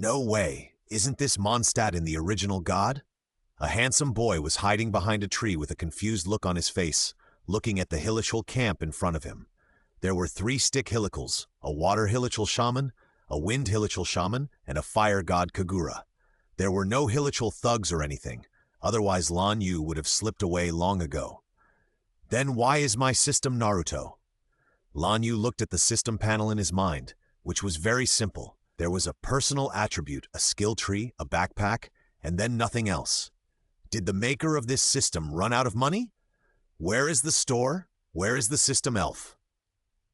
No way. Isn't this Mondstadt in the original God? A handsome boy was hiding behind a tree with a confused look on his face, looking at the Hilichal camp in front of him. There were 3 stick Hilicals, a water Hilichal shaman, a wind Hilichal shaman, and a fire god Kagura. There were no Hilichal thugs or anything, otherwise Lan Yu would have slipped away long ago. Then why is my system Naruto? Lan Yu looked at the system panel in his mind, which was very simple. There was a personal attribute, a skill tree, a backpack, and then nothing else. Did the maker of this system run out of money? Where is the store? Where is the system elf?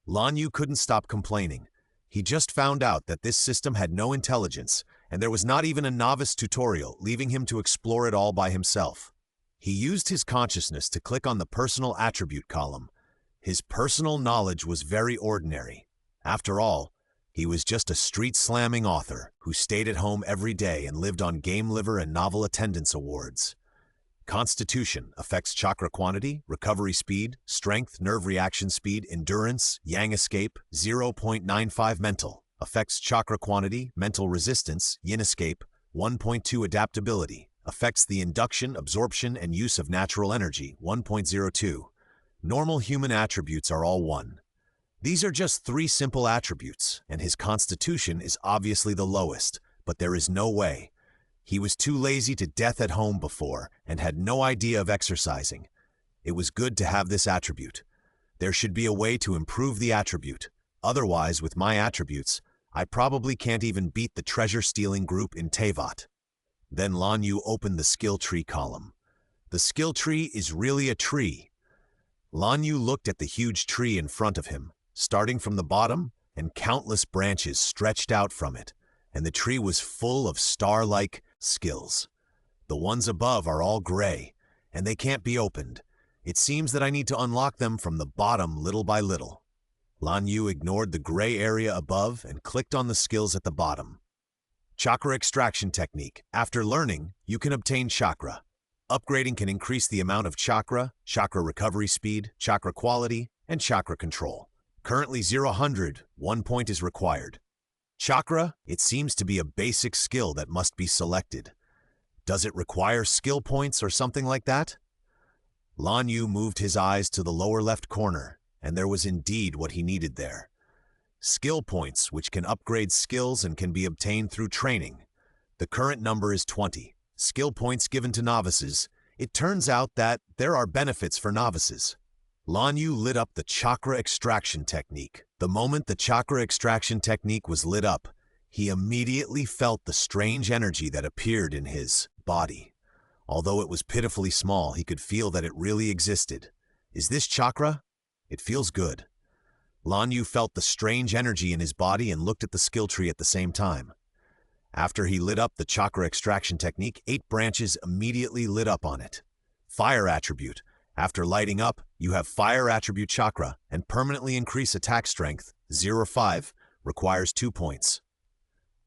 Lan Yu couldn't stop complaining. He just found out that this system had no intelligence, and there was not even a novice tutorial, leaving him to explore it all by himself. He used his consciousness to click on the personal attribute column. His personal knowledge was very ordinary. After all, he was just a street-slamming author who stayed at home every day and lived on game liver and novel attendance awards. Constitution affects chakra quantity, recovery speed, strength, nerve reaction speed, endurance, yang escape, 0.95 mental. Affects chakra quantity, mental resistance, yin escape, 1.2 adaptability. Affects the induction, absorption, and use of natural energy, 1.02. Normal human attributes are all 1. These are just 3 simple attributes, and his constitution is obviously the lowest, but there is no way. He was too lazy to death at home before and had no idea of exercising. It was good to have this attribute. There should be a way to improve the attribute. Otherwise, with my attributes, I probably can't even beat the treasure-stealing group in Teyvat. Then Lan Yu opened the skill tree column. The skill tree is really a tree. Lan Yu looked at the huge tree in front of him, starting from the bottom, and countless branches stretched out from it, and the tree was full of star-like skills. The ones above are all gray, and they can't be opened. It seems that I need to unlock them from the bottom little by little. Lan Yu ignored the gray area above and clicked on the skills at the bottom. Chakra extraction technique. After learning, you can obtain chakra. Upgrading can increase the amount of chakra, chakra recovery speed, chakra quality, and chakra control. Currently 0-100, 1 point is required. Chakra, it seems to be a basic skill that must be selected. Does it require skill points or something like that? Lan Yu moved his eyes to the lower left corner, and there was indeed what he needed there. Skill points, which can upgrade skills and can be obtained through training. The current number is 20. Skill points given to novices. It turns out that there are benefits for novices. Lan Yu lit up the chakra extraction technique. The moment the chakra extraction technique was lit up, he immediately felt the strange energy that appeared in his body. Although it was pitifully small, he could feel that it really existed. Is this chakra? It feels good. Lan Yu felt the strange energy in his body and looked at the skill tree at the same time. After he lit up the chakra extraction technique, 8 branches immediately lit up on it. Fire attribute. After lighting up, you have fire attribute chakra and permanently increase attack strength, 0-5, requires 2 points.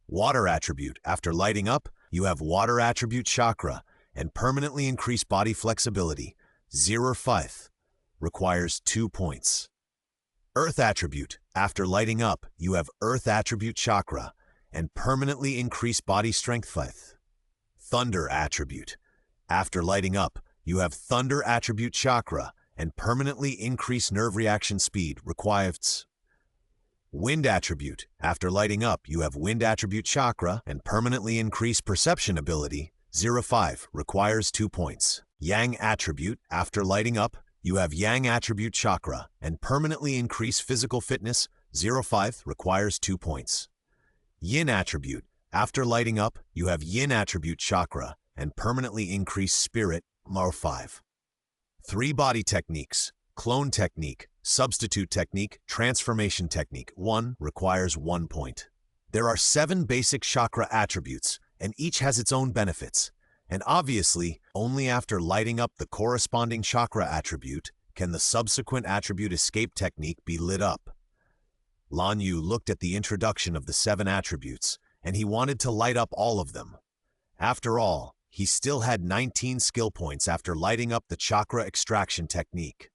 Water attribute. After lighting up, you have water attribute chakra and permanently increase body flexibility, 0-5, requires 2 points. Earth attribute. After lighting up, you have earth attribute chakra and permanently increase body strength 5. Thunder attribute. After lighting up, you have thunder attribute chakra and permanently increase nerve reaction speed, requires. Wind attribute. After lighting up, you have wind attribute chakra and permanently increase perception ability, 0-5, requires 2 points. Yang attribute. After lighting up, you have yang attribute chakra and permanently increase physical fitness, 0-5, requires 2 points. Yin attribute. After lighting up, you have yin attribute chakra and permanently increase spirit, 0-5. 3 body techniques. Clone technique, substitute technique, transformation technique. 1 requires 1 point. There are 7 basic chakra attributes, and each has its own benefits. And obviously, only after lighting up the corresponding chakra attribute can the subsequent attribute escape technique be lit up. Lan Yu looked at the introduction of the 7 attributes, and he wanted to light up all of them. After all, he still had 19 skill points after lighting up the chakra extraction technique.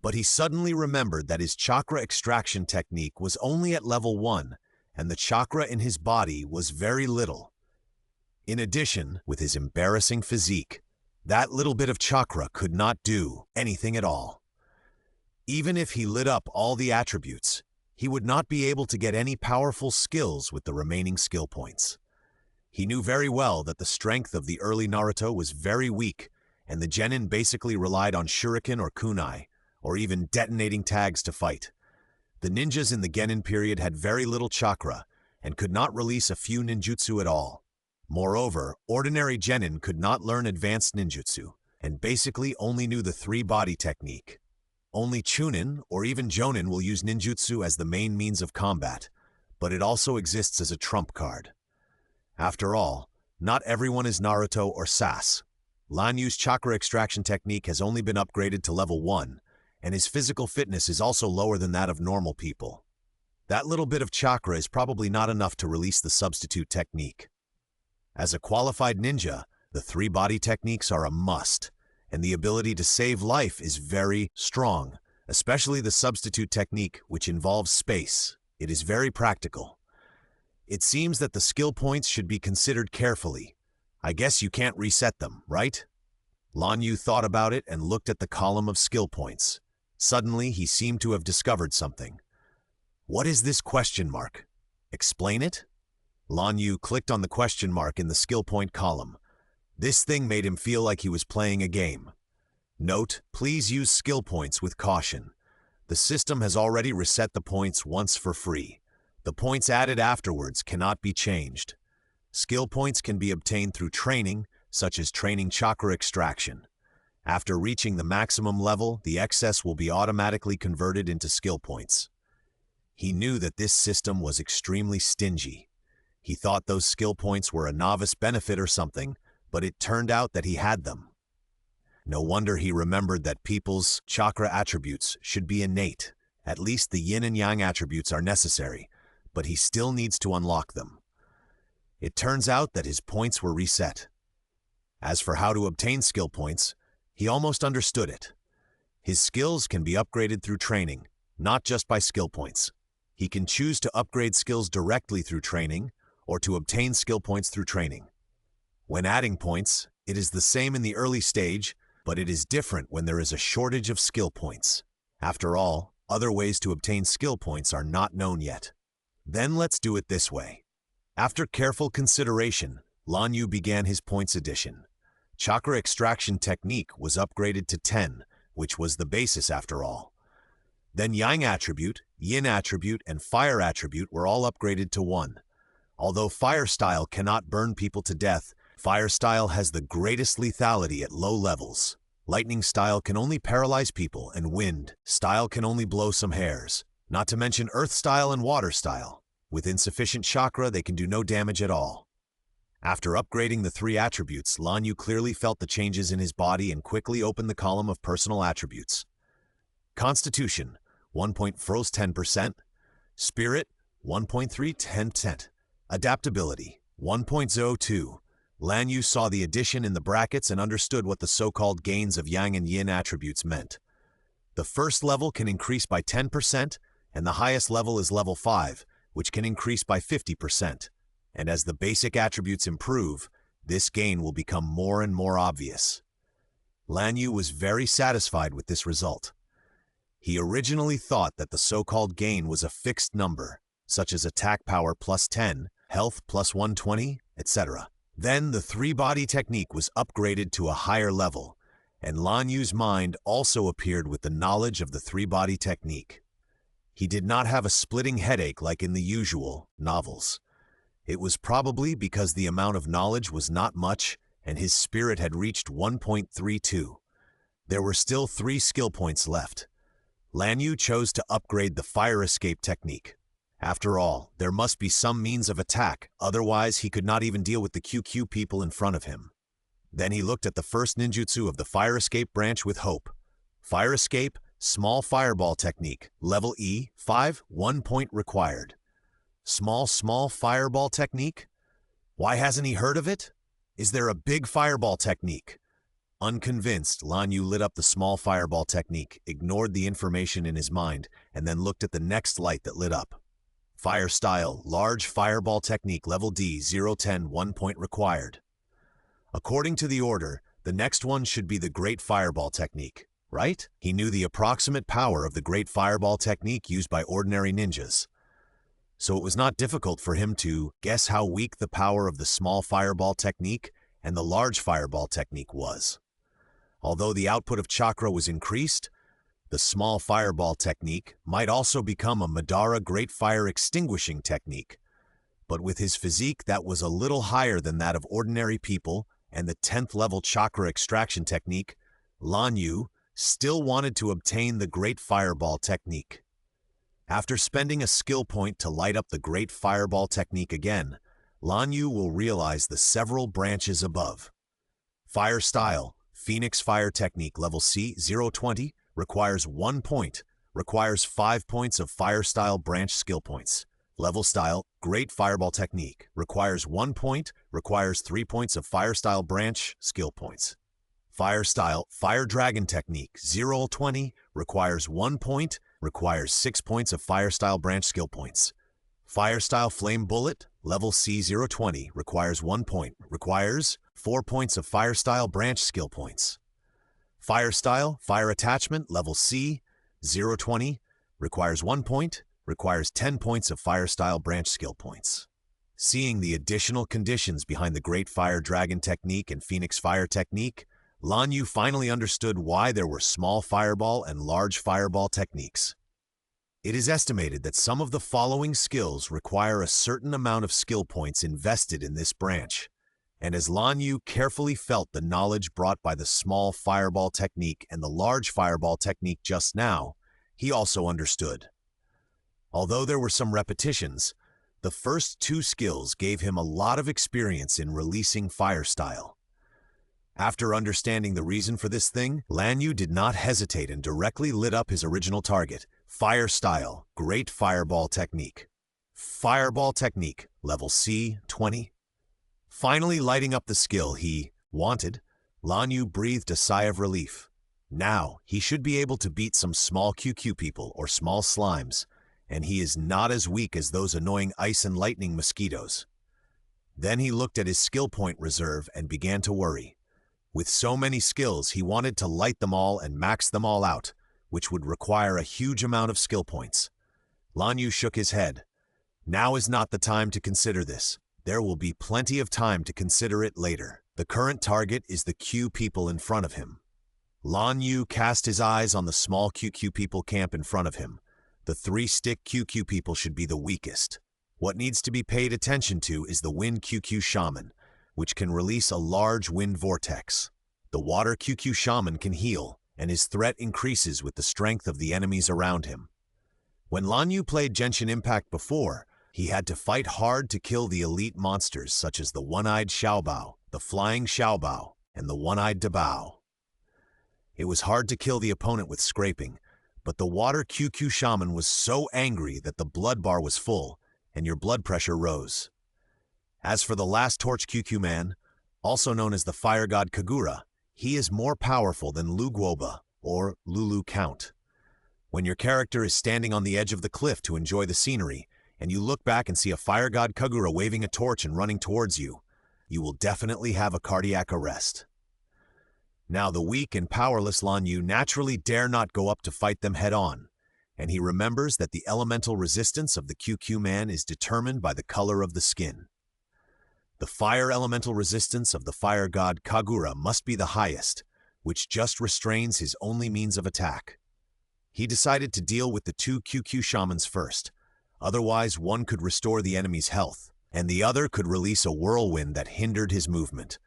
But he suddenly remembered that his chakra extraction technique was only at level 1, and the chakra in his body was very little. In addition, with his embarrassing physique, that little bit of chakra could not do anything at all. Even if he lit up all the attributes, he would not be able to get any powerful skills with the remaining skill points. He knew very well that the strength of the early Naruto was very weak, and the genin basically relied on shuriken or kunai, or even detonating tags to fight. The ninjas in the genin period had very little chakra, and could not release a few ninjutsu at all. Moreover, ordinary genin could not learn advanced ninjutsu, and basically only knew the three-body technique. Only chunin or even jonin will use ninjutsu as the main means of combat, but it also exists as a trump card. After all, not everyone is Naruto or Sas. Lan Yu's chakra extraction technique has only been upgraded to level 1, and his physical fitness is also lower than that of normal people. That little bit of chakra is probably not enough to release the substitute technique. As a qualified ninja, the three-body techniques are a must, and the ability to save life is very strong, especially the substitute technique, which involves space. It is very practical. It seems that the skill points should be considered carefully. I guess you can't reset them, right? Lan Yu thought about it and looked at the column of skill points. Suddenly, he seemed to have discovered something. What is this question mark? Explain it? Lan Yu clicked on the question mark in the skill point column. This thing made him feel like he was playing a game. Note, please use skill points with caution. The system has already reset the points once for free. The points added afterwards cannot be changed. Skill points can be obtained through training, such as training chakra extraction. After reaching the maximum level, the excess will be automatically converted into skill points. He knew that this system was extremely stingy. He thought those skill points were a novice benefit or something, but it turned out that he had them. No wonder he remembered that people's chakra attributes should be innate. At least the yin and yang attributes are necessary, but he still needs to unlock them. It turns out that his points were reset. As for how to obtain skill points, he almost understood it. His skills can be upgraded through training, not just by skill points. He can choose to upgrade skills directly through training, or to obtain skill points through training. When adding points, it is the same in the early stage, but it is different when there is a shortage of skill points. After all, other ways to obtain skill points are not known yet. Then let's do it this way. After careful consideration, Lan Yu began his points addition. Chakra extraction technique was upgraded to 10, which was the basis after all. Then yang attribute, yin attribute, and fire attribute were all upgraded to 1. Although fire style cannot burn people to death, fire style has the greatest lethality at low levels. Lightning style can only paralyze people, and wind style can only blow some hairs. Not to mention earth style and water style. With insufficient chakra, they can do no damage at all. After upgrading the 3 attributes, Lan Yu clearly felt the changes in his body and quickly opened the column of personal attributes. Constitution, 1.10%. Spirit, 1.310%. Adaptability, 1.02. Lan Yu saw the addition in the brackets and understood what the so-called gains of yang and yin attributes meant. The first level can increase by 10%, and the highest level is level 5, which can increase by 50%. And as the basic attributes improve, this gain will become more and more obvious. Lan Yu was very satisfied with this result. He originally thought that the so-called gain was a fixed number, such as attack power plus 10, health plus 120, etc. Then the 3-body technique was upgraded to a higher level, and Lan Yu's mind also appeared with the knowledge of the 3-body technique. He did not have a splitting headache like in the usual novels. It was probably because the amount of knowledge was not much, and his spirit had reached 1.32. There were still 3 skill points left. Lan Yu chose to upgrade the fire escape technique. After all, there must be some means of attack, otherwise he could not even deal with the QQ people in front of him. Then he looked at the first ninjutsu of the fire escape branch with hope. Fire escape, small fireball technique, level E, 5, 1 point required. Small fireball technique? Why hasn't he heard of it? Is there a big fireball technique? Unconvinced, Lan Yu lit up the small fireball technique, ignored the information in his mind, and then looked at the next light that lit up. Fire style, large fireball technique, level D, 0-10, 1 point required. According to the order, the next one should be the Great Fireball technique, right? He knew the approximate power of the Great Fireball technique used by ordinary ninjas, so it was not difficult for him to guess how weak the power of the small fireball technique and the large fireball technique was. Although the output of chakra was increased, the small fireball technique might also become a Madara Great Fire Extinguishing technique, but with his physique that was a little higher than that of ordinary people and the 10th level chakra extraction technique, Lan Yu still wanted to obtain the Great Fireball technique. After spending a skill point to light up the Great Fireball technique again, Lan Yu will realize the several branches above. Fire style, Phoenix Fire technique, level C, 0-20, requires 1 point, requires 5 points of fire style branch skill points. Level style, Great Fireball technique, requires 1 point, requires 3 points of fire style branch skill points. Fire style, Fire Dragon technique, 0-20, requires 1 point, requires 6 points of fire style branch skill points. Fire style, Flame Bullet, level C, 0-20, requires 1 point, requires 4 points of fire style branch skill points. Fire style, Fire Attachment, level C, 0-20, requires 1 point, requires 10 points of fire style branch skill points. Seeing the additional conditions behind the Great Fire Dragon technique and Phoenix Fire technique, Lan Yu finally understood why there were small fireball and large fireball techniques. It is estimated that some of the following skills require a certain amount of skill points invested in this branch, and as Lan Yu carefully felt the knowledge brought by the small fireball technique and the large fireball technique just now, he also understood. Although there were some repetitions, the first 2 skills gave him a lot of experience in releasing fire style. After understanding the reason for this thing, Lan Yu did not hesitate and directly lit up his original target, Fire Style, Great Fireball Technique. Fireball Technique, level C, 20. Finally lighting up the skill he wanted, Lan Yu breathed a sigh of relief. Now, he should be able to beat some small QQ people or small slimes, and he is not as weak as those annoying ice and lightning mosquitoes. Then he looked at his skill point reserve and began to worry. With so many skills, he wanted to light them all and max them all out, which would require a huge amount of skill points. Lan Yu shook his head. Now is not the time to consider this. There will be plenty of time to consider it later. The current target is the Q people in front of him. Lan Yu cast his eyes on the small QQ people camp in front of him. The 3-stick QQ people should be the weakest. What needs to be paid attention to is the Wind QQ Shaman, which can release a large wind vortex. The Water QQ Shaman can heal, and his threat increases with the strength of the enemies around him. When Lan Yu played Genshin Impact before, he had to fight hard to kill the elite monsters such as the One-Eyed Xiaobao, the Flying Xiaobao, and the One-Eyed Dabao. It was hard to kill the opponent with scraping, but the Water QQ Shaman was so angry that the blood bar was full, and your blood pressure rose. As for the Last Torch QQ Man, also known as the Fire God Kagura, he is more powerful than Lu Guoba, or Lulu Count. When your character is standing on the edge of the cliff to enjoy the scenery, and you look back and see a Fire God Kagura waving a torch and running towards you, you will definitely have a cardiac arrest. Now the weak and powerless Lan Yu naturally dare not go up to fight them head-on, and he remembers that the elemental resistance of the QQ Man is determined by the color of the skin. The fire elemental resistance of the Fire God Kagura must be the highest, which just restrains his only means of attack. He decided to deal with the 2 QQ Shamans first, otherwise one could restore the enemy's health, and the other could release a whirlwind that hindered his movement,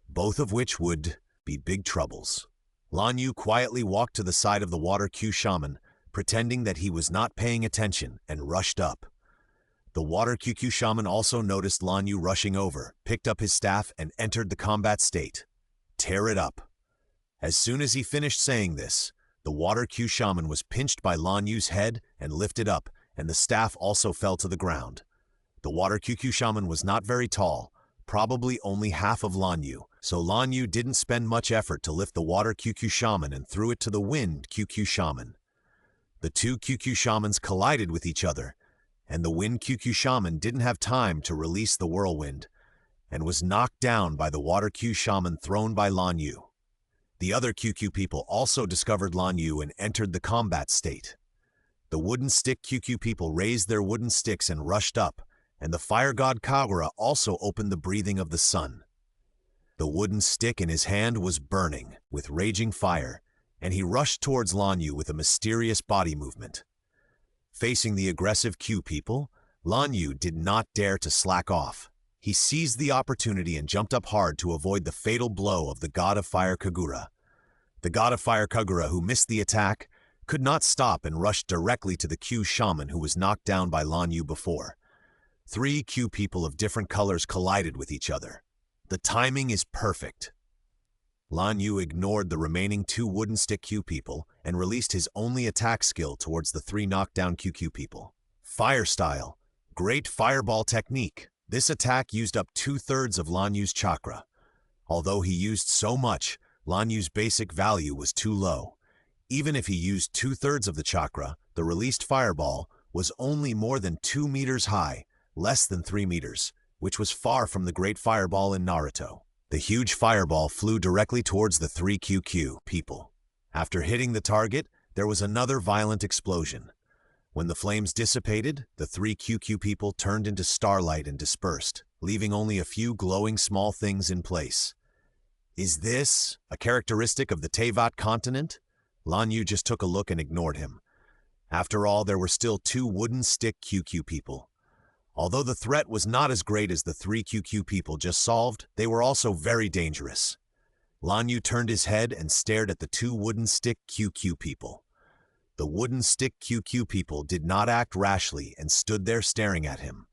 both of which would be big troubles. Lan Yu quietly walked to the side of the Water Q Shaman, pretending that he was not paying attention, and rushed up. The Water QQ Shaman also noticed Lan Yu rushing over, picked up his staff, and entered the combat state. Tear it up. As soon as he finished saying this, the Water Q Shaman was pinched by Lan Yu's head and lifted up, and the staff also fell to the ground. The Water QQ Shaman was not very tall, probably only half of Lan Yu, so Lan Yu didn't spend much effort to lift the Water QQ Shaman and threw it to the Wind QQ Shaman. The 2 QQ Shamans collided with each other, and the Wind QQ Shaman didn't have time to release the whirlwind, and was knocked down by the Water Q Shaman thrown by Lan Yu. The other QQ people also discovered Lan Yu and entered the combat state. The wooden stick QQ people raised their wooden sticks and rushed up, and the fire god Kagura also opened the breathing of the sun. The wooden stick in his hand was burning with raging fire, and he rushed towards Lan Yu with a mysterious body movement. Facing the aggressive Q people, Lan Yu did not dare to slack off. He seized the opportunity and jumped up hard to avoid the fatal blow of the god of fire Kagura. The god of fire Kagura, who missed the attack, could not stop and rushed directly to the Q shaman who was knocked down by Lan Yu before. 3 Q people of different colors collided with each other. The timing is perfect. Lan Yu ignored the remaining 2 wooden stick Q people and released his only attack skill towards the 3 knockdown QQ people. Fire style, great fireball technique. This attack used up 2/3 of Lan Yu's chakra. Although he used so much, Lan Yu's basic value was too low. Even if he used 2/3 of the chakra, the released fireball was only more than 2 meters high, less than 3 meters, which was far from the great fireball in Naruto. The huge fireball flew directly towards the 3 QQ people. After hitting the target, there was another violent explosion. When the flames dissipated, the 3 QQ people turned into starlight and dispersed, leaving only a few glowing small things in place. Is this a characteristic of the Teyvat continent? Lan Yu just took a look and ignored him. After all, there were still 2 wooden stick QQ people. Although the threat was not as great as the 3 QQ people just solved, they were also very dangerous. Lan Yu turned his head and stared at the 2 wooden stick QQ people. The wooden stick QQ people did not act rashly and stood there staring at him.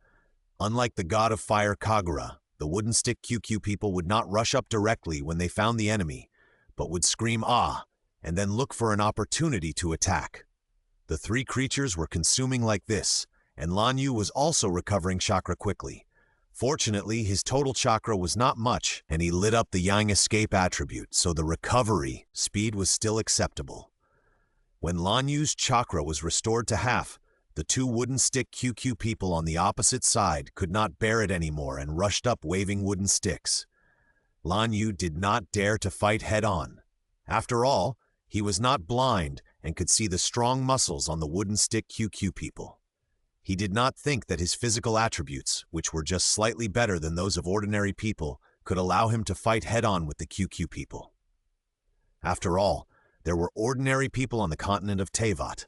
Unlike the god of fire Kagura, the wooden stick QQ people would not rush up directly when they found the enemy, but would scream "ah" and then look for an opportunity to attack. The 3 creatures were consuming like this, and Lan Yu was also recovering chakra quickly. Fortunately, his total chakra was not much, and he lit up the Yang escape attribute, so the recovery speed was still acceptable. When Lan Yu's chakra was restored to half, the 2 wooden stick QQ people on the opposite side could not bear it anymore and rushed up waving wooden sticks. Lan Yu did not dare to fight head-on. After all, he was not blind and could see the strong muscles on the wooden stick QQ people. He did not think that his physical attributes, which were just slightly better than those of ordinary people, could allow him to fight head-on with the QQ people. After all, there were ordinary people on the continent of Teyvat.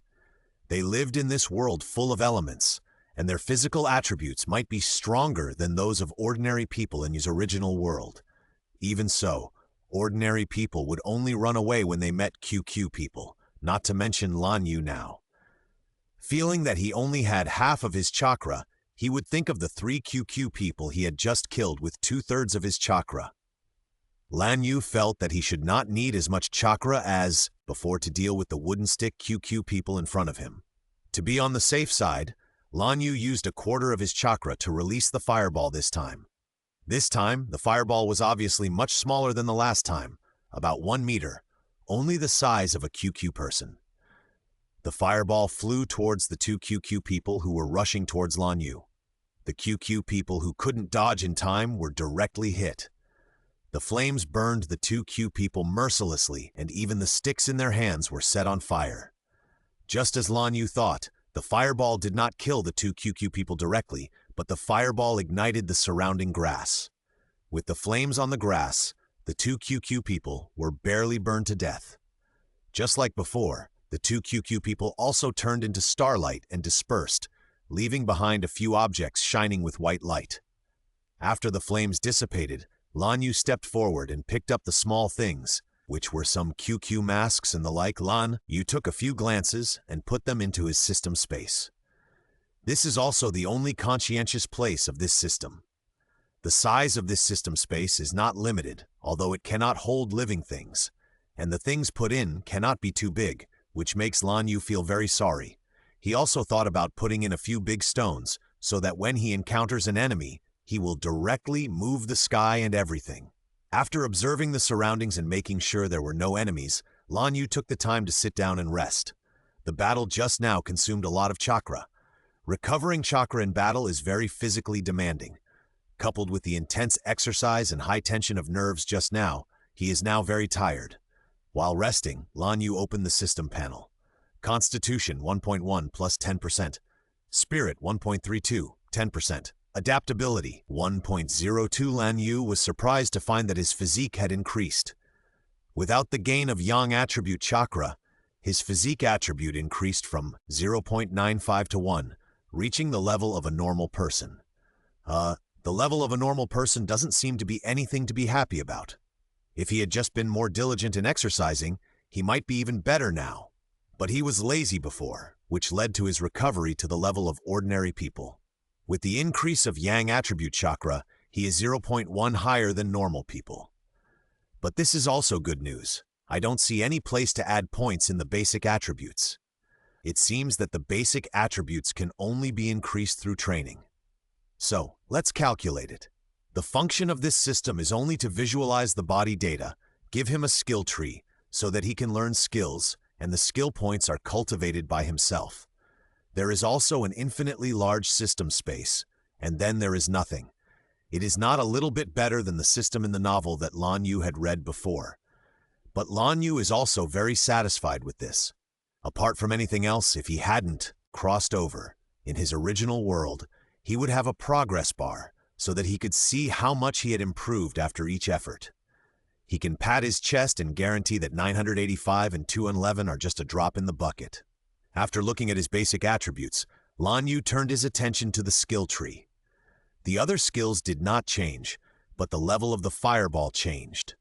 They lived in this world full of elements, and their physical attributes might be stronger than those of ordinary people in his original world. Even so, ordinary people would only run away when they met QQ people, not to mention Lan Yu now. Feeling that he only had half of his chakra, he would think of the 3 QQ people he had just killed with 2/3 of his chakra. Lan Yu felt that he should not need as much chakra as before to deal with the wooden stick QQ people in front of him. To be on the safe side, Lan Yu used 1/4 of his chakra to release the fireball this time. This time, the fireball was obviously much smaller than the last time, about 1 meter, only the size of a QQ person. The fireball flew towards the 2 QQ people who were rushing towards Lan Yu. The QQ people who couldn't dodge in time were directly hit. The flames burned the 2 Q people mercilessly, and even the sticks in their hands were set on fire. Just as Lan Yu thought, the fireball did not kill the 2 QQ people directly, but the fireball ignited the surrounding grass. With the flames on the grass, the 2 QQ people were barely burned to death. Just like before, the 2 QQ people also turned into starlight and dispersed, leaving behind a few objects shining with white light. After the flames dissipated, Lan Yu stepped forward and picked up the small things, which were some QQ masks and the like. Lan Yu took a few glances and put them into his system space. This is also the only conscientious place of this system. The size of this system space is not limited, although it cannot hold living things, and the things put in cannot be too big, which makes Lan Yu feel very sorry. He also thought about putting in a few big stones, so that when he encounters an enemy, he will directly move the sky and everything. After observing the surroundings and making sure there were no enemies, Lan Yu took the time to sit down and rest. The battle just now consumed a lot of chakra. Recovering chakra in battle is very physically demanding. Coupled with the intense exercise and high tension of nerves just now, he is now very tired. While resting, Lan Yu opened the system panel. Constitution 1.1 plus 10%. Spirit 1.32, 10%. Adaptability 1.02. Lan Yu was surprised to find that his physique had increased. Without the gain of yang attribute chakra, his physique attribute increased from 0.95 to 1, reaching the level of a normal person. The level of a normal person doesn't seem to be anything to be happy about. If he had just been more diligent in exercising, he might be even better now. But he was lazy before, which led to his recovery to the level of ordinary people. With the increase of yang attribute chakra, he is 0.1 higher than normal people. But this is also good news. I don't see any place to add points in the basic attributes. It seems that the basic attributes can only be increased through training. So, let's calculate it. The function of this system is only to visualize the body data, give him a skill tree, so that he can learn skills, and the skill points are cultivated by himself. There is also an infinitely large system space, and then there is nothing. It is not a little bit better than the system in the novel that Lan Yu had read before. But Lan Yu is also very satisfied with this. Apart from anything else, if he hadn't crossed over in his original world, he would have a progress bar so that he could see how much he had improved after each effort. He can pat his chest and guarantee that 985 and 211 are just a drop in the bucket. After looking at his basic attributes, Lan Yu turned his attention to the skill tree. The other skills did not change, but the level of the fireball changed.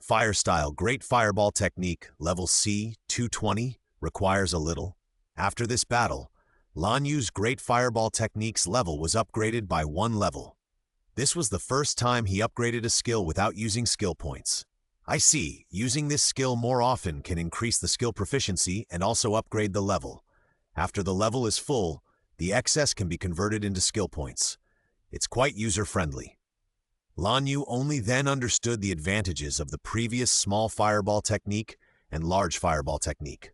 Fire style, great fireball technique, level C, 220, requires a little. After this battle, Lan Yu's great fireball technique's level was upgraded by 1 level. This was the first time he upgraded a skill without using skill points. I see, using this skill more often can increase the skill proficiency and also upgrade the level. After the level is full, the excess can be converted into skill points. It's quite user-friendly. Lan Yu only then understood the advantages of the previous small fireball technique and large fireball technique.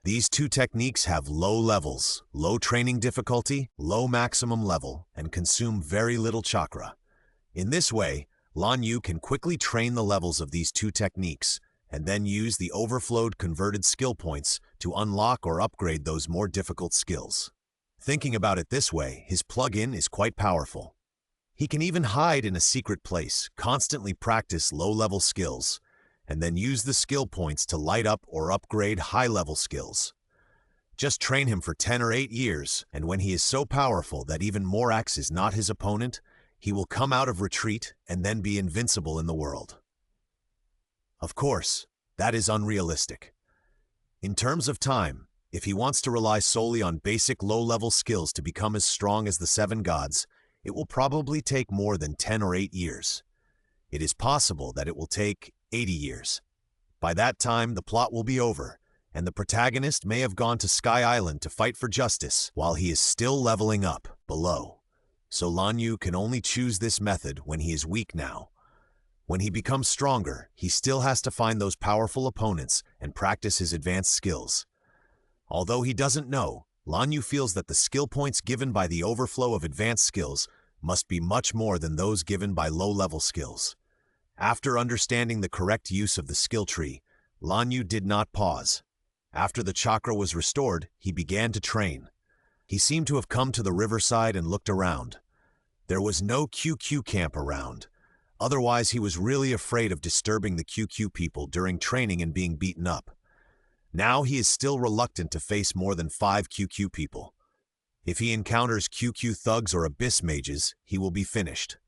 These two techniques have low levels, low training difficulty, low maximum level, and consume very little chakra. In this way, Lan Yu can quickly train the levels of these two techniques, and then use the overflowed converted skill points to unlock or upgrade those more difficult skills. Thinking about it this way, his plug-in is quite powerful. He can even hide in a secret place, constantly practice low-level skills, and then use the skill points to light up or upgrade high-level skills. Just train him for 10 or 8 years, and when he is so powerful that even Morax is not his opponent, he will come out of retreat and then be invincible in the world. Of course, that is unrealistic. In terms of time, if he wants to rely solely on basic low-level skills to become as strong as the 7 gods, it will probably take more than 10 or 8 years. It is possible that it will take 80 years. By that time, the plot will be over, and the protagonist may have gone to Sky Island to fight for justice while he is still leveling up below. So Lan Yu can only choose this method when he is weak now. When he becomes stronger, he still has to find those powerful opponents and practice his advanced skills. Although he doesn't know, Lan Yu feels that the skill points given by the overflow of advanced skills must be much more than those given by low-level skills. After understanding the correct use of the skill tree, Lan Yu did not pause. After the chakra was restored, he began to train. He seemed to have come to the riverside and looked around. There was no QQ camp around. Otherwise, he was really afraid of disturbing the QQ people during training and being beaten up. Now he is still reluctant to face more than 5 QQ people. If he encounters QQ thugs or abyss mages, he will be finished.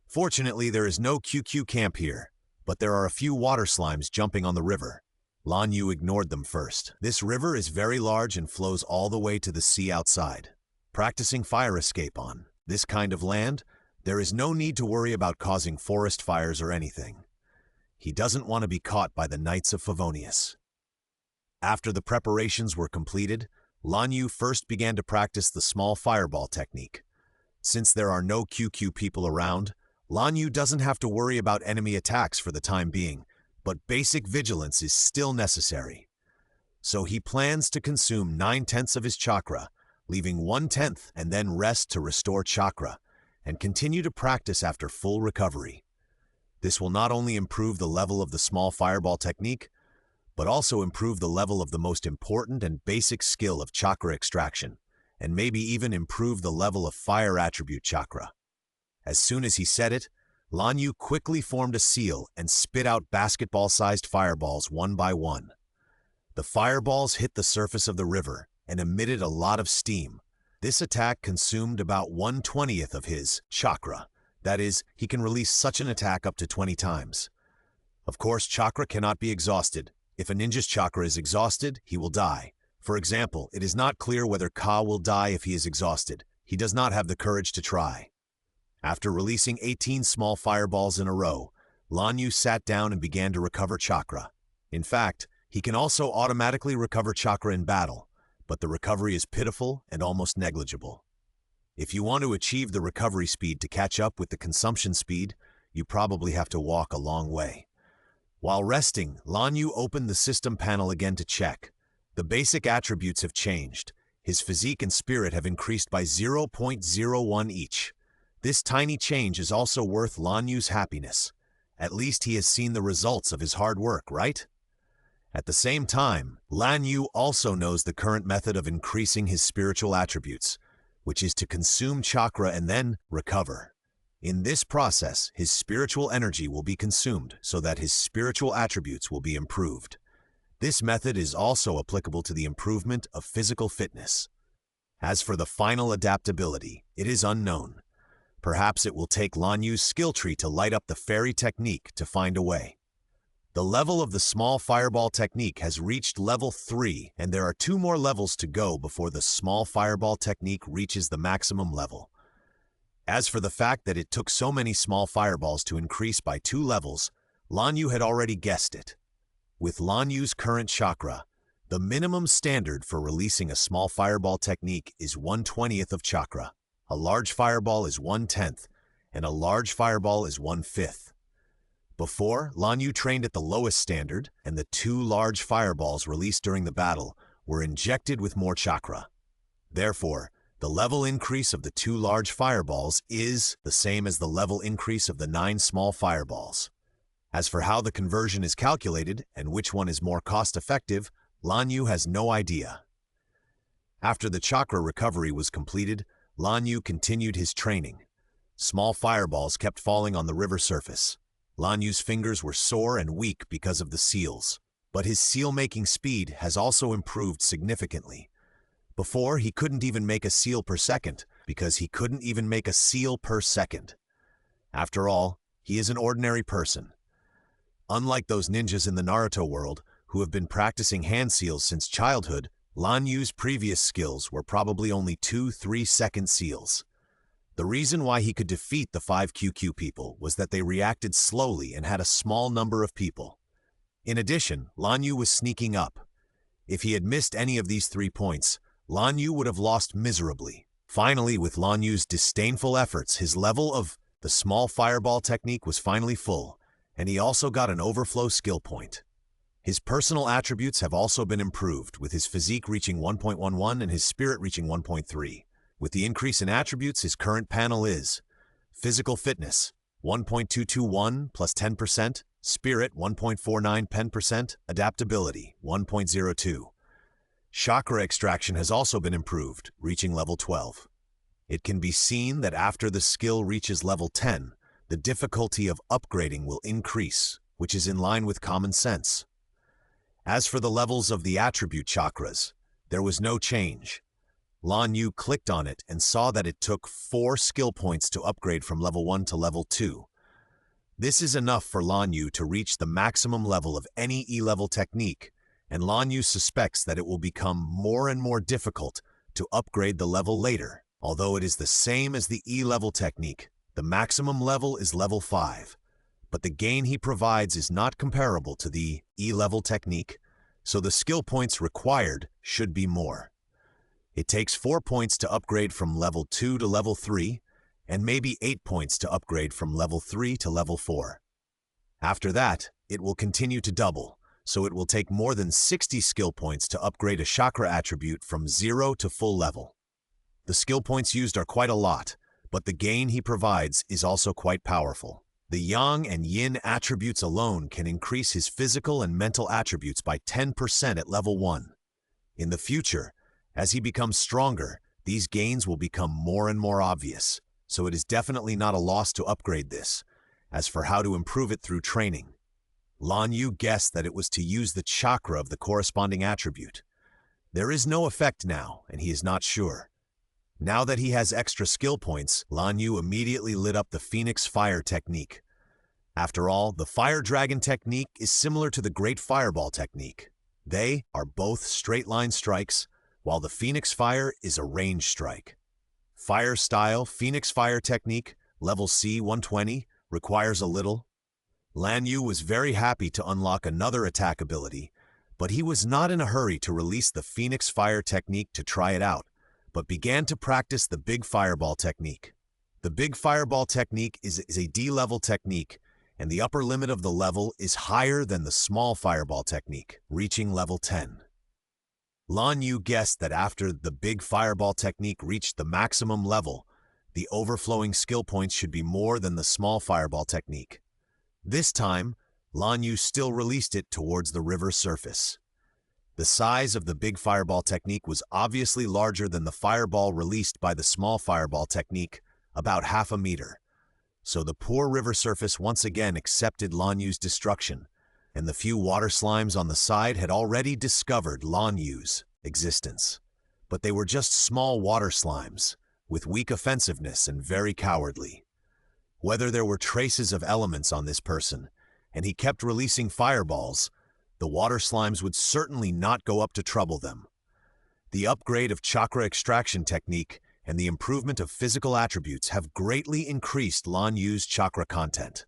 Fortunately, there is no QQ camp here, but there are a few water slimes jumping on the river. Lan Yu ignored them first. This river is very large and flows all the way to the sea outside. Practicing fire escape on this kind of land, there is no need to worry about causing forest fires or anything. He doesn't want to be caught by the Knights of Favonius. After the preparations were completed, Lan Yu first began to practice the small fireball technique. Since there are no QQ people around, Lan Yu doesn't have to worry about enemy attacks for the time being, but basic vigilance is still necessary. So he plans to consume 9/10 of his chakra, leaving 1/10 and then rest to restore chakra, and continue to practice after full recovery. This will not only improve the level of the small fireball technique, but also improve the level of the most important and basic skill of chakra extraction, and maybe even improve the level of fire attribute chakra. As soon as he said it, Lan Yu quickly formed a seal and spit out basketball-sized fireballs one by one. The fireballs hit the surface of the river and emitted a lot of steam. This attack consumed about 1/20th of his chakra. That is, he can release such an attack up to 20 times. Of course, chakra cannot be exhausted. If a ninja's chakra is exhausted, he will die. For example, it is not clear whether Ka will die if he is exhausted. He does not have the courage to try. After releasing 18 small fireballs in a row, Lan Yu sat down and began to recover chakra. In fact, he can also automatically recover chakra in battle, but the recovery is pitiful and almost negligible. If you want to achieve the recovery speed to catch up with the consumption speed, you probably have to walk a long way. While resting, Lan Yu opened the system panel again to check. The basic attributes have changed. His physique and spirit have increased by 0.01 each. This tiny change is also worth Lan Yu's happiness. At least he has seen the results of his hard work, right? At the same time, Lan Yu also knows the current method of increasing his spiritual attributes, which is to consume chakra and then recover. In this process, his spiritual energy will be consumed so that his spiritual attributes will be improved. This method is also applicable to the improvement of physical fitness. As for the final adaptability, it is unknown. Perhaps it will take Lan Yu's skill tree to light up the fairy technique to find a way. The level of the small fireball technique has reached level 3, and there are 2 more levels to go before the small fireball technique reaches the maximum level. As for the fact that it took so many small fireballs to increase by 2 levels, Lan Yu had already guessed it. With Lan Yu's current chakra, the minimum standard for releasing a small fireball technique is 1/20th of chakra. A large fireball is 1/10, and a large fireball is 1/5. Before, Lan Yu trained at the lowest standard, and the 2 large fireballs released during the battle were injected with more chakra. Therefore, the level increase of the 2 large fireballs is the same as the level increase of the 9 small fireballs. As for how the conversion is calculated and which one is more cost-effective, Lan Yu has no idea. After the chakra recovery was completed, Lan Yu continued his training. Small fireballs kept falling on the river surface. Lan Yu's fingers were sore and weak because of the seals, but his seal-making speed has also improved significantly. Before, he couldn't even make a seal per second because he couldn't even make a seal per second. After all, he is an ordinary person. Unlike those ninjas in the Naruto world who have been practicing hand seals since childhood, Lan Yu's previous skills were probably only 2-3-second seals. The reason why he could defeat the 5 QQ people was that they reacted slowly and had a small number of people. In addition, Lan Yu was sneaking up. If he had missed any of these 3 points, Lan Yu would have lost miserably. Finally, with Lan Yu's disdainful efforts, his level of the small fireball technique was finally full, and he also got an overflow skill point. His personal attributes have also been improved, with his physique reaching 1.11 and his spirit reaching 1.3. With the increase in attributes, his current panel is physical fitness, 1.221 plus 10%, spirit, 1.49 10%, adaptability, 1.02. Chakra extraction has also been improved, reaching level 12. It can be seen that after the skill reaches level 10, the difficulty of upgrading will increase, which is in line with common sense. As for the levels of the attribute chakras, there was no change. Lan Yu clicked on it and saw that it took 4 skill points to upgrade from level 1 to level 2. This is enough for Lan Yu to reach the maximum level of any E-level technique, and Lan Yu suspects that it will become more and more difficult to upgrade the level later. Although it is the same as the E-level technique, the maximum level is level 5, but the gain he provides is not comparable to the E-level technique, so the skill points required should be more. It takes 4 points to upgrade from level 2 to level 3, and maybe 8 points to upgrade from level 3 to level 4. After that, it will continue to double, so it will take more than 60 skill points to upgrade a chakra attribute from 0 to full level. The skill points used are quite a lot, but the gain he provides is also quite powerful. The yang and yin attributes alone can increase his physical and mental attributes by 10% at level 1. In the future, as he becomes stronger, these gains will become more and more obvious, so it is definitely not a loss to upgrade this. As for how to improve it through training, Lan Yu guessed that it was to use the chakra of the corresponding attribute. There is no effect now, and he is not sure. Now that he has extra skill points, Lan Yu immediately lit up the Phoenix Fire technique. After all, the Fire Dragon technique is similar to the Great Fireball technique. They are both straight-line strikes, while the Phoenix Fire is a range strike. Fire style Phoenix Fire technique, level C 120, requires a little. Lan Yu was very happy to unlock another attack ability, but he was not in a hurry to release the Phoenix Fire technique to try it out, but began to practice the Big Fireball technique. The Big Fireball technique is a D-level technique, and the upper limit of the level is higher than the Small Fireball technique, reaching level 10. Lan Yu guessed that after the Big Fireball technique reached the maximum level, the overflowing skill points should be more than the Small Fireball technique. This time, Lan Yu still released it towards the river's surface. The size of the Big Fireball technique was obviously larger than the fireball released by the Small Fireball technique, about half a meter. So the poor river surface once again accepted Lan Yu's destruction, and the few water slimes on the side had already discovered Lan Yu's existence. But they were just small water slimes, with weak offensiveness and very cowardly. Whether there were traces of elements on this person, and he kept releasing fireballs, the water slimes would certainly not go up to trouble them. The upgrade of chakra extraction technique and the improvement of physical attributes have greatly increased Lan Yu's chakra content.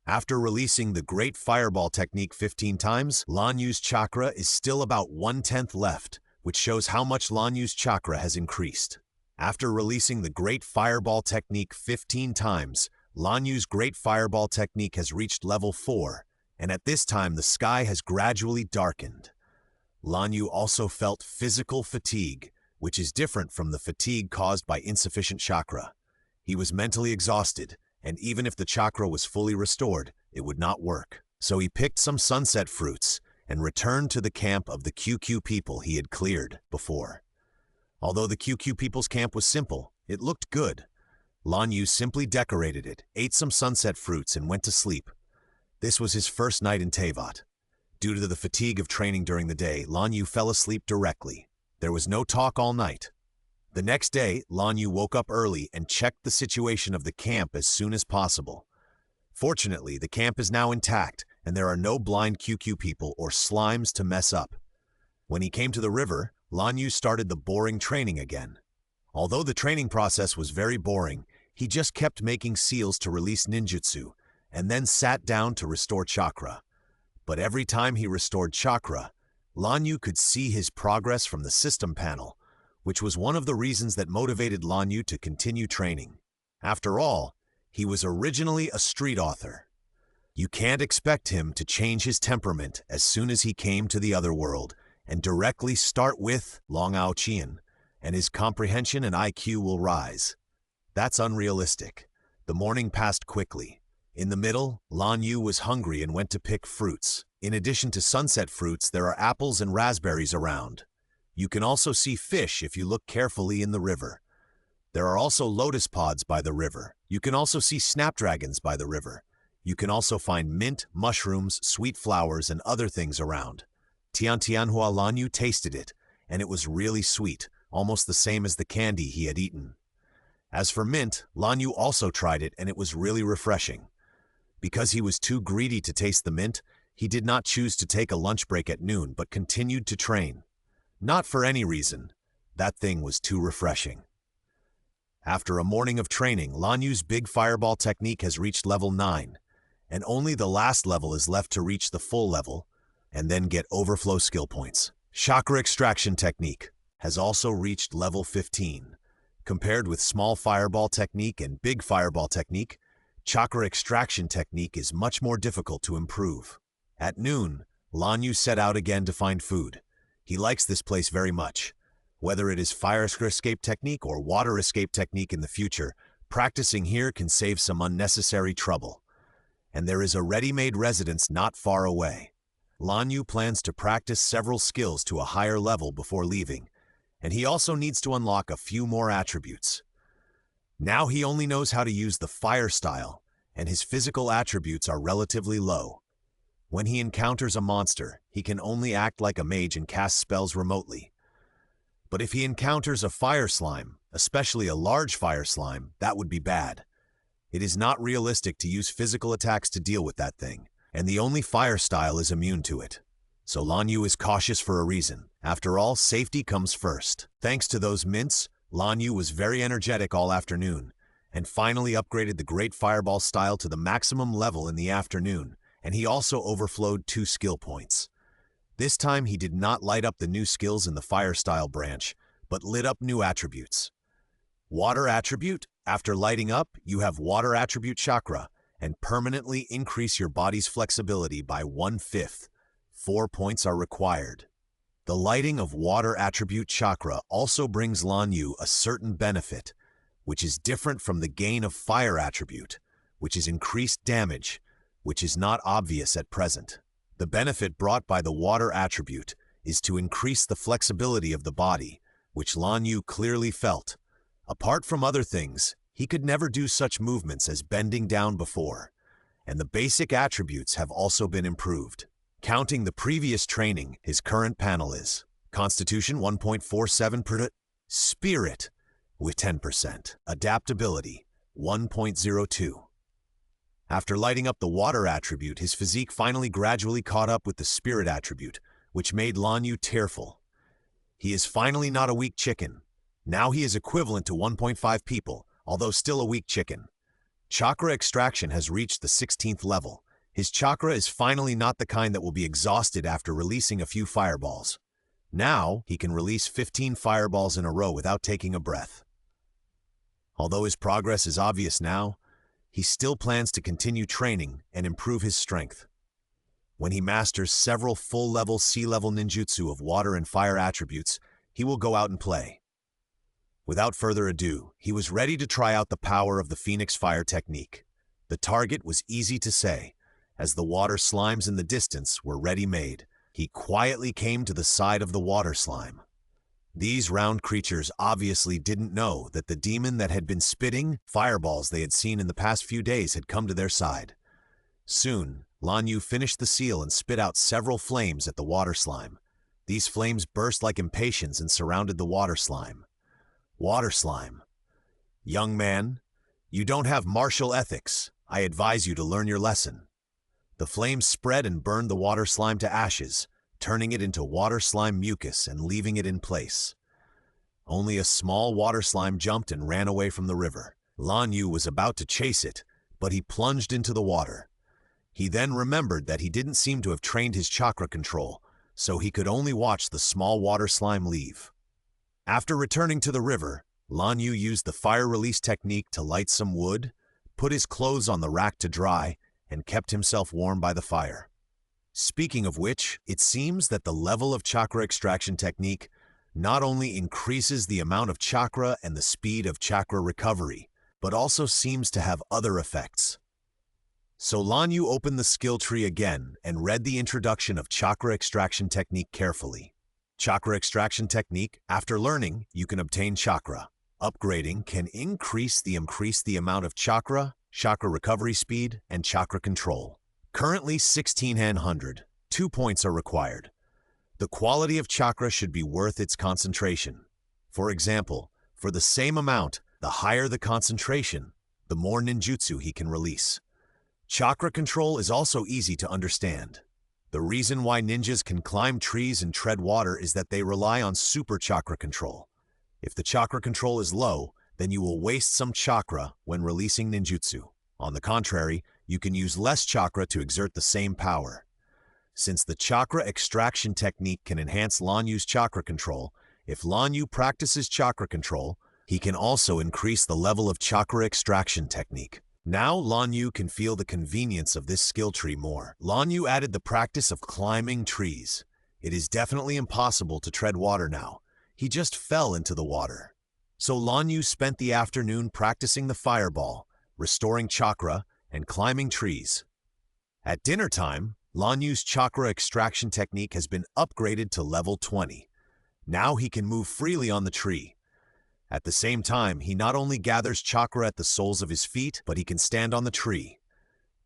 After releasing the Great Fireball technique 15 times, Lan Yu's chakra is still about 1/10 left, which shows how much Lan Yu's chakra has increased. After releasing the Great Fireball technique 15 times, Lan Yu's Great Fireball technique has reached level 4, and at this time the sky has gradually darkened. Lan Yu also felt physical fatigue, which is different from the fatigue caused by insufficient chakra. He was mentally exhausted, and even if the chakra was fully restored, it would not work. So he picked some sunset fruits and returned to the camp of the QQ people he had cleared before. Although the QQ people's camp was simple, it looked good. Lan Yu simply decorated it, ate some sunset fruits, and went to sleep. This was his first night in Teyvat. Due to the fatigue of training during the day, Lan Yu fell asleep directly. There was no talk all night. The next day, Lan Yu woke up early and checked the situation of the camp as soon as possible. Fortunately, the camp is now intact, and there are no blind QQ people or slimes to mess up. When he came to the river, Lan Yu started the boring training again. Although the training process was very boring, he just kept making seals to release ninjutsu, and then sat down to restore chakra. But every time he restored chakra, Lan Yu could see his progress from the system panel, which was one of the reasons that motivated Lan Yu to continue training. After all, he was originally a street author. You can't expect him to change his temperament as soon as he came to the other world and directly start with Long Ao Qian, and his comprehension and IQ will rise. That's unrealistic. The morning passed quickly. In the middle, Lan Yu was hungry and went to pick fruits. In addition to sunset fruits, there are apples and raspberries around. You can also see fish if you look carefully in the river. There are also lotus pods by the river. You can also see snapdragons by the river. You can also find mint, mushrooms, sweet flowers, and other things around. Tiantianhua Lan Yu tasted it, and it was really sweet, almost the same as the candy he had eaten. As for mint, Lan Yu also tried it, and it was really refreshing. Because he was too greedy to taste the mint, he did not choose to take a lunch break at noon, but continued to train. Not for any reason. That thing was too refreshing. After a morning of training, Lan Yu's Big Fireball technique has reached level 9, and only the last level is left to reach the full level, and then get overflow skill points. Chakra Extraction technique has also reached level 15. Compared with Small Fireball technique and Big Fireball technique, Chakra Extraction technique is much more difficult to improve. At noon, Lan Yu set out again to find food. He likes this place very much. Whether it is fire escape technique or water escape technique in the future, practicing here can save some unnecessary trouble. And there is a ready-made residence not far away. Lan Yu plans to practice several skills to a higher level before leaving, and he also needs to unlock a few more attributes. Now he only knows how to use the fire style, and his physical attributes are relatively low. When he encounters a monster, he can only act like a mage and cast spells remotely. But if he encounters a fire slime, especially a large fire slime, that would be bad. It is not realistic to use physical attacks to deal with that thing, and the only fire style is immune to it. So Lan Yu is cautious for a reason. After all, safety comes first. Thanks to those mints, Lan Yu was very energetic all afternoon, and finally upgraded the Great Fireball style to the maximum level in the afternoon, and he also overflowed 2 skill points. This time he did not light up the new skills in the fire style branch, but lit up new attributes. Water attribute, after lighting up, you have water attribute chakra, and permanently increase your body's flexibility by 1/5. 4 points are required. The lighting of water attribute chakra also brings Lan Yu a certain benefit, which is different from the gain of fire attribute, which is increased damage, which is not obvious at present. The benefit brought by the water attribute is to increase the flexibility of the body, which Lan Yu clearly felt. Apart from other things, he could never do such movements as bending down before, and the basic attributes have also been improved. Counting the previous training, his current panel is Constitution 1.47%, Spirit with 10%, Adaptability 1.02. After lighting up the water attribute, his physique finally gradually caught up with the spirit attribute, which made Lan Yu tearful. He is finally not a weak chicken. Now he is equivalent to 1.5 people, although still a weak chicken. Chakra extraction has reached the 16th level. His chakra is finally not the kind that will be exhausted after releasing a few fireballs. Now, he can release 15 fireballs in a row without taking a breath. Although his progress is obvious now, he still plans to continue training and improve his strength. When he masters several full-level sea-level ninjutsu of water and fire attributes, he will go out and play. Without further ado, he was ready to try out the power of the Phoenix Fire technique. The target was easy to say, as the water slimes in the distance were ready-made. He quietly came to the side of the water slime. These round creatures obviously didn't know that the demon that had been spitting fireballs they had seen in the past few days had come to their side. Soon, Lan Yu finished the seal and spit out several flames at the water slime. These flames burst like impatiens and surrounded the water slime. Water slime. Young man, you don't have martial ethics. I advise you to learn your lesson. The flames spread and burned the water slime to ashes, turning it into water slime mucus and leaving it in place. Only a small water slime jumped and ran away from the river. Lan Yu was about to chase it, but he plunged into the water. He then remembered that he didn't seem to have trained his chakra control, so he could only watch the small water slime leave. After returning to the river, Lan Yu used the fire release technique to light some wood, put his clothes on the rack to dry, and kept himself warm by the fire. Speaking of which, it seems that the level of chakra extraction technique not only increases the amount of chakra and the speed of chakra recovery, but also seems to have other effects. So Lan Yu opened the skill tree again and read the introduction of chakra extraction technique carefully. Chakra extraction technique, after learning, you can obtain chakra. Upgrading can increase the amount of chakra recovery speed, and chakra control. Currently 1600. 2 points are required. The quality of chakra should be worth its concentration. For example, for the same amount, the higher the concentration, the more ninjutsu he can release. Chakra control is also easy to understand. The reason why ninjas can climb trees and tread water is that they rely on super chakra control. If the chakra control is low, then you will waste some chakra when releasing ninjutsu. On the contrary, you can use less chakra to exert the same power. Since the chakra extraction technique can enhance Lan Yu's chakra control, if Lan Yu practices chakra control, he can also increase the level of chakra extraction technique. Now Lan Yu can feel the convenience of this skill tree more. Lan Yu added the practice of climbing trees. It is definitely impossible to tread water now. he just fell into the water. So Lan Yu spent the afternoon practicing the fireball, restoring chakra, and climbing trees. At dinner time, Lan Yu's chakra extraction technique has been upgraded to level 20. Now he can move freely on the tree. At the same time, he not only gathers chakra at the soles of his feet, but he can stand on the tree.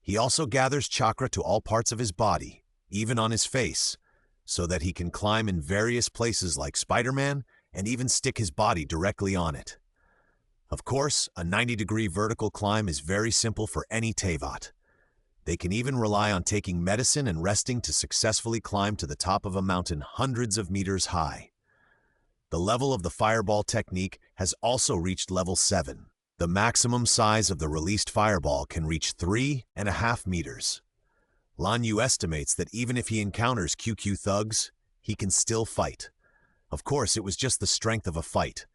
He also gathers chakra to all parts of his body, even on his face, so that he can climb in various places like Spider-Man and even stick his body directly on it. Of course, a 90-degree vertical climb is very simple for any Teyvat. They can even rely on taking medicine and resting to successfully climb to the top of a mountain hundreds of meters high. The level of the fireball technique has also reached level 7. The maximum size of the released fireball can reach 3.5 meters. Lan Yu estimates that even if he encounters QQ thugs, he can still fight. Of course, it was just the strength of a fight.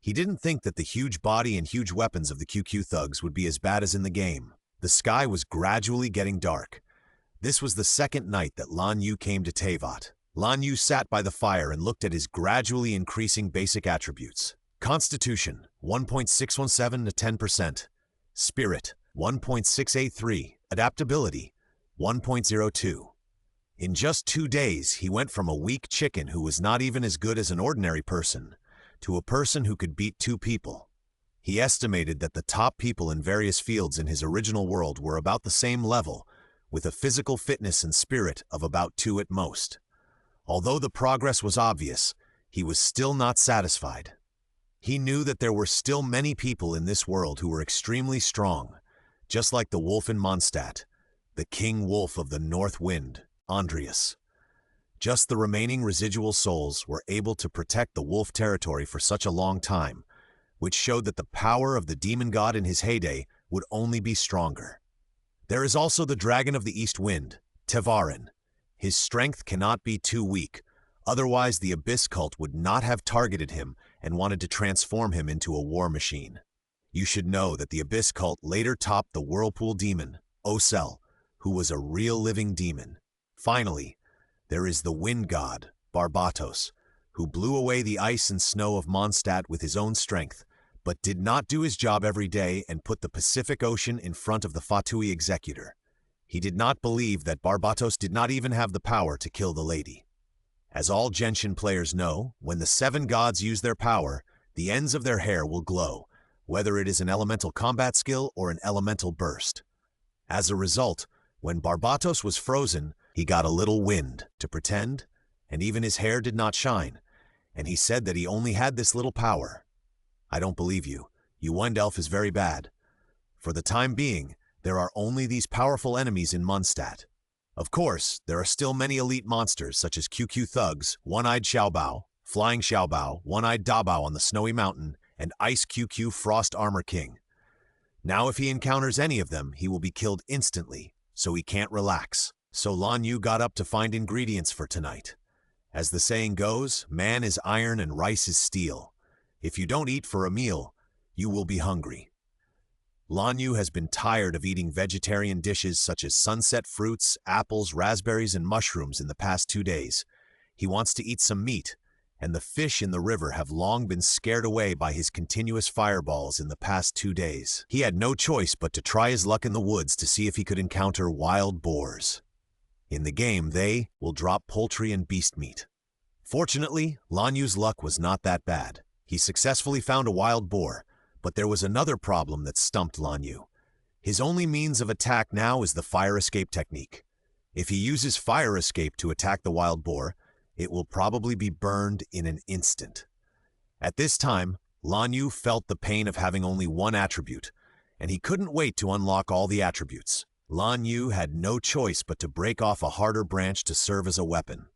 He didn't think that the huge body and huge weapons of the QQ thugs would be as bad as in the game. The sky was gradually getting dark. This was the second night that Lan Yu came to Teyvat. Lan Yu sat by the fire and looked at his gradually increasing basic attributes. Constitution, 1.617 to 10%. Spirit, 1.683. Adaptability, 1.02. In just 2 days, he went from a weak chicken who was not even as good as an ordinary person to a person who could beat 2 people. He estimated that the top people in various fields in his original world were about the same level, with a physical fitness and spirit of about 2 at most. Although the progress was obvious, he was still not satisfied. He knew that there were still many people in this world who were extremely strong, just like the wolf in Mondstadt, the king wolf of the north wind, Andreas. Just the remaining residual souls were able to protect the wolf territory for such a long time, which showed that the power of the demon god in his heyday would only be stronger. There is also the dragon of the east wind, Teyvat. His strength cannot be too weak, otherwise the abyss cult would not have targeted him and wanted to transform him into a war machine. You should know that the abyss cult later topped the whirlpool demon, Osel, who was a real living demon. Finally, there is the wind god, Barbatos, who blew away the ice and snow of Mondstadt with his own strength, but did not do his job every day and put the Pacific Ocean in front of the Fatui executor. He did not believe that Barbatos did not even have the power to kill the lady. As all Genshin players know, when the 7 gods use their power, the ends of their hair will glow, whether it is an elemental combat skill or an elemental burst. As a result, when Barbatos was frozen, he got a little wind to pretend, and even his hair did not shine, and he said that he only had this little power. I don't believe you. You wind elf is very bad. For the time being, there are only these powerful enemies in Mondstadt. Of course, there are still many elite monsters such as QQ Thugs, One-Eyed Xiaobao, Flying Xiaobao, One-Eyed Dabao on the Snowy Mountain, and Ice QQ Frost Armor King. Now if he encounters any of them, he will be killed instantly, so he can't relax. So Lan Yu got up to find ingredients for tonight. As the saying goes, man is iron and rice is steel. If you don't eat for a meal, you will be hungry. Lan Yu has been tired of eating vegetarian dishes such as sunset fruits, apples, raspberries, and mushrooms in the past 2 days. He wants to eat some meat, and the fish in the river have long been scared away by his continuous fireballs in the past 2 days. He had no choice but to try his luck in the woods to see if he could encounter wild boars. In the game, they will drop poultry and beast meat. Fortunately, Lan Yu's luck was not that bad. He successfully found a wild boar, but there was another problem that stumped Lan Yu. His only means of attack now is the fire escape technique. If he uses fire escape to attack the wild boar, it will probably be burned in an instant. At this time, Lan Yu felt the pain of having only one attribute, and he couldn't wait to unlock all the attributes. Lan Yu had no choice but to break off a harder branch to serve as a weapon.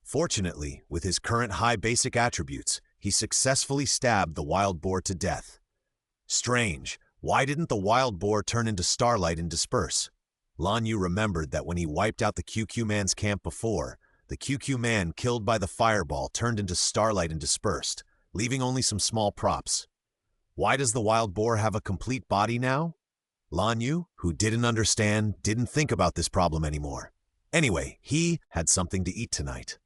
Fortunately, with his current high basic attributes, he successfully stabbed the wild boar to death. Strange, why didn't the wild boar turn into starlight and disperse? Lan Yu remembered that when he wiped out the QQ man's camp before, the QQ man killed by the fireball turned into starlight and dispersed, leaving only some small props. Why does the wild boar have a complete body now? Lan Yu, who didn't understand, didn't think about this problem anymore. Anyway, he had something to eat tonight.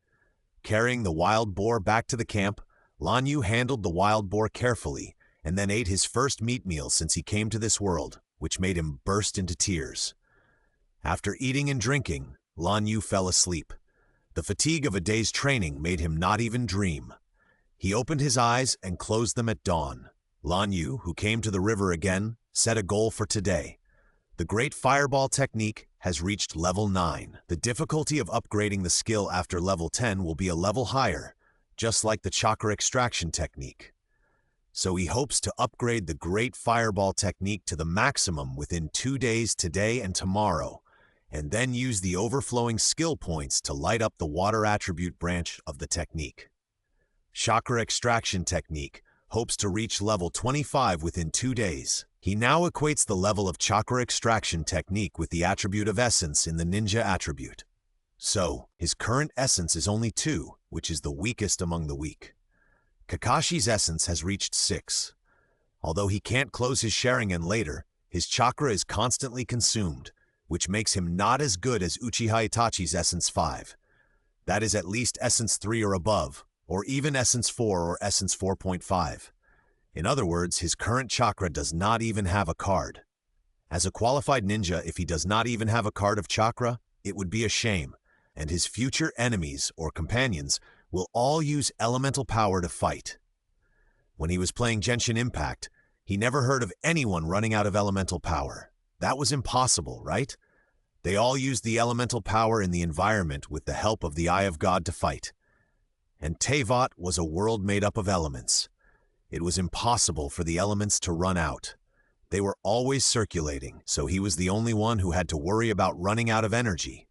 Carrying the wild boar back to the camp, Lan Yu handled the wild boar carefully and then ate his first meat meal since he came to this world, which made him burst into tears. After eating and drinking, Lan Yu fell asleep. The fatigue of a day's training made him not even dream. He opened his eyes and closed them at dawn. Lan Yu, who came to the river again, set a goal for today. The Great Fireball technique has reached level 9. The difficulty of upgrading the skill after level 10 will be a level higher, just like the chakra extraction technique. So he hopes to upgrade the Great Fireball technique to the maximum within 2 days today and tomorrow, and then use the overflowing skill points to light up the water attribute branch of the technique. Chakra extraction technique hopes to reach level 25 within 2 days. He now equates the level of chakra extraction technique with the attribute of essence in the ninja attribute. So, his current essence is only 2, which is the weakest among the weak. Kakashi's essence has reached 6. Although he can't close his Sharingan later, his chakra is constantly consumed, which makes him not as good as Uchiha Itachi's essence 5. That is at least essence 3 or above, or even essence 4 or essence 4.5. In other words, his current chakra does not even have a card. As a qualified ninja, if he does not even have a card of chakra, it would be a shame, and his future enemies or companions will all use elemental power to fight. When he was playing Genshin Impact, he never heard of anyone running out of elemental power. That was impossible, right? They all used the elemental power in the environment with the help of the Eye of God to fight. And Teyvat was a world made up of elements. It was impossible for the elements to run out. They were always circulating, so he was the only one who had to worry about running out of energy.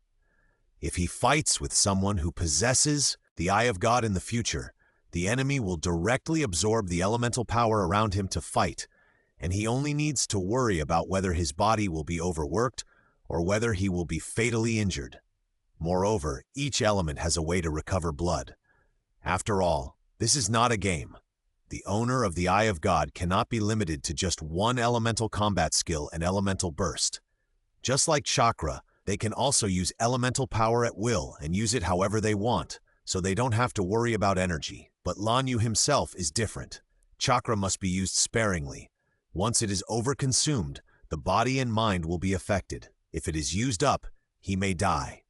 If he fights with someone who possesses the Eye of God in the future, the enemy will directly absorb the elemental power around him to fight, and he only needs to worry about whether his body will be overworked or whether he will be fatally injured. Moreover, each element has a way to recover blood. After all, this is not a game. The owner of the Eye of God cannot be limited to just one elemental combat skill and elemental burst. Just like chakra, they can also use elemental power at will and use it however they want, so they don't have to worry about energy. But Lan Yu himself is different. Chakra must be used sparingly. Once it is overconsumed, the body and mind will be affected. If it is used up, he may die.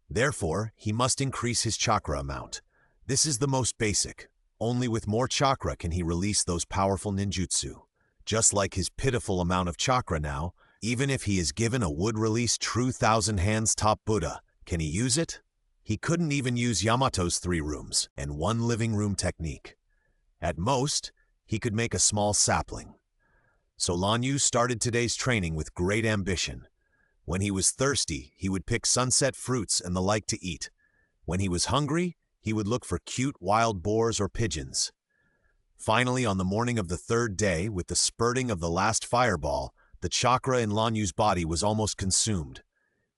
Therefore, he must increase his chakra amount. This is the most basic. Only with more chakra can he release those powerful ninjutsu. Just like his pitiful amount of chakra now, even if he is given a would-release true thousand hands top Buddha, can he use it? He couldn't even use Yamato's 3 rooms and 1 living room technique. At most, he could make a small sapling. So Lan Yu started today's training with great ambition. When he was thirsty, he would pick sunset fruits and the like to eat. When he was hungry, he would look for cute wild boars or pigeons. Finally, on the morning of the 3rd day, with the spurting of the last fireball, the chakra in Lan Yu's body was almost consumed.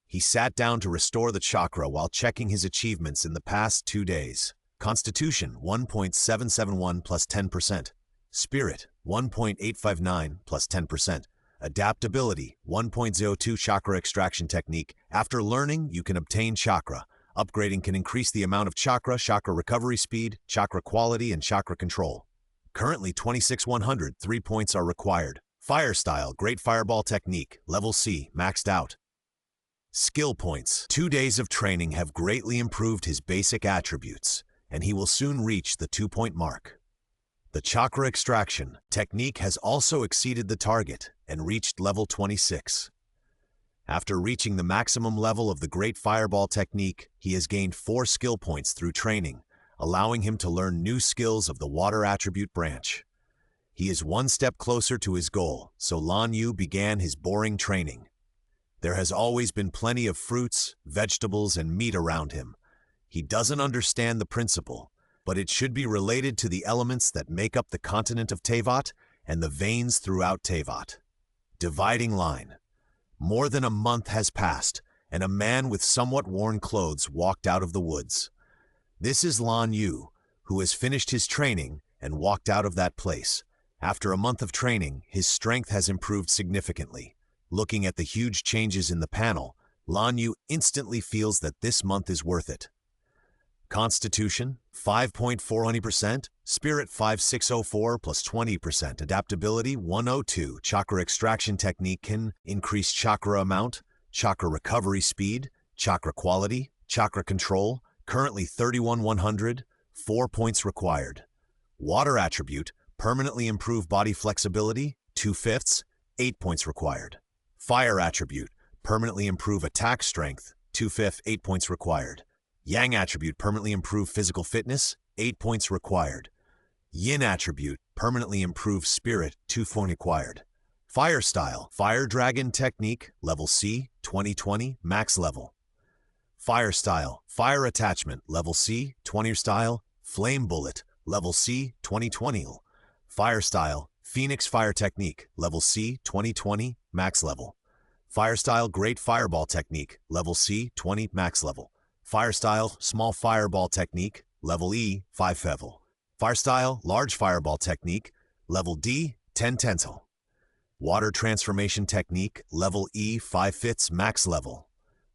He sat down to restore the chakra while checking his achievements in the past 2 days. Constitution 1.771 plus 10%. Spirit 1.859 plus 10%. Adaptability 1.02 chakra extraction technique. After learning, you can obtain chakra. Upgrading can increase the amount of chakra, chakra recovery speed, chakra quality, and chakra control. Currently 26,100, 3 points are required. Fire style, Great Fireball technique, level C, maxed out. Skill points. 2 days of training have greatly improved his basic attributes, and he will soon reach the 2-point mark. The chakra extraction technique has also exceeded the target and reached level 26. After reaching the maximum level of the Great Fireball technique, he has gained 4 skill points through training, allowing him to learn new skills of the water attribute branch. He is 1 step closer to his goal, so Lan Yu began his boring training. There has always been plenty of fruits, vegetables, and meat around him. He doesn't understand the principle, but it should be related to the elements that make up the continent of Teyvat and the veins throughout Teyvat. Dividing line. More than a month has passed, and a man with somewhat worn clothes walked out of the woods. This is Lan Yu, who has finished his training and walked out of that place. After a month of training, his strength has improved significantly. Looking at the huge changes in the panel, Lan Yu instantly feels that this month is worth it. Constitution, 5.400%, Spirit 5604 plus 20%, Adaptability 102, Chakra Extraction Technique can increase chakra amount, chakra recovery speed, chakra quality, chakra control, currently 31,100, 4 points required. Water Attribute, permanently improve body flexibility, 2/5, 8 points required. Fire Attribute, permanently improve attack strength, 2/5, 8 points required. Yang Attribute, permanently improve physical fitness, 8 points required. Yin Attribute, permanently improve spirit, 2 points required. Fire Style, Fire Dragon Technique, Level C, 2020, Max Level. Fire Style, Fire Attachment, Level C, 20 Style, Flame Bullet, Level C, 2020. Fire Style, Phoenix Fire Technique, Level C, 2020, Max Level. Fire Style, Great Fireball Technique, Level C, 20, Max Level. Fire Style, Small Fireball Technique, Level E, 5 level. Fire Style, Large Fireball Technique, Level D, 10 tensile. Water Transformation Technique, Level E, 5/5, Max Level.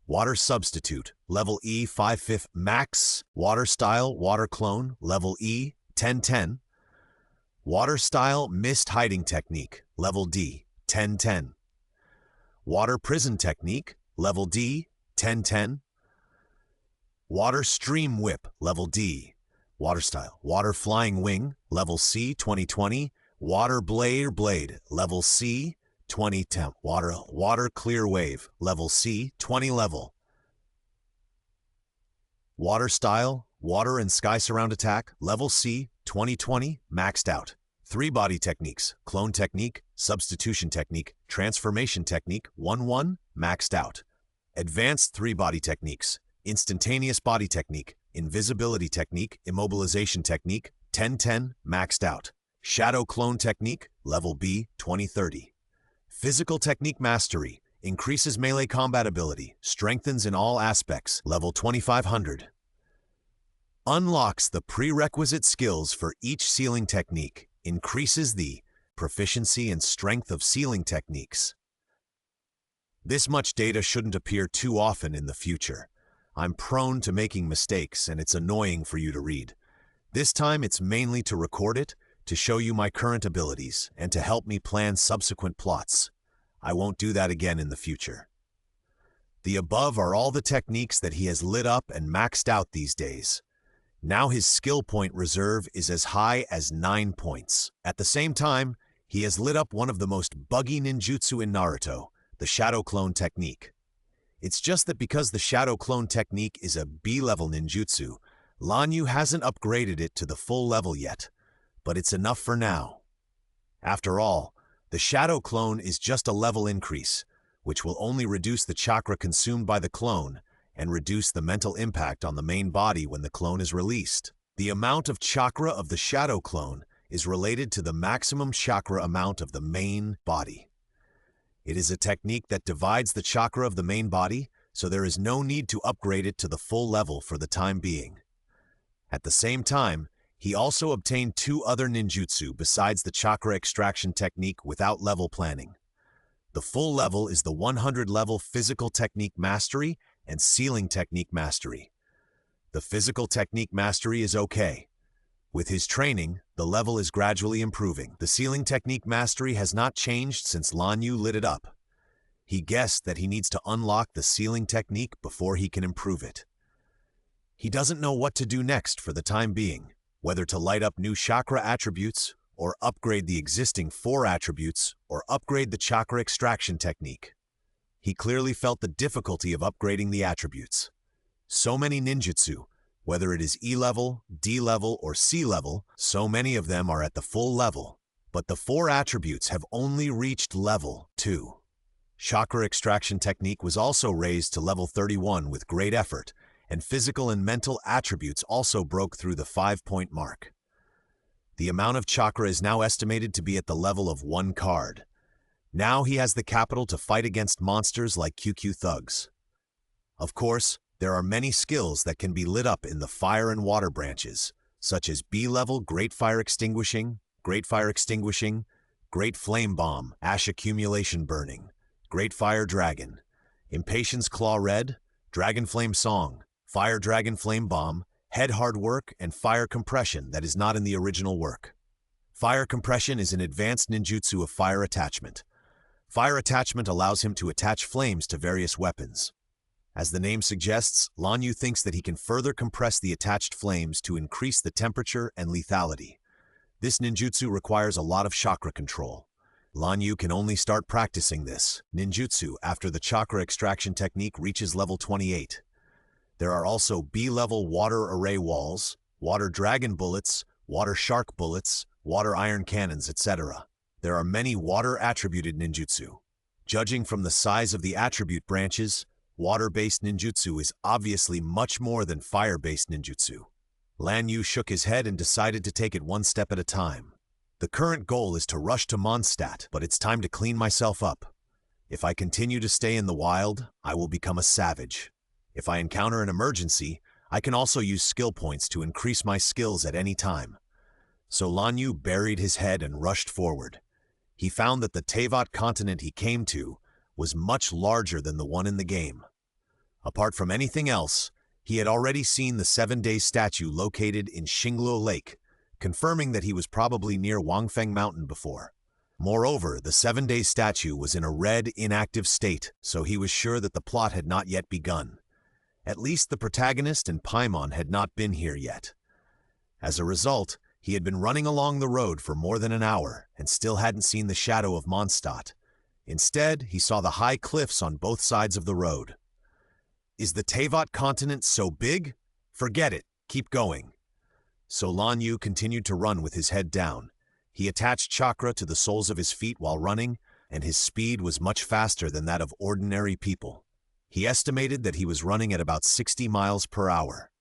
Water Substitute, Level E, 5/5, Max. Water Style, Water Clone, Level E, 10-10. Water Style, Mist Hiding Technique, Level D, 10-10. Water Prison Technique, Level D, 10-10. Water Stream Whip, Level D. Water Style, Water Flying Wing, Level C, 2020. Water Blade, Level C, 2010. Water Clear Wave, Level C, 20 level. Water Style, Water and Sky Surround Attack, Level C, 2020, maxed out. 3 body techniques, Clone Technique, Substitution Technique, Transformation Technique, 1-1, maxed out. Advanced 3 body techniques, Instantaneous Body Technique, Invisibility Technique, Immobilization Technique, 10-10, maxed out. Shadow Clone Technique, Level B, 2030. Physical Technique Mastery, increases melee combat ability, strengthens in all aspects, Level 2500. Unlocks the prerequisite skills for each sealing technique, increases the proficiency and strength of sealing techniques. This much data shouldn't appear too often in the future. I'm prone to making mistakes and it's annoying for you to read. This time it's mainly to record it, to show you my current abilities, and to help me plan subsequent plots. I won't do that again in the future. The above are all the techniques that he has lit up and maxed out these days. Now his skill point reserve is as high as 9 points. At the same time, he has lit up one of the most buggy ninjutsu in Naruto, the Shadow Clone Technique. It's just that because the Shadow Clone Technique is a B-level ninjutsu, Lan Yu hasn't upgraded it to the full level yet, but it's enough for now. After all, the Shadow Clone is just a level increase, which will only reduce the chakra consumed by the clone and reduce the mental impact on the main body when the clone is released. The amount of chakra of the Shadow Clone is related to the maximum chakra amount of the main body. It is a technique that divides the chakra of the main body, so there is no need to upgrade it to the full level for the time being. At the same time, he also obtained 2 other ninjutsu besides the chakra extraction technique without level planning. The full level is the 100 level Physical Technique Mastery and Sealing Technique Mastery. The Physical Technique Mastery is okay. With his training, the level is gradually improving. The Sealing Technique Mastery has not changed since Lan Yu lit it up. He guessed that he needs to unlock the Sealing Technique before he can improve it. He doesn't know what to do next for the time being, whether to light up new chakra attributes, or upgrade the existing 4 attributes, or upgrade the chakra extraction technique. He clearly felt the difficulty of upgrading the attributes. So many ninjutsu, whether it is E level, D level, or C level, so many of them are at the full level, but the 4 attributes have only reached level 2. Chakra extraction technique was also raised to level 31 with great effort, and physical and mental attributes also broke through the 5-point mark. The amount of chakra is now estimated to be at the level of 1 card. Now he has the capital to fight against monsters like QQ thugs. Of course, there are many skills that can be lit up in the fire and water branches, such as B-level Great Fire Extinguishing, Great Flame Bomb, Ash Accumulation Burning, Great Fire Dragon, Impatience Claw Red, Dragon Flame Song, Fire Dragon Flame Bomb, head hard work, and fire compression that is not in the original work. Fire compression is an advanced ninjutsu of fire attachment. Fire attachment allows him to attach flames to various weapons. As the name suggests, Lan Yu thinks that he can further compress the attached flames to increase the temperature and lethality. This ninjutsu requires a lot of chakra control. Lan Yu can only start practicing this ninjutsu after the chakra extraction technique reaches level 28. There are also B-level water array walls, water dragon bullets, water shark bullets, water iron cannons, etc. There are many water-attributed ninjutsu. Judging from the size of the attribute branches, water-based ninjutsu is obviously much more than fire-based ninjutsu. Lan Yu shook his head and decided to take it one step at a time. The current goal is to rush to Mondstadt, but it's time to clean myself up. If I continue to stay in the wild, I will become a savage. If I encounter an emergency, I can also use skill points to increase my skills at any time. So Lan Yu buried his head and rushed forward. He found that the Teyvat continent he came to was much larger than the one in the game. Apart from anything else, he had already seen the 7-day statue located in Xingluo Lake, confirming that he was probably near Wangfeng Mountain before. Moreover, the 7-day statue was in a red, inactive state, so he was sure that the plot had not yet begun. At least the protagonist and Paimon had not been here yet. As a result, he had been running along the road for more than an hour and still hadn't seen the shadow of Mondstadt. Instead, he saw the high cliffs on both sides of the road. Is the Teyvat continent so big? Forget it. Keep going. So Lan Yu continued to run with his head down. He attached chakra to the soles of his feet while running, and his speed was much faster than that of ordinary people. He estimated that he was running at about 60 miles per hour.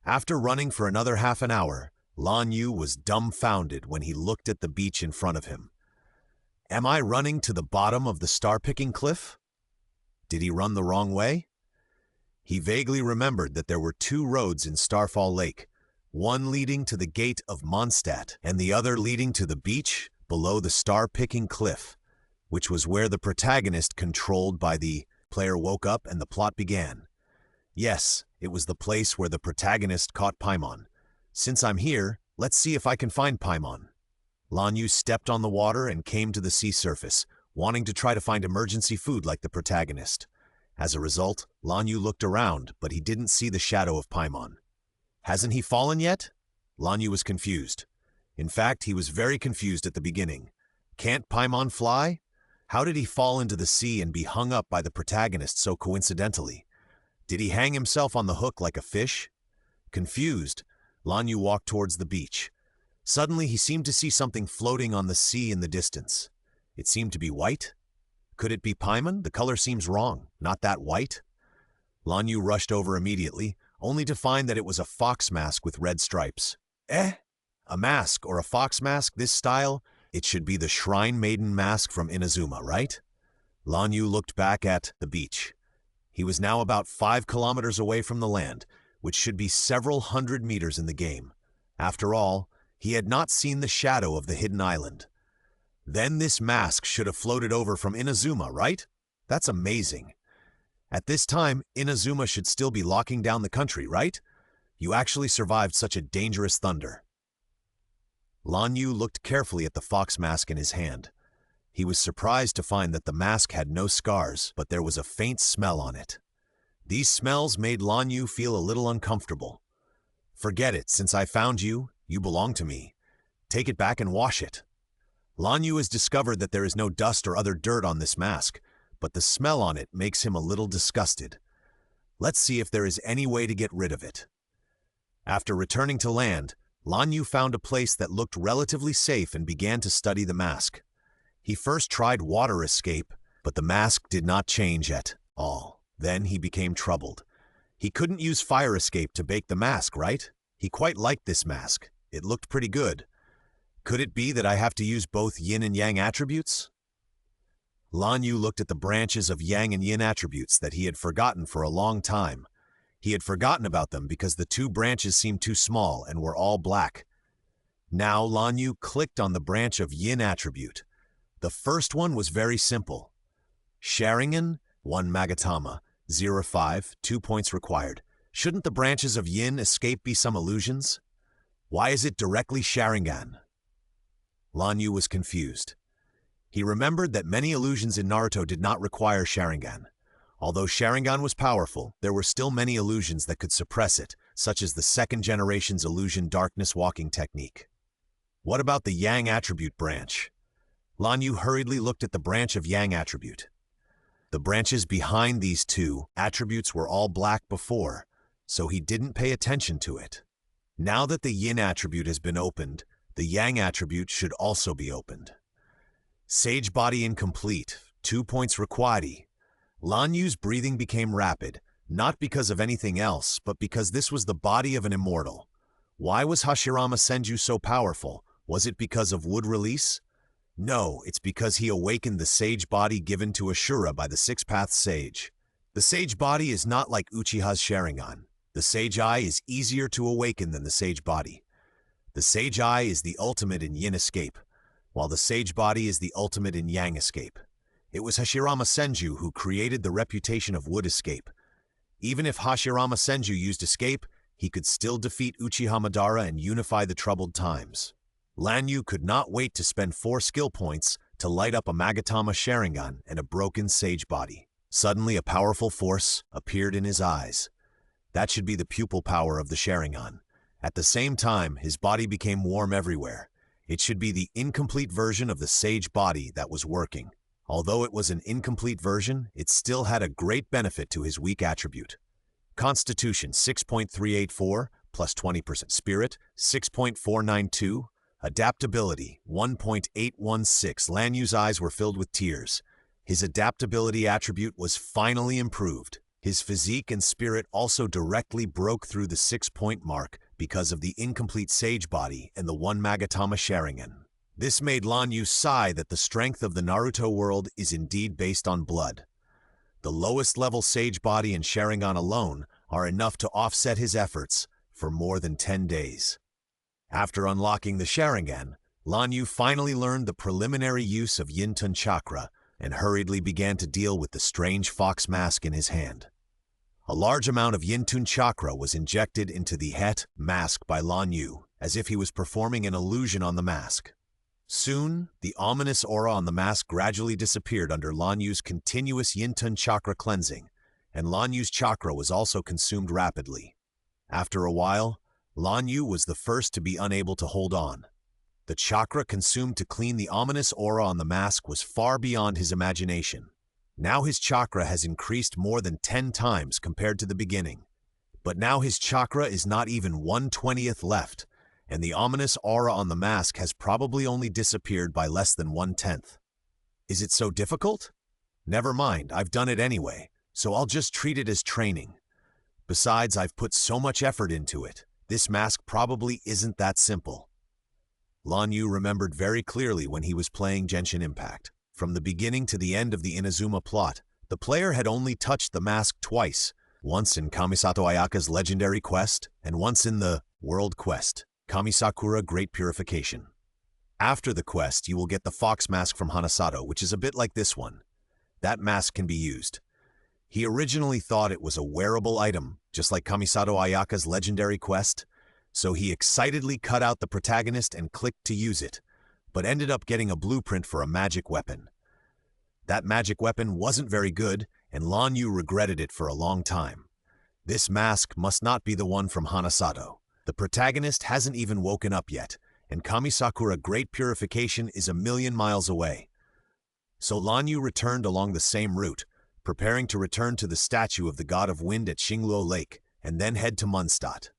After running for another half an hour, Lan Yu was dumbfounded when he looked at the beach in front of him. Am I running to the bottom of the star-picking cliff? Did he run the wrong way? He vaguely remembered that there were 2 roads in Starfall Lake, one leading to the gate of Mondstadt and the other leading to the beach below the star-picking cliff, which was where the protagonist controlled by the player woke up and the plot began. Yes, it was the place where the protagonist caught Paimon. Since I'm here, let's see if I can find Paimon. Lan Yu stepped on the water and came to the sea surface, wanting to try to find emergency food like the protagonist. As a result, Lan Yu looked around, but he didn't see the shadow of Paimon. Hasn't he fallen yet? Lan Yu was confused. In fact, he was very confused at the beginning. Can't Paimon fly? How did he fall into the sea and be hung up by the protagonist so coincidentally? Did he hang himself on the hook like a fish? Confused, Lan Yu walked towards the beach. Suddenly, he seemed to see something floating on the sea in the distance. It seemed to be white. Could it be Paimon? The color seems wrong. Not that white. Lan Yu rushed over immediately, only to find that it was a fox mask with red stripes. A mask or a fox mask this style? It should be the Shrine Maiden mask from Inazuma, right? Lan Yu looked back at the beach. He was now about 5 kilometers away from the land, which should be several hundred meters in the game. After all, he had not seen the shadow of the hidden island. Then this mask should have floated over from Inazuma, right? That's amazing. At this time, Inazuma should still be locking down the country, right? You actually survived such a dangerous thunder. Lan Yu looked carefully at the fox mask in his hand. He was surprised to find that the mask had no scars, but there was a faint smell on it. These smells made Lan Yu feel a little uncomfortable. Forget it, since I found you, you belong to me. Take it back and wash it. Lan Yu has discovered that there is no dust or other dirt on this mask, but the smell on it makes him a little disgusted. Let's see if there is any way to get rid of it. After returning to land, Lan Yu found a place that looked relatively safe and began to study the mask. He first tried water escape, but the mask did not change at all. Then he became troubled. He couldn't use fire escape to bake the mask, right? He quite liked this mask. It looked pretty good. Could it be that I have to use both yin and yang attributes? Lan Yu looked at the branches of yang and yin attributes that he had forgotten for a long time. He had forgotten about them because the 2 branches seemed too small and were all black. Now Lan Yu clicked on the branch of yin attribute. The first one was very simple. Sharingan, 1 Magatama, 0-5, 2 points required. Shouldn't the branches of yin escape be some illusions? Why is it directly Sharingan? Lan Yu was confused. He remembered that many illusions in Naruto did not require Sharingan. Although Sharingan was powerful, there were still many illusions that could suppress it, such as the second generation's illusion darkness walking technique. What about the Yang attribute branch? Lan Yu hurriedly looked at the branch of Yang attribute. The branches behind these two attributes were all black before, so he didn't pay attention to it. Now that the Yin attribute has been opened, the Yang attribute should also be opened. Sage body incomplete, 2 points required. Lan Yu's breathing became rapid, not because of anything else, but because this was the body of an immortal. Why was Hashirama Senju so powerful? Was it because of wood release? No, it's because he awakened the sage body given to Ashura by the six-path sage. The sage body is not like Uchiha's Sharingan. The sage eye is easier to awaken than the sage body. The sage eye is the ultimate in yin escape, while the sage body is the ultimate in yang escape. It was Hashirama Senju who created the reputation of wood escape. Even if Hashirama Senju used escape, he could still defeat Uchiha Madara and unify the troubled times. Lan Yu could not wait to spend 4 skill points to light up a Magatama Sharingan and a broken sage body. Suddenly a powerful force appeared in his eyes. That should be the pupil power of the Sharingan. At the same time, his body became warm everywhere. It should be the incomplete version of the sage body that was working. Although it was an incomplete version, it still had a great benefit to his weak attribute. Constitution 6.384 plus 20%. Spirit 6.492. Adaptability 1.816. Lan Yu's eyes were filled with tears. His adaptability attribute was finally improved. His physique and spirit also directly broke through the 6-point mark because of the incomplete sage body and the 1 Magatama Sharingan. This made Lan Yu sigh that the strength of the Naruto world is indeed based on blood. The lowest level sage body and Sharingan alone are enough to offset his efforts for more than 10 days. After unlocking the Sharingan, Lan Yu finally learned the preliminary use of Yin-Tun chakra and hurriedly began to deal with the strange fox mask in his hand. A large amount of Yin-Tun chakra was injected into the Het mask by Lan Yu, as if he was performing an illusion on the mask. Soon, the ominous aura on the mask gradually disappeared under Lan Yu's continuous Yin-Tun chakra cleansing, and Lan Yu's chakra was also consumed rapidly. After a while, Lan Yu was the first to be unable to hold on. The chakra consumed to clean the ominous aura on the mask was far beyond his imagination. Now his chakra has increased more than 10 times compared to the beginning. But now his chakra is not even 1/20th left, and the ominous aura on the mask has probably only disappeared by less than 1/10. Is it so difficult? Never mind, I've done it anyway, so I'll just treat it as training. Besides, I've put so much effort into it. This mask probably isn't that simple. Lan Yu remembered very clearly when he was playing Genshin Impact. From the beginning to the end of the Inazuma plot, the player had only touched the mask twice, once in Kamisato Ayaka's legendary quest, and once in the World Quest, Kamisakura Great Purification. After the quest, you will get the fox mask from Hanasato, which is a bit like this one. That mask can be used. He originally thought it was a wearable item, just like Kamisato Ayaka's legendary quest, so he excitedly cut out the protagonist and clicked to use it, but ended up getting a blueprint for a magic weapon. That magic weapon wasn't very good, and Lan Yu regretted it for a long time. This mask must not be the one from Hanasato. The protagonist hasn't even woken up yet, and Kamisakura Great Purification is 1,000,000 miles away. So Lan Yu returned along the same route, preparing to return to the statue of the god of wind at Xingluo Lake, and then head to Mondstadt.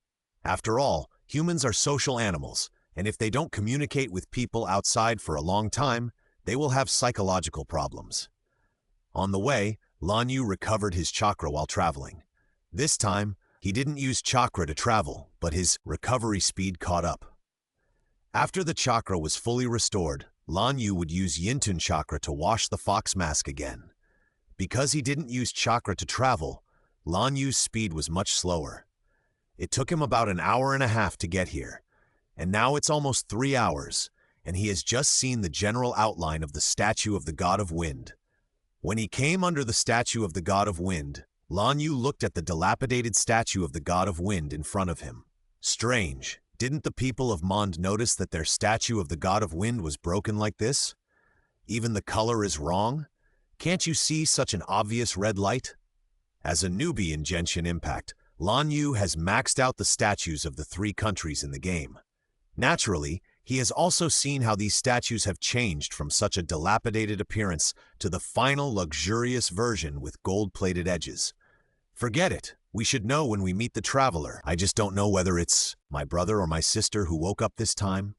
After all, humans are social animals, and if they don't communicate with people outside for a long time, they will have psychological problems. On the way, Lan Yu recovered his chakra while traveling. This time, he didn't use chakra to travel, but his recovery speed caught up. After the chakra was fully restored, Lan Yu would use Yin-Tun chakra to wash the fox mask again. Because he didn't use chakra to travel, Lan Yu's speed was much slower. It took him about an hour and a half to get here, and now it's almost 3 hours, and he has just seen the general outline of the statue of the god of wind. When he came under the statue of the god of wind, Lan Yu looked at the dilapidated statue of the god of wind in front of him. Strange, didn't the people of Mond notice that their statue of the god of wind was broken like this? Even the color is wrong? Can't you see such an obvious red light? As a newbie in Genshin Impact, Lan Yu has maxed out the statues of the 3 countries in the game. Naturally, he has also seen how these statues have changed from such a dilapidated appearance to the final luxurious version with gold-plated edges. Forget it. We should know when we meet the traveler. I just don't know whether it's my brother or my sister who woke up this time.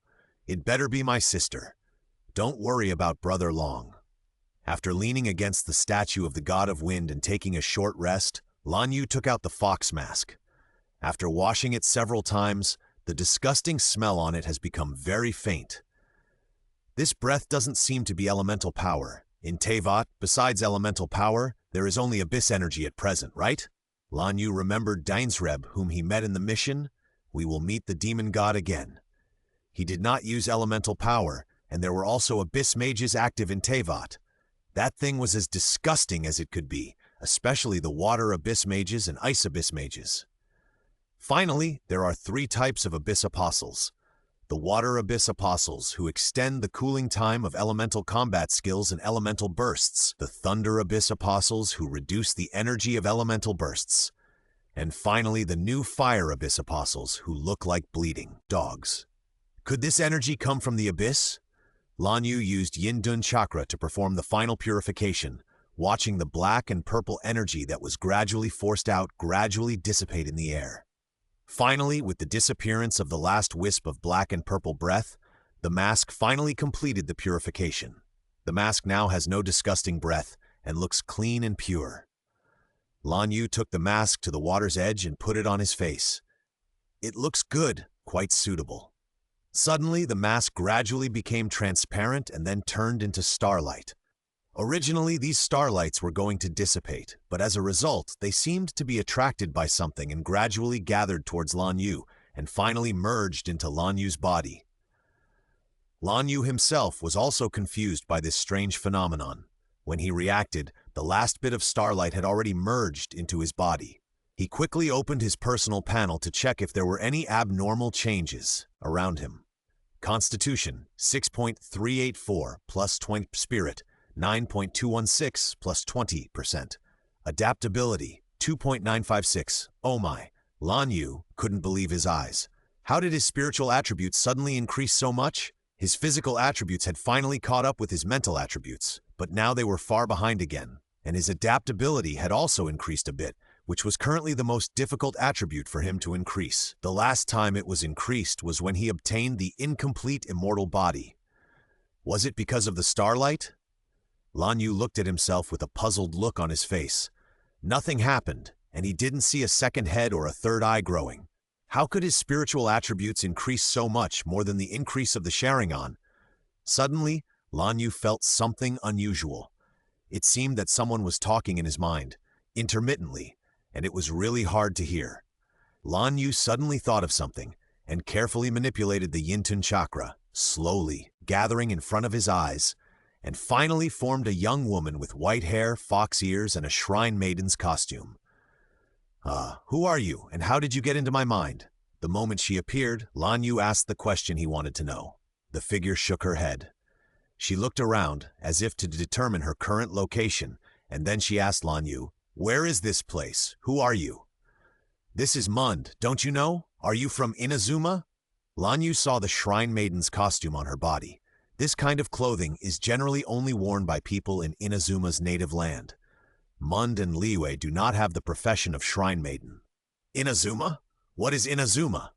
It better be my sister. Don't worry about brother long. After leaning against the statue of the god of wind and taking a short rest, Lan Yu took out the fox mask. After washing it several times, the disgusting smell on it has become very faint. This breath doesn't seem to be elemental power. In Teyvat, besides elemental power, there is only abyss energy at present, right? Lan Yu remembered Dainsreb, whom he met in the mission. We will meet the demon god again. He did not use elemental power, and there were also abyss mages active in Teyvat. That thing was as disgusting as it could be, especially the water abyss mages and ice abyss mages. Finally, there are 3 types of abyss apostles. The water abyss apostles, who extend the cooling time of elemental combat skills and elemental bursts. The thunder abyss apostles, who reduce the energy of elemental bursts. And finally, the new fire abyss apostles, who look like bleeding dogs. Could this energy come from the abyss? Lan Yu used Yin Dun chakra to perform the final purification, watching the black and purple energy that was gradually forced out gradually dissipate in the air. Finally, with the disappearance of the last wisp of black and purple breath, the mask finally completed the purification. The mask now has no disgusting breath and looks clean and pure. Lan Yu took the mask to the water's edge and put it on his face. It looks good, quite suitable. Suddenly, the mask gradually became transparent and then turned into starlight. Originally, these starlights were going to dissipate, but as a result, they seemed to be attracted by something and gradually gathered towards Lan Yu and finally merged into Lan Yu's body. Lan Yu himself was also confused by this strange phenomenon. When he reacted, the last bit of starlight had already merged into his body. He quickly opened his personal panel to check if there were any abnormal changes around him. Constitution, 6.384 plus 20 spirit, 9.216 plus 20%. Adaptability, 2.956. Oh my. Lan Yu couldn't believe his eyes. How did his spiritual attributes suddenly increase so much? His physical attributes had finally caught up with his mental attributes, but now they were far behind again, and his adaptability had also increased a bit, which was currently the most difficult attribute for him to increase. The last time it was increased was when he obtained the incomplete immortal body. Was it because of the starlight? Lan Yu looked at himself with a puzzled look on his face. Nothing happened, and he didn't see a second head or a third eye growing. How could his spiritual attributes increase so much more than the increase of the Sharingan? Suddenly, Lan Yu felt something unusual. It seemed that someone was talking in his mind, intermittently, and it was really hard to hear. Lan Yu suddenly thought of something, and carefully manipulated the Yin-Tun chakra, slowly, gathering in front of his eyes, and finally formed a young woman with white hair, fox ears, and a shrine maiden's costume. Who are you, and how did you get into my mind? The moment she appeared, Lan Yu asked the question he wanted to know. The figure shook her head. She looked around, as if to determine her current location, and then she asked Lan Yu, "Where is this place? Who are you?" "This is Mond, don't you know? Are you from Inazuma?" Lan Yu saw the shrine maiden's costume on her body. This kind of clothing is generally only worn by people in Inazuma's native land. Mond and Liyue do not have the profession of shrine maiden. "Inazuma? What is Inazuma?"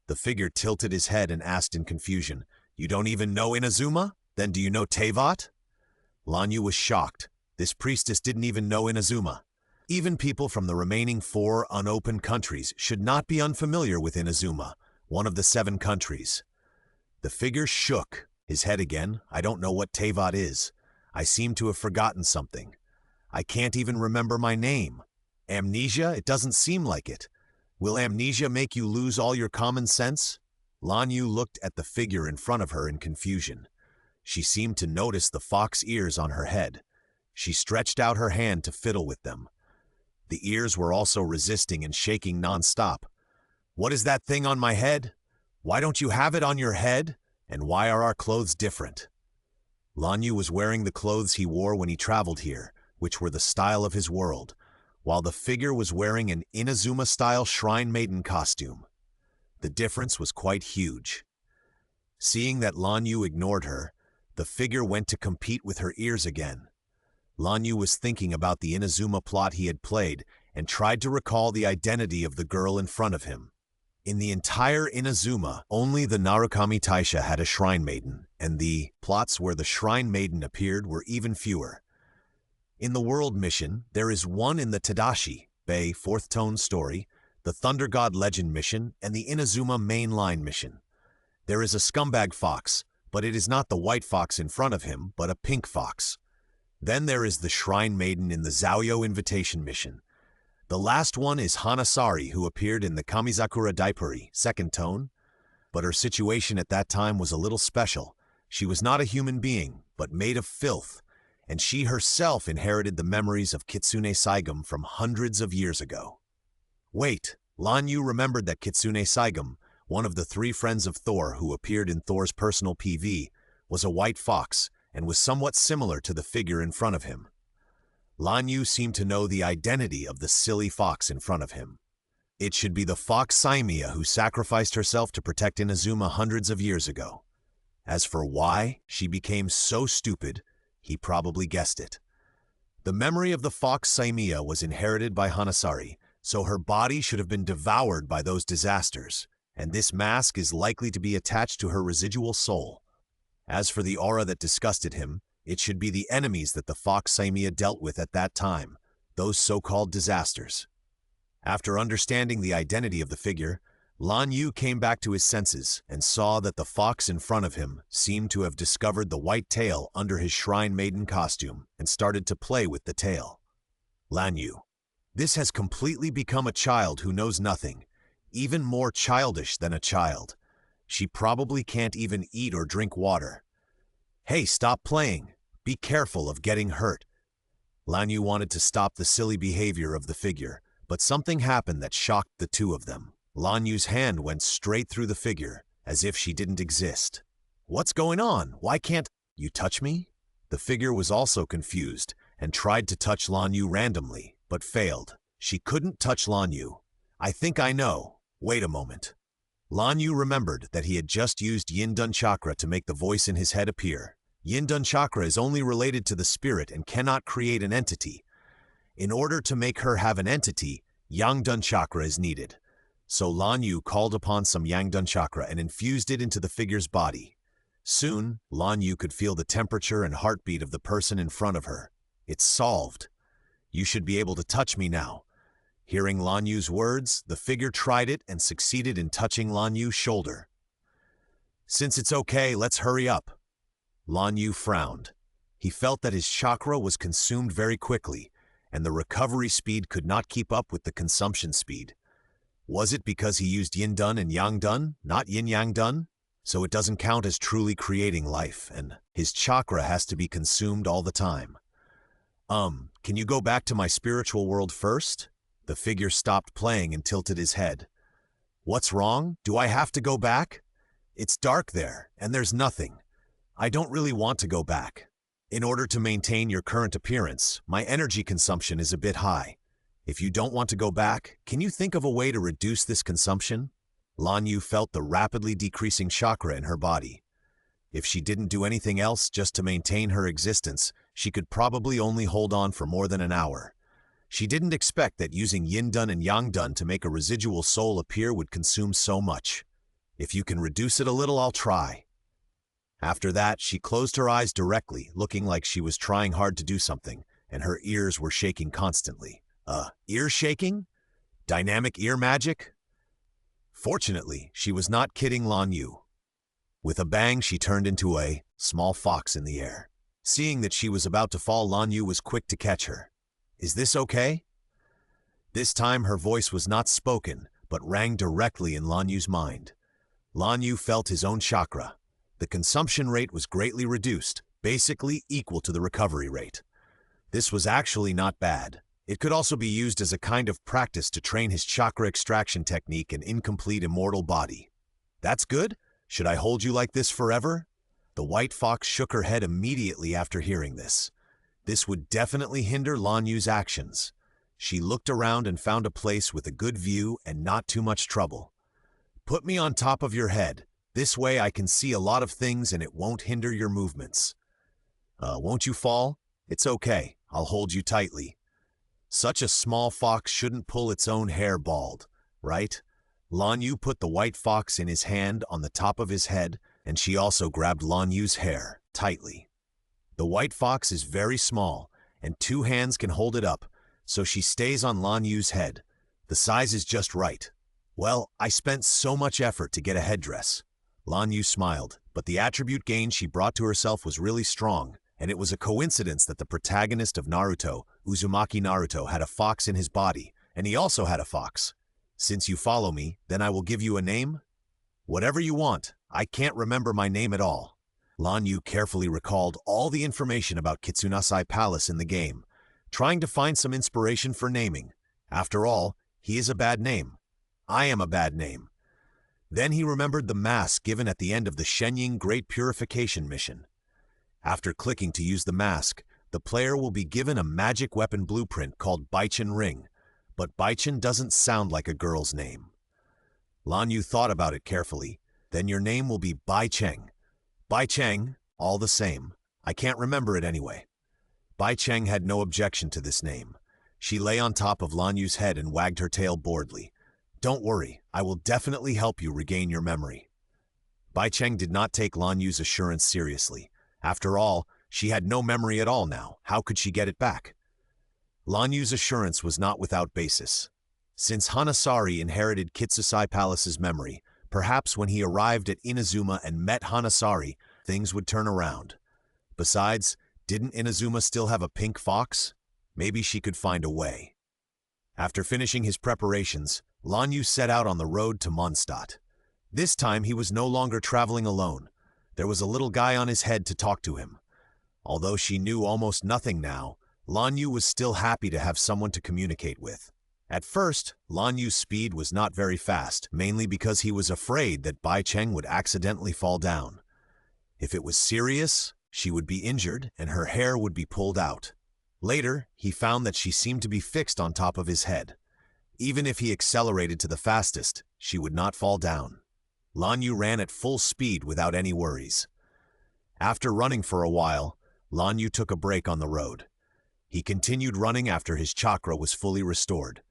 The figure tilted his head and asked in confusion, "You don't even know Inazuma? Then do you know Teyvat?" Lan Yu was shocked. This priestess didn't even know Inazuma. Even people from the remaining 4 unopened countries should not be unfamiliar with Inazuma, one of the 7 countries. The figure shook his head again. "I don't know what Teyvat is. I seem to have forgotten something. I can't even remember my name. Amnesia? It doesn't seem like it. Will amnesia make you lose all your common sense?" Lan Yu looked at the figure in front of her in confusion. She seemed to notice the fox ears on her head. She stretched out her hand to fiddle with them. The ears were also resisting and shaking non-stop. "What is that thing on my head? Why don't you have it on your head? And why are our clothes different?" Lan Yu was wearing the clothes he wore when he traveled here, which were the style of his world, while the figure was wearing an Inazuma-style Shrine Maiden costume. The difference was quite huge. Seeing that Lan Yu ignored her, the figure went to compete with her ears again. Lan Yu was thinking about the Inazuma plot he had played and tried to recall the identity of the girl in front of him. In the entire Inazuma, only the Narukami Taisha had a Shrine Maiden, and the plots where the Shrine Maiden appeared were even fewer. In the World Mission, there is one in the Tadashi Bay 4th Tone story, the Thunder God Legend mission, and the Inazuma Mainline mission. There is a scumbag fox, but it is not the white fox in front of him, but a pink fox. Then there is the Shrine Maiden in the Zaoyo Invitation mission. The last one is Hanasari, who appeared in the Kamizakura Daipuri 2nd Tone, but her situation at that time was a little special. She was not a human being, but made of filth, and she herself inherited the memories of Kitsune Saigum from hundreds of years ago. Wait, Lan Yu remembered that Kitsune Saigum, one of the 3 friends of Thor who appeared in Thor's personal PV, was a white fox and was somewhat similar to the figure in front of him. Lan Yu seemed to know the identity of the silly fox in front of him. It should be the fox Saimiya who sacrificed herself to protect Inazuma hundreds of years ago. As for why she became so stupid, he probably guessed it. The memory of the fox Saimiya was inherited by Hanasari, so her body should have been devoured by those disasters, and this mask is likely to be attached to her residual soul. As for the aura that disgusted him, it should be the enemies that the fox Saimiya dealt with at that time, those so-called disasters. After understanding the identity of the figure, Lan Yu came back to his senses and saw that the fox in front of him seemed to have discovered the white tail under his Shrine Maiden costume and started to play with the tail. Lan Yu. This has completely become a child who knows nothing, even more childish than a child. She probably can't even eat or drink water. Hey, stop playing. Be careful of getting hurt. Lan Yu wanted to stop the silly behavior of the figure, but something happened that shocked the two of them. Lan Yu's hand went straight through the figure, as if she didn't exist. What's going on? Why can't you touch me? The figure was also confused and tried to touch Lan Yu randomly, but failed. She couldn't touch Lan Yu. I think I know. Wait a moment. Lan Yu remembered that he had just used Yin Dun Chakra to make the voice in his head appear. Yin Dun Chakra is only related to the spirit and cannot create an entity. In order to make her have an entity, Yang Dun Chakra is needed. So Lan Yu called upon some Yang Dun Chakra and infused it into the figure's body. Soon, Lan Yu could feel the temperature and heartbeat of the person in front of her. It's solved. You should be able to touch me now. Hearing Lan Yu's words, the figure tried it and succeeded in touching Lan Yu's shoulder. Since it's okay, let's hurry up. Lan Yu frowned. He felt that his chakra was consumed very quickly, and the recovery speed could not keep up with the consumption speed. Was it because he used Yin Dun and Yang Dun, not Yin Yang Dun? So it doesn't count as truly creating life, and his chakra has to be consumed all the time. Can you go back to my spiritual world first? The figure stopped playing and tilted his head. What's wrong? Do I have to go back? It's dark there, and there's nothing. I don't really want to go back. In order to maintain your current appearance, my energy consumption is a bit high. If you don't want to go back, can you think of a way to reduce this consumption? Lan Yu felt the rapidly decreasing chakra in her body. If she didn't do anything else just to maintain her existence, she could probably only hold on for more than an hour. She didn't expect that using Yin Dun and Yang Dun to make a residual soul appear would consume so much. If you can reduce it a little, I'll try. After that, she closed her eyes directly, looking like she was trying hard to do something, and her ears were shaking constantly. Ear shaking? Dynamic ear magic? Fortunately, she was not kidding Lan Yu. With a bang, she turned into a small fox in the air. Seeing that she was about to fall, Lan Yu was quick to catch her. Is this okay? This time her voice was not spoken, but rang directly in Lan Yu's mind. Lan Yu felt his own chakra. The consumption rate was greatly reduced, basically equal to the recovery rate. This was actually not bad. It could also be used as a kind of practice to train his chakra extraction technique and incomplete immortal body. That's good? Should I hold you like this forever? The white fox shook her head immediately after hearing this. This would definitely hinder Lan Yu's actions. She looked around and found a place with a good view and not too much trouble. Put me on top of your head. This way I can see a lot of things and it won't hinder your movements. Won't you fall? It's okay. I'll hold you tightly. Such a small fox shouldn't pull its own hair bald, right? Lan Yu put the white fox in his hand on the top of his head, and she also grabbed Lan Yu's hair tightly. The white fox is very small, and 2 hands can hold it up, so she stays on Lan Yu's head. The size is just right. Well, I spent so much effort to get a headdress. Lan Yu smiled, but the attribute gain she brought to herself was really strong, and it was a coincidence that the protagonist of Naruto, Uzumaki Naruto, had a fox in his body, and he also had a fox. Since you follow me, then I will give you a name? Whatever you want. I can't remember my name at all. Lan Yu carefully recalled all the information about Kitsunasai Palace in the game, trying to find some inspiration for naming. After all, he is a bad name. I am a bad name. Then he remembered the mask given at the end of the Shenying Great Purification mission. After clicking to use the mask, the player will be given a magic weapon blueprint called Baichen Ring, but Baichen doesn't sound like a girl's name. Lan Yu thought about it carefully. Then your name will be Bai Cheng. Bai Cheng, all the same. I can't remember it anyway. Bai Cheng had no objection to this name. She lay on top of Lan Yu's head and wagged her tail boredly. Don't worry, I will definitely help you regain your memory. Bai Cheng did not take Lan Yu's assurance seriously. After all, she had no memory at all now. How could she get it back? Lan Yu's assurance was not without basis. Since Hanasari inherited Kitsusai Palace's memory, perhaps when he arrived at Inazuma and met Hanasari, things would turn around. Besides, didn't Inazuma still have a pink fox? Maybe she could find a way. After finishing his preparations, Lan Yu set out on the road to Mondstadt. This time he was no longer traveling alone. There was a little guy on his head to talk to him. Although she knew almost nothing now, Lan Yu was still happy to have someone to communicate with. At first, Lan Yu's speed was not very fast, mainly because he was afraid that Bai Cheng would accidentally fall down. If it was serious, she would be injured and her hair would be pulled out. Later, he found that she seemed to be fixed on top of his head. Even if he accelerated to the fastest, she would not fall down. Lan Yu ran at full speed without any worries. After running for a while, Lan Yu took a break on the road. He continued running after his chakra was fully restored.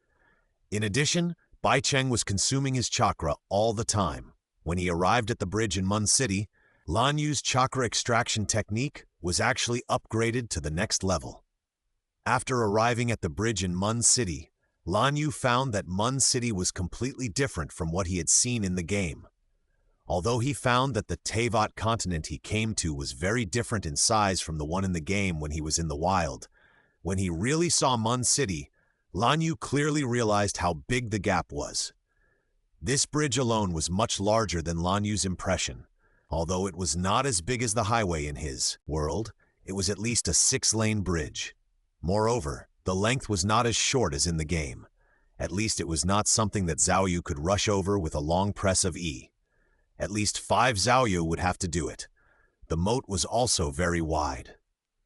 In addition, Bai Cheng was consuming his chakra all the time. When he arrived at the bridge in Mun City, Lan Yu's chakra extraction technique was actually upgraded to the next level. After arriving at the bridge in Mun City, Lan Yu found that Mun City was completely different from what he had seen in the game. Although he found that the Teyvat continent he came to was very different in size from the one in the game when he was in the wild, when he really saw Mun City, Lan Yu clearly realized how big the gap was. This bridge alone was much larger than Lan Yu's impression. Although it was not as big as the highway in his world, it was at least a 6-lane bridge. Moreover, the length was not as short as in the game. At least it was not something that Xiaoyu could rush over with a long press of E. At least 5 Xiaoyu would have to do it. The moat was also very wide.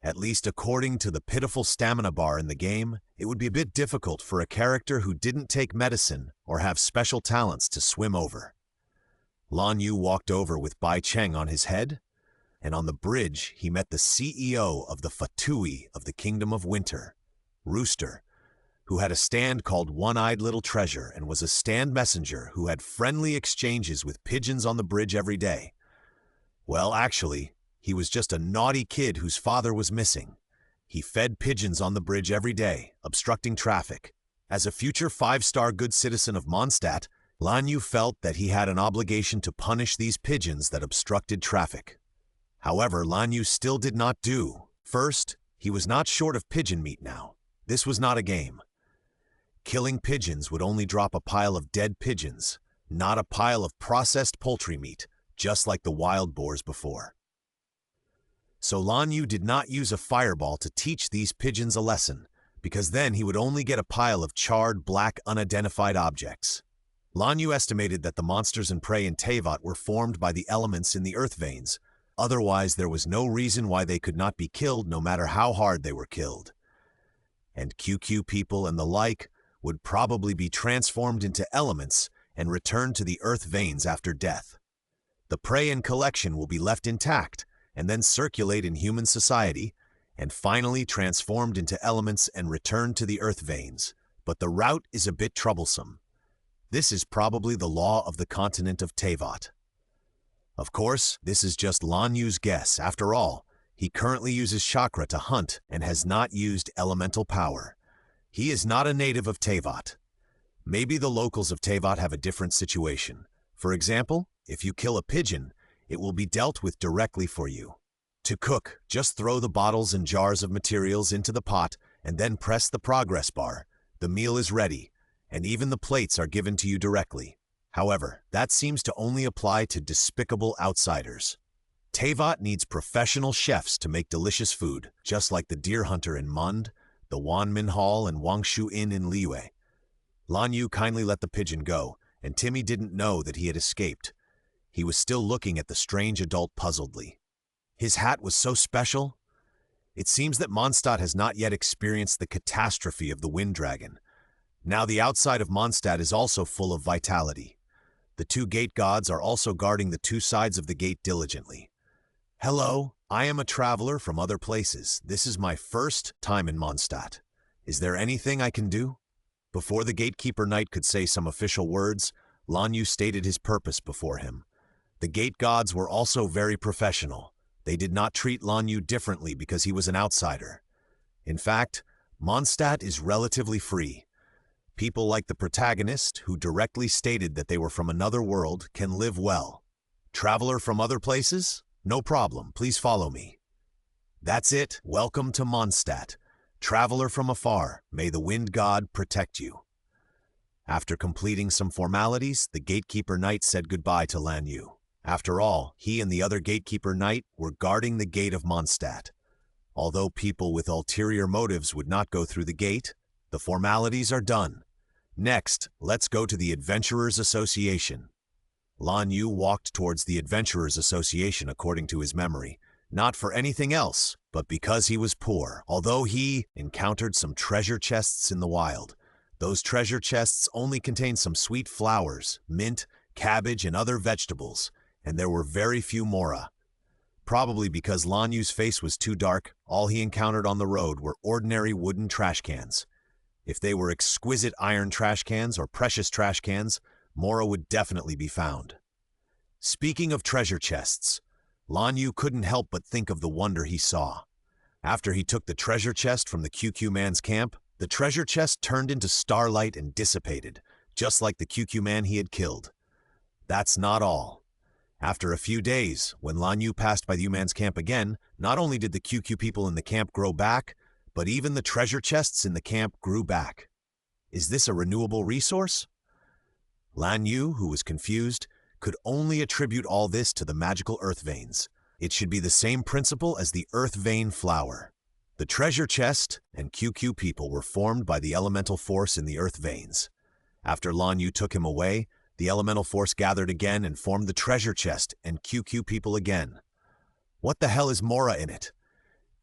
At least according to the pitiful stamina bar in the game, it would be a bit difficult for a character who didn't take medicine or have special talents to swim over. Lan Yu walked over with Bai Cheng on his head, and on the bridge he met the CEO of the Fatui of the Kingdom of Winter, Rooster, who had a stand called One-Eyed Little Treasure and was a stand messenger who had friendly exchanges with pigeons on the bridge every day. Well, actually, he was just a naughty kid whose father was missing. He fed pigeons on the bridge every day, obstructing traffic. As a future 5-star good citizen of Mondstadt, Lan Yu felt that he had an obligation to punish these pigeons that obstructed traffic. However, Lan Yu still did not do. First, he was not short of pigeon meat now. This was not a game. Killing pigeons would only drop a pile of dead pigeons, not a pile of processed poultry meat, just like the wild boars before. So Lan Yu did not use a fireball to teach these pigeons a lesson, because then he would only get a pile of charred, black, unidentified objects. Lan Yu estimated that the monsters and prey in Teyvat were formed by the elements in the earth veins. Otherwise, there was no reason why they could not be killed no matter how hard they were killed. And QQ people and the like would probably be transformed into elements and returned to the earth veins after death. The prey and collection will be left intact and then circulate in human society, and finally transformed into elements and returned to the earth veins. But the route is a bit troublesome. This is probably the law of the continent of Teyvat. Of course, this is just Lan Yu's guess. After all, he currently uses chakra to hunt and has not used elemental power. He is not a native of Teyvat. Maybe the locals of Teyvat have a different situation. For example, if you kill a pigeon, it will be dealt with directly for you. To cook, just throw the bottles and jars of materials into the pot and then press the progress bar. The meal is ready, and even the plates are given to you directly. However, that seems to only apply to despicable outsiders. Teyvat needs professional chefs to make delicious food, just like the deer hunter in Mond, the Wanmin Hall and Wangshu Inn in Liyue. Lan Yu kindly let the pigeon go, and Timmy didn't know that he had escaped. He was still looking at the strange adult puzzledly. His hat was so special. It seems that Mondstadt has not yet experienced the catastrophe of the wind dragon. Now the outside of Mondstadt is also full of vitality. The two gate gods are also guarding the two sides of the gate diligently. Hello, I am a traveler from other places. This is my first time in Mondstadt. Is there anything I can do? Before the gatekeeper knight could say some official words, Lan Yu stated his purpose before him. The gate gods were also very professional. They did not treat Lan Yu differently because he was an outsider. In fact, Mondstadt is relatively free. People like the protagonist, who directly stated that they were from another world, can live well. Traveler from other places? No problem, please follow me. That's it, welcome to Mondstadt. Traveler from afar, may the wind god protect you. After completing some formalities, the gatekeeper knight said goodbye to Lan Yu. After all, he and the other gatekeeper knight were guarding the gate of Mondstadt. Although people with ulterior motives would not go through the gate, the formalities are done. Next, let's go to the Adventurers Association. Lan Yu walked towards the Adventurers Association according to his memory, not for anything else, but because he was poor. Although he encountered some treasure chests in the wild, those treasure chests only contained some sweet flowers, mint, cabbage, and other vegetables, and there were very few mora. Probably because Lan Yu's face was too dark, all he encountered on the road were ordinary wooden trash cans. If they were exquisite iron trash cans or precious trash cans, mora would definitely be found. Speaking of treasure chests, Lan Yu couldn't help but think of the wonder he saw. After he took the treasure chest from the QQ man's camp, the treasure chest turned into starlight and dissipated, just like the QQ man he had killed. That's not all. After a few days, when Lan Yu passed by the U-man's camp again, not only did the QQ people in the camp grow back, but even the treasure chests in the camp grew back. Is this a renewable resource? Lan Yu, who was confused, could only attribute all this to the magical earth veins. It should be the same principle as the earth vein flower. The treasure chest and QQ people were formed by the elemental force in the earth veins. After Lan Yu took him away, the elemental force gathered again and formed the treasure chest and QQ people again. What the hell is mora in it?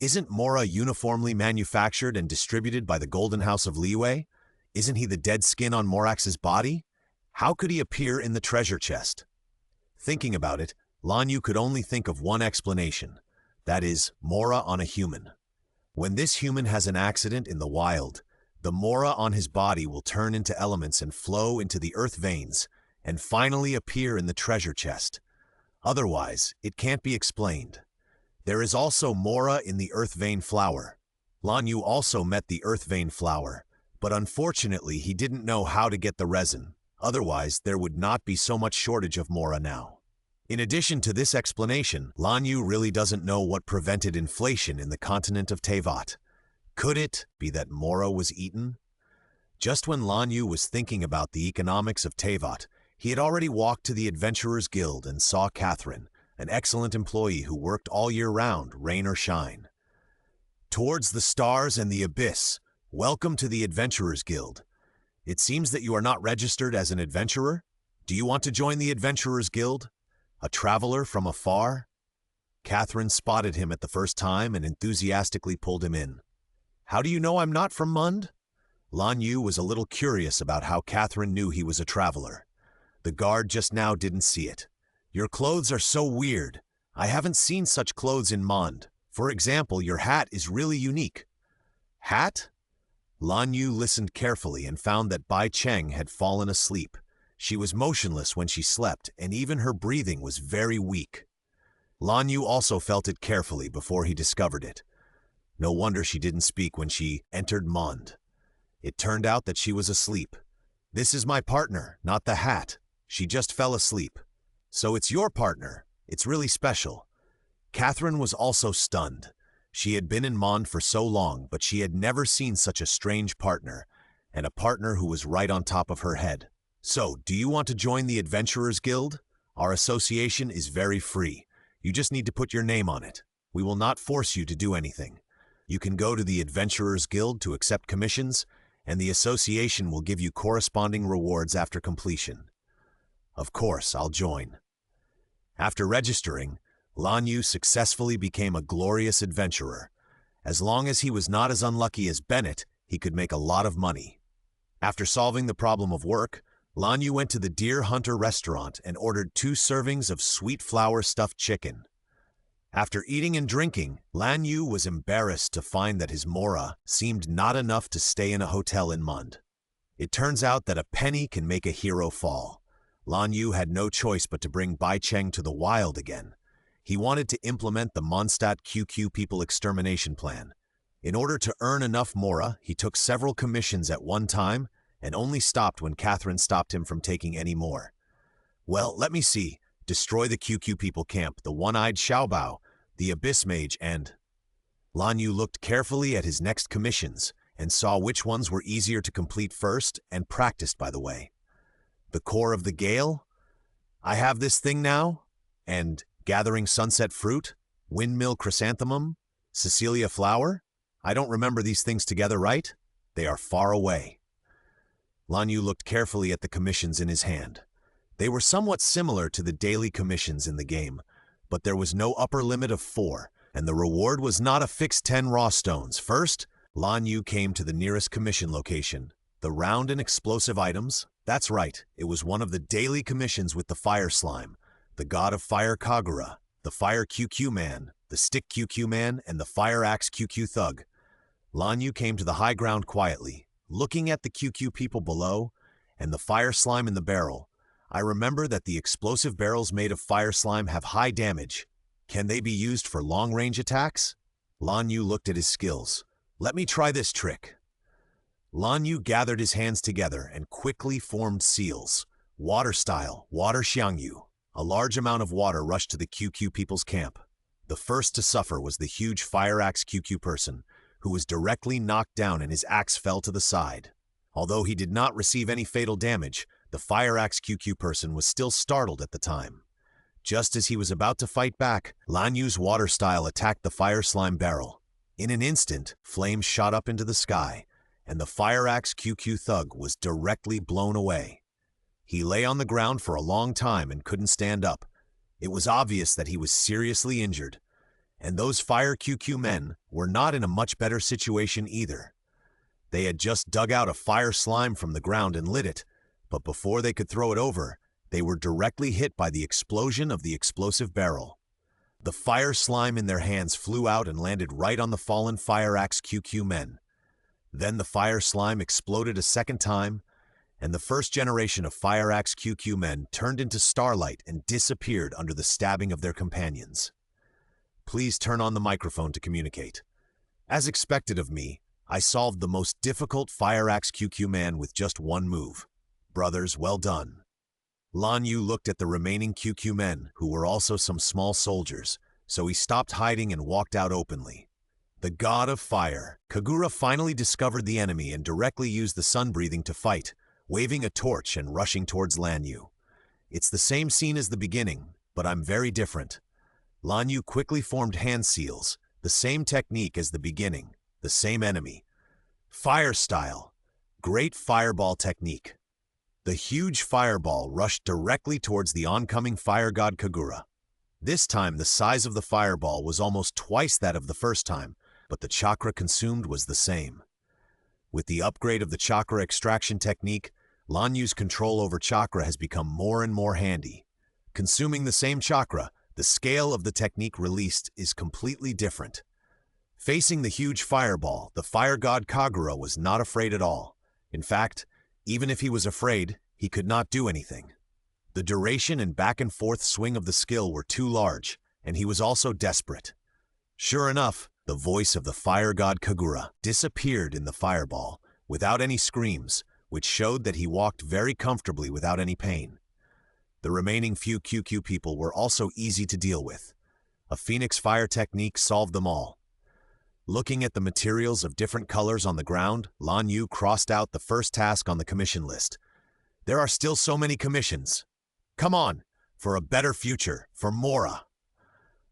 Isn't mora uniformly manufactured and distributed by the Golden House of Liyue? Isn't he the dead skin on Morax's body? How could he appear in the treasure chest? Thinking about it, Lan Yu could only think of one explanation. That is, mora on a human. When this human has an accident in the wild, the mora on his body will turn into elements and flow into the earth veins, and finally appear in the treasure chest. Otherwise, it can't be explained. There is also mora in the earth vein flower. Lan Yu also met the earth vein flower, but unfortunately he didn't know how to get the resin. Otherwise, there would not be so much shortage of mora now. In addition to this explanation, Lan Yu really doesn't know what prevented inflation in the continent of Teyvat. Could it be that mora was eaten? Just when Lan Yu was thinking about the economics of Teyvat, he had already walked to the Adventurers Guild and saw Catherine, an excellent employee who worked all year round, rain or shine. Towards the stars and the abyss, Welcome to the Adventurers Guild. It seems that you are not registered as an adventurer. Do you want to join the Adventurers Guild? A traveler from afar? Catherine spotted him at the first time and enthusiastically pulled him in. How do you know I'm not from Mund? Lan Yu was a little curious about how Catherine knew he was a traveler. The guard just now didn't see it. Your clothes are so weird. I haven't seen such clothes in Mund. For example, your hat is really unique. Hat? Lan Yu listened carefully and found that Bai Cheng had fallen asleep. She was motionless when she slept, and even her breathing was very weak. Lan Yu also felt it carefully before he discovered it. No wonder she didn't speak when she entered Mund. It turned out that she was asleep. This is my partner, not the hat. She just fell asleep. So it's your partner. It's really special. Catherine was also stunned. She had been in Mund for so long, but she had never seen such a strange partner, and a partner who was right on top of her head. So, do you want to join the Adventurers Guild? Our association is very free. You just need to put your name on it. We will not force you to do anything. You can go to the Adventurers Guild to accept commissions, and the association will give you corresponding rewards after completion. Of course, I'll join. After registering, Lan Yu successfully became a glorious adventurer. As long as he was not as unlucky as Bennett, he could make a lot of money. After solving the problem of work, Lan Yu went to the Deer Hunter restaurant and ordered 2 servings of sweet flour stuffed chicken. After eating and drinking, Lan Yu was embarrassed to find that his mora seemed not enough to stay in a hotel in Mund. It turns out that a penny can make a hero fall. Lan Yu had no choice but to bring Bai Cheng to the wild again. He wanted to implement the Mondstadt QQ People Extermination Plan. In order to earn enough mora, he took several commissions at one time and only stopped when Catherine stopped him from taking any more. Well, let me see. Destroy the QQ People Camp, the One-Eyed Xiaobao, the Abyss Mage, and... Lan Yu looked carefully at his next commissions and saw which ones were easier to complete first and practiced, by the way. The Core of the Gale? I have this thing now? And Gathering Sunset Fruit? Windmill Chrysanthemum? Cecilia Flower? I don't remember these things together, right? They are far away. Lan Yu looked carefully at the commissions in his hand. They were somewhat similar to the daily commissions in the game, but there was no upper limit of 4, and the reward was not a fixed 10 raw stones. First, Lan Yu came to the nearest commission location, the round and explosive items. That's right, it was one of the daily commissions with the fire slime, the god of fire Kagura, the fire QQ man, the stick QQ man, and the fire axe QQ thug. Lan Yu came to the high ground quietly, looking at the QQ people below and the fire slime in the barrel. I remember that the explosive barrels made of fire slime have high damage. Can they be used for long-range attacks? Lan Yu looked at his skills. Let me try this trick. Lan Yu gathered his hands together and quickly formed seals. Water style, Water Xiangyu. A large amount of water rushed to the QQ people's camp. The first to suffer was the huge fire axe QQ person, who was directly knocked down and his axe fell to the side. Although he did not receive any fatal damage, the fire axe QQ person was still startled at the time. Just as he was about to fight back, Lan Yu's water style attacked the fire slime barrel. In an instant, flames shot up into the sky, and the fire axe QQ thug was directly blown away. He lay on the ground for a long time and couldn't stand up. It was obvious that he was seriously injured, and those fire QQ men were not in a much better situation either. They had just dug out a fire slime from the ground and lit it, but before they could throw it over, they were directly hit by the explosion of the explosive barrel. The fire slime in their hands flew out and landed right on the fallen fire axe QQ men. Then the fire slime exploded a second time, and the first generation of fire axe QQ men turned into starlight and disappeared under the stabbing of their companions. Please turn on the microphone to communicate. As expected of me, I solved the most difficult fire axe QQ man with just one move. Brothers, well done. Lan Yu looked at the remaining QQ men, who were also some small soldiers, so he stopped hiding and walked out openly. The god of fire, Kagura, finally discovered the enemy and directly used the sun-breathing to fight, waving a torch and rushing towards Lan Yu. It's the same scene as the beginning, but I'm very different. Lan Yu quickly formed hand seals, the same technique as the beginning, the same enemy. Fire style. Great fireball technique. The huge fireball rushed directly towards the oncoming fire god Kagura. This time, the size of the fireball was almost twice that of the first time, but the chakra consumed was the same. With the upgrade of the chakra extraction technique, Lan Yu's control over chakra has become more and more handy. Consuming the same chakra, the scale of the technique released is completely different. Facing the huge fireball, the fire god Kagura was not afraid at all. In fact, even if he was afraid, he could not do anything. The duration and back-and-forth swing of the skill were too large, and he was also desperate. Sure enough, the voice of the fire god Kagura disappeared in the fireball, without any screams, which showed that he walked very comfortably without any pain. The remaining few QQ people were also easy to deal with. A phoenix fire technique solved them all. Looking at the materials of different colors on the ground, Lan Yu crossed out the first task on the commission list. There are still so many commissions. Come on, for a better future, for Mora.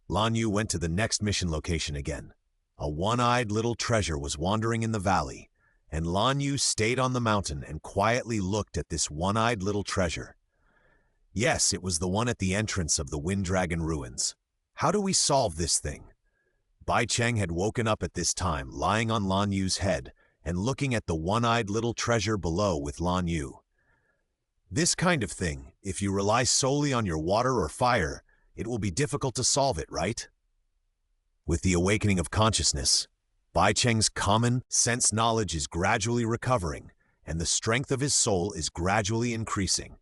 Lan Yu went to the next mission location again. A one-eyed little treasure was wandering in the valley, and Lan Yu stayed on the mountain and quietly looked at this one-eyed little treasure. Yes, it was the one at the entrance of the Wind Dragon ruins. How do we solve this thing? Bai Cheng had woken up at this time, lying on Lan Yu's head and looking at the one-eyed little treasure below with Lan Yu. This kind of thing, if you rely solely on your water or fire, it will be difficult to solve it, right? With the awakening of consciousness, Bai Cheng's common sense knowledge is gradually recovering, and the strength of his soul is gradually increasing.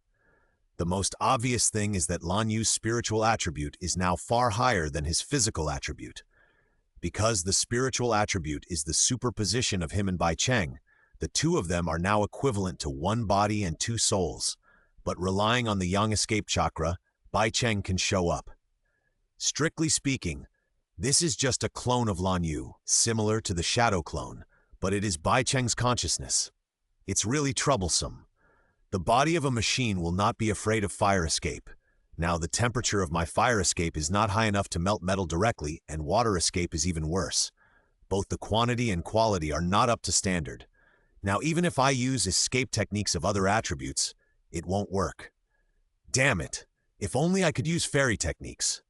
The most obvious thing is that Lan Yu's spiritual attribute is now far higher than his physical attribute. Because the spiritual attribute is the superposition of him and Bai Cheng, the two of them are now equivalent to one body and two souls. But relying on the Yang escape chakra, Bai Cheng can show up. Strictly speaking, this is just a clone of Lan Yu, similar to the shadow clone, but it is Bai Cheng's consciousness. It's really troublesome. The body of a machine will not be afraid of fire escape. Now, the temperature of my fire escape is not high enough to melt metal directly, and water escape is even worse. Both the quantity and quality are not up to standard. Now, even if I use escape techniques of other attributes, it won't work. Damn it! If only I could use fairy techniques.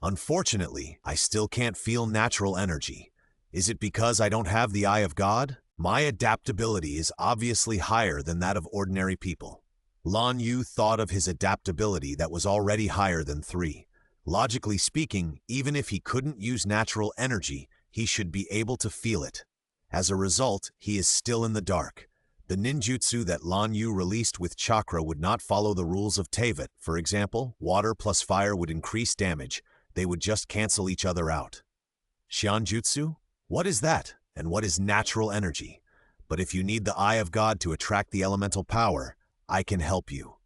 Unfortunately, I still can't feel natural energy. Is it because I don't have the Eye of God? My adaptability is obviously higher than that of ordinary people. Lan Yu thought of his adaptability that was already higher than 3. Logically speaking, even if he couldn't use natural energy, he should be able to feel it. As a result, he is still in the dark. The ninjutsu that Lan Yu released with chakra would not follow the rules of Teyvat. For example, water plus fire would increase damage. They would just cancel each other out. Xianjutsu? What is that? And what is natural energy? But if you need the Eye of God to attract the elemental power, I can help you.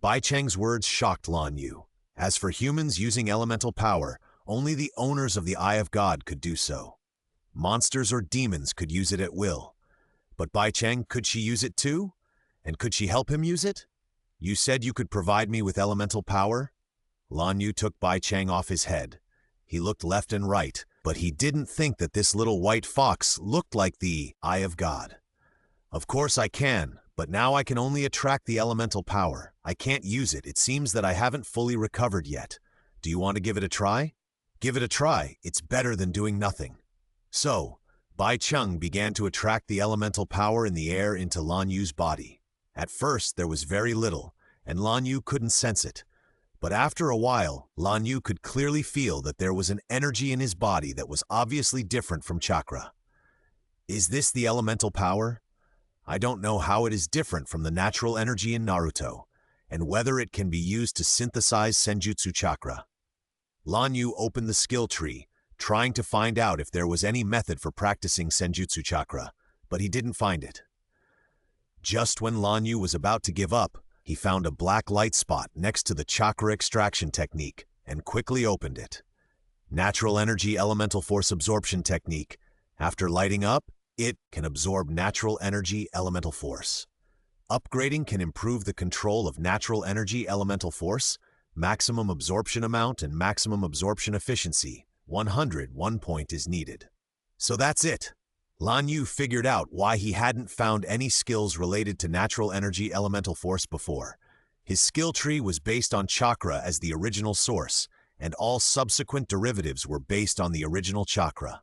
Bai Cheng's words shocked Lan Yu. As for humans using elemental power, only the owners of the Eye of God could do so. Monsters or demons could use it at will. But Bai Cheng, could she use it too? And could she help him use it? You said you could provide me with elemental power? Lan Yu took Bai Cheng off his head. He looked left and right, but he didn't think that this little white fox looked like the Eye of God. Of course I can, but now I can only attract the elemental power. I can't use it. It seems that I haven't fully recovered yet. Do you want to give it a try? Give it a try. It's better than doing nothing. So, Bai Cheng began to attract the elemental power in the air into Lan Yu's body. At first, there was very little, and Lan Yu couldn't sense it. But after a while, Lan Yu could clearly feel that there was an energy in his body that was obviously different from chakra. Is this the elemental power? I don't know how it is different from the natural energy in Naruto, and whether it can be used to synthesize Senjutsu chakra. Lan Yu opened the skill tree, trying to find out if there was any method for practicing Senjutsu chakra, but he didn't find it. Just when Lan Yu was about to give up, he found a black light spot next to the chakra extraction technique and quickly opened it. Natural energy elemental force absorption technique. After lighting up, it can absorb natural energy elemental force. Upgrading can improve the control of natural energy elemental force, maximum absorption amount and maximum absorption efficiency. 101 point is needed. So that's it. Lan Yu figured out why he hadn't found any skills related to natural energy elemental force before. His skill tree was based on chakra as the original source, and all subsequent derivatives were based on the original chakra.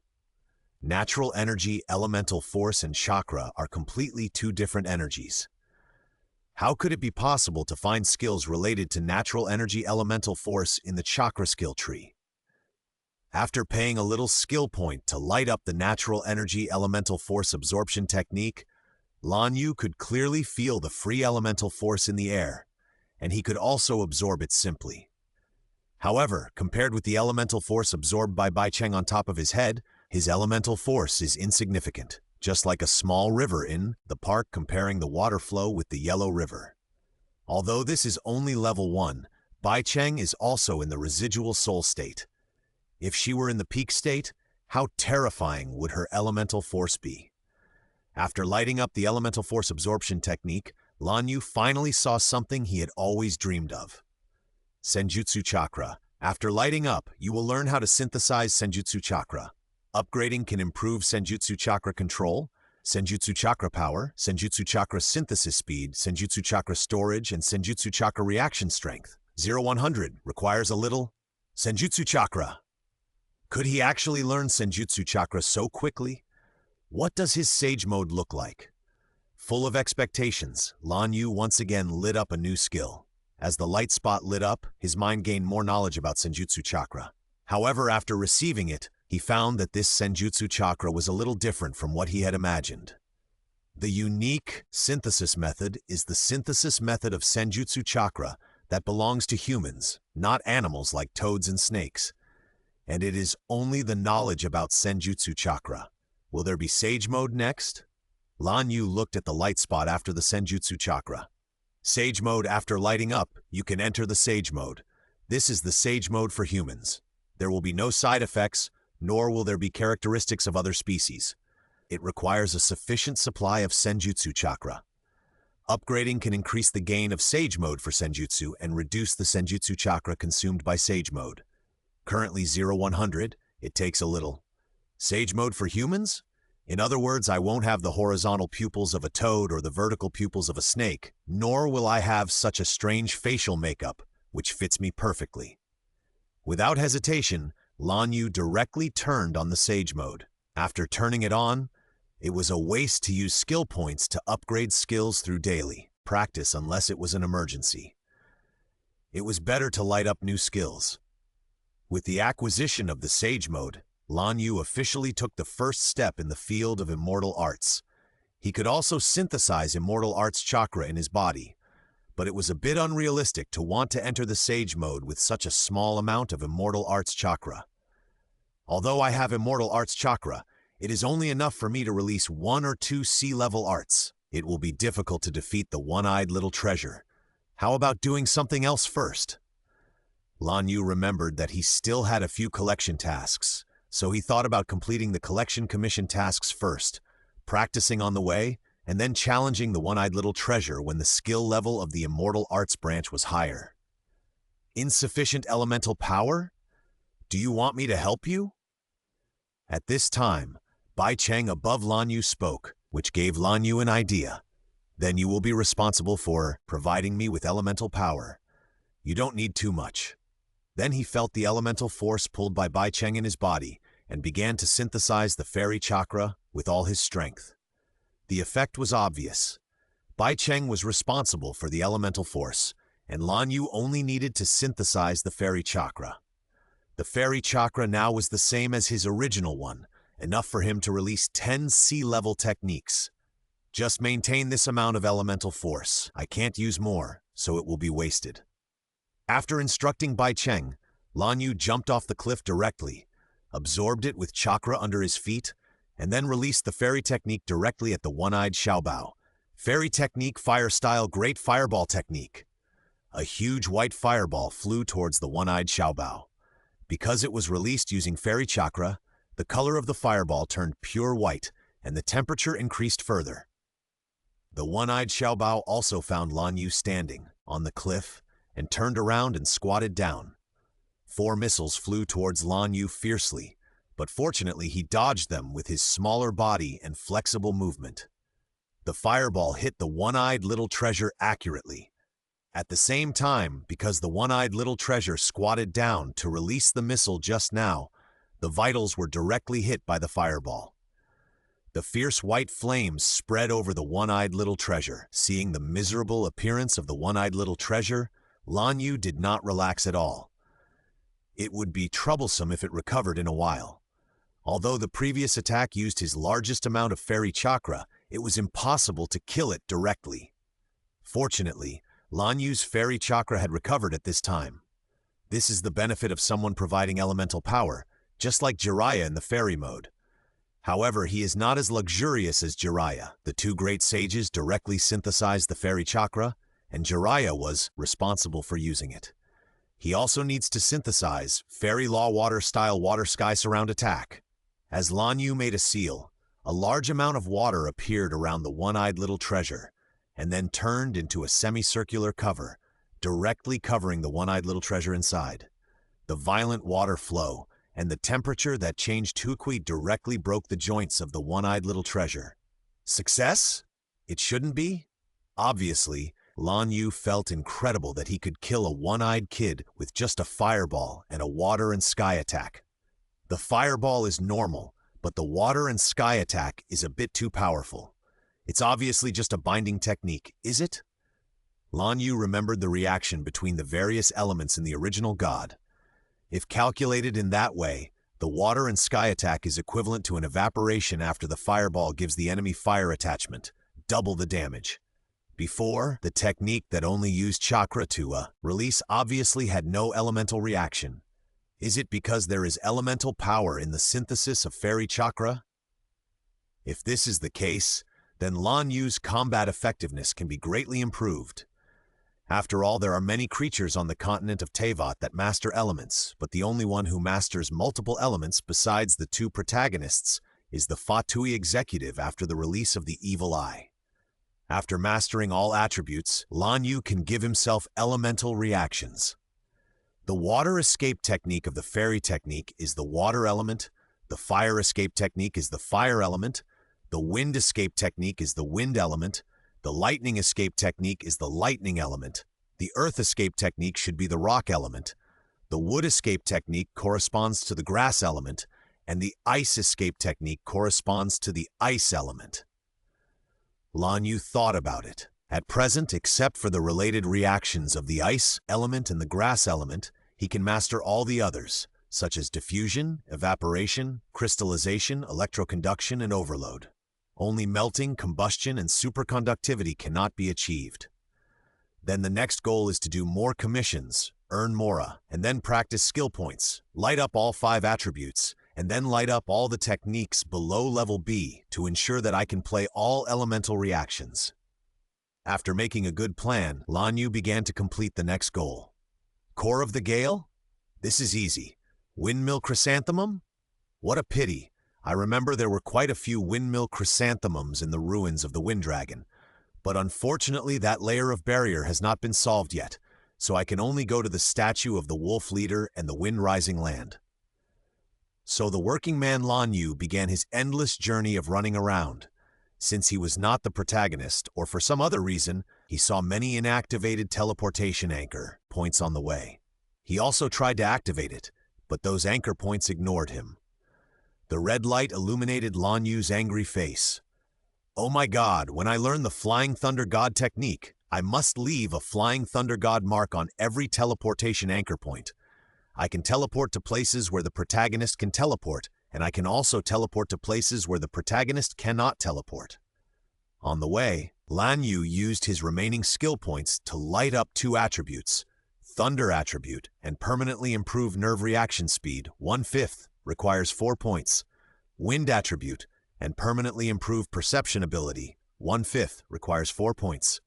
Natural energy, elemental force, and chakra are completely two different energies. How could it be possible to find skills related to natural energy elemental force in the chakra skill tree? After paying a little skill point to light up the natural energy elemental force absorption technique, Lan Yu could clearly feel the free elemental force in the air, and he could also absorb it simply. However, compared with the elemental force absorbed by Bai Cheng on top of his head, his elemental force is insignificant, just like a small river in the park comparing the water flow with the Yellow River. Although this is only level 1, Bai Cheng is also in the residual soul state. If she were in the peak state, how terrifying would her elemental force be? After lighting up the elemental force absorption technique, Lan Yu finally saw something he had always dreamed of. Senjutsu Chakra. After lighting up, you will learn how to synthesize Senjutsu Chakra. Upgrading can improve Senjutsu Chakra control, Senjutsu Chakra power, Senjutsu Chakra synthesis speed, Senjutsu Chakra storage, and Senjutsu Chakra reaction strength. 0-100 requires a little Senjutsu Chakra. Could he actually learn Senjutsu Chakra so quickly? What does his Sage Mode look like? Full of expectations, Lan Yu once again lit up a new skill. As the light spot lit up, his mind gained more knowledge about Senjutsu Chakra. However, after receiving it, he found that this Senjutsu Chakra was a little different from what he had imagined. The unique synthesis method is the synthesis method of Senjutsu Chakra that belongs to humans, not animals like toads and snakes. And it is only the knowledge about Senjutsu Chakra. Will there be Sage Mode next? Lan Yu looked at the light spot after the Senjutsu Chakra. Sage Mode. After lighting up, you can enter the Sage Mode. This is the Sage Mode for humans. There will be no side effects, nor will there be characteristics of other species. It requires a sufficient supply of Senjutsu Chakra. Upgrading can increase the gain of Sage Mode for Senjutsu and reduce the Senjutsu Chakra consumed by Sage Mode. Currently 0-100, it takes a little. Sage Mode for humans? In other words, I won't have the horizontal pupils of a toad or the vertical pupils of a snake, nor will I have such a strange facial makeup, which fits me perfectly. Without hesitation, Lan Yu directly turned on the Sage Mode. After turning it on, it was a waste to use skill points to upgrade skills through daily practice unless it was an emergency. It was better to light up new skills. With the acquisition of the Sage Mode, Lan Yu officially took the first step in the field of immortal arts. He could also synthesize immortal arts chakra in his body, but it was a bit unrealistic to want to enter the Sage Mode with such a small amount of immortal arts chakra. Although I have immortal arts chakra, it is only enough for me to release 1 or 2 sea-level arts. It will be difficult to defeat the one-eyed little treasure. How about doing something else first? Lan Yu remembered that he still had a few collection tasks, so he thought about completing the collection commission tasks first, practicing on the way, and then challenging the one-eyed little treasure when the skill level of the immortal arts branch was higher. Insufficient elemental power? Do you want me to help you? At this time, Bai Cheng above Lan Yu spoke, which gave Lan Yu an idea. Then you will be responsible for providing me with elemental power. You don't need too much. Then he felt the elemental force pulled by Bai Cheng in his body and began to synthesize the fairy chakra with all his strength. The effect was obvious. Bai Cheng was responsible for the elemental force, and Lan Yu only needed to synthesize the fairy chakra. The fairy chakra now was the same as his original one, enough for him to release 10 sea-level techniques. Just maintain this amount of elemental force. I can't use more, so it will be wasted. After instructing Bai Cheng, Lan Yu jumped off the cliff directly, absorbed it with chakra under his feet, and then released the fairy technique directly at the one-eyed Xiaobao. Fairy technique, fire style, great fireball technique. A huge white fireball flew towards the one-eyed Xiaobao. Because it was released using fairy chakra, the color of the fireball turned pure white, and the temperature increased further. The one-eyed Xiaobao also found Lan Yu standing on the cliff and turned around and squatted down. 4 missiles flew towards Lan Yu fiercely, but fortunately he dodged them with his smaller body and flexible movement. The fireball hit the one-eyed little treasure accurately. At the same time, because the one-eyed little treasure squatted down to release the missile just now, the vitals were directly hit by the fireball. The fierce white flames spread over the one-eyed little treasure. Seeing the miserable appearance of the one-eyed little treasure, Lan Yu did not relax at all. It would be troublesome if it recovered in a while. Although the previous attack used his largest amount of fairy chakra, it was impossible to kill it directly. Fortunately, Lan Yu's fairy chakra had recovered at this time. This is the benefit of someone providing elemental power, just like Jiraiya in the fairy mode. However, he is not as luxurious as Jiraiya. The two great sages directly synthesized the fairy chakra, and Jiraiya was responsible for using it. He also needs to synthesize fairy law water-style water-sky surround attack. As Lan Yu made a seal, a large amount of water appeared around the one-eyed little treasure, and then turned into a semicircular cover, directly covering the one-eyed little treasure inside. The violent water flow and the temperature that changed to directly broke the joints of the one-eyed little treasure. Success? It shouldn't be? Obviously, Lan Yu felt incredible that he could kill a one-eyed kid with just a fireball and a water and sky attack. The fireball is normal, but the water and sky attack is a bit too powerful. It's obviously just a binding technique, is it? Lan Yu remembered the reaction between the various elements in the original God. If calculated in that way, the water and sky attack is equivalent to an evaporation after the fireball gives the enemy fire attachment, double the damage. Before, the technique that only used chakra to release obviously had no elemental reaction. Is it because there is elemental power in the synthesis of fairy chakra? If this is the case, then Lan Yu's combat effectiveness can be greatly improved. After all, there are many creatures on the continent of Teyvat that master elements, but the only one who masters multiple elements besides the two protagonists is the Fatui executive after the release of the Evil Eye. After mastering all attributes, Lan Yu can give himself elemental reactions. The water escape technique of the fairy technique is the water element, the fire escape technique is the fire element, the wind escape technique is the wind element, the lightning escape technique is the lightning element, the earth escape technique should be the rock element, the wood escape technique corresponds to the grass element, and the ice escape technique corresponds to the ice element. Lan Yu thought about it. At present, except for the related reactions of the ice element and the grass element, he can master all the others, such as diffusion, evaporation, crystallization, electroconduction, and overload. Only melting, combustion, and superconductivity cannot be achieved. Then the next goal is to do more commissions, earn mora, and then practice skill points, light up all 5 attributes, and then light up all the techniques below level B to ensure that I can play all elemental reactions. After making a good plan, Lan Yu began to complete the next goal. Core of the Gale? This is easy. Windmill Chrysanthemum? What a pity. I remember there were quite a few windmill chrysanthemums in the ruins of the Wind Dragon, but unfortunately that layer of barrier has not been solved yet, so I can only go to the statue of the Wolf Leader and the Wind Rising Land. So the working man Lan Yu began his endless journey of running around. Since he was not the protagonist, or for some other reason, he saw many inactivated teleportation anchor points on the way. He also tried to activate it, but those anchor points ignored him. The red light illuminated Lan Yu's angry face. Oh my God, when I learn the Flying Thunder God technique, I must leave a Flying Thunder God mark on every teleportation anchor point. I can teleport to places where the protagonist can teleport, and I can also teleport to places where the protagonist cannot teleport. On the way, Lan Yu used his remaining skill points to light up 2 attributes, Thunder attribute and permanently improve nerve reaction speed, 1/5, requires 4 points. Wind attribute and permanently improve perception ability, 1/5, requires 4 points.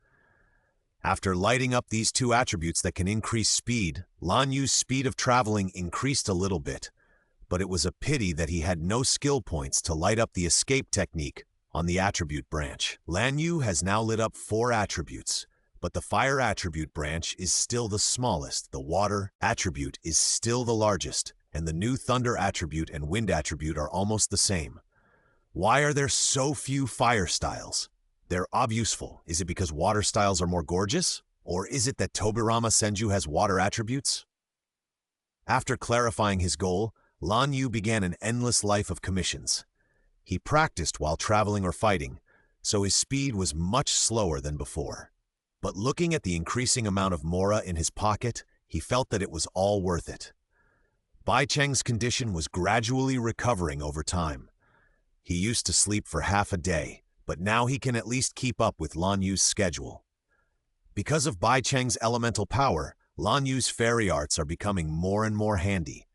After lighting up these 2 attributes that can increase speed, Lan Yu's speed of traveling increased a little bit, but it was a pity that he had no skill points to light up the escape technique on the attribute branch. Lan Yu has now lit up 4 attributes, but the fire attribute branch is still the smallest, the water attribute is still the largest, and the new thunder attribute and wind attribute are almost the same. Why are there so few fire styles? They're obuseful. Is it because water styles are more gorgeous? Or is it that Tobirama Senju has water attributes? After clarifying his goal, Lan Yu began an endless life of commissions. He practiced while traveling or fighting, so his speed was much slower than before. But looking at the increasing amount of mora in his pocket, he felt that it was all worth it. Bai Cheng's condition was gradually recovering over time. He used to sleep for half a day, but now he can at least keep up with Lan Yu's schedule. Because of Bai Cheng's elemental power, Lan Yu's fairy arts are becoming more and more handy.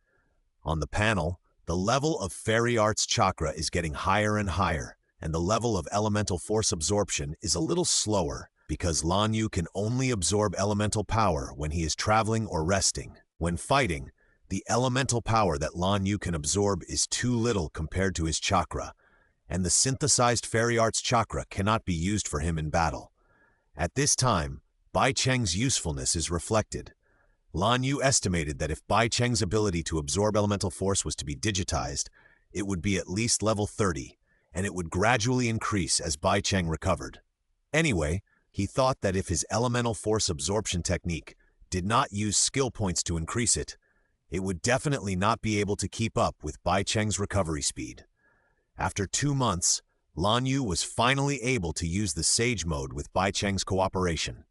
On the panel, the level of fairy arts chakra is getting higher and higher, and the level of elemental force absorption is a little slower because Lan Yu can only absorb elemental power when he is traveling or resting. When fighting, the elemental power that Lan Yu can absorb is too little compared to his chakra, and the synthesized fairy arts chakra cannot be used for him in battle. At this time, Bai Cheng's usefulness is reflected. Lan Yu estimated that if Bai Cheng's ability to absorb elemental force was to be digitized, it would be at least level 30, and it would gradually increase as Bai Cheng recovered. Anyway, he thought that if his elemental force absorption technique did not use skill points to increase it, it would definitely not be able to keep up with Bai Cheng's recovery speed. After 2 months, Lan Yu was finally able to use the Sage mode with Bai Cheng's cooperation.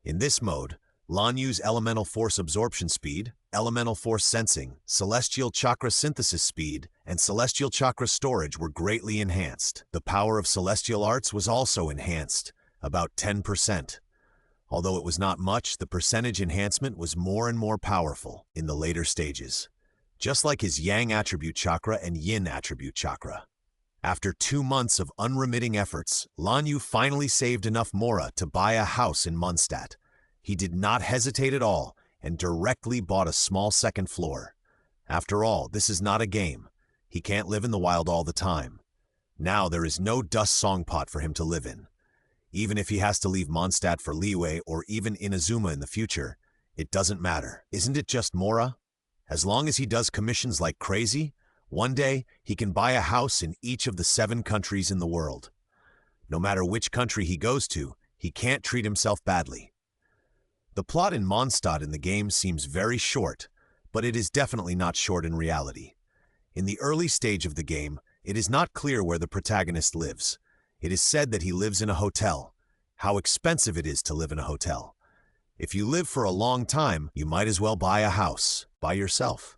In this mode, Lan Yu's elemental force absorption speed, elemental force sensing, celestial chakra synthesis speed, and celestial chakra storage were greatly enhanced. The power of celestial arts was also enhanced, about 10%. Although it was not much, the percentage enhancement was more and more powerful in the later stages, just like his Yang attribute chakra and Yin attribute chakra. After 2 months of unremitting efforts, Lan Yu finally saved enough mora to buy a house in Mondstadt. He did not hesitate at all and directly bought a small second floor. After all, this is not a game. He can't live in the wild all the time. Now there is no dust song pot for him to live in. Even if he has to leave Mondstadt for Liyue or even Inazuma in the future, it doesn't matter. Isn't it just mora? As long as he does commissions like crazy, one day he can buy a house in each of the 7 countries in the world. No matter which country he goes to, he can't treat himself badly. The plot in Mondstadt in the game seems very short, but it is definitely not short in reality. In the early stage of the game, it is not clear where the protagonist lives. It is said that he lives in a hotel. How expensive it is to live in a hotel. If you live for a long time, you might as well buy a house by yourself.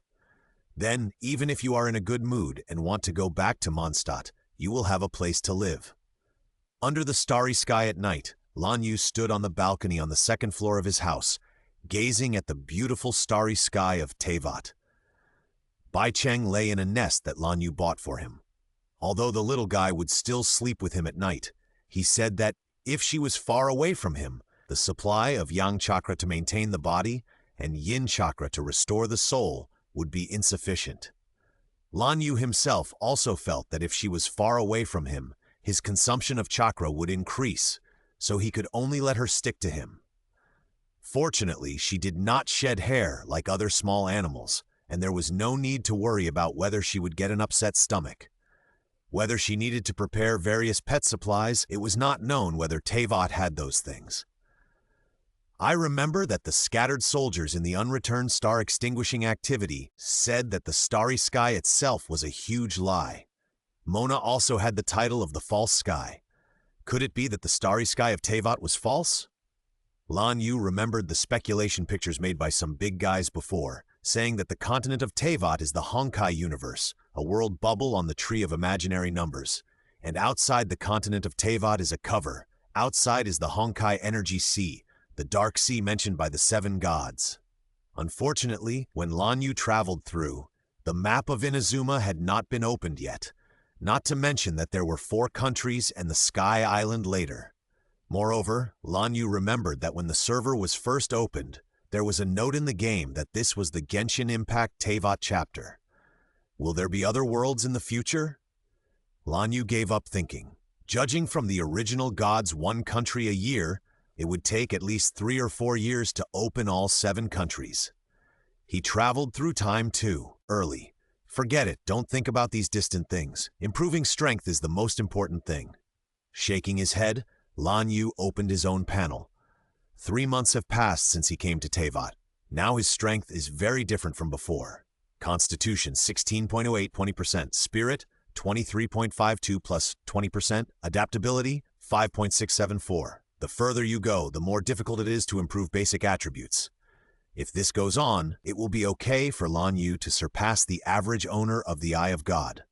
Then, even if you are in a good mood and want to go back to Mondstadt, you will have a place to live. Under the starry sky at night, Lan Yu stood on the balcony on the 2nd floor of his house, gazing at the beautiful starry sky of Teyvat. Bai Cheng lay in a nest that Lan Yu bought for him. Although the little guy would still sleep with him at night, he said that if she was far away from him, the supply of Yang chakra to maintain the body and Yin chakra to restore the soul would be insufficient. Lan Yu himself also felt that if she was far away from him, his consumption of chakra would increase, so he could only let her stick to him. Fortunately, she did not shed hair like other small animals, and there was no need to worry about whether she would get an upset stomach. Whether she needed to prepare various pet supplies, it was not known whether Teyvat had those things. I remember that the scattered soldiers in the unreturned star extinguishing activity said that the starry sky itself was a huge lie. Mona also had the title of the false sky. Could it be that the starry sky of Teyvat was false? Lan Yu remembered the speculation pictures made by some big guys before, saying that the continent of Teyvat is the Honkai universe, a world bubble on the tree of imaginary numbers, and outside the continent of Teyvat is a cover. Outside is the Honkai energy sea, the dark sea mentioned by the 7 gods. Unfortunately, when Lan Yu traveled through, the map of Inazuma had not been opened yet, not to mention that there were 4 countries and the Sky Island later. Moreover, Lan Yu remembered that when the server was first opened, there was a note in the game that this was the Genshin Impact Teyvat chapter. Will there be other worlds in the future? Lan Yu gave up thinking. Judging from the original god's 1 country a year, it would take at least 3 or 4 years to open all 7 countries. He traveled through time too, early. Forget it, don't think about these distant things. Improving strength is the most important thing. Shaking his head, Lan Yu opened his own panel. 3 months have passed since he came to Teyvat. Now his strength is very different from before. Constitution 16.08, 20%. Spirit 23.52 plus 20%. Adaptability 5.674. The further you go, the more difficult it is to improve basic attributes. If this goes on, it will be okay for Lan Yu to surpass the average owner of the Eye of God.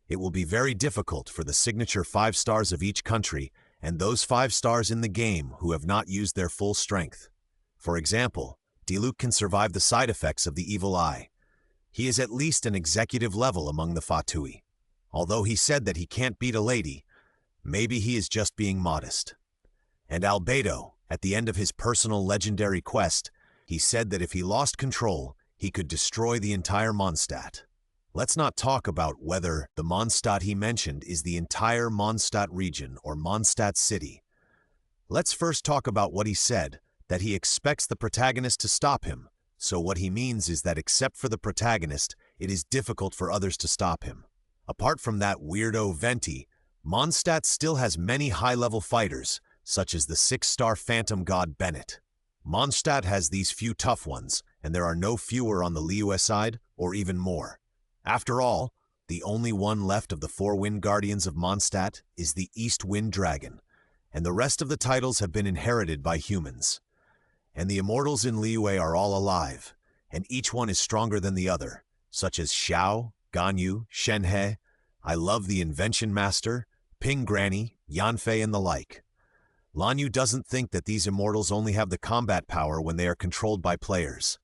It will be very difficult for the signature 5 stars of each country and those 5 stars in the game who have not used their full strength. For example, Diluc can survive the side effects of the evil eye. He is at least an executive level among the Fatui. Although he said that he can't beat a lady, maybe he is just being modest. And Albedo, at the end of his personal legendary quest, he said that if he lost control, he could destroy the entire Mondstadt. Let's not talk about whether the Mondstadt he mentioned is the entire Mondstadt region or Mondstadt city. Let's first talk about what he said, that he expects the protagonist to stop him. So what he means is that except for the protagonist, it is difficult for others to stop him. Apart from that weirdo Venti, Mondstadt still has many high-level fighters, such as the 6-star phantom god Bennett. Mondstadt has these few tough ones, and there are no fewer on the Liu side, or even more. After all, the only one left of the 4 Wind Guardians of Mondstadt is the East Wind Dragon, and the rest of the titles have been inherited by humans. And the immortals in Liu are all alive, and each one is stronger than the other, such as Xiao, Ganyu, Shenhe. I love the Invention Master, Ping Granny, Yanfei, and the like. Lan Yu doesn't think that these immortals only have the combat power when they are controlled by players.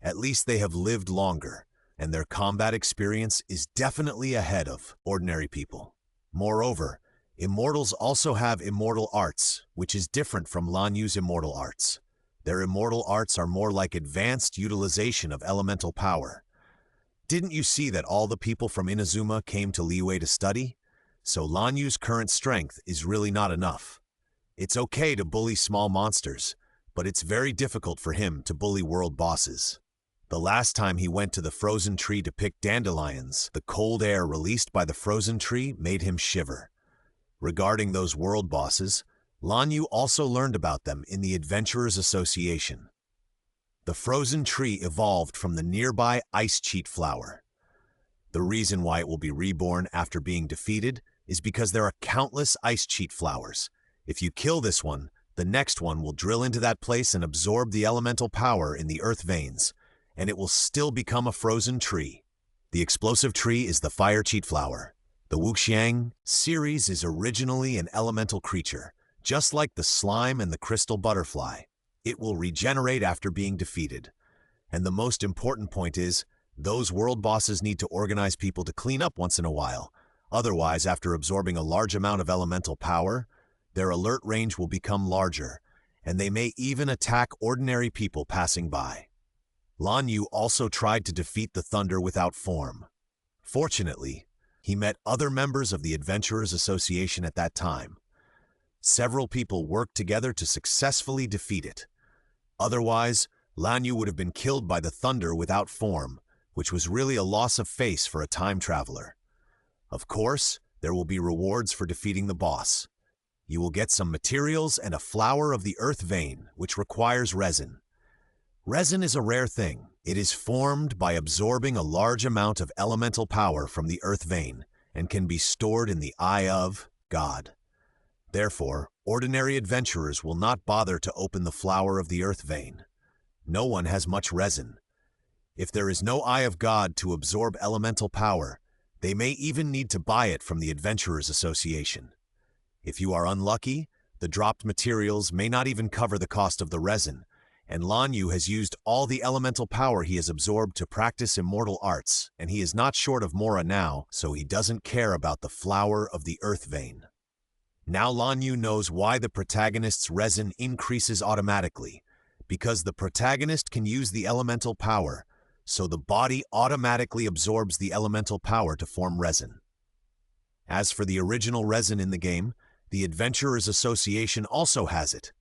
At least they have lived longer, and their combat experience is definitely ahead of ordinary people. Moreover, immortals also have immortal arts, which is different from Lan Yu's immortal arts. Their immortal arts are more like advanced utilization of elemental power. Didn't you see that all the people from Inazuma came to Liyue to study? So Lan Yu's current strength is really not enough. It's okay to bully small monsters, but it's very difficult for him to bully world bosses. The last time he went to the frozen tree to pick dandelions, the cold air released by the frozen tree made him shiver. Regarding those world bosses, Lan Yu also learned about them in the Adventurers Association. The frozen tree evolved from the nearby ice cheat flower. The reason why it will be reborn after being defeated is because there are countless ice cheat flowers. If you kill this one, the next one will drill into that place and absorb the elemental power in the earth veins, and it will still become a frozen tree. The explosive tree is the fire cheat flower. The Wuxiang series is originally an elemental creature, just like the slime and the crystal butterfly. It will regenerate after being defeated. And the most important point is, those world bosses need to organize people to clean up once in a while. Otherwise, after absorbing a large amount of elemental power, their alert range will become larger, and they may even attack ordinary people passing by. Lan Yu also tried to defeat the Thunder without form. Fortunately, he met other members of the Adventurers Association at that time. Several people worked together to successfully defeat it. Otherwise, Lan Yu would have been killed by the Thunder without form, which was really a loss of face for a time traveler. Of course, there will be rewards for defeating the boss. You will get some materials and a flower of the earth vein, which requires resin. Resin is a rare thing. It is formed by absorbing a large amount of elemental power from the earth vein and can be stored in the Eye of God. Therefore, ordinary adventurers will not bother to open the flower of the earth vein. No one has much resin. If there is no Eye of God to absorb elemental power, they may even need to buy it from the Adventurers Association. If you are unlucky, the dropped materials may not even cover the cost of the resin, and Lan Yu has used all the elemental power he has absorbed to practice immortal arts, and he is not short of Mora now, so he doesn't care about the flower of the earth vein. Now Lan Yu knows why the protagonist's resin increases automatically, because the protagonist can use the elemental power, so the body automatically absorbs the elemental power to form resin. As for the original resin in the game, the Adventurers Association also has it.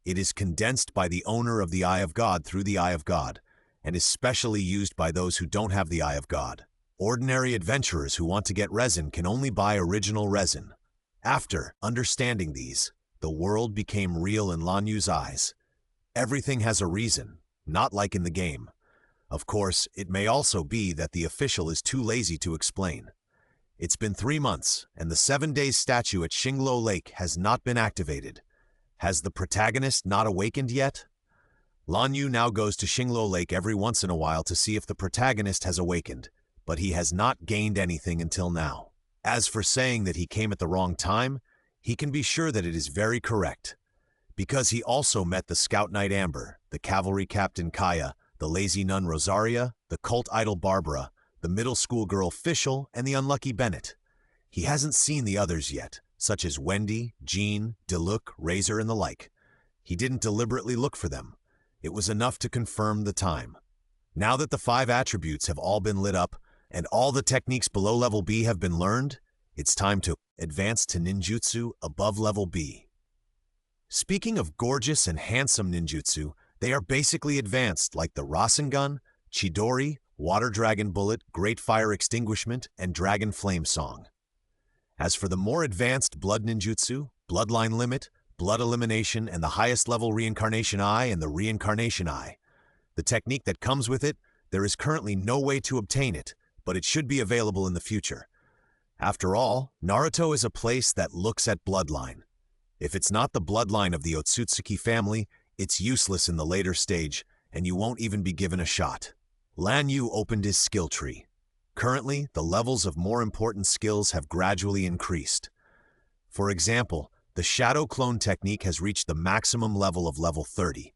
It is condensed by the owner of the Eye of God through the Eye of God, and is specially used by those who don't have the Eye of God. Ordinary adventurers who want to get resin can only buy original resin. After understanding these, the world became real in Lan Yu's eyes. Everything has a reason, not like in the game. Of course, it may also be that the official is too lazy to explain. It's been 3 months, and the 7 days statue at Xinglo Lake has not been activated. Has the protagonist not awakened yet? Lan Yu now goes to Xinglo Lake every once in a while to see if the protagonist has awakened, but he has not gained anything until now. As for saying that he came at the wrong time, he can be sure that it is very correct. Because he also met the Scout Knight Amber, the Cavalry Captain Kaya, the lazy nun Rosaria, the cult idol Barbara, the middle school girl Fischl, and the unlucky Bennett. He hasn't seen the others yet, such as Wendy, Jean, Diluc, Razor, and the like. He didn't deliberately look for them. It was enough to confirm the time. Now that the 5 attributes have all been lit up, and all the techniques below level B have been learned, it's time to advance to ninjutsu above level B. Speaking of gorgeous and handsome ninjutsu, they are basically advanced like the Rasengan, Chidori, Water Dragon Bullet, Great Fire Extinguishment, and Dragon Flame Song. As for the more advanced Blood Ninjutsu, Bloodline Limit, Blood Elimination, and the highest level Reincarnation Eye and the Reincarnation Eye, the technique that comes with it, there is currently no way to obtain it, but it should be available in the future. After all, Naruto is a place that looks at bloodline. If it's not the bloodline of the Otsutsuki family, it's useless in the later stage, and you won't even be given a shot. Lan Yu opened his skill tree. Currently, the levels of more important skills have gradually increased. For example, the Shadow Clone technique has reached the maximum level of level 30.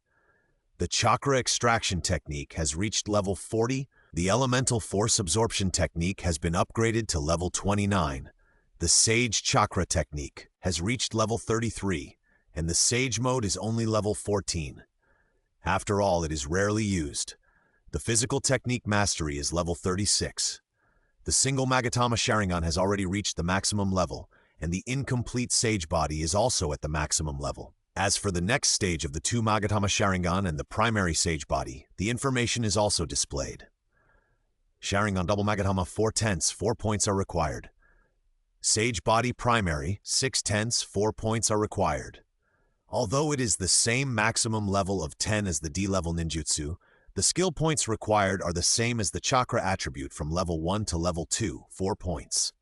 The Chakra Extraction technique has reached level 40. The Elemental Force Absorption technique has been upgraded to level 29. The Sage Chakra technique has reached level 33, and the Sage mode is only level 14. After all, it is rarely used. The Physical Technique Mastery is level 36. The single Magatama Sharingan has already reached the maximum level, and the incomplete Sage Body is also at the maximum level. As for the next stage of the 2 Magatama Sharingan and the primary Sage Body, the information is also displayed. Sharingan Double Magatama 4/10, 4 points are required. Sage Body Primary 6/10, 4 points are required. Although it is the same maximum level of 10 as the D-level ninjutsu, the skill points required are the same as the chakra attribute from level 1 to level 2, 4 points.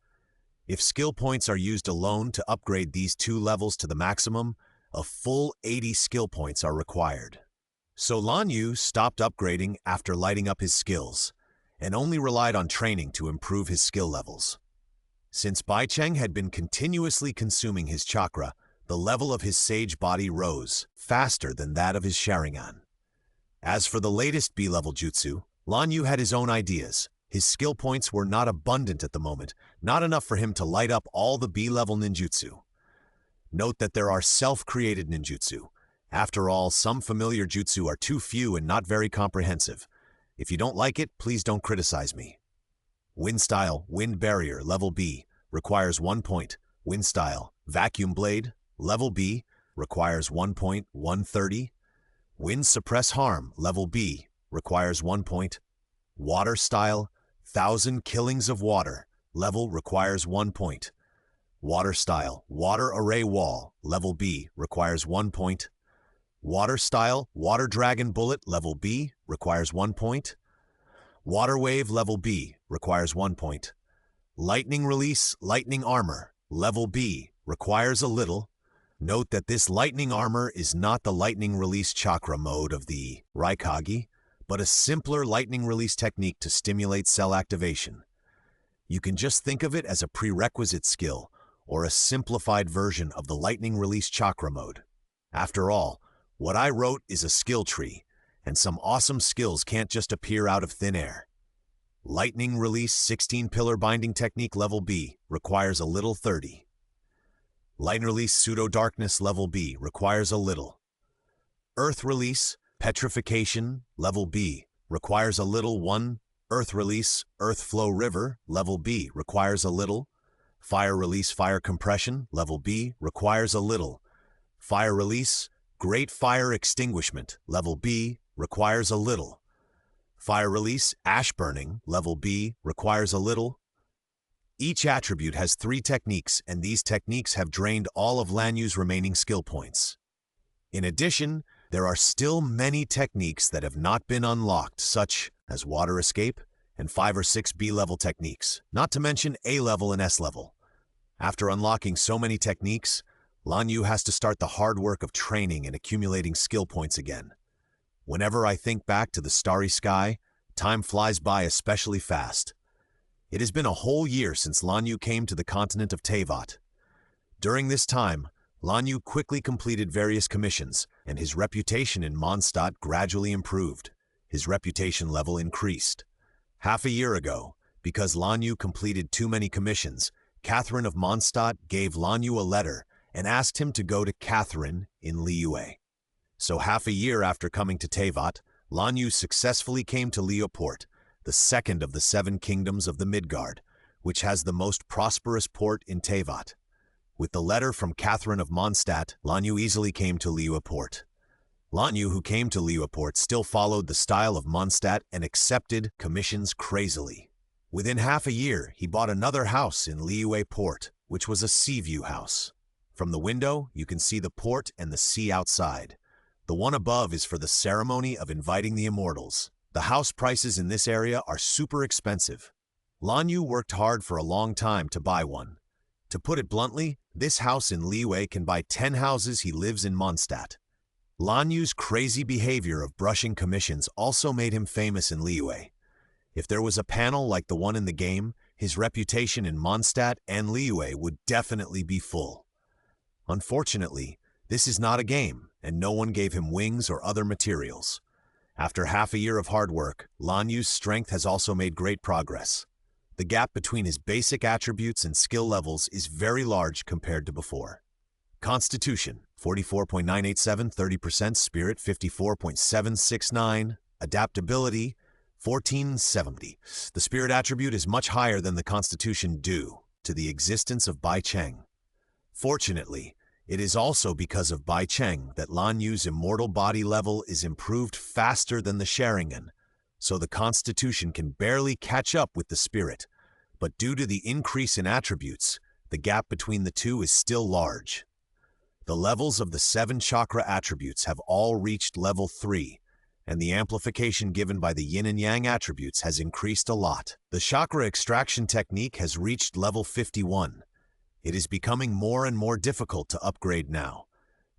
If skill points are used alone to upgrade these 2 levels to the maximum, a full 80 skill points are required. So Lan Yu stopped upgrading after lighting up his skills, and only relied on training to improve his skill levels. Since Baicheng had been continuously consuming his chakra, the level of his Sage Body rose faster than that of his Sharingan. As for the latest B-level jutsu, Lan Yu had his own ideas. His skill points were not abundant at the moment, not enough for him to light up all the B-level ninjutsu. Note that there are self-created ninjutsu. After all, some familiar jutsu are too few and not very comprehensive. If you don't like it, please don't criticize me. Wind Style, Wind Barrier, Level B, requires 1 point. Wind Style, Vacuum Blade, Level B, requires 1 point, 130. Wind Suppress Harm, Level B, requires 1 point. Water Style, 1000 Killings of Water, level requires 1 point. Water Style, Water Array Wall, Level B, requires 1 point. Water Style, Water Dragon Bullet, Level B, requires 1 point. Water Wave, Level B, requires 1 point. Lightning Release, Lightning Armor, Level B, requires a little. Note that this Lightning Armor is not the Lightning Release Chakra mode of the Raikage, but a simpler Lightning Release technique to stimulate cell activation. You can just think of it as a prerequisite skill, or a simplified version of the Lightning Release Chakra mode. After all, what I wrote is a skill tree, and some awesome skills can't just appear out of thin air. Lightning Release 16 Pillar Binding Technique Level B requires a little 30. Lightning Release Pseudo Darkness Level B requires a little. Earth Release Petrification Level B requires a little 1. Earth Release Earth Flow River Level B requires a little. Fire Release Fire Compression Level B requires a little. Fire Release Great Fire Extinguishment Level B requires a little. Fire release, ash burning, level B, requires a little. Each attribute has 3 techniques, and these techniques have drained all of Lan Yu's remaining skill points. In addition, there are still many techniques that have not been unlocked, such as water escape and 5 or 6 B-level techniques, not to mention A-level and S-level. After unlocking so many techniques, Lan Yu has to start the hard work of training and accumulating skill points again. Whenever I think back to the starry sky, time flies by especially fast. It has been a whole year since Lan Yu came to the continent of Teyvat. During this time, Lan Yu quickly completed various commissions, and his reputation in Mondstadt gradually improved. His reputation level increased. Half a year ago, because Lan Yu completed too many commissions, Catherine of Mondstadt gave Lan Yu a letter and asked him to go to Catherine in Liyue. So half a year after coming to Teyvat, Lan Yu successfully came to Liyue port, the second of the 7 kingdoms of the Midgard, which has the most prosperous port in Teyvat. With the letter from Catherine of Mondstadt, Lan Yu easily came to Liyue port. Lan Yu, who came to Liyue port, still followed the style of Mondstadt and accepted commissions crazily. Within half a year, he bought another house in Liyue port, which was a sea view house. From the window, you can see the port and the sea outside. The one above is for the ceremony of inviting the immortals. The house prices in this area are super expensive. Lan Yu worked hard for a long time to buy one. To put it bluntly, this house in Liyue can buy 10 houses he lives in Mondstadt. Lan Yu's crazy behavior of brushing commissions also made him famous in Liyue. If there was a panel like the one in the game, his reputation in Mondstadt and Liyue would definitely be full. Unfortunately, this is not a game, and no one gave him wings or other materials. After half a year of hard work, Lan Yu's strength has also made great progress. The gap between his basic attributes and skill levels is very large compared to before. Constitution, 44.987, 30%, Spirit, 54.769, Adaptability, 1470. The Spirit attribute is much higher than the Constitution due to the existence of Bai Cheng. Fortunately, it is also because of Bai Cheng that Lan Yu's immortal body level is improved faster than the Sharingan, so the Constitution can barely catch up with the Spirit. But due to the increase in attributes, the gap between the two is still large. The levels of the 7 chakra attributes have all reached level 3, and the amplification given by the yin and yang attributes has increased a lot. The chakra extraction technique has reached level 51. It is becoming more and more difficult to upgrade now.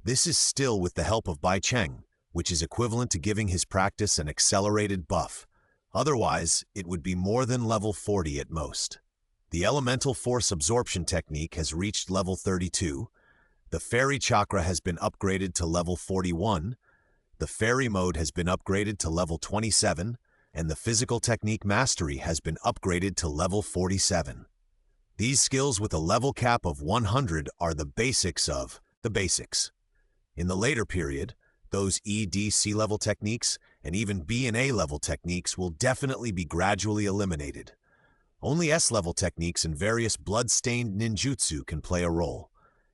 This is still with the help of Bai Cheng, which is equivalent to giving his practice an accelerated buff. Otherwise, it would be more than level 40 at most. The elemental force absorption technique has reached level 32. The fairy chakra has been upgraded to level 41. The fairy mode has been upgraded to level 27, and the physical technique mastery has been upgraded to level 47. These skills with a level cap of 100 are the basics of the basics. In the later period, those EDC level techniques and even B and A level techniques will definitely be gradually eliminated. Only S level techniques and various blood-stained ninjutsu can play a role.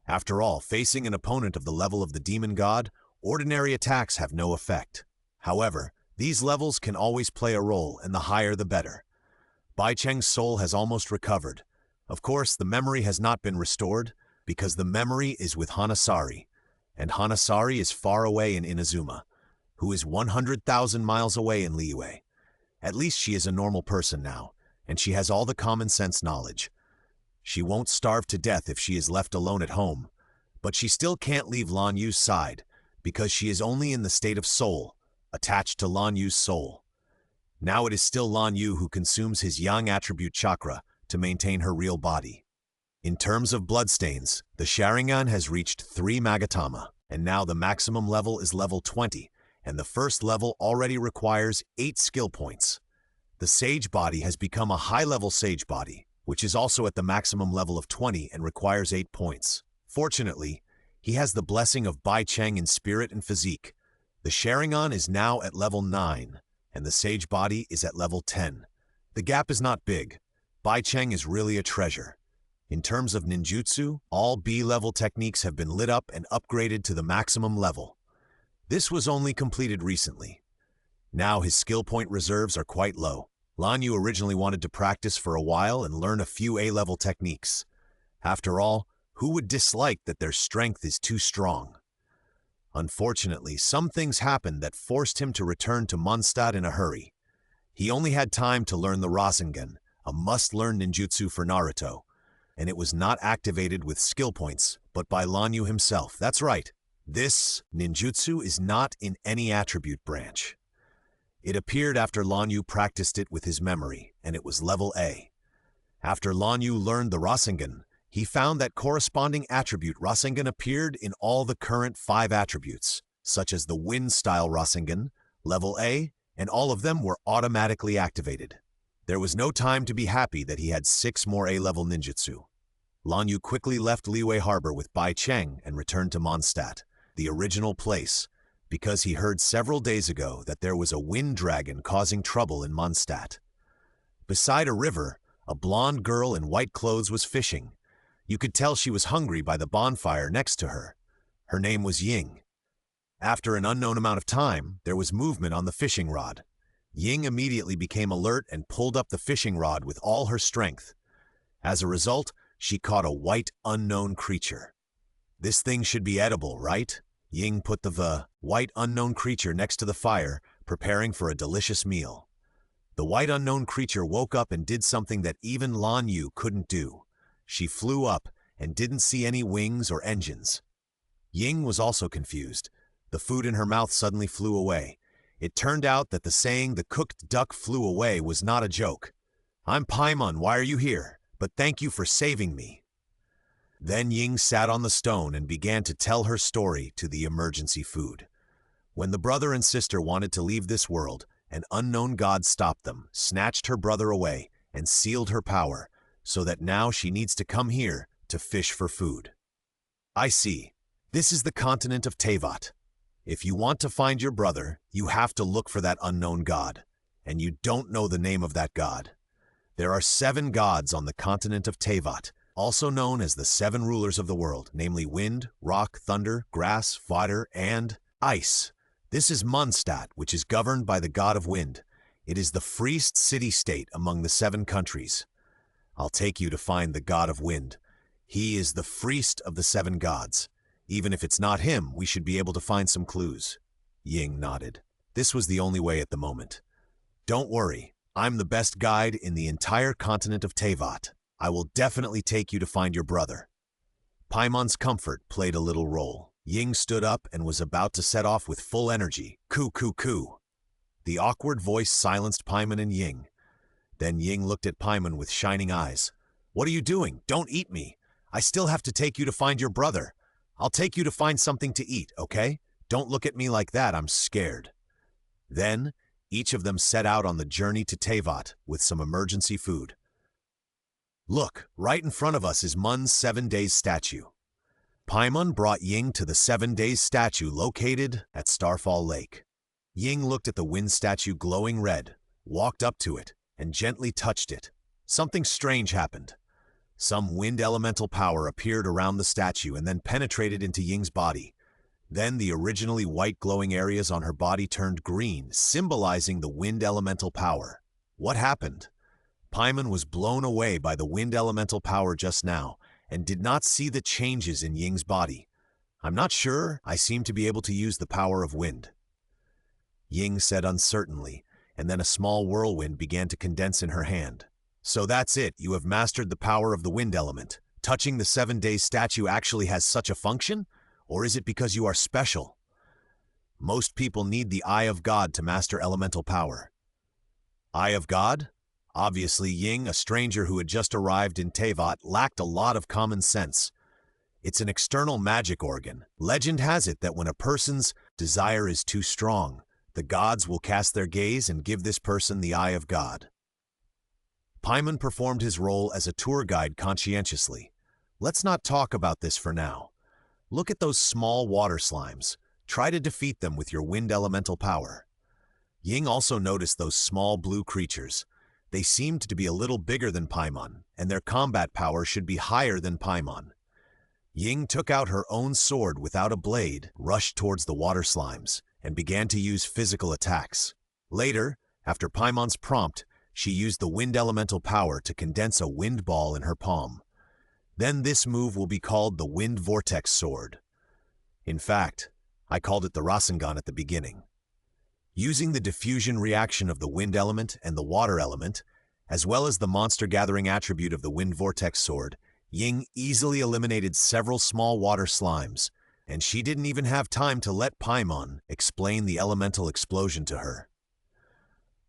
After all, facing an opponent of the level of the demon god, ordinary attacks have no effect. However, these levels can always play a role, and the higher the better. Bai Cheng's soul has almost recovered. Of course, the memory has not been restored, because the memory is with Hanasari, and Hanasari is far away in Inazuma, who is 100,000 miles away in Liyue. At least she is a normal person now, and she has all the common sense knowledge. She won't starve to death if she is left alone at home, but she still can't leave Lan Yu's side, because she is only in the state of soul, attached to Lan Yu's soul. Now it is still Lan Yu who consumes his yang attribute chakra to maintain her real body. In terms of bloodstains, the Sharingan has reached 3 Magatama, and now the maximum level is level 20, and the first level already requires 8 skill points. The Sage body has become a high-level Sage body, which is also at the maximum level of 20 and requires 8 points. Fortunately, he has the blessing of Bai Cheng in spirit and physique. The Sharingan is now at level 9, and the Sage body is at level 10. The gap is not big. Bai Cheng is really a treasure. In terms of ninjutsu, all B-level techniques have been lit up and upgraded to the maximum level. This was only completed recently. Now his skill point reserves are quite low. Lan Yu originally wanted to practice for a while and learn a few A-level techniques. After all, who would dislike that their strength is too strong? Unfortunately, some things happened that forced him to return to Mondstadt in a hurry. He only had time to learn the Rasengan, a must-learn ninjutsu for Naruto, and it was not activated with skill points, but by Lan Yu himself. That's right, this ninjutsu is not in any attribute branch. It appeared after Lan Yu practiced it with his memory, and it was level A. After Lan Yu learned the Rasengan, he found that corresponding attribute Rasengan appeared in all the current 5 attributes, such as the Wind-style Rasengan, level A, and all of them were automatically activated. There was no time to be happy that he had 6 more A-level ninjutsu. Lan Yu quickly left Liyue Harbor with Bai Cheng and returned to Mondstadt, the original place, because he heard several days ago that there was a wind dragon causing trouble in Mondstadt. Beside a river, a blonde girl in white clothes was fishing. You could tell she was hungry by the bonfire next to her. Her name was Ying. After an unknown amount of time, there was movement on the fishing rod. Ying immediately became alert and pulled up the fishing rod with all her strength. As a result, she caught a white unknown creature. This thing should be edible, right? Ying put the white unknown creature next to the fire, preparing for a delicious meal. The white unknown creature woke up and did something that even Lan Yu couldn't do. She flew up and didn't see any wings or engines. Ying was also confused. The food in her mouth suddenly flew away. It turned out that the saying "the cooked duck flew away" was not a joke. "I'm Paimon, why are you here? But thank you for saving me." Then Ying sat on the stone and began to tell her story to the emergency food. When the brother and sister wanted to leave this world, an unknown god stopped them, snatched her brother away, and sealed her power, so that now she needs to come here to fish for food. I see. This is the continent of Teyvat. If you want to find your brother, you have to look for that unknown god, and you don't know the name of that god. There are 7 gods on the continent of Teyvat, also known as the 7 rulers of the world, namely wind, rock, thunder, grass, fire, and ice. This is Mondstadt, which is governed by the god of wind. It is the freest city-state among the 7 countries. I'll take you to find the god of wind. He is the freest of the 7 gods. Even if it's not him, we should be able to find some clues. Ying nodded. This was the only way at the moment. Don't worry, I'm the best guide in the entire continent of Teyvat. I will definitely take you to find your brother. Paimon's comfort played a little role. Ying stood up and was about to set off with full energy. Coo, coo, coo. The awkward voice silenced Paimon and Ying. Then Ying looked at Paimon with shining eyes. What are you doing? Don't eat me. I still have to take you to find your brother. I'll take you to find something to eat, okay? Don't look at me like that, I'm scared. Then, each of them set out on the journey to Teyvat with some emergency food. Look, right in front of us is Mun's 7 Days statue. Paimon brought Ying to the 7 Days statue located at Starfall Lake. Ying looked at the wind statue glowing red, walked up to it, and gently touched it. Something strange happened. Some wind elemental power appeared around the statue and then penetrated into Ying's body. Then the originally white glowing areas on her body turned green, symbolizing the wind elemental power. What happened? Paimon was blown away by the wind elemental power just now and did not see the changes in Ying's body. I'm not sure I seem to be able to use the power of wind. Ying said uncertainly, and then a small whirlwind began to condense in her hand. So that's it, you have mastered the power of the wind element. Touching the 7 Days statue actually has such a function? Or is it because you are special? Most people need the Eye of God to master elemental power. Eye of God? Obviously, Ying, a stranger who had just arrived in Teyvat, lacked a lot of common sense. It's an external magic organ. Legend has it that when a person's desire is too strong, the gods will cast their gaze and give this person the Eye of God. Paimon performed his role as a tour guide conscientiously. Let's not talk about this for now. Look at those small water slimes. Try to defeat them with your wind elemental power. Ying also noticed those small blue creatures. They seemed to be a little bigger than Paimon, and their combat power should be higher than Paimon. Ying took out her own sword without a blade, rushed towards the water slimes, and began to use physical attacks. Later, after Paimon's prompt, she used the wind elemental power to condense a wind ball in her palm. Then this move will be called the Wind Vortex Sword. In fact, I called it the Rasengan at the beginning. Using the diffusion reaction of the wind element and the water element, as well as the monster gathering attribute of the Wind Vortex Sword, Ying easily eliminated several small water slimes, and she didn't even have time to let Paimon explain the elemental explosion to her.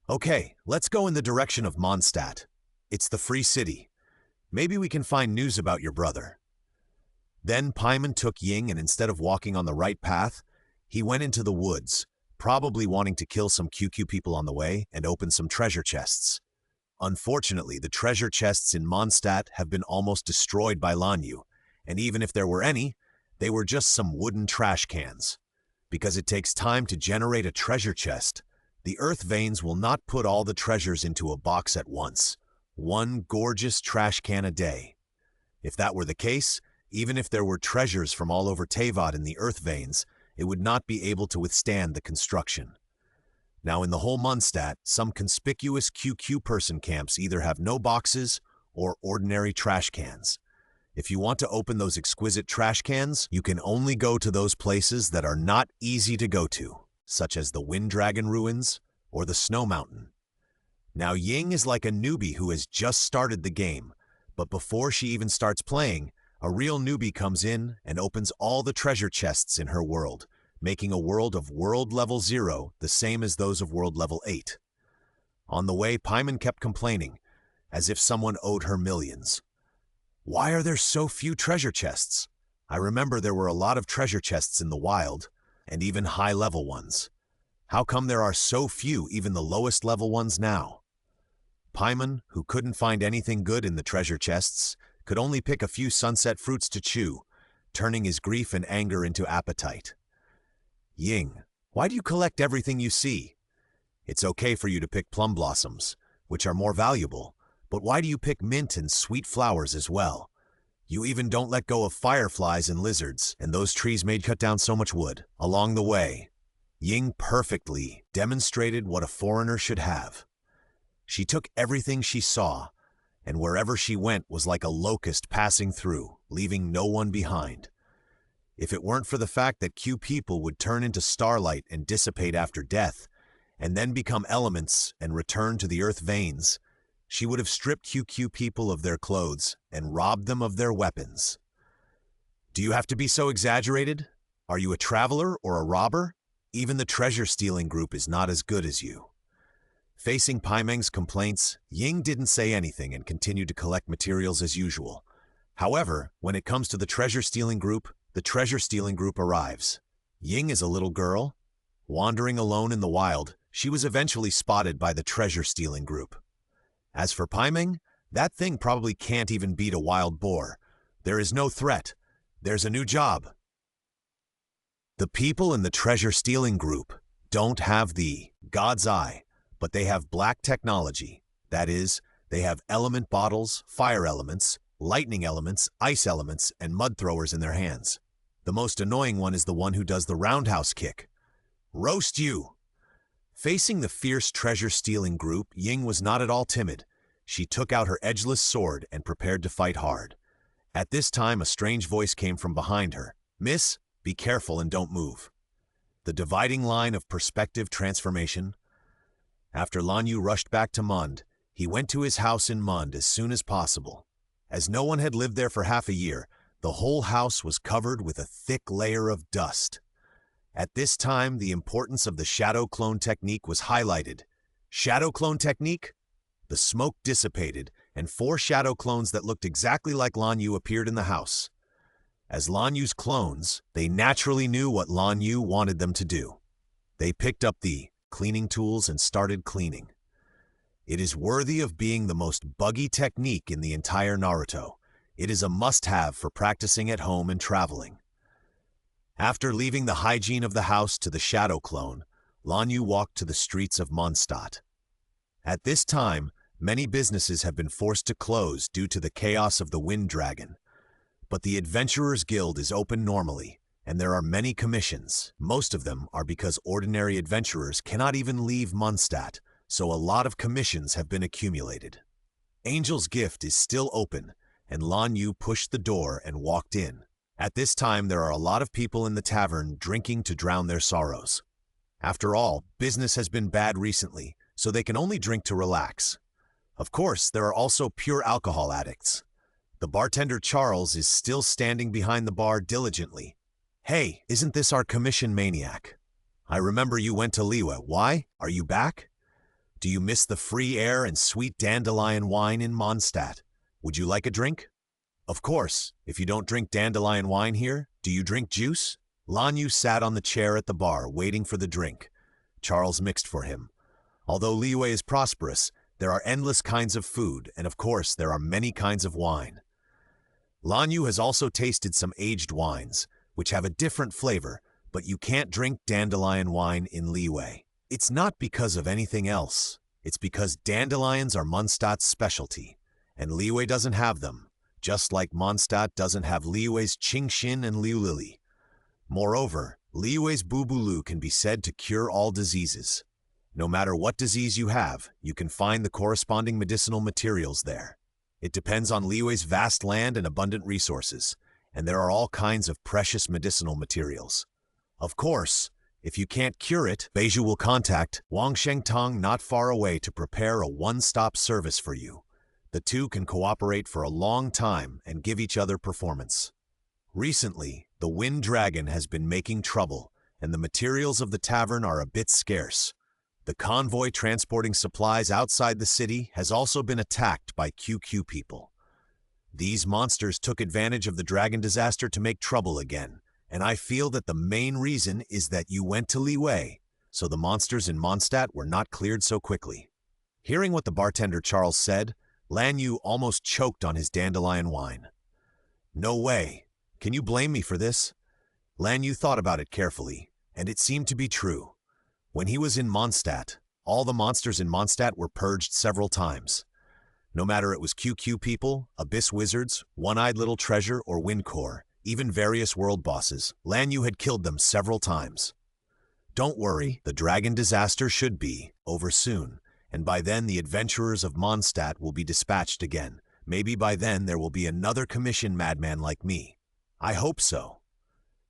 Okay, let's go in the direction of Mondstadt. It's the free city. Maybe we can find news about your brother. Then Paimon took Ying, and instead of walking on the right path, he went into the woods, probably wanting to kill some QQ people on the way and open some treasure chests. Unfortunately, the treasure chests in Mondstadt have been almost destroyed by Lan Yu, and even if there were any, they were just some wooden trash cans. Because it takes time to generate a treasure chest, the earth veins will not put all the treasures into a box at once, one gorgeous trash can a day. If that were the case, even if there were treasures from all over Teyvat in the earth veins, it would not be able to withstand the construction. Now in the whole Mondstadt, some conspicuous QQ person camps either have no boxes or ordinary trash cans. If you want to open those exquisite trash cans, you can only go to those places that are not easy to go to, such as the Wind Dragon Ruins or the Snow Mountain. Now Ying is like a newbie who has just started the game, but before she even starts playing, a real newbie comes in and opens all the treasure chests in her world, making a world of World Level 0 the same as those of World Level 8. On the way, Paimon kept complaining, as if someone owed her millions. Why are there so few treasure chests? I remember there were a lot of treasure chests in the wild, and even high-level ones. How come there are so few, even the lowest level ones now? Paimon, who couldn't find anything good in the treasure chests, could only pick a few sunset fruits to chew, turning his grief and anger into appetite. Ying, why do you collect everything you see? It's okay for you to pick plum blossoms, which are more valuable, but why do you pick mint and sweet flowers as well? You even don't let go of fireflies and lizards, and those trees made cut down so much wood. Along the way, Ying perfectly demonstrated what a foreigner should have. She took everything she saw, and wherever she went was like a locust passing through, leaving no one behind. If it weren't for the fact that Q people would turn into starlight and dissipate after death, and then become elements and return to the earth veins, she would have stripped QQ people of their clothes and robbed them of their weapons. Do you have to be so exaggerated? Are you a traveler or a robber? Even the treasure-stealing group is not as good as you. Facing Paimon's complaints, Ying didn't say anything and continued to collect materials as usual. However, when it comes to the treasure-stealing group, the treasure-stealing group arrives. Ying is a little girl. Wandering alone in the wild, she was eventually spotted by the treasure-stealing group. As for Paimon, that thing probably can't even beat a wild boar. There is no threat. There's a new job. The people in the treasure-stealing group don't have the God's Eye, but they have black technology. That is, they have element bottles, fire elements, lightning elements, ice elements, and mud throwers in their hands. The most annoying one is the one who does the roundhouse kick. Roast you! Facing the fierce treasure-stealing group, Ying was not at all timid. She took out her edgeless sword and prepared to fight hard. At this time, a strange voice came from behind her. Miss, be careful and don't move. The dividing line of perspective transformation. After Lan Yu rushed back to Mond, he went to his house in Mond as soon as possible. As no one had lived there for half a year, the whole house was covered with a thick layer of dust. At this time, the importance of the shadow clone technique was highlighted. Shadow clone technique? The smoke dissipated, and 4 shadow clones that looked exactly like Lan Yu appeared in the house. As Lan Yu's clones, they naturally knew what Lan Yu wanted them to do. They picked up the cleaning tools and started cleaning. It is worthy of being the most buggy technique in the entire Naruto. It is a must-have for practicing at home and traveling. After leaving the hygiene of the house to the shadow clone, Lan Yu walked to the streets of Mondstadt. At this time, many businesses have been forced to close due to the chaos of the Wind Dragon. But the Adventurers Guild is open normally, and there are many commissions. Most of them are because ordinary adventurers cannot even leave Mondstadt, so a lot of commissions have been accumulated. Angel's gift is still open, and Lan Yu pushed the door and walked in. At this time, there are a lot of people in the tavern drinking to drown their sorrows. After all, business has been bad recently, so they can only drink to relax. Of course, there are also pure alcohol addicts. The bartender Charles is still standing behind the bar diligently. Hey, isn't this our commission maniac? I remember you went to Liyue. Why? Are you back? Do you miss the free air and sweet dandelion wine in Mondstadt? Would you like a drink? Of course, if you don't drink dandelion wine here, do you drink juice? Lan Yu sat on the chair at the bar, waiting for the drink. Charles mixed for him. Although Liyue is prosperous, there are endless kinds of food, and of course, there are many kinds of wine. Lan Yu has also tasted some aged wines, which have a different flavor, but you can't drink dandelion wine in Liyue. It's not because of anything else. It's because dandelions are Mondstadt's specialty, and Liyue doesn't have them, just like Mondstadt doesn't have Liyue's Qingxin and Liulili. Moreover, Liyue's Bubulu can be said to cure all diseases. No matter what disease you have, you can find the corresponding medicinal materials there. It depends on Liyue's vast land and abundant resources, and there are all kinds of precious medicinal materials. Of course, if you can't cure it, Beiju will contact Wang Shengtong not far away to prepare a one-stop service for you. The two can cooperate for a long time and give each other performance. Recently, the Wind Dragon has been making trouble, and the materials of the tavern are a bit scarce. The convoy transporting supplies outside the city has also been attacked by QQ people. These monsters took advantage of the dragon disaster to make trouble again, and I feel that the main reason is that you went to Liyue, so the monsters in Mondstadt were not cleared so quickly. Hearing what the bartender Charles said, Lan Yu almost choked on his dandelion wine. No way. Can you blame me for this? Lan Yu thought about it carefully, and it seemed to be true. When he was in Mondstadt, all the monsters in Mondstadt were purged several times. No matter it was QQ people, abyss wizards, one-eyed little treasure, or windcore, even various world bosses, Lan Yu had killed them several times. Don't worry, the dragon disaster should be over soon, and by then the adventurers of Mondstadt will be dispatched again. Maybe by then there will be another commission madman like me. I hope so.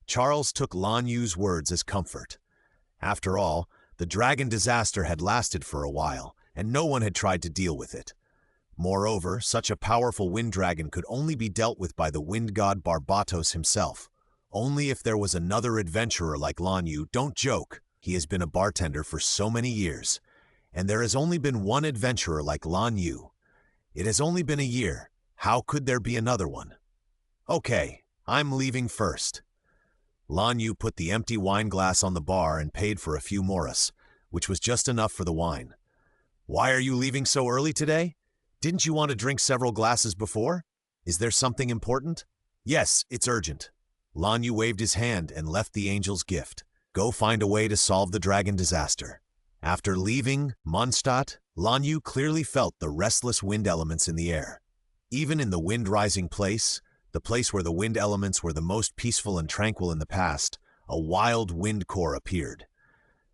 Charles took Lan Yu's words as comfort. After all, the dragon disaster had lasted for a while, and no one had tried to deal with it. Moreover, such a powerful wind dragon could only be dealt with by the wind god Barbatos himself. Only if there was another adventurer like Lan Yu. Don't joke, he has been a bartender for so many years, and there has only been one adventurer like Lan Yu. It has only been a year. How could there be another one? Okay, I'm leaving first. Lan Yu put the empty wine glass on the bar and paid for a few moras, which was just enough for the wine. Why are you leaving so early today? Didn't you want to drink several glasses before? Is there something important? Yes, it's urgent. Lan Yu waved his hand and left the angel's gift. Go find a way to solve the dragon disaster. After leaving Mondstadt, Lan Yu clearly felt the restless wind elements in the air. Even in the wind-rising place, the place where the wind elements were the most peaceful and tranquil in the past, a wild wind core appeared.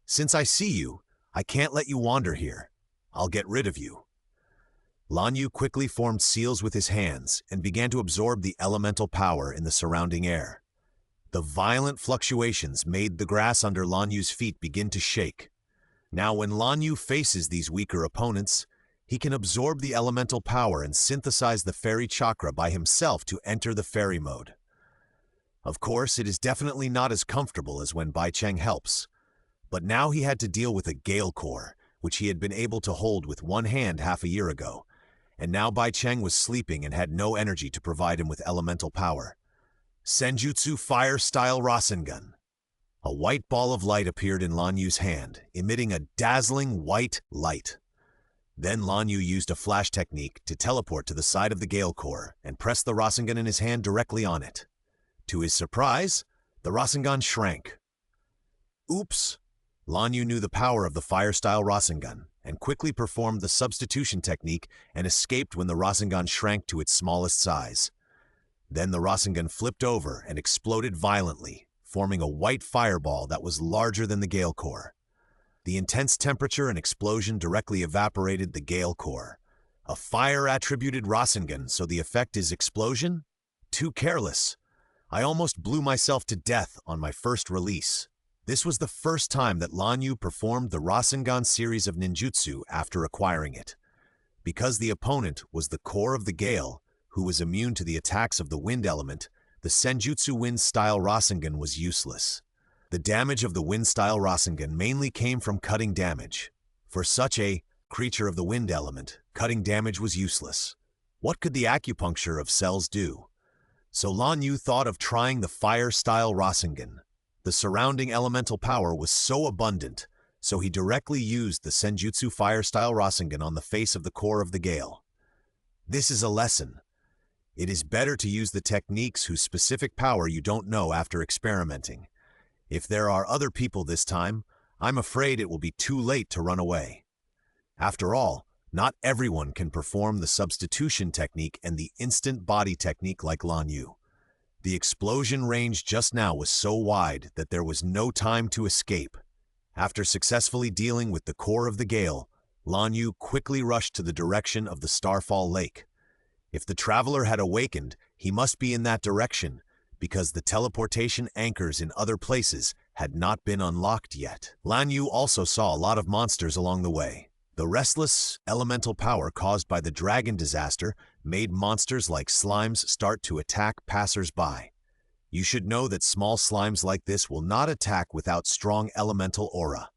Since I see you, I can't let you wander here. I'll get rid of you. Lan Yu quickly formed seals with his hands and began to absorb the elemental power in the surrounding air. The violent fluctuations made the grass under Lan Yu's feet begin to shake. Now when Lan Yu faces these weaker opponents, he can absorb the elemental power and synthesize the fairy chakra by himself to enter the fairy mode. Of course, it is definitely not as comfortable as when Baicheng helps, but now he had to deal with a gale core, which he had been able to hold with one hand half a year ago, and now Baicheng was sleeping and had no energy to provide him with elemental power. Senjutsu Fire-Style Rasengan. A white ball of light appeared in Lan Yu's hand, emitting a dazzling white light. Then Lan Yu used a flash technique to teleport to the side of the gale core and pressed the Rasengan in his hand directly on it. To his surprise, the Rasengan shrank. Oops! Lan Yu knew the power of the fire-style Rasengan and quickly performed the substitution technique and escaped when the Rasengan shrank to its smallest size. Then the Rasengan flipped over and exploded violently, forming a white fireball that was larger than the gale core. The intense temperature and explosion directly evaporated the gale core. A fire-attributed Rasengan, so the effect is explosion? Too careless. I almost blew myself to death on my first release. This was the first time that Lan Yu performed the Rasengan series of ninjutsu after acquiring it. Because the opponent was the core of the Gale, who was immune to the attacks of the wind element, the Senjutsu Wind-style Rasengan was useless. The damage of the Wind-style Rasengan mainly came from cutting damage. For such a creature of the wind element, cutting damage was useless. What could the acupuncture of cells do? So Lan Yu thought of trying the fire-style Rasengan. The surrounding elemental power was so abundant, so he directly used the Senjutsu fire-style Rasengan on the face of the core of the Gale. This is a lesson. It is better to use the techniques whose specific power you don't know after experimenting. If there are other people this time, I'm afraid it will be too late to run away. After all, not everyone can perform the substitution technique and the instant body technique like Lan Yu. The explosion range just now was so wide that there was no time to escape. After successfully dealing with the core of the Gale, Lan Yu quickly rushed to the direction of the Starfall Lake. If the traveler had awakened, he must be in that direction, because the teleportation anchors in other places had not been unlocked yet. Lan Yu also saw a lot of monsters along the way. The restless elemental power caused by the dragon disaster made monsters like slimes start to attack passers-by. You should know that small slimes like this will not attack without strong elemental aura.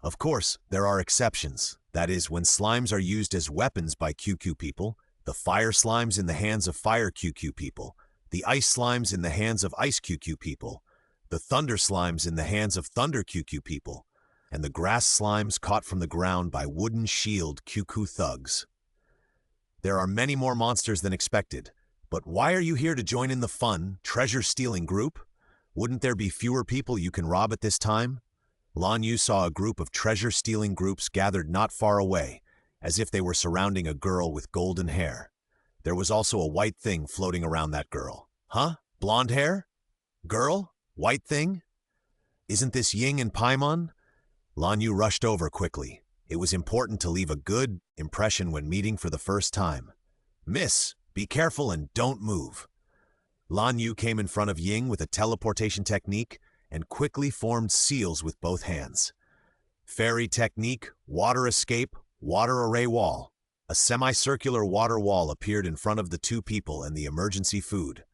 Of course, there are exceptions. That is, when slimes are used as weapons by QQ people, the fire slimes in the hands of fire QQ people, the ice slimes in the hands of ice QQ people, the thunder slimes in the hands of thunder QQ people, and the grass slimes caught from the ground by wooden shield QQ thugs. There are many more monsters than expected, but why are you here to join in the fun, treasure-stealing group? Wouldn't there be fewer people you can rob at this time? Lan Yu saw a group of treasure-stealing groups gathered not far away, as if they were surrounding a girl with golden hair. There was also a white thing floating around that girl. Huh? Blonde hair? Girl? White thing? Isn't this Ying and Paimon? Lan Yu rushed over quickly. It was important to leave a good impression when meeting for the first time. Miss, be careful and don't move. Lan Yu came in front of Ying with a teleportation technique and quickly formed seals with both hands. Fairy technique, water escape, water array wall. A semicircular water wall appeared in front of the two people and the emergency food.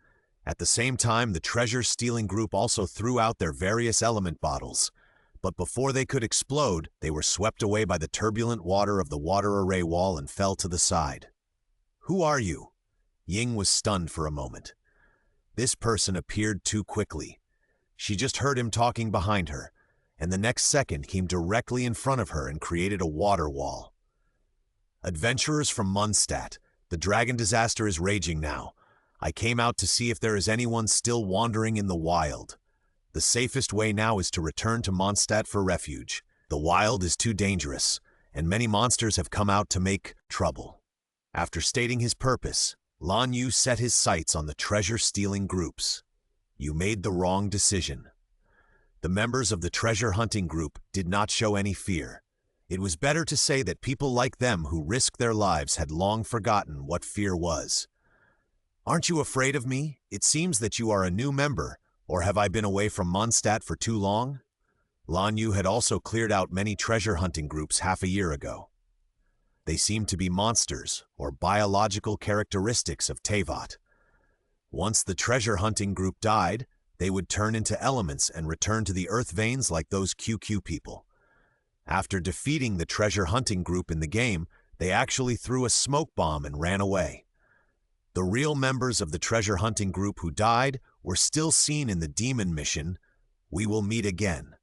At the same time, the treasure-stealing group also threw out their various element bottles. But before they could explode, they were swept away by the turbulent water of the water array wall and fell to the side. Who are you? Ying was stunned for a moment. This person appeared too quickly. She just heard him talking behind her, and the next second came directly in front of her and created a water wall. Adventurers from Mondstadt, the dragon disaster is raging now. I came out to see if there is anyone still wandering in the wild. The safest way now is to return to Mondstadt for refuge. The wild is too dangerous, and many monsters have come out to make trouble. After stating his purpose, Lan Yu set his sights on the treasure-stealing groups. You made the wrong decision. The members of the treasure-hunting group did not show any fear. It was better to say that people like them who risked their lives had long forgotten what fear was. Aren't you afraid of me? It seems that you are a new member. Or have I been away from Mondstadt for too long? Lan Yu had also cleared out many treasure-hunting groups half a year ago. They seemed to be monsters, or biological characteristics of Teyvat. Once the treasure-hunting group died, they would turn into elements and return to the earth veins like those QQ people. After defeating the treasure-hunting group in the game, they actually threw a smoke bomb and ran away. The real members of the treasure-hunting group who died were still seen in the demon mission, We Will Meet Again.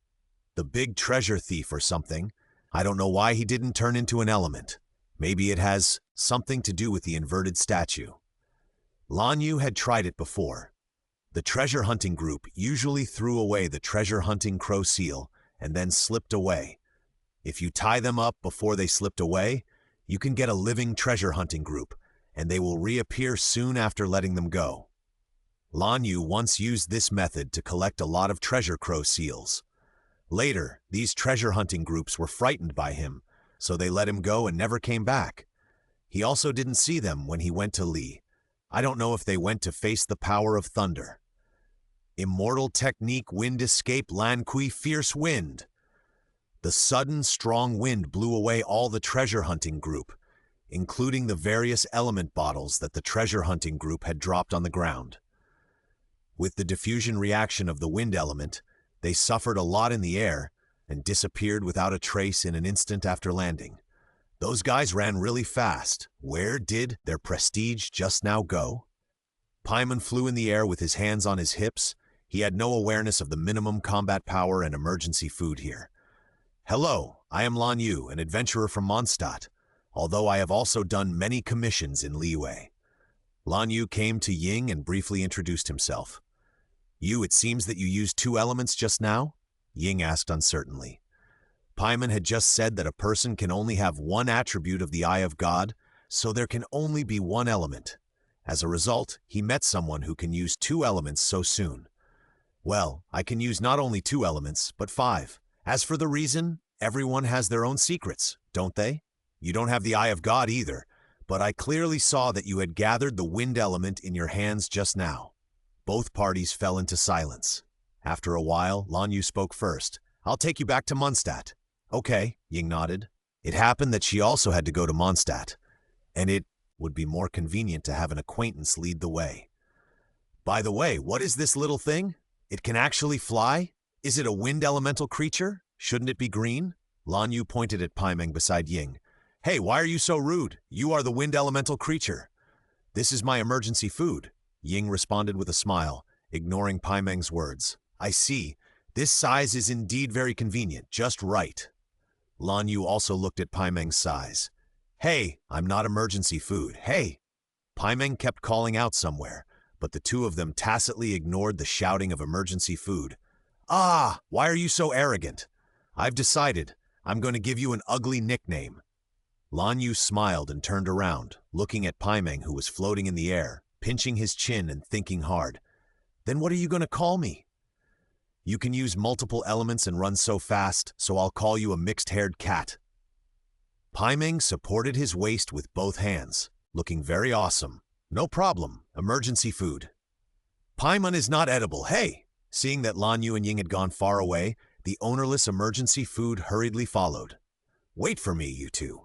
The big treasure thief or something. I don't know why he didn't turn into an element. Maybe it has something to do with the inverted statue. Lan Yu had tried it before. The treasure-hunting group usually threw away the treasure-hunting crow seal and then slipped away. If you tie them up before they slipped away, you can get a living treasure-hunting group, and they will reappear soon after letting them go. Lan Yu once used this method to collect a lot of treasure crow seals. Later, these treasure hunting groups were frightened by him, so they let him go and never came back. He also didn't see them when he went to Li. I don't know if they went to face the power of thunder. Immortal technique wind escape Lan Kui fierce wind. The sudden, strong wind blew away all the treasure hunting group, including the various element bottles that the treasure hunting group had dropped on the ground. With the diffusion reaction of the wind element, they suffered a lot in the air and disappeared without a trace in an instant after landing. Those guys ran really fast. Where did their prestige just now go? Paimon flew in the air with his hands on his hips. He had no awareness of the minimum combat power and emergency food here. Hello, I am Lan Yu, an adventurer from Mondstadt, although I have also done many commissions in Liyue. Lan Yu came to Ying and briefly introduced himself. You, it seems that you used 2 elements just now? Ying asked uncertainly. Paimon had just said that a person can only have 1 attribute of the Eye of God, so there can only be 1 element. As a result, he met someone who can use 2 elements so soon. Well, I can use not only 2 elements, but 5. As for the reason, everyone has their own secrets, don't they? You don't have the Eye of God either, but I clearly saw that you had gathered the wind element in your hands just now. Both parties fell into silence. After a while, Lan Yu spoke first. I'll take you back to Mondstadt. Okay, Ying nodded. It happened that she also had to go to Mondstadt, and it would be more convenient to have an acquaintance lead the way. By the way, what is this little thing? It can actually fly? Is it a wind elemental creature? Shouldn't it be green? Lan Yu pointed at Paimon beside Ying. Hey, why are you so rude? You are the wind elemental creature. This is my emergency food, Ying responded with a smile, ignoring Paimon's words. I see. This size is indeed very convenient, just right. Lan Yu also looked at Paimon's size. Hey, I'm not emergency food. Hey! Paimon kept calling out somewhere, but the 2 of them tacitly ignored the shouting of emergency food. Ah, why are you so arrogant? I've decided. I'm going to give you an ugly nickname. Lan Yu smiled and turned around, looking at Paimon, who was floating in the air, pinching his chin and thinking hard. Then what are you going to call me? You can use multiple elements and run so fast, so I'll call you a mixed-haired cat. Paimon supported his waist with both hands, looking very awesome. No problem, emergency food. Paimon is not edible, hey! Seeing that Lan Yu and Ying had gone far away, the ownerless emergency food hurriedly followed. Wait for me, you 2.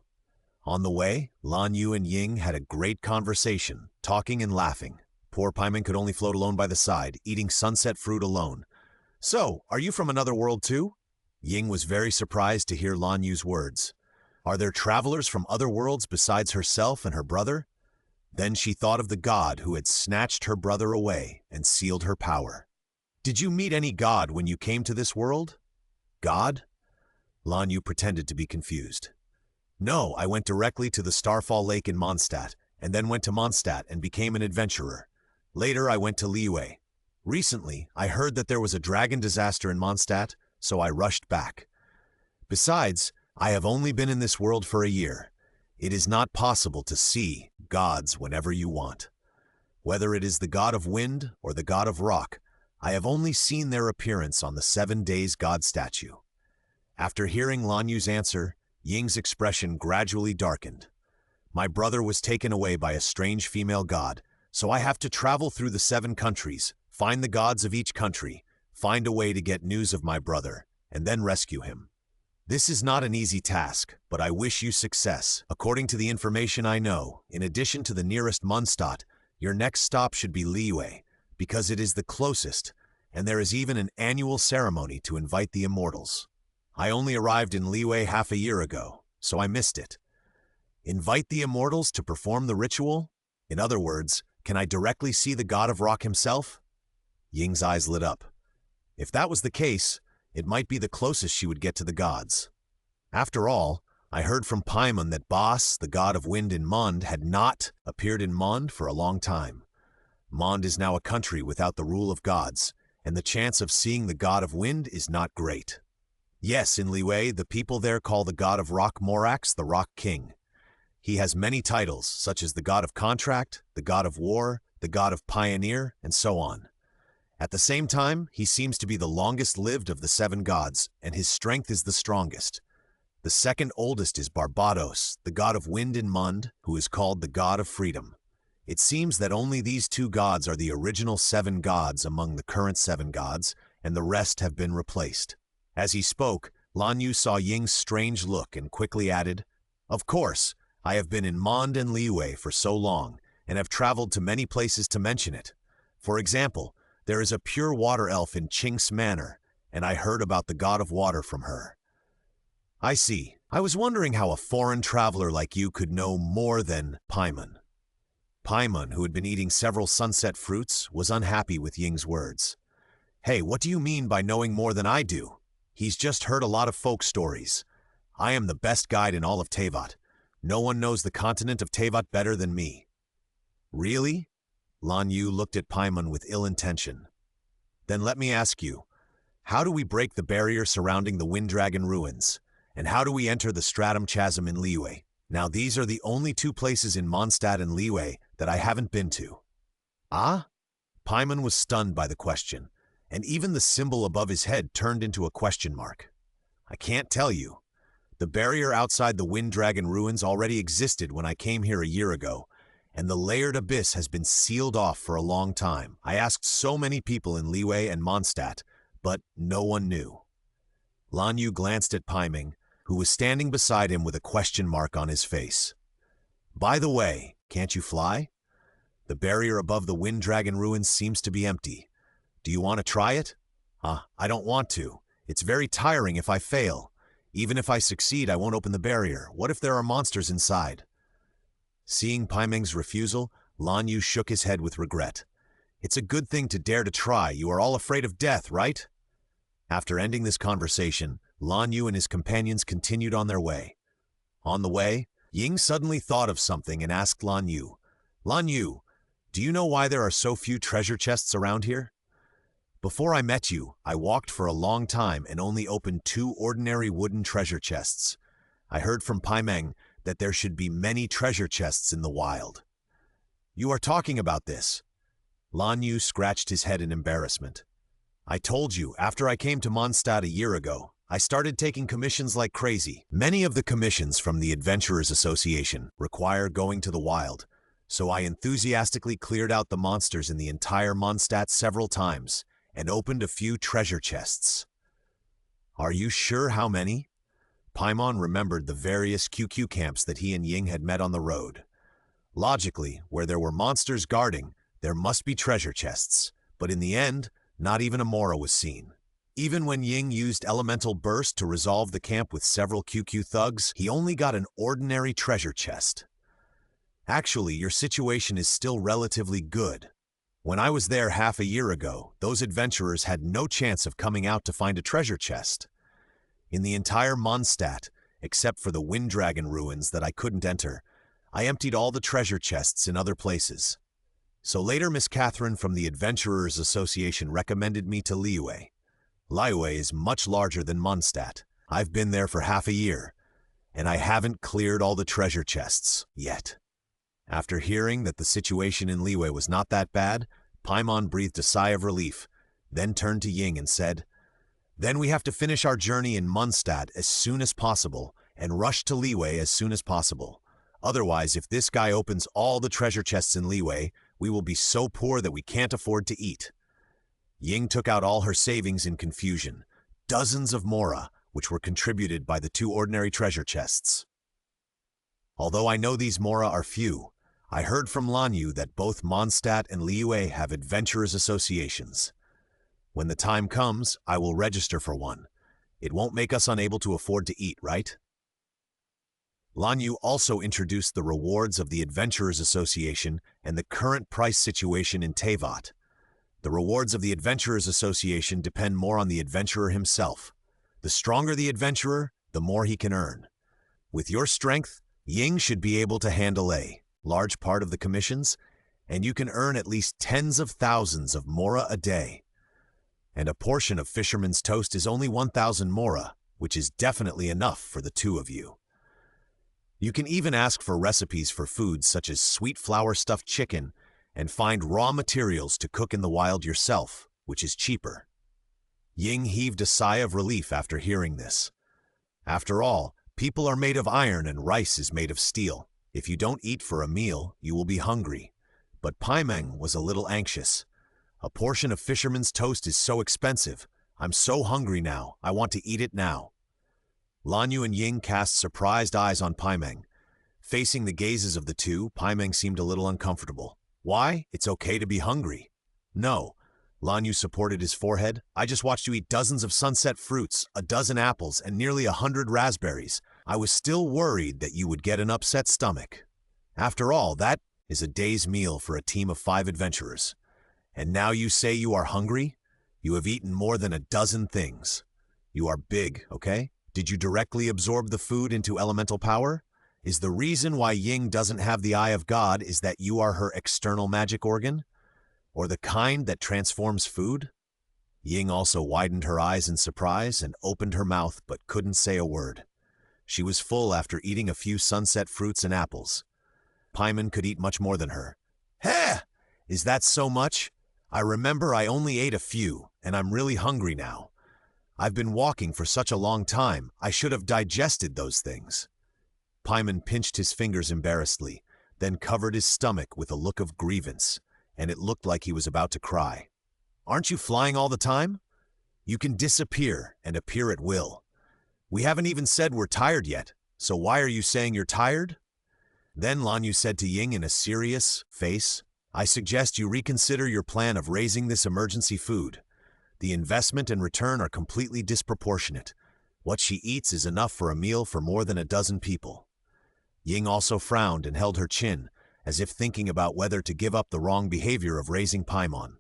On the way, Lan Yu and Ying had a great conversation, talking and laughing. Poor Paimon could only float alone by the side, eating sunset fruit alone. So, are you from another world too? Ying was very surprised to hear Lan Yu's words. Are there travelers from other worlds besides herself and her brother? Then she thought of the god who had snatched her brother away and sealed her power. Did you meet any god when you came to this world? God? Lan Yu pretended to be confused. No, I went directly to the Starfall Lake in Mondstadt, and then went to Mondstadt and became an adventurer. Later, I went to Liyue. Recently, I heard that there was a dragon disaster in Mondstadt, so I rushed back. Besides, I have only been in this world for a year. It is not possible to see gods whenever you want. Whether it is the god of wind or the god of rock, I have only seen their appearance on the 7 days god statue. After hearing Lan Yu's answer, Ying's expression gradually darkened. My brother was taken away by a strange female god, so I have to travel through the 7 countries, find the gods of each country, find a way to get news of my brother, and then rescue him. This is not an easy task, but I wish you success. According to the information I know, in addition to the nearest Mondstadt, your next stop should be Liyue, because it is the closest, and there is even an annual ceremony to invite the immortals. I only arrived in Liyue half a year ago, so I missed it. Invite the immortals to perform the ritual? In other words, can I directly see the god of rock himself? Ying's eyes lit up. If that was the case, it might be the closest she would get to the gods. After all, I heard from Paimon that Bas, the god of wind in Mond, had not appeared in Mond for a long time. Mond is now a country without the rule of gods, and the chance of seeing the god of wind is not great. Yes, in Liyue, the people there call the god of rock Morax the Rock King. He has many titles, such as the god of contract, the god of war, the god of pioneer, and so on. At the same time, he seems to be the longest-lived of the 7 gods, and his strength is the strongest. The second oldest is Barbatos, the god of wind in Mund, who is called the god of freedom. It seems that only these 2 gods are the original 7 gods among the current 7 gods, and the rest have been replaced. As he spoke, Lan Yu saw Ying's strange look and quickly added, "Of course, I have been in Mond and Liyue for so long, and have traveled to many places to mention it. For example, there is a pure water elf in Qing's Manor, and I heard about the god of water from her." "I see. I was wondering how a foreign traveler like you could know more than Paimon." Paimon, who had been eating several sunset fruits, was unhappy with Ying's words. "Hey, what do you mean by knowing more than I do? He's just heard a lot of folk stories. I am the best guide in all of Teyvat. No one knows the continent of Teyvat better than me." "Really?" Lan Yu looked at Paimon with ill intention. "Then let me ask you, how do we break the barrier surrounding the Wind Dragon ruins? And how do we enter the Stratum Chasm in Liyue? Now these are the only 2 places in Mondstadt and Liyue that I haven't been to." "Ah?" Paimon was stunned by the question, and even the symbol above his head turned into a question mark. "I can't tell you. The barrier outside the Wind Dragon ruins already existed when I came here a year ago, and the layered abyss has been sealed off for a long time. I asked so many people in Liyue and Mondstadt, but no one knew." Lan Yu glanced at Paimon, who was standing beside him with a question mark on his face. "By the way, can't you fly? The barrier above the Wind Dragon ruins seems to be empty. Do you want to try it?" I don't want to. It's very tiring if I fail. Even if I succeed, I won't open the barrier. What if there are monsters inside?" Seeing Paimon's refusal, Lan Yu shook his head with regret. "It's a good thing to dare to try. You are all afraid of death, right?" After ending this conversation, Lan Yu and his companions continued on their way. On the way, Ying suddenly thought of something and asked Lan Yu, "Lan Yu, do you know why there are so few treasure chests around here? Before I met you, I walked for a long time and only opened 2 ordinary wooden treasure chests. I heard from Paimon that there should be many treasure chests in the wild." "You are talking about this?" Lan Yu scratched his head in embarrassment. "I told you, after I came to Mondstadt a year ago, I started taking commissions like crazy. Many of the commissions from the Adventurers Association require going to the wild, so I enthusiastically cleared out the monsters in the entire Mondstadt several times and opened a few treasure chests." "Are you sure how many?" Paimon remembered the various QQ camps that he and Ying had met on the road. Logically, where there were monsters guarding, there must be treasure chests, but in the end, not even a Mora was seen. Even when Ying used Elemental Burst to resolve the camp with several QQ thugs, he only got an ordinary treasure chest. "Actually, your situation is still relatively good. When I was there half a year ago, those adventurers had no chance of coming out to find a treasure chest. In the entire Mondstadt, except for the Wind Dragon ruins that I couldn't enter, I emptied all the treasure chests in other places. So later Miss Catherine from the Adventurers Association recommended me to Liyue. Liyue is much larger than Mondstadt. I've been there for half a year, and I haven't cleared all the treasure chests yet." After hearing that the situation in Liyue was not that bad, Paimon breathed a sigh of relief, then turned to Ying and said, "Then we have to finish our journey in Mondstadt as soon as possible and rush to Liyue as soon as possible. Otherwise, if this guy opens all the treasure chests in Liyue, we will be so poor that we can't afford to eat." Ying took out all her savings in confusion, dozens of Mora, which were contributed by the 2 ordinary treasure chests. "Although I know these Mora are few, I heard from Lan Yu that both Mondstadt and Liyue have adventurers associations. When the time comes, I will register for one. It won't make us unable to afford to eat, right?" Lan Yu also introduced the rewards of the Adventurers Association and the current price situation in Teyvat. The rewards of the Adventurers Association depend more on the adventurer himself. The stronger the adventurer, the more he can earn. With your strength, Ying should be able to handle a large part of the commissions, and you can earn at least tens of thousands of Mora a day. And a portion of Fisherman's Toast is only 1,000 Mora, which is definitely enough for the 2 of you. You can even ask for recipes for foods such as sweet flour stuffed chicken and find raw materials to cook in the wild yourself, which is cheaper. Ying heaved a sigh of relief after hearing this. After all, people are made of iron and rice is made of steel. If you don't eat for a meal, you will be hungry. But Paimeng was a little anxious. A portion of fisherman's toast is so expensive. I'm so hungry now, I want to eat it now. Lan Yu and Ying cast surprised eyes on Paimeng. Facing the gazes of the two, Paimeng seemed a little uncomfortable. Why? It's okay to be hungry. No. Lan Yu supported his forehead. I just watched you eat dozens of sunset fruits, a dozen apples, and nearly 100 raspberries. I was still worried that you would get an upset stomach. After all, that is a day's meal for a team of 5 adventurers. And now you say you are hungry? You have eaten more than a dozen things. You are big, okay? Did you directly absorb the food into elemental power? Is the reason why Ying doesn't have the eye of God is that you are her external magic organ? Or the kind that transforms food? Ying also widened her eyes in surprise and opened her mouth but couldn't say a word. She was full after eating a few sunset fruits and apples. Paimon could eat much more than her. Heh! Is that so much? I remember I only ate a few, and I'm really hungry now. I've been walking for such a long time, I should have digested those things. Paimon pinched his fingers embarrassedly, then covered his stomach with a look of grievance, and it looked like he was about to cry. Aren't you flying all the time? You can disappear and appear at will. We haven't even said we're tired yet, so why are you saying you're tired? Then Lan Yu said to Ying in a serious face, I suggest you reconsider your plan of raising this emergency food. The investment and return are completely disproportionate. What she eats is enough for a meal for more than a dozen people. Ying also frowned and held her chin, as if thinking about whether to give up the wrong behavior of raising Paimon.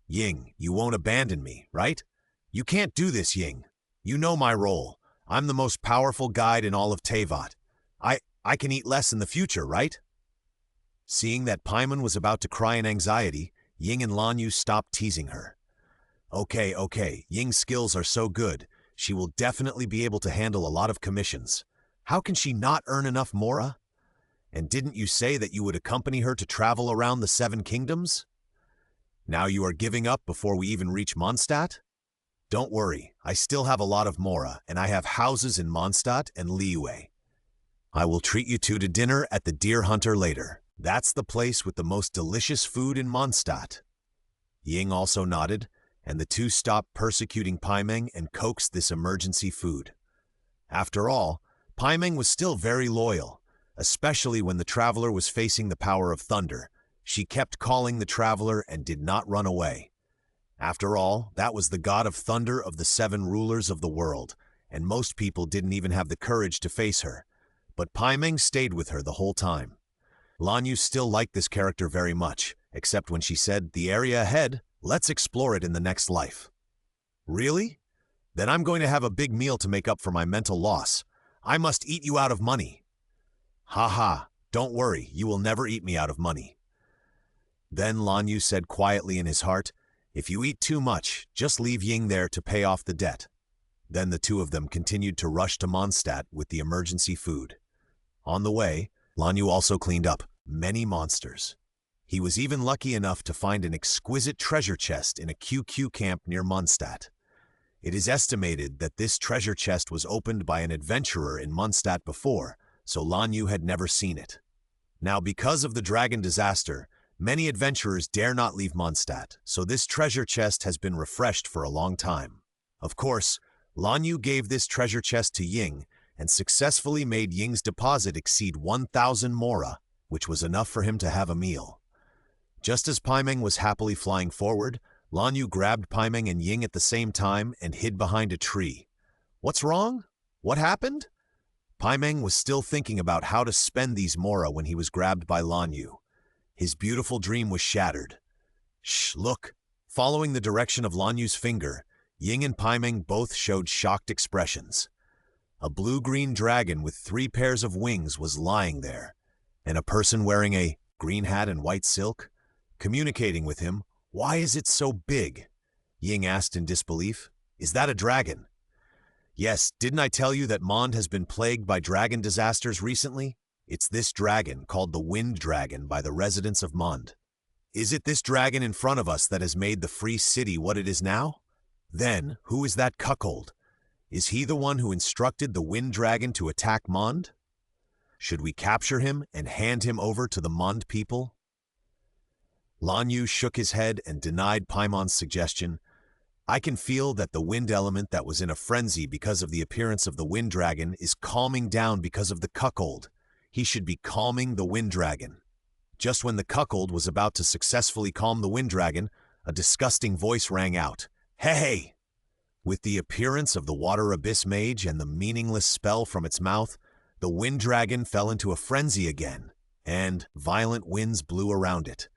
Ying, you won't abandon me, right? You can't do this, Ying. You know my role. I'm the most powerful guide in all of Teyvat. I can eat less in the future, right? Seeing that Paimon was about to cry in anxiety, Ying and Lan Yu stopped teasing her. Okay, Ying's skills are so good, she will definitely be able to handle a lot of commissions. How can she not earn enough mora? And didn't you say that you would accompany her to travel around the 7 kingdoms? Now you are giving up before we even reach Mondstadt? Don't worry, I still have a lot of mora, and I have houses in Mondstadt and Liyue. I will treat you two to dinner at the Deer Hunter later. That's the place with the most delicious food in Mondstadt. Ying also nodded, and the two stopped persecuting Paimeng and coaxed this emergency food. After all, Paimeng was still very loyal, especially when the traveler was facing the power of thunder. She kept calling the traveler and did not run away. After all, that was the god of thunder of the 7 rulers of the world, and most people didn't even have the courage to face her. But Paimeng stayed with her the whole time. Lan Yu still liked this character very much, except when she said, the area ahead, let's explore it in the next life. Really? Then I'm going to have a big meal to make up for my mental loss. I must eat you out of money. Ha, don't worry, you will never eat me out of money. Then Lan Yu said quietly in his heart, if you eat too much, just leave Ying there to pay off the debt. Then the two of them continued to rush to Mondstadt with the emergency food. On the way, Lan Yu also cleaned up many monsters. He was even lucky enough to find an exquisite treasure chest in a QQ camp near Mondstadt. It is estimated that this treasure chest was opened by an adventurer in Mondstadt before, so Lan Yu had never seen it. Now, because of the dragon disaster, many adventurers dare not leave Mondstadt, so this treasure chest has been refreshed for a long time. Of course, Lan Yu gave this treasure chest to Ying and successfully made Ying's deposit exceed 1,000 mora, which was enough for him to have a meal. Just as Paimeng was happily flying forward, Lan Yu grabbed Paimeng and Ying at the same time and hid behind a tree. What's wrong? What happened? Paimeng was still thinking about how to spend these mora when he was grabbed by Lan Yu. His beautiful dream was shattered. Shh, look. Following the direction of Lan Yu's finger, Ying and Paimeng both showed shocked expressions. A blue-green dragon with 3 pairs of wings was lying there, and a person wearing a green hat and white silk, communicating with him. Why is it so big? Ying asked in disbelief. Is that a dragon? Yes, didn't I tell you that Mond has been plagued by dragon disasters recently? It's this dragon, called the Wind Dragon by the residents of Mond. Is it this dragon in front of us that has made the free city what it is now? Then, who is that cuckold? Is he the one who instructed the wind dragon to attack Mond? Should we capture him and hand him over to the Mond people? Lan Yu shook his head and denied Paimon's suggestion. I can feel that the wind element that was in a frenzy because of the appearance of the wind dragon is calming down because of the cuckold. He should be calming the wind dragon. Just when the cuckold was about to successfully calm the wind dragon, a disgusting voice rang out. Hey! With the appearance of the water abyss mage and the meaningless spell from its mouth, the wind dragon fell into a frenzy again, and violent winds blew around it.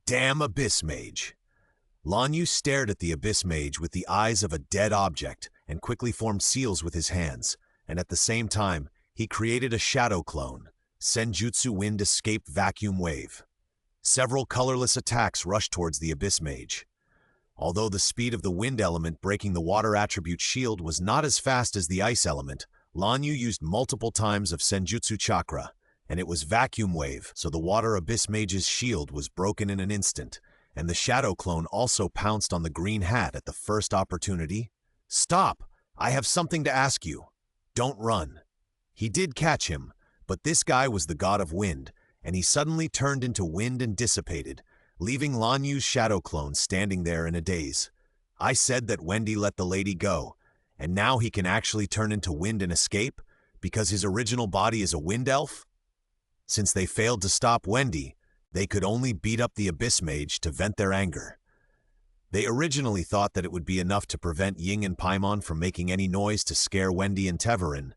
Damn abyss mage! Lan Yu stared at the abyss mage with the eyes of a dead object and quickly formed seals with his hands, and at the same time, he created a shadow clone, Senjutsu Wind Escape Vacuum Wave. Several colorless attacks rushed towards the abyss mage. Although the speed of the wind element breaking the water attribute shield was not as fast as the ice element, Lan Yu used multiple times of Senjutsu chakra, and it was vacuum wave, so the water abyss mage's shield was broken in an instant, and the shadow clone also pounced on the green hat at the first opportunity. Stop! I have something to ask you. Don't run. He did catch him, but this guy was the god of wind, and he suddenly turned into wind and dissipated, leaving Lan Yu's shadow clone standing there in a daze. I said that Wendy let the lady go, and now he can actually turn into wind and escape, because his original body is a wind elf? Since they failed to stop Wendy, they could only beat up the abyss mage to vent their anger. They originally thought that it would be enough to prevent Ying and Paimon from making any noise to scare Wendy and Teverin,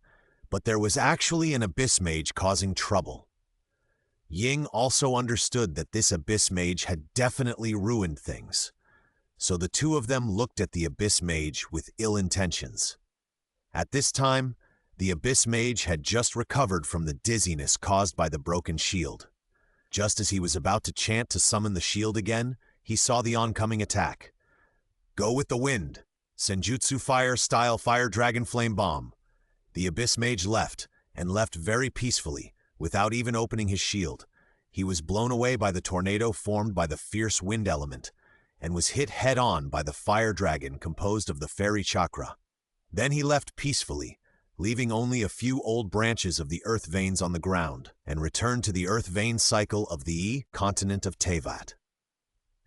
but there was actually an abyss mage causing trouble. Ying also understood that this abyss mage had definitely ruined things, so the two of them looked at the abyss mage with ill intentions. At this time, the abyss mage had just recovered from the dizziness caused by the broken shield. Just as he was about to chant to summon the shield again, he saw the oncoming attack. Go with the wind. Senjutsu Fire Style Fire Dragon Flame Bomb. The abyss mage left, and left very peacefully, without even opening his shield. He was blown away by the tornado formed by the fierce wind element, and was hit head-on by the fire dragon composed of the fairy chakra. Then he left peacefully, leaving only a few old branches of the earth veins on the ground, and returned to the earth vein cycle of the continent of Teyvat.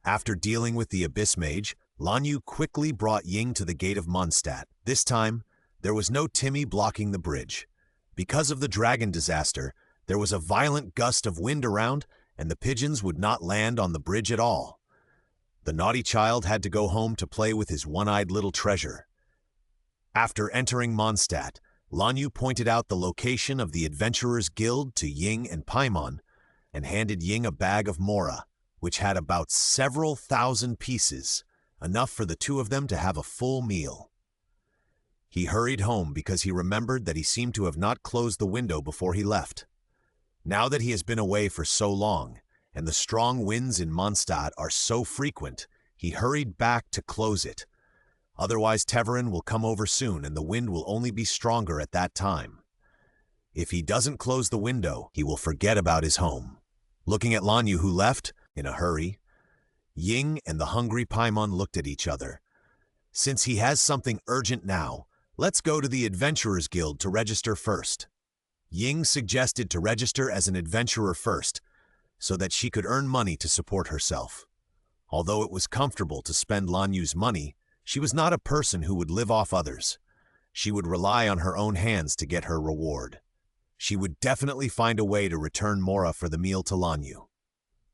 After dealing with the abyss mage, Lan Yu quickly brought Ying to the gate of Mondstadt. This time, there was no Timmy blocking the bridge. Because of the dragon disaster, there was a violent gust of wind around, and the pigeons would not land on the bridge at all. The naughty child had to go home to play with his one-eyed little treasure. After entering Mondstadt, Lan Yu pointed out the location of the Adventurers Guild to Ying and Paimon, and handed Ying a bag of mora, which had about several thousand pieces, enough for the two of them to have a full meal. He hurried home because he remembered that he seemed to have not closed the window before he left. Now that he has been away for so long, and the strong winds in Mondstadt are so frequent, he hurried back to close it. Otherwise, Teverin will come over soon and the wind will only be stronger at that time. If he doesn't close the window, he will forget about his home. Looking at Lan Yu, who left, in a hurry, Ying and the hungry Paimon looked at each other. Since he has something urgent now, let's go to the Adventurers Guild to register first. Ying suggested to register as an adventurer first, so that she could earn money to support herself. Although it was comfortable to spend Lan Yu's money, she was not a person who would live off others. She would rely on her own hands to get her reward. She would definitely find a way to return mora for the meal to Lan Yu.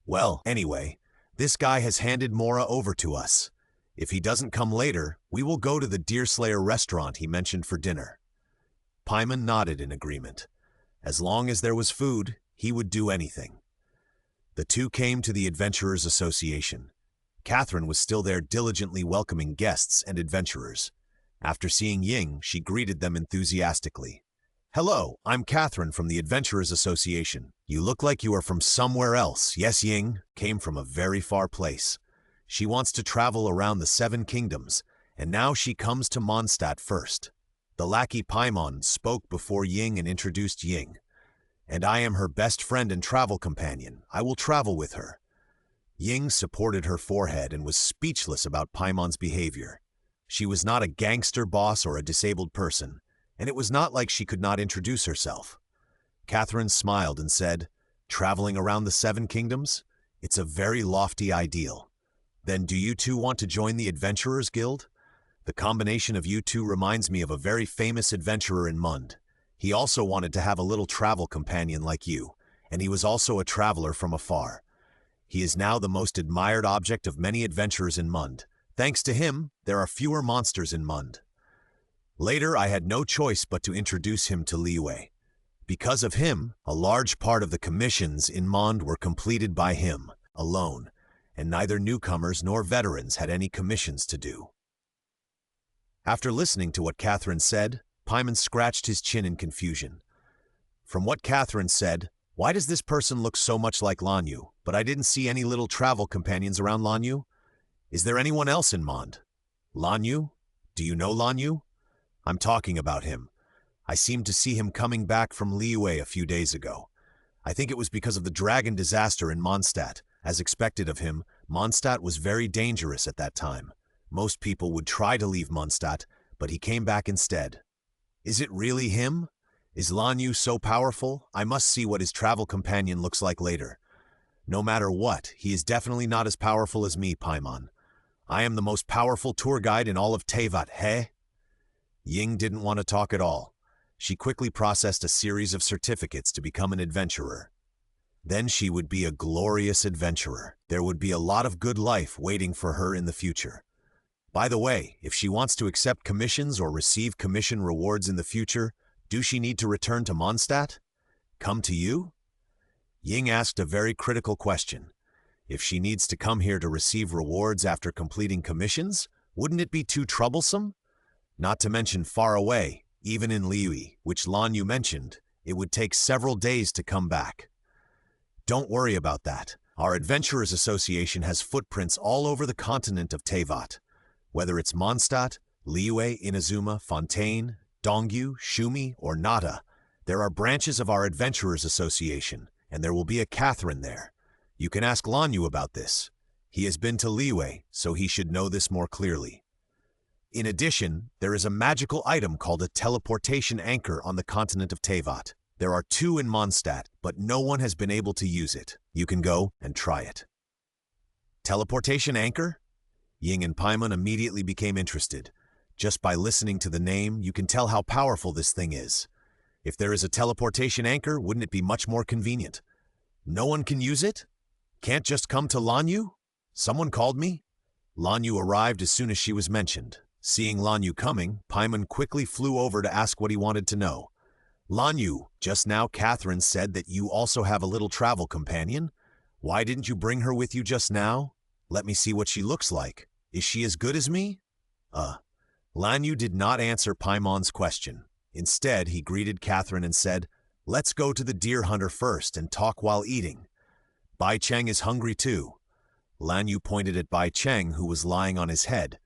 Well, anyway, this guy has handed mora over to us. If he doesn't come later, we will go to the Deerslayer restaurant he mentioned for dinner. Paimon nodded in agreement. As long as there was food, he would do anything. The two came to the Adventurers Association. Catherine was still there diligently welcoming guests and adventurers. After seeing Ying, she greeted them enthusiastically. Hello, I'm Catherine from the Adventurers Association. You look like you are from somewhere else. Yes, Ying came from a very far place. She wants to travel around the 7 kingdoms, and now she comes to Mondstadt first. The lackey Paimon spoke before Ying and introduced Ying. And I am her best friend and travel companion. I will travel with her. Ying supported her forehead and was speechless about Paimon's behavior. She was not a gangster boss or a disabled person, and it was not like she could not introduce herself. Catherine smiled and said, "Traveling around the 7 kingdoms? It's a very lofty ideal. Then do you two want to join the Adventurers Guild? The combination of you two reminds me of a very famous adventurer in Mund. He also wanted to have a little travel companion like you, and he was also a traveler from afar. He is now the most admired object of many adventurers in Mund. Thanks to him, there are fewer monsters in Mund." Later, I had no choice but to introduce him to Liyue. Because of him, a large part of the commissions in Mund were completed by him, alone, and neither newcomers nor veterans had any commissions to do. After listening to what Catherine said, Paimon scratched his chin in confusion. From what Catherine said, why does this person look so much like Lan Yu, but I didn't see any little travel companions around Lan Yu? Is there anyone else in Mond? Lan Yu? Do you know Lan Yu? I'm talking about him. I seemed to see him coming back from Liyue a few days ago. I think it was because of the dragon disaster in Mondstadt. As expected of him, Mondstadt was very dangerous at that time. Most people would try to leave Mondstadt, but he came back instead. Is it really him? Is Lan Yu so powerful? I must see what his travel companion looks like later. No matter what, he is definitely not as powerful as me, Paimon. I am the most powerful tour guide in all of Teyvat, hey? Ying didn't want to talk at all. She quickly processed a series of certificates to become an adventurer. Then she would be a glorious adventurer. There would be a lot of good life waiting for her in the future. By the way, if she wants to accept commissions or receive commission rewards in the future, do she need to return to Mondstadt? Come to you? Ying asked a very critical question. If she needs to come here to receive rewards after completing commissions, wouldn't it be too troublesome? Not to mention far away, even in Liyue, which Lan Yu mentioned, it would take several days to come back. Don't worry about that. Our Adventurers Association has footprints all over the continent of Teyvat. Whether it's Mondstadt, Liyue, Inazuma, Fontaine, Dongyu, Shumi, or Nata, there are branches of our Adventurers Association, and there will be a Catherine there. You can ask Lan Yu about this. He has been to Liyue, so he should know this more clearly. In addition, there is a magical item called a teleportation anchor on the continent of Teyvat. There are 2 in Mondstadt, but no one has been able to use it. You can go and try it. Teleportation anchor? Ying and Paimon immediately became interested. Just by listening to the name, you can tell how powerful this thing is. If there is a teleportation anchor, wouldn't it be much more convenient? No one can use it? Can't just come to Lan Yu? Someone called me? Lan Yu arrived as soon as she was mentioned. Seeing Lan Yu coming, Paimon quickly flew over to ask what he wanted to know. Lan Yu, just now Catherine said that you also have a little travel companion. Why didn't you bring her with you just now? Let me see what she looks like. Is she as good as me? Lan Yu did not answer Paimon's question. Instead, he greeted Catherine and said, "Let's go to the deer hunter first and talk while eating. Bai Cheng is hungry too." Lan Yu pointed at Bai Cheng, who was lying on his head.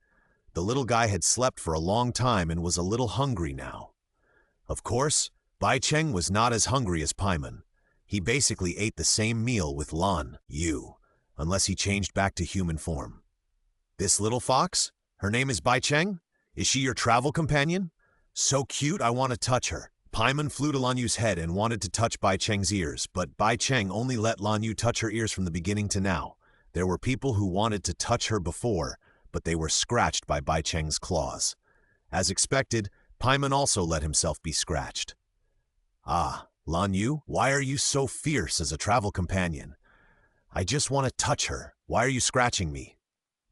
The little guy had slept for a long time and was a little hungry now. Of course, Bai Cheng was not as hungry as Paimon. He basically ate the same meal with Lan Yu, unless he changed back to human form. This little fox? Her name is Bai Cheng? Is she your travel companion? So cute, I want to touch her. Paimon flew to Lan Yu's head and wanted to touch Bai Cheng's ears, but Bai Cheng only let Lan Yu touch her ears from the beginning to now. There were people who wanted to touch her before, but they were scratched by Bai Cheng's claws. As expected, Paimon also let himself be scratched. Ah, Lan Yu, why are you so fierce as a travel companion? I just want to touch her. Why are you scratching me?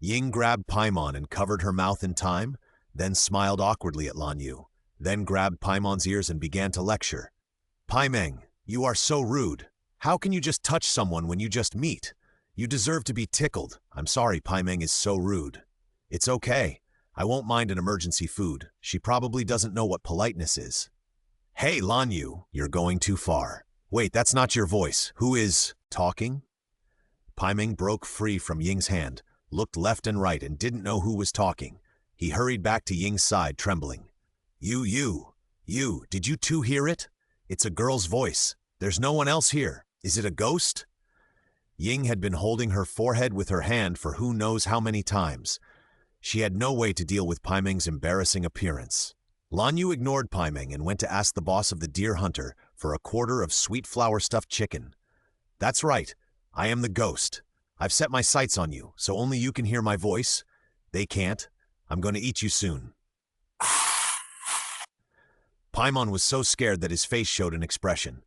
Ying grabbed Paimon and covered her mouth in time, then smiled awkwardly at Lan Yu, then grabbed Paimon's ears and began to lecture. Paimeng, you are so rude. How can you just touch someone when you just meet? You deserve to be tickled. I'm sorry Paimeng is so rude. It's okay. I won't mind an emergency food. She probably doesn't know what politeness is. Hey, Lan Yu, you're going too far. Wait, that's not your voice. Who is talking? Paimeng broke free from Ying's hand, looked left and right and didn't know who was talking. He hurried back to Ying's side, trembling. You, did you too hear it? It's a girl's voice. There's no one else here. Is it a ghost? Ying had been holding her forehead with her hand for who knows how many times. She had no way to deal with Paimeng's embarrassing appearance. Lan Yu ignored Paimeng and went to ask the boss of the deer hunter for a quarter of sweet flour stuffed chicken. "That's right, I am the ghost. I've set my sights on you, so only you can hear my voice. They can't. I'm going to eat you soon." Paimon was so scared that his face showed an expression.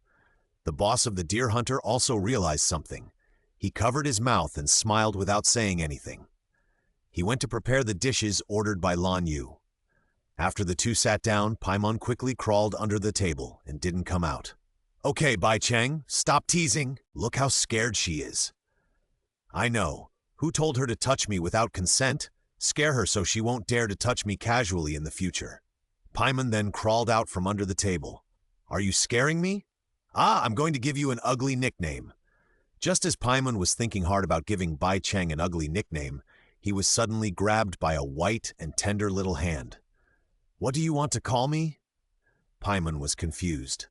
The boss of the deer hunter also realized something. He covered his mouth and smiled without saying anything. He went to prepare the dishes ordered by Lan Yu. After the two sat down, Paimon quickly crawled under the table and didn't come out. "Okay, Bai Cheng, stop teasing. Look how scared she is." "I know. Who told her to touch me without consent? Scare her so she won't dare to touch me casually in the future." Paimon then crawled out from under the table. "Are you scaring me? I'm going to give you an ugly nickname." Just as Paimon was thinking hard about giving Bai Cheng an ugly nickname, he was suddenly grabbed by a white and tender little hand. "What do you want to call me?" Paimon was confused.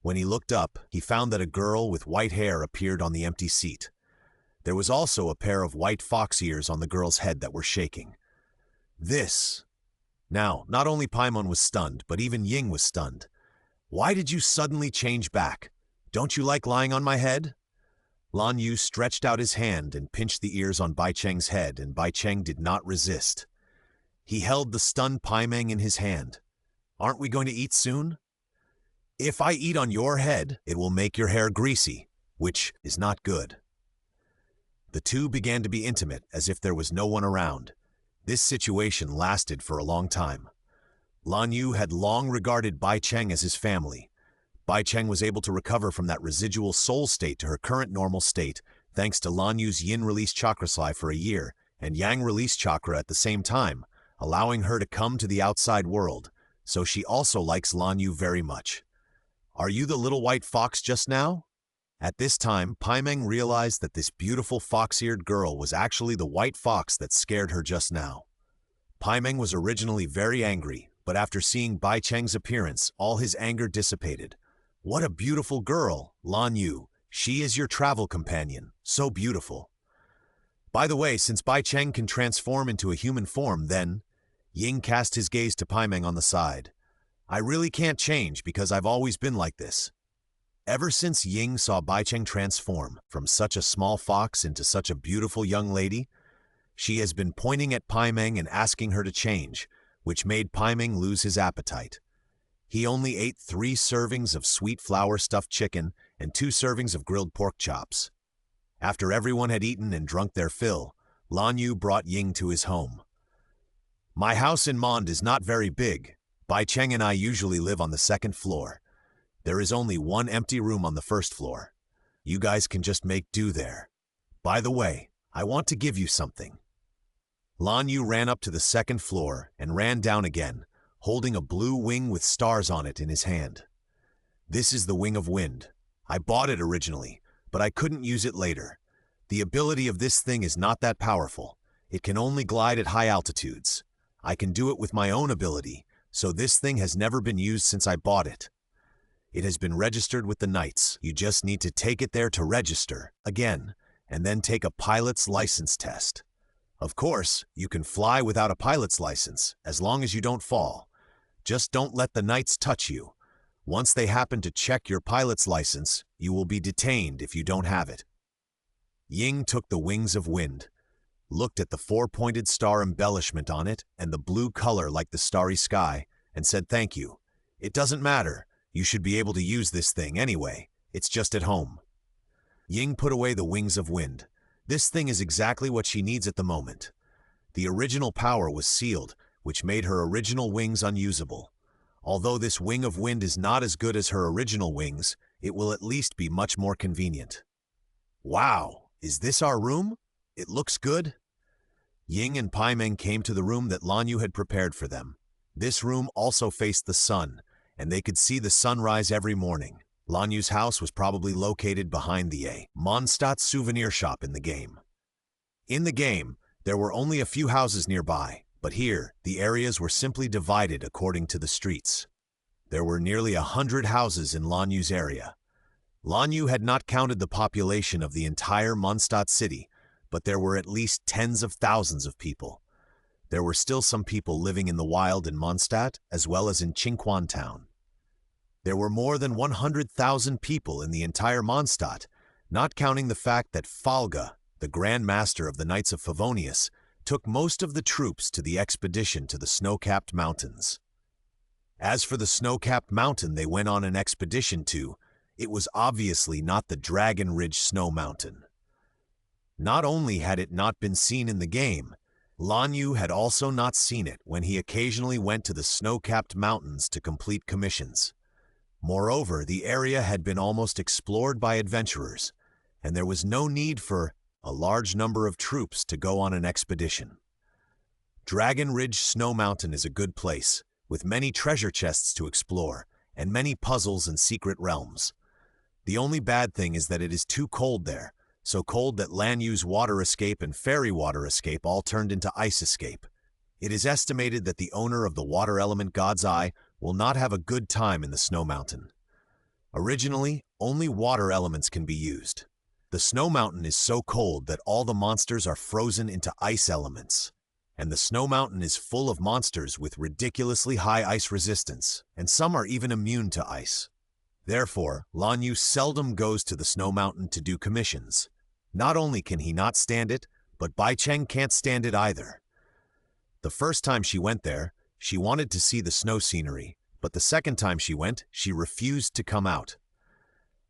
When he looked up, he found that a girl with white hair appeared on the empty seat. There was also a pair of white fox ears on the girl's head that were shaking. This. Now, not only Paimon was stunned, but even Ying was stunned. "Why did you suddenly change back? Don't you like lying on my head?" Lan Yu stretched out his hand and pinched the ears on Bai Cheng's head, and Bai Cheng did not resist. He held the stunned Paimeng in his hand. "Aren't we going to eat soon?" "If I eat on your head, it will make your hair greasy, which is not good." The two began to be intimate as if there was no one around. This situation lasted for a long time. Lan Yu had long regarded Bai Cheng as his family. Bai Cheng was able to recover from that residual soul state to her current normal state thanks to Lan Yu's yin release chakra slide for a year and yang release chakra at the same time, allowing her to come to the outside world, so she also likes Lan Yu very much. "Are you the little white fox just now?" At this time, Paimeng realized that this beautiful fox-eared girl was actually the white fox that scared her just now. Paimeng was originally very angry, but after seeing Bai Cheng's appearance, all his anger dissipated. "What a beautiful girl, Lan Yu. She is your travel companion. So beautiful." "By the way, since Bai Cheng can transform into a human form, then..." Ying cast his gaze to Paimeng on the side. "I really can't change because I've always been like this." Ever since Ying saw Bai Cheng transform from such a small fox into such a beautiful young lady, she has been pointing at Paimeng and asking her to change, which made Paimeng lose his appetite. He only ate 3 servings of sweet flour stuffed chicken and 2 servings of grilled pork chops. After everyone had eaten and drunk their fill, Lan Yu brought Ying to his home. "My house in Mond is not very big. Bai Cheng and I usually live on the 2nd floor. There is only 1 empty room on the 1st floor. You guys can just make do there. By the way, I want to give you something." Lan Yu ran up to the 2nd floor and ran down again, holding a blue wing with stars on it in his hand. "This is the Wing of Wind. I bought it originally, but I couldn't use it later. The ability of this thing is not that powerful. It can only glide at high altitudes. I can do it with my own ability, so this thing has never been used since I bought it. It has been registered with the Knights. You just need to take it there to register, again, and then take a pilot's license test. Of course, you can fly without a pilot's license, as long as you don't fall. Just don't let the Knights touch you. Once they happen to check your pilot's license, you will be detained if you don't have it." Ying took the Wings of Wind, looked at the 4-pointed star embellishment on it and the blue color like the starry sky, and said thank you. "It doesn't matter. You should be able to use this thing anyway. It's just at home." Ying put away the Wings of Wind. This thing is exactly what she needs at the moment. The original power was sealed, which made her original wings unusable. Although this Wing of Wind is not as good as her original wings, it will at least be much more convenient. "Wow, is this our room? It looks good." Ying and Paimeng came to the room that Lan Yu had prepared for them. This room also faced the sun, and they could see the sunrise every morning. Lan Yu's house was probably located behind the Mondstadt souvenir shop in the game. In the game, there were only a few houses nearby, but here, the areas were simply divided according to the streets. There were nearly 100 houses in Lan Yu's area. Lan Yu had not counted the population of the entire Mondstadt city, but there were at least tens of thousands of people. There were still some people living in the wild in Mondstadt, as well as in Qingquan town. There were more than 100,000 people in the entire Mondstadt, not counting the fact that Falga, the Grand Master of the Knights of Favonius, took most of the troops to the expedition to the snow-capped mountains. As for the snow-capped mountain they went on an expedition to, it was obviously not the Dragon Ridge Snow Mountain. Not only had it not been seen in the game, Lan Yu had also not seen it when he occasionally went to the snow-capped mountains to complete commissions. Moreover, the area had been almost explored by adventurers, and there was no need for a large number of troops to go on an expedition. Dragon Ridge Snow Mountain is a good place, with many treasure chests to explore, and many puzzles and secret realms. The only bad thing is that it is too cold there, so cold that Lan Yu's water escape and fairy water escape all turned into ice escape. It is estimated that the owner of the water element God's Eye will not have a good time in the Snow Mountain. Originally, only water elements can be used. The Snow Mountain is so cold that all the monsters are frozen into ice elements, and the Snow Mountain is full of monsters with ridiculously high ice resistance, and some are even immune to ice. Therefore, Lan Yu seldom goes to the Snow Mountain to do commissions. Not only can he not stand it, but Bai Cheng can't stand it either. The first time she went there, she wanted to see the snow scenery, but the second time she went, she refused to come out.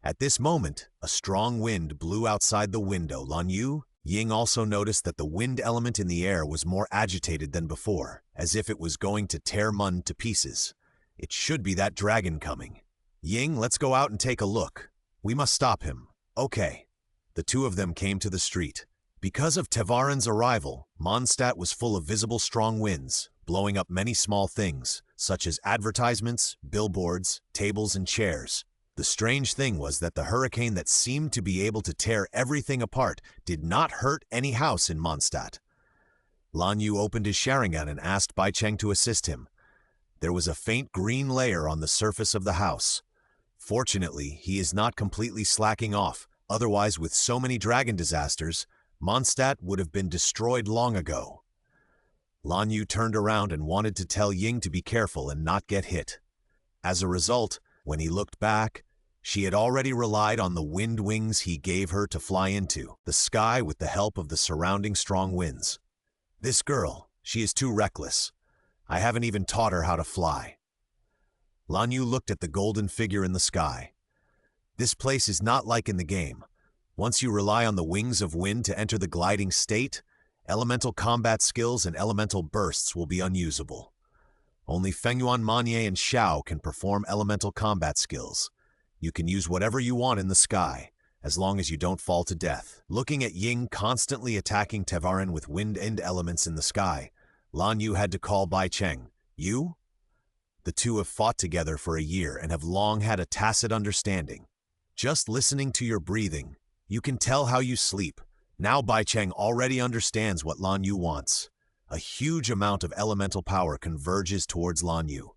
At this moment, a strong wind blew outside the window. Lan Yu, Ying also noticed that the wind element in the air was more agitated than before, as if it was going to tear Mun to pieces. It should be that dragon coming. Ying, let's go out and take a look. We must stop him. Okay. The two of them came to the street. Because of Tevarin's arrival, Mondstadt was full of visible strong winds, blowing up many small things, such as advertisements, billboards, tables, and chairs. The strange thing was that the hurricane that seemed to be able to tear everything apart did not hurt any house in Mondstadt. Lan Yu opened his Sharingan and asked Bai Cheng to assist him. There was a faint green layer on the surface of the house. Fortunately, he is not completely slacking off, otherwise with so many dragon disasters, Mondstadt would have been destroyed long ago. Lan Yu turned around and wanted to tell Ying to be careful and not get hit. As a result, when he looked back, she had already relied on the wind wings he gave her to fly into the sky with the help of the surrounding strong winds. This girl, she is too reckless. I haven't even taught her how to fly. Lan Yu looked at the golden figure in the sky. This place is not like in the game. Once you rely on the wings of wind to enter the gliding state, elemental combat skills and elemental bursts will be unusable. Only Fengyuan Manye and Xiao can perform elemental combat skills. You can use whatever you want in the sky, as long as you don't fall to death. Looking at Ying constantly attacking Tevarin with wind and elements in the sky, Lan Yu had to call Bai Cheng. You? The two have fought together for a year and have long had a tacit understanding. Just listening to your breathing, you can tell how you sleep. Now Bai Cheng already understands what Lan Yu wants. A huge amount of elemental power converges towards Lan Yu.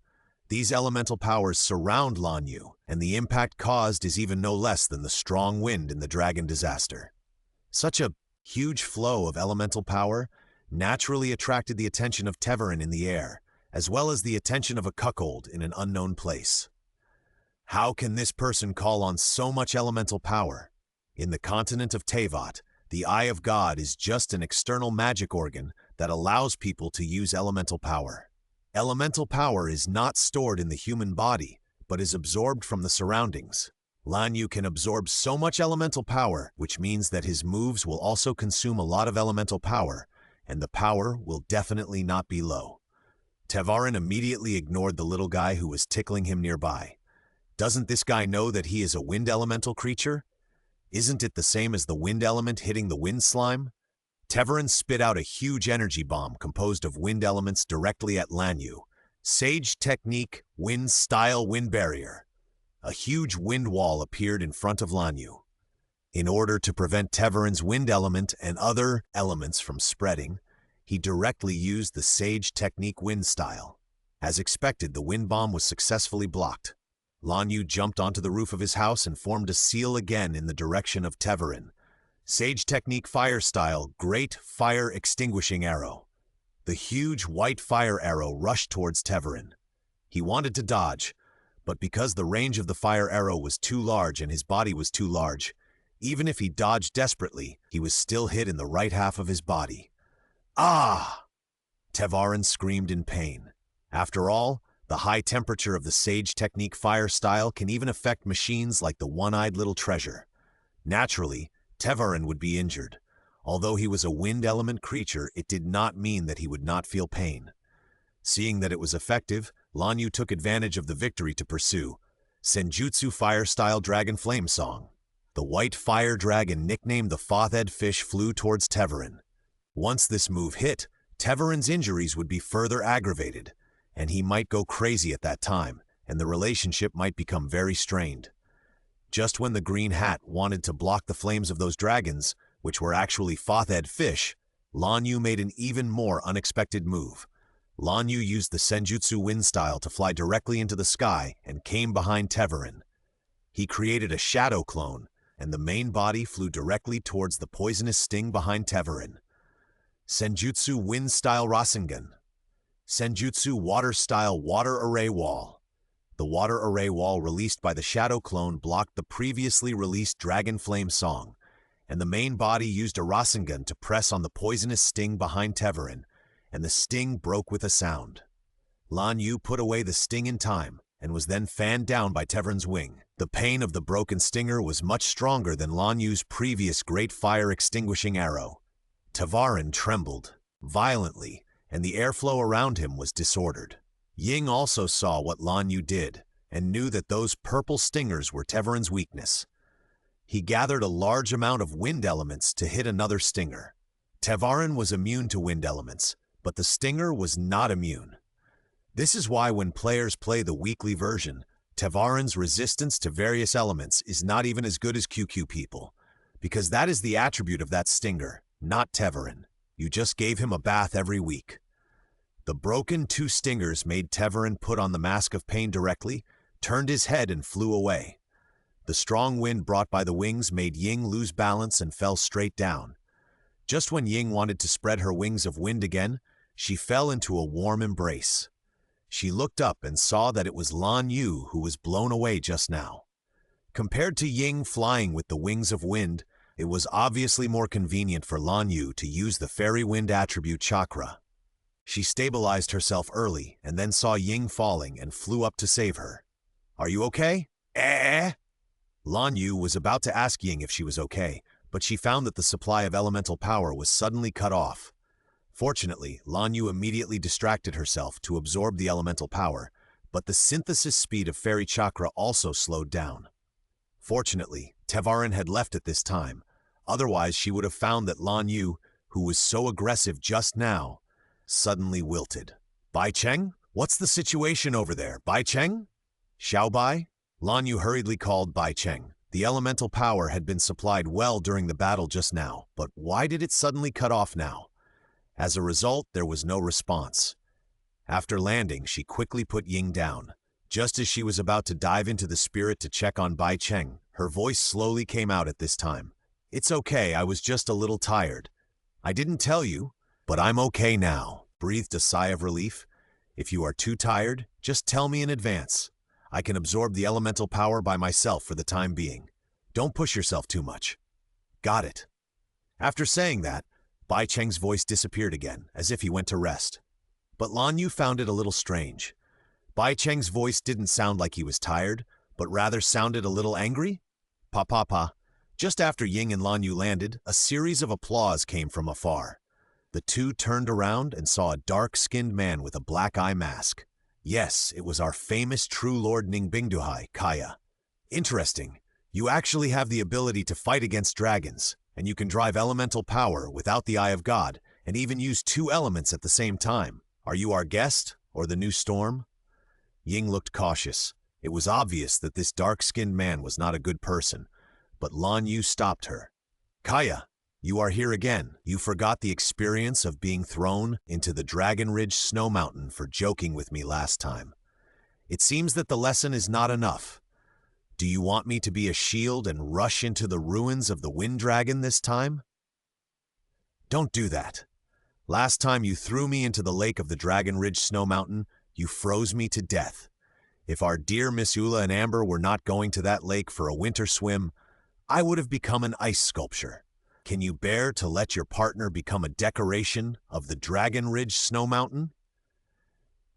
These elemental powers surround Lan Yu, and the impact caused is even no less than the strong wind in the dragon disaster. Such a huge flow of elemental power naturally attracted the attention of Tevarin in the air, as well as the attention of a cuckold in an unknown place. How can this person call on so much elemental power? In the continent of Teyvat, the Eye of God is just an external magic organ that allows people to use elemental power. Elemental power is not stored in the human body, but is absorbed from the surroundings. Lan Yu can absorb so much elemental power, which means that his moves will also consume a lot of elemental power, and the power will definitely not be low. Tevarin immediately ignored the little guy who was tickling him nearby. Doesn't this guy know that he is a wind elemental creature? Isn't it the same as the wind element hitting the wind slime? Tevarin spit out a huge energy bomb composed of wind elements directly at Lan Yu. Sage Technique Wind Style Wind Barrier. A huge wind wall appeared in front of Lan Yu. In order to prevent Tevarin's wind element and other elements from spreading, he directly used the Sage Technique Wind Style. As expected, the wind bomb was successfully blocked. Lan Yu jumped onto the roof of his house and formed a seal again in the direction of Teverin. Sage Technique Fire Style, Great Fire Extinguishing Arrow. The huge white fire arrow rushed towards Teverin. He wanted to dodge, but because the range of the fire arrow was too large and his body was too large, even if he dodged desperately, he was still hit in the right half of his body. Ah! Teverin screamed in pain. After all, the high temperature of the Sage Technique Fire Style can even affect machines like the One-Eyed Little Treasure. Naturally, Teverin would be injured. Although he was a wind element creature, it did not mean that he would not feel pain. Seeing that it was effective, Lan Yu took advantage of the victory to pursue Senjutsu Fire Style Dragon Flame Song. The white fire dragon nicknamed the Fothed Fish flew towards Teverin. Once this move hit, Teverin's injuries would be further aggravated, and he might go crazy at that time, and the relationship might become very strained. Just when the green hat wanted to block the flames of those dragons, which were actually Fothed fish, Lan Yu made an even more unexpected move. Lan Yu used the Senjutsu Wind Style to fly directly into the sky and came behind Teverin. He created a shadow clone, and the main body flew directly towards the poisonous sting behind Teverin. Senjutsu Wind Style Rasengan. Senjutsu Water Style Water Array Wall. The water array wall released by the shadow clone blocked the previously released Dragon Flame Song, and the main body used a Rasengan to press on the poisonous sting behind Teverin, and the sting broke with a sound. Lan Yu put away the sting in time, and was then fanned down by Teverin's wing. The pain of the broken stinger was much stronger than Lan Yu's previous great fire extinguishing arrow. Teverin trembled violently, and the airflow around him was disordered. Ying also saw what Lan Yu did, and knew that those purple stingers were Teverin's weakness. He gathered a large amount of wind elements to hit another stinger. Teverin was immune to wind elements, but the stinger was not immune. This is why when players play the weekly version, Teverin's resistance to various elements is not even as good as QQ people, because that is the attribute of that stinger, not Teverin. You just gave him a bath every week. The broken two stingers made Teverin put on the mask of pain directly, turned his head and flew away. The strong wind brought by the wings made Ying lose balance and fell straight down. Just when Ying wanted to spread her wings of wind again, she fell into a warm embrace. She looked up and saw that it was Lan Yu who was blown away just now. Compared to Ying flying with the wings of wind, it was obviously more convenient for Lan Yu to use the fairy wind attribute chakra. She stabilized herself early and then saw Ying falling and flew up to save her. "Are you okay?" Lan Yu was about to ask Ying if she was okay, but she found that the supply of elemental power was suddenly cut off. Fortunately, Lan Yu immediately distracted herself to absorb the elemental power, but the synthesis speed of fairy chakra also slowed down. Fortunately, Teverin had left at this time, otherwise she would have found that Lan Yu, who was so aggressive just now, suddenly wilted. "Bai Cheng? What's the situation over there, Bai Cheng?" "Xiao Bai?" Lan Yu hurriedly called Bai Cheng. The elemental power had been supplied well during the battle just now, but why did it suddenly cut off now? As a result, there was no response. After landing, she quickly put Ying down. Just as she was about to dive into the spirit to check on Bai Cheng, her voice slowly came out at this time. "It's okay, I was just a little tired. I didn't tell you, but I'm okay now," breathed a sigh of relief. "If you are too tired, just tell me in advance. I can absorb the elemental power by myself for the time being. Don't push yourself too much." "Got it." After saying that, Bai Cheng's voice disappeared again, as if he went to rest. But Lan Yu found it a little strange. Bai Cheng's voice didn't sound like he was tired, but rather sounded a little angry. Pa. Just after Ying and Lan Yu landed, a series of applause came from afar. The two turned around and saw a dark-skinned man with a black eye mask. Yes, it was our famous True Lord Ningbingduhai, Kaya. "Interesting. You actually have the ability to fight against dragons, and you can drive elemental power without the Eye of God, and even use two elements at the same time. Are you our guest, or the new storm?" Ying looked cautious. It was obvious that this dark-skinned man was not a good person, but Lan Yu stopped her. "Kaya, you are here again. You forgot the experience of being thrown into the Dragon Ridge Snow Mountain for joking with me last time. It seems that the lesson is not enough. Do you want me to be a shield and rush into the ruins of the Wind Dragon this time? Don't do that. Last time you threw me into the lake of the Dragon Ridge Snow Mountain, you froze me to death. If our dear Miss Eula and Amber were not going to that lake for a winter swim, I would have become an ice sculpture. Can you bear to let your partner become a decoration of the Dragon Ridge Snow Mountain?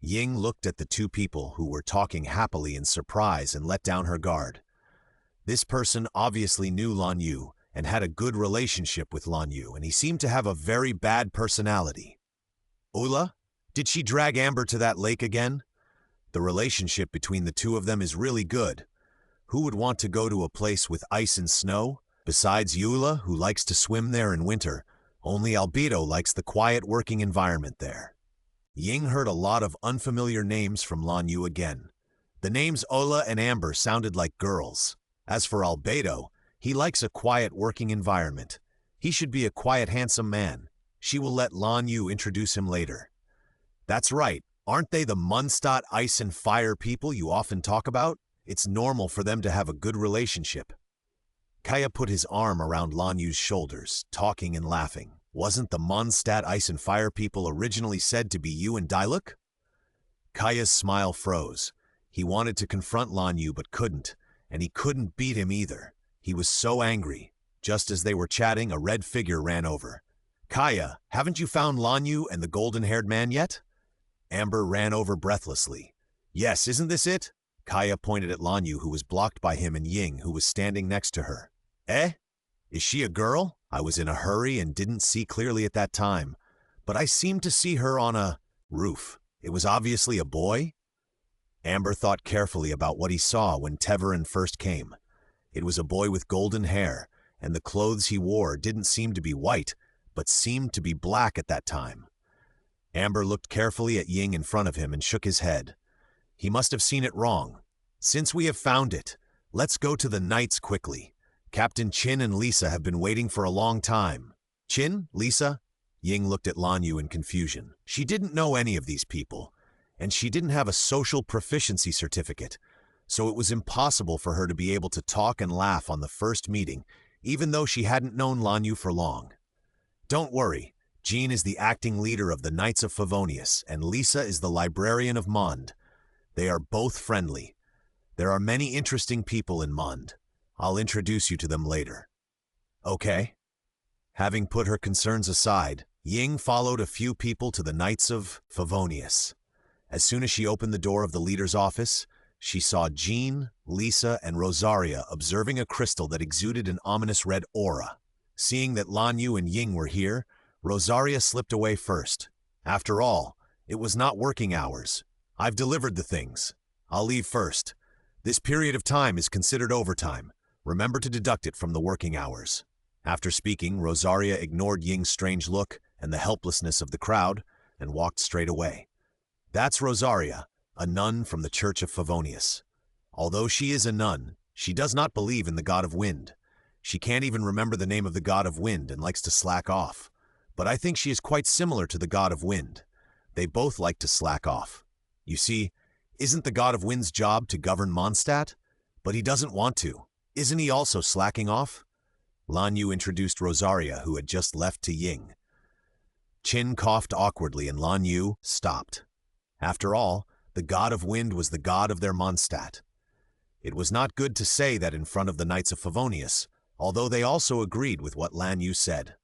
Ying looked at the two people who were talking happily in surprise and let down her guard. This person obviously knew Lan Yu and had a good relationship with Lan Yu, and he seemed to have a very bad personality. Eula, did she drag Amber to that lake again? The relationship between the two of them is really good. Who would want to go to a place with ice and snow? Besides Eula, who likes to swim there in winter, only Albedo likes the quiet working environment there. Ying heard a lot of unfamiliar names from Lan Yu again. The names Eula and Amber sounded like girls. As for Albedo, he likes a quiet working environment. He should be a quiet, handsome man. She will let Lan Yu introduce him later. That's right, aren't they the Mondstadt ice and fire people you often talk about? It's normal for them to have a good relationship. Kaya put his arm around Lan Yu's shoulders, talking and laughing. Wasn't the Mondstadt ice and fire people originally said to be you and Diluc? Kaya's smile froze. He wanted to confront Lan Yu but couldn't, and he couldn't beat him either. He was so angry. Just as they were chatting, a red figure ran over. Kaya, haven't you found Lan Yu and the golden-haired man yet? Amber ran over breathlessly. Yes, isn't this it? Kaya pointed at Lan Yu, who was blocked by him, and Ying, who was standing next to her. Eh? Is she a girl? I was in a hurry and didn't see clearly at that time, but I seemed to see her on a roof. It was obviously a boy. Amber thought carefully about what he saw when Teyvat first came. It was a boy with golden hair, and the clothes he wore didn't seem to be white, but seemed to be black at that time. Amber looked carefully at Ying in front of him and shook his head. He must have seen it wrong. Since we have found it, let's go to the knights quickly. Captain Qin and Lisa have been waiting for a long time. Qin? Lisa? Ying looked at Lan Yu in confusion. She didn't know any of these people, and she didn't have a social proficiency certificate, so it was impossible for her to be able to talk and laugh on the first meeting, even though she hadn't known Lan Yu for long. Don't worry, Jean is the acting leader of the Knights of Favonius, and Lisa is the librarian of Mond. They are both friendly. There are many interesting people in Mond. I'll introduce you to them later. Okay? Having put her concerns aside, Ying followed a few people to the Knights of Favonius. As soon as she opened the door of the leader's office, she saw Jean, Lisa, and Rosaria observing a crystal that exuded an ominous red aura. Seeing that Lan Yu and Ying were here, Rosaria slipped away first. After all, it was not working hours. I've delivered the things. I'll leave first. This period of time is considered overtime. Remember to deduct it from the working hours. After speaking, Rosaria ignored Ying's strange look and the helplessness of the crowd and walked straight away. That's Rosaria, a nun from the Church of Favonius. Although she is a nun, she does not believe in the god of wind. She can't even remember the name of the god of wind and likes to slack off. But I think she is quite similar to the god of wind. They both like to slack off. You see, isn't the god of wind's job to govern Mondstadt? But he doesn't want to. Isn't he also slacking off? Lan Yu introduced Rosaria, who had just left, to Ying. Qin coughed awkwardly and Lan Yu stopped. After all, the god of wind was the god of their Mondstadt. It was not good to say that in front of the Knights of Favonius, although they also agreed with what Lan Yu said.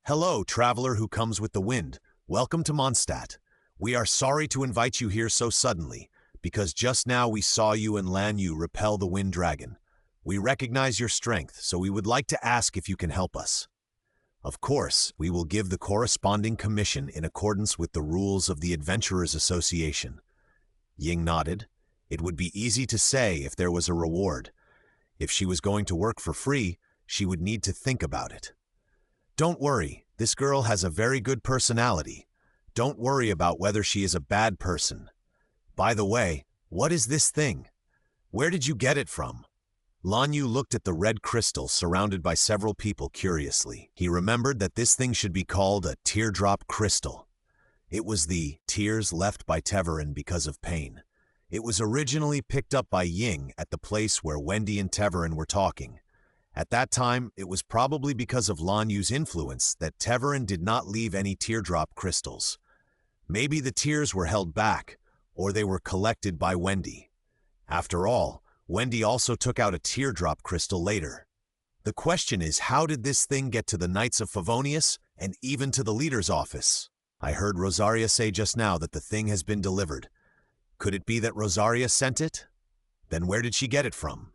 Hello, traveler who comes with the wind. Welcome to Mondstadt. We are sorry to invite you here so suddenly, because just now we saw you and Lan Yu repel the wind dragon. We recognize your strength, so we would like to ask if you can help us. Of course, we will give the corresponding commission in accordance with the rules of the Adventurers Association. Ying nodded. It would be easy to say if there was a reward. If she was going to work for free, she would need to think about it. Don't worry, this girl has a very good personality. Don't worry about whether she is a bad person. By the way, what is this thing? Where did you get it from? Lan Yu looked at the red crystal surrounded by several people curiously. He remembered that this thing should be called a teardrop crystal. It was the tears left by Teyvat because of pain. It was originally picked up by Ying at the place where Wendy and Teverin were talking. At that time, it was probably because of Lan Yu's influence that Teverin did not leave any teardrop crystals. Maybe the tears were held back, or they were collected by Wendy. After all, Wendy also took out a teardrop crystal later. The question is, how did this thing get to the Knights of Favonius and even to the leader's office? I heard Rosaria say just now that the thing has been delivered. Could it be that Rosaria sent it? Then where did she get it from?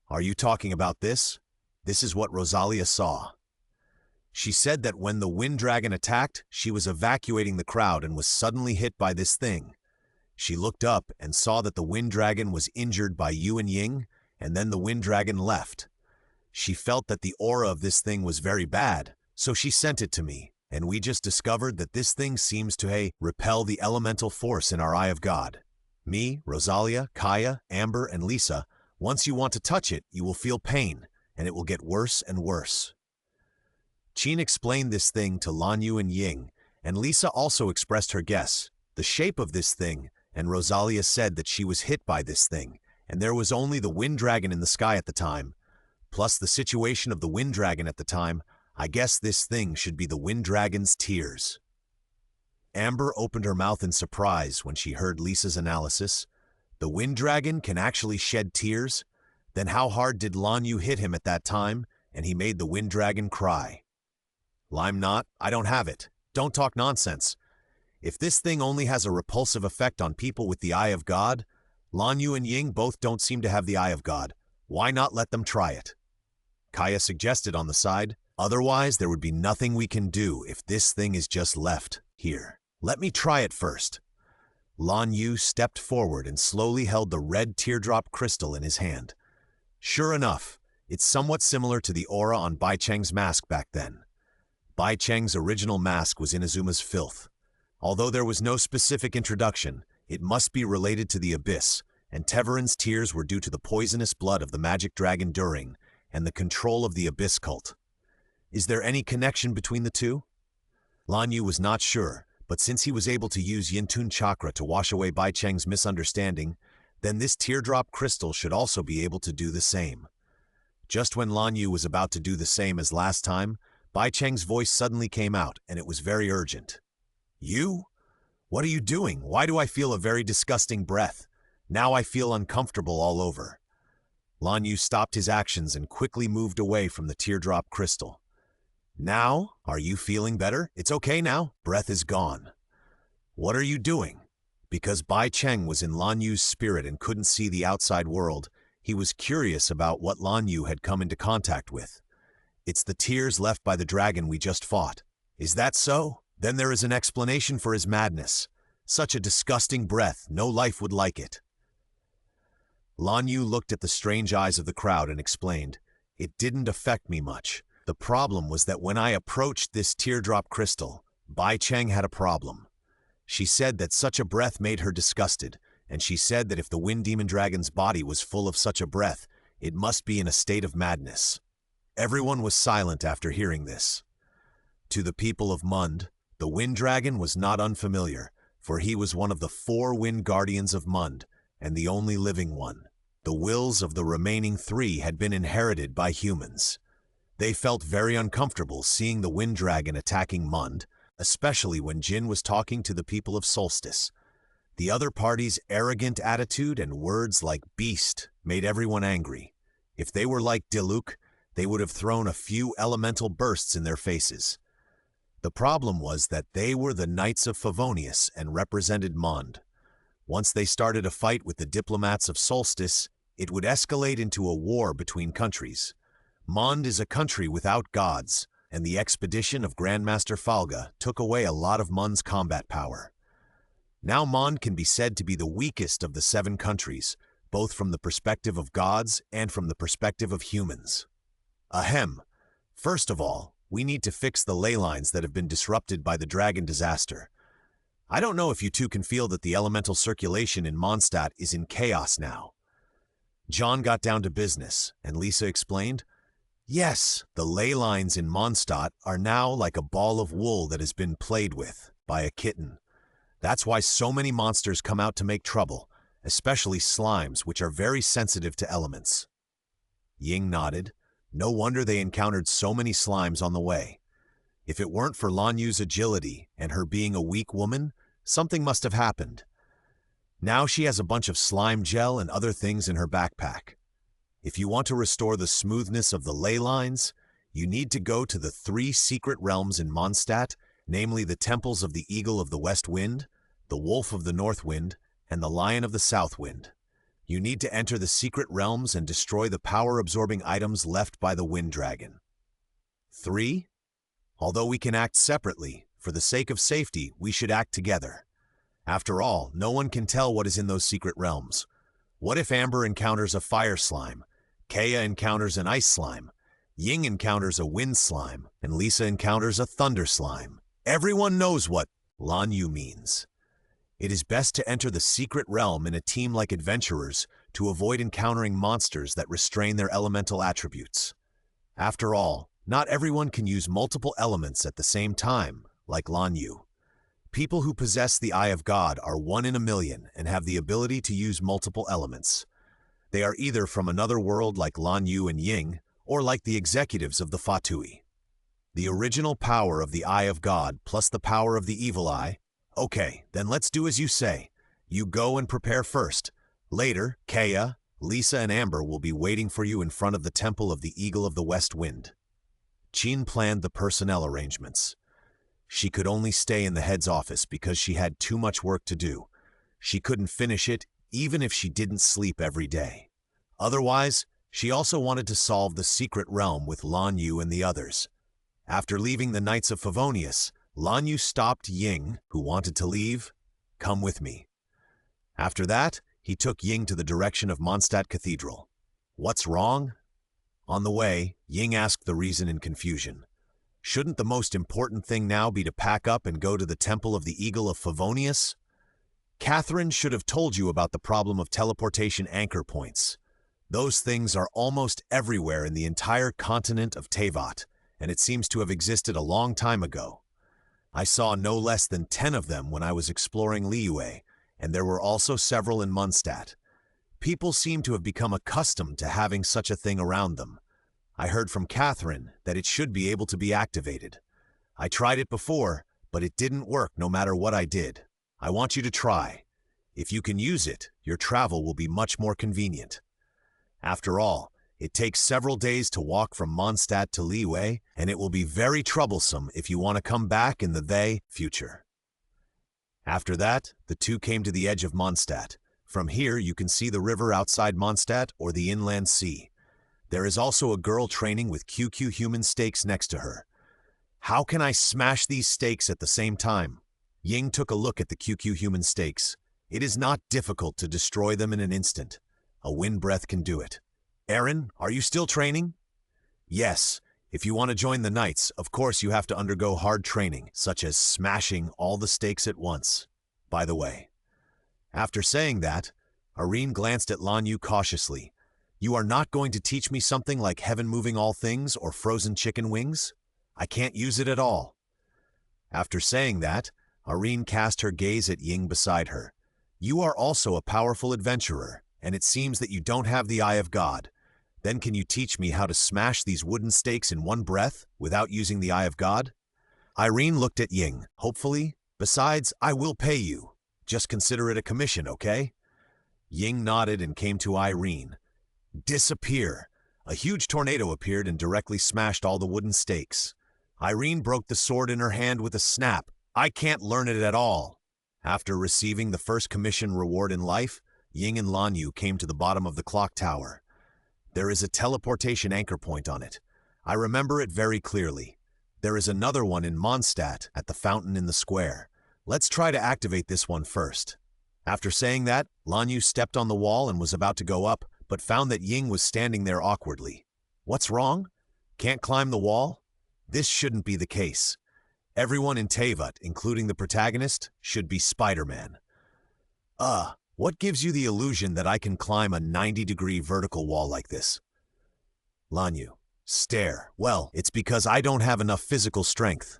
Are you talking about this? This is what Rosalia saw. She said that when the wind dragon attacked, she was evacuating the crowd and was suddenly hit by this thing. She looked up and saw that the wind dragon was injured by Yu and Ying, and then the wind dragon left. She felt that the aura of this thing was very bad, so she sent it to me, and we just discovered that this thing seems to repel the elemental force in our Eye of God. Me, Rosalia, Kaya, Amber, and Lisa, once you want to touch it, you will feel pain, and it will get worse and worse. Qin explained this thing to Lan Yu and Ying, and Lisa also expressed her guess, the shape of this thing, and Rosalia said that she was hit by this thing, and there was only the wind dragon in the sky at the time. Plus the situation of the wind dragon at the time, I guess this thing should be the wind dragon's tears. Amber opened her mouth in surprise when she heard Lisa's analysis. The wind dragon can actually shed tears? Then how hard did Lan Yu hit him at that time, and he made the wind dragon cry? I'm not, I don't have it. Don't talk nonsense. If this thing only has a repulsive effect on people with the Eye of God, Lan Yu and Ying both don't seem to have the Eye of God. Why not let them try it? Kaya suggested on the side. Otherwise, there would be nothing we can do if this thing is just left here. Let me try it first. Lan Yu stepped forward and slowly held the red teardrop crystal in his hand. Sure enough, it's somewhat similar to the aura on Bai Cheng's mask back then. Bai Cheng's original mask was Inazuma's filth. Although there was no specific introduction, it must be related to the abyss, and Teverin's tears were due to the poisonous blood of the magic dragon During and the control of the abyss cult. Is there any connection between the two? Lan Yu was not sure, but since he was able to use Yintun chakra to wash away Bai Cheng's misunderstanding, then this teardrop crystal should also be able to do the same. Just when Lan Yu was about to do the same as last time, Bai Cheng's voice suddenly came out, and it was very urgent. You? What are you doing? Why do I feel a very disgusting breath? Now I feel uncomfortable all over. Lan Yu stopped his actions and quickly moved away from the teardrop crystal. Now? Are you feeling better? It's okay now. Breath is gone. What are you doing? Because Bai Cheng was in Lan Yu's spirit and couldn't see the outside world, he was curious about what Lan Yu had come into contact with. It's the tears left by the dragon we just fought. Is that so? Then there is an explanation for his madness. Such a disgusting breath, no life would like it. Lan Yu looked at the strange eyes of the crowd and explained, It didn't affect me much. The problem was that when I approached this teardrop crystal, Bai Cheng had a problem. She said that such a breath made her disgusted, and she said that if the Wind Demon Dragon's body was full of such a breath, it must be in a state of madness. Everyone was silent after hearing this. To the people of Mund, the Wind Dragon was not unfamiliar, for he was one of the 4 Wind Guardians of Mund, and the only living one. The wills of the remaining 3 had been inherited by humans. They felt very uncomfortable seeing the Wind Dragon attacking Mund, especially when Jin was talking to the people of Solstice. The other party's arrogant attitude and words like beast made everyone angry. If they were like Diluc, they would have thrown a few elemental bursts in their faces. The problem was that they were the Knights of Favonius and represented Mund. Once they started a fight with the diplomats of Solstice, it would escalate into a war between countries. Mund is a country without gods, and the expedition of Grandmaster Falga took away a lot of Mund's combat power. Now Mund can be said to be the weakest of the 7 countries, both from the perspective of gods and from the perspective of humans. Ahem. First of all, we need to fix the ley lines that have been disrupted by the dragon disaster. I don't know if you two can feel that the elemental circulation in Mondstadt is in chaos now. John got down to business, and Lisa explained, Yes, the ley lines in Mondstadt are now like a ball of wool that has been played with by a kitten. That's why so many monsters come out to make trouble. especially slimes, which are very sensitive to elements. Ying nodded. No wonder they encountered so many slimes on the way. If it weren't for Lan Yu's agility and her being a weak woman, something must have happened. Now she has a bunch of slime gel and other things in her backpack. If you want to restore the smoothness of the ley lines, you need to go to the 3 secret realms in Mondstadt, namely the temples of the Eagle of the West Wind, the Wolf of the North Wind, and the Lion of the South Wind. You need to enter the secret realms and destroy the power-absorbing items left by the Wind Dragon. 3. Although we can act separately, for the sake of safety, we should act together. After all, no one can tell what is in those secret realms. What if Amber encounters a fire slime, Kaya encounters an ice slime, Ying encounters a wind slime, and Lisa encounters a thunder slime? Everyone knows what Lan Yu means. It is best to enter the secret realm in a team like adventurers to avoid encountering monsters that restrain their elemental attributes. After all, not everyone can use multiple elements at the same time, like Lan Yu. People who possess the Eye of God are 1 in a million and have the ability to use multiple elements. They are either from another world like Lan Yu and Ying, or like the executives of the Fatui. The original power of the Eye of God plus the power of the Evil Eye. Okay, then let's do as you say. You go and prepare first. Later, Kaya, Lisa, and Amber will be waiting for you in front of the Temple of the Eagle of the West Wind. Qin planned the personnel arrangements. She could only stay in the head's office because she had too much work to do. She couldn't finish it even if she didn't sleep every day. Otherwise, she also wanted to solve the secret realm with Lan Yu and the others. After leaving the Knights of Favonius, Lan Yu stopped Ying, who wanted to leave. Come with me. After that, he took Ying to the direction of Mondstadt Cathedral. What's wrong? On the way, Ying asked the reason in confusion. Shouldn't the most important thing now be to pack up and go to the Temple of the Eagle of Favonius? Catherine should have told you about the problem of teleportation anchor points. Those things are almost everywhere in the entire continent of Teyvat, and it seems to have existed a long time ago. I saw no less than 10 of them when I was exploring Liyue, and there were also several in Mondstadt. People seem to have become accustomed to having such a thing around them. I heard from Catherine that it should be able to be activated. I tried it before, but it didn't work no matter what I did. I want you to try. If you can use it, your travel will be much more convenient. After all, it takes several days to walk from Mondstadt to Liyue, and it will be very troublesome if you want to come back in the future. After that, the two came to the edge of Mondstadt. From here, you can see the river outside Mondstadt or the inland sea. There is also a girl training with QQ human stakes next to her. How can I smash these stakes at the same time? Ying took a look at the QQ human stakes. It is not difficult to destroy them in an instant. A wind breath can do it. Aaron, are you still training? Yes. If you want to join the Knights, of course you have to undergo hard training, such as smashing all the stakes at once. By the way. After saying that, Irene glanced at Lan Yu cautiously. You are not going to teach me something like heaven moving all things or frozen chicken wings? I can't use it at all. After saying that, Irene cast her gaze at Ying beside her. You are also a powerful adventurer, and it seems that you don't have the Eye of God. Then can you teach me how to smash these wooden stakes in one breath without using the Eye of God? Irene looked at Ying, hopefully. Besides, I will pay you. Just consider it a commission, okay? Ying nodded and came to Irene. Disappear. A huge tornado appeared and directly smashed all the wooden stakes. Irene broke the sword in her hand with a snap. I can't learn it at all. After receiving the first commission reward in life, Ying and Lan Yu came to the bottom of the clock tower. There is a teleportation anchor point on it. I remember it very clearly. There is another one in Mondstadt at the fountain in the square. Let's try to activate this one first. After saying that, Lan Yu stepped on the wall and was about to go up, but found that Ying was standing there awkwardly. What's wrong? Can't climb the wall? This shouldn't be the case. Everyone in Teyvat, including the protagonist, should be Spider-Man. What gives you the illusion that I can climb a 90-degree vertical wall like this? Lan Yu, stare. Well, it's because I don't have enough physical strength.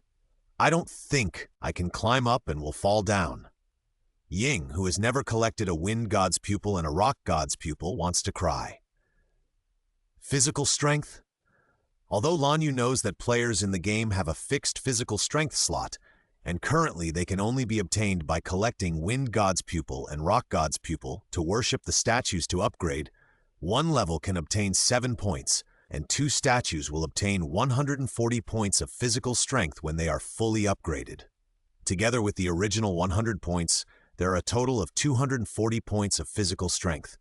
I don't think I can climb up and will fall down. Ying, who has never collected a wind god's pupil and a rock god's pupil, wants to cry. Physical strength? Although Lan Yu knows that players in the game have a fixed physical strength slot, and currently they can only be obtained by collecting wind god's pupil and rock god's pupil to worship the statues to upgrade, one level can obtain 7 points, and 2 statues will obtain 140 points of physical strength when they are fully upgraded. Together with the original 100 points, there are a total of 240 points of physical strength.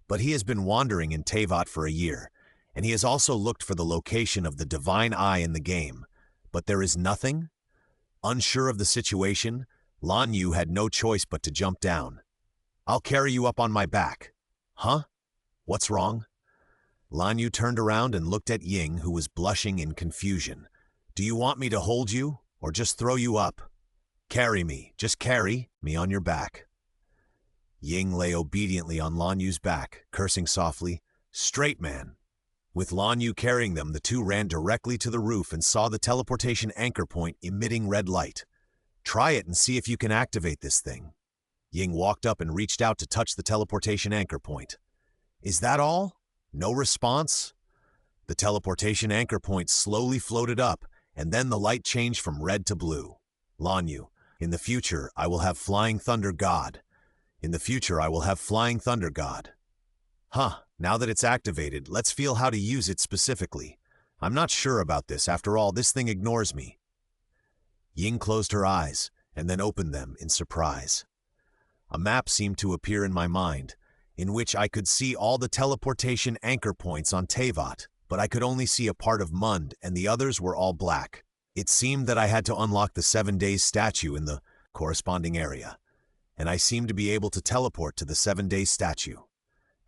But he has been wandering in Teyvat for a year, and he has also looked for the location of the divine eye in the game, but there is nothing? Unsure of the situation, Lan Yu had no choice but to jump down. "I'll carry you up on my back." "Huh? What's wrong?" Lan Yu turned around and looked at Ying, who was blushing in confusion. "Do you want me to hold you, or just throw you up?" "Carry me. Just carry me on your back." Ying lay obediently on Lan Yu's back, cursing softly, "Straight man." With Lan Yu carrying them, the two ran directly to the roof and saw the teleportation anchor point emitting red light. "Try it and see if you can activate this thing." Ying walked up and reached out to touch the teleportation anchor point. "Is that all? No response?" The teleportation anchor point slowly floated up, and then the light changed from red to blue. "Lan Yu, in the future I will have Flying Thunder God. In the future I will have Flying Thunder God." "Huh, now that it's activated, let's feel how to use it specifically. I'm not sure about this. After all, this thing ignores me." Ying closed her eyes, and then opened them in surprise. A map seemed to appear in my mind, in which I could see all the teleportation anchor points on Teyvat, but I could only see a part of Mund, and the others were all black. It seemed that I had to unlock the 7 days statue in the corresponding area, and I seemed to be able to teleport to the 7 days statue.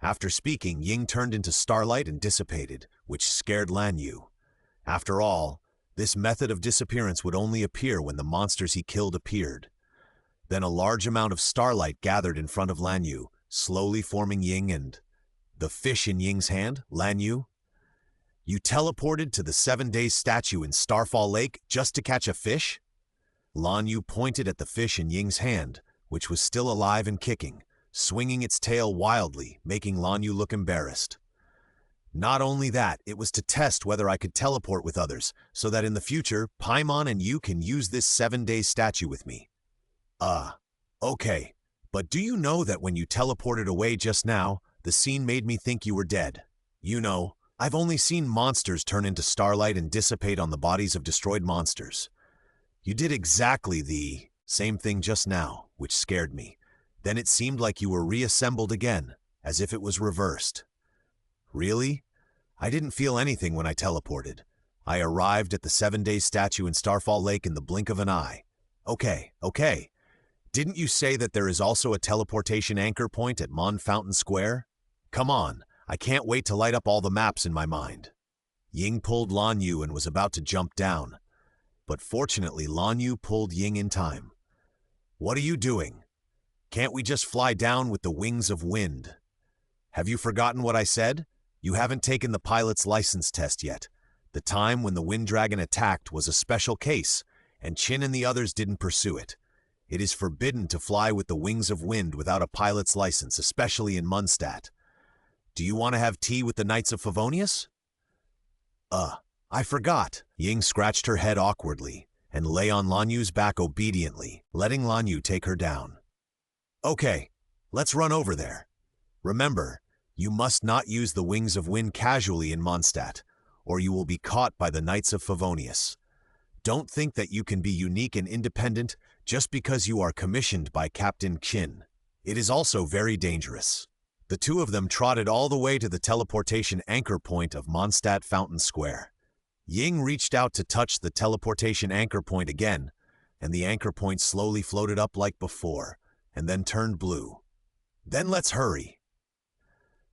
After speaking, Ying turned into starlight and dissipated, which scared Lan Yu. After all, this method of disappearance would only appear when the monsters he killed appeared. Then a large amount of starlight gathered in front of Lan Yu, slowly forming Ying and the fish in Ying's hand. "Lan Yu, you teleported to the 7 days statue in Starfall Lake just to catch a fish?" Lan Yu pointed at the fish in Ying's hand, which was still alive and kicking, swinging its tail wildly, making Lan Yu look embarrassed. "Not only that, it was to test whether I could teleport with others, so that in the future, Paimon and you can use this 7 days statue with me." Okay, but do you know that when you teleported away just now, the scene made me think you were dead? You know, I've only seen monsters turn into starlight and dissipate on the bodies of destroyed monsters. You did exactly the same thing just now, which scared me. Then it seemed like you were reassembled again, as if it was reversed. Really? I didn't feel anything when I teleported. I arrived at the 7 days statue in Starfall Lake in the blink of an eye. Okay. Didn't you say that there is also a teleportation anchor point at Mon Fountain Square? Come on, I can't wait to light up all the maps in my mind. Ying pulled Lan Yu and was about to jump down, but fortunately Lan Yu pulled Ying in time. "What are you doing? Can't we just fly down with the wings of wind? Have you forgotten what I said? You haven't taken the pilot's license test yet. The time when the Wind Dragon attacked was a special case, and Qin and the others didn't pursue it. It is forbidden to fly with the wings of wind without a pilot's license, especially in Mondstadt. Do you want to have tea with the Knights of Favonius?" I forgot." Ying scratched her head awkwardly and lay on Lan Yu's back obediently, letting Lan Yu take her down. "Okay, let's run over there. Remember, you must not use the wings of wind casually in Mondstadt, or you will be caught by the Knights of Favonius. Don't think that you can be unique and independent just because you are commissioned by Captain Qin. It is also very dangerous." The two of them trotted all the way to the teleportation anchor point of Mondstadt Fountain Square. Ying reached out to touch the teleportation anchor point again, and the anchor point slowly floated up like before, and then turned blue. "Then let's hurry."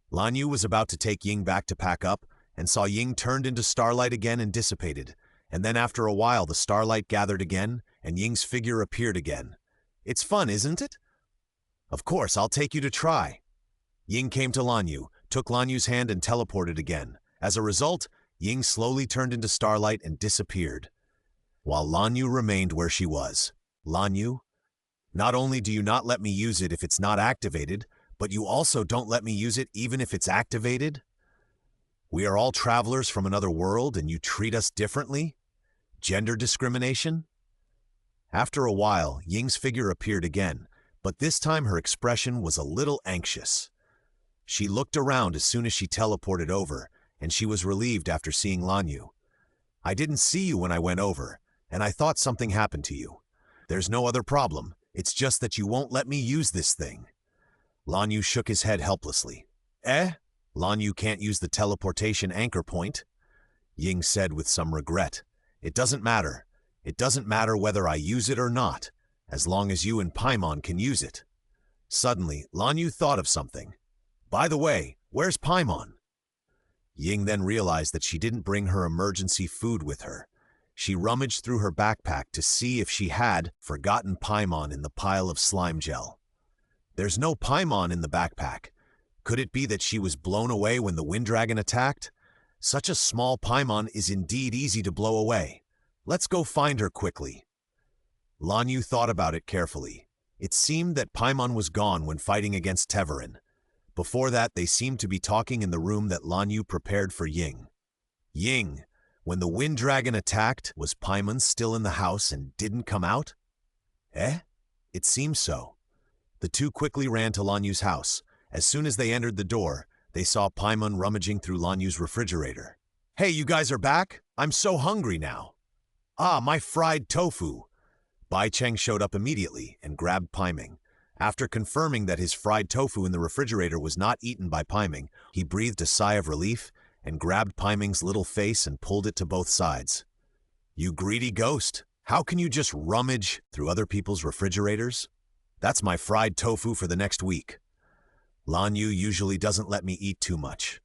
Lan Yu was about to take Ying back to pack up, and saw Ying turned into starlight again and dissipated, and then after a while the starlight gathered again, and Ying's figure appeared again. "It's fun, isn't it?" "Of course, I'll take you to try." Ying came to Lan Yu, took Lan Yu's hand and teleported again. As a result, Ying slowly turned into starlight and disappeared, while Lan Yu remained where she was. "Lan Yu, Not only do you not let me use it if it's not activated, but you also don't let me use it even if it's activated? We are all travelers from another world and you treat us differently? Gender discrimination? After a while, Ying's figure appeared again, but this time her expression was a little anxious. She looked around as soon as she teleported over, and she was relieved after seeing Lan Yu. I didn't see you when I went over, and I thought something happened to you. There's no other problem, it's just that you won't let me use this thing. Lan Yu shook his head helplessly. Lan Yu can't use the teleportation anchor point? Ying said with some regret. It doesn't matter. It doesn't matter whether I use it or not, as long as you and Paimon can use it. Suddenly, Lan Yu thought of something. By the way, where's Paimon? Ying then realized that she didn't bring her emergency food with her. She rummaged through her backpack to see if she had forgotten Paimon in the pile of slime gel. There's no Paimon in the backpack. Could it be that she was blown away when the wind dragon attacked? Such a small Paimon is indeed easy to blow away. Let's go find her quickly. Lan Yu thought about it carefully. It seemed that Paimon was gone when fighting against Teverin. Before that, they seemed to be talking in the room that Lan Yu prepared for Ying. Ying, when the wind dragon attacked, was Paimon still in the house and didn't come out? It seems so. The two quickly ran to Lan Yu's house. As soon as they entered the door, they saw Paimon rummaging through Lan Yu's refrigerator. Hey, you guys are back? I'm so hungry now. Ah, my fried tofu. Bai Cheng showed up immediately and grabbed Paimon. After confirming that his fried tofu in the refrigerator was not eaten by Paimon, he breathed a sigh of relief and grabbed Paimon's little face and pulled it to both sides. You greedy ghost, how can you just rummage through other people's refrigerators? That's my fried tofu for the next week. Lan Yu usually doesn't let me eat too much.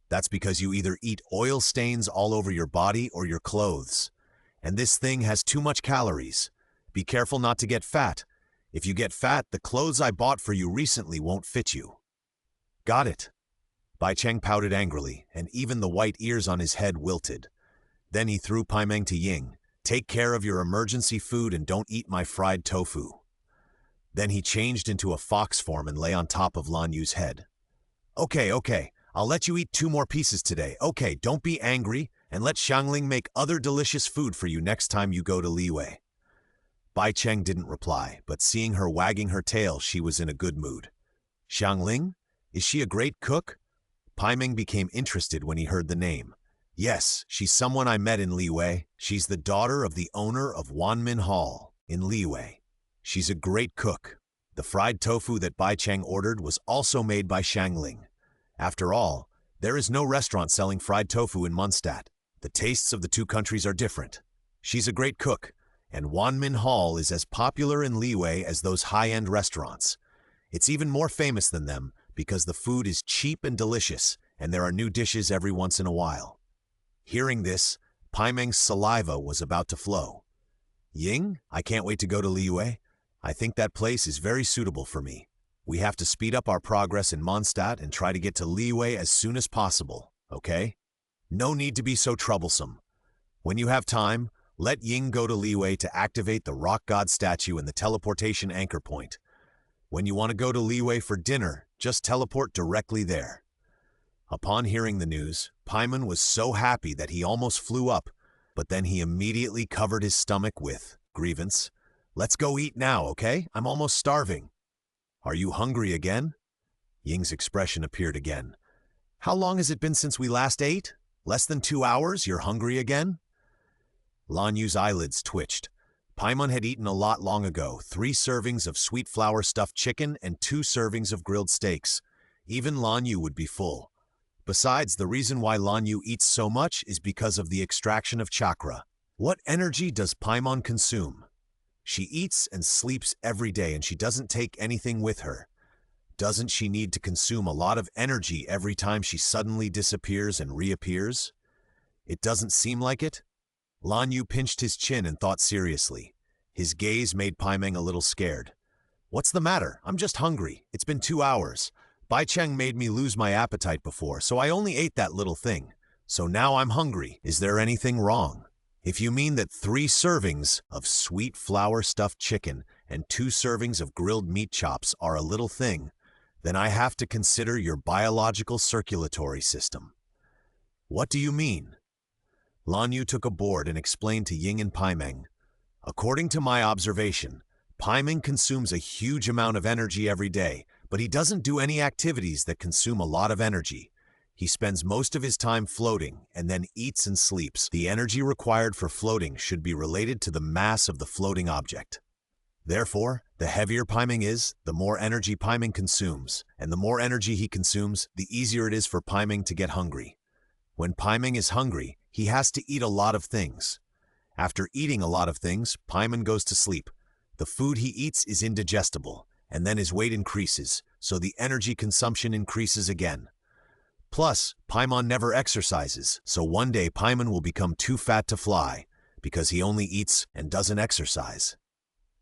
That's because you either eat oil stains all over your body or your clothes. And this thing has too much calories. Be careful not to get fat. If you get fat, the clothes I bought for you recently won't fit you. Got it. Bai Cheng pouted angrily, and even the white ears on his head wilted. Then he threw Paimon to Ying. Take care of your emergency food and don't eat my fried tofu. Then he changed into a fox form and lay on top of Lan Yu's head. Okay, I'll let you eat 2 more pieces today. Okay, don't be angry, and let Xiangling make other delicious food for you next time you go to Liyue. Bai Cheng didn't reply, but seeing her wagging her tail, she was in a good mood. Xiangling? Is she a great cook? Paimon became interested when he heard the name. Yes, she's someone I met in Liyue. She's the daughter of the owner of Wanmin Hall in Liyue. She's a great cook. The fried tofu that Bai Cheng ordered was also made by Xiangling. After all, there is no restaurant selling fried tofu in Mondstadt. The tastes of the 2 countries are different. She's a great cook, and Wanmin Hall is as popular in Liyue as those high-end restaurants. It's even more famous than them because the food is cheap and delicious, and there are new dishes every once in a while. Hearing this, Paimon's saliva was about to flow. Ying, I can't wait to go to Liyue. I think that place is very suitable for me. We have to speed up our progress in Mondstadt and try to get to Liyue as soon as possible, okay? No need to be so troublesome. When you have time, let Ying go to Liyue to activate the rock god statue and the teleportation anchor point. When you want to go to Liyue for dinner, just teleport directly there. Upon hearing the news, Paimon was so happy that he almost flew up, but then he immediately covered his stomach with grievance. Let's go eat now, okay? I'm almost starving. Are you hungry again? Ying's expression appeared again. How long has it been since we last ate? Less than 2 hours, you're hungry again? Lan Yu's eyelids twitched. Paimon had eaten a lot long ago, 3 servings of sweet flour stuffed chicken and 2 servings of grilled steaks. Even Lan Yu would be full. Besides, the reason why Lan Yu eats so much is because of the extraction of chakra. What energy does Paimon consume? She eats and sleeps every day and she doesn't take anything with her. Doesn't she need to consume a lot of energy every time she suddenly disappears and reappears? It doesn't seem like it. Lan Yu pinched his chin and thought seriously. His gaze made Paimon a little scared. What's the matter? I'm just hungry. It's been 2 hours. Bai Cheng made me lose my appetite before, so I only ate that little thing. So now I'm hungry. Is there anything wrong? If you mean that 3 servings of sweet flour stuffed chicken and 2 servings of grilled meat chops are a little thing, then I have to consider your biological circulatory system. What do you mean? Lan Yu took a board and explained to Ying and Paimeng. According to my observation, Paimeng consumes a huge amount of energy every day, but he doesn't do any activities that consume a lot of energy. He spends most of his time floating and then eats and sleeps. The energy required for floating should be related to the mass of the floating object. Therefore, the heavier Paimeng is, the more energy Paimeng consumes, and the more energy he consumes, the easier it is for Paimeng to get hungry. When Paimeng is hungry, he has to eat a lot of things. After eating a lot of things, Paimeng goes to sleep. The food he eats is indigestible, and then his weight increases, so the energy consumption increases again. Plus, Paimon never exercises, so one day Paimon will become too fat to fly, because he only eats and doesn't exercise.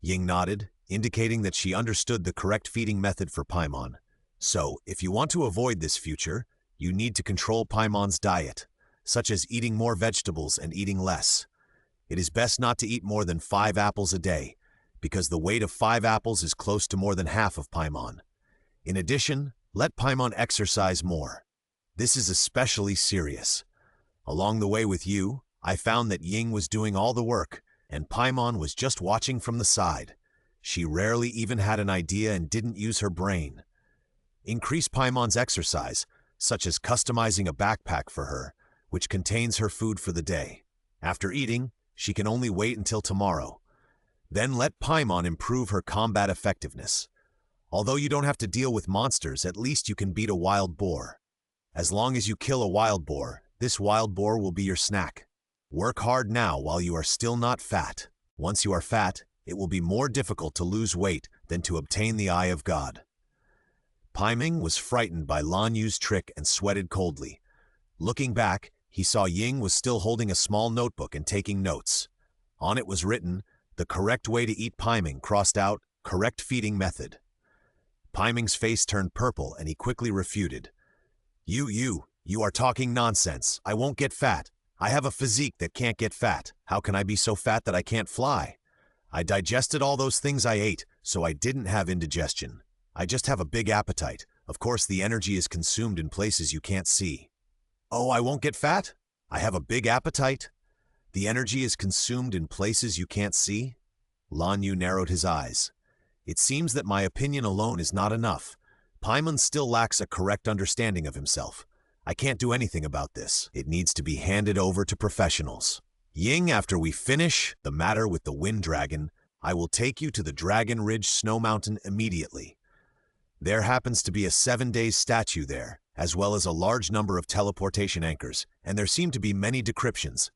Ying nodded, indicating that she understood the correct feeding method for Paimon. So, if you want to avoid this future, you need to control Paimon's diet, such as eating more vegetables and eating less. It is best not to eat more than 5 apples a day, because the weight of 5 apples is close to more than half of Paimon. In addition, let Paimon exercise more. This is especially serious. Along the way with you, I found that Ying was doing all the work, and Paimon was just watching from the side. She rarely even had an idea and didn't use her brain. Increase Paimon's exercise, such as customizing a backpack for her, which contains her food for the day. After eating, she can only wait until tomorrow. Then let Paimon improve her combat effectiveness. Although you don't have to deal with monsters, at least you can beat a wild boar. As long as you kill a wild boar, this wild boar will be your snack. Work hard now while you are still not fat. Once you are fat, it will be more difficult to lose weight than to obtain the Eye of God. Paimeng was frightened by Lan Yu's trick and sweated coldly. Looking back, he saw Ying was still holding a small notebook and taking notes. On it was written, the correct way to eat Paimeng crossed out, correct feeding method. Paimeng's face turned purple and he quickly refuted. You are talking nonsense. I won't get fat. I have a physique that can't get fat. How can I be so fat that I can't fly? I digested all those things I ate, so I didn't have indigestion. I just have a big appetite. Of course, the energy is consumed in places you can't see. Oh, I won't get fat? I have a big appetite? The energy is consumed in places you can't see? Lan Yu narrowed his eyes. It seems that my opinion alone is not enough. Paimon still lacks a correct understanding of himself. I can't do anything about this. It needs to be handed over to professionals. Ying, after we finish the matter with the Wind Dragon, I will take you to the Dragon Ridge Snow Mountain immediately. There happens to be a 7-day statue there, as well as a large number of teleportation anchors, and there seem to be many decryptions.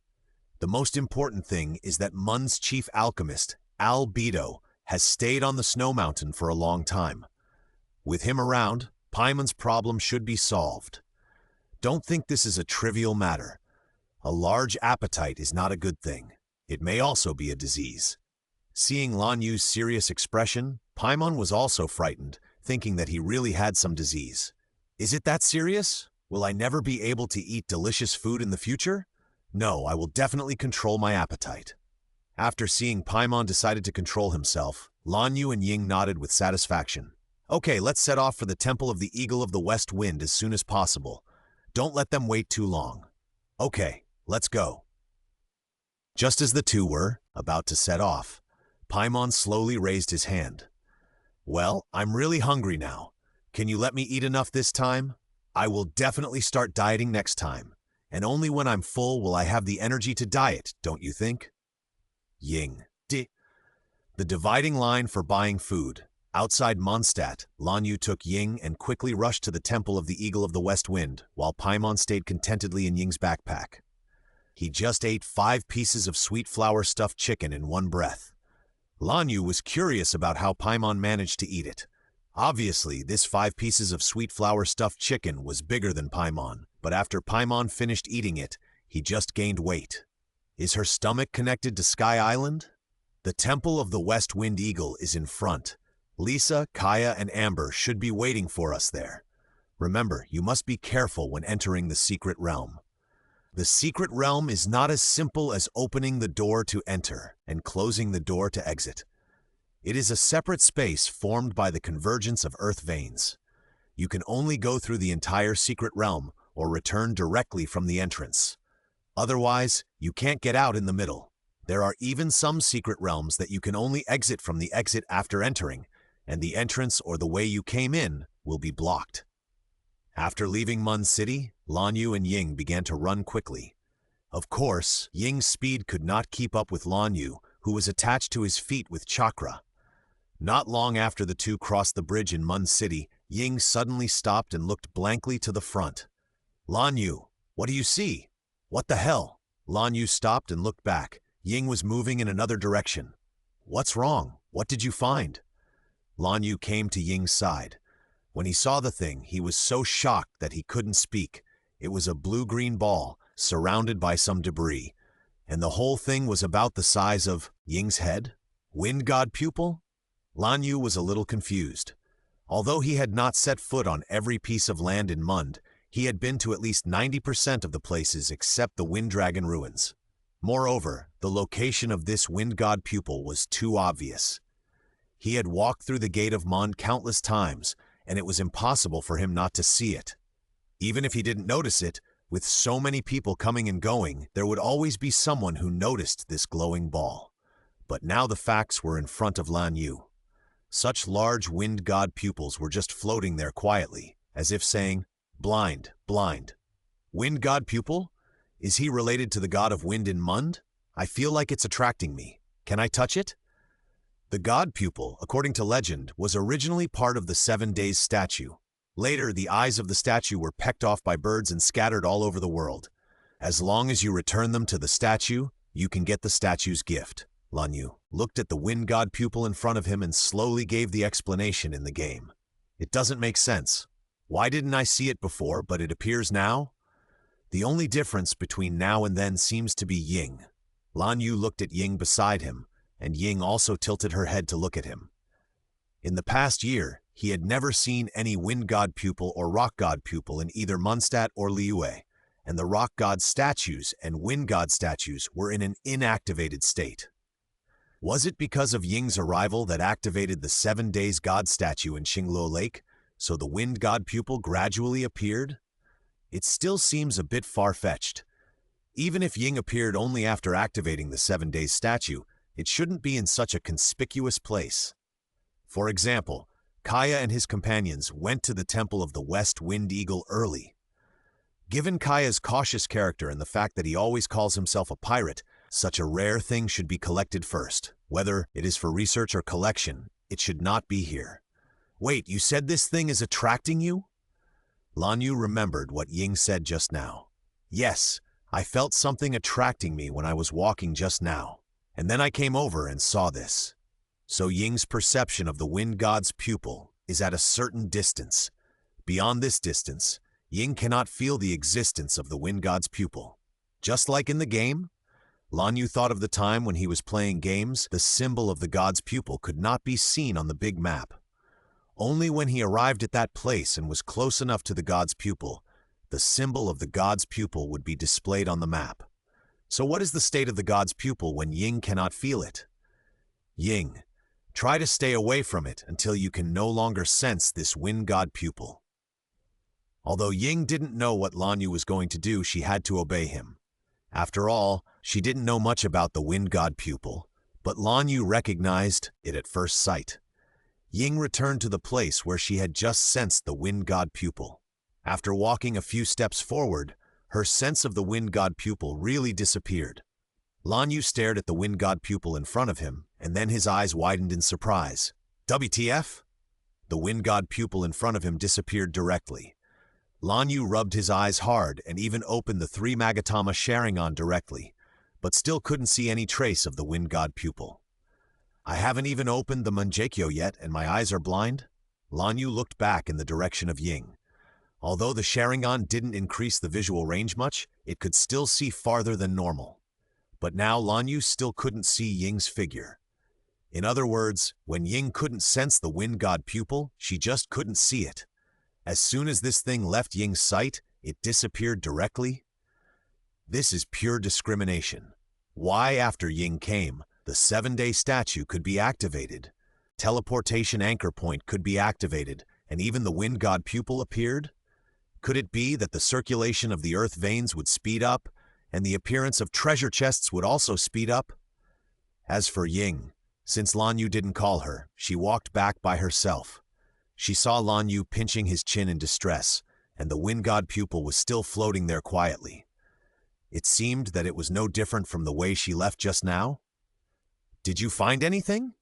The most important thing is that Mun's chief alchemist, Albedo, has stayed on the Snow Mountain for a long time. With him around, Paimon's problem should be solved. Don't think this is a trivial matter. A large appetite is not a good thing. It may also be a disease. Seeing Lan Yu's serious expression, Paimon was also frightened, thinking that he really had some disease. Is it that serious? Will I never be able to eat delicious food in the future? No, I will definitely control my appetite. After seeing Paimon decided to control himself, Lan Yu and Ying nodded with satisfaction. Okay, let's set off for the Temple of the Eagle of the West Wind as soon as possible. Don't let them wait too long. Okay, let's go. Just as the two were about to set off, Paimon slowly raised his hand. Well, I'm really hungry now. Can you let me eat enough this time? I will definitely start dieting next time. And only when I'm full will I have the energy to diet, don't you think? Ying. The dividing line for buying food. Outside Mondstadt, Lan Yu took Ying and quickly rushed to the Temple of the Eagle of the West Wind, while Paimon stayed contentedly in Ying's backpack. He just ate 5 pieces of sweet flour stuffed chicken in one breath. Lan Yu was curious about how Paimon managed to eat it. Obviously, this 5 pieces of sweet flour stuffed chicken was bigger than Paimon, but after Paimon finished eating it, he just gained weight. Is her stomach connected to Sky Island? The Temple of the West Wind Eagle is in front. Lisa, Kaya, and Amber should be waiting for us there. Remember, you must be careful when entering the secret realm. The secret realm is not as simple as opening the door to enter and closing the door to exit. It is a separate space formed by the convergence of earth veins. You can only go through the entire secret realm or return directly from the entrance. Otherwise, you can't get out in the middle. There are even some secret realms that you can only exit from the exit after entering, and the entrance or the way you came in will be blocked. After leaving Mun City, Lan Yu and Ying began to run quickly. Of course, Ying's speed could not keep up with Lan Yu, who was attached to his feet with chakra. Not long after the two crossed the bridge in Mun City, Ying suddenly stopped and looked blankly to the front. Lan Yu, what do you see? What the hell? Lan Yu stopped and looked back. Ying was moving in another direction. What's wrong? What did you find? Lan Yu came to Ying's side. When he saw the thing, he was so shocked that he couldn't speak. It was a blue-green ball, surrounded by some debris, and the whole thing was about the size of Ying's head? Wind God pupil? Lan Yu was a little confused. Although he had not set foot on every piece of land in Mund, he had been to at least 90% of the places except the Wind Dragon ruins. Moreover, the location of this Wind God pupil was too obvious. He had walked through the gate of Mund countless times, and it was impossible for him not to see it. Even if he didn't notice it, with so many people coming and going, there would always be someone who noticed this glowing ball. But now the facts were in front of Lan Yu. Such large Wind God pupils were just floating there quietly, as if saying, "Blind, blind." Wind God pupil? Is he related to the god of wind in Mund? I feel like it's attracting me. Can I touch it? The god pupil, according to legend, was originally part of the 7 Days statue. Later, the eyes of the statue were pecked off by birds and scattered all over the world. As long as you return them to the statue, you can get the statue's gift. Lan Yu looked at the wind god pupil in front of him and slowly gave the explanation in the game. It doesn't make sense. Why didn't I see it before, but it appears now? The only difference between now and then seems to be Ying. Lan Yu looked at Ying beside him, and Ying also tilted her head to look at him. In the past year, he had never seen any wind god pupil or rock god pupil in either Mondstadt or Liyue, and the rock god statues and wind god statues were in an inactivated state. Was it because of Ying's arrival that activated the 7 Days god statue in Qingluo Lake, so the wind god pupil gradually appeared? It still seems a bit far-fetched. Even if Ying appeared only after activating the 7 Days statue, it shouldn't be in such a conspicuous place. For example, Kaya and his companions went to the Temple of the West Wind Eagle early. Given Kaya's cautious character and the fact that he always calls himself a pirate, such a rare thing should be collected first. Whether it is for research or collection, it should not be here. Wait, you said this thing is attracting you? Lan Yu remembered what Ying said just now. Yes, I felt something attracting me when I was walking just now, and then I came over and saw this. So Ying's perception of the wind god's pupil is at a certain distance. Beyond this distance, Ying cannot feel the existence of the wind god's pupil. Just like in the game, Lan Yu thought of the time when he was playing games, the symbol of the god's pupil could not be seen on the big map. Only when he arrived at that place and was close enough to the god's pupil, the symbol of the god's pupil would be displayed on the map. So what is the state of the god's pupil when Ying cannot feel it? Ying, try to stay away from it until you can no longer sense this wind god pupil. Although Ying didn't know what Lan Yu was going to do, she had to obey him. After all, she didn't know much about the wind god pupil, but Lan Yu recognized it at first sight. Ying returned to the place where she had just sensed the wind god pupil. After walking a few steps forward, her sense of the wind god pupil really disappeared. Lan Yu stared at the wind god pupil in front of him, and then his eyes widened in surprise. WTF? The wind god pupil in front of him disappeared directly. Lan Yu rubbed his eyes hard and even opened the 3 Magatama Sharingan directly, but still couldn't see any trace of the wind god pupil. I haven't even opened the Manjakyo yet and my eyes are blind? Lan Yu looked back in the direction of Ying. Although the Sharingan didn't increase the visual range much, it could still see farther than normal. But now Lan Yu still couldn't see Ying's figure. In other words, when Ying couldn't sense the wind god pupil, she just couldn't see it. As soon as this thing left Ying's sight, it disappeared directly. This is pure discrimination. Why, after Ying came, the 7-day statue could be activated? teleportation anchor point could be activated, and even the wind god pupil appeared? Could it be that the circulation of the earth veins would speed up, and the appearance of treasure chests would also speed up? As for Ying, since Lan Yu didn't call her, she walked back by herself. She saw Lan Yu pinching his chin in distress, and the wind god pupil was still floating there quietly. It seemed that it was no different from the way she left just now. "Did you find anything?"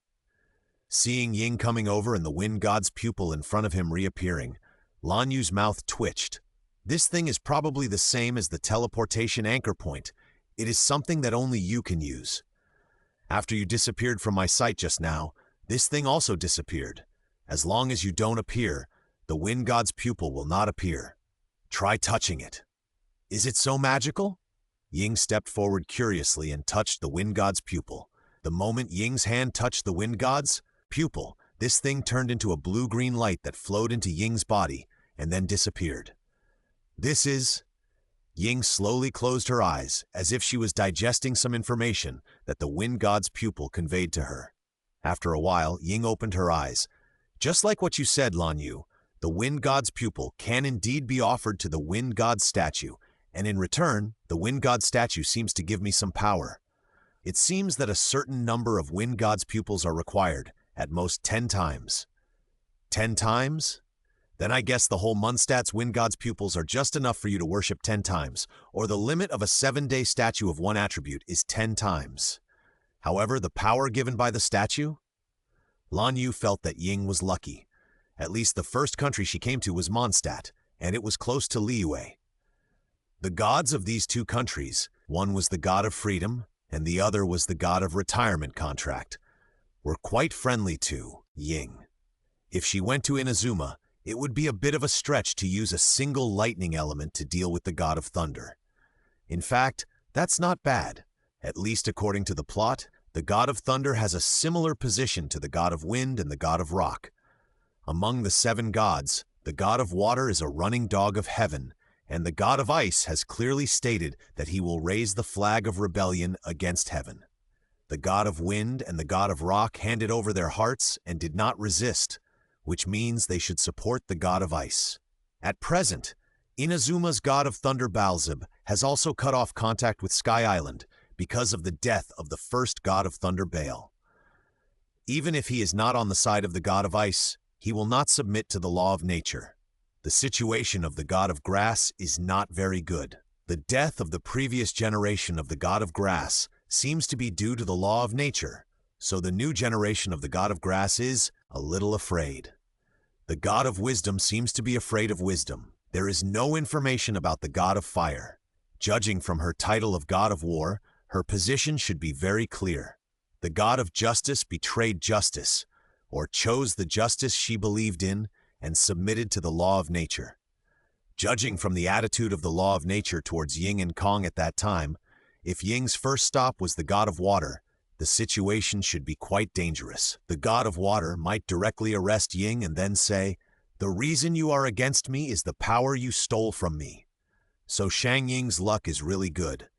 Seeing Ying coming over and the wind god's pupil in front of him reappearing, Lan Yu's mouth twitched. This thing is probably the same as the teleportation anchor point. It is something that only you can use. After you disappeared from my sight just now, this thing also disappeared. As long as you don't appear, the wind god's pupil will not appear. Try touching it. Is it so magical? Ying stepped forward curiously and touched the wind god's pupil. The moment Ying's hand touched the wind god's pupil, this thing turned into a blue-green light that flowed into Ying's body and then disappeared. This is... Ying slowly closed her eyes, as if she was digesting some information that the wind god's pupil conveyed to her. After a while, Ying opened her eyes. Just like what you said, Lan Yu, the wind god's pupil can indeed be offered to the wind god's statue, and in return, the wind god's statue seems to give me some power. It seems that a certain number of wind god's pupils are required, at most 10 times. 10 times? Then I guess the whole Mondstadt's wind god's pupils are just enough for you to worship 10 times, or the limit of a 7-day statue of one attribute is 10 times. However, the power given by the statue? Lan Yu felt that Ying was lucky. At least the first country she came to was Mondstadt, and it was close to Liyue. The gods of these two countries, one was the god of freedom, and the other was the god of retirement contract, were quite friendly to Ying. If she went to Inazuma, it would be a bit of a stretch to use a single lightning element to deal with the god of thunder. In fact, that's not bad. At least according to the plot, the god of thunder has a similar position to the god of wind and the god of rock. Among the 7 gods, the god of water is a running dog of heaven, and the god of ice has clearly stated that he will raise the flag of rebellion against heaven. The god of wind and the god of rock handed over their hearts and did not resist, which means they should support the god of ice. At present, Inazuma's god of thunder Baalzeb has also cut off contact with Sky Island because of the death of the first god of thunder Baal. Even if he is not on the side of the god of ice, he will not submit to the law of nature. The situation of the god of grass is not very good. The death of the previous generation of the god of grass seems to be due to the law of nature, so the new generation of the god of grass is a little afraid. The god of wisdom seems to be afraid of wisdom. There is no information about the god of fire. Judging from her title of god of war, her position should be very clear. The god of justice betrayed justice, or chose the justice she believed in and submitted to the law of nature. Judging from the attitude of the law of nature towards Ying and Kong at that time, if Ying's first stop was the god of water, the situation should be quite dangerous. The god of water might directly arrest Ying and then say, "The reason you are against me is the power you stole from me." So Shang Ying's luck is really good.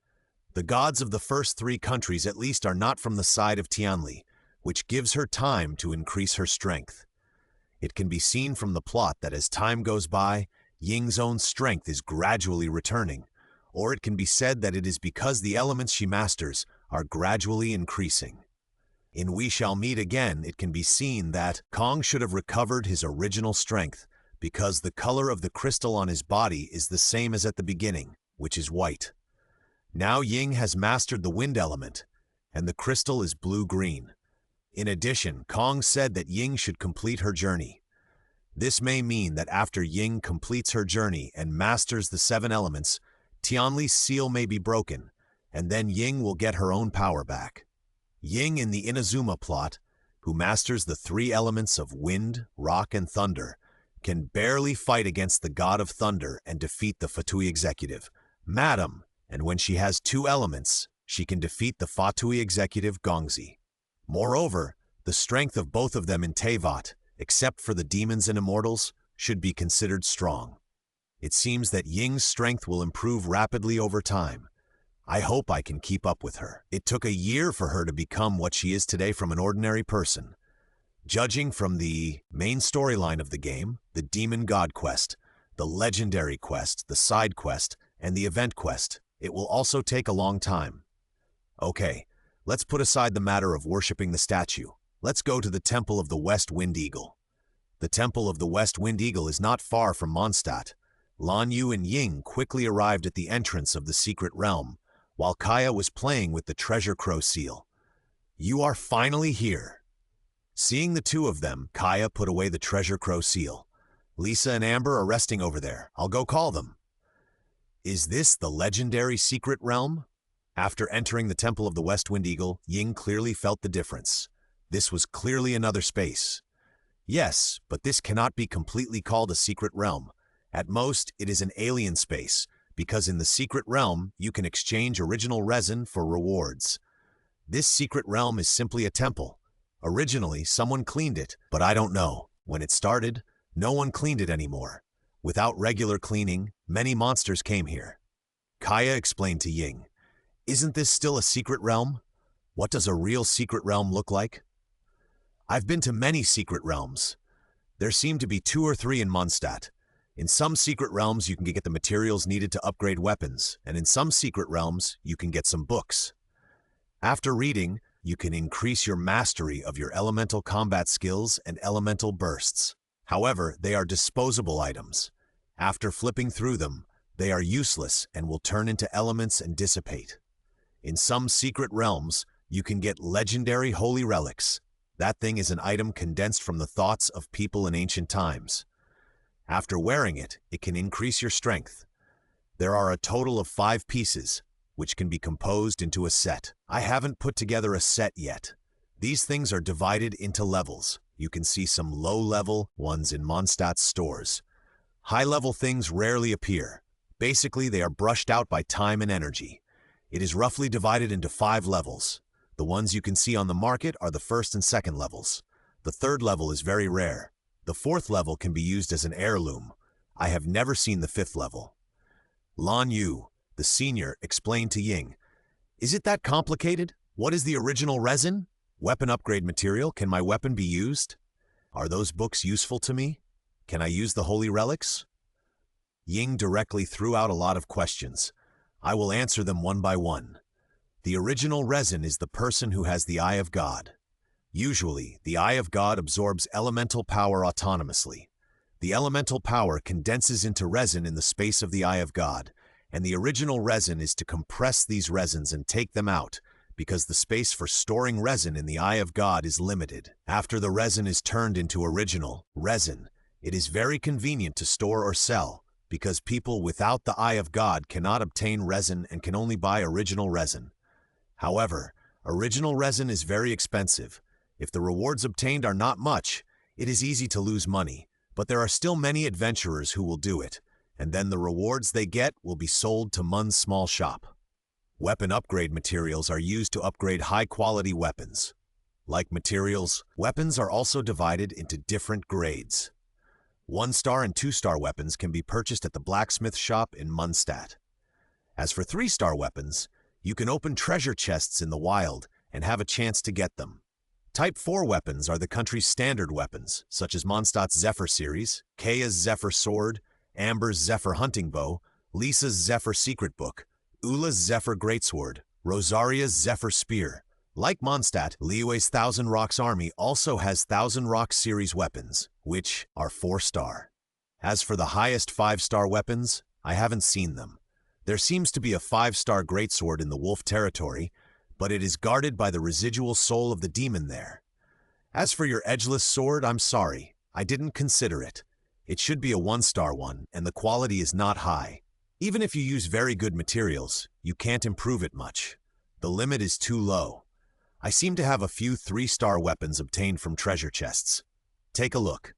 The gods of the first 3 countries at least are not from the side of Tianli, which gives her time to increase her strength. It can be seen from the plot that as time goes by, Ying's own strength is gradually returning, or it can be said that it is because the elements she masters are gradually increasing. In We Shall Meet Again, it can be seen that Kong should have recovered his original strength because the color of the crystal on his body is the same as at the beginning, which is white. Now Ying has mastered the wind element, and the crystal is blue-green. In addition, Kong said that Ying should complete her journey. This may mean that after Ying completes her journey and masters the 7 elements, Tianli's seal may be broken, and then Ying will get her own power back. Ying in the Inazuma plot, who masters the 3 elements of wind, rock, and thunder, can barely fight against the god of thunder and defeat the Fatui executive, Madam, and when she has 2 elements, she can defeat the Fatui executive Gongzi. Moreover, the strength of both of them in Teyvat, except for the demons and immortals, should be considered strong. It seems that Ying's strength will improve rapidly over time. I hope I can keep up with her. It took a year for her to become what she is today from an ordinary person. Judging from the main storyline of the game, the Demon God quest, the Legendary quest, the side quest, and the event quest, it will also take a long time. Okay, let's put aside the matter of worshipping the statue. Let's go to the Temple of the West Wind Eagle. The Temple of the West Wind Eagle is not far from Mondstadt. Lan Yu and Ying quickly arrived at the entrance of the secret realm, while Kaya was playing with the treasure crow seal. "You are finally here." Seeing the two of them, Kaya put away the treasure crow seal. "Lisa and Amber are resting over there. I'll go call them." Is this the legendary secret realm? After entering the Temple of the West Wind Eagle, Ying clearly felt the difference. This was clearly another space. Yes, but this cannot be completely called a secret realm. At most, it is an alien space, because in the secret realm, you can exchange original resin for rewards. This secret realm is simply a temple. Originally, someone cleaned it, but I don't know. When it started, no one cleaned it anymore. Without regular cleaning, many monsters came here. Kaya explained to Ying, "Isn't this still a secret realm? What does a real secret realm look like?" "I've been to many secret realms. There seem to be 2 or 3 in Mondstadt. In some secret realms, you can get the materials needed to upgrade weapons, and in some secret realms, you can get some books. After reading, you can increase your mastery of your elemental combat skills and elemental bursts. However, they are disposable items. After flipping through them, they are useless and will turn into elements and dissipate. In some secret realms, you can get legendary holy relics. That thing is an item condensed from the thoughts of people in ancient times. After wearing it, it can increase your strength. There are a total of 5 pieces, which can be composed into a set. I haven't put together a set yet. These things are divided into levels. You can see some low-level ones in Mondstadt's stores. High-level things rarely appear. Basically, they are brushed out by time and energy. It is roughly divided into 5 levels. The ones you can see on the market are the 1st and 2nd levels. The 3rd level is very rare. The 4th level can be used as an heirloom. I have never seen the 5th level. Lan Yu, the senior, explained to Ying, "Is it that complicated? What is the original resin? Weapon upgrade material? Can my weapon be used? Are those books useful to me? Can I use the holy relics?" Ying directly threw out a lot of questions. I will answer them one by one. The original resin is the person who has the Eye of God. Usually, the Eye of God absorbs elemental power autonomously. The elemental power condenses into resin in the space of the Eye of God, and the original resin is to compress these resins and take them out, because the space for storing resin in the Eye of God is limited. After the resin is turned into original resin, it is very convenient to store or sell, because people without the Eye of God cannot obtain resin and can only buy original resin. However, original resin is very expensive. If the rewards obtained are not much, it is easy to lose money, but there are still many adventurers who will do it, and then the rewards they get will be sold to Mun's small shop. Weapon upgrade materials are used to upgrade high-quality weapons. Like materials, weapons are also divided into different grades. 1-star and 2-star weapons can be purchased at the blacksmith shop in Mondstadt. As for 3-star weapons, you can open treasure chests in the wild and have a chance to get them. Type 4 weapons are the country's standard weapons, such as Mondstadt's Zephyr series, Kaya's Zephyr sword, Amber's Zephyr hunting bow, Lisa's Zephyr secret book, Ula's Zephyr greatsword, Rosaria's Zephyr spear. Like Mondstadt, Liyue's Thousand Rocks army also has Thousand Rocks series weapons, which are 4-star. As for the highest 5-star weapons, I haven't seen them. There seems to be a 5-star greatsword in the Wolf territory, but it is guarded by the residual soul of the demon there. As for your edgeless sword, I'm sorry, I didn't consider it. It should be a 1-star one, and the quality is not high. Even if you use very good materials, you can't improve it much. The limit is too low. I seem to have a few 3-star weapons obtained from treasure chests. Take a look.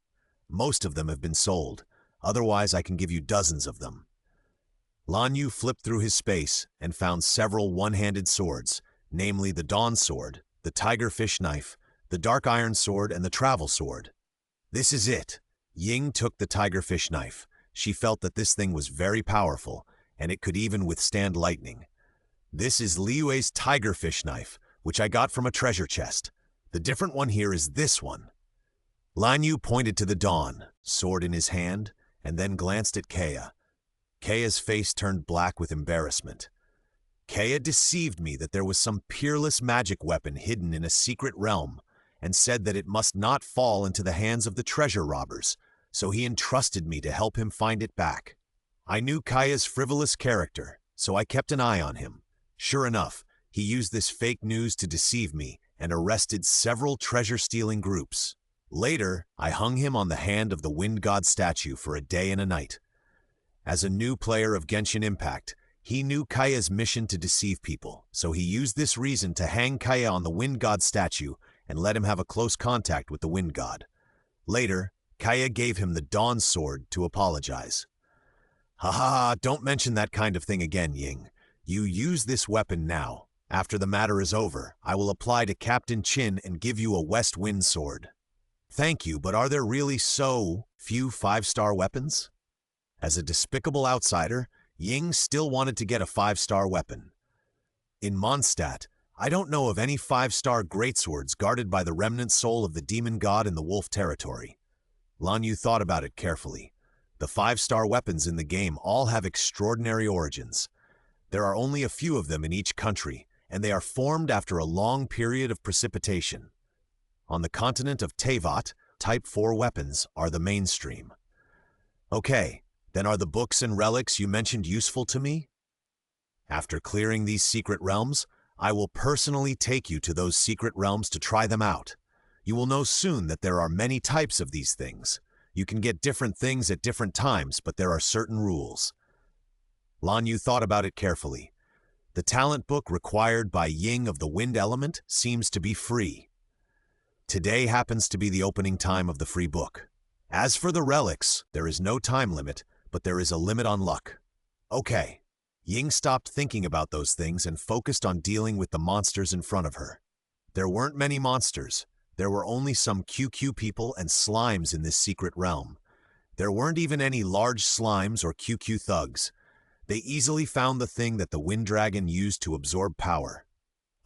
Most of them have been sold, otherwise I can give you dozens of them. Lan Yu flipped through his space and found several one-handed swords, namely the Dawn Sword, the Tiger Fish Knife, the Dark Iron Sword, and the Travel Sword. This is it. Ying took the Tiger Fish Knife. She felt that this thing was very powerful, and it could even withstand lightning. This is Liyue's Tiger Fish Knife, which I got from a treasure chest. The different one here is this one. Lan Yu pointed to the dawn, sword in his hand, and then glanced at Kaya. Kaya's face turned black with embarrassment. Kaya deceived me that there was some peerless magic weapon hidden in a secret realm, and said that it must not fall into the hands of the treasure robbers, so he entrusted me to help him find it back. I knew Kaya's frivolous character, so I kept an eye on him. Sure enough, he used this fake news to deceive me and arrested several treasure-stealing groups. Later, I hung him on the hand of the wind god statue for a day and a night. As a new player of Genshin Impact, he knew Kaya's mission to deceive people, so he used this reason to hang Kaya on the wind god statue and let him have a close contact with the wind god. Later, Kaya gave him the Dawn Sword to apologize. "Ha, don't mention that kind of thing again, Ying. You use this weapon now. After the matter is over, I will apply to Captain Qin and give you a West Wind Sword." "Thank you, but are there really so few 5-star weapons?" As a despicable outsider, Ying still wanted to get a 5-star weapon. In Mondstadt, I don't know of any 5-star greatswords guarded by the remnant soul of the demon god in the wolf territory. Lan Yu thought about it carefully. The 5-star weapons in the game all have extraordinary origins. There are only a few of them in each country, and they are formed after a long period of precipitation. On the continent of Teyvat, Type 4 weapons are the mainstream. Okay, then are the books and relics you mentioned useful to me? After clearing these secret realms, I will personally take you to those secret realms to try them out. You will know soon that there are many types of these things. You can get different things at different times, but there are certain rules. Lan Yu thought about it carefully. The talent book required by Ying of the Wind Element seems to be free. Today happens to be the opening time of the free book. As for the relics, there is no time limit, but there is a limit on luck. Okay. Ying stopped thinking about those things and focused on dealing with the monsters in front of her. There weren't many monsters. There were only some QQ people and slimes in this secret realm. There weren't even any large slimes or QQ thugs. They easily found the thing that the wind dragon used to absorb power.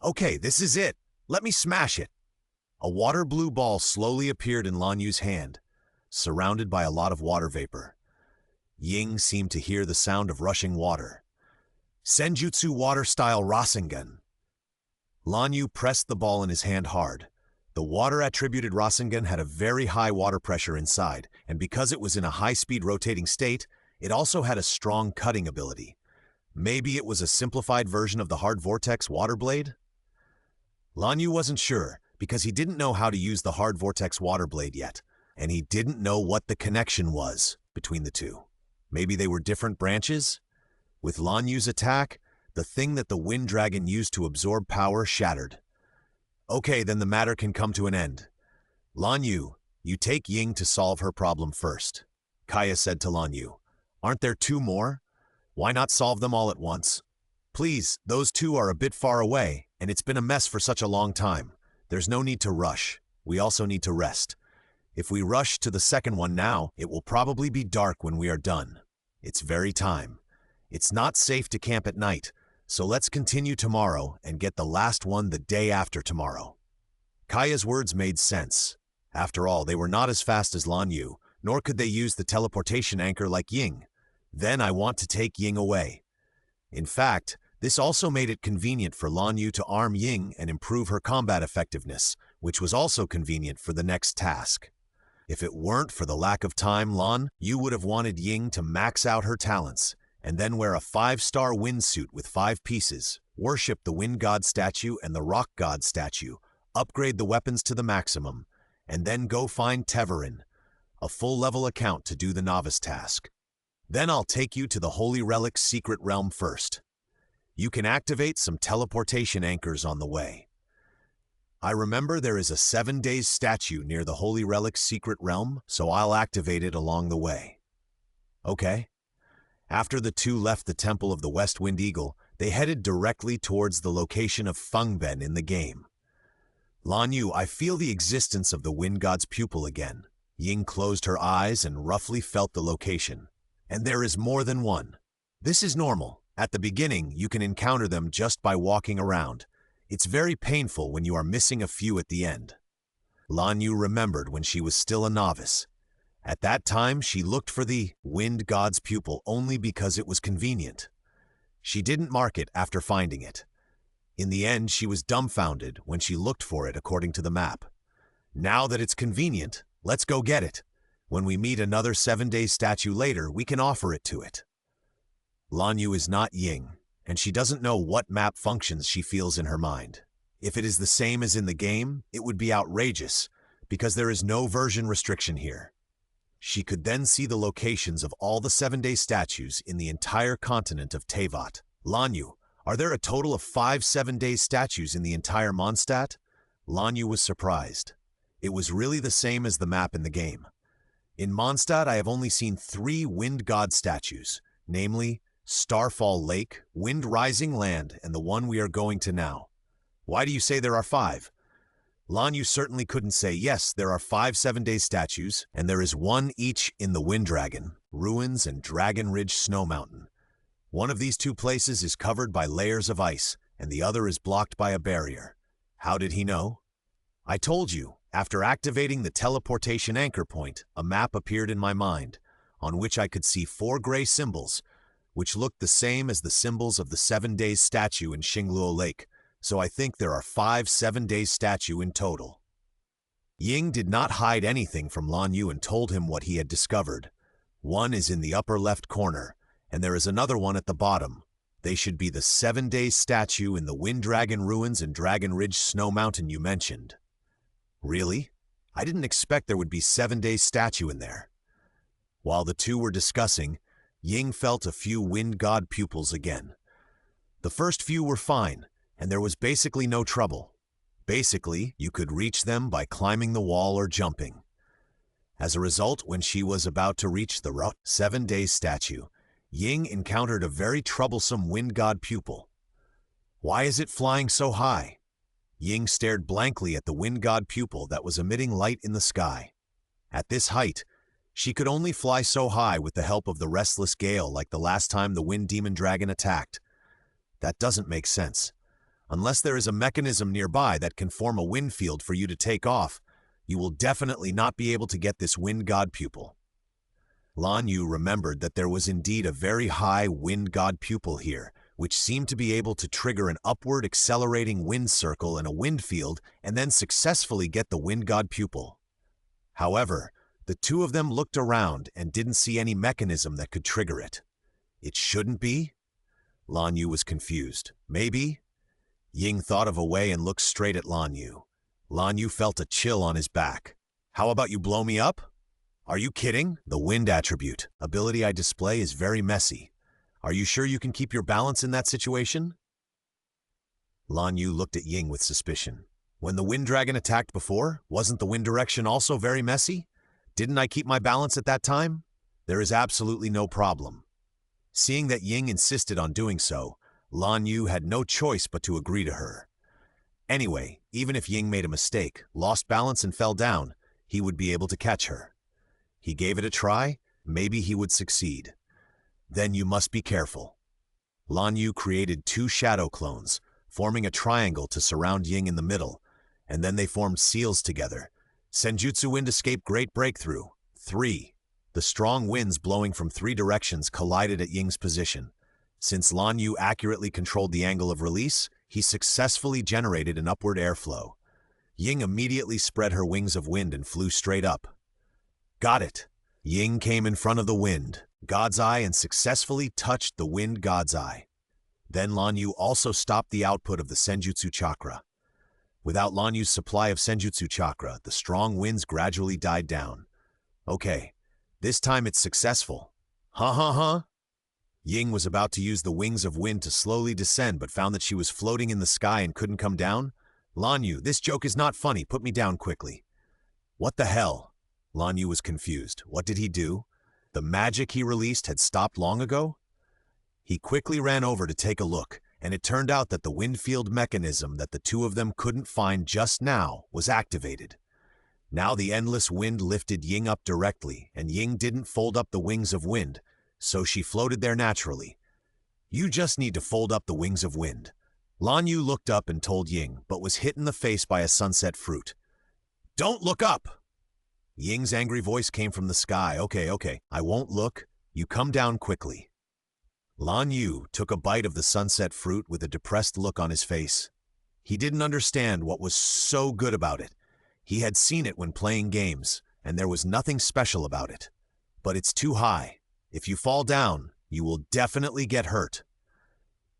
Okay, this is it. Let me smash it. A water blue ball slowly appeared in Lan Yu's hand, surrounded by a lot of water vapor. Ying seemed to hear the sound of rushing water. Senjutsu water-style Rasengan. Lan Yu pressed the ball in his hand hard. The water-attributed Rasengan had a very high water pressure inside, and because it was in a high-speed rotating state, it also had a strong cutting ability. Maybe it was a simplified version of the hard vortex water blade? Lan Yu wasn't sure, because he didn't know how to use the hard vortex water blade yet, and he didn't know what the connection was between the two. Maybe they were different branches? With Lan Yu's attack, the thing that the wind dragon used to absorb power shattered. Okay, then the matter can come to an end. Lan Yu, you take Ying to solve her problem first. Kaya said to Lan Yu, aren't there 2 more? Why not solve them all at once? Please, those 2 are a bit far away, and it's been a mess for such a long time. There's no need to rush. We also need to rest. If we rush to the second one now, it will probably be dark when we are done. It's very time. It's not safe to camp at night, so let's continue tomorrow and get the last one the day after tomorrow. Kaya's words made sense. After all, they were not as fast as Lan Yu, nor could they use the teleportation anchor like Ying. Then I want to take Ying away. In fact, this also made it convenient for Lan Yu to arm Ying and improve her combat effectiveness, which was also convenient for the next task. If it weren't for the lack of time, Lan Yu would have wanted Ying to max out her talents, and then wear a 5-star wind suit with 5 pieces, worship the wind god statue and the rock god statue, upgrade the weapons to the maximum, and then go find Teverin, a full-level account to do the novice task. Then I'll take you to the Holy Relic's secret realm first. You can activate some teleportation anchors on the way. I remember there is a 7-days statue near the Holy Relic's secret realm, so I'll activate it along the way. Okay? After the 2 left the Temple of the West Wind Eagle, they headed directly towards the location of Fengben in the game. Lan Yu, I feel the existence of the Wind God's pupil again. Ying closed her eyes and roughly felt the location. And there is more than one. This is normal. At the beginning, you can encounter them just by walking around. It's very painful when you are missing a few at the end. Lan Yu remembered when she was still a novice. At that time, she looked for the wind god's pupil only because it was convenient. She didn't mark it after finding it. In the end, she was dumbfounded when she looked for it according to the map. Now that it's convenient, let's go get it. When we meet another 7-day statue later, we can offer it to it. Lan Yu is not Ying, and she doesn't know what map functions she feels in her mind. If it is the same as in the game, it would be outrageous, because there is no version restriction here. She could then see the locations of all the 7-day statues in the entire continent of Teyvat. Lan Yu, are there a total of 5 7-day statues in the entire Mondstadt? Lan Yu was surprised. It was really the same as the map in the game. In Mondstadt, I have only seen 3 wind god statues, namely Starfall Lake, Wind Rising Land, and the one we are going to now. Why do you say there are 5? Lan Yu certainly couldn't say yes, there are 5 7-day statues, and there is one each in the Wind Dragon, Ruins, and Dragon Ridge Snow Mountain. One of these 2 places is covered by layers of ice, and the other is blocked by a barrier. How did he know? I told you, after activating the teleportation anchor point, a map appeared in my mind, on which I could see 4 gray symbols, which looked the same as the symbols of the 7-day statue in Xingluo Lake, so I think there are 5 7-day statues in total. Ying did not hide anything from Lan Yu and told him what he had discovered. One is in the upper left corner, and there is another one at the bottom. They should be the 7-day statue in the Wind Dragon Ruins and Dragon Ridge Snow Mountain you mentioned. Really? I didn't expect there would be 7-day statue in there. While the 2 were discussing, Ying felt a few wind god pupils again. The first few were fine, and there was basically no trouble. Basically, you could reach them by climbing the wall or jumping. As a result, when she was about to reach the 7-day statue, Ying encountered a very troublesome wind god pupil. Why is it flying so high? Ying stared blankly at the wind god pupil that was emitting light in the sky. At this height, she could only fly so high with the help of the restless gale like the last time the wind demon dragon attacked. That doesn't make sense. Unless there is a mechanism nearby that can form a wind field for you to take off, you will definitely not be able to get this wind god pupil. Lan Yu remembered that there was indeed a very high wind god pupil here, which seemed to be able to trigger an upward accelerating wind circle and a wind field and then successfully get the wind god pupil. However, the 2 of them looked around and didn't see any mechanism that could trigger it. It shouldn't be? Lan Yu was confused. Maybe? Ying thought of a way and looked straight at Lan Yu. Lan Yu felt a chill on his back. How about you blow me up? Are you kidding? The wind attribute, ability I display, is very messy. Are you sure you can keep your balance in that situation? Lan Yu looked at Ying with suspicion. When the wind dragon attacked before, wasn't the wind direction also very messy? Didn't I keep my balance at that time? There is absolutely no problem. Seeing that Ying insisted on doing so, Lan Yu had no choice but to agree to her. Anyway, even if Ying made a mistake, lost balance and fell down, he would be able to catch her. He gave it a try, maybe he would succeed. Then you must be careful. Lan Yu created 2 shadow clones, forming a triangle to surround Ying in the middle, and then they formed seals together. Senjutsu Wind Escape Great Breakthrough. 3. The strong winds blowing from 3 directions collided at Ying's position. Since Lan Yu accurately controlled the angle of release, he successfully generated an upward airflow. Ying immediately spread her wings of wind and flew straight up. Got it! Ying came in front of the wind, God's Eye, and successfully touched the wind God's Eye. Then Lan Yu also stopped the output of the Senjutsu chakra. Without Lan Yu's supply of Senjutsu chakra, the strong winds gradually died down. Okay, this time it's successful. Ying was about to use the wings of wind to slowly descend but found that she was floating in the sky and couldn't come down. Lan Yu, this joke is not funny, put me down quickly. What the hell? Lan Yu was confused. What did he do? The magic he released had stopped long ago? He quickly ran over to take a look, and it turned out that the wind field mechanism that the 2 of them couldn't find just now was activated. Now the endless wind lifted Ying up directly, and Ying didn't fold up the wings of wind, so she floated there naturally. You just need to fold up the wings of wind. Lan Yu looked up and told Ying, but was hit in the face by a sunset fruit. Don't look up! Ying's angry voice came from the sky. Okay, I won't look. You come down quickly. Lan Yu took a bite of the sunset fruit with a depressed look on his face. He didn't understand what was so good about it. He had seen it when playing games, and there was nothing special about it. But it's too high. If you fall down, you will definitely get hurt.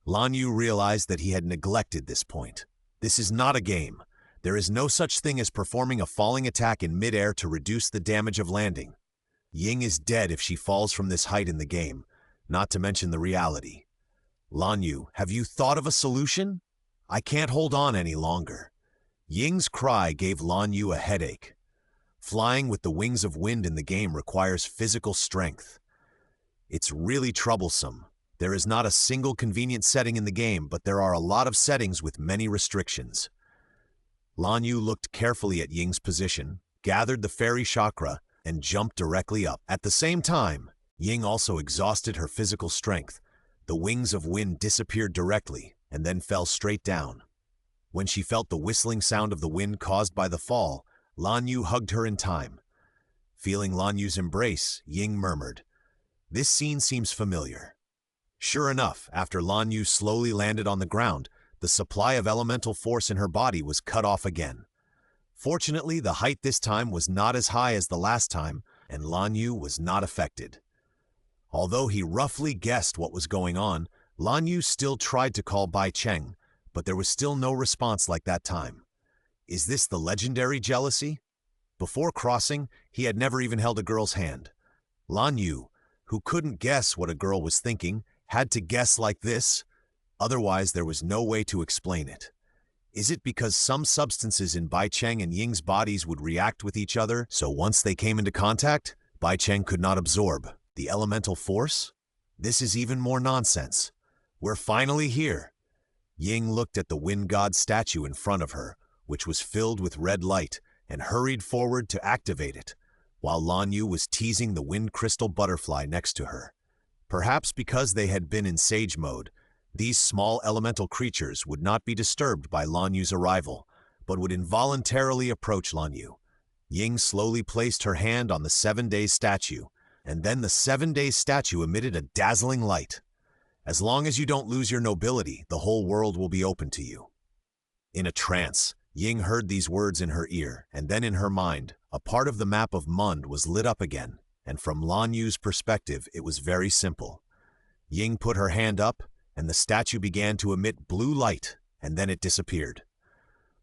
Lan Yu realized that he had neglected this point. This is not a game. There is no such thing as performing a falling attack in midair to reduce the damage of landing. Ying is dead if she falls from this height in the game, not to mention the reality. Lan Yu, have you thought of a solution? I can't hold on any longer. Ying's cry gave Lan Yu a headache. Flying with the wings of wind in the game requires physical strength. It's really troublesome. There is not a single convenient setting in the game, but there are a lot of settings with many restrictions. Lan Yu looked carefully at Ying's position, gathered the fairy chakra, and jumped directly up. At the same time, Ying also exhausted her physical strength. The wings of wind disappeared directly and then fell straight down. When she felt the whistling sound of the wind caused by the fall, Lan Yu hugged her in time. Feeling Lan Yu's embrace, Ying murmured, "This scene seems familiar." Sure enough, after Lan Yu slowly landed on the ground, the supply of elemental force in her body was cut off again. Fortunately, the height this time was not as high as the last time, and Lan Yu was not affected. Although he roughly guessed what was going on, Lan Yu still tried to call Bai Cheng, but there was still no response like that time. Is this the legendary jealousy? Before crossing, he had never even held a girl's hand. Lan Yu, who couldn't guess what a girl was thinking, had to guess like this. Otherwise, there was no way to explain it. Is it because some substances in Bai Cheng and Ying's bodies would react with each other, so once they came into contact, Bai Cheng could not absorb the elemental force? This is even more nonsense. We're finally here. Ying looked at the wind god statue in front of her, which was filled with red light, and hurried forward to activate it, while Lan Yu was teasing the wind crystal butterfly next to her. Perhaps because they had been in sage mode, these small elemental creatures would not be disturbed by Lan Yu's arrival, but would involuntarily approach Lan Yu. Ying slowly placed her hand on the 7-day statue, and then the 7-day statue emitted a dazzling light. As long as you don't lose your nobility, the whole world will be open to you. In a trance, Ying heard these words in her ear, and then in her mind, a part of the map of Mond was lit up again, and from Lan Yu's perspective, it was very simple. Ying put her hand up, and the statue began to emit blue light, and then it disappeared.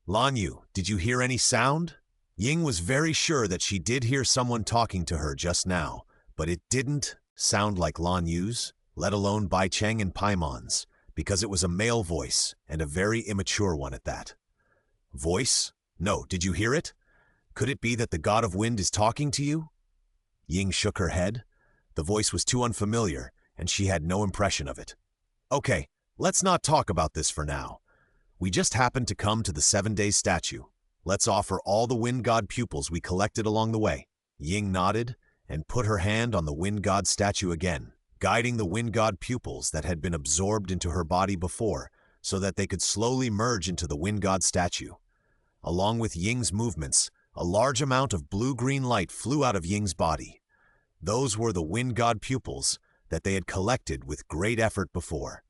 Lan Yu, did you hear any sound? Ying was very sure that she did hear someone talking to her just now, but it didn't sound like Lan Yu's, let alone Bai Cheng and Paimon's, because it was a male voice, and a very immature one at that. Voice? No, did you hear it? Could it be that the god of wind is talking to you? Ying shook her head. The voice was too unfamiliar, and she had no impression of it. Okay, let's not talk about this for now. We just happened to come to the 7-day statue. Let's offer all the wind god pupils we collected along the way. Ying nodded and put her hand on the wind god statue again, guiding the wind god pupils that had been absorbed into her body before so that they could slowly merge into the wind god statue. Along with Ying's movements, a large amount of blue-green light flew out of Ying's body. Those were the wind god pupils that they had collected with great effort before.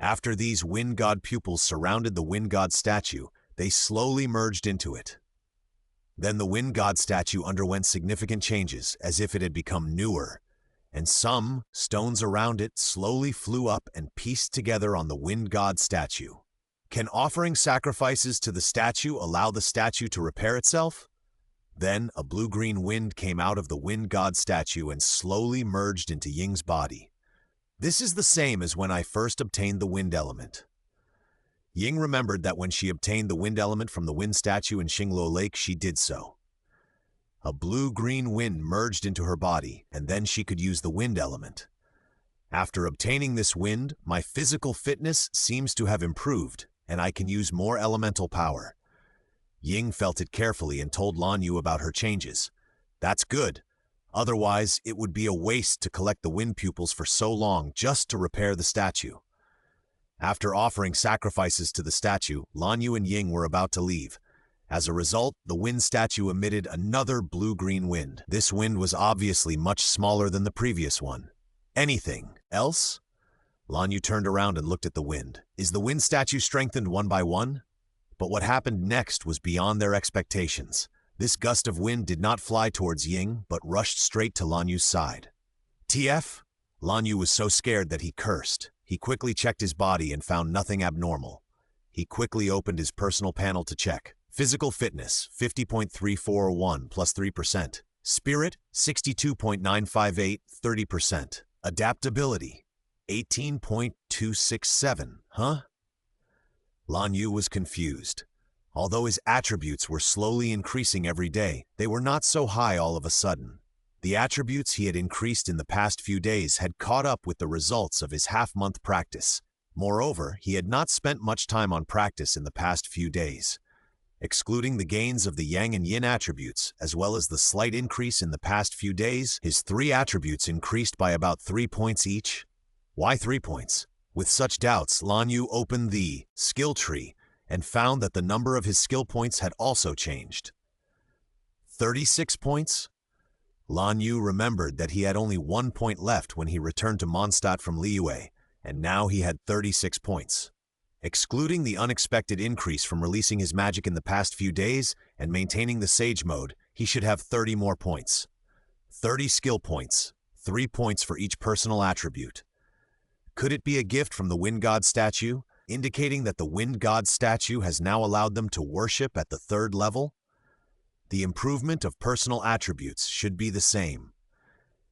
After these wind god pupils surrounded the wind god statue, they slowly merged into it. Then the wind god statue underwent significant changes, as if it had become newer, and some stones around it slowly flew up and pieced together on the wind god statue. Can offering sacrifices to the statue allow the statue to repair itself? Then a blue-green wind came out of the wind god statue and slowly merged into Ying's body. This is the same as when I first obtained the wind element. Ying remembered that when she obtained the wind element from the wind statue in Xingluo Lake, she did so. A blue-green wind merged into her body, and then she could use the wind element. After obtaining this wind, my physical fitness seems to have improved, and I can use more elemental power. Ying felt it carefully and told Lan Yu about her changes. That's good. Otherwise, it would be a waste to collect the wind pupils for so long just to repair the statue. After offering sacrifices to the statue, Lan Yu and Ying were about to leave. As a result, the wind statue emitted another blue-green wind. This wind was obviously much smaller than the previous one. Anything else? Lan Yu turned around and looked at the wind. Is the wind statue strengthened one by one? But what happened next was beyond their expectations. This gust of wind did not fly towards Ying, but rushed straight to Lan Yu's side. TF? Lan Yu was so scared that he cursed. He quickly checked his body and found nothing abnormal. He quickly opened his personal panel to check. Physical fitness, 50.341 plus 3%. Spirit, 62.958, 30%. Adaptability, 18.267, huh? Lan Yu was confused. Although his attributes were slowly increasing every day, they were not so high all of a sudden. The attributes he had increased in the past few days had caught up with the results of his half-month practice. Moreover, he had not spent much time on practice in the past few days. Excluding the gains of the Yang and Yin attributes, as well as the slight increase in the past few days, his 3 attributes increased by about 3 points each. Why 3 points? With such doubts, Lan Yu opened the skill tree and found that the number of his skill points had also changed. 36 points? Lan Yu remembered that he had only 1 point left when he returned to Mondstadt from Liyue, and now he had 36 points. Excluding the unexpected increase from releasing his magic in the past few days and maintaining the Sage mode, he should have 30 more points. 30 skill points, 3 points for each personal attribute. Could it be a gift from the Wind God statue, indicating that the Wind God statue has now allowed them to worship at the 3rd level? The improvement of personal attributes should be the same.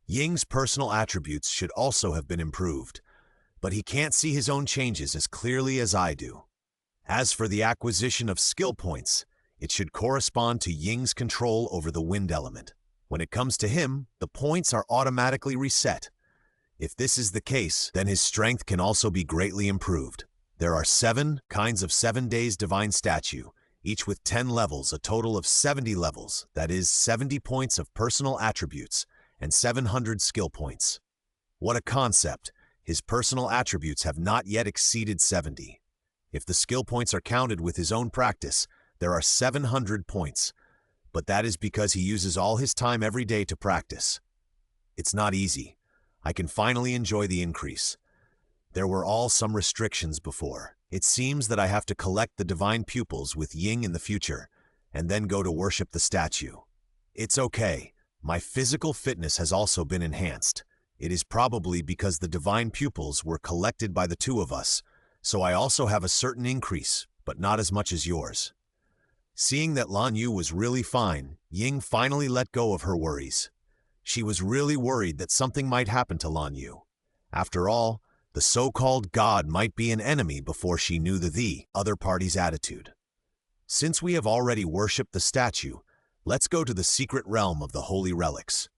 Ying's personal attributes should also have been improved, but he can't see his own changes as clearly as I do. As for the acquisition of skill points, it should correspond to Ying's control over the wind element. When it comes to him, the points are automatically reset. If this is the case, then his strength can also be greatly improved. There are 7 kinds of 7 days divine statue, each with 10 levels, a total of 70 levels, that is 70 points of personal attributes, and 700 skill points. What a concept! His personal attributes have not yet exceeded 70. If the skill points are counted with his own practice, there are 700 points, but that is because he uses all his time every day to practice. It's not easy. I can finally enjoy the increase. There were all some restrictions before. It seems that I have to collect the divine pupils with Ying in the future, and then go to worship the statue. It's okay. My physical fitness has also been enhanced. It is probably because the divine pupils were collected by the 2 of us, so I also have a certain increase, but not as much as yours. Seeing that Lan Yu was really fine, Ying finally let go of her worries. She was really worried that something might happen to Lan Yu. After all, the so-called god might be an enemy before she knew the other party's attitude. Since we have already worshipped the statue, let's go to the secret realm of the holy relics.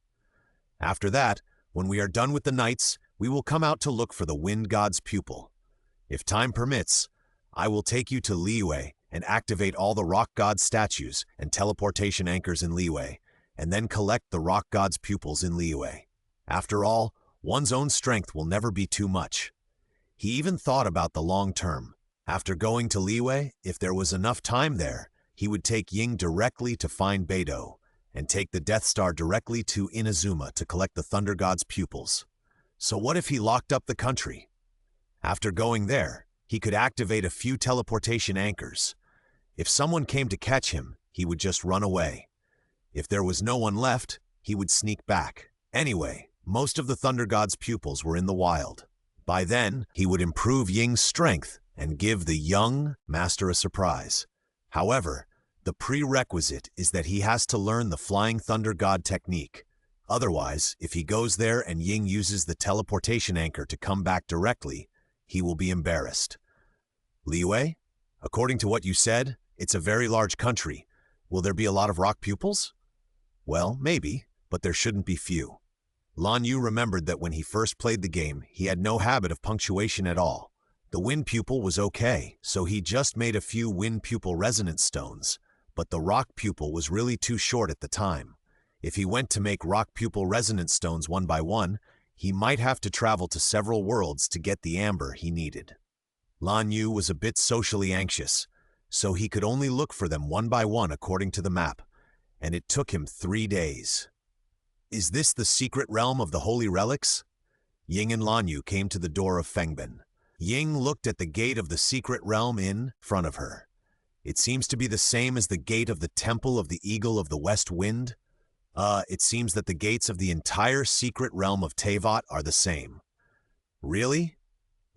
After that, when we are done with the knights, we will come out to look for the wind god's pupil. If time permits, I will take you to Liyue and activate all the rock god statues and teleportation anchors in Liyue, and then collect the rock god's pupils in Liyue. After all, one's own strength will never be too much. He even thought about the long term. After going to Liyue, if there was enough time there, he would take Ying directly to find Beidou, and take the Death Star directly to Inazuma to collect the Thunder God's pupils. So what if he locked up the country? After going there, he could activate a few teleportation anchors. If someone came to catch him, he would just run away. If there was no one left, he would sneak back. Anyway, most of the Thunder God's pupils were in the wild. By then, he would improve Ying's strength and give the young master a surprise. However, the prerequisite is that he has to learn the Flying Thunder God technique. Otherwise, if he goes there and Ying uses the teleportation anchor to come back directly, he will be embarrassed. Liyue, according to what you said, it's a very large country. Will there be a lot of rock pupils? Well, maybe, but there shouldn't be few. Lan Yu remembered that when he first played the game, he had no habit of punctuation at all. The wind pupil was okay, so he just made a few wind pupil resonance stones, but the rock pupil was really too short at the time. If he went to make rock pupil resonance stones one by one, he might have to travel to several worlds to get the amber he needed. Lan Yu was a bit socially anxious. so he could only look for them one by one according to the map, and it took him 3 days. Is this the secret realm of the holy relics? Ying and Lan Yu came to the door of Fengbin. Ying looked at the gate of the secret realm in front of her. It seems to be the same as the gate of the Temple of the Eagle of the West Wind. It seems that the gates of the entire secret realm of Teyvat are the same. Really?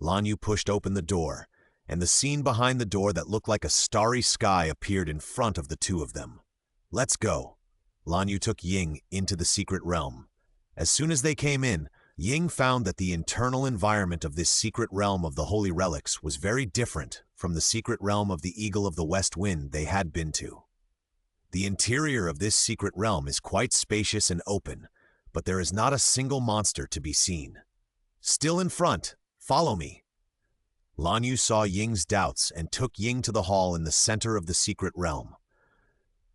Lan Yu pushed open the door, and the scene behind the door that looked like a starry sky appeared in front of the two of them. Let's go. Lan Yu took Ying into the secret realm. As soon as they came in, Ying found that the internal environment of this secret realm of the holy relics was very different from the secret realm of the Eagle of the West Wind they had been to. The interior of this secret realm is quite spacious and open, but there is not a single monster to be seen. Still in front, follow me. Lan Yu saw Ying's doubts and took Ying to the hall in the center of the secret realm.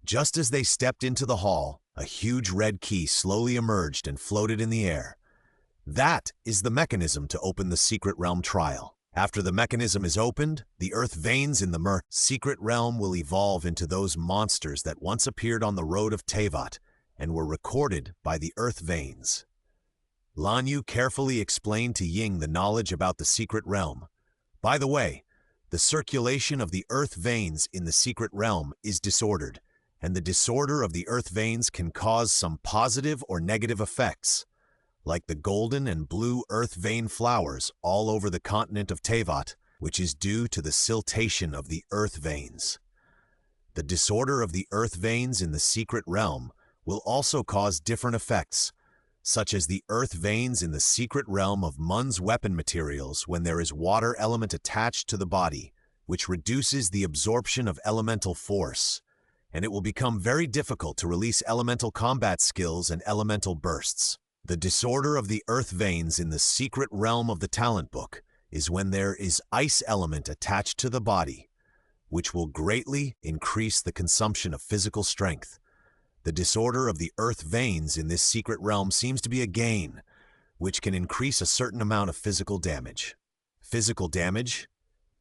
Just as they stepped into the hall, a huge red key slowly emerged and floated in the air. That is the mechanism to open the secret realm trial. After the mechanism is opened, the earth veins in the secret realm will evolve into those monsters that once appeared on the road of Teyvat and were recorded by the earth veins. Lan Yu carefully explained to Ying the knowledge about the secret realm. By the way, the circulation of the earth veins in the secret realm is disordered, and the disorder of the earth veins can cause some positive or negative effects, like the golden and blue earth vein flowers all over the continent of Teyvat, which is due to the siltation of the earth veins. The disorder of the earth veins in the secret realm will also cause different effects, such as the earth veins in the secret realm of Mun's weapon materials when there is water element attached to the body, which reduces the absorption of elemental force, and it will become very difficult to release elemental combat skills and elemental bursts. The disorder of the earth veins in the secret realm of the talent book is when there is ice element attached to the body, which will greatly increase the consumption of physical strength. The disorder of the earth veins in this secret realm seems to be a gain, which can increase a certain amount of physical damage. Physical damage?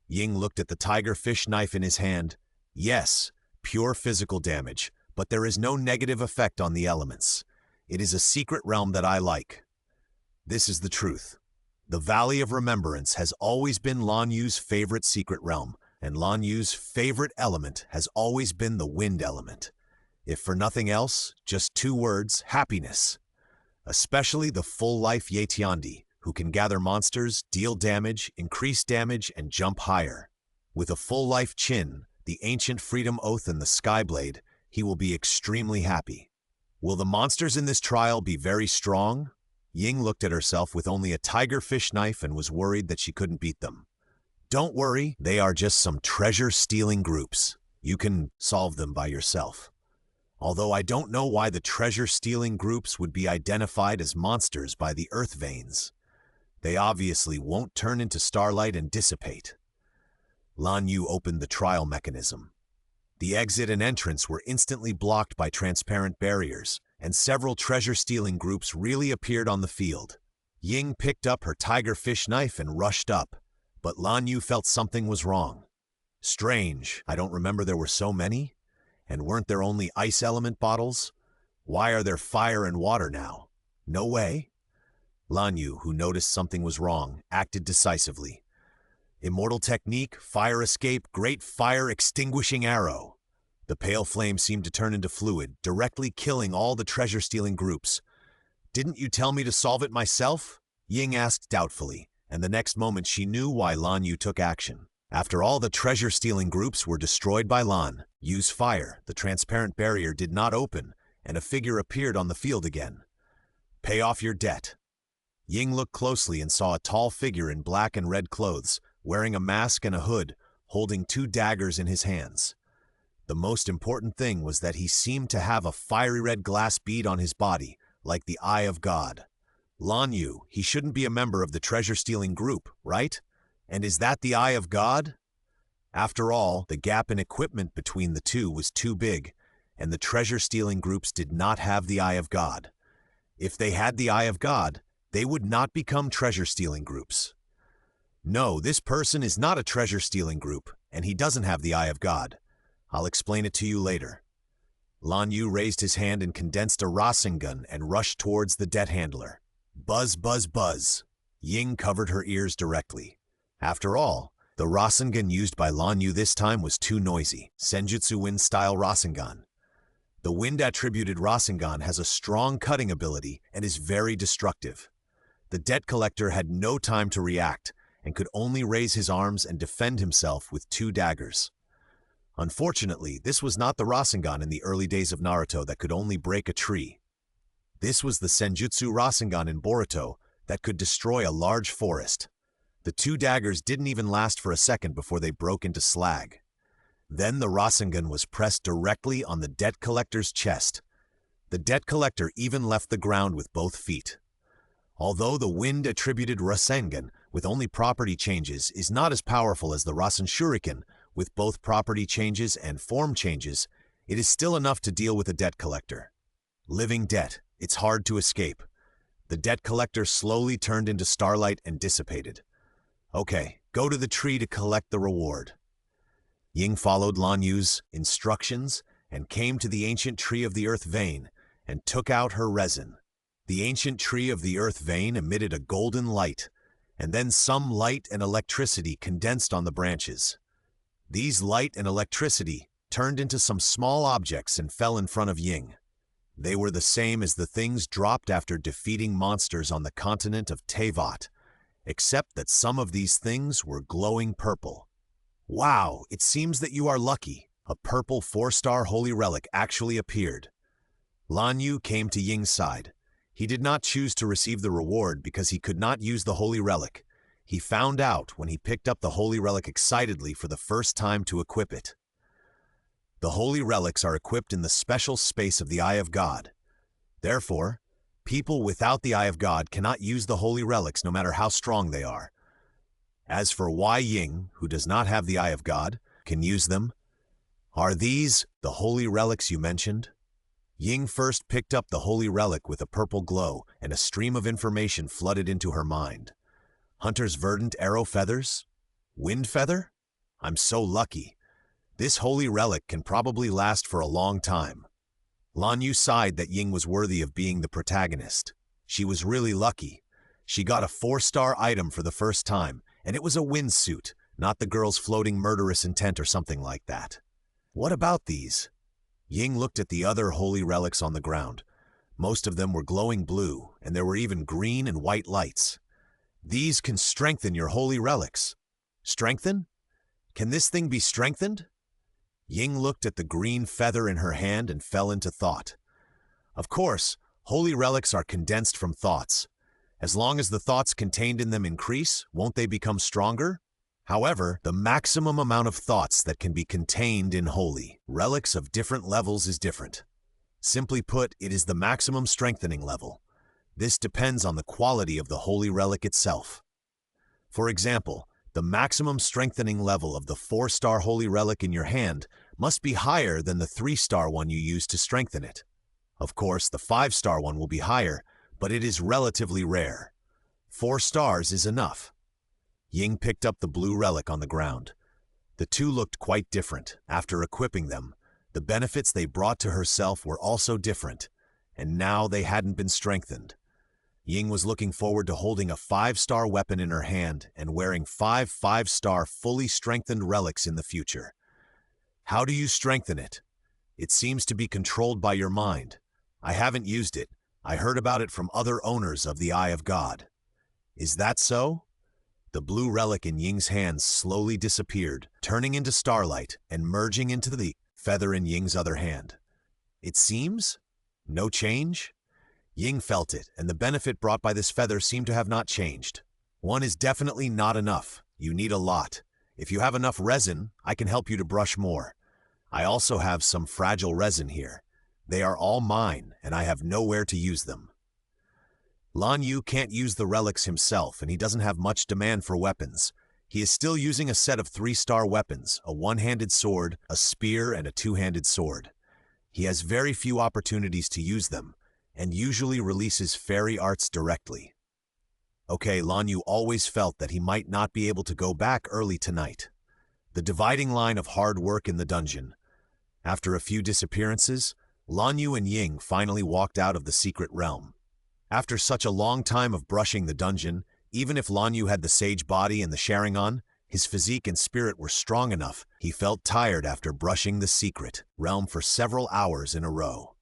Ying looked at the tiger fish knife in his hand. Yes, pure physical damage, but there is no negative effect on the elements. It is a secret realm that I like. This is the truth. The Valley of Remembrance has always been Lan Yu's favorite secret realm, and Lan Yu's favorite element has always been the wind element. If for nothing else, just 2 words, happiness. Especially the full-life Yetiandi, who can gather monsters, deal damage, increase damage, and jump higher. With a full-life Chin, the ancient freedom oath and the Skyblade, he will be extremely happy. Will the monsters in this trial be very strong? Ying looked at herself with only a tiger fish knife and was worried that she couldn't beat them. Don't worry, they are just some treasure-stealing groups. You can solve them by yourself. Although I don't know why the treasure-stealing groups would be identified as monsters by the earth veins. They obviously won't turn into starlight and dissipate. Lan Yu opened the trial mechanism. The exit and entrance were instantly blocked by transparent barriers, and several treasure-stealing groups really appeared on the field. Ying picked up her tiger fish knife and rushed up, but Lan Yu felt something was wrong. Strange, I don't remember there were so many? And weren't there only ice element bottles? Why are there fire and water now? No way. Lan Yu, who noticed something was wrong, acted decisively. Immortal technique, fire escape, great fire extinguishing arrow. The pale flame seemed to turn into fluid, directly killing all the treasure-stealing groups. Didn't you tell me to solve it myself? Ying asked doubtfully, and the next moment she knew why Lan Yu took action. After all the treasure-stealing groups were destroyed by Lan Yu's fire, the transparent barrier did not open, and a figure appeared on the field again. Pay off your debt. Ying looked closely and saw a tall figure in black and red clothes, wearing a mask and a hood, holding 2 daggers in his hands. The most important thing was that he seemed to have a fiery red glass bead on his body, like the Eye of God. Lan Yu, he shouldn't be a member of the treasure-stealing group, right? And is that the Eye of God? After all, the gap in equipment between the two was too big, and the treasure-stealing groups did not have the Eye of God. If they had the Eye of God, they would not become treasure-stealing groups. No, this person is not a treasure-stealing group. and he doesn't have the Eye of God. I'll explain it to you later. Lan Yu raised his hand and condensed a Rasengan and rushed towards the debt handler. Buzz, buzz, buzz. Ying covered her ears directly. After all, the Rasengan used by Lan Yu this time was too noisy. Senjutsu Wind-style Rasengan. The wind-attributed Rasengan has a strong cutting ability and is very destructive. The debt collector had no time to react and could only raise his arms and defend himself with 2 daggers. Unfortunately, this was not the Rasengan in the early days of Naruto that could only break a tree. This was the Senjutsu Rasengan in Boruto that could destroy a large forest. The 2 daggers didn't even last for a second before they broke into slag. Then the Rasengan was pressed directly on the debt collector's chest. The debt collector even left the ground with both feet. Although the wind-attributed Rasengan with only property changes is not as powerful as the Rasen Shuriken with both property changes and form changes, it is still enough to deal with a debt collector. Living debt, it's hard to escape. The debt collector slowly turned into starlight and dissipated. Okay, go to the tree to collect the reward. Ying followed Lan Yu's instructions and came to the ancient tree of the earth vein and took out her resin. The ancient tree of the earth vein emitted a golden light, and then some light and electricity condensed on the branches. These light and electricity turned into some small objects and fell in front of Ying. They were the same as the things dropped after defeating monsters on the continent of Teyvat, except that some of these things were glowing purple. Wow, it seems that you are lucky. A purple 4-star holy relic actually appeared. Lan Yu came to Ying's side. He did not choose to receive the reward because he could not use the holy relic. He found out when he picked up the holy relic excitedly for the first time to equip it. The holy relics are equipped in the special space of the Eye of God. Therefore, people without the Eye of God cannot use the holy relics no matter how strong they are. As for why Ying, who does not have the Eye of God, can use them, are these the holy relics you mentioned? Ying first picked up the holy relic with a purple glow, and a stream of information flooded into her mind. Hunter's verdant arrow feathers? Wind feather? I'm so lucky. This holy relic can probably last for a long time. Lan Yu sighed that Ying was worthy of being the protagonist. She was really lucky. She got a 4-star item for the first time, and it was a wind suit, not the girl's floating murderous intent or something like that. What about these? Ying looked at the other holy relics on the ground. Most of them were glowing blue, and there were even green and white lights. These can strengthen your holy relics. Strengthen? Can this thing be strengthened? Ying looked at the green feather in her hand and fell into thought. Of course, holy relics are condensed from thoughts. As long as the thoughts contained in them increase, won't they become stronger? However, the maximum amount of thoughts that can be contained in holy relics of different levels is different. Simply put, it is the maximum strengthening level. This depends on the quality of the holy relic itself. For example, the maximum strengthening level of the 4-star holy relic in your hand must be higher than the 3-star one you use to strengthen it. Of course, the 5-star one will be higher, but it is relatively rare. 4 stars is enough. Ying picked up the blue relic on the ground. The two looked quite different. After equipping them, the benefits they brought to herself were also different, and now they hadn't been strengthened. Ying was looking forward to holding a 5-star weapon in her hand and wearing 5 5-star fully strengthened relics in the future. How do you strengthen it? It seems to be controlled by your mind. I haven't used it. I heard about it from other owners of the Eye of God. Is that so? The blue relic in Ying's hands slowly disappeared, turning into starlight and merging into the feather in Ying's other hand. It seems? No change? Ying felt it, and the benefit brought by this feather seemed to have not changed. One is definitely not enough. You need a lot. If you have enough resin, I can help you to brush more. I also have some fragile resin here. They are all mine, and I have nowhere to use them. Lan Yu can't use the relics himself, and he doesn't have much demand for weapons. He is still using a set of 3-star weapons, a one-handed sword, a spear, and a 2-handed sword. He has very few opportunities to use them, and usually releases fairy arts directly. Okay, Lan Yu always felt that he might not be able to go back early tonight. the dividing line of hard work in the dungeon. After a few disappearances, Lan Yu and Ying finally walked out of the secret realm. After such a long time of brushing the dungeon, even if Lan Yu had the sage body and the Sharingan, his physique and spirit were strong enough. He felt tired after brushing the secret realm for several hours in a row.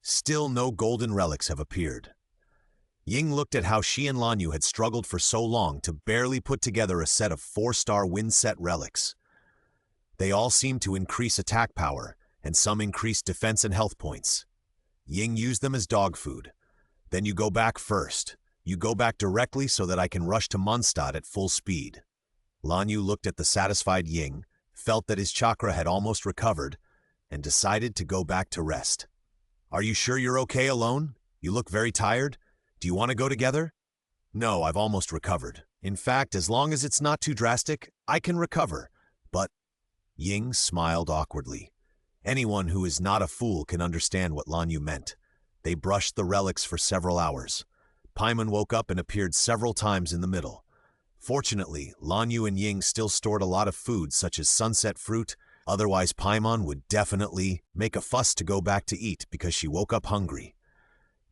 Still no golden relics have appeared. Ying looked at how she and Lan Yu had struggled for so long to barely put together a set of 4-star wind set relics. They all seemed to increase attack power, and some increased defense and health points. Ying used them as dog food. Then you go back first. You go back directly so that I can rush to Mondstadt at full speed. Lan Yu looked at the satisfied Ying, felt that his chakra had almost recovered, and decided to go back to rest. Are you sure you're okay alone? You look very tired. Do you want to go together? No, I've almost recovered. In fact, as long as it's not too drastic, I can recover. But Ying smiled awkwardly. Anyone who is not a fool can understand what Lan Yu meant. They brushed the relics for several hours. Paimon woke up and appeared several times in the middle. Fortunately, Lan Yu and Ying still stored a lot of food such as sunset fruit, otherwise Paimon would definitely make a fuss to go back to eat because she woke up hungry.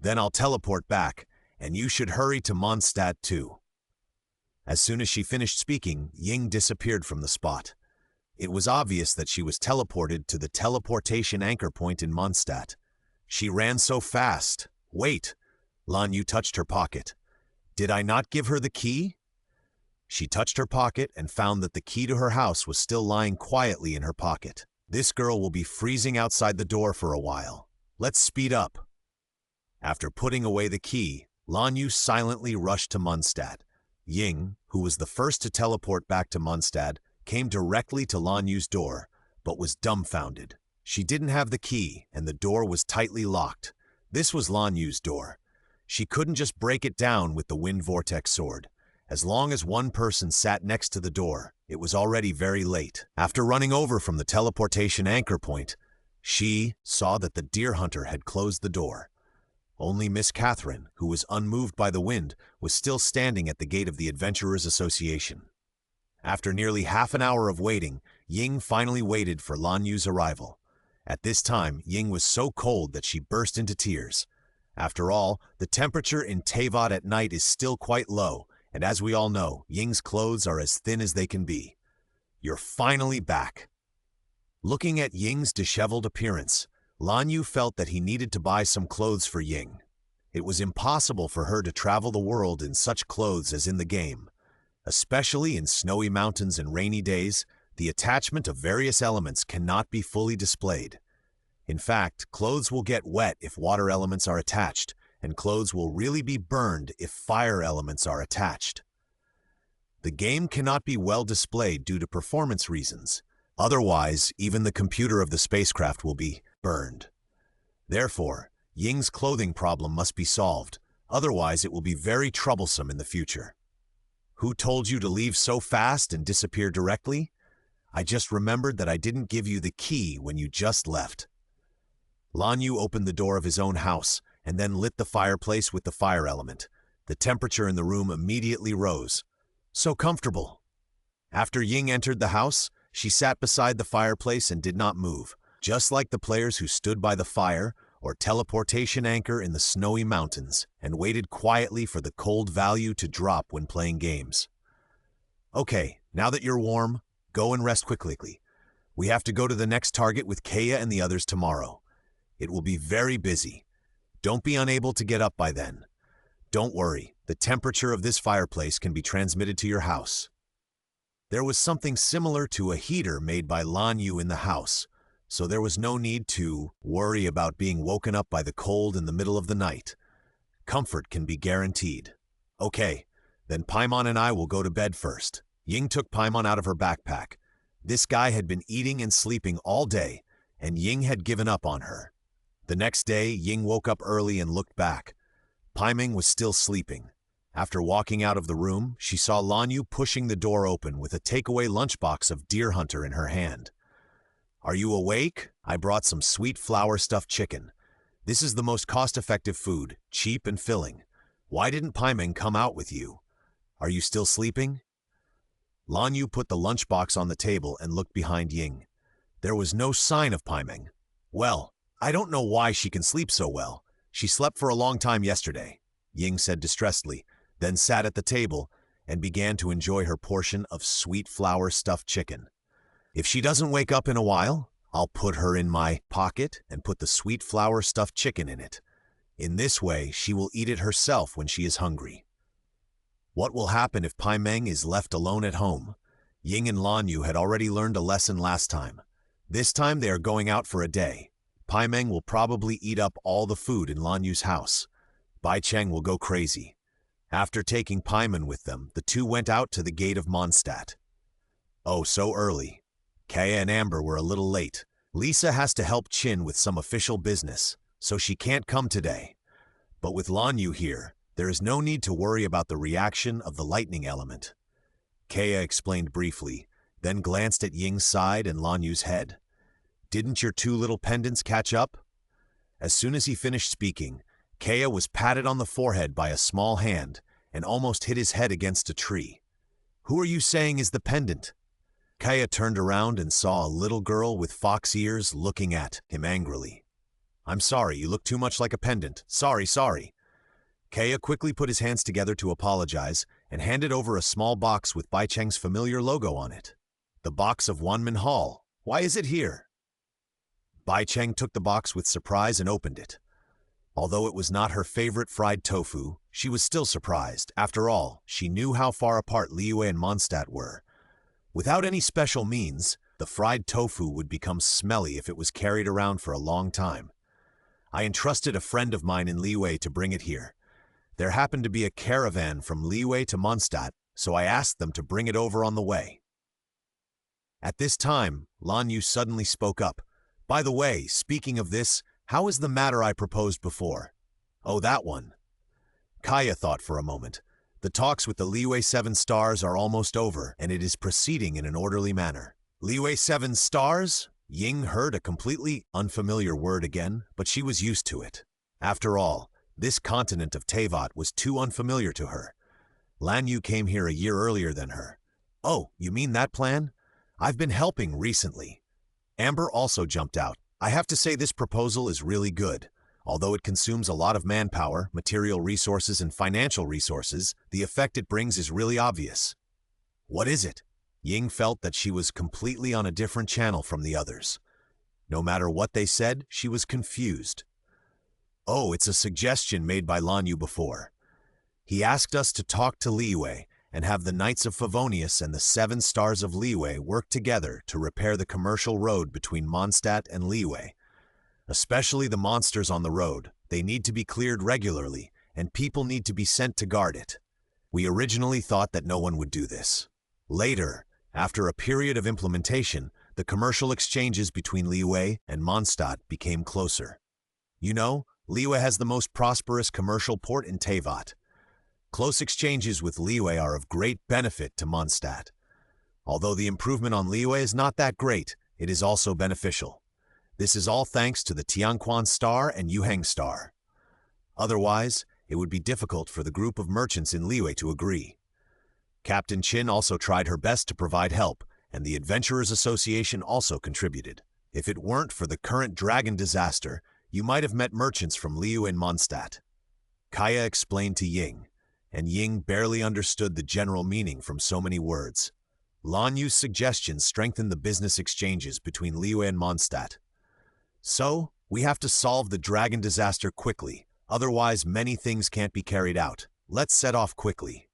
Then I'll teleport back, and you should hurry to Mondstadt too. As soon as she finished speaking, Ying disappeared from the spot. It was obvious that she was teleported to the teleportation anchor point in Mondstadt. She ran so fast. Wait! Lan Yu touched her pocket. Did I not give her the key? She touched her pocket and found that the key to her house was still lying quietly in her pocket. This girl will be freezing outside the door for a while. Let's speed up. After putting away the key, Lan Yu silently rushed to Mondstadt. Ying, who was the first to teleport back to Mondstadt, came directly to Lan Yu's door, but was dumbfounded. She didn't have the key, and the door was tightly locked. This was Lan Yu's door. She couldn't just break it down with the Wind Vortex sword. As long as one person sat next to the door, it was already very late. After running over from the teleportation anchor point, she saw that the deer hunter had closed the door. Only Miss Catherine, who was unmoved by the wind, was still standing at the gate of the Adventurers Association. After nearly half an hour of waiting, Ying finally waited for Lan Yu's arrival. At this time, Ying was so cold that she burst into tears. After all, the temperature in Teyvat at night is still quite low, and as we all know, Ying's clothes are as thin as they can be. You're finally back. Looking at Ying's disheveled appearance, Lan Yu felt that he needed to buy some clothes for Ying. It was impossible for her to travel the world in such clothes as in the game. Especially in snowy mountains and rainy days, the attachment of various elements cannot be fully displayed. In fact, clothes will get wet if water elements are attached, and clothes will really be burned if fire elements are attached. The game cannot be well displayed due to performance reasons. Otherwise, even the computer of the spacecraft will be burned. Therefore, Ying's clothing problem must be solved, otherwise it will be very troublesome in the future. Who told you to leave so fast and disappear directly? I just remembered that I didn't give you the key when you just left. Lan Yu opened the door of his own house and then lit the fireplace with the fire element. The temperature in the room immediately rose. So comfortable. After Ying entered the house, she sat beside the fireplace and did not move, just like the players who stood by the fire or teleportation anchor in the snowy mountains and waited quietly for the cold value to drop when playing games. Okay, now that you're warm, go and rest quickly. We have to go to the next target with Kaya and the others tomorrow. It will be very busy. Don't be unable to get up by then. Don't worry, the temperature of this fireplace can be transmitted to your house. There was something similar to a heater made by Lan Yu in the house, so there was no need to worry about being woken up by the cold in the middle of the night. Comfort can be guaranteed. Okay, then Paimon and I will go to bed first. Ying took Paimon out of her backpack. This guy had been eating and sleeping all day, and Ying had given up on her. The next day, Ying woke up early and looked back. Paimon was still sleeping. After walking out of the room, she saw Lan Yu pushing the door open with a takeaway lunchbox of deer hunter in her hand. Are you awake? I brought some sweet flour stuffed chicken. This is the most cost-effective food, cheap and filling. Why didn't Paimon come out with you? Are you still sleeping? Lan Yu put the lunchbox on the table and looked behind Ying. There was no sign of Paimeng. Well, I don't know why she can sleep so well. She slept for a long time yesterday, Ying said distressedly, then sat at the table and began to enjoy her portion of sweet flour stuffed chicken. If she doesn't wake up in a while, I'll put her in my pocket and put the sweet flour stuffed chicken in it. In this way, she will eat it herself when she is hungry. What will happen if Paimeng is left alone at home? Ying and Lan Yu had already learned a lesson last time. This time they are going out for a day. Paimeng will probably eat up all the food in Lan Yu's house. Bai Cheng will go crazy. After taking Paimon with them, the two went out to the gate of Mondstadt. Oh, so early. Kaya and Amber were a little late. Lisa has to help Chin with some official business, so she can't come today. But with Lan Yu here, there is no need to worry about the reaction of the lightning element. Kaya explained briefly, then glanced at Ying's side and Lan Yu's head. Didn't your two little pendants catch up? As soon as he finished speaking, Kaya was patted on the forehead by a small hand and almost hit his head against a tree. Who are you saying is the pendant? Kaya turned around and saw a little girl with fox ears looking at him angrily. I'm sorry, you look too much like a pendant. Sorry. Kaya quickly put his hands together to apologize and handed over a small box with Bai Cheng's familiar logo on it. The box of Wanmin Hall. Why is it here? Bai Cheng took the box with surprise and opened it. Although it was not her favorite fried tofu, she was still surprised. After all, she knew how far apart Liyue and Mondstadt were. Without any special means, the fried tofu would become smelly if it was carried around for a long time. I entrusted a friend of mine in Liyue to bring it here. There happened to be a caravan from Liyue to Mondstadt, so I asked them to bring it over on the way. At this time, Lan Yu suddenly spoke up. By the way, speaking of this, how is the matter I proposed before? Oh, that one. Kaya thought for a moment. The talks with the Liyue 7 stars are almost over, and it is proceeding in an orderly manner. Liyue 7 stars? Ying heard a completely unfamiliar word again, but she was used to it. After all, this continent of Teyvat was too unfamiliar to her. Lan Yu came here a year earlier than her. Oh, you mean that plan? I've been helping recently. Amber also jumped out. I have to say this proposal is really good. Although it consumes a lot of manpower, material resources, and financial resources, the effect it brings is really obvious. What is it? Ying felt that she was completely on a different channel from the others. No matter what they said, she was confused. Oh, it's a suggestion made by Lan Yu before. He asked us to talk to Liyue and have the Knights of Favonius and the 7 Stars of Liyue work together to repair the commercial road between Mondstadt and Liyue. Especially the monsters on the road. They need to be cleared regularly, and people need to be sent to guard it. We originally thought that no one would do this. Later, after a period of implementation, the commercial exchanges between Liyue and Mondstadt became closer. You know, Liyue has the most prosperous commercial port in Teyvat. Close exchanges with Liyue are of great benefit to Mondstadt. Although the improvement on Liyue is not that great, it is also beneficial. This is all thanks to the Tianquan Star and Yuheng Star. Otherwise, it would be difficult for the group of merchants in Liyue to agree. Captain Chin also tried her best to provide help, and the Adventurers Association also contributed. If it weren't for the current dragon disaster, you might have met merchants from Liyue and Mondstadt. Kaya explained to Ying, and Ying barely understood the general meaning from so many words. Lan Yu's suggestions strengthened the business exchanges between Liyue and Mondstadt. So, we have to solve the dragon disaster quickly, otherwise many things can't be carried out. Let's set off quickly.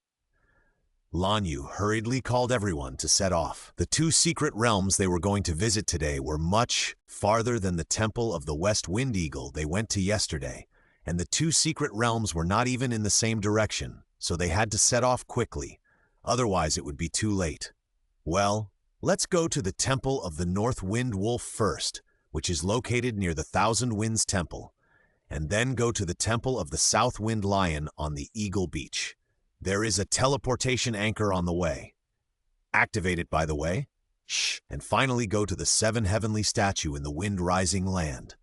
Lan Yu hurriedly called everyone to set off. The 2 secret realms they were going to visit today were much farther than the temple of the West Wind Eagle they went to yesterday, and the 2 secret realms were not even in the same direction, so they had to set off quickly, otherwise it would be too late. Well, let's go to the temple of the North Wind Wolf first, which is located near the Thousand Winds Temple, and then go to the Temple of the South Wind Lion on the Eagle Beach. There is a teleportation anchor on the way. Activate it, by the way. Shh! And finally go to the 7 heavenly statue in the wind-rising land.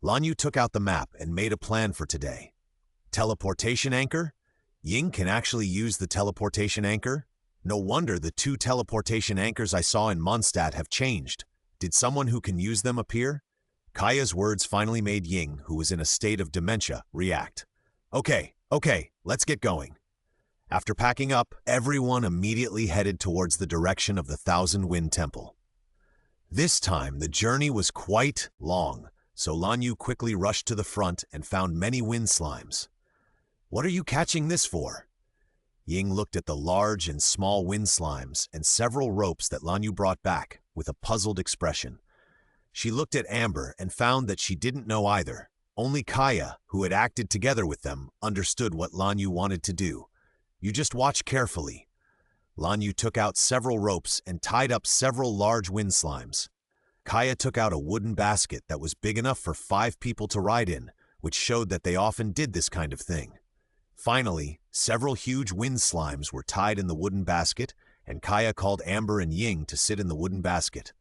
Lan Yu took out the map and made a plan for today. Teleportation anchor? Ying can actually use the teleportation anchor? No wonder the 2 teleportation anchors I saw in Mondstadt have changed. Did someone who can use them appear? Kaya's words finally made Ying, who was in a state of dementia, react. Okay, let's get going. After packing up, everyone immediately headed towards the direction of the Thousand Wind Temple. This time, the journey was quite long, so Lan Yu quickly rushed to the front and found many wind slimes. What are you catching this for? Ying looked at the large and small wind slimes and several ropes that Lan Yu brought back with a puzzled expression. She looked at Amber and found that she didn't know either. Only Kaya, who had acted together with them, understood what Lan Yu wanted to do. You just watch carefully. Lan Yu took out several ropes and tied up several large wind slimes. Kaya took out a wooden basket that was big enough for 5 people to ride in, which showed that they often did this kind of thing. Finally, several huge wind slimes were tied in the wooden basket, and Kaya called Amber and Ying to sit in the wooden basket.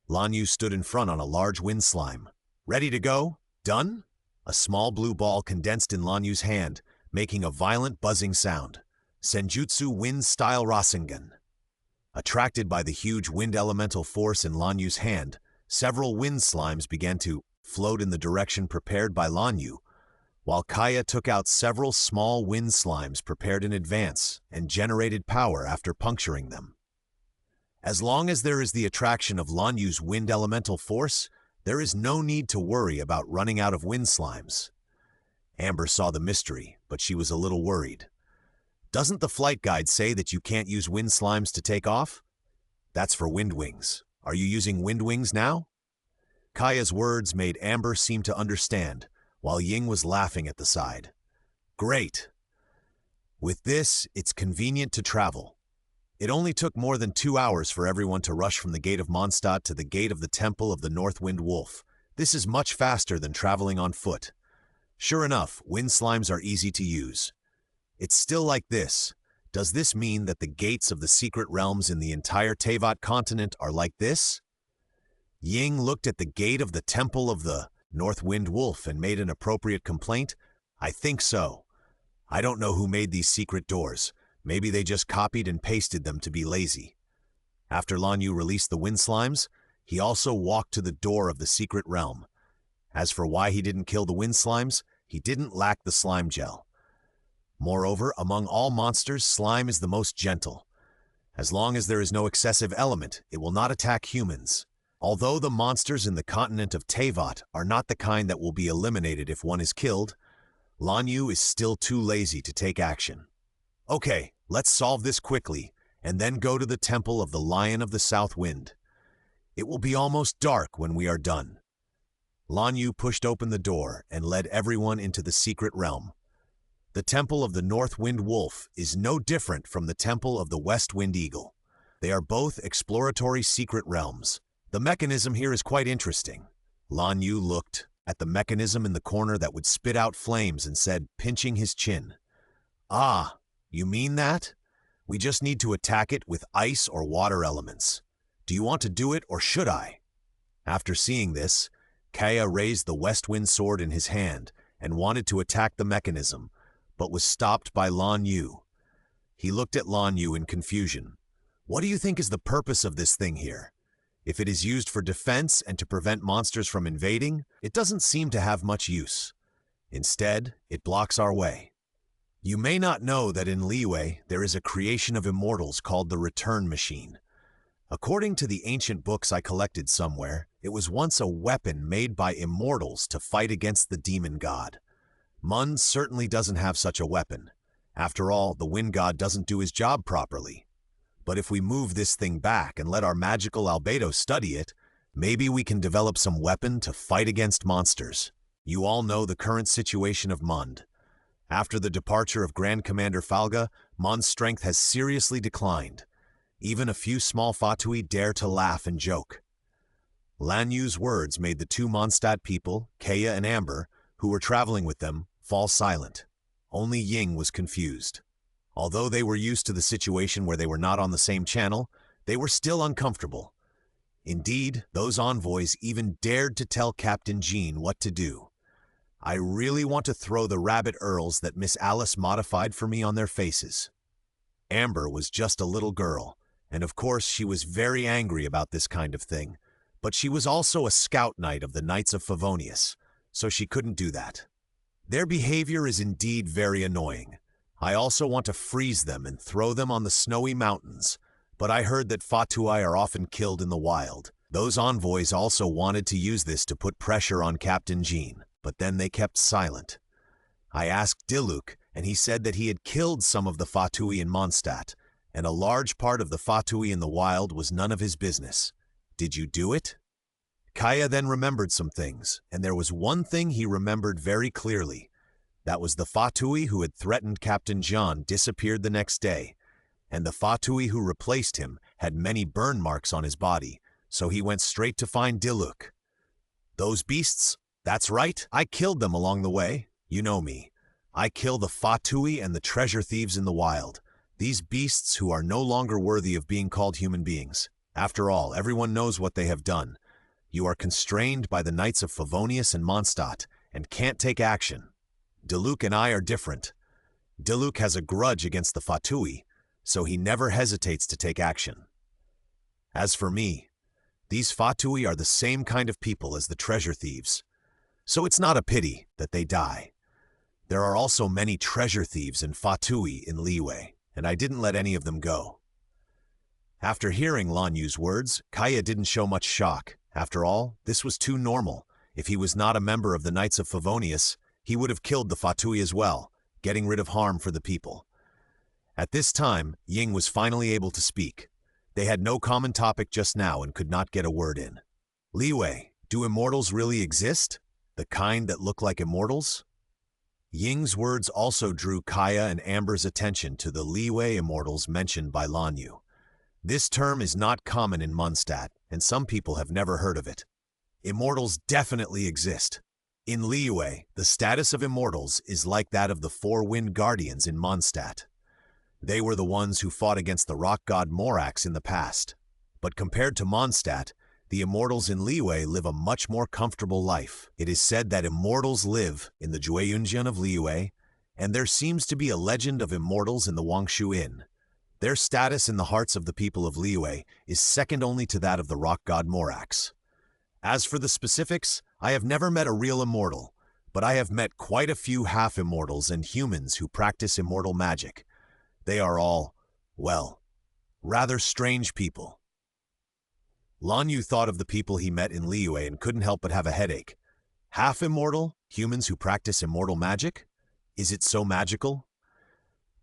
Lan Yu stood in front on a large wind slime. Ready to go? Done? A small blue ball condensed in Lan Yu's hand, making a violent buzzing sound. Senjutsu Wind-style Rasengan. Attracted by the huge wind elemental force in Lan Yu's hand, several wind slimes began to float in the direction prepared by Lan Yu, while Kaya took out several small wind slimes prepared in advance and generated power after puncturing them. As long as there is the attraction of Lan Yu's wind elemental force, there is no need to worry about running out of wind slimes. Amber saw the mystery, but she was a little worried. Doesn't the flight guide say that you can't use wind slimes to take off? That's for wind wings. Are you using wind wings now? Kaya's words made Amber seem to understand, while Ying was laughing at the side. Great. With this, it's convenient to travel. It only took more than 2 hours for everyone to rush from the gate of Mondstadt to the gate of the Temple of the North Wind Wolf. This is much faster than traveling on foot. Sure enough, wind slimes are easy to use. It's still like this. Does this mean that the gates of the secret realms in the entire Teyvat continent are like this? Ying looked at the gate of the Temple of the North Wind Wolf and made an appropriate complaint. I think so. I don't know who made these secret doors. Maybe they just copied and pasted them to be lazy. After Lan Yu released the wind slimes, he also walked to the door of the secret realm. As for why he didn't kill the wind slimes, he didn't lack the slime gel. Moreover, among all monsters, slime is the most gentle. As long as there is no excessive element, it will not attack humans. Although the monsters in the continent of Teyvat are not the kind that will be eliminated if one is killed, Lan Yu is still too lazy to take action. Okay, let's solve this quickly, and then go to the Temple of the Lion of the South Wind. It will be almost dark when we are done. Lan Yu pushed open the door and led everyone into the secret realm. The Temple of the North Wind Wolf is no different from the Temple of the West Wind Eagle. They are both exploratory secret realms. The mechanism here is quite interesting. Lan Yu looked at the mechanism in the corner that would spit out flames and said, pinching his chin, "Ah, you mean that? We just need to attack it with ice or water elements. Do you want to do it or should I?" After seeing this, Kaya raised the West Wind sword in his hand and wanted to attack the mechanism, but was stopped by Lan Yu. He looked at Lan Yu in confusion. What do you think is the purpose of this thing here? If it is used for defense and to prevent monsters from invading, it doesn't seem to have much use. Instead, it blocks our way. You may not know that in Liyue there is a creation of immortals called the Return Machine. According to the ancient books I collected somewhere, it was once a weapon made by immortals to fight against the demon god. Mund certainly doesn't have such a weapon. After all, the wind god doesn't do his job properly. But if we move this thing back and let our magical Albedo study it, maybe we can develop some weapon to fight against monsters. You all know the current situation of Mund. After the departure of Grand Commander Falga, Mund's strength has seriously declined. Even a few small Fatui dare to laugh and joke. Lan Yu's words made the 2 Mondstadt people, Kaya and Amber, who were traveling with them, fall silent. Only Ying was confused. Although they were used to the situation where they were not on the same channel, they were still uncomfortable. Indeed, those envoys even dared to tell Captain Jean what to do. I really want to throw the rabbit earls that Miss Alice modified for me on their faces. Amber was just a little girl, and of course she was very angry about this kind of thing, but she was also a scout knight of the Knights of Favonius, so she couldn't do that. Their behavior is indeed very annoying. I also want to freeze them and throw them on the snowy mountains, but I heard that Fatui are often killed in the wild. Those envoys also wanted to use this to put pressure on Captain Jean, but then they kept silent. I asked Diluc, and he said that he had killed some of the Fatui in Mondstadt, and a large part of the Fatui in the wild was none of his business. Did you do it? Kaya then remembered some things, and there was one thing he remembered very clearly. That was the Fatui who had threatened Captain Jean disappeared the next day, and the Fatui who replaced him had many burn marks on his body, so he went straight to find Diluc. Those beasts? That's right, I killed them along the way. You know me. I kill the Fatui and the treasure thieves in the wild, these beasts who are no longer worthy of being called human beings. After all, everyone knows what they have done. You are constrained by the Knights of Favonius and Mondstadt, and can't take action. Diluc and I are different. Diluc has a grudge against the Fatui, so he never hesitates to take action. As for me, these Fatui are the same kind of people as the treasure thieves, so it's not a pity that they die. There are also many treasure thieves and Fatui in Liyue, and I didn't let any of them go. After hearing Lan Yu's words, Kaya didn't show much shock. After all, this was too normal. If he was not a member of the Knights of Favonius, he would have killed the Fatui as well, getting rid of harm for the people. At this time, Ying was finally able to speak. They had no common topic just now and could not get a word in. Liyue, do immortals really exist? The kind that look like immortals? Ying's words also drew Kaya and Amber's attention to the Liyue immortals mentioned by Lan Yu. This term is not common in Mondstadt, and some people have never heard of it. Immortals definitely exist. In Liyue, the status of immortals is like that of the four wind guardians in Mondstadt. They were the ones who fought against the rock god Morax in the past. But compared to Mondstadt, the immortals in Liyue live a much more comfortable life. It is said that immortals live in the Jueyunjian of Liyue, and there seems to be a legend of immortals in the Wangshu Inn. Their status in the hearts of the people of Liyue is second only to that of the rock god Morax. As for the specifics, I have never met a real immortal, but I have met quite a few half-immortals and humans who practice immortal magic. They are all, well, rather strange people. Lan Yu thought of the people he met in Liyue and couldn't help but have a headache. Half-immortal? Humans who practice immortal magic? Is it so magical?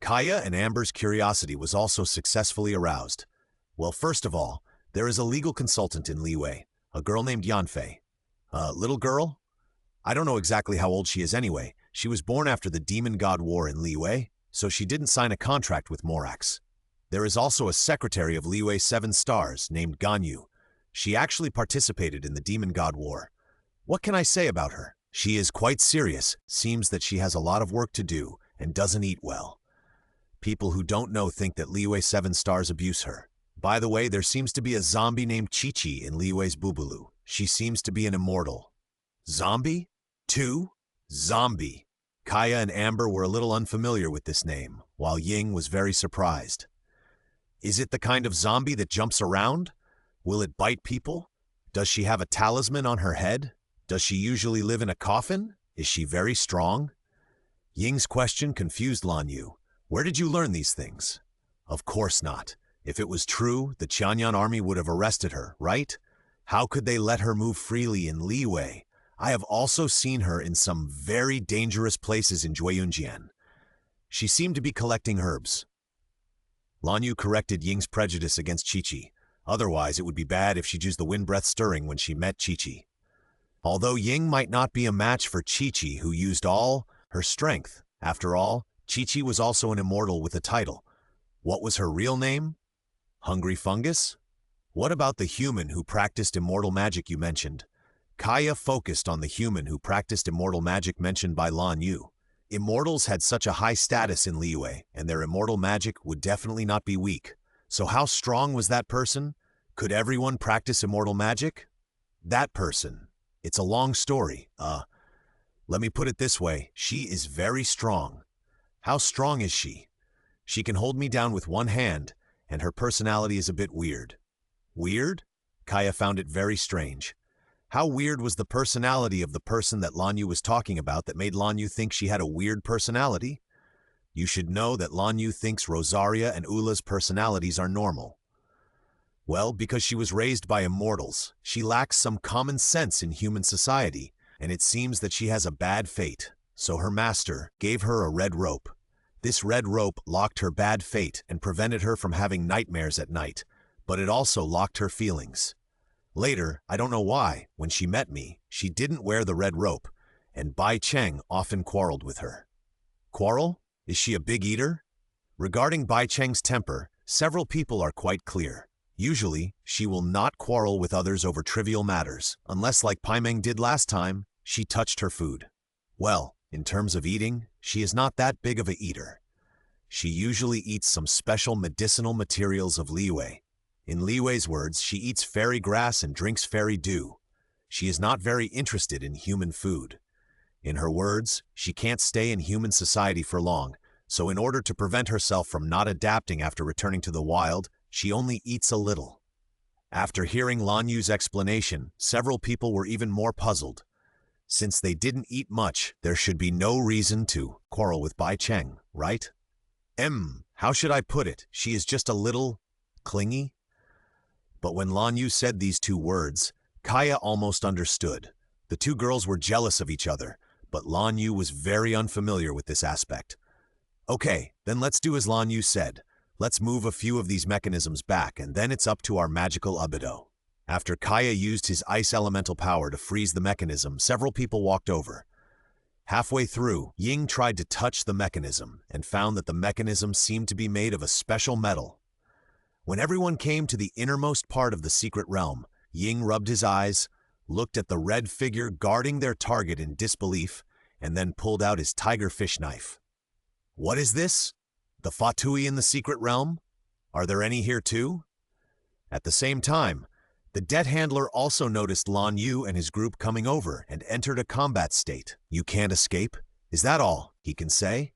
Kaya and Amber's curiosity was also successfully aroused. Well, first of all, there is a legal consultant in Liyue, a girl named Yanfei. A little girl? I don't know exactly how old she is anyway. She was born after the Demon God War in Liyue, so she didn't sign a contract with Morax. There is also a secretary of Liyue 7 Stars named Ganyu. She actually participated in the Demon God War. What can I say about her? She is quite serious, seems that she has a lot of work to do, and doesn't eat well. People who don't know think that Liyue 7 Stars abuse her. By the way, there seems to be a zombie named Chi-Chi in Liyue's Bubulu. She seems to be an immortal. Zombie? 2? Zombie. Kaya and Amber were a little unfamiliar with this name, while Ying was very surprised. Is it the kind of zombie that jumps around? Will it bite people? Does she have a talisman on her head? Does she usually live in a coffin? Is she very strong? Ying's question confused Lan Yu. Where did you learn these things? Of course not. If it was true, the Qianyan army would have arrested her, right? How could they let her move freely in Liyue? I have also seen her in some very dangerous places in Jueyunjian. She seemed to be collecting herbs. Lan Yu corrected Ying's prejudice against Chi-Chi. Otherwise, it would be bad if she'd used the wind breath stirring when she met Chi-Chi. Although Ying might not be a match for Chi-Chi, who used all her strength. After all, Chi-Chi was also an immortal with a title. What was her real name? Hungry Fungus? What about the human who practiced immortal magic you mentioned? Kaya focused on the human who practiced immortal magic mentioned by Lan Yu. Immortals had such a high status in Liyue, and their immortal magic would definitely not be weak. So how strong was that person? Could everyone practice immortal magic? That person. It's a long story. Let me put it this way. She is very strong. How strong is she? She can hold me down with one hand, and her personality is a bit weird. Weird? Kaya found it very strange. How weird was the personality of the person that Lan Yu was talking about that made Lan Yu think she had a weird personality? You should know that Lan Yu thinks Rosaria and Ula's personalities are normal. Well, because she was raised by immortals, she lacks some common sense in human society, and it seems that she has a bad fate. So her master gave her a red rope. This red rope locked her bad fate and prevented her from having nightmares at night, but it also locked her feelings. Later, I don't know why, when she met me, she didn't wear the red rope, and Bai Cheng often quarreled with her. Quarrel? Is she a big eater? Regarding Bai Cheng's temper, several people are quite clear. Usually, she will not quarrel with others over trivial matters, unless like Paimeng did last time, she touched her food. Well, in terms of eating, she is not that big of a eater. She usually eats some special medicinal materials of Liyue. In Liyue's words, she eats fairy grass and drinks fairy dew. She is not very interested in human food. In her words, she can't stay in human society for long, so in order to prevent herself from not adapting after returning to the wild, she only eats a little. After hearing Lan Yu's explanation, several people were even more puzzled. Since they didn't eat much, there should be no reason to quarrel with Bai Cheng, right? How should I put it? She is just a little clingy? But when Lan Yu said these two words, Kaya almost understood. The two girls were jealous of each other, but Lan Yu was very unfamiliar with this aspect. Okay, then let's do as Lan Yu said. Let's move a few of these mechanisms back, and then it's up to our magical Abido. After Kaya used his ice elemental power to freeze the mechanism, several people walked over. Halfway through, Ying tried to touch the mechanism and found that the mechanism seemed to be made of a special metal. When everyone came to the innermost part of the secret realm, Ying rubbed his eyes, looked at the red figure guarding their target in disbelief, and then pulled out his tiger fish knife. What is this? The Fatui in the secret realm? Are there any here too? At the same time, the debt handler also noticed Lan Yu and his group coming over and entered a combat state. You can't escape? Is that all he can say?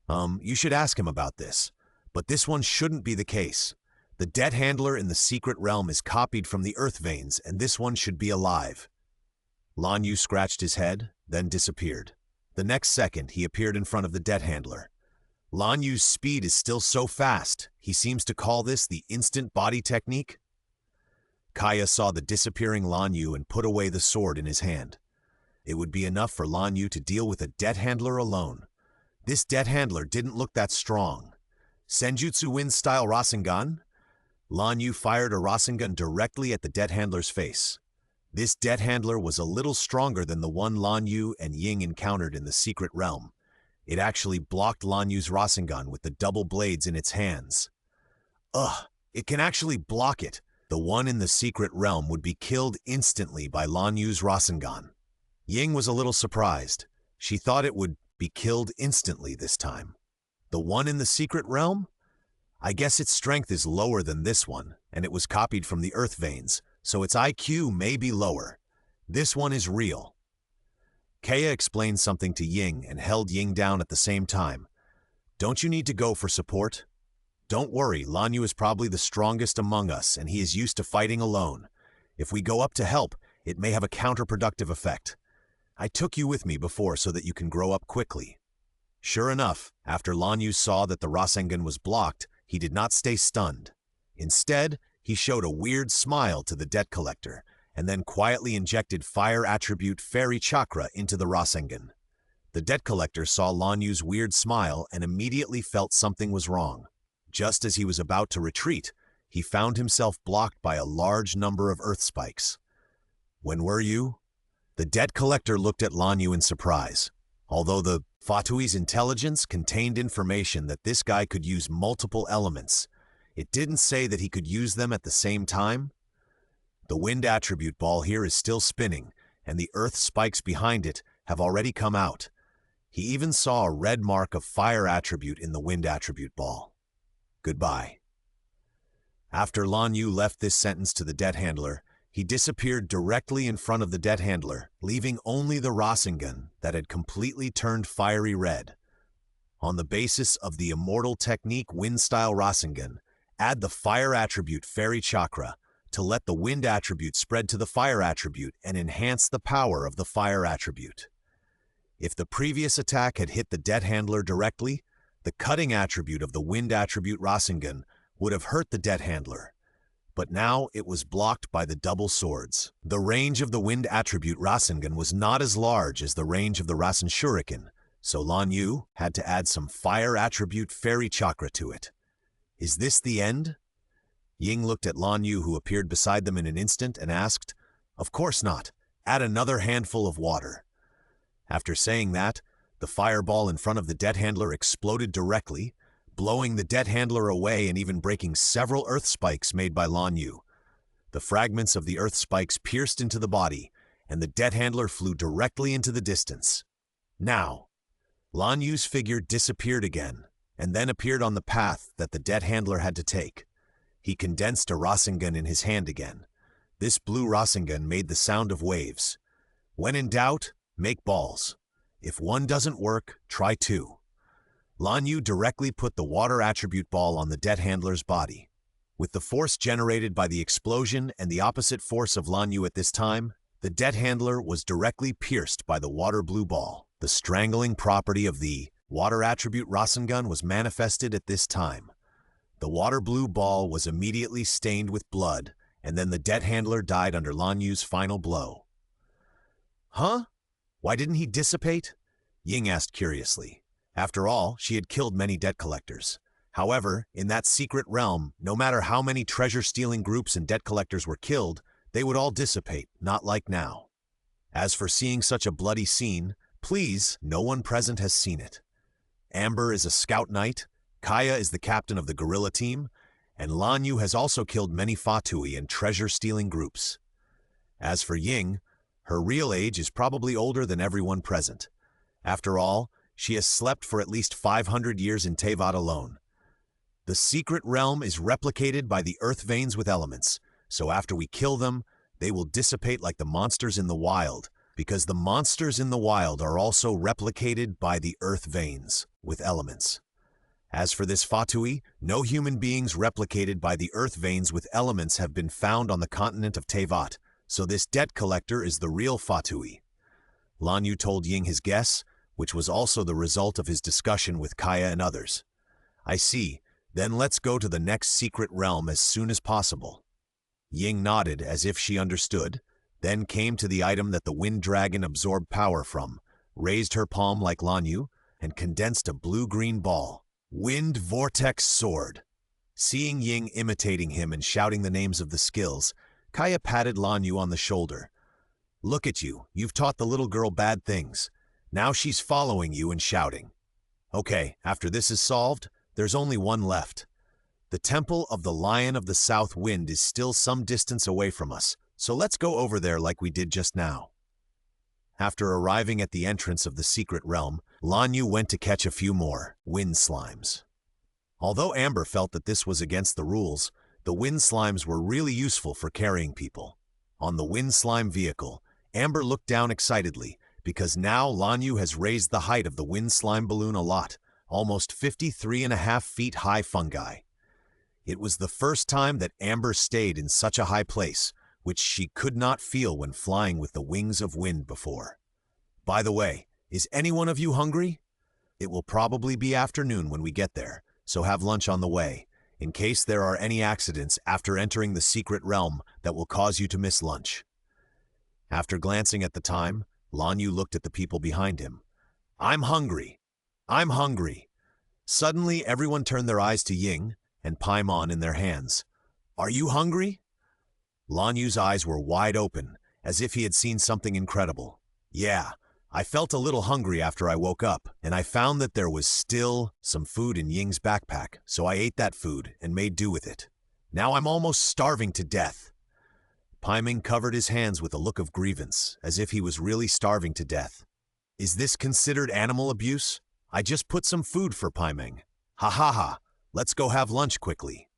You should ask him about this. But this one shouldn't be the case. The debt handler in the secret realm is copied from the earth veins, and this one should be alive. Lan Yu scratched his head, then disappeared. The next second, he appeared in front of the debt handler. Lan Yu's speed is still so fast, he seems to call this the instant body technique. Kaya saw the disappearing Lan Yu and put away the sword in his hand. It would be enough for Lan Yu to deal with a debt handler alone. This debt handler didn't look that strong. Senjutsu Wind-style Rasengan? Lan Yu fired a Rasengan directly at the debt handler's face. This debt handler was a little stronger than the one Lan Yu and Ying encountered in the secret realm. It actually blocked Lan Yu's Rasengan with the double blades in its hands. It can actually block it. The one in the secret realm would be killed instantly by Lan Yu's Rasengan. Ying was a little surprised. She thought it would be killed instantly this time. The one in the secret realm? I guess its strength is lower than this one, and it was copied from the earth veins, so its IQ may be lower. This one is real. Kaya explained something to Ying and held Ying down at the same time. Don't you need to go for support? Don't worry, Lan Yu is probably the strongest among us, and he is used to fighting alone. If we go up to help, it may have a counterproductive effect. I took you with me before so that you can grow up quickly. Sure enough, after Lan Yu saw that the Rasengan was blocked, he did not stay stunned. Instead, he showed a weird smile to the debt collector, and then quietly injected fire attribute fairy chakra into the Rasengan. The debt collector saw Lan Yu's weird smile and immediately felt something was wrong. Just as he was about to retreat, he found himself blocked by a large number of earth spikes. When were you? The debt collector looked at Lan Yu in surprise. Although the Fatui's intelligence contained information that this guy could use multiple elements, it didn't say that he could use them at the same time. The wind attribute ball here is still spinning, and the earth spikes behind it have already come out. He even saw a red mark of fire attribute in the wind attribute ball. Goodbye. After Lan Yu left this sentence to the debt handler, he disappeared directly in front of the debt handler, leaving only the Rasengan that had completely turned fiery red. On the basis of the immortal technique Wind-style Rasengan, add the fire attribute Fairy Chakra to let the wind attribute spread to the fire attribute and enhance the power of the fire attribute. If the previous attack had hit the dead handler directly, the cutting attribute of the wind attribute Rasengan would have hurt the dead handler. But now it was blocked by the double swords. The range of the wind attribute Rasengan was not as large as the range of the Rasen Shuriken, so Lan Yu had to add some fire attribute Fairy Chakra to it. Is this the end? Ying looked at Lan Yu, who appeared beside them in an instant, and asked, "Of course not. Add another handful of water." After saying that, the fireball in front of the dead handler exploded directly, blowing the dead handler away and even breaking several earth spikes made by Lan Yu. The fragments of the earth spikes pierced into the body, and the dead handler flew directly into the distance. Now, Lan Yu's figure disappeared again, and then appeared on the path that the dead handler had to take. He condensed a Rasengan in his hand again. This blue Rasengan made the sound of waves. When in doubt, make balls. If one doesn't work, try two. Lan Yu directly put the water attribute ball on the dead handler's body. With the force generated by the explosion and the opposite force of Lan Yu at this time, the dead handler was directly pierced by the water blue ball. The strangling property of the water attribute Rasengan was manifested at this time. The water blue ball was immediately stained with blood, and then the dead handler died under Lan Yu's final blow. Huh? Why didn't he dissipate? Ying asked curiously. After all, she had killed many debt collectors. However, in that secret realm, no matter how many treasure-stealing groups and debt collectors were killed, they would all dissipate, not like now. As for seeing such a bloody scene, please, no one present has seen it. Amber is a scout knight, Kaya is the captain of the guerrilla team, and Lan Yu has also killed many Fatui and treasure-stealing groups. As for Ying, her real age is probably older than everyone present. After all, she has slept for at least 500 years in Teyvat alone. The secret realm is replicated by the earth veins with elements, so after we kill them, they will dissipate like the monsters in the wild, because the monsters in the wild are also replicated by the earth veins with elements. As for this Fatui, no human beings replicated by the earth veins with elements have been found on the continent of Teyvat, so this debt collector is the real Fatui. Lan Yu told Ying his guess, which was also the result of his discussion with Kaya and others. I see. Then let's go to the next secret realm as soon as possible. Ying nodded as if she understood, then came to the item that the wind dragon absorbed power from, raised her palm like Lan Yu, and condensed a blue-green ball. Wind Vortex Sword. Seeing Ying imitating him and shouting the names of the skills, Kaya patted Lan Yu on the shoulder. Look at you, you've taught the little girl bad things. Now she's following you and shouting. Okay, after this is solved, there's only one left. The Temple of the Lion of the South Wind is still some distance away from us, so let's go over there like we did just now. After arriving at the entrance of the secret realm, Lan Yu went to catch a few more wind slimes. Although Amber felt that this was against the rules, the wind slimes were really useful for carrying people. On the wind slime vehicle, Amber looked down excitedly, because now Lan Yu has raised the height of the wind slime balloon a lot, almost 53.5 feet high fungi. It was the first time that Amber stayed in such a high place, which she could not feel when flying with the wings of wind before. By the way, is any one of you hungry? It will probably be afternoon when we get there, so have lunch on the way, in case there are any accidents after entering the secret realm that will cause you to miss lunch. After glancing at the time, Lan Yu looked at the people behind him. I'm hungry. I'm hungry. Suddenly, everyone turned their eyes to Ying and Paimon in their hands. Are you hungry? Lan Yu's eyes were wide open, as if he had seen something incredible. Yeah, I felt a little hungry after I woke up, and I found that there was still some food in Ying's backpack, so I ate that food and made do with it. Now I'm almost starving to death. Paimon covered his hands with a look of grievance, as if he was really starving to death. Is this considered animal abuse? I just put some food for Paimon. Ha ha ha, let's go have lunch quickly.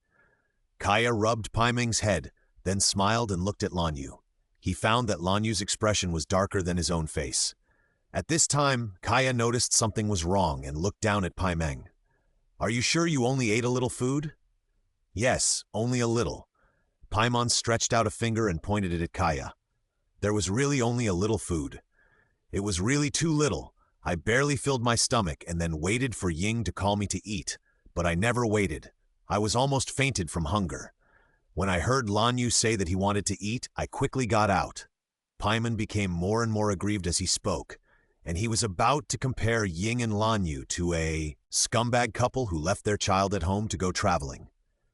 Kaya rubbed Paimon's head, then smiled and looked at Lan Yu. He found that Lan Yu's expression was darker than his own face. At this time, Kaya noticed something was wrong and looked down at Paimeng. Are you sure you only ate a little food? Yes, only a little. Paimon stretched out a finger and pointed it at Kaya. There was really only a little food. It was really too little. I barely filled my stomach and then waited for Ying to call me to eat, but I never waited. I was almost fainted from hunger. When I heard Lan Yu say that he wanted to eat, I quickly got out. Paimon became more and more aggrieved as he spoke, and he was about to compare Ying and Lan Yu to a scumbag couple who left their child at home to go traveling.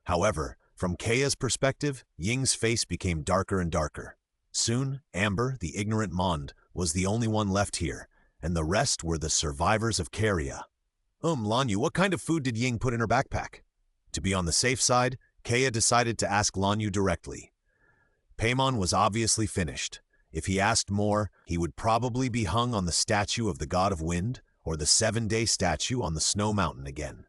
However, from Kaya's perspective, Ying's face became darker and darker. Soon, Amber, the ignorant Mond, was the only one left here, and the rest were the survivors of Caria. Lan Yu, what kind of food did Ying put in her backpack? To be on the safe side, Kaya decided to ask Lan Yu directly. Paimon was obviously finished. If he asked more, he would probably be hung on the statue of the god of wind, or the 7-day statue on the snow mountain again.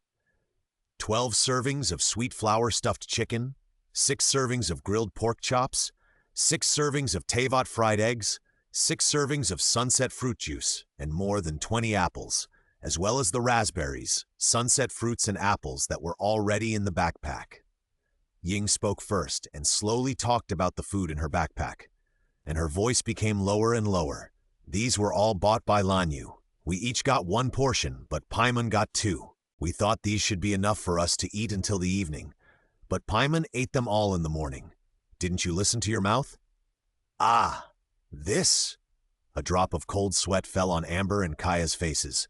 12 servings of sweet flour stuffed chicken, 6 servings of grilled pork chops, 6 servings of Teyvat fried eggs, 6 servings of sunset fruit juice, and more than 20 apples, as well as the raspberries, sunset fruits and apples that were already in the backpack. Ying spoke first and slowly talked about the food in her backpack, and her voice became lower and lower. These were all bought by Lan Yu. We each got 1 portion, but Paimon got 2. We thought these should be enough for us to eat until the evening, but Paimon ate them all in the morning. Didn't you listen to your mouth? Ah, this? A drop of cold sweat fell on Amber and Kaya's faces.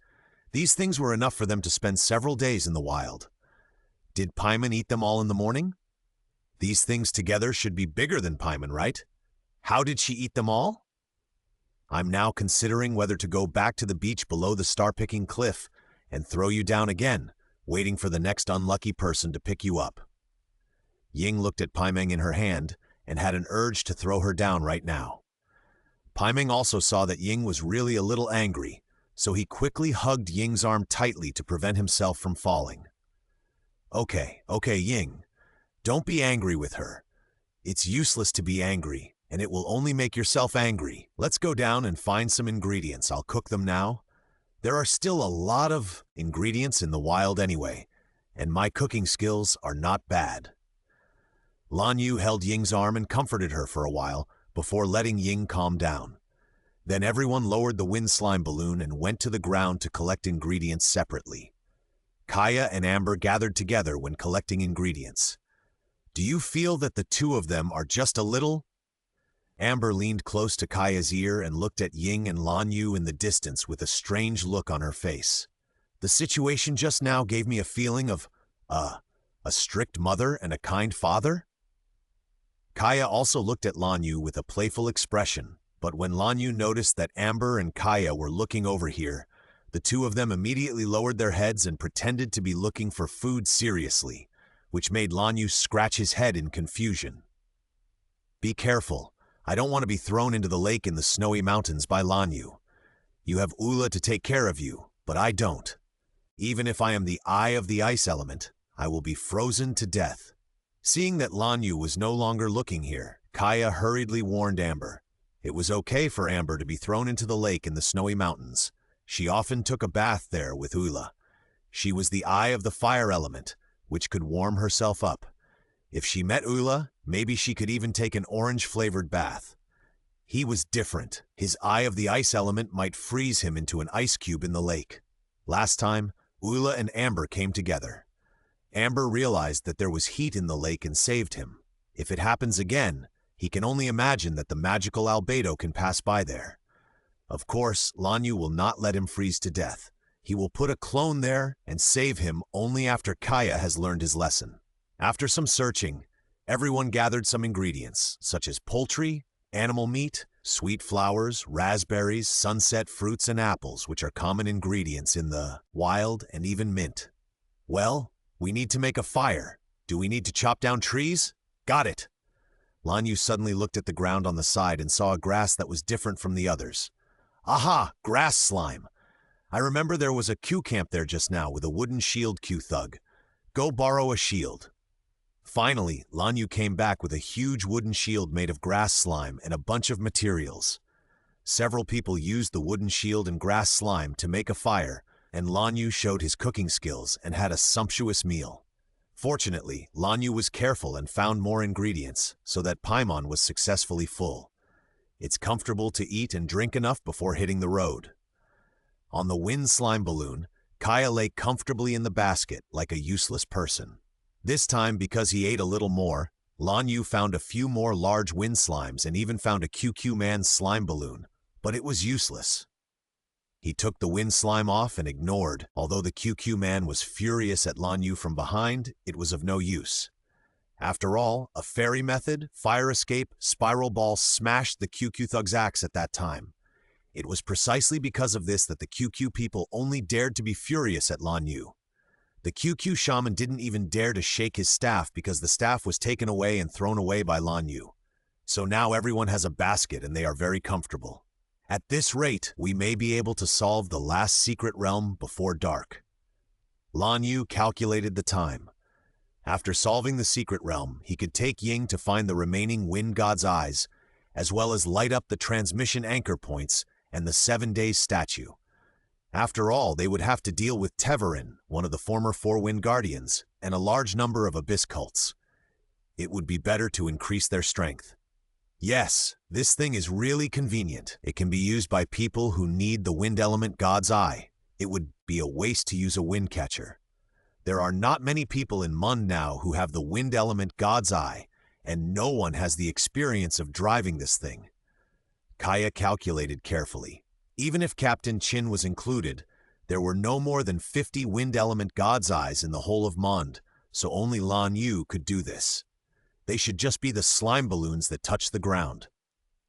These things were enough for them to spend several days in the wild. Did Paimon eat them all in the morning? These things together should be bigger than Paimon, right? How did she eat them all? I'm now considering whether to go back to the beach below the star-picking cliff and throw you down again, waiting for the next unlucky person to pick you up. Ying looked at Paimeng in her hand and had an urge to throw her down right now. Paimeng also saw that Ying was really a little angry, so he quickly hugged Ying's arm tightly to prevent himself from falling. Okay, Ying. Don't be angry with her. It's useless to be angry, and it will only make yourself angry. Let's go down and find some ingredients. I'll cook them now. There are still a lot of ingredients in the wild anyway, and my cooking skills are not bad. Lan Yu held Ying's arm and comforted her for a while before letting Ying calm down. Then everyone lowered the wind slime balloon and went to the ground to collect ingredients separately. Kaya and Amber gathered together when collecting ingredients. Do you feel that the 2 of them are just a little? Amber leaned close to Kaya's ear and looked at Ying and Lan Yu in the distance with a strange look on her face. The situation just now gave me a feeling of, a strict mother and a kind father? Kaya also looked at Lan Yu with a playful expression, but when Lan Yu noticed that Amber and Kaya were looking over here, the 2 of them immediately lowered their heads and pretended to be looking for food seriously, which made Lan Yu scratch his head in confusion. Be careful. I don't want to be thrown into the lake in the snowy mountains by Lan Yu. You have Ula to take care of you, but I don't. Even if I am the eye of the ice element, I will be frozen to death. Seeing that Lan Yu was no longer looking here, Kaya hurriedly warned Amber. It was okay for Amber to be thrown into the lake in the snowy mountains. She often took a bath there with Ula. She was the eye of the fire element, which could warm herself up. If she met Ula, maybe she could even take an orange-flavored bath. He was different. His eye of the ice element might freeze him into an ice cube in the lake. Last time, Ula and Amber came together. Amber realized that there was heat in the lake and saved him. If it happens again, he can only imagine that the magical albedo can pass by there. Of course, Lan Yu will not let him freeze to death. He will put a clone there and save him only after Kaya has learned his lesson. After some searching, everyone gathered some ingredients, such as poultry, animal meat, sweet flowers, raspberries, sunset fruits, and apples, which are common ingredients in the wild, and even mint. Well, we need to make a fire. Do we need to chop down trees? Got it. Lan Yu suddenly looked at the ground on the side and saw a grass that was different from the others. Aha! Grass slime! I remember there was a Q camp there just now with a wooden shield, Q thug. Go borrow a shield. Finally, Lan Yu came back with a huge wooden shield made of grass slime and a bunch of materials. Several people used the wooden shield and grass slime to make a fire, and Lan Yu showed his cooking skills and had a sumptuous meal. Fortunately, Lan Yu was careful and found more ingredients, so that Paimon was successfully full. It's comfortable to eat and drink enough before hitting the road. On the wind slime balloon, Kaya lay comfortably in the basket like a useless person. This time, because he ate a little more, Lan Yu found a few more large wind slimes and even found a QQ man's slime balloon, but it was useless. He took the wind slime off and ignored. Although the QQ man was furious at Lan Yu from behind, it was of no use. After all, a fairy method, fire escape, spiral ball smashed the QQ thug's axe at that time. It was precisely because of this that the QQ people only dared to be furious at Lan Yu. The QQ shaman didn't even dare to shake his staff because the staff was taken away and thrown away by Lan Yu. So now everyone has a basket and they are very comfortable. At this rate, we may be able to solve the last secret realm before dark. Lan Yu calculated the time. After solving the secret realm, he could take Ying to find the remaining wind god's eyes, as well as light up the transmission anchor points and the 7 days statue. After all, they would have to deal with Teverin, one of the former Four Wind Guardians, and a large number of abyss cults. It would be better to increase their strength. Yes, this thing is really convenient. It can be used by people who need the wind element god's eye. It would be a waste to use a wind catcher. There are not many people in Mund now who have the wind element god's eye, and no one has the experience of driving this thing. Kaya calculated carefully. Even if Captain Qin was included, there were no more than 50 wind element god's eyes in the whole of Mund, so only Lan Yu could do this. They should just be the slime balloons that touch the ground.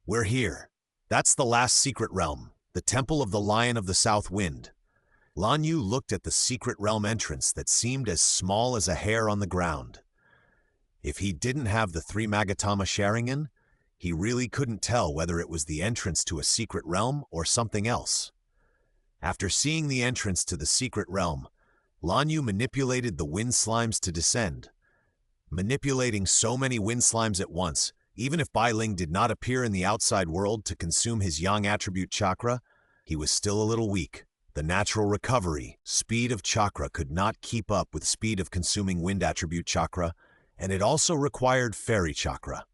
We're here. That's the last secret realm, the Temple of the Lion of the South Wind. Lan Yu looked at the secret realm entrance that seemed as small as a hair on the ground. If he didn't have the 3 Magatama Sharingan, he really couldn't tell whether it was the entrance to a secret realm or something else. After seeing the entrance to the secret realm, Lan Yu manipulated the wind slimes to descend. Manipulating so many wind slimes at once, even if Bai Ling did not appear in the outside world to consume his yang attribute chakra, he was still a little weak. The natural recovery, speed of chakra could not keep up with speed of consuming wind attribute chakra, and it also required fairy chakra.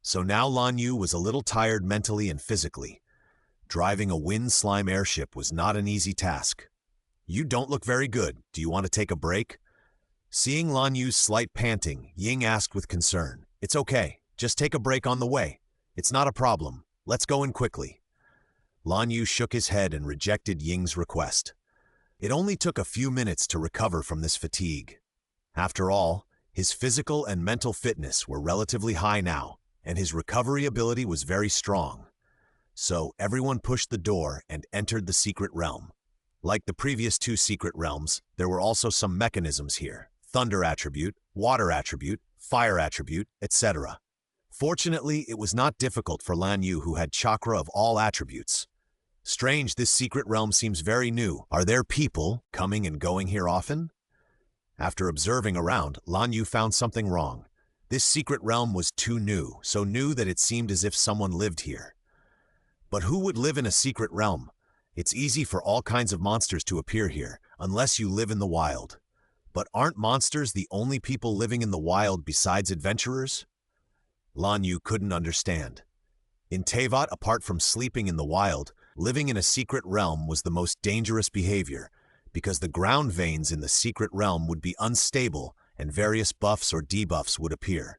So now Lan Yu was a little tired mentally and physically. Driving a wind slime airship was not an easy task. You don't look very good. Do you want to take a break? Seeing Lan Yu's slight panting, Ying asked with concern. It's okay. Just take a break on the way. It's not a problem. Let's go in quickly. Lan Yu shook his head and rejected Ying's request. It only took a few minutes to recover from this fatigue. After all, his physical and mental fitness were relatively high now, and his recovery ability was very strong. So everyone pushed the door and entered the secret realm. Like the previous 2 secret realms, there were also some mechanisms here. Thunder attribute, water attribute, fire attribute, etc. Fortunately, it was not difficult for Lan Yu, who had chakra of all attributes. Strange, this secret realm seems very new. Are there people coming and going here often? After observing around, Lan Yu found something wrong. This secret realm was too new, so new that it seemed as if someone lived here. But who would live in a secret realm? It's easy for all kinds of monsters to appear here, unless you live in the wild. But aren't monsters the only people living in the wild besides adventurers? Lan Yu couldn't understand. In Teyvat, apart from sleeping in the wild, living in a secret realm was the most dangerous behavior, because the ground veins in the secret realm would be unstable and various buffs or debuffs would appear.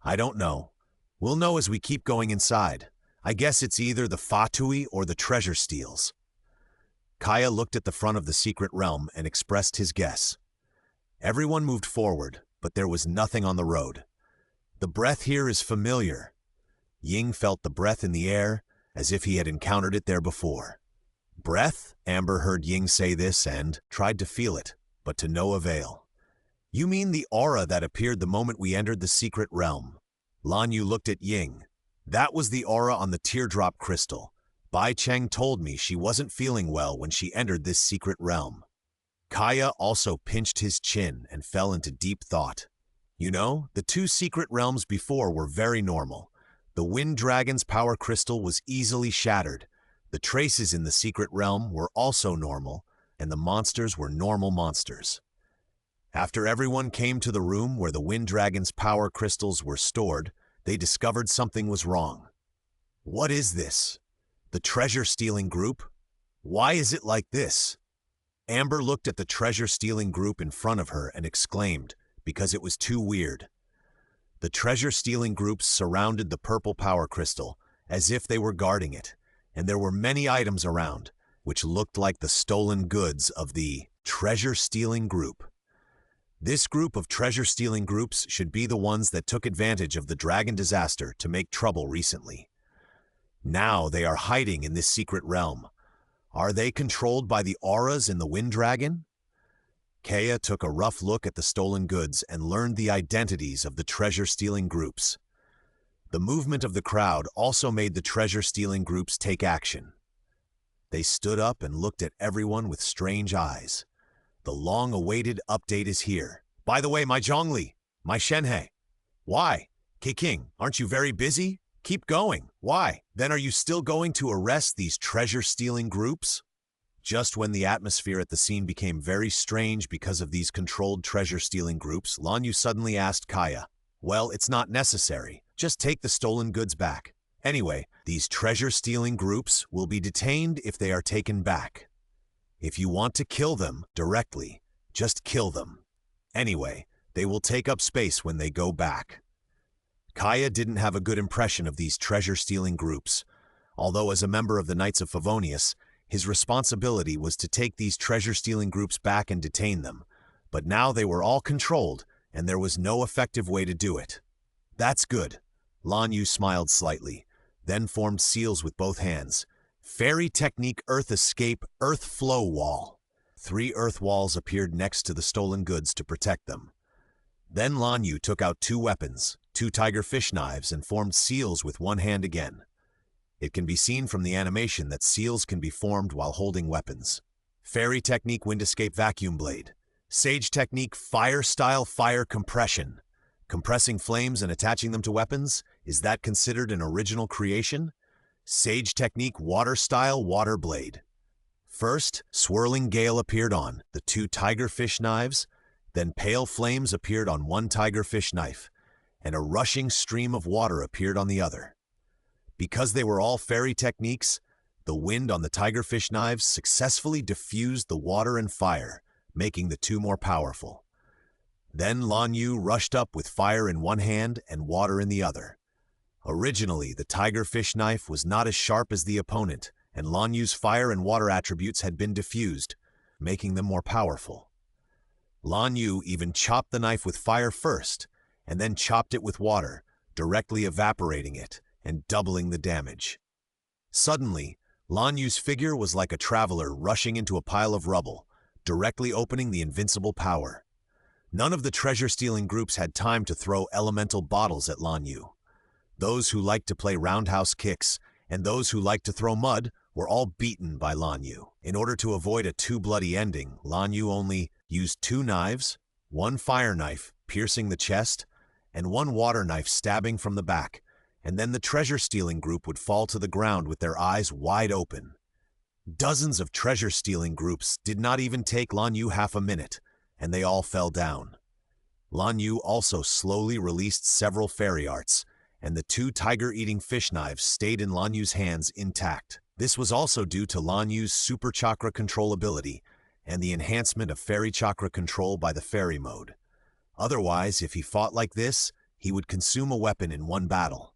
I don't know. We'll know as we keep going inside. I guess it's either the Fatui or the treasure steals. Kaya looked at the front of the secret realm and expressed his guess. Everyone moved forward, but there was nothing on the road. The breath here is familiar. Ying felt the breath in the air, as if he had encountered it there before. Breath? Amber heard Ying say this and tried to feel it, but to no avail. You mean the aura that appeared the moment we entered the secret realm? Lan Yu looked at Ying. That was the aura on the teardrop crystal. Bai Cheng told me she wasn't feeling well when she entered this secret realm. Kaya also pinched his chin and fell into deep thought. You know, the 2 secret realms before were very normal, The Wind Dragon's power crystal was easily shattered. The traces in the secret realm were also normal, and the monsters were normal monsters. After everyone came to the room where the Wind Dragon's power crystals were stored, they discovered something was wrong. What is this? The treasure-stealing group? Why is it like this? Amber looked at the treasure-stealing group in front of her and exclaimed, because it was too weird. The treasure-stealing groups surrounded the purple power crystal, as if they were guarding it, and there were many items around, which looked like the stolen goods of the treasure-stealing group. This group of treasure-stealing groups should be the ones that took advantage of the dragon disaster to make trouble recently. Now they are hiding in this secret realm. Are they controlled by the auras in the Wind Dragon? Kaya took a rough look at the stolen goods and learned the identities of the treasure-stealing groups. The movement of the crowd also made the treasure-stealing groups take action. They stood up and looked at everyone with strange eyes. The long-awaited update is here. By the way, my Zhongli, my Shenhe. Why? King, aren't you very busy? Keep going. Why? Then are you still going to arrest these treasure-stealing groups? Just when the atmosphere at the scene became very strange because of these controlled treasure-stealing groups, Lan Yu suddenly asked Kaya, "Well, it's not necessary. Just take the stolen goods back. Anyway, these treasure-stealing groups will be detained if they are taken back. If you want to kill them directly, just kill them. Anyway, they will take up space when they go back." Kaya didn't have a good impression of these treasure-stealing groups, although as a member of the Knights of Favonius, his responsibility was to take these treasure-stealing groups back and detain them, but now they were all controlled, and there was no effective way to do it. "That's good." Lan Yu smiled slightly, then formed seals with both hands. Fairy technique Earth Escape Earth Flow Wall. 3 earth walls appeared next to the stolen goods to protect them. Then Lan Yu took out 2 weapons, 2 tiger fish knives, and formed seals with one hand again. It can be seen from the animation that seals can be formed while holding weapons. Fairy technique Wind Escape Vacuum Blade. Sage technique Fire Style Fire Compression. Compressing flames and attaching them to weapons, is that considered an original creation? Sage technique Water Style Water Blade. First, swirling gale appeared on the 2 tiger fish knives, then pale flames appeared on 1 tiger fish knife, and a rushing stream of water appeared on the other. Because they were all fairy techniques, the wind on the tigerfish knives successfully diffused the water and fire, making the 2 more powerful. Then Lan Yu rushed up with fire in one hand and water in the other. Originally, the tigerfish knife was not as sharp as the opponent, and Lan Yu's fire and water attributes had been diffused, making them more powerful. Lan Yu even chopped the knife with fire first, and then chopped it with water, directly evaporating it and doubling the damage. Suddenly, Lan Yu's figure was like a traveler rushing into a pile of rubble, directly opening the invincible power. None of the treasure-stealing groups had time to throw elemental bottles at Lan Yu. Those who liked to play roundhouse kicks and those who liked to throw mud were all beaten by Lan Yu. In order to avoid a too bloody ending, Lan Yu only used 2 knives, 1 fire knife piercing the chest, and 1 water knife stabbing from the back, and then the treasure-stealing group would fall to the ground with their eyes wide open. Dozens of treasure-stealing groups did not even take Lan Yu half a minute, and they all fell down. Lan Yu also slowly released several fairy arts, and the 2 tiger-eating fish knives stayed in Lan Yu's hands intact. This was also due to Lan Yu's super chakra control ability and the enhancement of fairy chakra control by the fairy mode. Otherwise, if he fought like this, he would consume a weapon in one battle.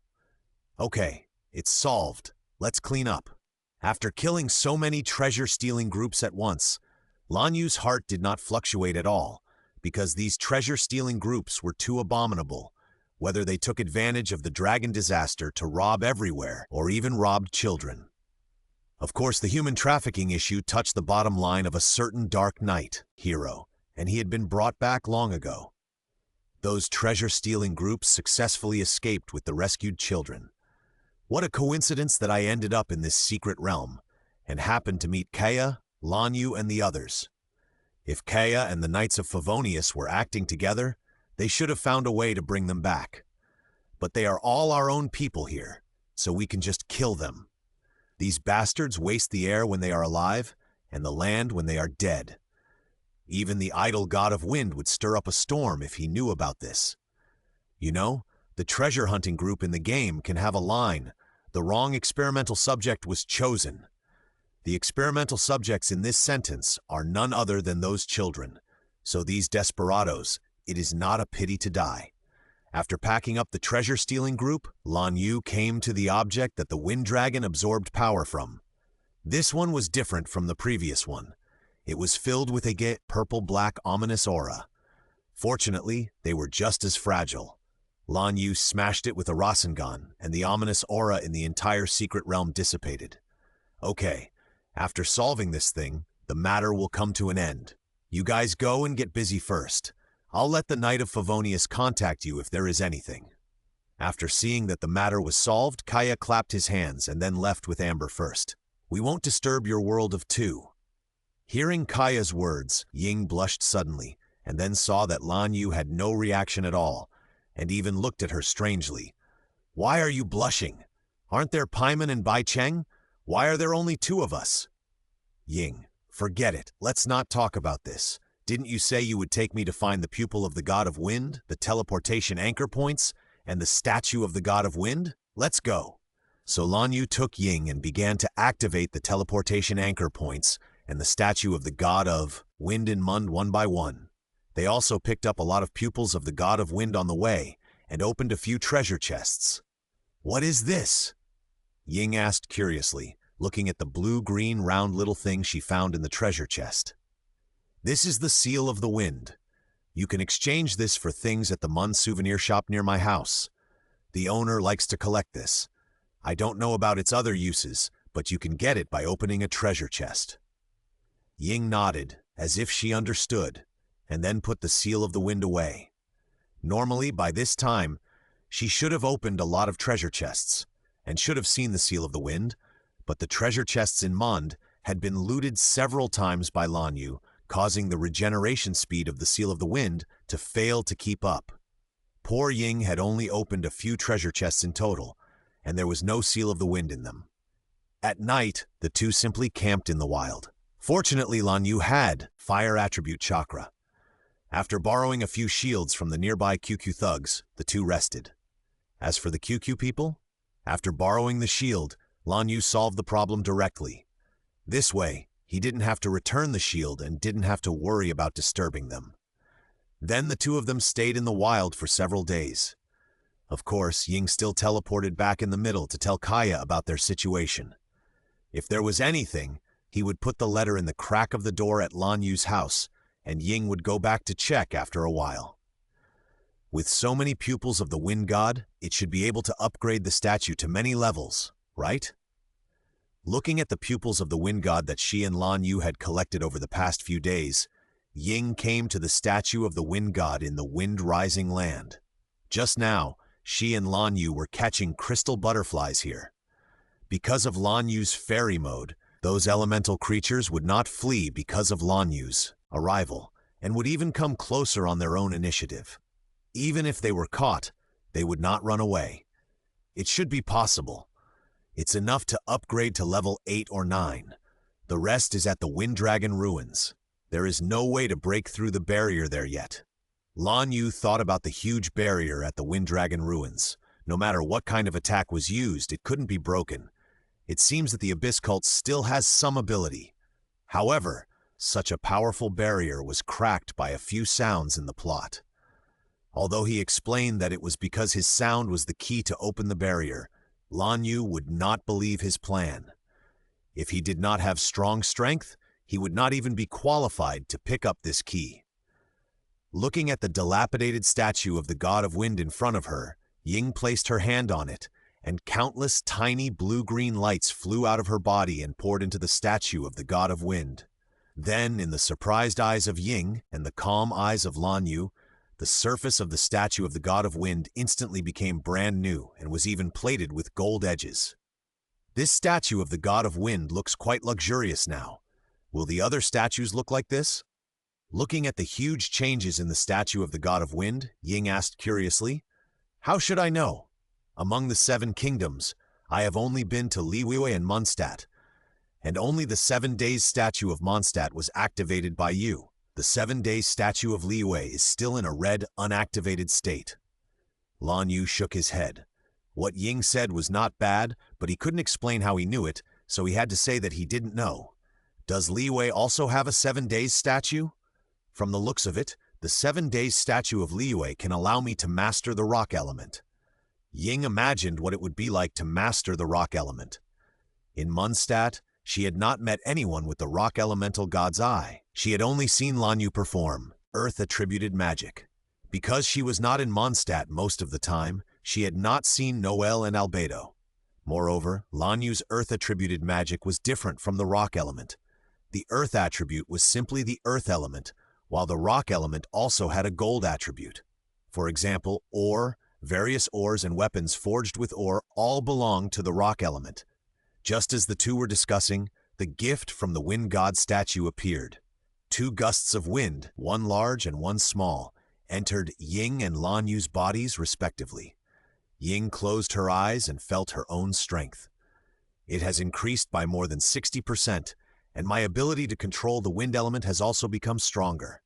Okay, it's solved. Let's clean up. After killing so many treasure-stealing groups at once, Lan Yu's heart did not fluctuate at all, because these treasure-stealing groups were too abominable, whether they took advantage of the dragon disaster to rob everywhere or even robbed children. Of course, the human trafficking issue touched the bottom line of a certain Dark Knight hero, and he had been brought back long ago. Those treasure-stealing groups successfully escaped with the rescued children. What a coincidence that I ended up in this secret realm, and happened to meet Kaya, Lan Yu, and the others. If Kaya and the Knights of Favonius were acting together, they should have found a way to bring them back. but they are all our own people here, so we can just kill them. These bastards waste the air when they are alive, and the land when they are dead. Even the idle god of wind would stir up a storm if he knew about this. You know, the treasure hunting group in the game can have a line, "The wrong experimental subject was chosen." The experimental subjects in this sentence are none other than those children, so these desperados, it is not a pity to die. After packing up the treasure-stealing group, Lan Yu came to the object that the wind dragon absorbed power from. This one was different from the previous one. It was filled with a purple-black ominous aura. Fortunately, they were just as fragile. Lan Yu smashed it with a Rasengan, and the ominous aura in the entire secret realm dissipated. Okay, after solving this thing, the matter will come to an end. You guys go and get busy first. I'll let the Knight of Favonius contact you if there is anything. After seeing that the matter was solved, Kaya clapped his hands and then left with Amber first. We won't disturb your world of two. Hearing Kaya's words, Ying blushed suddenly, and then saw that Lan Yu had no reaction at all, and even looked at her strangely. Why are you blushing? Aren't there Paimon and Bai Cheng? Why are there only two of us? Ying, forget it. Let's not talk about this. Didn't you say you would take me to find the pupil of the god of wind, the teleportation anchor points, and the statue of the god of wind? Let's go. So Lan Yu took Ying and began to activate the teleportation anchor points and the statue of the god of wind and Mund one by one. They also picked up a lot of pupils of the god of wind on the way and opened a few treasure chests. What is this? Ying asked curiously, looking at the blue-green round little thing she found in the treasure chest. This is the seal of the wind. You can exchange this for things at the Mund souvenir shop near my house. The owner likes to collect this. I don't know about its other uses, but you can get it by opening a treasure chest. Ying nodded, as if she understood, and then put the seal of the wind away. Normally, by this time, she should have opened a lot of treasure chests, and should have seen the seal of the wind, but the treasure chests in Mund had been looted several times by Lan Yu, causing the regeneration speed of the seal of the wind to fail to keep up. Poor Ying had only opened a few treasure chests in total, and there was no seal of the wind in them. At night, the two simply camped in the wild. Fortunately, Lan Yu had fire attribute chakra. After borrowing a few shields from the nearby QQ thugs, the two rested. As for the QQ people, after borrowing the shield, Lan Yu solved the problem directly. This way, he didn't have to return the shield and didn't have to worry about disturbing them. Then the two of them stayed in the wild for several days. Of course, Ying still teleported back in the middle to tell Kaya about their situation. If there was anything, he would put the letter in the crack of the door at Lan Yu's house, and Ying would go back to check after a while. With so many pupils of the wind god, it should be able to upgrade the statue to many levels, right? Looking at the pupils of the wind god that she and Lan Yu had collected over the past few days, Ying came to the statue of the wind god in the wind-rising land. Just now, she and Lan Yu were catching crystal butterflies here. Because of Lan Yu's fairy mode, those elemental creatures would not flee because of Lan Yu's arrival, and would even come closer on their own initiative. Even if they were caught, they would not run away. It should be possible. It's enough to upgrade to level 8 or 9. The rest is at the Wind Dragon ruins. There is no way to break through the barrier there yet. Lan Yu thought about the huge barrier at the Wind Dragon ruins. No matter what kind of attack was used, it couldn't be broken. It seems that the Abyss Cult still has some ability. However, such a powerful barrier was cracked by a few sounds in the plot. Although he explained that it was because his sound was the key to open the barrier, Lan Yu would not believe his plan. If he did not have strong strength, he would not even be qualified to pick up this key. Looking at the dilapidated statue of the god of wind in front of her, Ying placed her hand on it, and countless tiny blue-green lights flew out of her body and poured into the statue of the god of wind. Then, in the surprised eyes of Ying and the calm eyes of Lan Yu, the surface of the statue of the god of wind instantly became brand new and was even plated with gold edges. This statue of the god of wind looks quite luxurious now. Will the other statues look like this? Looking at the huge changes in the statue of the god of wind, Ying asked curiously, "How should I know? Among the 7 kingdoms, I have only been to Liyue and Mondstadt, and only the 7 days statue of Mondstadt was activated by you. The 7 days statue of Liyue is still in a red, unactivated state. Lan Yu shook his head. What Ying said was not bad, but he couldn't explain how he knew it, so he had to say that he didn't know. Does Liyue also have a 7 days statue? From the looks of it, the 7 days statue of Liyue can allow me to master the rock element. Ying imagined what it would be like to master the rock element. In Mondstadt, she had not met anyone with the rock elemental god's eye. She had only seen Lan Yu perform earth-attributed magic. Because she was not in Mondstadt most of the time, she had not seen Noel and Albedo. Moreover, Lan Yu's earth-attributed magic was different from the rock element. The earth attribute was simply the earth element, while the rock element also had a gold attribute. For example, ore, various ores and weapons forged with ore all belong to the rock element. Just as the two were discussing, the gift from the wind god statue appeared. 2 gusts of wind, one large and one small, entered Ying and Lan Yu's bodies respectively. Ying closed her eyes and felt her own strength. It has increased by more than 60%, and my ability to control the wind element has also become stronger.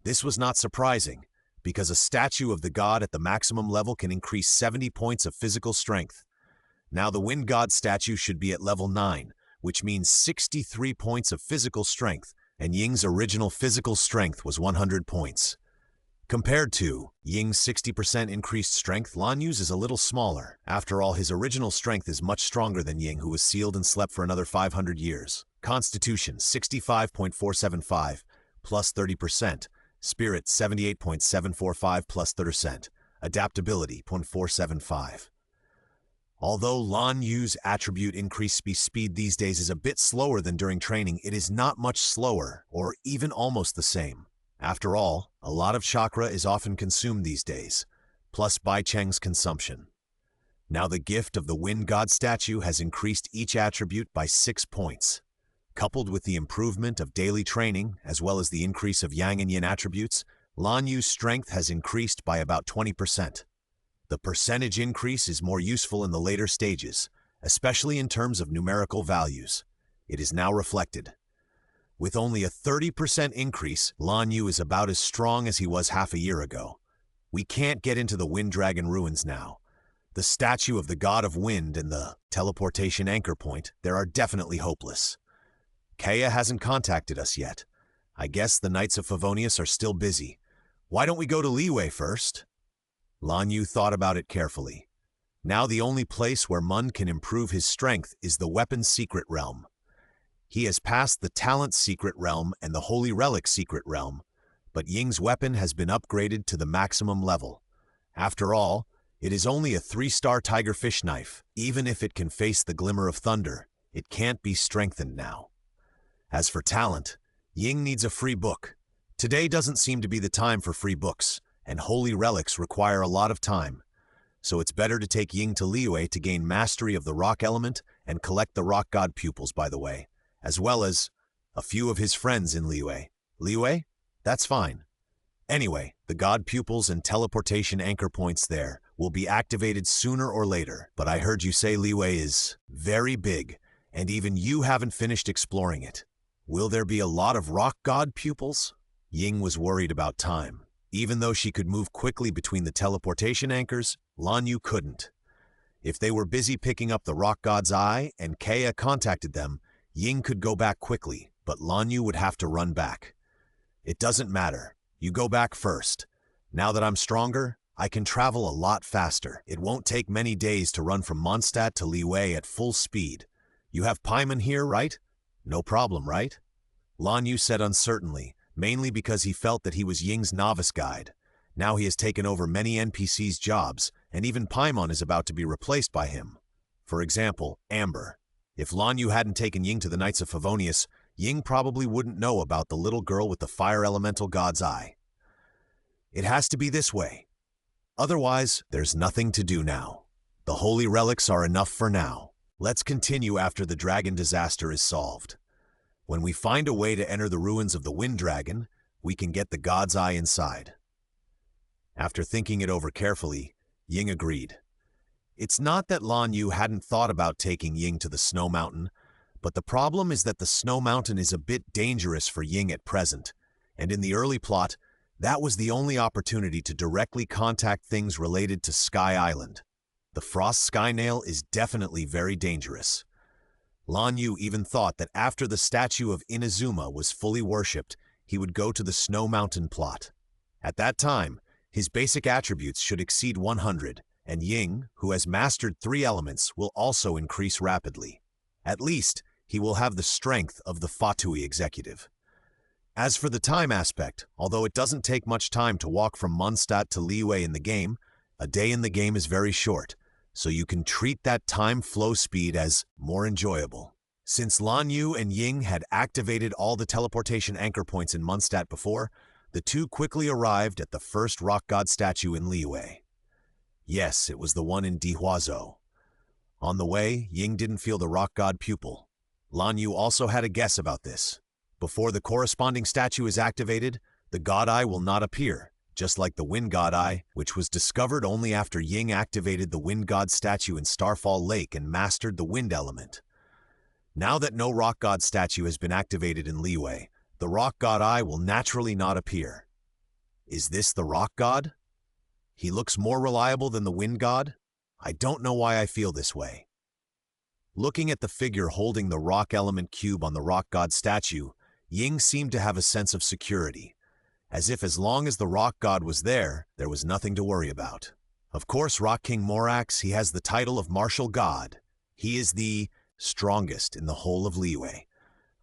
This was not surprising, because a statue of the god at the maximum level can increase 70 points of physical strength. Now the wind god statue should be at level 9, which means 63 points of physical strength, and Ying's original physical strength was 100 points. Compared to Ying's 60% increased strength, Lan Yu's is a little smaller. After all, his original strength is much stronger than Ying, who was sealed and slept for another 500 years. Constitution 65.475 plus 30%. Spirit 78.745 plus 30%. Adaptability 0.475. Although Lan Yu's attribute increased speed these days is a bit slower than during training, it is not much slower, or even almost the same. After all, a lot of chakra is often consumed these days, plus Bai Cheng's consumption. Now the gift of the wind god statue has increased each attribute by 6 points. Coupled with the improvement of daily training, as well as the increase of Yang and Yin attributes, Lan Yu's strength has increased by about 20%. The percentage increase is more useful in the later stages, especially in terms of numerical values. It is now reflected. With only a 30% increase, Lan Yu is about as strong as he was half a year ago. We can't get into the Wind Dragon ruins now. The statue of the god of wind and the teleportation anchor point there are definitely hopeless. Kaya hasn't contacted us yet. I guess the Knights of Favonius are still busy. Why don't we go to Liyue first? Lan Yu thought about it carefully. Now the only place where Mun can improve his strength is the Weapons Secret Realm. He has passed the Talent Secret Realm and the Holy Relic Secret Realm, but Ying's weapon has been upgraded to the maximum level. After all, it is only a 3-star tigerfish knife. Even if it can face the glimmer of thunder, it can't be strengthened now. As for talent, Ying needs a free book. Today doesn't seem to be the time for free books, and holy relics require a lot of time. So it's better to take Ying to Liyue to gain mastery of the rock element and collect the rock god pupils, by the way, as well as a few of his friends in Liyue. Liyue? That's fine. Anyway, the god pupils and teleportation anchor points there will be activated sooner or later, but I heard you say Liyue is very big, and even you haven't finished exploring it. Will there be a lot of rock god pupils? Ying was worried about time. Even though she could move quickly between the teleportation anchors, Lan Yu couldn't. If they were busy picking up the rock god's eye and Kaya contacted them, Ying could go back quickly, but Lan Yu would have to run back. It doesn't matter. You go back first. Now that I'm stronger, I can travel a lot faster. It won't take many days to run from Mondstadt to Liyue at full speed. You have Paimon here, right? No problem, right? Lan Yu said uncertainly, mainly because he felt that he was Ying's novice guide. Now he has taken over many NPCs' jobs, and even Paimon is about to be replaced by him. For example, Amber. If Lan Yu hadn't taken Ying to the Knights of Favonius, Ying probably wouldn't know about the little girl with the fire elemental god's eye. It has to be this way. Otherwise, there's nothing to do now. The holy relics are enough for now. Let's continue after the dragon disaster is solved. When we find a way to enter the ruins of the Wind Dragon, we can get the god's eye inside. After thinking it over carefully, Ying agreed. It's not that Lan Yu hadn't thought about taking Ying to the Snow Mountain, but the problem is that the Snow Mountain is a bit dangerous for Ying at present, and in the early plot, that was the only opportunity to directly contact things related to Sky Island. The Frost Sky Nail is definitely very dangerous. Lan Yu even thought that after the statue of Inazuma was fully worshipped, he would go to the Snow Mountain plot. At that time, his basic attributes should exceed 100, and Ying, who has mastered 3 elements, will also increase rapidly. At least, he will have the strength of the Fatui executive. As for the time aspect, although it doesn't take much time to walk from Mondstadt to Liyue in the game, a day in the game is very short, so you can treat that time flow speed as more enjoyable. Since Lan Yu and Ying had activated all the teleportation anchor points in Mondstadt before, the two quickly arrived at the first rock god statue in Liyue. Yes, it was the one in Dihuazo. On the way, Ying didn't feel the rock god pupil. Lan Yu also had a guess about this. Before the corresponding statue is activated, the god eye will not appear, just like the wind god eye, which was discovered only after Ying activated the wind god statue in Starfall Lake and mastered the wind element. Now that no rock god statue has been activated in Liyue, the rock god eye will naturally not appear. Is this the rock god? He looks more reliable than the wind god? I don't know why I feel this way. Looking at the figure holding the rock element cube on the rock god statue, Ying seemed to have a sense of security, as if as long as the rock god was there was nothing to worry about. Of course, Rock King Morax, he has the title of martial god. He is the strongest in the whole of Liyue.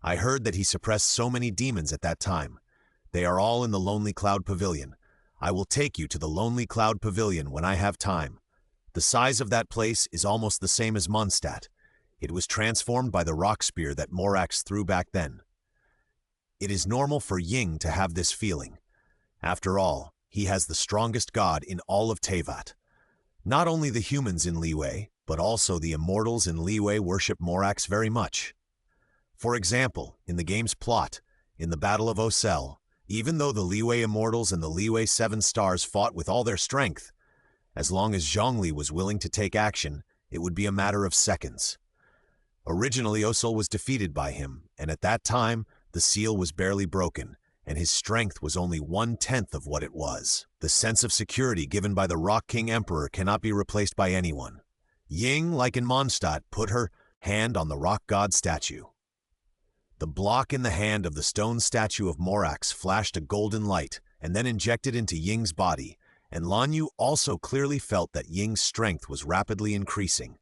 I heard that he suppressed so many demons at that time. They are all in the Lonely Cloud Pavilion. I will take you to the Lonely Cloud Pavilion when I have time. The size of that place is almost the same as Mondstadt. It was transformed by the rock spear that Morax threw back then. It is normal for Ying to have this feeling. After all, he has the strongest god in all of Teyvat. Not only the humans in Liyue, but also the immortals in Liyue worship Morax very much. For example, in the game's plot, in the Battle of Ocel, even though the Liyue immortals and the Liyue 7 stars fought with all their strength, as long as Zhongli was willing to take action, it would be a matter of seconds. Originally, Ocel was defeated by him, and at that time, the seal was barely broken, and his strength was only 1/10 of what it was. The sense of security given by the Rock King Emperor cannot be replaced by anyone. Ying, like in Mondstadt, put her hand on the rock god statue. The block in the hand of the stone statue of Morax flashed a golden light and then injected into Ying's body, and Lan Yu also clearly felt that Ying's strength was rapidly increasing.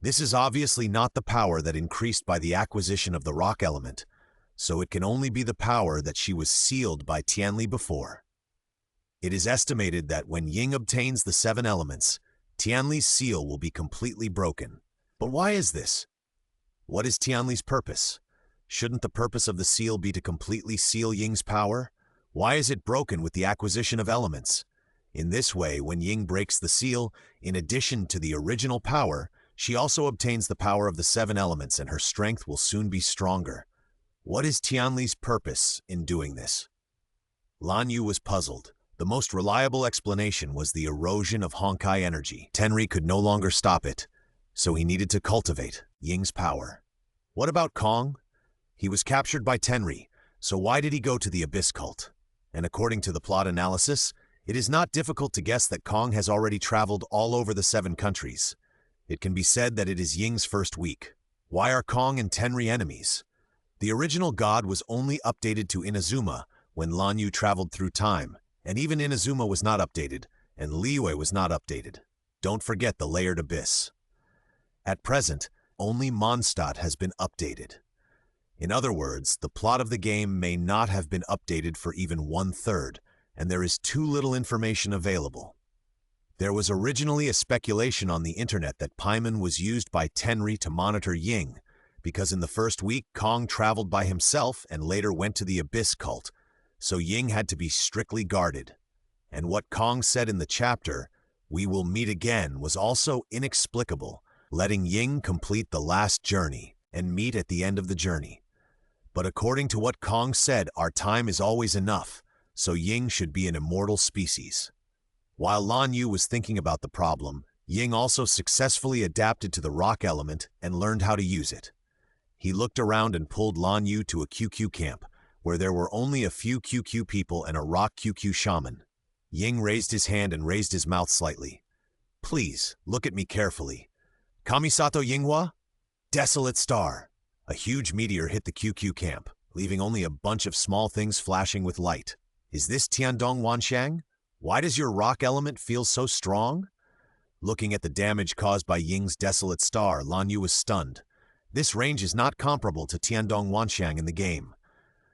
This is obviously not the power that increased by the acquisition of the rock element, so it can only be the power that she was sealed by Tianli before. It is estimated that when Ying obtains the 7 elements, Tianli's seal will be completely broken. But why is this? What is Tianli's purpose? Shouldn't the purpose of the seal be to completely seal Ying's power? Why is it broken with the acquisition of elements? In this way, when Ying breaks the seal, in addition to the original power, she also obtains the power of the 7 elements and her strength will soon be stronger. What is Tianli's purpose in doing this? Lan Yu was puzzled. The most reliable explanation was the erosion of Honkai energy. Tenri could no longer stop it, so he needed to cultivate Ying's power. What about Kong? He was captured by Tenri, so why did he go to the Abyss cult? And according to the plot analysis, it is not difficult to guess that Kong has already traveled all over the 7 countries. It can be said that it is Ying's first week. Why are Kong and Tenri enemies? The original god was only updated to Inazuma when Lan Yu traveled through time, and even Inazuma was not updated, and Liyue was not updated. Don't forget the layered abyss. At present, only Mondstadt has been updated. In other words, the plot of the game may not have been updated for even 1/3, and there is too little information available. There was originally a speculation on the internet that Paimon was used by Tenri to monitor Ying, because in the first week Kong traveled by himself and later went to the Abyss cult, so Ying had to be strictly guarded. And what Kong said in the chapter, "We will meet again," was also inexplicable, letting Ying complete the last journey and meet at the end of the journey. But according to what Kong said, our time is always enough, so Ying should be an immortal species. While Lan Yu was thinking about the problem, Ying also successfully adapted to the rock element and learned how to use it. He looked around and pulled Lan Yu to a QQ camp, where there were only a few QQ people and a rock QQ shaman. Ying raised his hand and raised his mouth slightly. Please, look at me carefully. Kamisato Yinghua? Desolate Star. A huge meteor hit the QQ camp, leaving only a bunch of small things flashing with light. Is this Tiandong Wanshang? Why does your rock element feel so strong? Looking at the damage caused by Ying's desolate star, Lan Yu was stunned. This range is not comparable to Tiandong Wanshang in the game.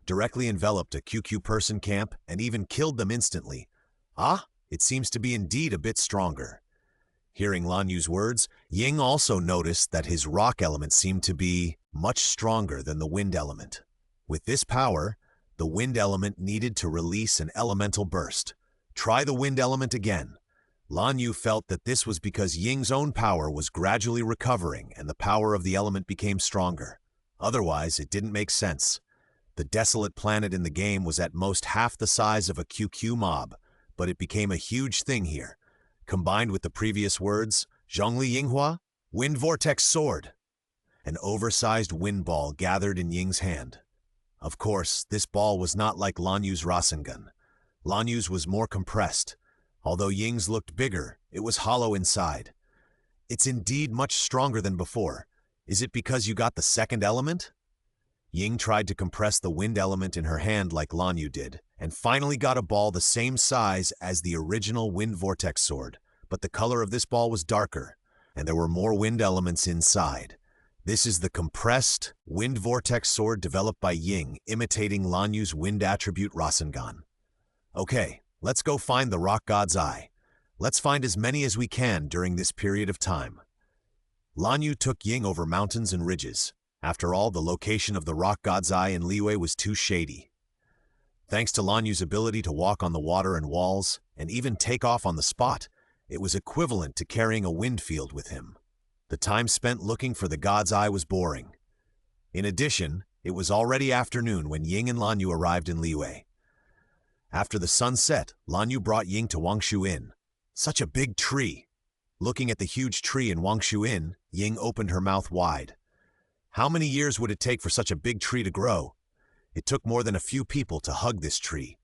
Directly enveloped a QQ person camp and even killed them instantly. Ah, it seems to be indeed a bit stronger. Hearing Lan Yu's words, Ying also noticed that his rock element seemed to be much stronger than the wind element. With this power, the wind element needed to release an elemental burst. Try the wind element again. Lan Yu felt that this was because Ying's own power was gradually recovering and the power of the element became stronger. Otherwise, it didn't make sense. The desolate planet in the game was at most half the size of a QQ mob, but it became a huge thing here. Combined with the previous words, Zhongli Yinghua, Wind Vortex Sword. An oversized wind ball gathered in Ying's hand. Of course, this ball was not like Lan Yu's Rasengan. Lan Yu's was more compressed. Although Ying's looked bigger, it was hollow inside. It's indeed much stronger than before. Is it because you got the second element? Ying tried to compress the wind element in her hand like Lan Yu did, and finally got a ball the same size as the original Wind Vortex Sword, but the color of this ball was darker, and there were more wind elements inside. This is the compressed Wind Vortex Sword developed by Ying, imitating Lan Yu's wind attribute Rasengan. Okay, let's go find the Rock God's Eye. Let's find as many as we can during this period of time. Lan Yu took Ying over mountains and ridges. After all, the location of the Rock God's Eye in Liyue was too shady. Thanks to Lan Yu's ability to walk on the water and walls, and even take off on the spot, it was equivalent to carrying a wind field with him. The time spent looking for the God's Eye was boring. In addition, it was already afternoon when Ying and Lan Yu arrived in Liyue. After the sun set, Lan Yu brought Ying to Wangshu Inn. Such a big tree! Looking at the huge tree in Wangshu Inn, Ying opened her mouth wide. How many years would it take for such a big tree to grow? It took more than a few people to hug this tree.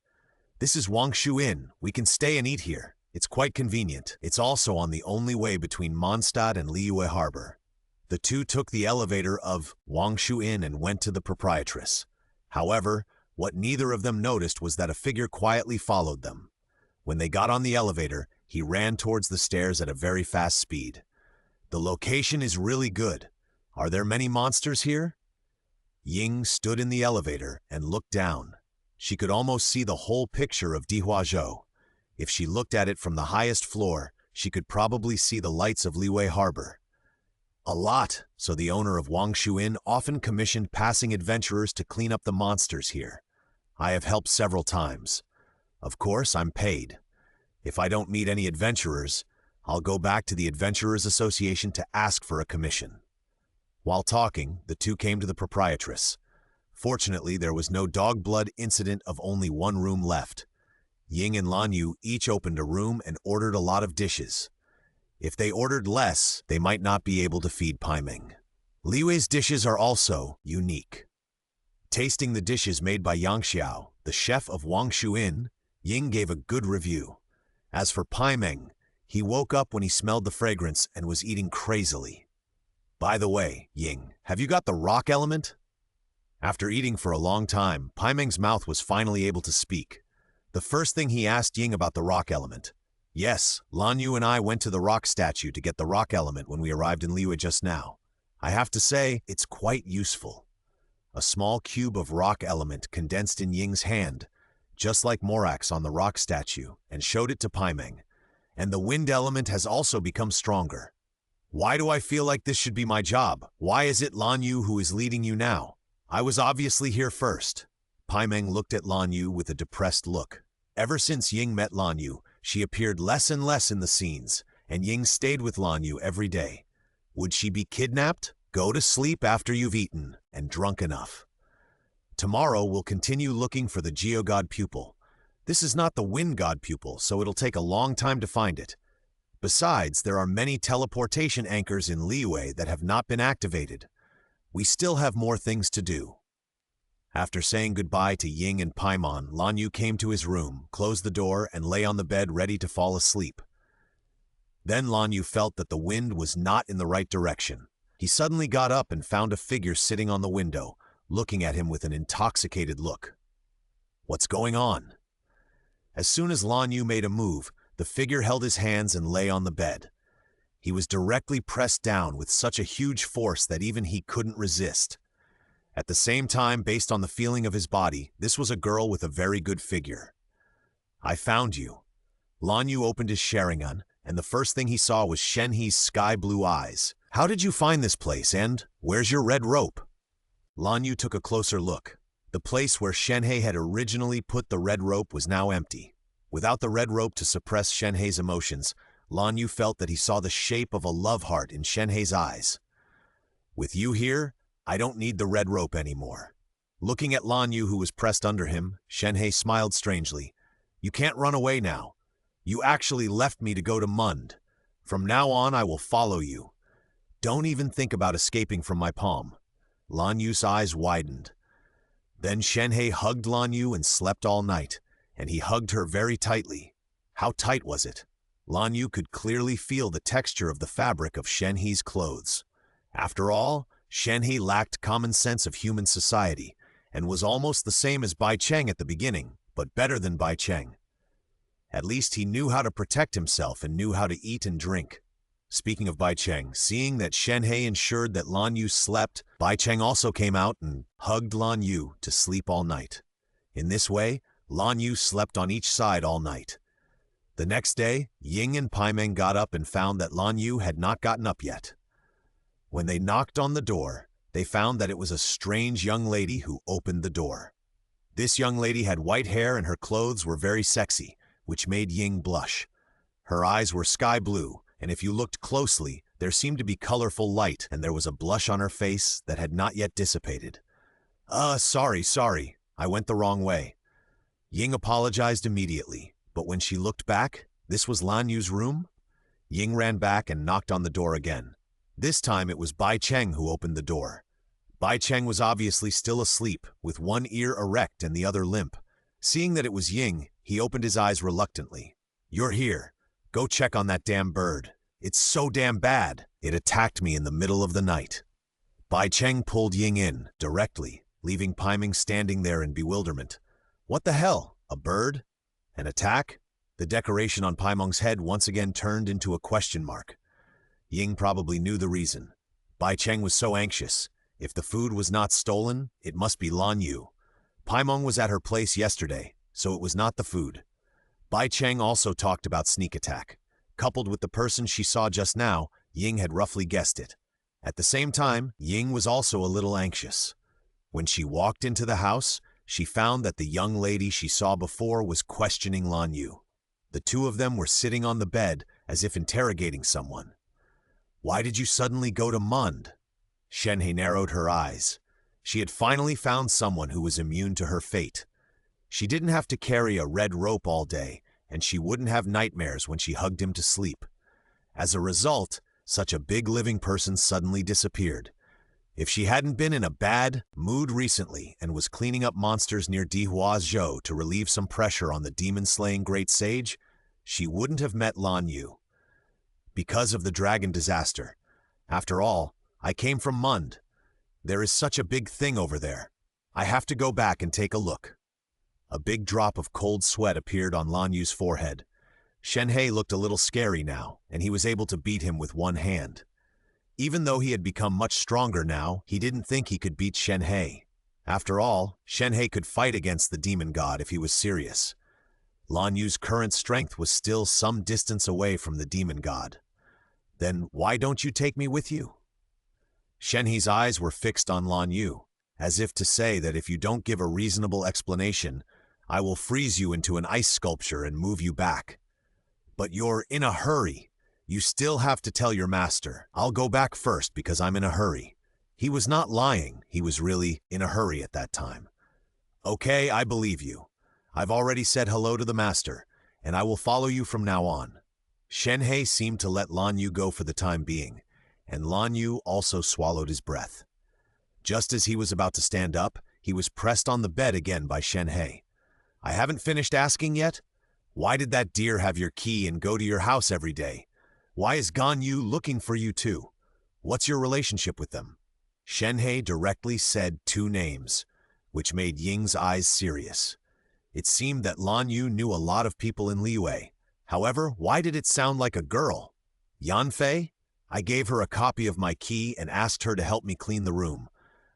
This is Wangshu Inn. We can stay and eat here. It's quite convenient. It's also on the only way between Mondstadt and Liyue Harbor. The two took the elevator of Wangshu Inn and went to the proprietress. However, what neither of them noticed was that a figure quietly followed them. When they got on the elevator, he ran towards the stairs at a very fast speed. The location is really good. Are there many monsters here? Ying stood in the elevator and looked down. She could almost see the whole picture of Dihuazhou. If she looked at it from the highest floor, she could probably see the lights of Liyue Harbor. A lot, so the owner of Wangshu Inn often commissioned passing adventurers to clean up the monsters here. I have helped several times. Of course, I'm paid. If I don't meet any adventurers, I'll go back to the Adventurers Association to ask for a commission. While talking, the two came to the proprietress. Fortunately, there was no dog blood incident of only one room left. Ying and Lan Yu each opened a room and ordered a lot of dishes. If they ordered less, they might not be able to feed Paimeng. Liyue's dishes are also unique. Tasting the dishes made by Yang Xiao, the chef of Wangshu Inn, Ying gave a good review. As for Paimeng, he woke up when he smelled the fragrance and was eating crazily. By the way, Ying, have you got the rock element? After eating for a long time, Paimeng's mouth was finally able to speak. The first thing he asked Ying about the rock element. Yes, Lan Yu and I went to the rock statue to get the rock element when we arrived in Liyue just now. I have to say, it's quite useful. A small cube of rock element condensed in Ying's hand, just like Morax on the rock statue, and showed it to Paimeng. And the wind element has also become stronger. Why do I feel like this should be my job? Why is it Lan Yu who is leading you now? I was obviously here first. Paimeng looked at Lan Yu with a depressed look. Ever since Ying met Lan Yu, she appeared less and less in the scenes, and Ying stayed with Lan Yu every day. Would she be kidnapped? Go to sleep after you've eaten and drunk enough. Tomorrow we'll continue looking for the Geogod pupil. This is not the Wind God pupil, so it'll take a long time to find it. Besides, there are many teleportation anchors in Liyue that have not been activated. We still have more things to do. After saying goodbye to Ying and Paimon, Lan Yu came to his room, closed the door, and lay on the bed ready to fall asleep. Then Lan Yu felt that the wind was not in the right direction. He suddenly got up and found a figure sitting on the window, looking at him with an intoxicated look. What's going on? As soon as Lan Yu made a move, the figure held his hands and lay on the bed. He was directly pressed down with such a huge force that even he couldn't resist. At the same time, based on the feeling of his body, this was a girl with a very good figure. I found you. Lan Yu opened his Sharingan, and the first thing he saw was Shenhe's sky-blue eyes. How did you find this place, and where's your red rope? Lan Yu took a closer look. The place where Shenhe had originally put the red rope was now empty. Without the red rope to suppress Shenhe's emotions, Lan Yu felt that he saw the shape of a love heart in Shenhe's eyes. With you here, I don't need the red rope anymore. Looking at Lan Yu, who was pressed under him, Shenhe smiled strangely. You can't run away now. You actually left me to go to Mund. From now on, I will follow you. Don't even think about escaping from my palm. Lan Yu's eyes widened. Then Shenhe hugged Lan Yu and slept all night, and he hugged her very tightly. How tight was it? Lan Yu could clearly feel the texture of the fabric of Shenhe's clothes. After all, Shenhe lacked common sense of human society, and was almost the same as Bai Cheng at the beginning, but better than Bai Cheng. At least he knew how to protect himself and knew how to eat and drink. Speaking of Bai Cheng, seeing that Shenhe ensured that Lan Yu slept, Bai Cheng also came out and hugged Lan Yu to sleep all night. In this way, Lan Yu slept on each side all night. The next day, Ying and Paimon got up and found that Lan Yu had not gotten up yet. When they knocked on the door, they found that it was a strange young lady who opened the door. This young lady had white hair and her clothes were very sexy, which made Ying blush. Her eyes were sky blue, and if you looked closely, there seemed to be colorful light, and there was a blush on her face that had not yet dissipated. Sorry, I went the wrong way. Ying apologized immediately, but when she looked back, this was Lan Yu's room? Ying ran back and knocked on the door again. This time it was Bai Cheng who opened the door. Bai Cheng was obviously still asleep, with one ear erect and the other limp. Seeing that it was Ying, he opened his eyes reluctantly. You're here. Go check on that damn bird. It's so damn bad. It attacked me in the middle of the night. Bai Cheng pulled Ying in, directly, leaving Paimon standing there in bewilderment. What the hell? A bird? An attack? The decoration on Paimon's head once again turned into a question mark. Ying probably knew the reason. Bai Cheng was so anxious. If the food was not stolen, it must be Lan Yu. Paimon was at her place yesterday, so it was not the food. Bai Cheng also talked about sneak attack. Coupled with the person she saw just now, Ying had roughly guessed it. At the same time, Ying was also a little anxious. When she walked into the house, she found that the young lady she saw before was questioning Lan Yu. The two of them were sitting on the bed as if interrogating someone. Why did you suddenly go to Mund? Shenhe narrowed her eyes. She had finally found someone who was immune to her fate. She didn't have to carry a red rope all day, and she wouldn't have nightmares when she hugged him to sleep. As a result, such a big living person suddenly disappeared. If she hadn't been in a bad mood recently and was cleaning up monsters near Dihua's Zhou to relieve some pressure on the demon-slaying great sage, she wouldn't have met Lan Yu. Because of the dragon disaster. After all, I came from Mund. There is such a big thing over there. I have to go back and take a look. A big drop of cold sweat appeared on Lan Yu's forehead. Shenhe looked a little scary now, and he was able to beat him with one hand. Even though he had become much stronger now, he didn't think he could beat Shenhe. After all, Shenhe could fight against the demon god if he was serious. Lan Yu's current strength was still some distance away from the demon god. Then why don't you take me with you? Shenhe's eyes were fixed on Lan Yu, as if to say that if you don't give a reasonable explanation, I will freeze you into an ice sculpture and move you back. But you're in a hurry. You still have to tell your master. I'll go back first because I'm in a hurry. He was not lying. He was really in a hurry at that time. Okay, I believe you. I've already said hello to the master, and I will follow you from now on. Shenhei seemed to let Lan Yu go for the time being, and Lan Yu also swallowed his breath. Just as he was about to stand up, he was pressed on the bed again by Shenhei. "I haven't finished asking yet? Why did that deer have your key and go to your house every day? Why is Gan Yu looking for you too? What's your relationship with them?" Shenhei directly said two names, which made Ying's eyes serious. It seemed that Lan Yu knew a lot of people in Liyue. However, why did it sound like a girl? Yanfei? I gave her a copy of my key and asked her to help me clean the room.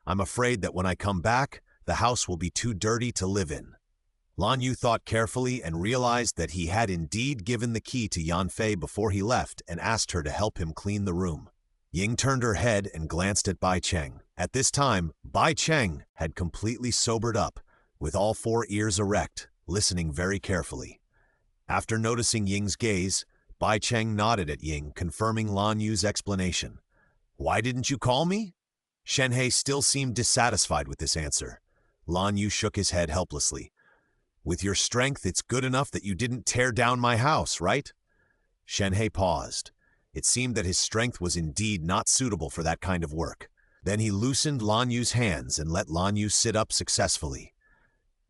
I'm afraid that when I come back, the house will be too dirty to live in. Lan Yu thought carefully and realized that he had indeed given the key to Yanfei before he left and asked her to help him clean the room. Ying turned her head and glanced at Bai Cheng. At this time, Bai Cheng had completely sobered up, with all four ears erect, listening very carefully. After noticing Ying's gaze, Bai Cheng nodded at Ying, confirming Lan Yu's explanation. "Why didn't you call me?" Shenhei still seemed dissatisfied with this answer. Lan Yu shook his head helplessly. "With your strength, it's good enough that you didn't tear down my house, right?" Shenhei paused. It seemed that his strength was indeed not suitable for that kind of work. Then he loosened Lan Yu's hands and let Lan Yu sit up successfully.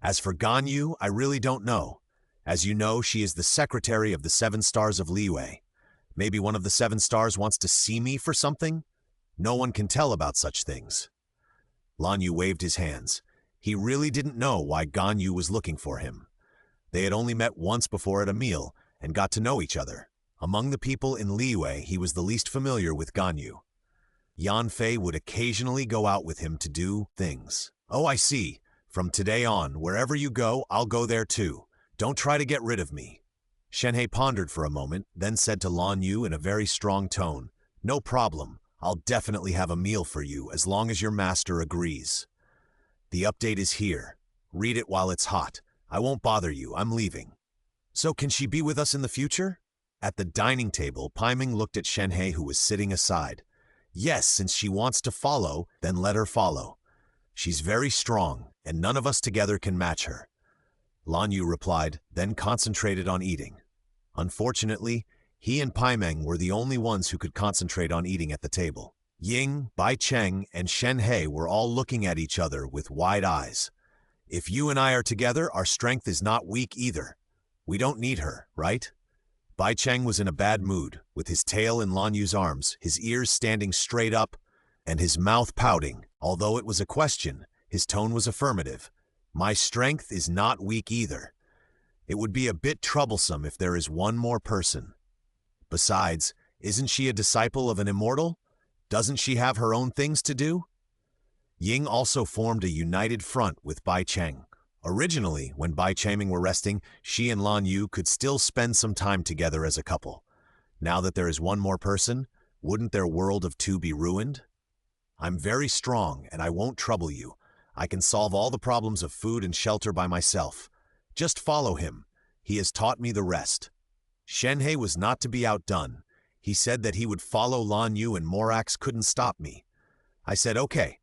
"As for Gan Yu, I really don't know. As you know, she is the secretary of the 7 Stars of Liyue. Maybe one of the 7 Stars wants to see me for something? No one can tell about such things." Lan Yu waved his hands. He really didn't know why Gan Yu was looking for him. They had only met once before at a meal and got to know each other. Among the people in Liyue, he was the least familiar with Gan Yu. Yanfei would occasionally go out with him to do things. "Oh, I see. From today on, wherever you go, I'll go there too. Don't try to get rid of me." Shenhei pondered for a moment, then said to Lan Yu in a very strong tone, "No problem. I'll definitely have a meal for you as long as your master agrees. The update is here. Read it while it's hot. I won't bother you. I'm leaving." "So can she be with us in the future?" At the dining table, Paiming looked at Shenhei, who was sitting aside. "Yes, since she wants to follow, then let her follow. She's very strong, and none of us together can match her." Lan Yu replied, then concentrated on eating. Unfortunately, he and Paimeng were the only ones who could concentrate on eating at the table. Ying, Bai Cheng, and Shenhei were all looking at each other with wide eyes. "If you and I are together, our strength is not weak either. We don't need her, right?" Bai Cheng was in a bad mood, with his tail in Lan Yu's arms, his ears standing straight up, and his mouth pouting. Although it was a question, his tone was affirmative. "My strength is not weak either. It would be a bit troublesome if there is one more person. Besides, isn't she a disciple of an immortal? Doesn't she have her own things to do?" Ying also formed a united front with Bai Cheng. Originally, when Bai Cheng were resting, she and Lan Yu could still spend some time together as a couple. Now that there is one more person, wouldn't their world of two be ruined? "I'm very strong, and I won't trouble you. I can solve all the problems of food and shelter by myself. Just follow him. He has taught me the rest." Shenhei was not to be outdone. He said that he would follow Lan Yu and Morax couldn't stop me. I said, okay,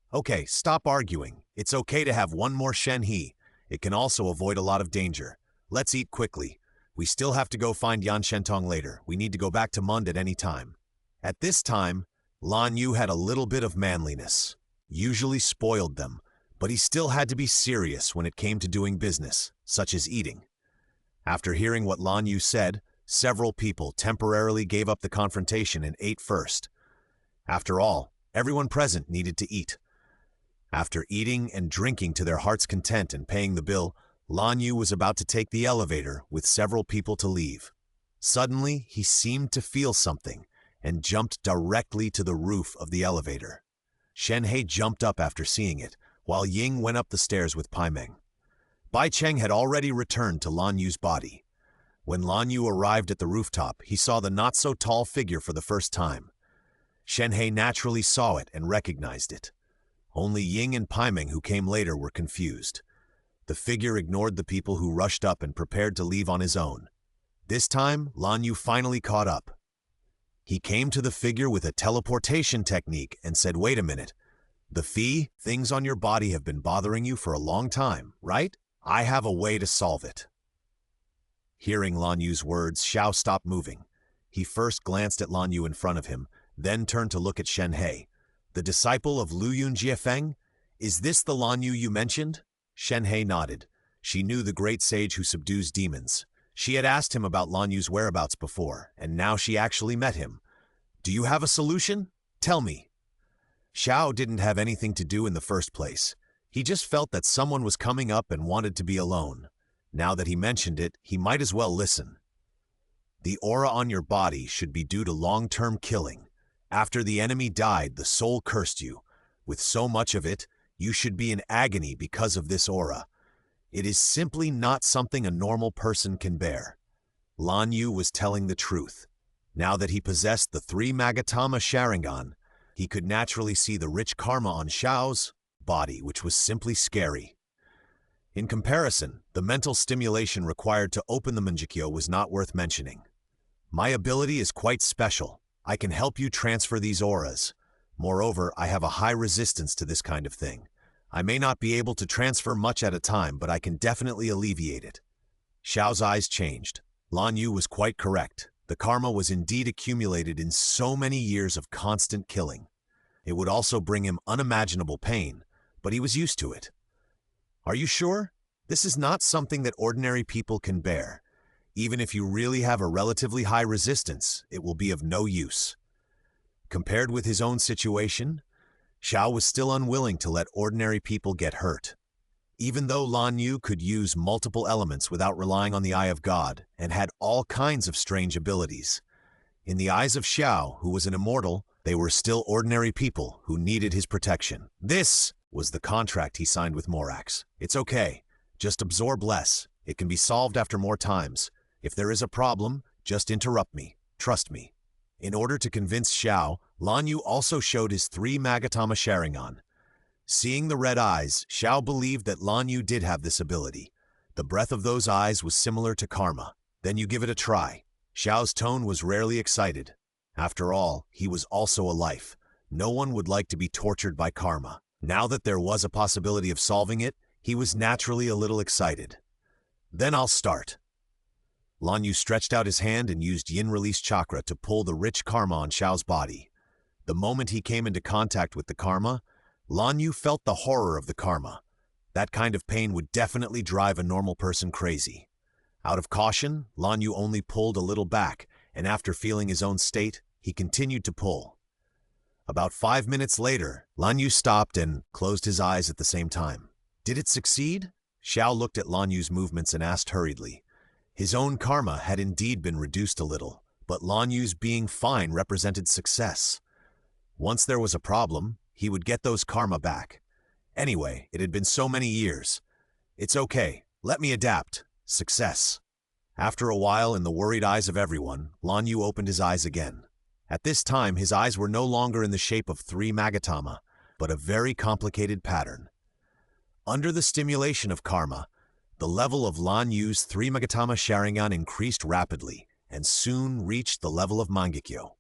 stop arguing. It's okay to have one more Shenhe. It can also avoid a lot of danger. Let's eat quickly. We still have to go find Yan Shentong later. We need to go back to Mund at any time. At this time, Lan Yu had a little bit of manliness. Usually spoiled them, but he still had to be serious when it came to doing business, such as eating. After hearing what Lan Yu said, several people temporarily gave up the confrontation and ate first. After all, everyone present needed to eat. After eating and drinking to their heart's content and paying the bill, Lan Yu was about to take the elevator with several people to leave. Suddenly, he seemed to feel something and jumped directly to the roof of the elevator. Shenhei jumped up after seeing it, while Ying went up the stairs with Paimeng. Bai Cheng had already returned to Lan Yu's body. When Lan Yu arrived at the rooftop, he saw the not-so-tall figure for the first time. Shenhei naturally saw it and recognized it. Only Ying and Paimeng, who came later, were confused. The figure ignored the people who rushed up and prepared to leave on his own. This time, Lan Yu finally caught up. He came to the figure with a teleportation technique and said, "Wait a minute. The things on your body have been bothering you for a long time, right? I have a way to solve it." Hearing Lan Yu's words, Xiao stopped moving. He first glanced at Lan Yu in front of him, then turned to look at Shen He. The disciple of Lu Yun Jiefeng? Is this the Lan Yu you mentioned? Shen He nodded. She knew the great sage who subdues demons. She had asked him about Lan Yu's whereabouts before, and now she actually met him. Do you have a solution? Tell me. Xiao didn't have anything to do in the first place. He just felt that someone was coming up and wanted to be alone. Now that he mentioned it, he might as well listen. The aura on your body should be due to long-term killing. After the enemy died, the soul cursed you. With so much of it, you should be in agony because of this aura. It is simply not something a normal person can bear. Lan Yu was telling the truth. Now that he possessed the 3 Magatama Sharingan, he could naturally see the rich karma on Xiao's body, which was simply scary. In comparison, the mental stimulation required to open the Mangekyo was not worth mentioning. My ability is quite special. I can help you transfer these auras. Moreover, I have a high resistance to this kind of thing. I may not be able to transfer much at a time, but I can definitely alleviate it. Xiao's eyes changed. Lan Yu was quite correct. The karma was indeed accumulated in so many years of constant killing. It would also bring him unimaginable pain, but he was used to it. Are you sure? This is not something that ordinary people can bear. Even if you really have a relatively high resistance, it will be of no use. Compared with his own situation, Xiao was still unwilling to let ordinary people get hurt. Even though Lan Yu could use multiple elements without relying on the eye of God and had all kinds of strange abilities, in the eyes of Xiao, who was an immortal, they were still ordinary people who needed his protection. This was the contract he signed with Morax. It's okay. Just absorb less. It can be solved after more times. If there is a problem, just interrupt me. Trust me. In order to convince Xiao, Lan Yu also showed his 3 Magatama Sharingan. Seeing the red eyes, Xiao believed that Lan Yu did have this ability. The breath of those eyes was similar to karma. Then you give it a try. Xiao's tone was rarely excited. After all, he was also a life. No one would like to be tortured by karma. Now that there was a possibility of solving it, he was naturally a little excited. Then I'll start. Lan Yu stretched out his hand and used yin-release chakra to pull the rich karma on Xiao's body. The moment he came into contact with the karma, Lan Yu felt the horror of the karma. That kind of pain would definitely drive a normal person crazy. Out of caution, Lan Yu only pulled a little back, and after feeling his own state, he continued to pull. About 5 minutes later, Lan Yu stopped and closed his eyes at the same time. Did it succeed? Xiao looked at Lan Yu's movements and asked hurriedly. His own karma had indeed been reduced a little, but Lan Yu's being fine represented success. Once there was a problem, he would get those karma back. Anyway, it had been so many years. It's okay. Let me adapt. Success. After a while, in the worried eyes of everyone, Lan Yu opened his eyes again. At this time, his eyes were no longer in the shape of 3 Magatama, but a very complicated pattern. Under the stimulation of karma, the level of Lan Yu's 3 Magatama Sharingan increased rapidly and soon reached the level of Mangekyo.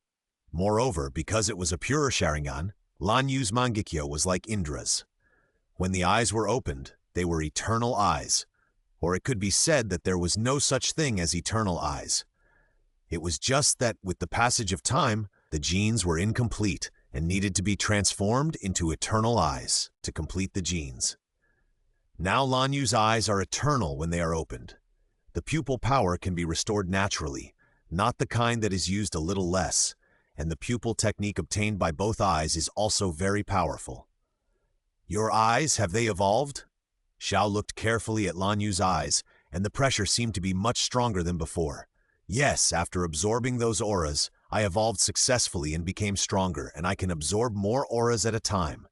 Moreover, because it was a purer Sharingan, Lan Yu's Mangekyo was like Indra's. When the eyes were opened, they were eternal eyes, or it could be said that there was no such thing as eternal eyes. It was just that with the passage of time, the genes were incomplete and needed to be transformed into eternal eyes to complete the genes. Now Lan Yu's eyes are eternal when they are opened. The pupil power can be restored naturally, not the kind that is used a little less, and the pupil technique obtained by both eyes is also very powerful. Your eyes, have they evolved? Xiao looked carefully at Lan Yu's eyes, and the pressure seemed to be much stronger than before. Yes, after absorbing those auras, I evolved successfully and became stronger, and I can absorb more auras at a time.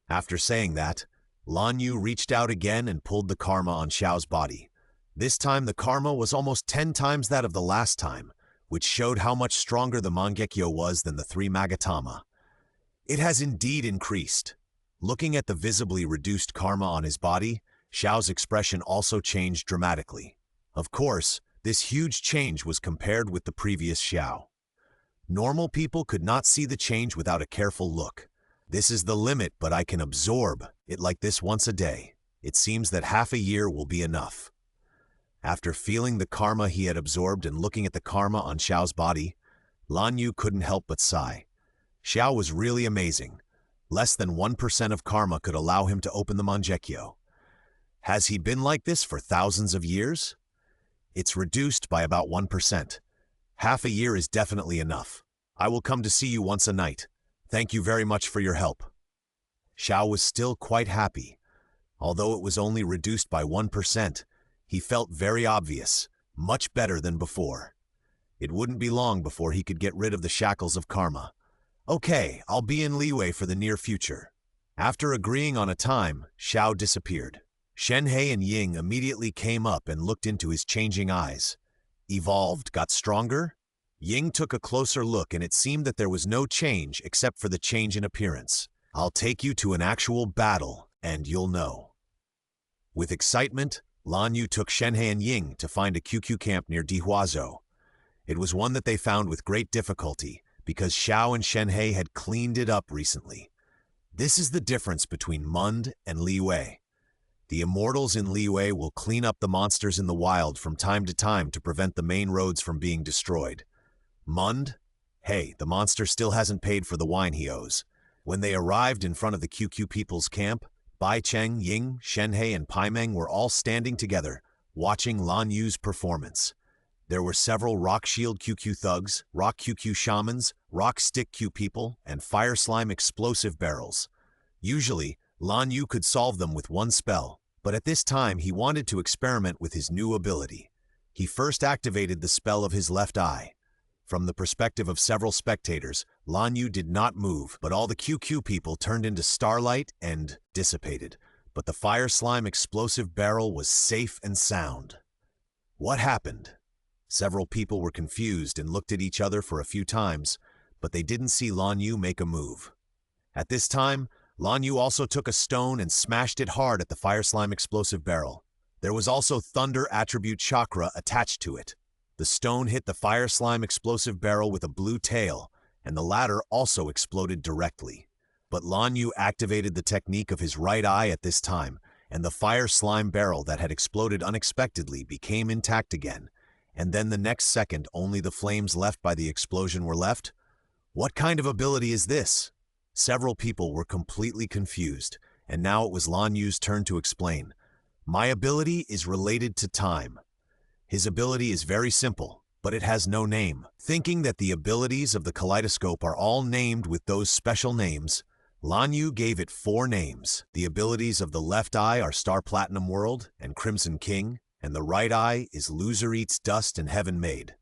After saying that, Lan Yu reached out again and pulled the karma on Xiao's body. This time the karma was almost 10 times that of the last time, which showed how much stronger the Mangekyo was than the 3 Magatama. It has indeed increased. Looking at the visibly reduced karma on his body, Xiao's expression also changed dramatically. Of course, this huge change was compared with the previous Xiao. Normal people could not see the change without a careful look. This is the limit, but I can absorb it like this once a day. It seems that half a year will be enough. After feeling the karma he had absorbed and looking at the karma on Xiao's body, Lan Yu couldn't help but sigh. Xiao was really amazing. Less than 1% of karma could allow him to open the Mangekyo. Has he been like this for thousands of years? It's reduced by about 1%. Half a year is definitely enough. I will come to see you once a night. Thank you very much for your help. Xiao was still quite happy. Although it was only reduced by 1%, he felt very obvious, much better than before. It wouldn't be long before he could get rid of the shackles of karma. Okay, I'll be in Liyue for the near future. After agreeing on a time, Xiao disappeared. Shenhe and Ying immediately came up and looked into his changing eyes. Evolved, got stronger? Ying took a closer look and it seemed that there was no change except for the change in appearance. I'll take you to an actual battle, and you'll know. With excitement, Lan Yu took Shenhe and Ying to find a QQ camp near Dihuazhou. It was one that they found with great difficulty, because Xiao and Shenhe had cleaned it up recently. This is the difference between Mund and Liyue. The immortals in Liyue will clean up the monsters in the wild from time to time to prevent the main roads from being destroyed. Mund? Hey, the monster still hasn't paid for the wine he owes. When they arrived in front of the QQ people's camp, Bai Cheng, Ying, Shenhe, and Paimeng were all standing together, watching Lan Yu's performance. There were several Rock Shield QQ thugs, Rock QQ shamans, Rock Stick Q people, and Fire Slime explosive barrels. Usually, Lan Yu could solve them with one spell, but at this time he wanted to experiment with his new ability. He first activated the spell of his left eye. From the perspective of several spectators, Lan Yu did not move, but all the QQ people turned into starlight and dissipated. But the Fire Slime explosive barrel was safe and sound. What happened? Several people were confused and looked at each other for a few times, but they didn't see Lan Yu make a move. At this time, Lan Yu also took a stone and smashed it hard at the Fire Slime explosive barrel. There was also Thunder attribute chakra attached to it. The stone hit the Fire Slime explosive barrel with a blue tail, and the latter also exploded directly. But Lan Yu activated the technique of his right eye at this time, and the Fire Slime barrel that had exploded unexpectedly became intact again. And then the next second only the flames left by the explosion were left? What kind of ability is this? Several people were completely confused, and now it was Lan Yu's turn to explain. My ability is related to time. His ability is very simple, but it has no name. Thinking that the abilities of the kaleidoscope are all named with those special names, Lan Yu gave it 4 names. The abilities of the left eye are Star Platinum World and Crimson King, and the right eye is Loser Eats Dust and Heaven Made.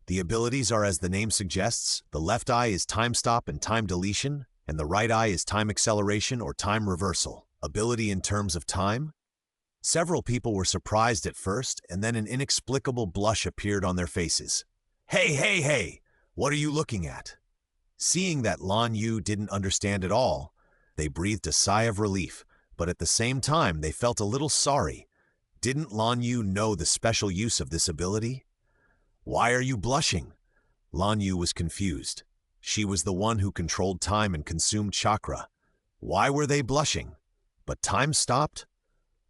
The abilities are as the name suggests. The left eye is Time Stop and Time Deletion, and the right eye is Time Acceleration or Time Reversal. Ability in terms of time? Several people were surprised at first, and then an inexplicable blush appeared on their faces. Hey, hey, hey! What are you looking at? Seeing that Lan Yu didn't understand at all, they breathed a sigh of relief, but at the same time they felt a little sorry. Didn't Lan Yu know the special use of this ability? Why are you blushing? Lan Yu was confused. She was the one who controlled time and consumed chakra. Why were they blushing? But time stopped?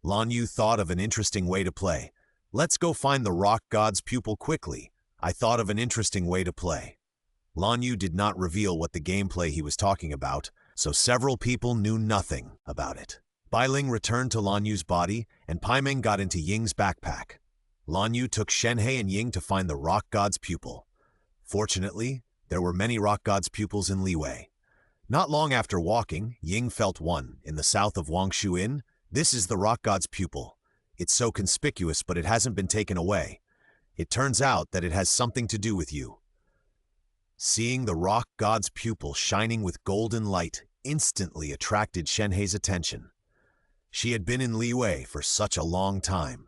Lan Yu thought of an interesting way to play. Let's go find the rock god's pupil quickly. I thought of an interesting way to play. Lan Yu did not reveal what the gameplay he was talking about, so several people knew nothing about it. Bai Ling returned to Lan Yu's body, and Paimeng got into Ying's backpack. Lan Yu took Shenhe and Ying to find the rock god's pupil. Fortunately, there were many rock god's pupils in Liyue. Not long after walking, Ying felt one, in the south of Wangshu Inn. This is the rock god's pupil. It's so conspicuous, but it hasn't been taken away. It turns out that it has something to do with you. Seeing the rock god's pupil shining with golden light instantly attracted Shenhe's attention. She had been in Liyue for such a long time.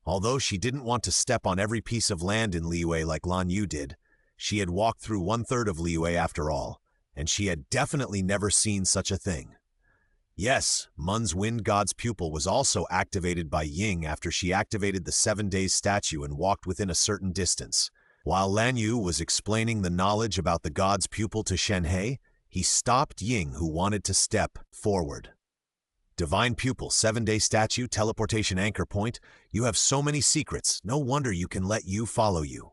Although she didn't want to step on every piece of land in Liyue like Lan Yu did, she had walked through 1/3 of Liyue after all, and she had definitely never seen such a thing. Yes, Mun's wind god's pupil was also activated by Ying after she activated the 7 days statue and walked within a certain distance. While Lan Yu was explaining the knowledge about the god's pupil to Shenhe, he stopped Ying, who wanted to step forward. Divine Pupil, 7-day statue, teleportation anchor point. You have so many secrets. No wonder you can let you follow you.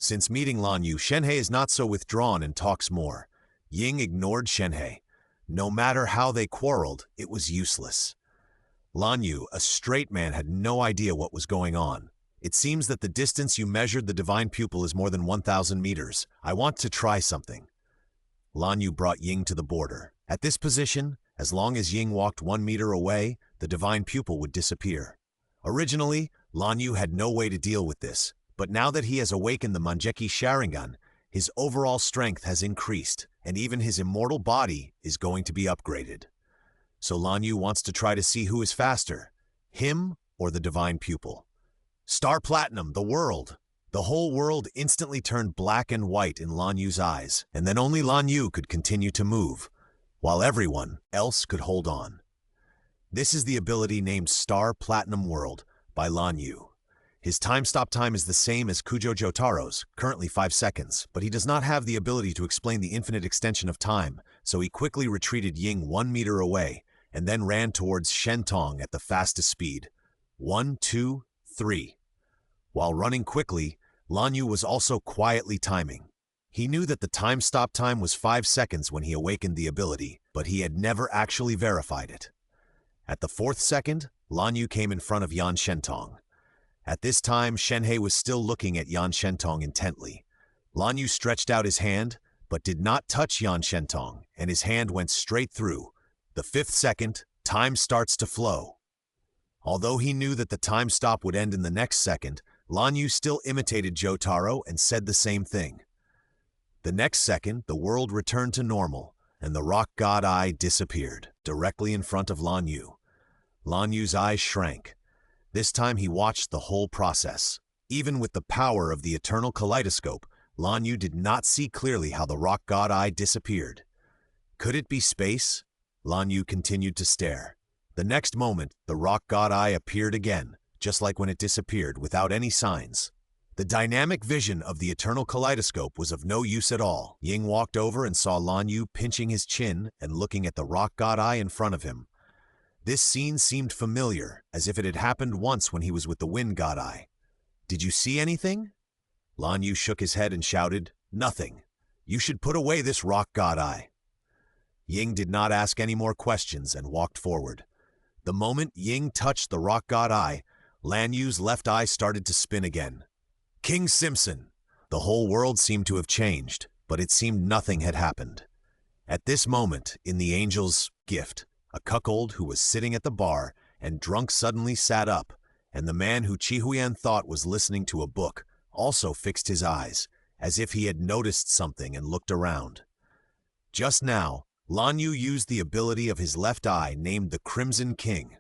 Since meeting Lan Yu, Shenhei is not so withdrawn and talks more. Ying ignored Shenhei. No matter how they quarreled, it was useless. Lan Yu, a straight man, had no idea what was going on. It seems that the distance you measured the divine pupil is more than 1,000 meters. I want to try something. Lan Yu brought Ying to the border. At this position, as long as Ying walked 1 meter away, the divine pupil would disappear. Originally, Lan Yu had no way to deal with this, but now that he has awakened the Manjeki Sharingan, his overall strength has increased, and even his immortal body is going to be upgraded. So Lan Yu wants to try to see who is faster, him or the divine pupil. Star Platinum, the world! The whole world instantly turned black and white in Lan Yu's eyes, and then only Lan Yu could continue to move, while everyone else could hold on. This is the ability named Star Platinum World by Lan Yu. His time-stop time is the same as Kujo Jotaro's, currently 5 seconds, but he does not have the ability to explain the infinite extension of time, so he quickly retreated Ying 1 meter away, and then ran towards Shentong at the fastest speed. 1, 2, 3. While running quickly, Lan Yu was also quietly timing. He knew that the time-stop time was 5 seconds when he awakened the ability, but he had never actually verified it. At the 4th second, Lan Yu came in front of Yan Shentong. At this time, Shenhei was still looking at Yan Shentong intently. Lan Yu stretched out his hand, but did not touch Yan Shentong, and his hand went straight through. The 5th second, time starts to flow. Although he knew that the time stop would end in the next second, Lan Yu still imitated Jotaro and said the same thing. The next second, the world returned to normal, and the rock god eye disappeared, directly in front of Lan Yu. Lan Yu's eyes shrank. This time he watched the whole process. Even with the power of the eternal kaleidoscope, Lan Yu did not see clearly how the rock god eye disappeared. Could it be space? Lan Yu continued to stare. The next moment, the rock god eye appeared again, just like when it disappeared, without any signs. The dynamic vision of the eternal kaleidoscope was of no use at all. Ying walked over and saw Lan Yu pinching his chin and looking at the rock god eye in front of him. This scene seemed familiar, as if it had happened once when he was with the wind god eye. Did you see anything? Lan Yu shook his head and shouted, "Nothing. You should put away this rock god eye." Ying did not ask any more questions and walked forward. The moment Ying touched the rock god eye, Lan Yu's left eye started to spin again. King Simpson! The whole world seemed to have changed, but it seemed nothing had happened. At this moment, in the angel's gift, a cuckold who was sitting at the bar and drunk suddenly sat up, and the man who Chihuyan thought was listening to a book also fixed his eyes, as if he had noticed something and looked around. Just now, Lan Yu used the ability of his left eye named the Crimson King.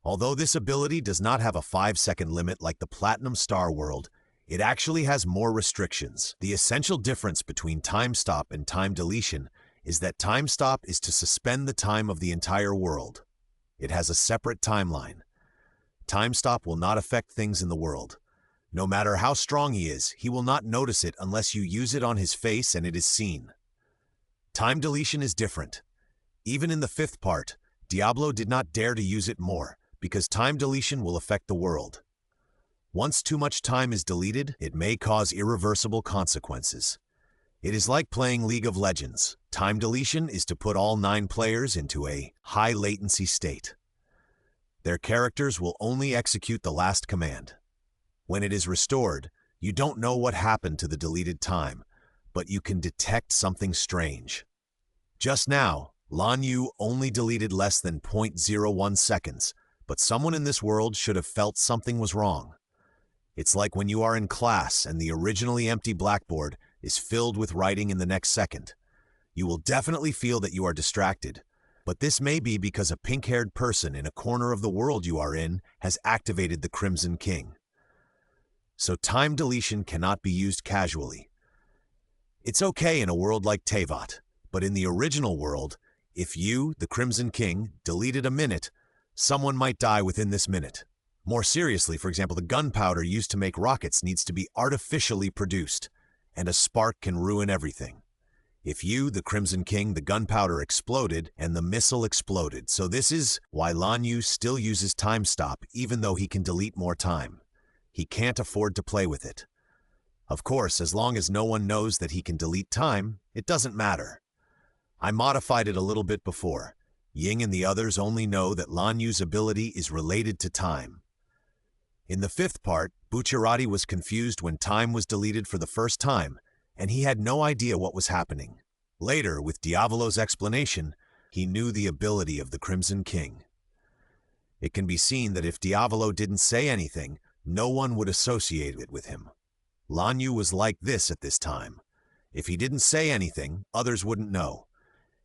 Although this ability does not have a 5-second limit like the Platinum Star World, it actually has more restrictions. The essential difference between time stop and time deletion is that time stop is to suspend the time of the entire world. It has a separate timeline. Time stop will not affect things in the world. No matter how strong he is, he will not notice it unless you use it on his face and it is seen. Time deletion is different. Even in the 5th part, Diablo did not dare to use it more, because time deletion will affect the world. Once too much time is deleted, it may cause irreversible consequences. It is like playing League of Legends. Time deletion is to put all 9 players into a high latency state. Their characters will only execute the last command. When it is restored, you don't know what happened to the deleted time, but you can detect something strange. Just now, Lan Yu only deleted less than 0.01 seconds, but someone in this world should have felt something was wrong. It's like when you are in class and the originally empty blackboard is filled with writing in the next second. You will definitely feel that you are distracted, but this may be because a pink-haired person in a corner of the world you are in has activated the Crimson King. So time deletion cannot be used casually. It's okay in a world like Teyvat, but in the original world, if you, the Crimson King, deleted a minute, someone might die within this minute. More seriously, for example, the gunpowder used to make rockets needs to be artificially produced, and a spark can ruin everything. If you, the Crimson King, the gunpowder exploded, and the missile exploded. So this is why Lan Yu still uses time stop, even though he can delete more time. He can't afford to play with it. Of course, as long as no one knows that he can delete time, it doesn't matter. I modified it a little bit before. Ying and the others only know that Lan Yu's ability is related to time. In the fifth part, Bucciarati was confused when time was deleted for the first time, and he had no idea what was happening. Later, with Diavolo's explanation, he knew the ability of the Crimson King. It can be seen that if Diavolo didn't say anything, no one would associate it with him. Lan Yu was like this at this time. If he didn't say anything, others wouldn't know.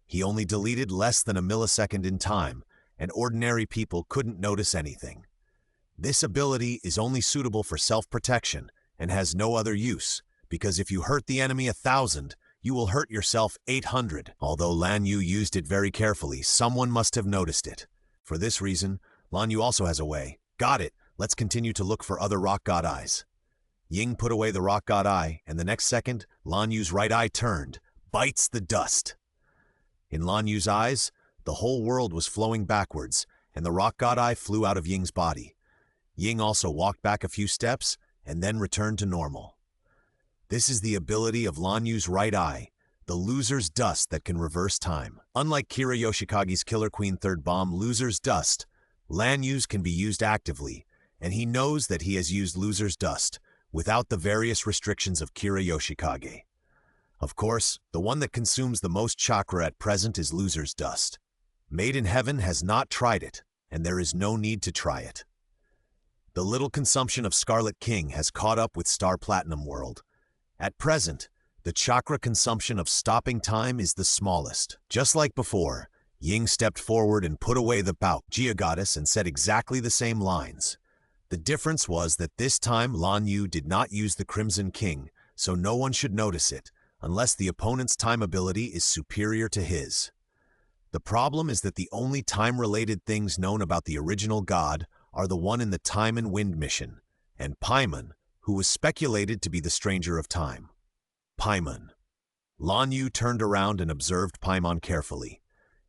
He only deleted less than a millisecond in time, and ordinary people couldn't notice anything. This ability is only suitable for self-protection and has no other use, because if you hurt the enemy 1,000, you will hurt yourself 800. Although Lan Yu used it very carefully, someone must have noticed it. For this reason, Lan Yu also has a way. Got it. Let's continue to look for other rock god eyes. Ying put away the rock god eye, and the next second, Lan Yu's right eye turned, bites the dust. In Lan Yu's eyes, the whole world was flowing backwards, and the rock god eye flew out of Ying's body. Ying also walked back a few steps, and then returned to normal. This is the ability of Lan Yu's right eye, the loser's dust that can reverse time. Unlike Kira Yoshikage's Killer Queen third bomb, loser's dust, Lan Yu's can be used actively, and he knows that he has used loser's dust, without the various restrictions of Kira Yoshikage. Of course, the one that consumes the most chakra at present is loser's dust. Made in Heaven has not tried it, and there is no need to try it. The little consumption of Scarlet King has caught up with Star Platinum World. At present, the chakra consumption of stopping time is the smallest. Just like before, Ying stepped forward and put away the Bao Jia goddess and said exactly the same lines. The difference was that this time Lan Yu did not use the Crimson King, so no one should notice it, unless the opponent's time ability is superior to his. The problem is that the only time-related things known about the original god are the one in the Time and Wind mission, and Paimon, who was speculated to be the Stranger of Time. Paimon. Lan Yu turned around and observed Paimon carefully.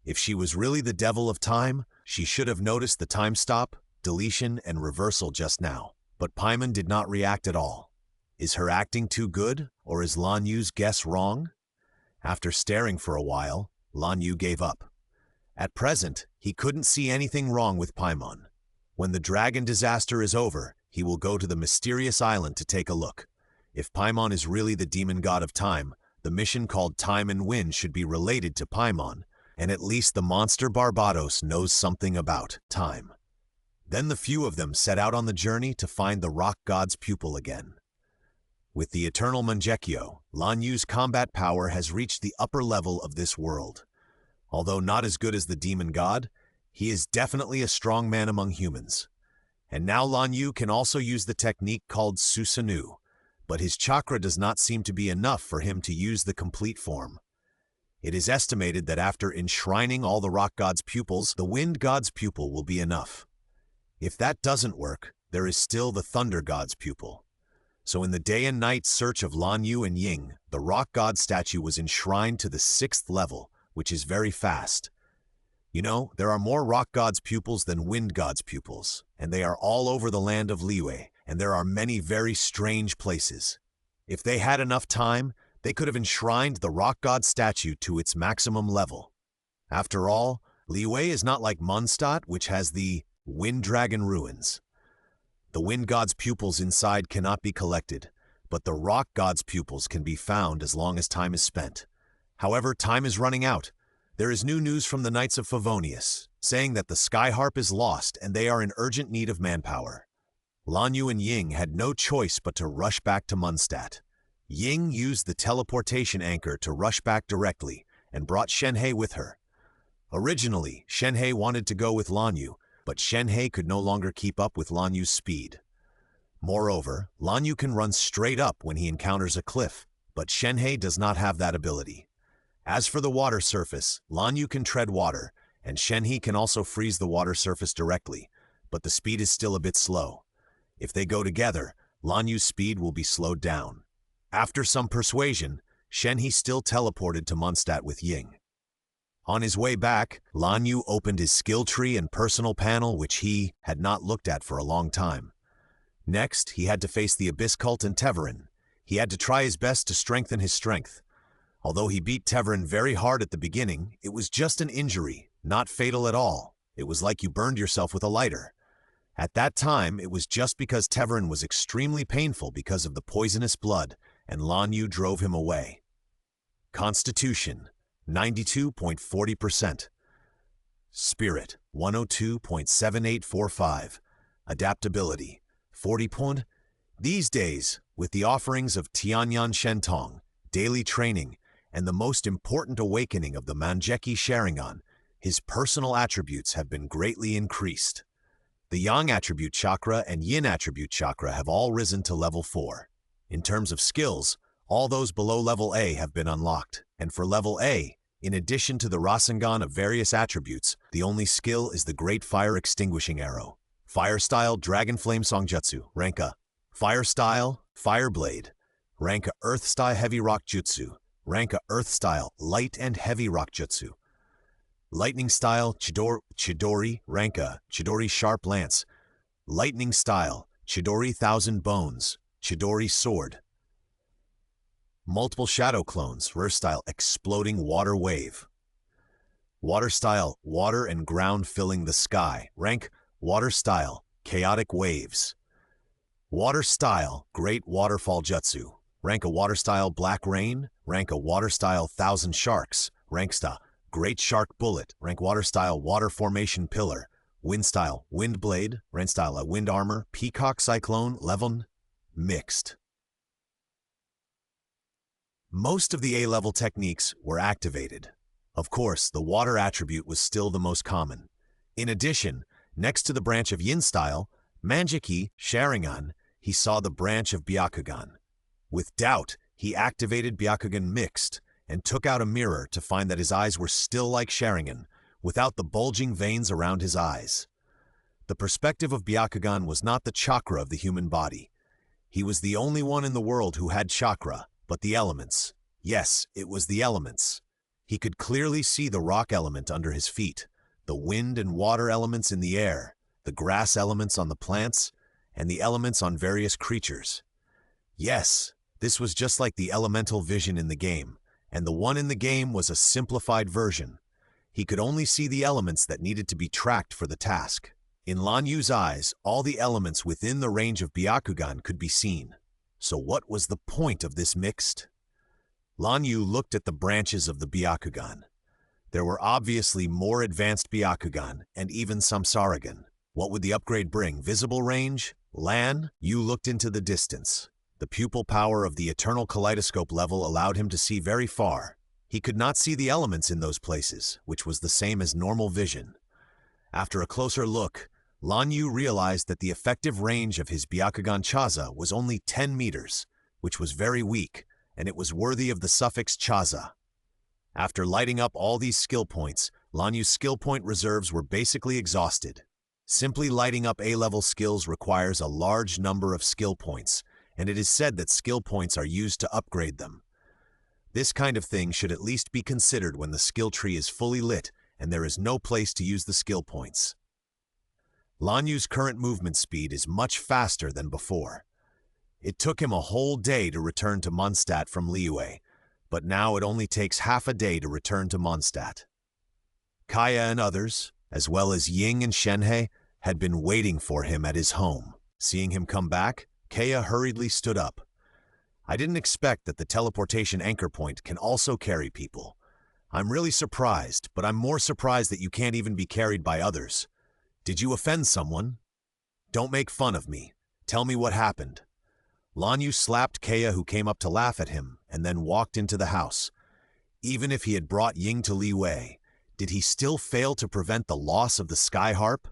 If she was really the devil of time, she should have noticed the time stop, deletion, and reversal just now. But Paimon did not react at all. Is her acting too good, or is Lan Yu's guess wrong? After staring for a while, Lan Yu gave up. At present, he couldn't see anything wrong with Paimon. When the dragon disaster is over, he will go to the mysterious island to take a look. If Paimon is really the demon god of time, the mission called Time and Wind should be related to Paimon, and at least the monster Barbatos knows something about time. Then the few of them set out on the journey to find the rock god's pupil again. With the eternal Mangekyo, Lan Yu's combat power has reached the upper level of this world. Although not as good as the demon god, he is definitely a strong man among humans. And now Lan Yu can also use the technique called Susanoo, but his chakra does not seem to be enough for him to use the complete form. It is estimated that after enshrining all the rock god's pupils, the wind god's pupil will be enough. If that doesn't work, there is still the thunder god's pupil. So in the day and night search of Lan Yu and Ying, the rock god statue was enshrined to the 6th level, which is very fast. You know, there are more rock god's pupils than wind god's pupils, and they are all over the land of Liyue, and there are many very strange places. If they had enough time, they could have enshrined the rock god statue to its maximum level. After all, Liyue is not like Mondstadt, which has the Wind Dragon ruins. The wind god's pupils inside cannot be collected, but the rock god's pupils can be found as long as time is spent. However, time is running out. There is new news from the Knights of Favonius, saying that the Sky Harp is lost and they are in urgent need of manpower. Lan Yu and Ying had no choice but to rush back to Mondstadt. Ying used the teleportation anchor to rush back directly and brought Shenhei with her. Originally, Shenhei wanted to go with Lan Yu, but Shenhei could no longer keep up with Lan Yu's speed. Moreover, Lan Yu can run straight up when he encounters a cliff, but Shenhei does not have that ability. As for the water surface, Lan Yu can tread water, and Shenhei can also freeze the water surface directly, but the speed is still a bit slow. If they go together, Lan Yu's speed will be slowed down. After some persuasion, Shenhei still teleported to Mondstadt with Ying. On his way back, Lan Yu opened his skill tree and personal panel, which he had not looked at for a long time. Next, he had to face the Abyss Cult and Teverin. He had to try his best to strengthen his strength. Although he beat Teyvat very hard at the beginning, it was just an injury, not fatal at all. It was like you burned yourself with a lighter. At that time, it was just because Teyvat was extremely painful because of the poisonous blood, and Lan Yu drove him away. Constitution, 92.40%. Spirit, 102.7845. Adaptability, 40 point. These days, with the offerings of Tianyan Shentong, daily training, and the most important awakening of the Manjeki Sharingan, his personal attributes have been greatly increased. The Yang attribute chakra and Yin attribute chakra have all risen to level 4. In terms of skills, all those below level A have been unlocked, and for level A, in addition to the Rasengan of various attributes, the only skill is the Great Fire Extinguishing Arrow. Fire Style Dragon Flame Songjutsu, rank A. Fire Style Fire Blade, rank A. Earth Style Heavy Rock Jutsu, rank A. Earth Style Light and Heavy Rock Jutsu. Lightning Style Chidori, rank A. Chidori Sharp Lance, Lightning Style Chidori Thousand Bones, Chidori Sword. Multiple Shadow Clones, Rare Style Exploding Water Wave. Water Style Water and Ground Filling the Sky, rank Water Style Chaotic Waves. Water Style Great Waterfall Jutsu, rank A. Water Style Black Rain, rank A. Water Style Thousand Sharks, rank Sta. Great Shark Bullet, rank Water Style Water Formation Pillar. Wind Style Wind Blade, rank Style Wind Armor, Peacock Cyclone, Level Mixed. Most of the A-level techniques were activated. Of course, the water attribute was still the most common. In addition, next to the branch of Yin style, Manjeki Sharingan, he saw the branch of Byakugan. With doubt, he activated Byakugan Mixed and took out a mirror to find that his eyes were still like Sharingan, without the bulging veins around his eyes. The perspective of Byakugan was not the chakra of the human body. He was the only one in the world who had chakra, but the elements. Yes, it was the elements. He could clearly see the rock element under his feet, the wind and water elements in the air, the grass elements on the plants, and the elements on various creatures. Yes, this was just like the elemental vision in the game, and the one in the game was a simplified version. He could only see the elements that needed to be tracked for the task. In Lan Yu's eyes, all the elements within the range of Byakugan could be seen. So what was the point of this mixed? Lan Yu looked at the branches of the Byakugan. There were obviously more advanced Byakugan and even some Saragan. What would the upgrade bring? Visible range? Lan Yu looked into the distance. The pupil power of the Eternal Kaleidoscope level allowed him to see very far. He could not see the elements in those places, which was the same as normal vision. After a closer look, Lan Yu realized that the effective range of his Byakugan Chaza was only 10 meters, which was very weak, and it was worthy of the suffix Chaza. After lighting up all these skill points, Lan Yu's skill point reserves were basically exhausted. Simply lighting up A-level skills requires a large number of skill points, and it is said that skill points are used to upgrade them. This kind of thing should at least be considered when the skill tree is fully lit and there is no place to use the skill points. Lan Yu's current movement speed is much faster than before. It took him a whole day to return to Mondstadt from Liyue, but now it only takes half a day to return to Mondstadt. Kaya and others, as well as Ying and Shenhe, had been waiting for him at his home. Seeing him come back, Kaya hurriedly stood up. I didn't expect that the teleportation anchor point can also carry people. I'm really surprised, but I'm more surprised that you can't even be carried by others. Did you offend someone? Don't make fun of me. Tell me what happened. Lan Yu slapped Kaya, who came up to laugh at him, and then walked into the house. Even if he had brought Ying to Liyue, did he still fail to prevent the loss of the Sky Harp?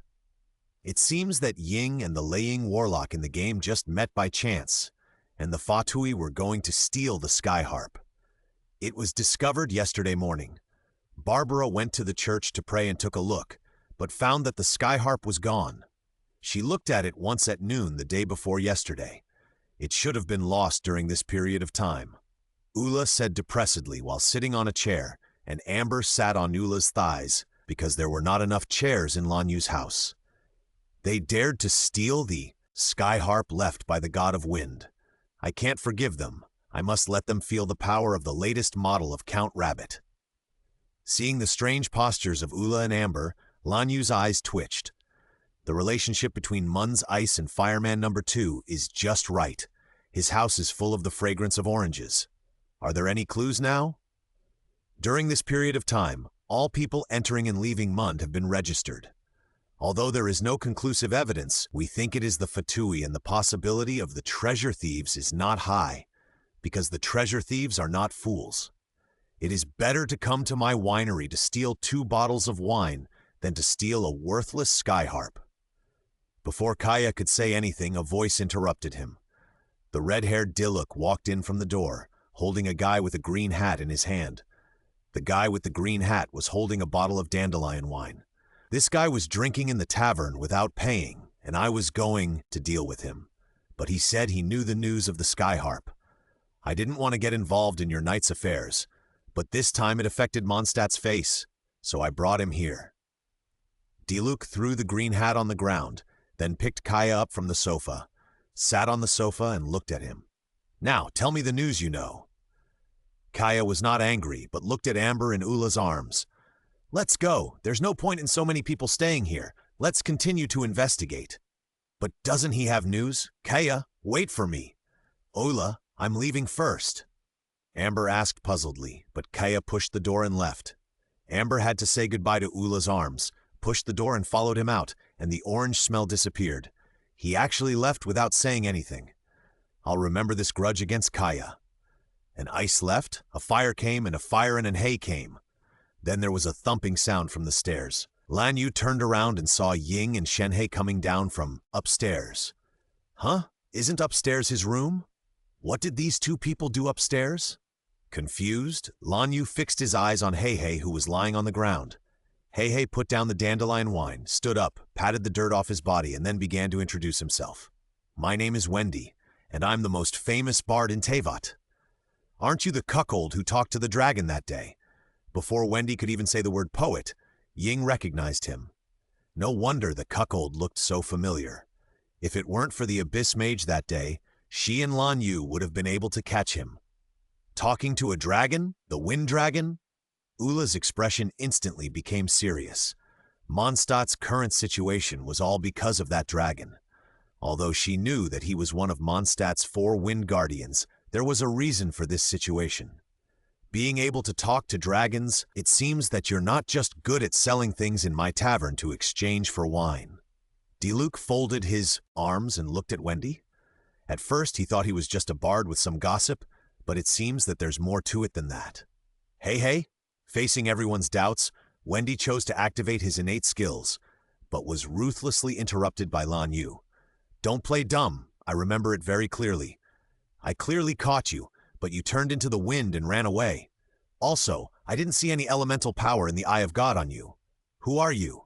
It seems that Ying and the Leying Warlock in the game just met by chance, and the Fatui were going to steal the Sky Harp. It was discovered yesterday morning. Barbara went to the church to pray and took a look, but found that the Sky Harp was gone. She looked at it once at noon the day before yesterday. It should have been lost during this period of time. Ula said depressedly while sitting on a chair, and Amber sat on Ula's thighs because there were not enough chairs in Lan Yu's house. They dared to steal the Sky Harp left by the God of Wind. I can't forgive them. I must let them feel the power of the latest model of Count Rabbit. Seeing the strange postures of Ula and Amber, Lan Yu's eyes twitched. The relationship between Mun's Ice and Fireman number 2 is just right. His house is full of the fragrance of oranges. Are there any clues now? During this period of time, all people entering and leaving Mund have been registered. Although there is no conclusive evidence, we think it is the Fatui, and the possibility of the treasure thieves is not high, because the treasure thieves are not fools. It is better to come to my winery to steal 2 bottles of wine than to steal a worthless skyharp. Before Kaya could say anything, a voice interrupted him. The red-haired Diluc walked in from the door, holding a guy with a green hat in his hand. The guy with the green hat was holding a bottle of dandelion wine. This guy was drinking in the tavern without paying, and I was going to deal with him. But he said he knew the news of the skyharp. I didn't want to get involved in your night's affairs, but this time it affected Mondstadt's face, so I brought him here. Diluc threw the green hat on the ground, then picked Kaya up from the sofa, sat on the sofa and looked at him. Now, tell me the news you know. Kaya was not angry, but looked at Amber in Ula's arms. Let's go. There's no point in so many people staying here. Let's continue to investigate. But doesn't he have news? Kaya, wait for me. Ula, I'm leaving first. Amber asked puzzledly, but Kaya pushed the door and left. Amber had to say goodbye to Ula's arms, pushed the door and followed him out, and the orange smell disappeared. He actually left without saying anything. I'll remember this grudge against Kaya. An ice left, a fire came, and a fire and an hay came. Then there was a thumping sound from the stairs. Lan Yu turned around and saw Ying and Shenhe coming down from upstairs. Huh? Isn't upstairs his room? What did these 2 people do upstairs? Confused, Lan Yu fixed his eyes on Hei, who was lying on the ground. Hei put down the dandelion wine, stood up, patted the dirt off his body, and then began to introduce himself. My name is Wendy, and I'm the most famous bard in Teyvat. Aren't you the cuckold who talked to the dragon that day? Before Wendy could even say the word poet, Ying recognized him. No wonder the cuckold looked so familiar. If it weren't for the abyss mage that day, she and Lan Yu would have been able to catch him. Talking to a dragon? The wind dragon? Ula's expression instantly became serious. Mondstadt's current situation was all because of that dragon. Although she knew that he was one of Mondstadt's 4 wind guardians, there was a reason for this situation. Being able to talk to dragons, it seems that you're not just good at selling things in my tavern to exchange for wine. Diluc folded his arms and looked at Wendy. At first he thought he was just a bard with some gossip, but it seems that there's more to it than that. Hey, facing everyone's doubts, Wendy chose to activate his innate skills, but was ruthlessly interrupted by Lan Yu. Don't play dumb, I remember it very clearly. I clearly caught you, but you turned into the wind and ran away. Also, I didn't see any elemental power in the Eye of God on you. Who are you?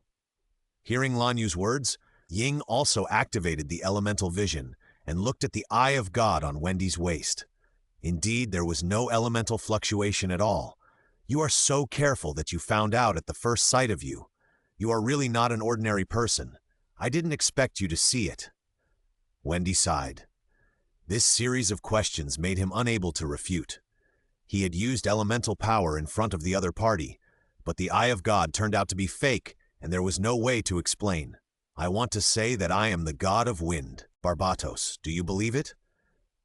Hearing Lan Yu's words, Ying also activated the elemental vision and looked at the Eye of God on Wendy's waist. Indeed, there was no elemental fluctuation at all. You are so careful that you found out at the first sight of you. You are really not an ordinary person. I didn't expect you to see it. Wendy sighed. This series of questions made him unable to refute. He had used elemental power in front of the other party, but the Eye of God turned out to be fake, and there was no way to explain. I want to say that I am the god of wind, Barbatos. Do you believe it?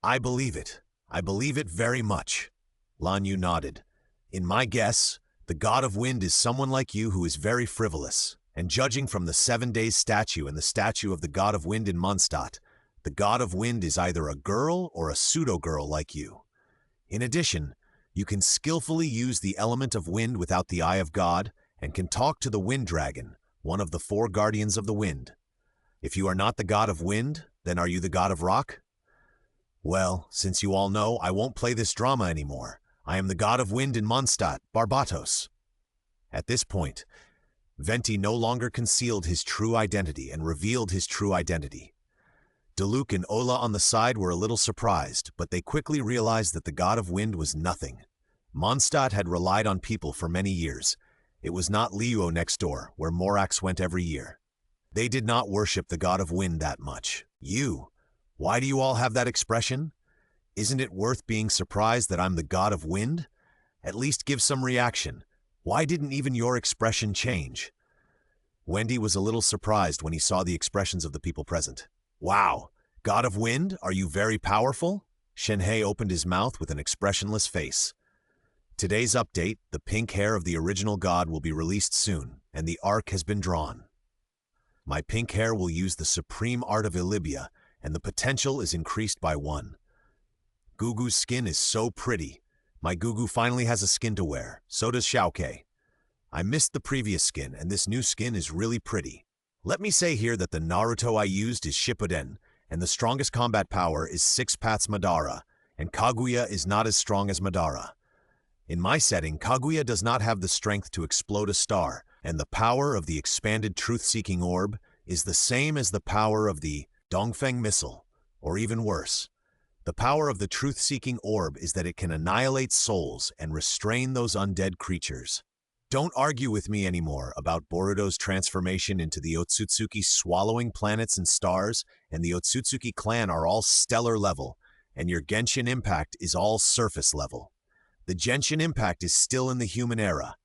I believe it. I believe it very much. Lan Yu nodded. In my guess, the god of wind is someone like you who is very frivolous, and judging from the 7 days statue and the statue of the god of wind in Mondstadt, the god of wind is either a girl or a pseudo-girl like you. In addition, you can skillfully use the element of wind without the Eye of God and can talk to the wind dragon, one of the 4 guardians of the wind. If you are not the god of wind, then are you the god of rock? Well, since you all know, I won't play this drama anymore. I am the god of wind in Mondstadt, Barbatos. At this point, Venti no longer concealed his true identity and revealed his true identity. Diluc and Ola on the side were a little surprised, but they quickly realized that the god of wind was nothing. Mondstadt had relied on people for many years. It was not Liyuo next door, where Morax went every year. They did not worship the god of wind that much. You? Why do you all have that expression? Isn't it worth being surprised that I'm the god of wind? At least give some reaction. Why didn't even your expression change? Wendy was a little surprised when he saw the expressions of the people present. Wow, god of wind, are you very powerful? Shenhei opened his mouth with an expressionless face. Today's update, the pink hair of the original god will be released soon, and the arc has been drawn. My pink hair will use the supreme art of Ilibia, and the potential is increased by 1. Gugu's skin is so pretty. My Gugu finally has a skin to wear, so does Xiaokei. I missed the previous skin, and this new skin is really pretty. Let me say here that the Naruto I used is Shippuden, and the strongest combat power is 6 paths Madara, and Kaguya is not as strong as Madara. In my setting, Kaguya does not have the strength to explode a star, and the power of the expanded truth-seeking orb is the same as the power of the Dongfeng missile, or even worse. The power of the truth-seeking orb is that it can annihilate souls and restrain those undead creatures. Don't argue with me anymore about Boruto's transformation into the Otsutsuki swallowing planets and stars, and the Otsutsuki clan are all stellar level, and your Genshin Impact is all surface level. The Genshin Impact is still in the human era.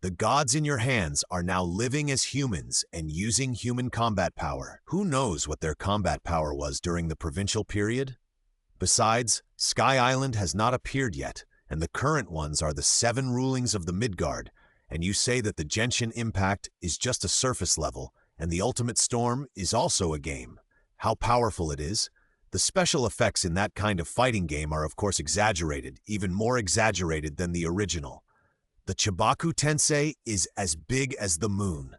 The gods in your hands are now living as humans and using human combat power. Who knows what their combat power was during the provincial period? Besides, Sky Island has not appeared yet, and the current ones are the 7 rulings of the Midgard, and you say that the Genshin Impact is just a surface level, and the Ultimate Storm is also a game. How powerful it is. The special effects in that kind of fighting game are of course exaggerated, even more exaggerated than the original. The Chibaku Tensei is as big as the moon.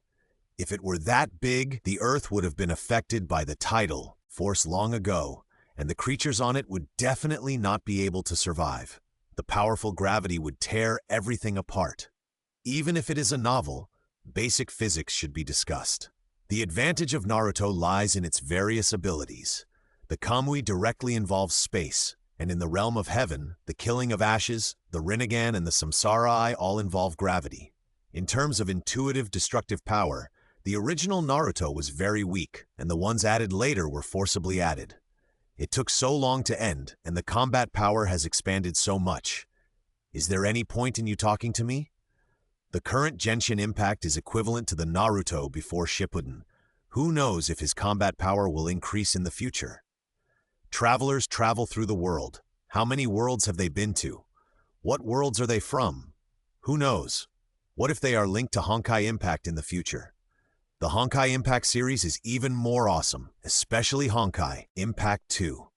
If it were that big, the Earth would have been affected by the tidal force long ago, and the creatures on it would definitely not be able to survive. The powerful gravity would tear everything apart. Even if it is a novel, basic physics should be discussed. The advantage of Naruto lies in its various abilities. The Kamui directly involves space, and in the realm of heaven, the killing of ashes, the Rinnegan, and the Samsara Eye all involve gravity. In terms of intuitive destructive power, the original Naruto was very weak, and the ones added later were forcibly added. It took so long to end, and the combat power has expanded so much. Is there any point in you talking to me? The current Genshin Impact is equivalent to the Naruto before Shippuden. Who knows if his combat power will increase in the future? Travelers travel through the world. How many worlds have they been to? What worlds are they from? Who knows? What if they are linked to Honkai Impact in the future? The Honkai Impact series is even more awesome, especially Honkai Impact 2.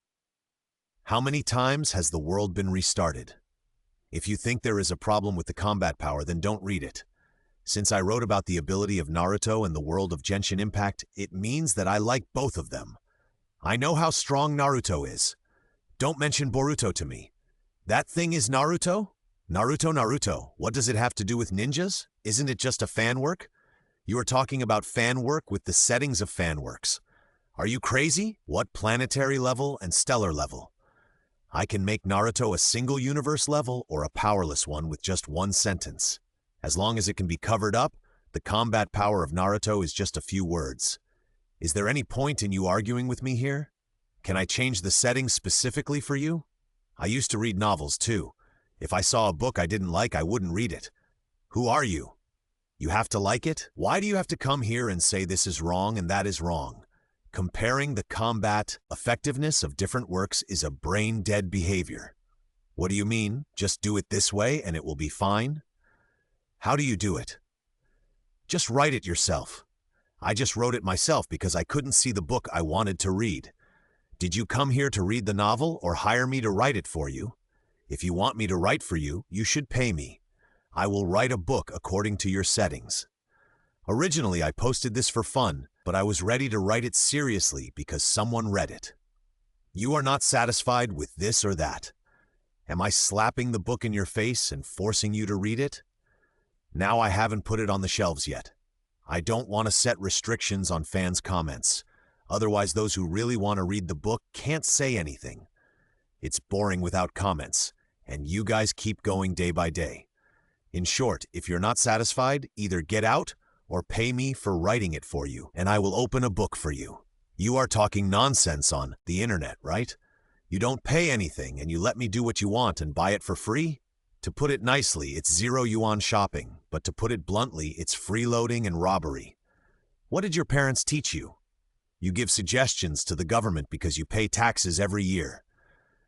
How many times has the world been restarted? If you think there is a problem with the combat power, then don't read it. Since I wrote about the ability of Naruto and the world of Genshin Impact, it means that I like both of them. I know how strong Naruto is. Don't mention Boruto to me. That thing is Naruto? Naruto, what does it have to do with ninjas? Isn't it just a fan work? You are talking about fan work with the settings of fan works. Are you crazy? What planetary level and stellar level? I can make Naruto a single universe level or a powerless one with just 1 sentence. As long as it can be covered up, the combat power of Naruto is just a few words. Is there any point in you arguing with me here? Can I change the settings specifically for you? I used to read novels too. If I saw a book I didn't like, I wouldn't read it. Who are you? You have to like it? Why do you have to come here and say this is wrong and that is wrong? Comparing the combat effectiveness of different works is a brain-dead behavior. What do you mean? Just do it this way and it will be fine? How do you do it? Just write it yourself. I just wrote it myself because I couldn't see the book I wanted to read. Did you come here to read the novel or hire me to write it for you? If you want me to write for you, you should pay me. I will write a book according to your settings. Originally, I posted this for fun, but I was ready to write it seriously because someone read it. You are not satisfied with this or that. Am I slapping the book in your face and forcing you to read it? Now I haven't put it on the shelves yet. I don't want to set restrictions on fans' comments. Otherwise, those who really want to read the book can't say anything. It's boring without comments, and you guys keep going day by day. In short, if you're not satisfied, either get out or pay me for writing it for you, and I will open a book for you. You are talking nonsense on the internet, right? You don't pay anything and you let me do what you want and buy it for free? To put it nicely, it's 0 yuan shopping, but to put it bluntly, it's freeloading and robbery. What did your parents teach you? You give suggestions to the government because you pay taxes every year.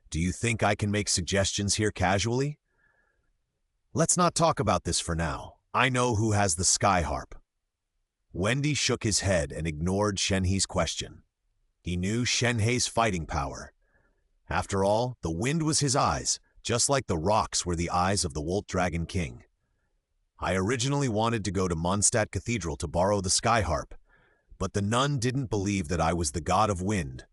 Do you think I can make suggestions here casually? Let's not talk about this for now. I know who has the sky harp. Wendy shook his head and ignored Shenhe's question. He knew Shenhe's fighting power. After all, the wind was his eyes, just like the rocks were the eyes of the Wolf Dragon King. I originally wanted to go to Mondstadt Cathedral to borrow the sky harp, but the nun didn't believe that I was the god of wind.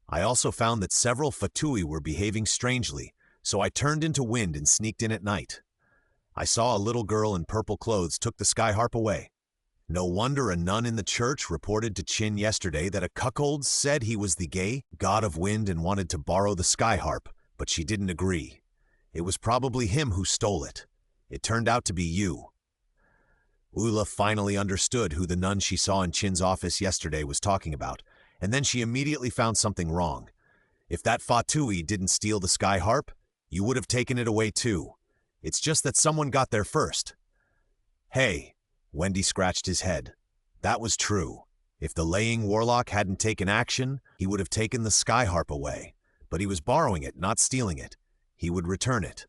I also found that several Fatui were behaving strangely, so I turned into wind and sneaked in at night. I saw a little girl in purple clothes took the sky harp away. No wonder a nun in the church reported to Qin yesterday that a cuckold said he was the gay god of wind and wanted to borrow the sky harp, but she didn't agree. It was probably him who stole it. It turned out to be you. Ula finally understood who the nun she saw in Qin's office yesterday was talking about, and then she immediately found something wrong. If that Fatui didn't steal the sky harp, you would have taken it away too. It's just that someone got there first. Hey, Wendy scratched his head. That was true. If the laying warlock hadn't taken action, he would have taken the sky harp away. But he was borrowing it, not stealing it. He would return it.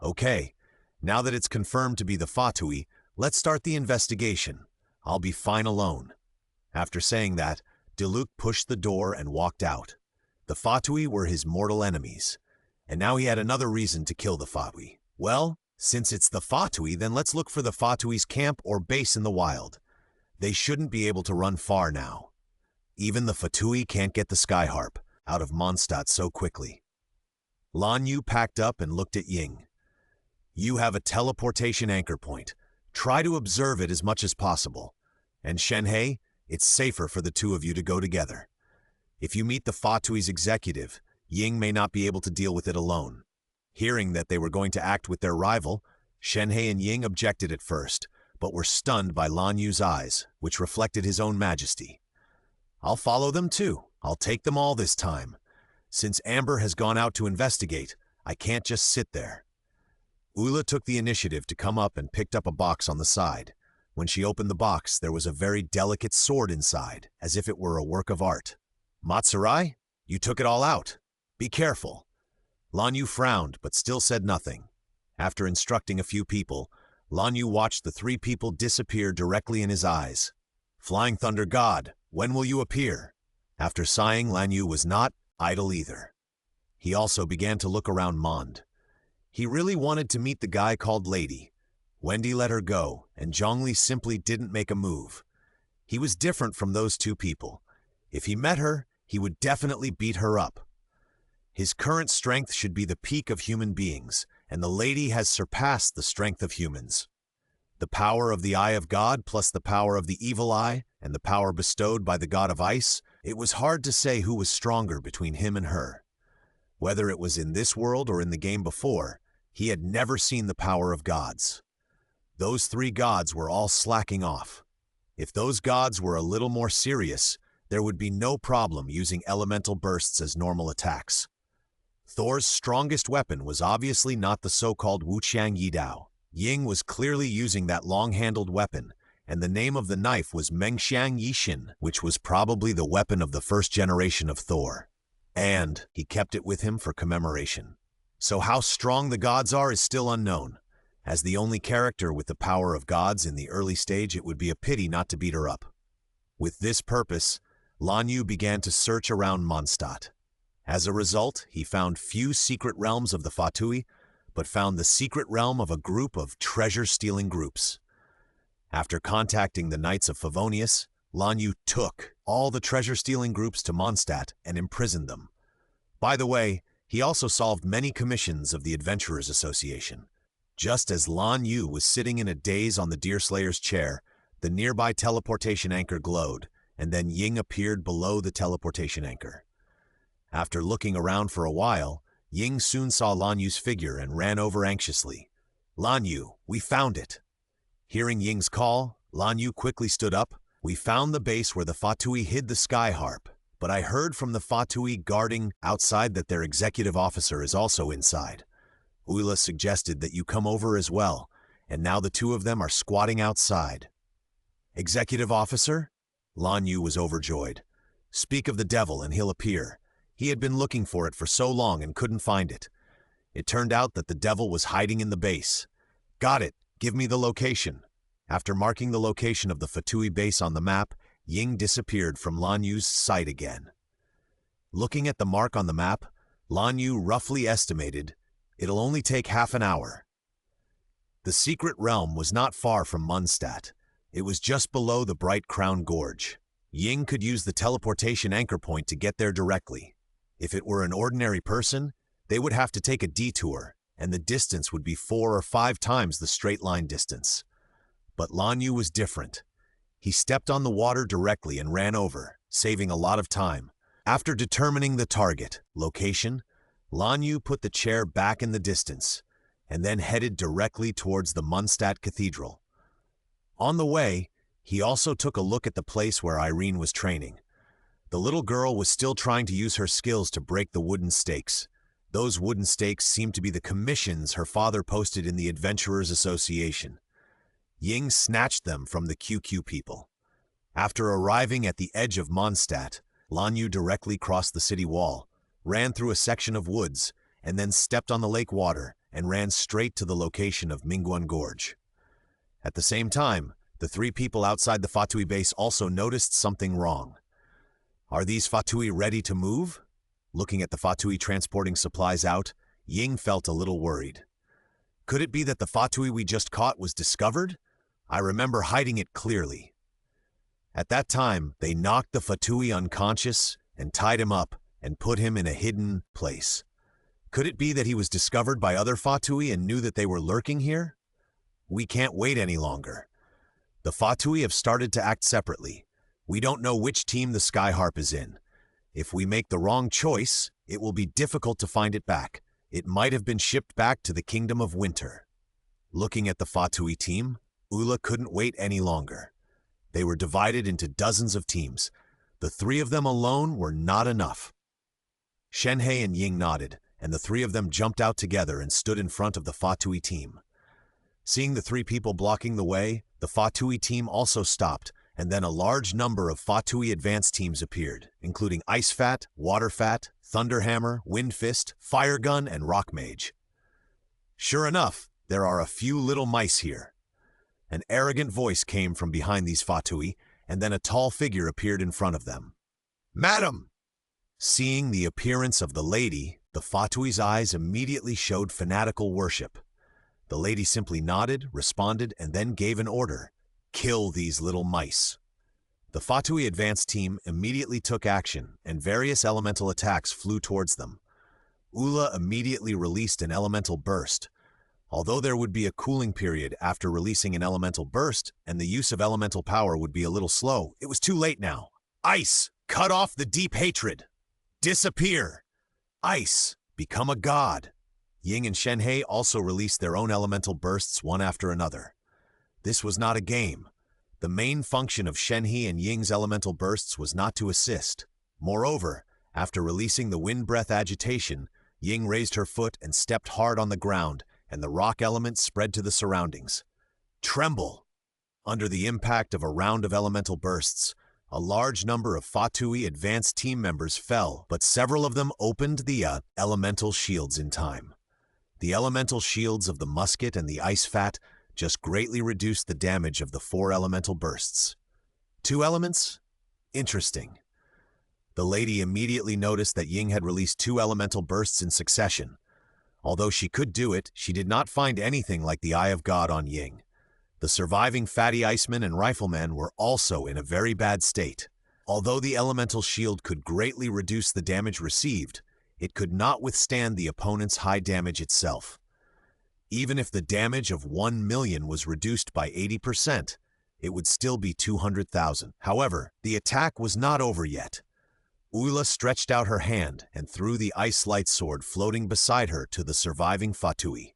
Okay, now that it's confirmed to be the Fatui, let's start the investigation. I'll be fine alone. After saying that, Diluc pushed the door and walked out. The Fatui were his mortal enemies, and now he had another reason to kill the Fatui. Well, since it's the Fatui, then let's look for the Fatui's camp or base in the wild. They shouldn't be able to run far now. Even the Fatui can't get the sky harp out of Mondstadt so quickly. Lan Yu packed up and looked at Ying. You have a teleportation anchor point. Try to observe it as much as possible. And Shenhe, it's safer for the two of you to go together. If you meet the Fatui's executive, Ying may not be able to deal with it alone. Hearing that they were going to act with their rival, Shenhe and Ying objected at first, but were stunned by Lan Yu's eyes, which reflected his own majesty. I'll follow them too. I'll take them all this time. Since Amber has gone out to investigate, I can't just sit there. Ula took the initiative to come up and picked up a box on the side. When she opened the box, there was a very delicate sword inside, as if it were a work of art. Matsurai, you took it all out. Be careful. Lan Yu frowned, but still said nothing. After instructing a few people, Lan Yu watched the 3 people disappear directly in his eyes. Flying Thunder God, when will you appear? After sighing, Lan Yu was not idle either. He also began to look around Mond. He really wanted to meet the guy called Lady. Wendy let her go, and Zhongli simply didn't make a move. He was different from those 2 people. If he met her, he would definitely beat her up. His current strength should be the peak of human beings, and the lady has surpassed the strength of humans. The power of the Eye of God plus the power of the Evil Eye and the power bestowed by the God of Ice, it was hard to say who was stronger between him and her. Whether it was in this world or in the game before, he had never seen the power of gods. Those 3 gods were all slacking off. If those gods were a little more serious, there would be no problem using elemental bursts as normal attacks. Thor's strongest weapon was obviously not the so-called Wuqiang Yidao. Ying was clearly using that long-handled weapon, and the name of the knife was Mengxiang Yixin, which was probably the weapon of the first generation of Thor. And he kept it with him for commemoration. So how strong the gods are is still unknown. As the only character with the power of gods in the early stage, it would be a pity not to beat her up. With this purpose, Lan Yu began to search around Mondstadt. As a result, he found few secret realms of the Fatui, but found the secret realm of a group of treasure-stealing groups. After contacting the Knights of Favonius, Lan Yu took all the treasure-stealing groups to Mondstadt and imprisoned them. By the way, he also solved many commissions of the Adventurers Association. Just as Lan Yu was sitting in a daze on the Deerslayer's chair, the nearby teleportation anchor glowed, and then Ying appeared below the teleportation anchor. After looking around for a while, Ying soon saw Lan Yu's figure and ran over anxiously. Lan Yu, we found it. Hearing Ying's call, Lan Yu quickly stood up. We found the base where the Fatui hid the sky harp, but I heard from the Fatui guarding outside that their executive officer is also inside. Ula suggested that you come over as well, and now the two of them are squatting outside. Executive officer? Lan Yu was overjoyed. Speak of the devil and he'll appear. He had been looking for it for so long and couldn't find it. It turned out that the devil was hiding in the base. Got it. Give me the location. After marking the location of the Fatui base on the map, Ying disappeared from Lan Yu's sight again. Looking at the mark on the map, Lan Yu roughly estimated it'll only take half an hour. The secret realm was not far from Mondstadt. It was just below the Bright Crown Gorge. Ying could use the teleportation anchor point to get there directly. If it were an ordinary person, they would have to take a detour, and the distance would be 4 or 5 times the straight line distance. But Lan Yu was different. He stepped on the water directly and ran over, saving a lot of time. After determining the target, location, Lan Yu put the chair back in the distance, and then headed directly towards the Mondstadt Cathedral. On the way, he also took a look at the place where Irene was training. The little girl was still trying to use her skills to break the wooden stakes. Those wooden stakes seemed to be the commissions her father posted in the Adventurers Association. Ying snatched them from the QQ people. After arriving at the edge of Mondstadt, Lan Yu directly crossed the city wall, ran through a section of woods, and then stepped on the lake water and ran straight to the location of Mingguan Gorge. At the same time, the 3 people outside the Fatui base also noticed something wrong. Are these Fatui ready to move? Looking at the Fatui transporting supplies out, Ying felt a little worried. Could it be that the Fatui we just caught was discovered? I remember hiding it clearly. At that time, they knocked the Fatui unconscious and tied him up and put him in a hidden place. Could it be that he was discovered by other Fatui and knew that they were lurking here? We can't wait any longer. The Fatui have started to act separately. We don't know which team the Skyharp is in. If we make the wrong choice, it will be difficult to find it back. It might have been shipped back to the Kingdom of Winter. Looking at the Fatui team, Ula couldn't wait any longer. They were divided into dozens of teams. The 3 of them alone were not enough. Shenhei and Ying nodded, and the 3 of them jumped out together and stood in front of the Fatui team. Seeing the 3 people blocking the way, the Fatui team also stopped, and then a large number of Fatui advanced teams appeared, including Ice Fat, Water Fat, Thunderhammer, Wind Fist, Fire Gun, and Rock Mage. Sure enough, there are a few little mice here. An arrogant voice came from behind these Fatui, and then a tall figure appeared in front of them. Madam! Seeing the appearance of the lady, the Fatui's eyes immediately showed fanatical worship. The lady simply nodded, responded, and then gave an order. Kill these little mice. The Fatui advance team immediately took action, and various elemental attacks flew towards them. Ula immediately released an elemental burst. Although there would be a cooling period after releasing an elemental burst, and the use of elemental power would be a little slow, it was too late now. Ice! Cut off the deep hatred! Disappear! Ice! Become a god! Ying and Shenhei also released their own elemental bursts one after another. This was not a game. The main function of Shenhei and Ying's elemental bursts was not to assist. Moreover, after releasing the wind breath agitation, Ying raised her foot and stepped hard on the ground, and the rock element spread to the surroundings. Tremble! Under the impact of a round of elemental bursts, a large number of Fatui advanced team members fell, but several of them opened the elemental shields in time. The elemental shields of the musket and the ice fat just greatly reduced the damage of the 4 elemental bursts. 2 elements? Interesting. The lady immediately noticed that Ying had released 2 elemental bursts in succession. Although she could do it, she did not find anything like the Eye of God on Ying. The surviving Fatty Iceman and Rifleman were also in a very bad state. Although the elemental shield could greatly reduce the damage received, it could not withstand the opponent's high damage itself. Even if the damage of 1 million was reduced by 80%, it would still be 200,000. However, the attack was not over yet. Ula stretched out her hand and threw the ice light sword floating beside her to the surviving Fatui.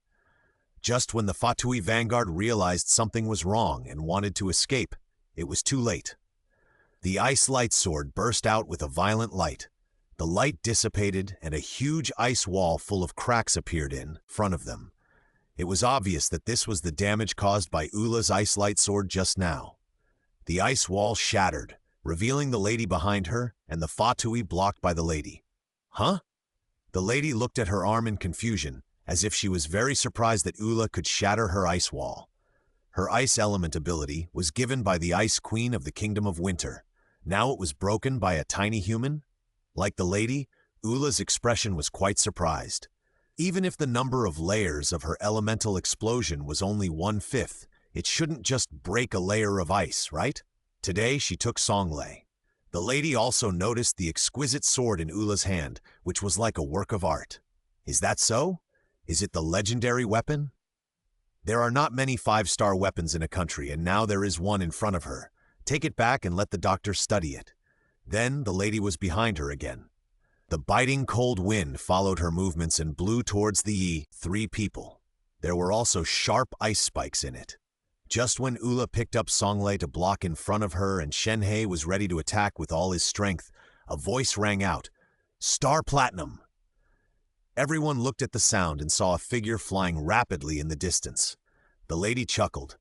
Just when the Fatui vanguard realized something was wrong and wanted to escape, it was too late. The ice light sword burst out with a violent light. The light dissipated, and a huge ice wall full of cracks appeared in front of them. It was obvious that this was the damage caused by Ula's ice light sword just now. The ice wall shattered, revealing the lady behind her and the Fatui blocked by the lady. Huh? The lady looked at her arm in confusion, as if she was very surprised that Ula could shatter her ice wall. Her ice element ability was given by the Ice Queen of the Kingdom of Winter. Now it was broken by a tiny human? Like the lady, Ula's expression was quite surprised. Even if the number of layers of her elemental explosion was only 1/5, it shouldn't just break a layer of ice, right? Today she took Songlei. The lady also noticed the exquisite sword in Ula's hand, which was like a work of art. Is that so? Is it the legendary weapon? There are not many 5-star weapons in a country, and now there is one in front of her. Take it back and let the doctor study it. Then the lady was behind her again. The biting cold wind followed her movements and blew towards the 3 people. There were also sharp ice spikes in it. Just when Ula picked up Songlei to block in front of her and Shenhei was ready to attack with all his strength, a voice rang out, "Star Platinum!" Everyone looked at the sound and saw a figure flying rapidly in the distance. The lady chuckled.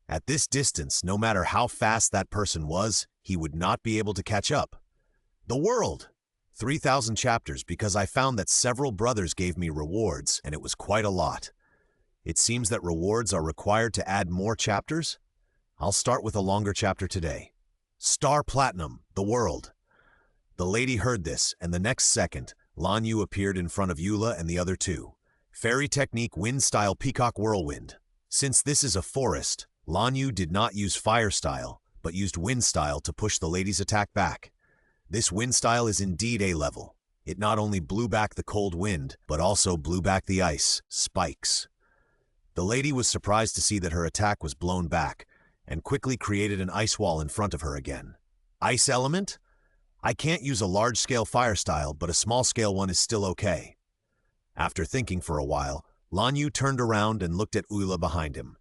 At this distance, no matter how fast that person was, he would not be able to catch up. The world! 3,000 chapters because I found that several brothers gave me rewards, and it was quite a lot. It seems that rewards are required to add more chapters? I'll start with a longer chapter today. Star Platinum, the world. The lady heard this, and the next second, Lan Yu appeared in front of Ula and the other 2. Fairy technique wind style peacock whirlwind. Since this is a forest, Lan Yu did not use fire style, but used wind style to push the lady's attack back. This wind style is indeed A-level. It not only blew back the cold wind, but also blew back the ice spikes. The lady was surprised to see that her attack was blown back, and quickly created an ice wall in front of her again. Ice element? I can't use a large-scale fire style, but a small-scale one is still okay. After thinking for a while, Lan Yu turned around and looked at Ula behind him.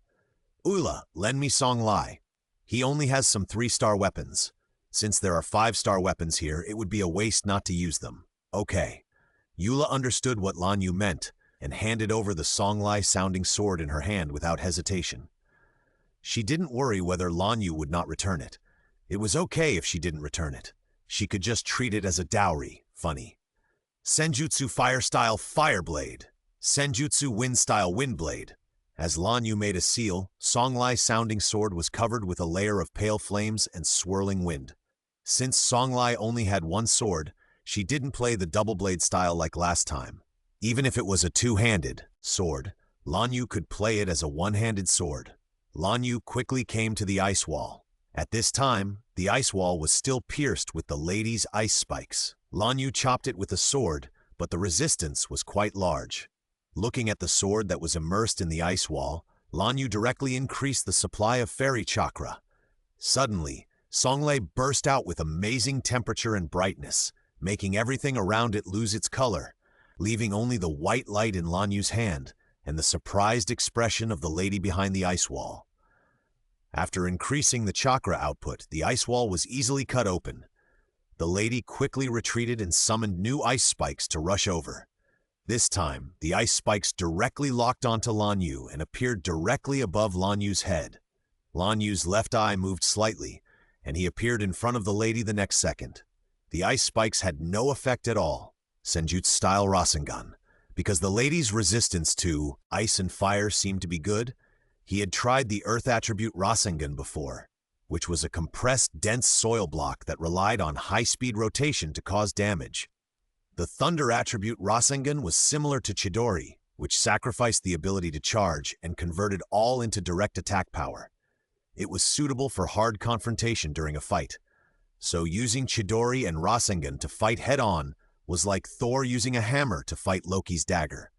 Ula, lend me Songlei. He only has some 3-star weapons. Since there are 5-star weapons here, it would be a waste not to use them. Okay. Ula understood what Lan Yu meant, and handed over the Songlei-sounding sword in her hand without hesitation. She didn't worry whether Lan Yu would not return it. It was okay if she didn't return it. She could just treat it as a dowry. Funny. Senjutsu Fire Style Fireblade. Senjutsu Wind Style Windblade. As Lan Yu made a seal, Songlai's sounding sword was covered with a layer of pale flames and swirling wind. Since Songlai only had one sword, she didn't play the double blade style like last time. Even if it was a two-handed sword, Lan Yu could play it as a one-handed sword. Lan Yu quickly came to the ice wall. At this time, the ice wall was still pierced with the lady's ice spikes. Lan Yu chopped it with a sword, but the resistance was quite large. Looking at the sword that was immersed in the ice wall, Lan Yu directly increased the supply of fairy chakra. Suddenly, Songlei burst out with amazing temperature and brightness, making everything around it lose its color, leaving only the white light in Lan Yu's hand and the surprised expression of the lady behind the ice wall. After increasing the chakra output, the ice wall was easily cut open. The lady quickly retreated and summoned new ice spikes to rush over. This time, the ice spikes directly locked onto Lan Yu and appeared directly above Lan Yu's head. Lan Yu's left eye moved slightly, and he appeared in front of the lady the next second. The ice spikes had no effect at all, Senjutsu-style Rasengan. Because the lady's resistance to ice and fire seemed to be good, he had tried the earth attribute Rasengan before, which was a compressed, dense soil block that relied on high-speed rotation to cause damage. The thunder attribute Rasengan was similar to Chidori, which sacrificed the ability to charge and converted all into direct attack power. It was suitable for hard confrontation during a fight. So using Chidori and Rasengan to fight head-on was like Thor using a hammer to fight Loki's dagger.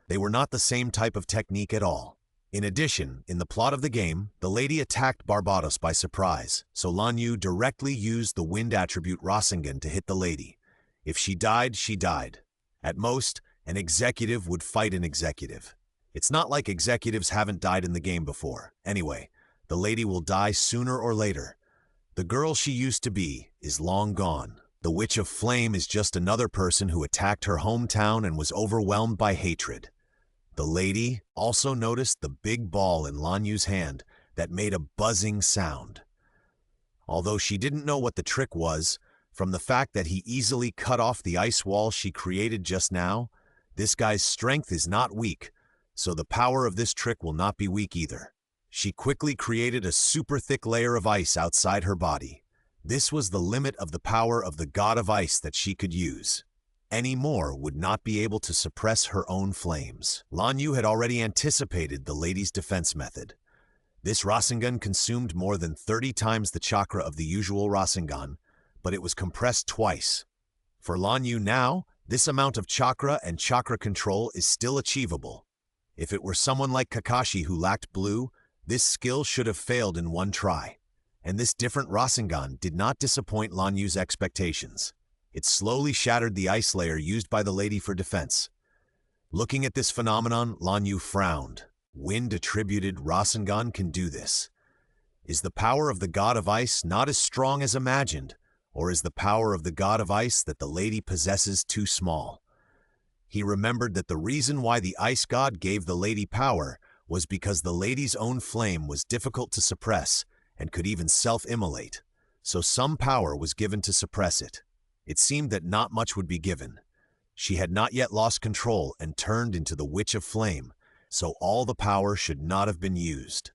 They were not the same type of technique at all. In addition, in the plot of the game, the lady attacked Barbatos by surprise, so Lan Yu directly used the wind attribute Rasengan to hit the lady. If she died, she died. At most, an executive would fight an executive. It's not like executives haven't died in the game before. Anyway, the lady will die sooner or later. The girl she used to be is long gone. The Witch of Flame is just another person who attacked her hometown and was overwhelmed by hatred. The lady also noticed the big ball in Lan Yu's hand that made a buzzing sound. Although she didn't know what the trick was, from the fact that he easily cut off the ice wall she created just now, this guy's strength is not weak, so the power of this trick will not be weak either. She quickly created a super thick layer of ice outside her body. This was the limit of the power of the god of ice that she could use. Any more would not be able to suppress her own flames. Lan Yu had already anticipated the lady's defense method. This Rasengan consumed more than 30 times the chakra of the usual Rasengan, but it was compressed twice. For Lan Yu now, this amount of chakra and chakra control is still achievable. If it were someone like Kakashi who lacked blue, this skill should have failed in one try. And this different Rasengan did not disappoint Lan Yu's expectations. It slowly shattered the ice layer used by the lady for defense. Looking at this phenomenon, Lan Yu frowned. Wind-attributed Rasengan can do this. Is the power of the god of ice not as strong as imagined, or is the power of the god of ice that the lady possesses too small? He remembered that the reason why the ice god gave the lady power was because the lady's own flame was difficult to suppress and could even self-immolate, so some power was given to suppress it. It seemed that not much would be given. She had not yet lost control and turned into the Witch of Flame, so all the power should not have been used.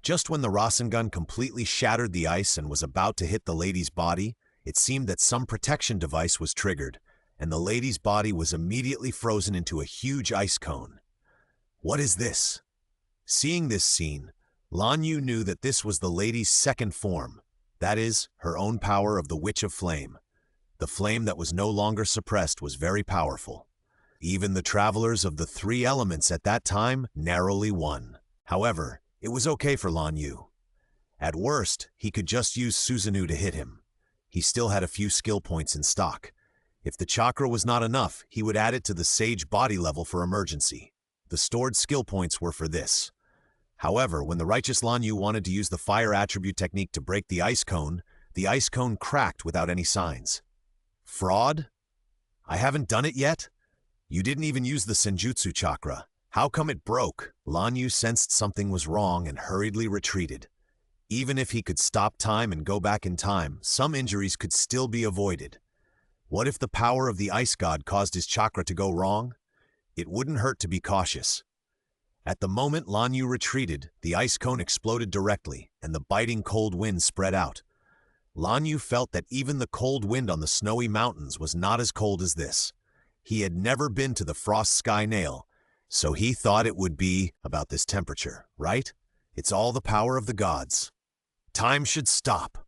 Just when the Rasengan completely shattered the ice and was about to hit the lady's body, it seemed that some protection device was triggered, and the lady's body was immediately frozen into a huge ice cone. What is this? Seeing this scene, Lan Yu knew that this was the lady's second form, that is, her own power of the Witch of Flame. The flame that was no longer suppressed was very powerful. Even the travelers of the 3 elements at that time narrowly won. However, it was okay for Lan Yu. At worst, he could just use Susanoo to hit him. He still had a few skill points in stock. If the chakra was not enough, he would add it to the sage body level for emergency. The stored skill points were for this. However, when the righteous Lan Yu wanted to use the fire attribute technique to break the ice cone cracked without any signs. Fraud? I haven't done it yet? You didn't even use the Senjutsu chakra. How come it broke? Lan Yu sensed something was wrong and hurriedly retreated. Even if he could stop time and go back in time, some injuries could still be avoided. What if the power of the ice god caused his chakra to go wrong? It wouldn't hurt to be cautious. At the moment Lan Yu retreated, the ice cone exploded directly, and the biting cold wind spread out. Lan Yu felt that even the cold wind on the snowy mountains was not as cold as this. He had never been to the frost sky nail, so he thought it would be about this temperature, right? It's all the power of the gods. Time should stop.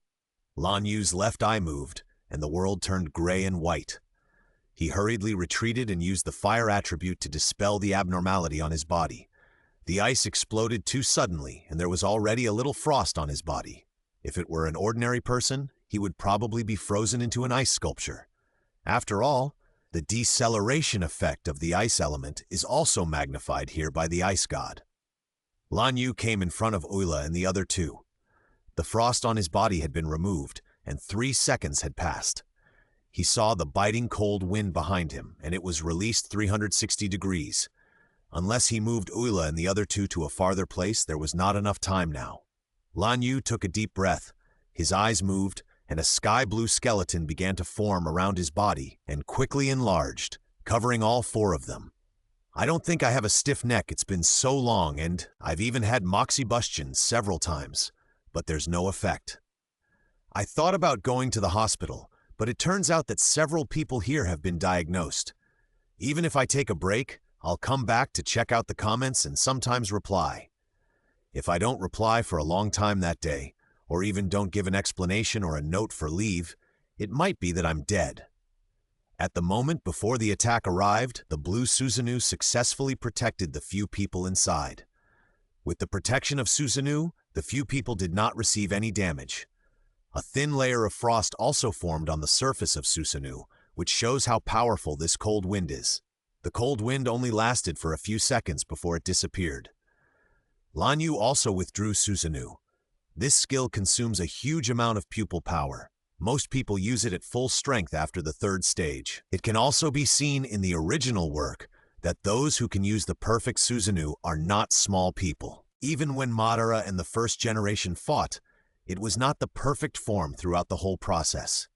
Lan Yu's left eye moved, and the world turned gray and white. He hurriedly retreated and used the fire attribute to dispel the abnormality on his body. The ice exploded too suddenly, and there was already a little frost on his body. If it were an ordinary person, he would probably be frozen into an ice sculpture. After all, the deceleration effect of the ice element is also magnified here by the ice god. Lan Yu came in front of Uila and the other 2. The frost on his body had been removed, and 3 seconds had passed. He saw the biting cold wind behind him, and it was released 360 degrees. Unless he moved Uila and the other 2 to a farther place, there was not enough time now. Lan Yu took a deep breath. His eyes moved, and a sky-blue skeleton began to form around his body and quickly enlarged, covering all 4 of them. I don't think I have a stiff neck, it's been so long, and I've even had moxibustion several times, but there's no effect. I thought about going to the hospital, but it turns out that several people here have been diagnosed. Even if I take a break, I'll come back to check out the comments and sometimes reply. If I don't reply for a long time that day, or even don't give an explanation or a note for leave, it might be that I'm dead. At the moment before the attack arrived, the blue Susanoo successfully protected the few people inside. With the protection of Susanoo, the few people did not receive any damage. A thin layer of frost also formed on the surface of Susanoo, which shows how powerful this cold wind is. The cold wind only lasted for a few seconds before it disappeared. Lan Yu also withdrew Susanoo. This skill consumes a huge amount of pupil power. Most people use it at full strength after the third stage. It can also be seen in the original work that those who can use the perfect Susanoo are not small people. Even when Madara and the first generation fought, it was not the perfect form throughout the whole process.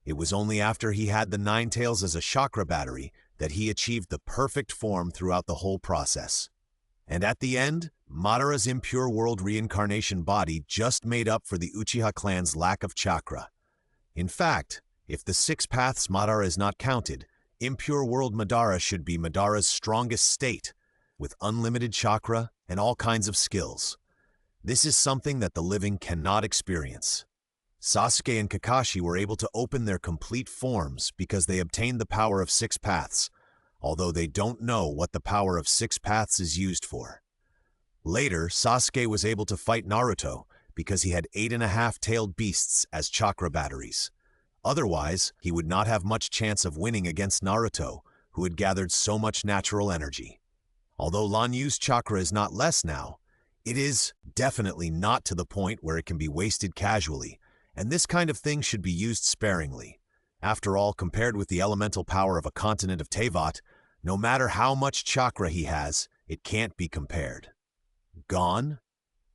It was only after he had the Nine Tails as a chakra battery that he achieved the perfect form throughout the whole process. And at the end, Madara's impure world reincarnation body just made up for the Uchiha clan's lack of chakra. In fact, if the 6 paths Madara is not counted, impure world Madara should be Madara's strongest state, with unlimited chakra and all kinds of skills. This is something that the living cannot experience. Sasuke and Kakashi were able to open their complete forms because they obtained the power of 6 paths, although they don't know what the power of 6 paths is used for. Later, Sasuke was able to fight Naruto because he had 8.5-tailed beasts as chakra batteries. Otherwise, he would not have much chance of winning against Naruto, who had gathered so much natural energy. Although Lan Yu's chakra is not less now, it is definitely not to the point where it can be wasted casually, and this kind of thing should be used sparingly. After all, compared with the elemental power of a continent of Teyvat, no matter how much chakra he has, it can't be compared. Gone?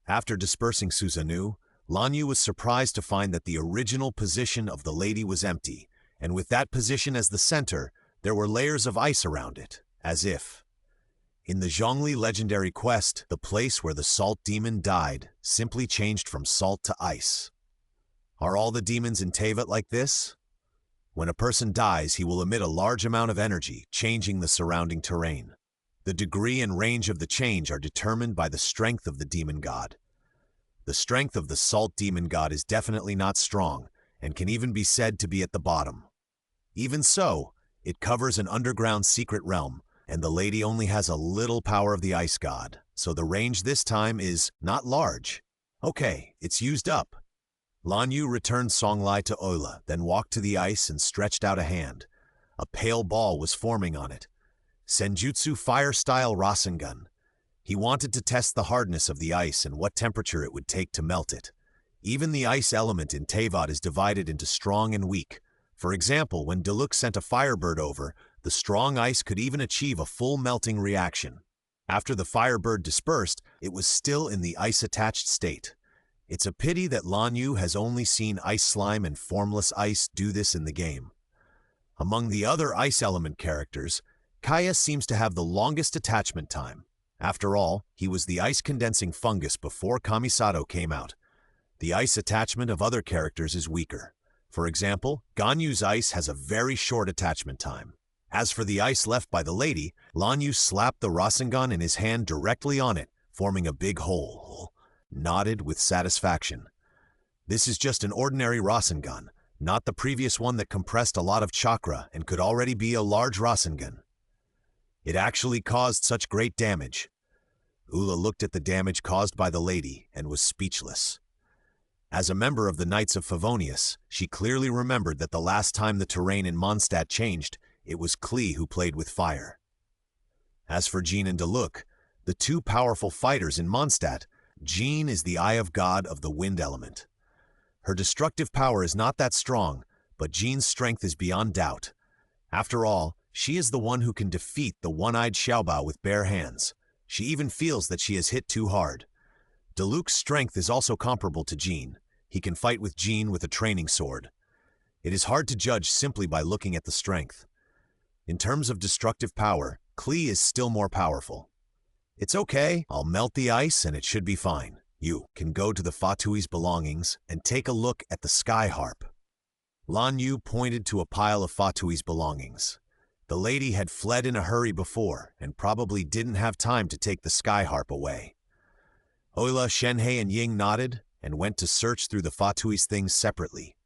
After dispersing Susanoo, Lan Yu was surprised to find that the original position of the lady was empty, and with that position as the center, there were layers of ice around it, as if. In the Zhongli legendary quest, the place where the salt demon died simply changed from salt to ice. Are all the demons in Teyvat like this? When a person dies, he will emit a large amount of energy, changing the surrounding terrain. The degree and range of the change are determined by the strength of the demon god. The strength of the salt demon god is definitely not strong, and can even be said to be at the bottom. Even so, it covers an underground secret realm, and the lady only has a little power of the ice god, so the range this time is not large. Okay, it's used up. Lan Yu returned Songlai to Ola, then walked to the ice and stretched out a hand. A pale ball was forming on it. Senjutsu Fire-style Rasengan. He wanted to test the hardness of the ice and what temperature it would take to melt it. Even the ice element in Teyvat is divided into strong and weak. For example, when Diluc sent a Firebird over, the strong ice could even achieve a full melting reaction. After the Firebird dispersed, it was still in the ice-attached state. It's a pity that Lan Yu has only seen Ice Slime and Formless Ice do this in the game. Among the other ice element characters, Kaya seems to have the longest attachment time. After all, he was the ice-condensing fungus before Kamisato came out. The ice attachment of other characters is weaker. For example, Ganyu's ice has a very short attachment time. As for the ice left by the lady, Lan Yu slapped the Rasengan in his hand directly on it, forming a big hole. Nodded with satisfaction. This is just an ordinary Rasengan, not the previous one that compressed a lot of chakra and could already be a large Rasengan. It actually caused such great damage. Ula looked at the damage caused by the lady and was speechless. As a member of the Knights of Favonius, she clearly remembered that the last time the terrain in Mondstadt changed, it was Klee who played with fire. As for Jean and Diluc, the two powerful fighters in Mondstadt, Jean is the Eye of God of the wind element. Her destructive power is not that strong, but Jean's strength is beyond doubt. After all, she is the one who can defeat the one-eyed Xiaobao with bare hands. She even feels that she has hit too hard. Diluc's strength is also comparable to Jean. He can fight with Jean with a training sword. It is hard to judge simply by looking at the strength. In terms of destructive power, Klee is still more powerful. It's okay, I'll melt the ice and it should be fine. You can go to the Fatui's belongings and take a look at the sky harp. Lan Yu pointed to a pile of Fatui's belongings. The lady had fled in a hurry before and probably didn't have time to take the sky harp away. Oila, Shenhei, and Ying nodded and went to search through the Fatui's things separately.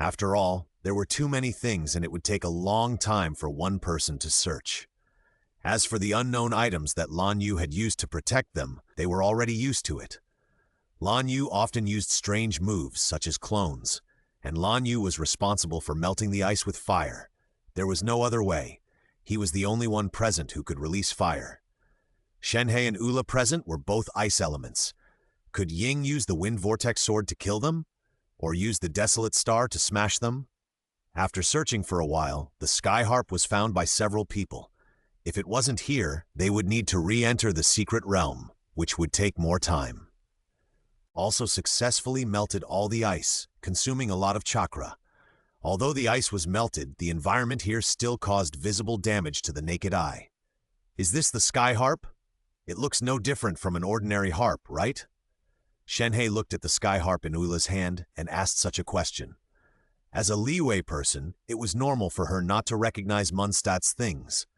After all, there were too many things and it would take a long time for one person to search. As for the unknown items that Lan Yu had used to protect them, they were already used to it. Lan Yu often used strange moves such as clones, and Lan Yu was responsible for melting the ice with fire. There was no other way. He was the only one present who could release fire. Shenhei and Ula present were both ice elements. Could Ying use the Wind Vortex Sword to kill them? Or use the Desolate Star to smash them? After searching for a while, the Sky Harp was found by several people. If it wasn't here, they would need to re-enter the secret realm, which would take more time. Also successfully melted all the ice, consuming a lot of chakra. Although the ice was melted, the environment here still caused visible damage to the naked eye. Is this the Sky Harp? It looks no different from an ordinary harp, right? Shenhei looked at the Sky Harp in Ula's hand and asked such a question. As a Liyue person, it was normal for her not to recognize Mondstadt's things.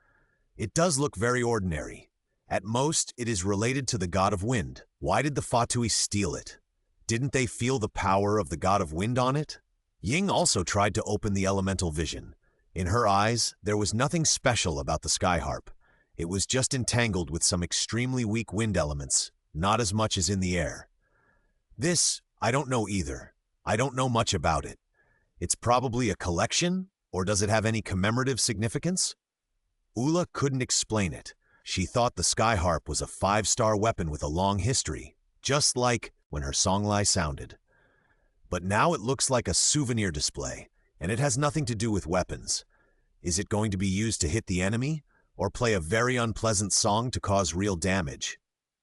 It does look very ordinary. At most, it is related to the god of wind. Why did the Fatui steal it? Didn't they feel the power of the god of wind on it? Ying also tried to open the elemental vision. In her eyes, there was nothing special about the Sky Harp. It was just entangled with some extremely weak wind elements, not as much as in the air. This, I don't know either. I don't know much about it. It's probably a collection, or does it have any commemorative significance? Ula couldn't explain it. She thought the Sky Harp was a 5-star weapon with a long history, just like when her songlai sounded. But now it looks like a souvenir display, and it has nothing to do with weapons. Is it going to be used to hit the enemy, or play a very unpleasant song to cause real damage?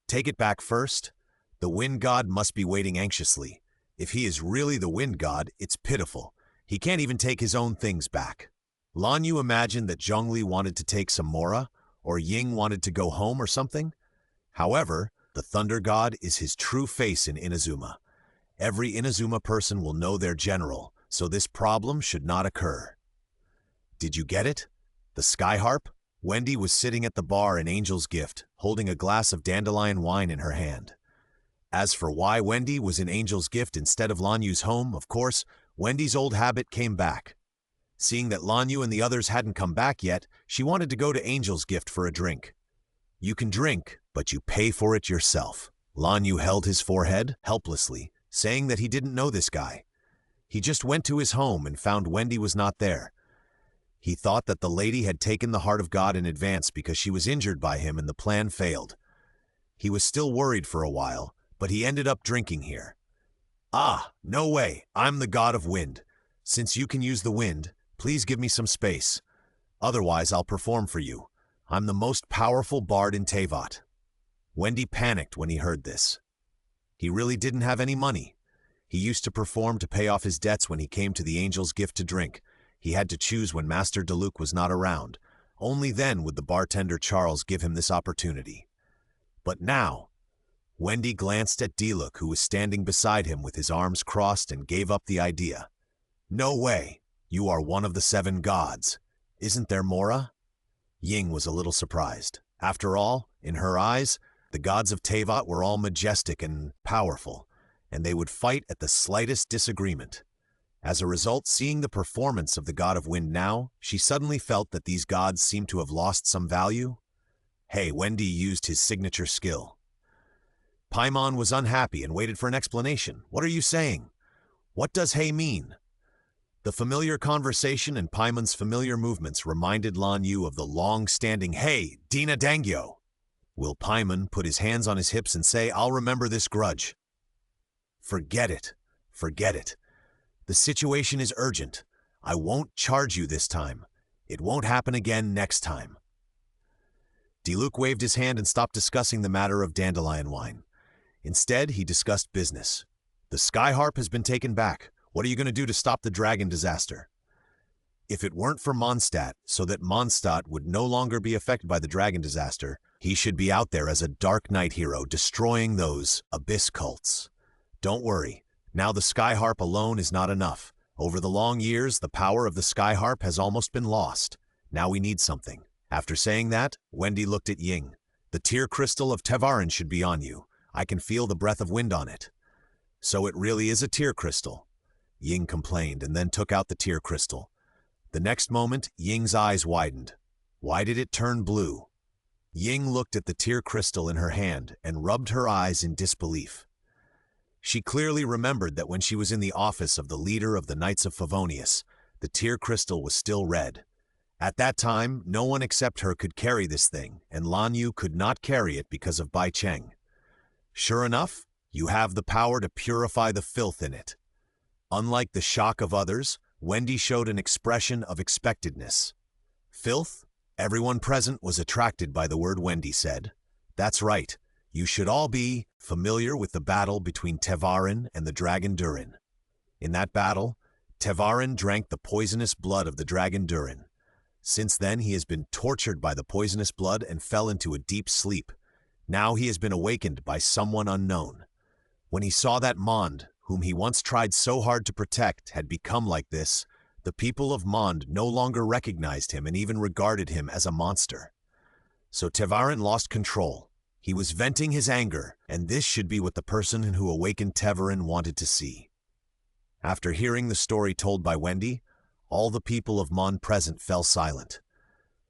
Take it back first. The wind god must be waiting anxiously. If he is really the wind god, it's pitiful. He can't even take his own things back. Lan Yu imagined that Zhongli wanted to take some Mora, or Ying wanted to go home or something. However, the thunder god is his true face in Inazuma. Every Inazuma person will know their general, so this problem should not occur. Did you get it? The Sky Harp? Wendy was sitting at the bar in Angel's Gift, holding a glass of dandelion wine in her hand. As for why Wendy was in Angel's Gift instead of Lan Yu's home, of course, Wendy's old habit came back. Seeing that Lan Yu and the others hadn't come back yet, she wanted to go to Angel's Gift for a drink. You can drink, but you pay for it yourself. Lan Yu held his forehead helplessly, saying that he didn't know this guy. He just went to his home and found Wendy was not there. He thought that the lady had taken the heart of God in advance because she was injured by him and the plan failed. He was still worried for a while, but he ended up drinking here. Ah, no way, I'm the god of wind. Since you can use the wind, please give me some space. Otherwise, I'll perform for you. I'm the most powerful bard in Teyvat. Wendy panicked when he heard this. He really didn't have any money. He used to perform to pay off his debts when he came to the Angel's Gift to drink. He had to choose when Master Diluc was not around. Only then would the bartender Charles give him this opportunity. But now, Wendy glanced at Diluc, who was standing beside him with his arms crossed, and gave up the idea. No way. You are one of the 7 gods. Isn't there Mora? Ying was a little surprised. After all, in her eyes, the gods of Teyvat were all majestic and powerful, and they would fight at the slightest disagreement. As a result, seeing the performance of the god of wind now, she suddenly felt that these gods seemed to have lost some value. Hey, Wendy used his signature skill. Paimon was unhappy and waited for an explanation. What are you saying? What does hey mean? The familiar conversation and Paimon's familiar movements reminded Lan Yu of the long-standing hey, Dina Dangyo. Will Paimon put his hands on his hips and say, I'll remember this grudge? Forget it. Forget it. The situation is urgent. I won't charge you this time. It won't happen again next time. Diluc waved his hand and stopped discussing the matter of dandelion wine. Instead, he discussed business. The Sky Harp has been taken back. What are you going to do to stop the dragon disaster? If it weren't for Mondstadt, so that Mondstadt would no longer be affected by the dragon disaster, he should be out there as a Dark Knight hero destroying those abyss cults. Don't worry. Now the Sky Harp alone is not enough. Over the long years, the power of the Sky Harp has almost been lost. Now we need something. After saying that, Wendy looked at Ying. The tear crystal of Tevarin should be on you. I can feel the breath of wind on it. So it really is a tear crystal. Ying complained and then took out the tear crystal. The next moment, Ying's eyes widened. Why did it turn blue? Ying looked at the tear crystal in her hand and rubbed her eyes in disbelief. She clearly remembered that when she was in the office of the leader of the Knights of Favonius, the tear crystal was still red. At that time, no one except her could carry this thing, and Lan Yu could not carry it because of Bai Cheng. Sure enough, You have the power to purify the filth in it. Unlike the shock of others, Wendy showed an expression of expectedness. Filth? Everyone present was attracted by the word Wendy said. That's right. You should all be familiar with the battle between Tevarin and the dragon Durin. In that battle, Tevarin drank the poisonous blood of the dragon Durin. Since then, he has been tortured by the poisonous blood and fell into a deep sleep. Now he has been awakened by someone unknown. When he saw that Mond, whom he once tried so hard to protect, had become like this, the people of Mond no longer recognized him and even regarded him as a monster. So Tevarin lost control. He was venting his anger, and this should be what the person who awakened Tevarin wanted to see. After hearing the story told by Wendy, all the people of Mond present fell silent.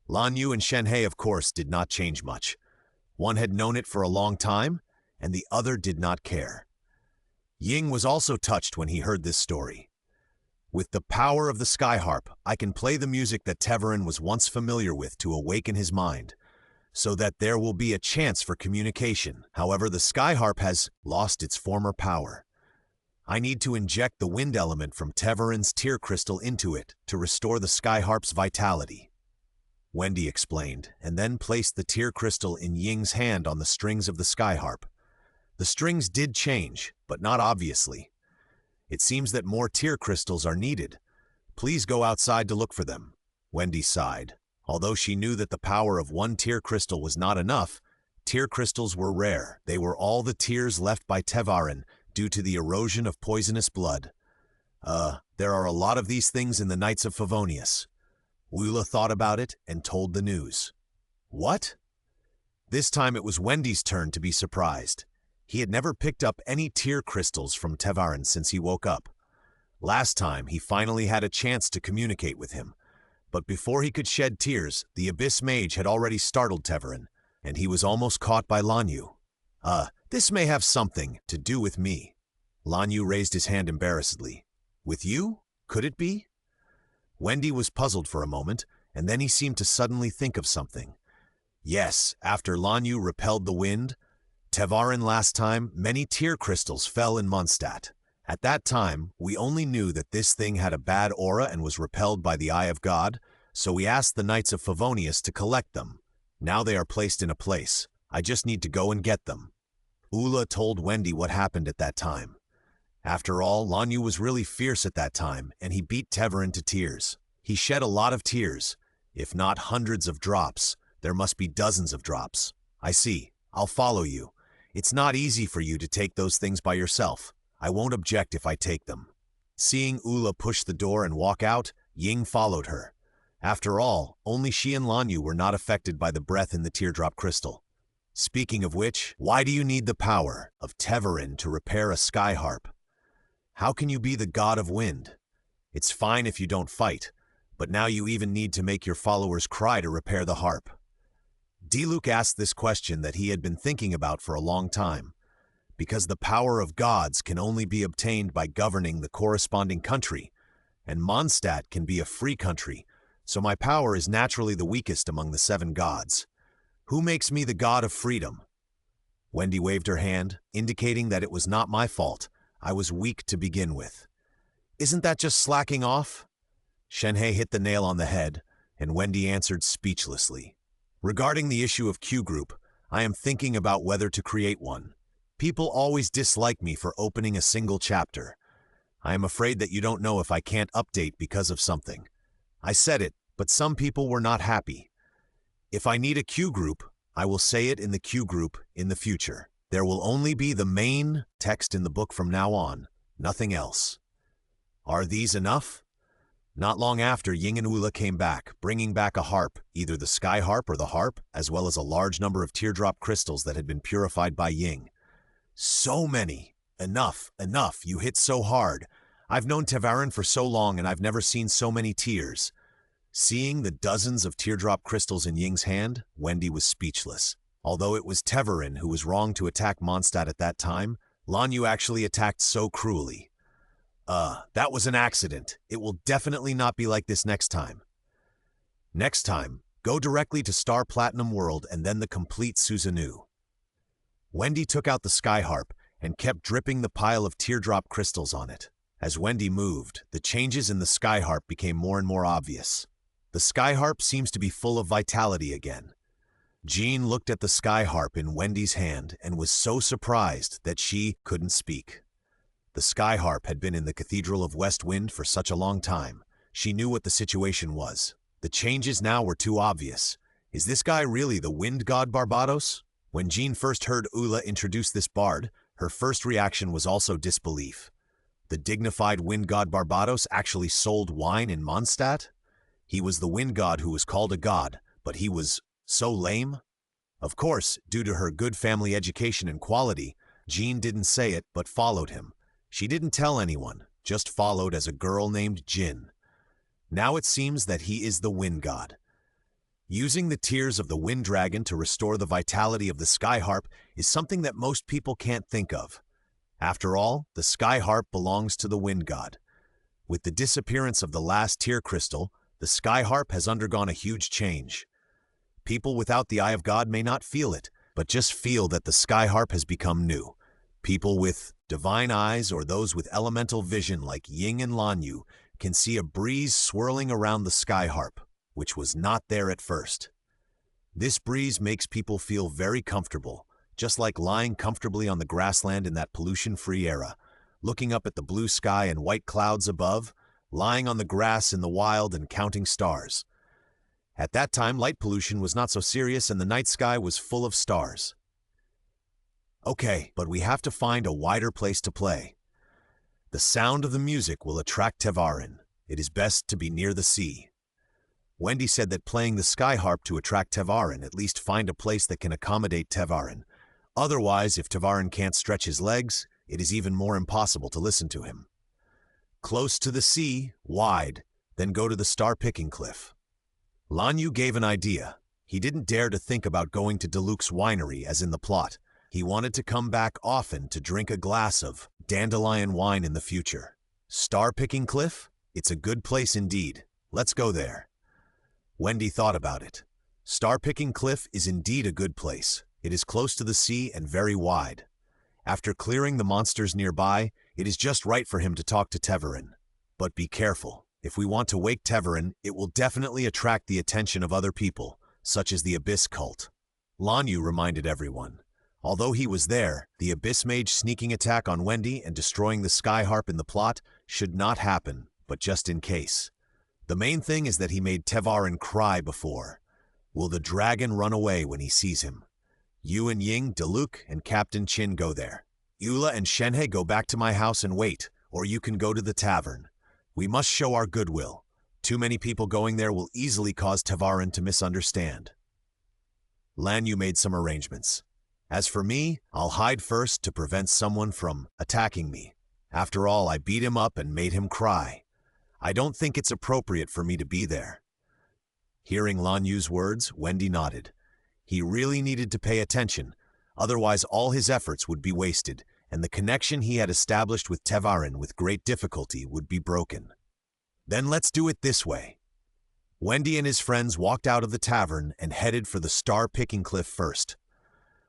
Lan Yu and Shenhe, of course, did not change much. One had known it for a long time, and the other did not care. Ying was also touched when he heard this story. With the power of the skyharp, I can play the music that Tevarin was once familiar with to awaken his mind, so that there will be a chance for communication. However, the skyharp has lost its former power. I need to inject the wind element from Tevarin's tear crystal into it to restore the skyharp's vitality. Wendy explained, and then placed the tear crystal in Ying's hand on the strings of the skyharp. The strings did change, but not obviously. It seems that more tear crystals are needed. Please go outside to look for them. Wendy sighed. Although she knew that the power of one tear crystal was not enough, tear crystals were rare. They were all the tears left by Tevarin due to the erosion of poisonous blood. There are a lot of these things in the Knights of Favonius. Wula thought about it and told the news. What? This time it was Wendy's turn to be surprised. He had never picked up any tear crystals from Tevarin since he woke up. Last time, he finally had a chance to communicate with him. But before he could shed tears, the Abyss Mage had already startled Tevarin, and he was almost caught by Lan Yu. This may have something to do with me. Lan Yu raised his hand embarrassedly. With you? Could it be? Wendy was puzzled for a moment, and then he seemed to suddenly think of something. Yes, after Lan Yu repelled the wind, Tevarin last time, many tear crystals fell in Mondstadt. At that time, we only knew that this thing had a bad aura and was repelled by the Eye of God, so we asked the Knights of Favonius to collect them. Now they are placed in a place. I just need to go and get them. Ula told Wendy what happened at that time. After all, Lan Yu was really fierce at that time, and he beat Tevarin to tears. He shed a lot of tears. If not hundreds of drops, there must be dozens of drops. I see. I'll follow you. It's not easy for you to take those things by yourself. I won't object if I take them. Seeing Ula push the door and walk out, Ying followed her. After all, only she and Lan Yu were not affected by the breath in the teardrop crystal. Speaking of which, why do you need the power of Tevarin to repair a skyharp? How can you be the god of wind? It's fine if you don't fight, but now you even need to make your followers cry to repair the harp. Diluc asked this question that he had been thinking about for a long time. Because the power of gods can only be obtained by governing the corresponding country, and Mondstadt can be a free country, so my power is naturally the weakest among the 7 gods. Who makes me the god of freedom? Wendy waved her hand, indicating that it was not my fault. I was weak to begin with. Isn't that just slacking off? Shenhe hit the nail on the head, and Wendy answered speechlessly. Regarding the issue of Q Group, I am thinking about whether to create one. People always dislike me for opening a single chapter. I am afraid that you don't know if I can't update because of something. I said it, but some people were not happy. If I need a Q Group, I will say it in the Q Group in the future. There will only be the main text in the book from now on, nothing else. Are these enough? Not long after, Ying and Ula came back, bringing back a harp, either the sky harp or the harp, as well as a large number of teardrop crystals that had been purified by Ying. So many! Enough, enough, you hit so hard. I've known Tevarin for so long and I've never seen so many tears. Seeing the dozens of teardrop crystals in Ying's hand, Wendy was speechless. Although it was Tevarin who was wrong to attack Mondstadt at that time, Lan Yu actually attacked so cruelly. That was an accident. It will definitely not be like this next time. Next time, go directly to Star Platinum World and then the complete Susanoo. Wendy took out the sky harp, and kept dripping the pile of teardrop crystals on it. As Wendy moved, the changes in the skyharp became more and more obvious. The skyharp seems to be full of vitality again. Jean looked at the skyharp in Wendy's hand and was so surprised that she couldn't speak. The skyharp had been in the Cathedral of West Wind for such a long time. She knew what the situation was. The changes now were too obvious. Is this guy really the wind god Barbatos? When Jean first heard Ula introduce this bard, her first reaction was also disbelief. The dignified wind god Barbatos actually sold wine in Mondstadt? He was the wind god who was called a god, but he was so lame? Of course, due to her good family education and quality, Jean didn't say it but followed him. She didn't tell anyone, just followed as a girl named Jin. Now it seems that he is the wind god. Using the tears of the wind dragon to restore the vitality of the skyharp is something that most people can't think of. After all, the skyharp belongs to the wind god. With the disappearance of the last tear crystal, the skyharp has undergone a huge change. People without the Eye of God may not feel it, but just feel that the skyharp has become new. People with divine eyes or those with elemental vision like Ying and Lan Yu can see a breeze swirling around the skyharp, which was not there at first. This breeze makes people feel very comfortable, just like lying comfortably on the grassland in that pollution-free era, looking up at the blue sky and white clouds above, lying on the grass in the wild and counting stars. At that time, light pollution was not so serious and the night sky was full of stars. Okay, but we have to find a wider place to play. The sound of the music will attract Tevarin. It is best to be near the sea. Wendy said that playing the skyharp to attract Tevarin, at least find a place that can accommodate Tevarin. Otherwise, if Tevarin can't stretch his legs, it is even more impossible to listen to him. Close to the sea, wide, then go to the star-picking cliff. Lan Yu gave an idea. He didn't dare to think about going to Diluc's winery as in the plot. He wanted to come back often to drink a glass of dandelion wine in the future. Star-picking cliff? It's a good place indeed. Let's go there. Wendy thought about it. Star-picking cliff is indeed a good place. It is close to the sea and very wide. After clearing the monsters nearby, it is just right for him to talk to Tevarin. But be careful. If we want to wake Tevarin, it will definitely attract the attention of other people, such as the Abyss cult. Lan Yu reminded everyone. Although he was there, the Abyss Mage sneaking attack on Wendy and destroying the skyharp in the plot should not happen, but just in case. The main thing is that he made Tevarin cry before. Will the dragon run away when he sees him? You and Ying, Diluc, and Captain Qin go there. Eula and Shenhe go back to my house and wait, or you can go to the tavern. We must show our goodwill. Too many people going there will easily cause Tevarin to misunderstand. Lan Yu made some arrangements. As for me, I'll hide first to prevent someone from attacking me. After all, I beat him up and made him cry. I don't think it's appropriate for me to be there. Hearing Lan Yu's words, Wendy nodded. He really needed to pay attention, otherwise all his efforts would be wasted, and the connection he had established with Tevarin with great difficulty would be broken. Then let's do it this way. Wendy and his friends walked out of the tavern and headed for the star-picking cliff first.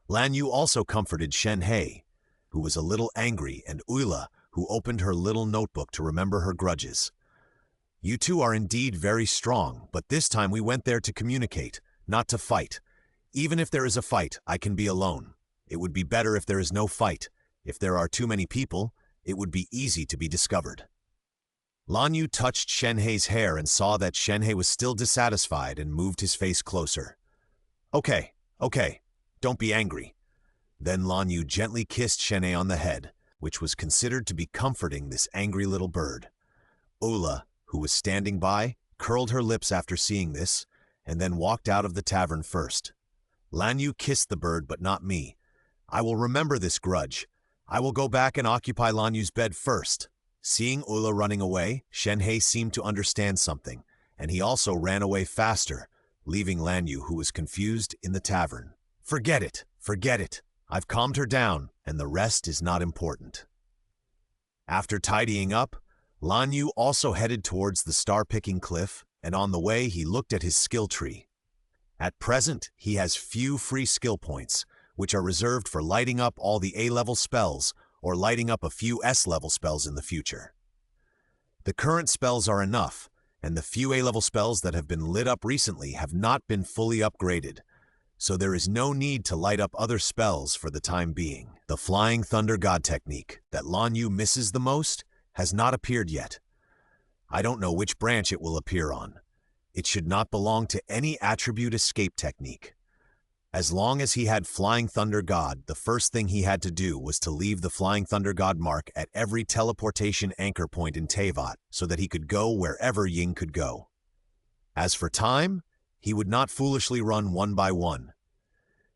Lan Yu also comforted Shenhe, who was a little angry, and Ula, who opened her little notebook to remember her grudges. You two are indeed very strong, but this time we went there to communicate, not to fight. Even if there is a fight, I can be alone. It would be better if there is no fight. If there are too many people, it would be easy to be discovered. Lan Yu touched Shenhe's hair and saw that Shenhe was still dissatisfied and moved his face closer. Okay, don't be angry. Then Lan Yu gently kissed Shenhe on the head, which was considered to be comforting this angry little bird. Ula, who was standing by, curled her lips after seeing this, and then walked out of the tavern first. Lan Yu kissed the bird, but not me. I will remember this grudge. I will go back and occupy Lan Yu's bed first. Seeing Ula running away, Shenhe seemed to understand something, and he also ran away faster, leaving Lan Yu, who was confused, in the tavern. Forget it. I've calmed her down, and the rest is not important. After tidying up, Lan Yu also headed towards the star-picking cliff, and on the way he looked at his skill tree. At present, he has few free skill points, which are reserved for lighting up all the A-level spells or lighting up a few S-level spells in the future. The current spells are enough, and the few A-level spells that have been lit up recently have not been fully upgraded, so there is no need to light up other spells for the time being. The Flying Thunder God technique that Lan Yu misses the most has not appeared yet. I don't know which branch it will appear on. It should not belong to any attribute escape technique. As long as he had Flying Thunder God, the first thing he had to do was to leave the Flying Thunder God mark at every teleportation anchor point in Teyvat so that he could go wherever Ying could go. As for time, he would not foolishly run one by one.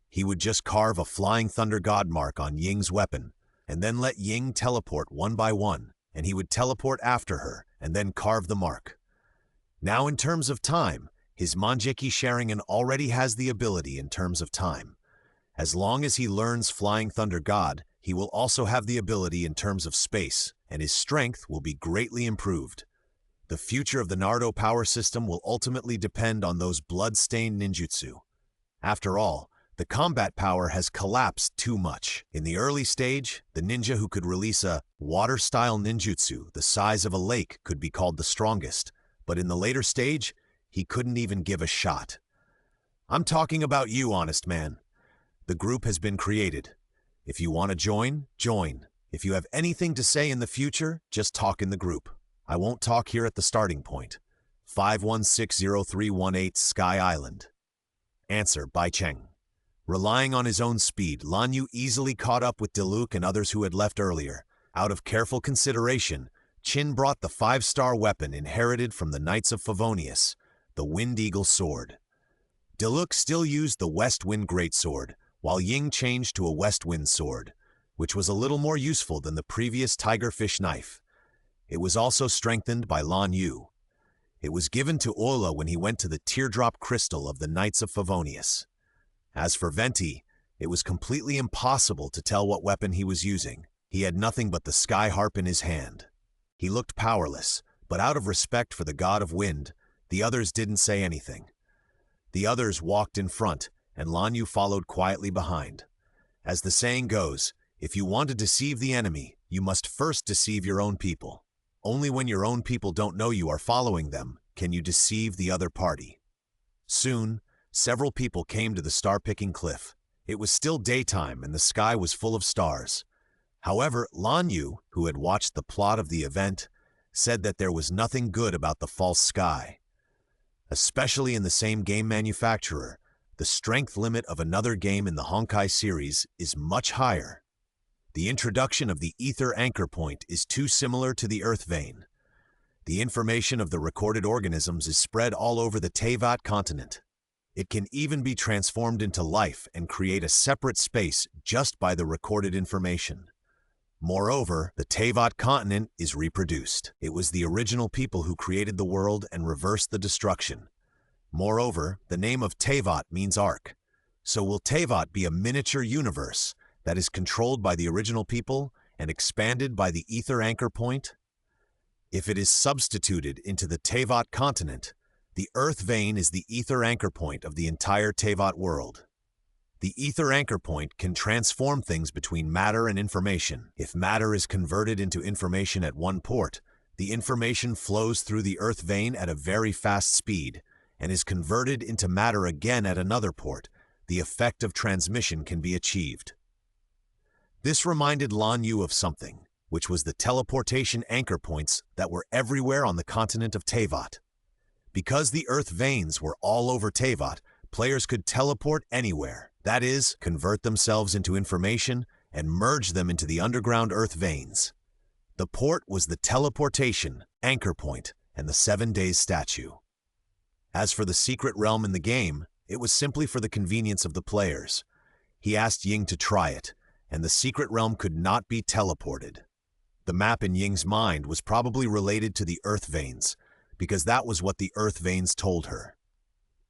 He would just carve a Flying Thunder God mark on Ying's weapon, and then let Ying teleport one by one, and he would teleport after her, and then carve the mark. Now in terms of time, his Manjeki Sharingan already has the ability in terms of time. As long as he learns Flying Thunder God, he will also have the ability in terms of space, and his strength will be greatly improved. The future of the Naruto power system will ultimately depend on those blood-stained ninjutsu. After all, the combat power has collapsed too much. In the early stage, the ninja who could release a water-style ninjutsu the size of a lake could be called the strongest, but in the later stage, he couldn't even give a shot. I'm talking about you, honest man. The group has been created. If you want to join, join. If you have anything to say in the future, just talk in the group. I won't talk here at the starting point. 5160318 Sky Island. Answer by Cheng. Relying on his own speed, Lan Yu easily caught up with Diluc and others who had left earlier. Out of careful consideration, Qin brought the 5-star weapon inherited from the Knights of Favonius, the Wind Eagle Sword. Diluc still used the West Wind Greatsword, while Ying changed to a West Wind Sword, which was a little more useful than the previous Tigerfish Knife. It was also strengthened by Lan Yu. It was given to Ola when he went to the Teardrop Crystal of the Knights of Favonius. As for Venti, it was completely impossible to tell what weapon he was using. He had nothing but the Sky Harp in his hand. He looked powerless, but out of respect for the God of Wind, the others didn't say anything. The others walked in front, and Lan Yu followed quietly behind. As the saying goes, if you want to deceive the enemy, you must first deceive your own people. Only when your own people don't know you are following them can you deceive the other party. Soon, several people came to the star-picking cliff. It was still daytime and the sky was full of stars. However, Lan Yu, who had watched the plot of the event, said that there was nothing good about the false sky. Especially in the same game manufacturer, the strength limit of another game in the Honkai series is much higher. The introduction of the Ether Anchor Point is too similar to the Earth Vein. The information of the recorded organisms is spread all over the Teyvat continent. It can even be transformed into life and create a separate space just by the recorded information. Moreover, the Teyvat continent is reproduced. It was the original people who created the world and reversed the destruction. Moreover, the name of Teyvat means ark. So will Teyvat be a miniature universe that is controlled by the original people and expanded by the Ether Anchor Point? If it is substituted into the Teyvat continent, the Earth Vein is the Ether Anchor Point of the entire Teyvat world. The Ether Anchor Point can transform things between matter and information. If matter is converted into information at one port, the information flows through the Earth Vein at a very fast speed and is converted into matter again at another port. The effect of transmission can be achieved. This reminded Lan Yu of something, which was the teleportation anchor points that were everywhere on the continent of Teyvat. Because the Earth Veins were all over Teyvat, players could teleport anywhere, that is, convert themselves into information and merge them into the underground Earth Veins. The port was the teleportation anchor point and the 7 Days statue. As for the secret realm in the game, it was simply for the convenience of the players. He asked Ying to try it, and the secret realm could not be teleported. The map in Ying's mind was probably related to the Earth Veins, because that was what the Earth Veins told her.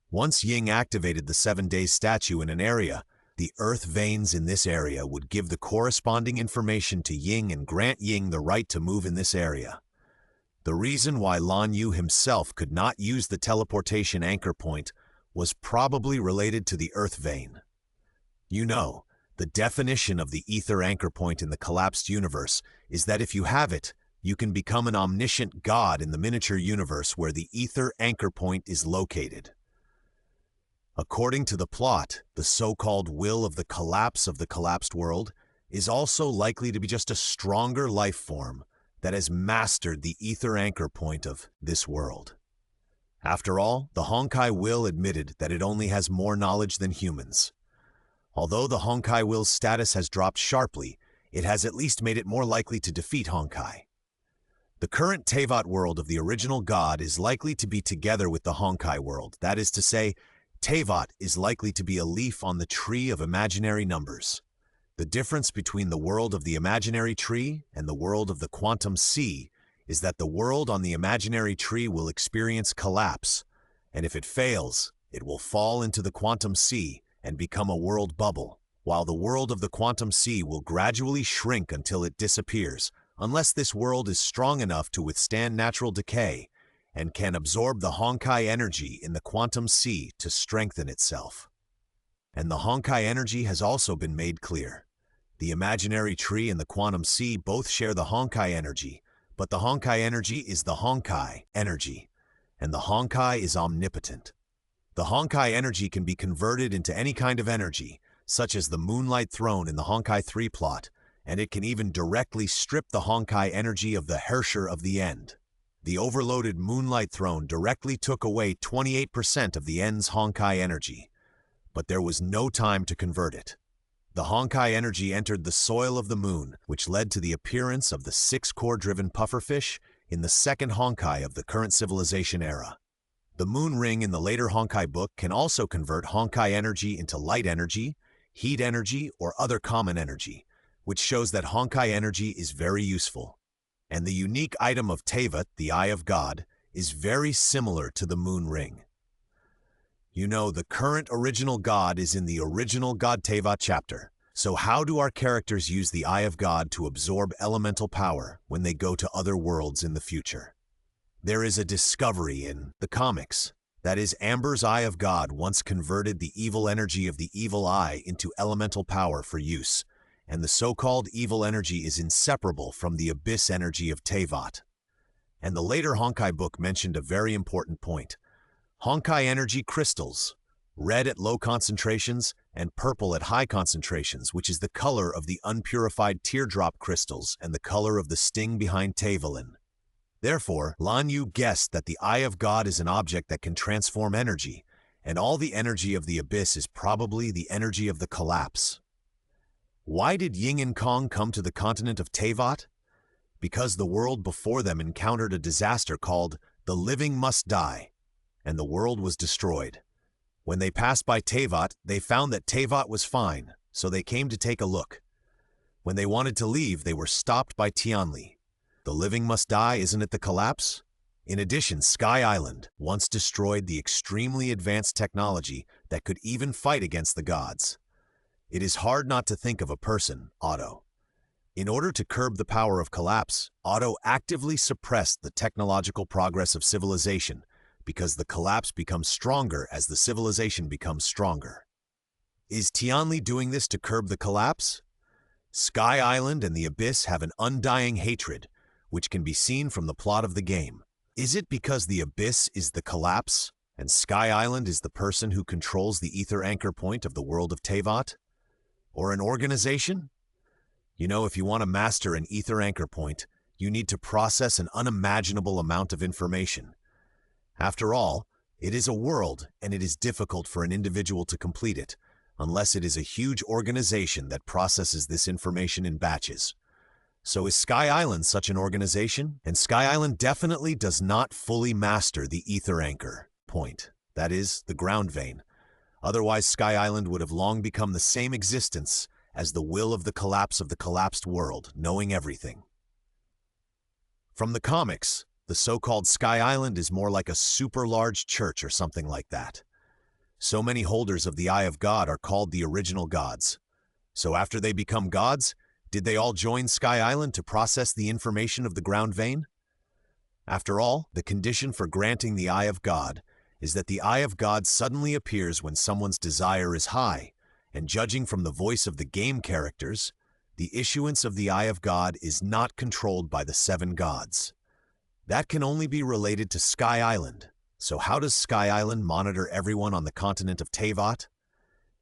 Once Ying activated the 7 Days statue in an area, the Earth Veins in this area would give the corresponding information to Ying and grant Ying the right to move in this area. The reason why Lan Yu himself could not use the teleportation anchor point was probably related to the Earth Vein. You know, The definition of the ether anchor point in the collapsed universe is that if you have it, you can become an omniscient god in the miniature universe where the ether anchor point is located. According to the plot, the so-called will of the collapsed world is also likely to be just a stronger life form that has mastered the ether anchor point of this world. After all, the Honkai will admitted that it only has more knowledge than humans. Although the Honkai will's status has dropped sharply, it has at least made it more likely to defeat Honkai. The current Teyvat world of the original god is likely to be together with the Honkai world. That is to say, Teyvat is likely to be a leaf on the tree of imaginary numbers. The difference between the world of the imaginary tree and the world of the quantum sea is that the world on the imaginary tree will experience collapse, and if it fails, it will fall into the quantum sea and become a world bubble, while the world of the quantum sea will gradually shrink until it disappears, unless this world is strong enough to withstand natural decay and can absorb the Honkai energy in the quantum sea to strengthen itself. And the Honkai energy has also been made clear. The imaginary tree and the quantum sea both share the Honkai energy, but the Honkai energy is the Honkai energy, and the Honkai is omnipotent. The Honkai energy can be converted into any kind of energy, such as the Moonlight Throne in the Honkai 3 plot, and it can even directly strip the Honkai energy of the Herrscher of the End. The overloaded Moonlight Throne directly took away 28% of the End's Honkai energy, but there was no time to convert it. The Honkai energy entered the soil of the moon, which led to the appearance of the 6-core-driven pufferfish in the second Honkai of the current civilization era. The moon ring in the later Honkai book can also convert Honkai energy into light energy, heat energy, or other common energy, which shows that Honkai energy is very useful. And the unique item of Teyvat, the Eye of God, is very similar to the moon ring. You know, the current original god is in the original God Teyvat chapter. So how do our characters use the Eye of God to absorb elemental power when they go to other worlds in the future? There is a discovery in the comics. That is, Amber's Eye of God once converted the evil energy of the evil eye into elemental power for use, and the so-called evil energy is inseparable from the abyss energy of Teyvat. And the later Honkai book mentioned a very important point. Honkai energy crystals, red at low concentrations and purple at high concentrations, which is the color of the unpurified teardrop crystals and the color of the sting behind Teyvalin. Therefore, Lan Yu guessed that the Eye of God is an object that can transform energy, and all the energy of the abyss is probably the energy of the collapse. Why did Ying and Kong come to the continent of Teyvat? Because the world before them encountered a disaster called the Living Must Die, and the world was destroyed. When they passed by Teyvat, they found that Teyvat was fine, so they came to take a look. When they wanted to leave, they were stopped by Tianli. The living must die, isn't it the collapse? In addition, Sky Island once destroyed the extremely advanced technology that could even fight against the gods. It is hard not to think of a person, Otto. In order to curb the power of collapse, Otto actively suppressed the technological progress of civilization because the collapse becomes stronger as the civilization becomes stronger. Is Tianli doing this to curb the collapse? Sky Island and the Abyss have an undying hatred, which can be seen from the plot of the game. Is it because the Abyss is the collapse, and Sky Island is the person who controls the ether anchor point of the world of Teyvat? Or an organization? You know, if you want to master an ether anchor point, you need to process an unimaginable amount of information. After all, it is a world, and it is difficult for an individual to complete it, unless it is a huge organization that processes this information in batches. So is Sky Island such an organization? And Sky Island definitely does not fully master the ether anchor point, that is, the ground vein. Otherwise, Sky Island would have long become the same existence as the will of the collapse of the collapsed world, knowing everything. From the comics, the so-called Sky Island is more like a super large church or something like that. So many holders of the Eye of God are called the original gods. So after they become gods, did they all join Sky Island to process the information of the ground vein? After all, the condition for granting the Eye of God is that the Eye of God suddenly appears when someone's desire is high, and judging from the voice of the game characters, the issuance of the Eye of God is not controlled by the seven gods. That can only be related to Sky Island. So how does Sky Island monitor everyone on the continent of Teyvat?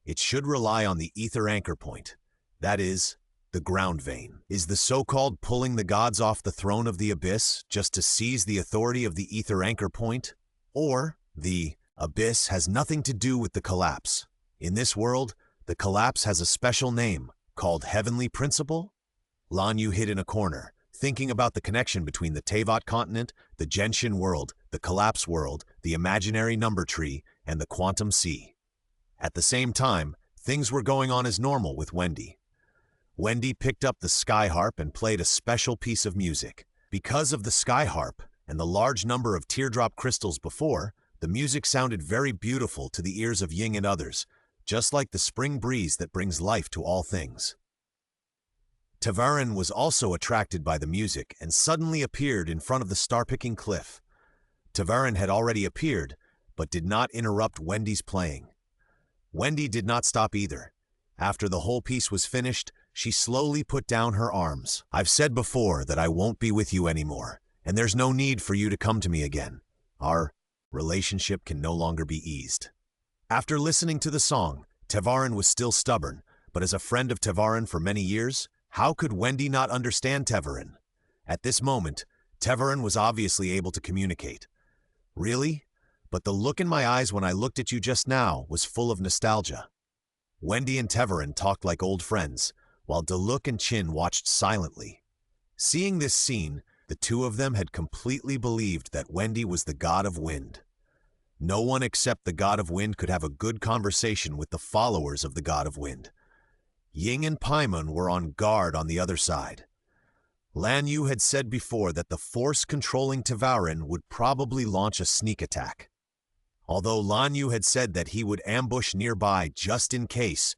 It should rely on the ether anchor point, that is, the ground vein. Is the so-called pulling the gods off the throne of the abyss just to seize the authority of the ether anchor point? Or the abyss has nothing to do with the collapse? In this world, the collapse has a special name called Heavenly Principle? Lan Yu hid in a corner, thinking about the connection between the Teyvat continent, the Genshin world, the collapse world, the imaginary number tree, and the quantum sea. At the same time, things were going on as normal with Wendy. Wendy picked up the sky harp and played a special piece of music. Because of the sky harp and the large number of teardrop crystals before, the music sounded very beautiful to the ears of Ying and others, just like the spring breeze that brings life to all things. Tavarin was also attracted by the music and suddenly appeared in front of the star-picking cliff. Tavarin had already appeared, but did not interrupt Wendy's playing. Wendy did not stop either. After the whole piece was finished, she slowly put down her arms. I've said before that I won't be with you anymore, and there's no need for you to come to me again. Our relationship can no longer be eased. After listening to the song, Tavarin was still stubborn, but as a friend of Tavarin for many years, how could Wendy not understand Tavarin? At this moment, Tavarin was obviously able to communicate. Really? But the look in my eyes when I looked at you just now was full of nostalgia. Wendy and Tavarin talked like old friends, while Diluc and Chin watched silently. Seeing this scene, the two of them had completely believed that Wendy was the god of wind. No one except the god of wind could have a good conversation with the followers of the god of wind. Ying and Paimon were on guard on the other side. Lan Yu had said before that the force controlling Tavarin would probably launch a sneak attack. Although Lan Yu had said that he would ambush nearby just in case,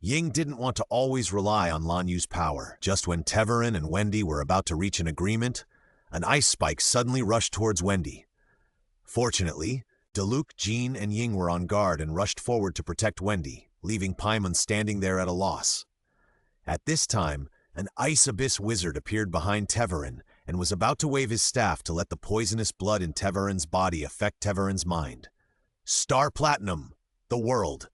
Ying didn't want to always rely on Lan Yu's power. Just when Tavarin and Wendy were about to reach an agreement, an ice spike suddenly rushed towards Wendy. Fortunately, Diluc, Jean, and Ying were on guard and rushed forward to protect Wendy, leaving Paimon standing there at a loss. At this time, an ice abyss wizard appeared behind Tavarin and was about to wave his staff to let the poisonous blood in Tavarin's body affect Tavarin's mind. Star Platinum, the world.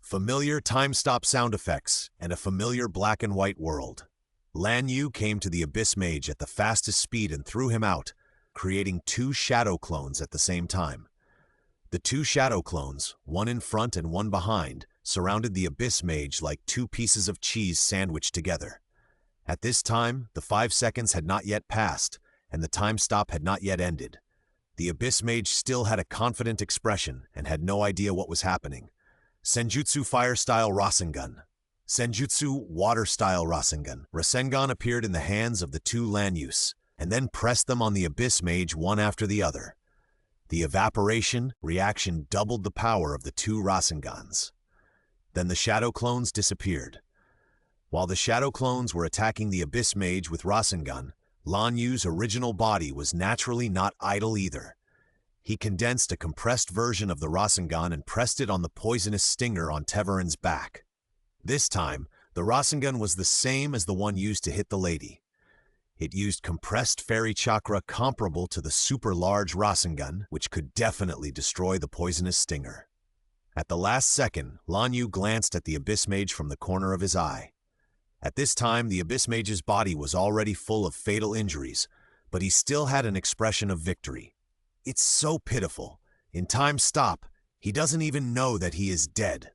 Familiar time-stop sound effects and a familiar black and white world. Lan Yu came to the Abyss Mage at the fastest speed and threw him out, creating two shadow clones at the same time. The two shadow clones, one in front and one behind, surrounded the Abyss Mage like two pieces of cheese sandwiched together. At this time, the 5 seconds had not yet passed, and the time stop had not yet ended. The Abyss Mage still had a confident expression and had no idea what was happening. Senjutsu Fire-style Rasengan. Senjutsu Water-style Rasengan. Rasengan appeared in the hands of the two Lan Yus, and then pressed them on the Abyss Mage one after the other. The evaporation reaction doubled the power of the two Rasengans. Then the Shadow Clones disappeared. While the Shadow Clones were attacking the Abyss Mage with Rasengan, Lan Yu's original body was naturally not idle either. He condensed a compressed version of the Rasengan and pressed it on the poisonous stinger on Tavarin's back. This time, the Rasengan was the same as the one used to hit the lady. It used compressed fairy chakra comparable to the super-large Rasengan, which could definitely destroy the poisonous stinger. At the last second, Lan Yu glanced at the Abyss Mage from the corner of his eye. At this time, the Abyss Mage's body was already full of fatal injuries, but he still had an expression of victory. It's so pitiful. In time stop, he doesn't even know that he is dead.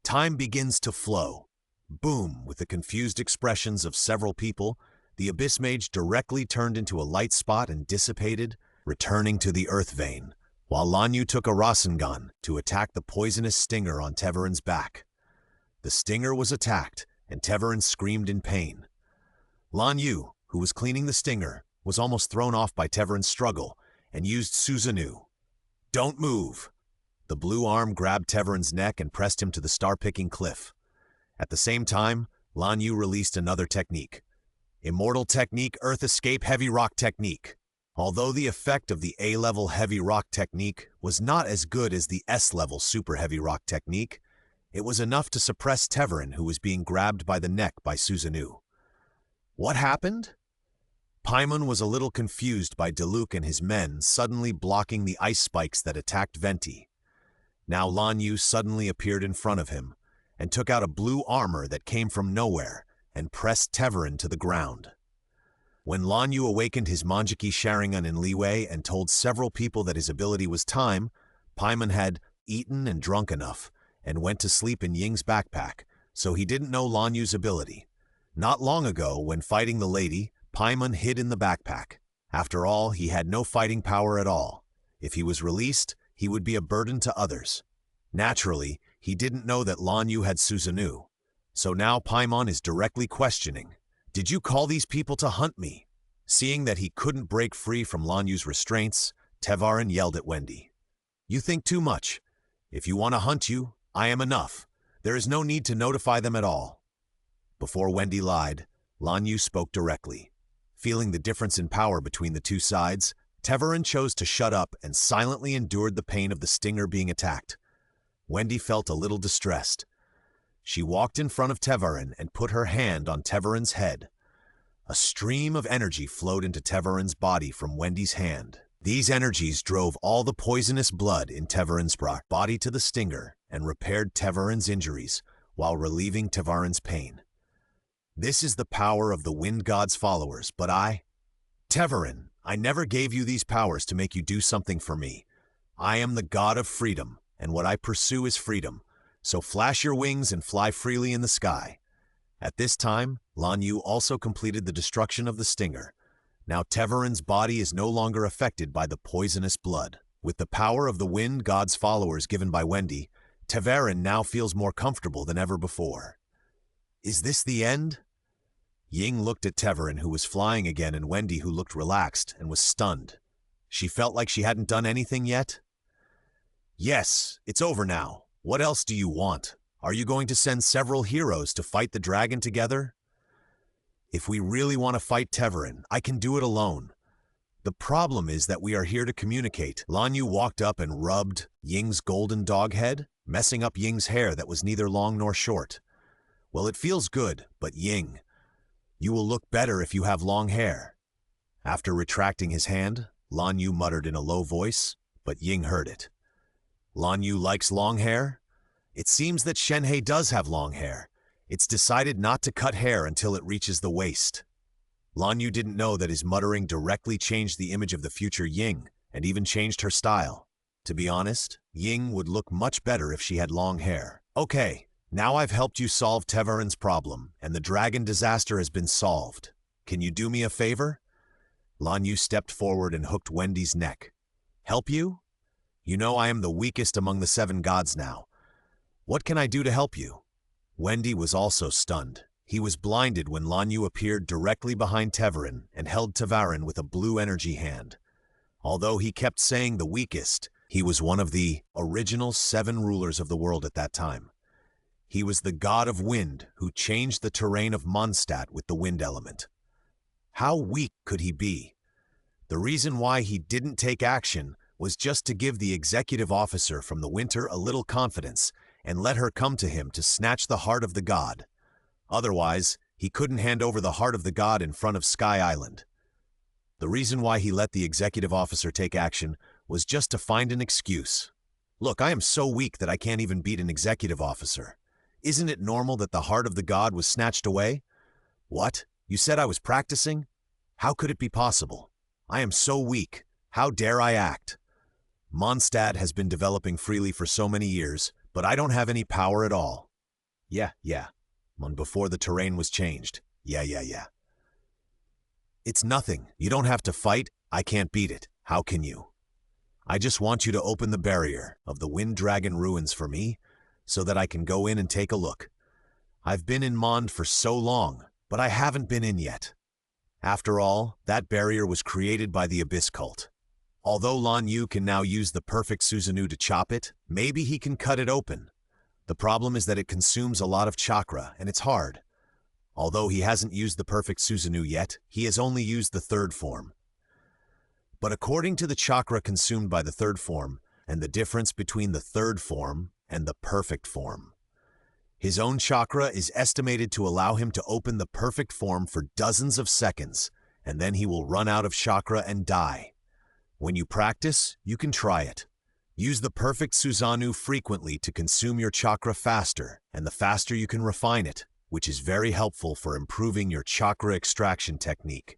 Time begins to flow. Boom, with the confused expressions of several people, the Abyss Mage directly turned into a light spot and dissipated, returning to the earth vein, while Lan Yu took a Rasengan to attack the poisonous stinger on Tavarin's back. The stinger was attacked, and Tavarin screamed in pain. Lan Yu, who was cleaning the stinger, was almost thrown off by Tavarin's struggle, and used Susanoo. Don't move! The blue arm grabbed Tavarin's neck and pressed him to the star-picking cliff. At the same time, Lan Yu released another technique. Immortal Technique Earth Escape Heavy Rock Technique. Although the effect of the A-level Heavy Rock Technique was not as good as the S-level Super Heavy Rock Technique, It was enough to suppress Teverin, who was being grabbed by the neck by Susanoo. What happened? Paimon was a little confused by Diluc and his men suddenly blocking the ice spikes that attacked Venti. Now Lan Yu suddenly appeared in front of him and took out a blue armor that came from nowhere and pressed Teverin to the ground. When Lan Yu awakened his Manjiki Sharingan in leeway and told several people that his ability was time, Paimon had eaten and drunk enough and went to sleep in Ying's backpack, so he didn't know Lan Yu's ability. Not long ago, when fighting the lady, Paimon hid in the backpack. After all, he had no fighting power at all. If he was released, he would be a burden to others. Naturally, he didn't know that Lan Yu had Susanoo. So now Paimon is directly questioning, "Did you call these people to hunt me?" Seeing that he couldn't break free from Lan Yu's restraints, Teverin yelled at Wendy. "You think too much. If you want to hunt you, I am enough. There is no need to notify them at all." Before Wendy lied, Lan Yu spoke directly. Feeling the difference in power between the two sides, Teverin chose to shut up and silently endured the pain of the stinger being attacked. Wendy felt a little distressed. She walked in front of Teverin and put her hand on Teverin's head. A stream of energy flowed into Teverin's body from Wendy's hand. These energies drove all the poisonous blood in Teverin's body to the stinger and repaired Teverin's injuries while relieving Teverin's pain. This is the power of the Wind God's followers, but Teverin, I never gave you these powers to make you do something for me. I am the God of freedom, and what I pursue is freedom, so flash your wings and fly freely in the sky. At this time, Lan Yu also completed the destruction of the stinger. Now Teverin's body is no longer affected by the poisonous blood. With the power of the Wind God's followers given by Wendy, Teverin now feels more comfortable than ever before. Is this the end? Ying looked at Teverin, who was flying again, and Wendy, who looked relaxed and was stunned. She felt like she hadn't done anything yet. Yes, it's over now. What else do you want? Are you going to send several heroes to fight the dragon together? If we really want to fight Teverin, I can do it alone. The problem is that we are here to communicate. Lan Yu walked up and rubbed Ying's golden dog head, messing up Ying's hair that was neither long nor short. Well, it feels good, but Ying, you will look better if you have long hair. After retracting his hand, Lan Yu muttered in a low voice, but Ying heard it. Lan Yu likes long hair? It seems that Shenhei does have long hair. It's decided not to cut hair until it reaches the waist. Lan Yu didn't know that his muttering directly changed the image of the future Ying, and even changed her style. To be honest, Ying would look much better if she had long hair. Okay, now I've helped you solve Teverin's problem, and the dragon disaster has been solved. Can you do me a favor? Lan Yu stepped forward and hooked Wendy's neck. Help you? You know I am the weakest among the 7 gods now. What can I do to help you? Wendy was also stunned. He was blinded when Lan Yu appeared directly behind Teverin and held Teverin with a blue energy hand. Although he kept saying the weakest, he was one of the original 7 rulers of the world at that time. He was the god of wind who changed the terrain of Mondstadt with the wind element. How weak could he be? The reason why he didn't take action was just to give the executive officer from the winter a little confidence and let her come to him to snatch the heart of the god. Otherwise, he couldn't hand over the heart of the god in front of Sky Island. The reason why he let the executive officer take action was just to find an excuse. Look, I am so weak that I can't even beat an executive officer. Isn't it normal that the heart of the god was snatched away? What? You said I was practicing? How could it be possible? I am so weak. How dare I act? Mondstadt has been developing freely for so many years, but I don't have any power at all. Yeah. When before the terrain was changed. Yeah. It's nothing. You don't have to fight. I can't beat it. How can you? I just want you to open the barrier of the Wind Dragon ruins for me, so that I can go in and take a look. I've been in Mond for so long, but I haven't been in yet. After all, that barrier was created by the Abyss cult. Although Lan Yu can now use the perfect Susanoo to chop it, maybe he can cut it open. The problem is that it consumes a lot of chakra, and it's hard. Although he hasn't used the perfect Susanoo yet, he has only used the 3rd form. But according to the chakra consumed by the 3rd form, and the difference between the 3rd form and the perfect form, His own chakra is estimated to allow him to open the perfect form for dozens of seconds, and then he will run out of chakra and die. When you practice, you can try it. Use the perfect Susanoo frequently to consume your chakra faster, and the faster you can refine it, which is very helpful for improving your chakra extraction technique.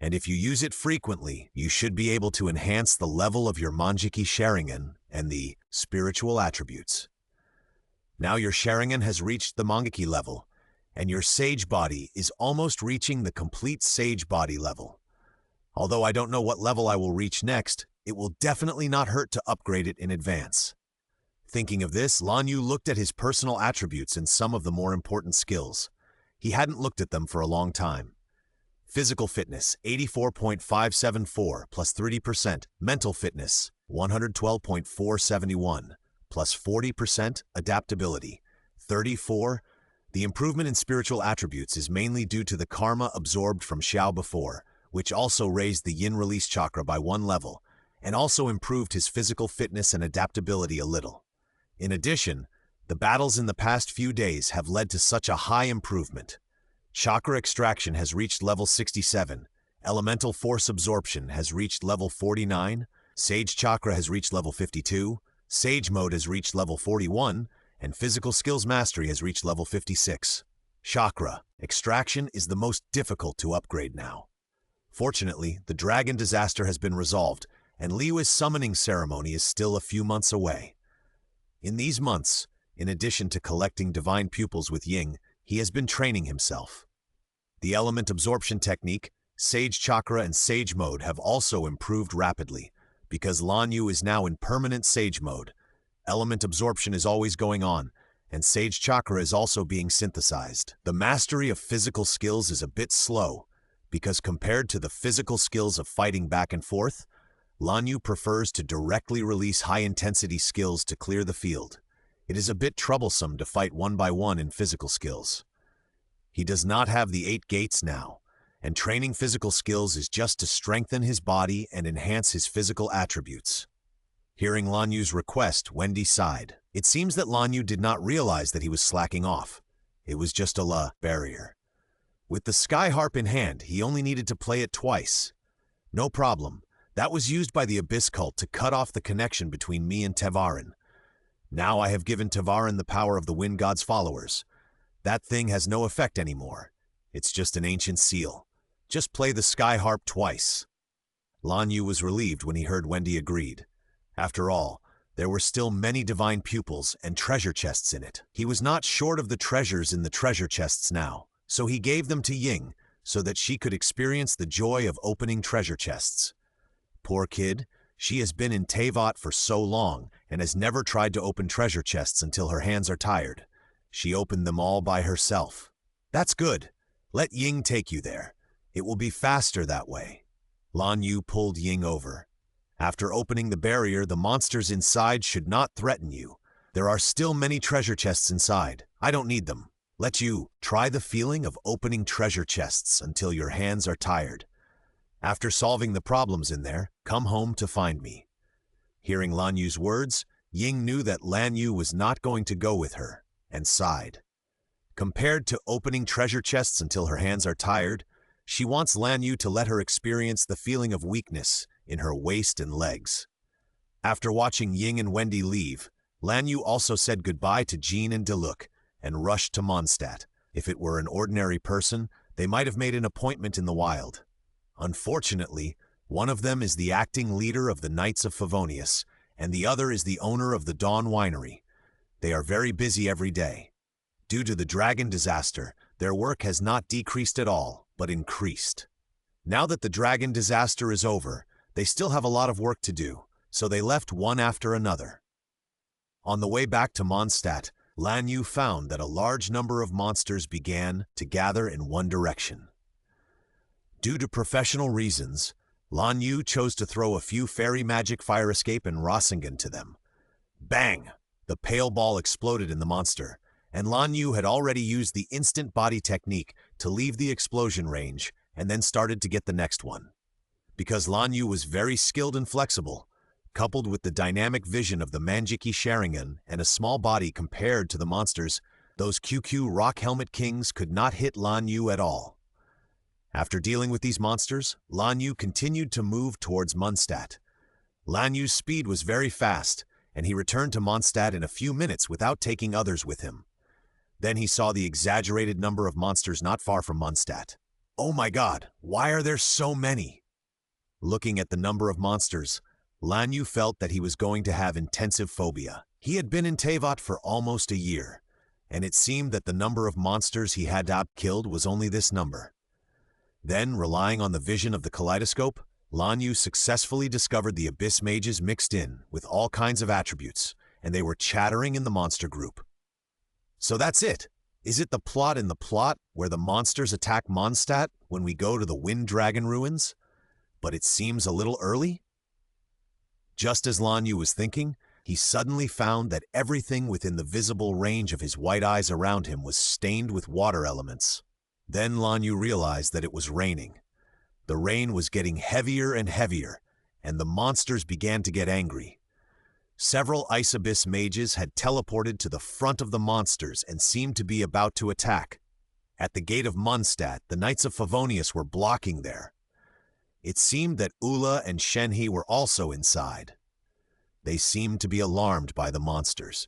And if you use it frequently, you should be able to enhance the level of your Manjiki Sharingan and the spiritual attributes. Now your Sharingan has reached the Mangeki level, and your Sage body is almost reaching the complete Sage body level. Although I don't know what level I will reach next, it will definitely not hurt to upgrade it in advance. Thinking of this, Lan Yu looked at his personal attributes and some of the more important skills. He hadn't looked at them for a long time. Physical fitness, 84.574 plus 30%. Mental fitness, 112.471 plus 40%. Adaptability, 34. The improvement in spiritual attributes is mainly due to the karma absorbed from Xiao before, which also raised the yin release chakra by 1 level, and also improved his physical fitness and adaptability a little. In addition, the battles in the past few days have led to such a high improvement. Chakra extraction has reached level 67, elemental force absorption has reached level 49, Sage chakra has reached level 52, Sage mode has reached level 41, and physical skills mastery has reached level 56. Chakra extraction is the most difficult to upgrade now. Fortunately, the dragon disaster has been resolved, and Liyue's summoning ceremony is still a few months away. In these months, in addition to collecting divine pupils with Ying, he has been training himself. The element absorption technique, Sage chakra and Sage mode have also improved rapidly, because Lan Yu is now in permanent Sage mode. Element absorption is always going on, and Sage chakra is also being synthesized. The mastery of physical skills is a bit slow, because compared to the physical skills of fighting back and forth, Lan Yu prefers to directly release high-intensity skills to clear the field. It is a bit troublesome to fight one by one in physical skills. He does not have the 8 gates now, and training physical skills is just to strengthen his body and enhance his physical attributes. Hearing Lan Yu's request, Wendy sighed. It seems that Lan Yu did not realize that he was slacking off. It was just a barrier. With the sky harp in hand, he only needed to play it twice. No problem. That was used by the Abyss cult to cut off the connection between me and Tevarin. Now I have given Tevarin the power of the Wind God's followers. That thing has no effect anymore. It's just an ancient seal. Just play the sky harp twice. Lan Yu was relieved when he heard Wendy agreed. After all, there were still many divine pupils and treasure chests in it. He was not short of the treasures in the treasure chests now, so he gave them to Ying so that she could experience the joy of opening treasure chests. Poor kid, she has been in Teyvat for so long and has never tried to open treasure chests until her hands are tired. She opened them all by herself. That's good. Let Ying take you there. It will be faster that way. Lan Yu pulled Ying over. After opening the barrier, the monsters inside should not threaten you. There are still many treasure chests inside. I don't need them. Let you try the feeling of opening treasure chests until your hands are tired. After solving the problems in there, come home to find me. Hearing Lan Yu's words, Ying knew that Lan Yu was not going to go with her, and sighed. Compared to opening treasure chests until her hands are tired, she wants Lan Yu to let her experience the feeling of weakness in her waist and legs. After watching Ying and Wendy leave, Lan Yu also said goodbye to Jean and Diluc and rushed to Mondstadt. If it were an ordinary person, they might have made an appointment in the wild. Unfortunately, one of them is the acting leader of the Knights of Favonius, and the other is the owner of the Dawn Winery. They are very busy every day. Due to the dragon disaster, their work has not decreased at all, but increased. Now that the dragon disaster is over, they still have a lot of work to do, so they left one after another. On the way back to Mondstadt, Lan Yu found that a large number of monsters began to gather in one direction. Due to professional reasons, Lan Yu chose to throw a few fairy magic fire escape and Rasengan to them. Bang! The pale ball exploded in the monster, and Lan Yu had already used the instant body technique to leave the explosion range and then started to get the next one. Because Lan Yu was very skilled and flexible, coupled with the dynamic vision of the Manjiki Sharingan and a small body compared to the monsters, Those QQ Rock Helmet Kings could not hit Lan Yu at all. After dealing with these monsters, Lan Yu continued to move towards Mondstadt. Lan Yu's speed was very fast, and he returned to Mondstadt in a few minutes without taking others with him. Then he saw the exaggerated number of monsters not far from Mondstadt. Oh my god, why are there so many? Looking at the number of monsters, Lan Yu felt that he was going to have intensive phobia. He had been in Teyvat for almost a year, and it seemed that the number of monsters he had killed was only this number. Then, relying on the vision of the kaleidoscope, Lan Yu successfully discovered the Abyss Mages mixed in with all kinds of attributes, and they were chattering in the monster group. So that's it. Is it the plot in the plot where the monsters attack Mondstadt when we go to the Wind Dragon ruins? But it seems a little early? Just as Lan Yu was thinking, he suddenly found that everything within the visible range of his white eyes around him was stained with water elements. Then Lan Yu realized that it was raining. The rain was getting heavier and heavier, and the monsters began to get angry. Several Ice Abyss mages had teleported to the front of the monsters and seemed to be about to attack. At the gate of Mondstadt, the Knights of Favonius were blocking there. It seemed that Ula and Shenhe were also inside. They seemed to be alarmed by the monsters.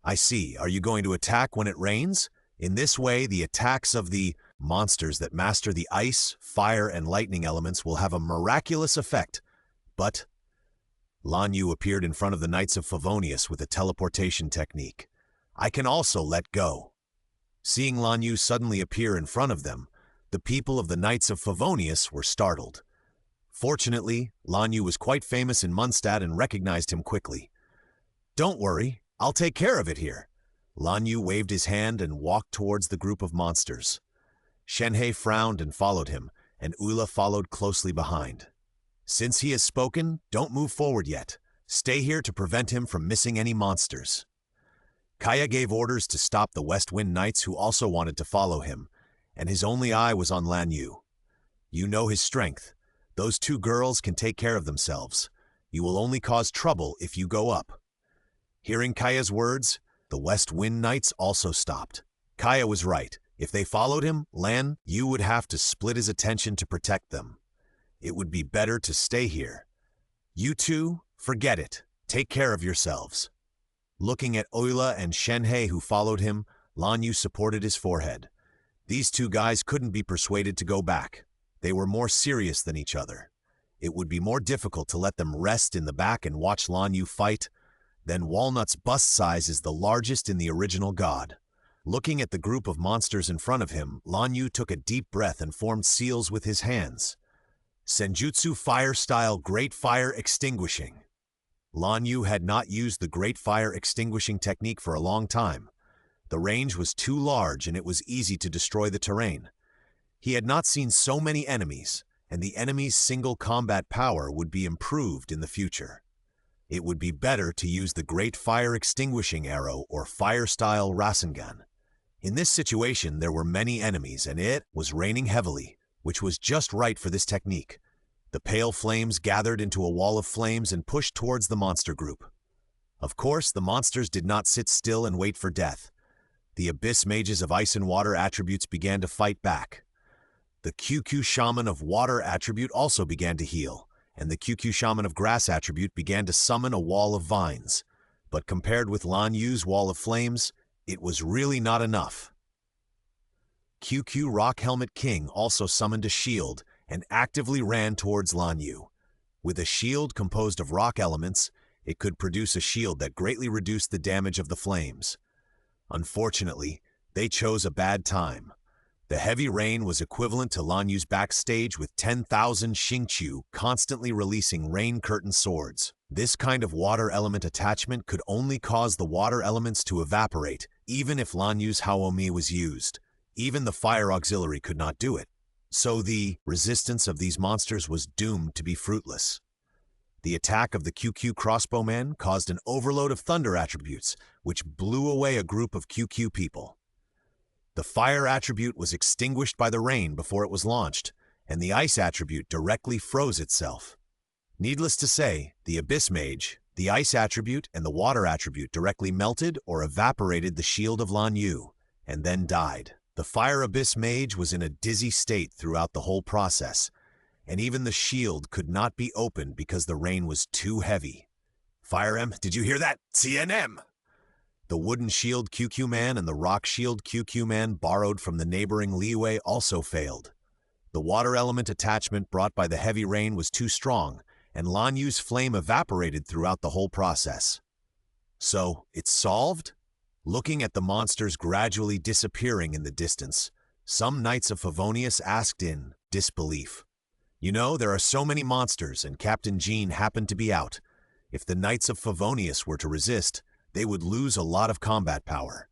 I see. Are you going to attack when it rains? In this way, the attacks of the monsters that master the ice, fire, and lightning elements will have a miraculous effect. But Lan Yu appeared in front of the Knights of Favonius with a teleportation technique. I can also let go. Seeing Lan Yu suddenly appear in front of them, the people of the Knights of Favonius were startled. Fortunately, Lan Yu was quite famous in Mondstadt and recognized him quickly. Don't worry, I'll take care of it here. Lan Yu waved his hand and walked towards the group of monsters. Shenhe frowned and followed him, and Ula followed closely behind. Since he has spoken, don't move forward yet. Stay here to prevent him from missing any monsters. Kaya gave orders to stop the West Wind Knights who also wanted to follow him, and his only eye was on Lan Yu. You know his strength. Those two girls can take care of themselves. You will only cause trouble if you go up. Hearing Kaya's words, the West Wind Knights also stopped. Kaya was right. If they followed him, Lan Yu would have to split his attention to protect them. It would be better to stay here. You two, forget it. Take care of yourselves. Looking at Ula and Shenhe who followed him, Lan Yu supported his forehead. These two guys couldn't be persuaded to go back. They were more serious than each other. It would be more difficult to let them rest in the back and watch Lan Yu fight. Then Walnut's bust size is the largest in the original god. Looking at the group of monsters in front of him, Lan Yu took a deep breath and formed seals with his hands. Senjutsu Fire Style Great Fire Extinguishing. Lan Yu had not used the Great Fire Extinguishing technique for a long time. The range was too large and it was easy to destroy the terrain. He had not seen so many enemies, and the enemy's single combat power would be improved in the future. It would be better to use the Great Fire Extinguishing Arrow or Fire-style Rasengan. In this situation, there were many enemies, and it was raining heavily, which was just right for this technique. The pale flames gathered into a wall of flames and pushed towards the monster group. Of course, the monsters did not sit still and wait for death. The Abyss Mages of Ice and Water attributes began to fight back. The QQ Shaman of Water attribute also began to heal, and the QQ Shaman of Grass attribute began to summon a wall of vines. But compared with Lan Yu's wall of flames, it was really not enough. QQ Rock Helmet King also summoned a shield and actively ran towards Lan Yu. With a shield composed of rock elements, it could produce a shield that greatly reduced the damage of the flames. Unfortunately, they chose a bad time. The heavy rain was equivalent to Lan Yu's backstage with 10,000 Xingqiu constantly releasing rain curtain swords. This kind of water element attachment could only cause the water elements to evaporate, even if Lan Yu's Haomi was used. Even the fire auxiliary could not do it. So the resistance of these monsters was doomed to be fruitless. The attack of the QQ crossbowman caused an overload of thunder attributes, which blew away a group of QQ people. The fire attribute was extinguished by the rain before it was launched, and the ice attribute directly froze itself. Needless to say, the Abyss Mage, the ice attribute, and the water attribute directly melted or evaporated the shield of Lan Yu, and then died. The Fire Abyss mage was in a dizzy state throughout the whole process, and even the shield could not be opened because the rain was too heavy. Fire M, did you hear that? CNM! The wooden shield QQ Man and the rock shield QQ Man borrowed from the neighboring Liyue also failed. The water element attachment brought by the heavy rain was too strong, and Lan Yu's flame evaporated throughout the whole process. So, it's solved? Looking at the monsters gradually disappearing in the distance, some Knights of Favonius asked in disbelief. You know, there are so many monsters, and Captain Jean happened to be out. If the Knights of Favonius were to resist, they would lose a lot of combat power.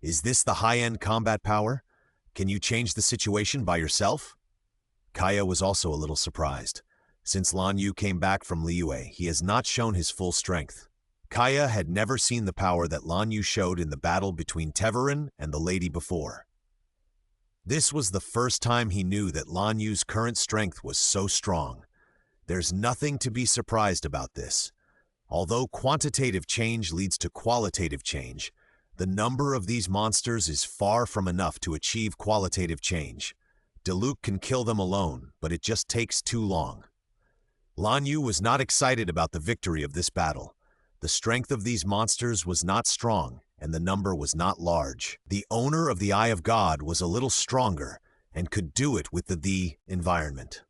Is this the high-end combat power? Can you change the situation by yourself? Kaya was also a little surprised. Since Lan Yu came back from Liyue, he has not shown his full strength. Kaya had never seen the power that Lan Yu showed in the battle between Teverin and the lady before. This was the first time he knew that Lan Yu's current strength was so strong. There's nothing to be surprised about this. Although quantitative change leads to qualitative change, the number of these monsters is far from enough to achieve qualitative change. Diluc can kill them alone, but it just takes too long. Lan Yu was not excited about the victory of this battle. The strength of these monsters was not strong, and the number was not large. The owner of the Eye of God was a little stronger, and could do it with the environment.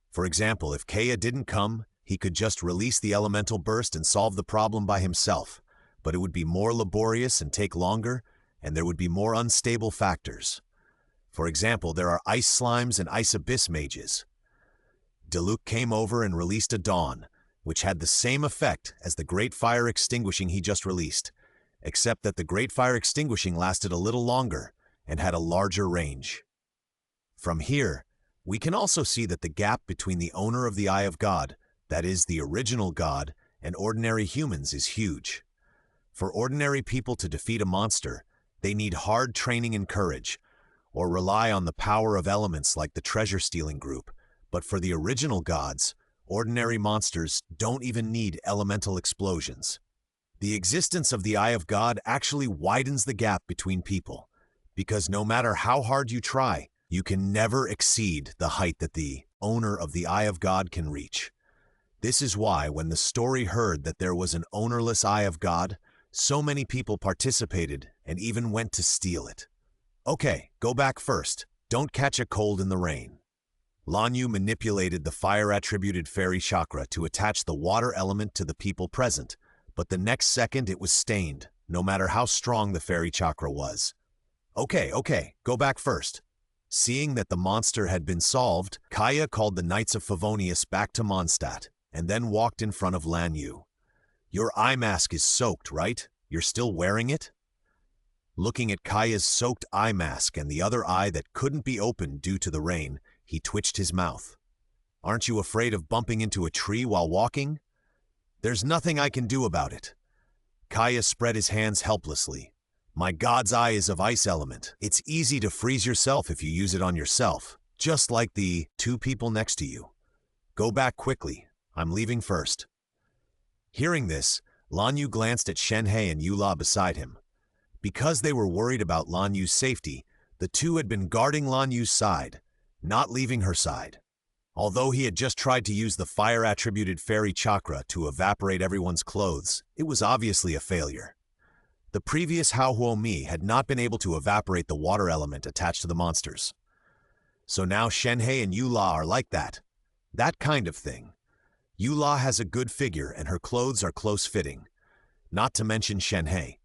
For example, if Kaya didn't come, he could just release the elemental burst and solve the problem by himself, but it would be more laborious and take longer, and there would be more unstable factors. For example, there are ice slimes and ice abyss mages. Diluc came over and released a dawn, which had the same effect as the great fire extinguishing he just released, except that the great fire extinguishing lasted a little longer and had a larger range. From here, we can also see that the gap between the owner of the Eye of God, that is, the original God, and ordinary humans is huge. For ordinary people to defeat a monster, they need hard training and courage, or rely on the power of elements like the treasure-stealing group. But for the original gods, ordinary monsters don't even need elemental explosions. The existence of the Eye of God actually widens the gap between people, because no matter how hard you try, you can never exceed the height that the owner of the Eye of God can reach. This is why, when the story heard that there was an ownerless Eye of God, so many people participated and even went to steal it. Okay, go back first. Don't catch a cold in the rain. Lan Yu manipulated the fire-attributed fairy chakra to attach the water element to the people present, but the next second it was stained, no matter how strong the fairy chakra was. Okay, go back first. Seeing that the monster had been solved, Kaya called the Knights of Favonius back to Mondstadt, and then walked in front of Lan Yu. Your eye mask is soaked, right? You're still wearing it? Looking at Kaya's soaked eye mask and the other eye that couldn't be opened due to the rain, he twitched his mouth. Aren't you afraid of bumping into a tree while walking? There's nothing I can do about it. Kaya spread his hands helplessly. My god's eye is of ice element. It's easy to freeze yourself if you use it on yourself, just like the two people next to you. Go back quickly. I'm leaving first. Hearing this, Lan Yu glanced at Shenhe and Yula beside him. Because they were worried about Lan Yu's safety, the two had been guarding Lan Yu's side, not leaving her side. Although he had just tried to use the fire-attributed fairy chakra to evaporate everyone's clothes, it was obviously a failure. The previous Haohuo Mi had not been able to evaporate the water element attached to the monsters. So now Shenhe and Yula are like that. That kind of thing. Yula has a good figure and her clothes are close-fitting. Not to mention Shenhe.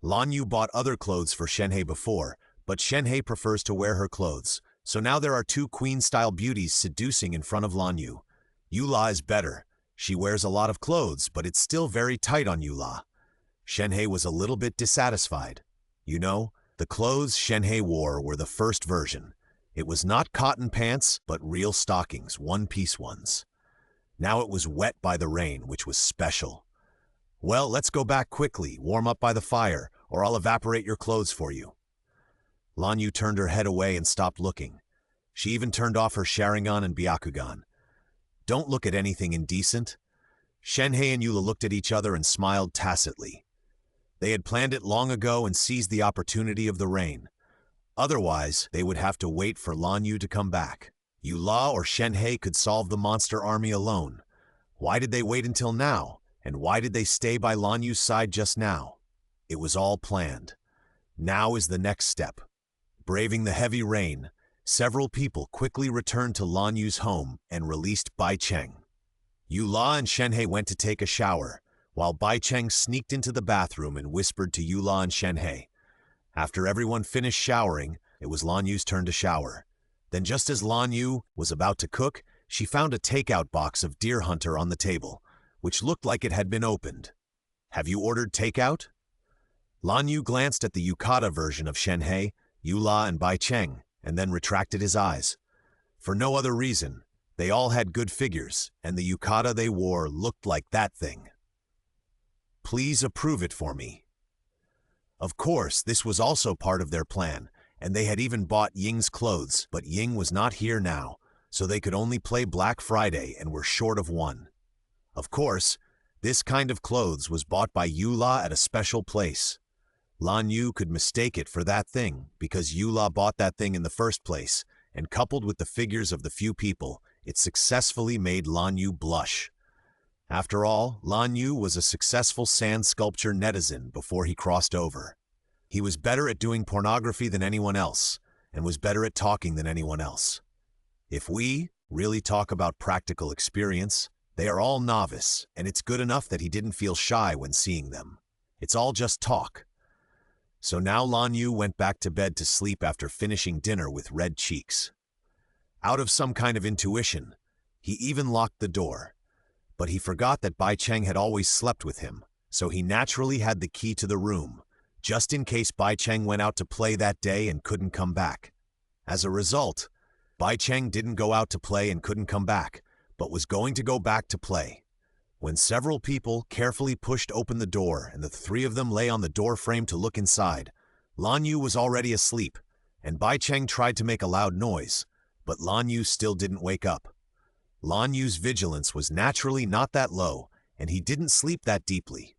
Lan Yu bought other clothes for Shenhe before, but Shenhe prefers to wear her clothes. So now there are two queen-style beauties seducing in front of Lan Yu. Yula is better. She wears a lot of clothes, but it's still very tight on Yula. Shenhe was a little bit dissatisfied. You know, the clothes Shenhe wore were the first version. It was not cotton pants, but real stockings, one-piece ones. Now it was wet by the rain, which was special. Well, let's go back quickly, warm up by the fire, or I'll evaporate your clothes for you. Lan Yu turned her head away and stopped looking. She even turned off her Sharingan and Byakugan. Don't look at anything indecent. Shenhe and Yula looked at each other and smiled tacitly. They had planned it long ago and seized the opportunity of the rain. Otherwise, they would have to wait for Lan Yu to come back. Yula or Shenhe could solve the monster army alone. Why did they wait until now? And why did they stay by Lan Yu's side just now? It was all planned. Now is the next step. Braving the heavy rain, several people quickly returned to Lan Yu's home and released Bai Cheng. Yula and Shenhe went to take a shower, while Bai Cheng sneaked into the bathroom and whispered to Yula and Shenhe. After everyone finished showering, it was Lan Yu's turn to shower. Then just as Lan Yu was about to cook, she found a takeout box of Deer Hunter on the table, which looked like it had been opened. "Have you ordered takeout?" Lan Yu glanced at the yukata version of Shenhe, Yula, and Bai Cheng, and then retracted his eyes. For no other reason, they all had good figures, and the yukata they wore looked like that thing. "Please approve it for me." Of course, this was also part of their plan, and they had even bought Ying's clothes, but Ying was not here now, so they could only play Black Friday and were short of one. Of course, this kind of clothes was bought by Yula at a special place. Lan Yu could mistake it for that thing because Yula bought that thing in the first place, and coupled with the figures of the few people, it successfully made Lan Yu blush. After all, Lan Yu was a successful sand sculpture netizen before he crossed over. He was better at doing pornography than anyone else, and was better at talking than anyone else. If we really talk about practical experience, they are all novice, and it's good enough that he didn't feel shy when seeing them. It's all just talk. So now Lan Yu went back to bed to sleep after finishing dinner with red cheeks. Out of some kind of intuition, he even locked the door. But he forgot that Bai Cheng had always slept with him, so he naturally had the key to the room, just in case Bai Cheng went out to play that day and couldn't come back. As a result, Bai Cheng didn't go out to play and couldn't come back, but was going to go back to play. When several people carefully pushed open the door and the three of them lay on the door frame to look inside, Lan Yu was already asleep, and Bai Cheng tried to make a loud noise, but Lan Yu still didn't wake up. Lan Yu's vigilance was naturally not that low, and he didn't sleep that deeply.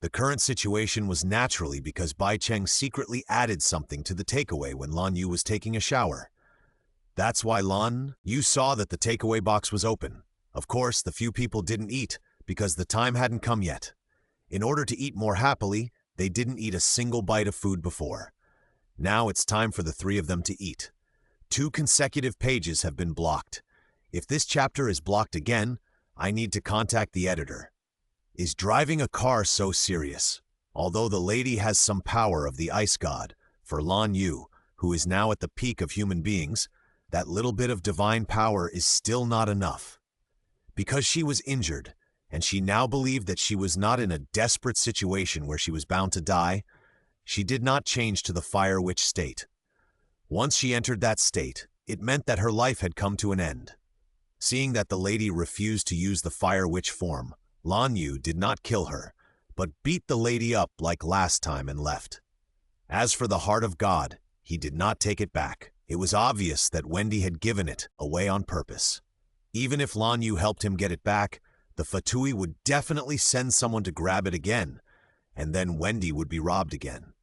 The current situation was naturally because Bai Cheng secretly added something to the takeaway when Lan Yu was taking a shower. That's why Lan Yu saw that the takeaway box was open. Of course, the few people didn't eat because the time hadn't come yet. In order to eat more happily, they didn't eat a single bite of food before. Now it's time for the three of them to eat. 2 consecutive pages have been blocked. If this chapter is blocked again, I need to contact the editor. Is driving a car so serious? Although the lady has some power of the ice god, for Lan Yu, who is now at the peak of human beings, that little bit of divine power is still not enough. Because she was injured, and she now believed that she was not in a desperate situation where she was bound to die, she did not change to the fire witch state. Once she entered that state, it meant that her life had come to an end. Seeing that the lady refused to use the fire witch form, Lan Yu did not kill her, but beat the lady up like last time and left. As for the heart of God, he did not take it back. It was obvious that Wendy had given it away on purpose. Even if Lan Yu helped him get it back, the Fatui would definitely send someone to grab it again, and then Wendy would be robbed again.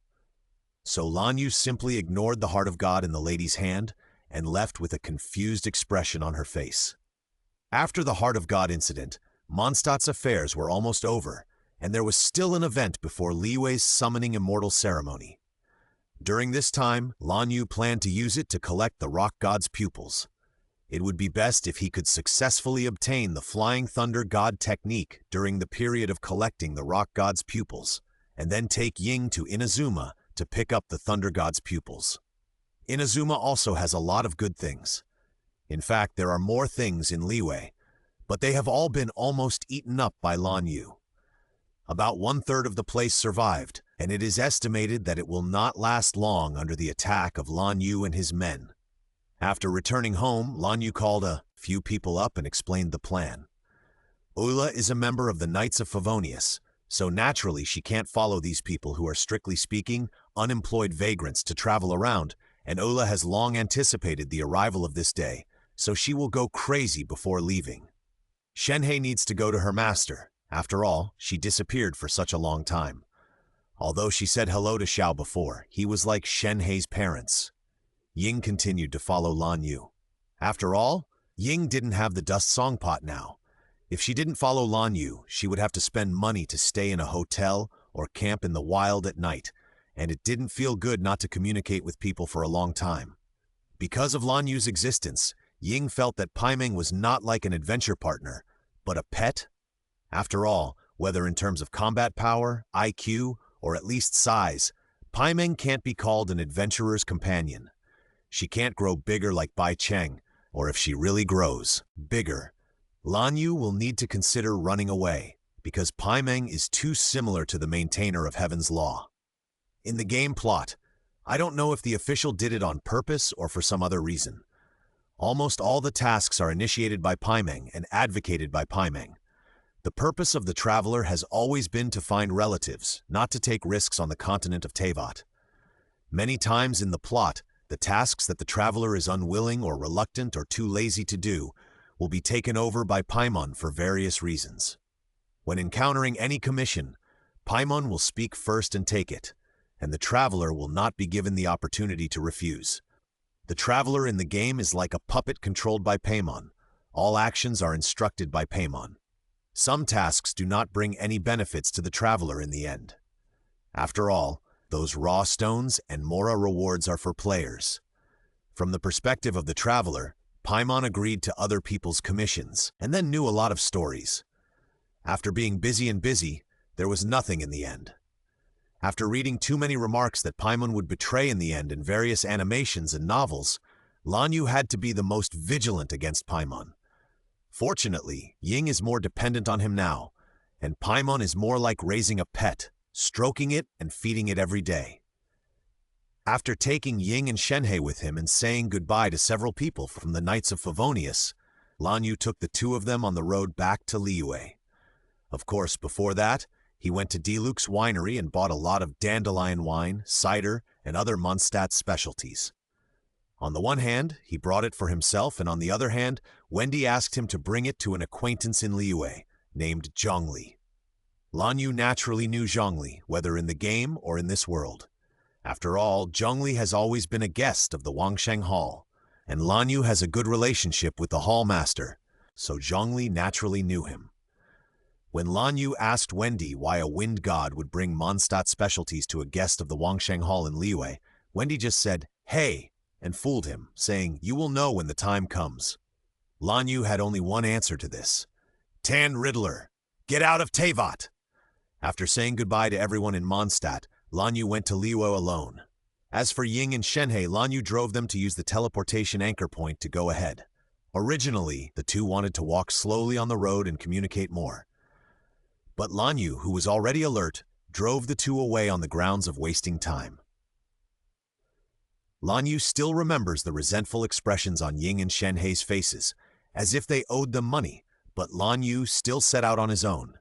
So Lan Yu simply ignored the heart of God in the lady's hand and left with a confused expression on her face. After the heart of God incident, Mondstadt's affairs were almost over, and there was still an event before Li Wei's summoning immortal ceremony. During this time, Lan Yu planned to use it to collect the rock god's pupils. It would be best if he could successfully obtain the Flying Thunder God technique during the period of collecting the rock god's pupils, and then take Ying to Inazuma to pick up the Thunder God's pupils. Inazuma also has a lot of good things. In fact, there are more things in Li Wei, but they have all been almost eaten up by Lan Yu. About 1/3 of the place survived, and it is estimated that it will not last long under the attack of Lan Yu and his men. After returning home, Lan Yu called a few people up and explained the plan. Ula is a member of the Knights of Favonius, so naturally she can't follow these people who are strictly speaking unemployed vagrants to travel around, and Ula has long anticipated the arrival of this day, so she will go crazy before leaving. Shenhe needs to go to her master. After all, she disappeared for such a long time. Although she said hello to Xiao before, he was like Shenhei's parents. Ying continued to follow Lan Yu. After all, Ying didn't have the dust song pot now. If she didn't follow Lan Yu, she would have to spend money to stay in a hotel or camp in the wild at night, and it didn't feel good not to communicate with people for a long time. Because of Lan Yu's existence, Ying felt that Paimeng was not like an adventure partner, but a pet. After all, whether in terms of combat power, IQ, or at least size, Paimeng can't be called an adventurer's companion. She can't grow bigger like Bai Cheng, or if she really grows bigger, Lan Yu will need to consider running away, because Paimeng is too similar to the maintainer of Heaven's Law. In the game plot, I don't know if the official did it on purpose or for some other reason. Almost all the tasks are initiated by Paimeng and advocated by Paimeng. The purpose of the traveler has always been to find relatives, not to take risks on the continent of Teyvat. Many times in the plot, the tasks that the traveler is unwilling or reluctant or too lazy to do will be taken over by Paimon for various reasons. When encountering any commission, Paimon will speak first and take it, and the traveler will not be given the opportunity to refuse. The traveler in the game is like a puppet controlled by Paimon. All actions are instructed by Paimon. Some tasks do not bring any benefits to the traveler in the end. After all, those raw stones and Mora rewards are for players. From the perspective of the traveler, Paimon agreed to other people's commissions, and then knew a lot of stories. After being busy, there was nothing in the end. After reading too many remarks that Paimon would betray in the end in various animations and novels, Lan Yu had to be the most vigilant against Paimon. Fortunately, Ying is more dependent on him now, and Paimon is more like raising a pet, stroking it and feeding it every day. After taking Ying and Shenhei with him and saying goodbye to several people from the Knights of Favonius, Lan Yu took the two of them on the road back to Liyue. Of course, before that, he went to Diluc's winery and bought a lot of dandelion wine, cider, and other Mondstadt specialties. On the one hand, he brought it for himself, and on the other hand, Wendy asked him to bring it to an acquaintance in Liyue, named Zhongli. Lan Yu naturally knew Zhongli, whether in the game or in this world. After all, Zhongli has always been a guest of the Wangsheng Hall, and Lan Yu has a good relationship with the hall master, so Zhongli naturally knew him. When Lan Yu asked Wendy why a wind god would bring Mondstadt specialties to a guest of the Wangsheng Hall in Liyue, Wendy just said, "Hey," and fooled him, saying, "You will know when the time comes." Lan Yu had only one answer to this. "Tan Riddler, get out of Teyvat!" After saying goodbye to everyone in Mondstadt, Lan Yu went to Liyue alone. As for Ying and Shenhei, Lan Yu drove them to use the teleportation anchor point to go ahead. Originally, the two wanted to walk slowly on the road and communicate more. But Lan Yu, who was already alert, drove the two away on the grounds of wasting time. Lan Yu still remembers the resentful expressions on Ying and Shenhei's faces, as if they owed them money, but Lan Yu still set out on his own.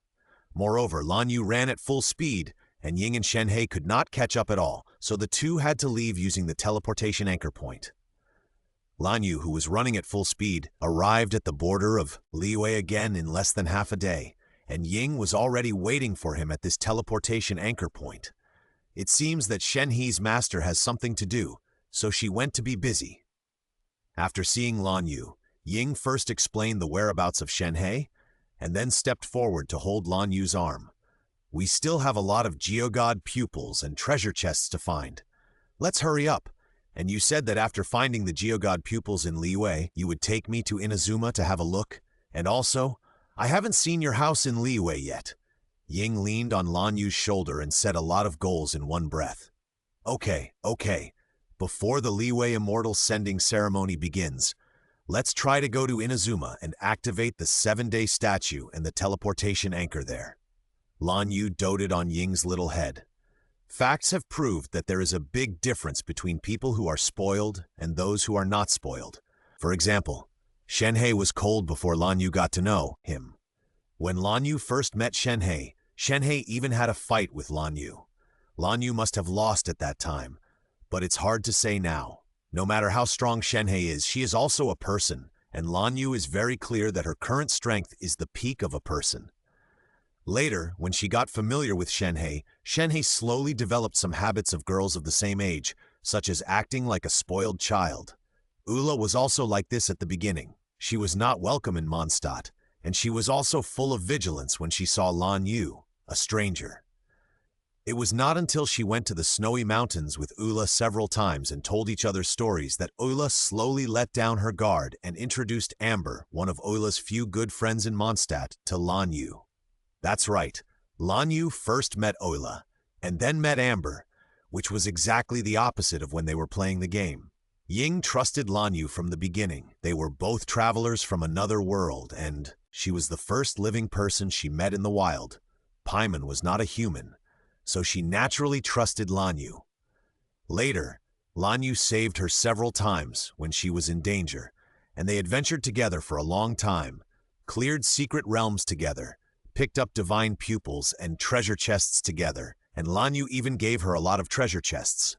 Moreover, Lan Yu ran at full speed, and Ying and Shenhei could not catch up at all, so the two had to leave using the teleportation anchor point. Lan Yu, who was running at full speed, arrived at the border of Liyue again in less than half a day, and Ying was already waiting for him at this teleportation anchor point. It seems that Shenhei's master has something to do, so she went to be busy. After seeing Lan Yu, Ying first explained the whereabouts of Shenhei, and then stepped forward to hold Lan Yu's arm. "We still have a lot of geogod pupils and treasure chests to find. Let's hurry up. And you said that after finding the geogod pupils in Liyue, you would take me to Inazuma to have a look. And also, I haven't seen your house in Liyue yet." Ying leaned on Lan Yu's shoulder and said a lot of goals in one breath. Okay. Before the Liyue Immortal Sending ceremony begins, let's try to go to Inazuma and activate the 7-day statue and the teleportation anchor there." Lan Yu doted on Ying's little head. Facts have proved that there is a big difference between people who are spoiled and those who are not spoiled. For example, Shenhei was cold before Lan Yu got to know him. When Lan Yu first met Shenhei, Shenhei even had a fight with Lan Yu. Lan Yu must have lost at that time, but it's hard to say now. No matter how strong Shenhei is, she is also a person, and Lan Yu is very clear that her current strength is the peak of a person. Later, when she got familiar with Shenhei, Shenhei slowly developed some habits of girls of the same age, such as acting like a spoiled child. Ula was also like this at the beginning. She was not welcome in Mondstadt, and she was also full of vigilance when she saw Lan Yu, a stranger. It was not until she went to the snowy mountains with Ula several times and told each other stories that Ula slowly let down her guard and introduced Amber, one of Ula's few good friends in Mondstadt, to Lan Yu. That's right, Lan Yu first met Ula, and then met Amber, which was exactly the opposite of when they were playing the game. Ying trusted Lan Yu from the beginning. They were both travelers from another world, and she was the first living person she met in the wild. Paimon was not a human, so she naturally trusted Lan Yu. Later, Lan Yu saved her several times when she was in danger, and they adventured together for a long time, cleared secret realms together, picked up divine pupils and treasure chests together, and Lan Yu even gave her a lot of treasure chests.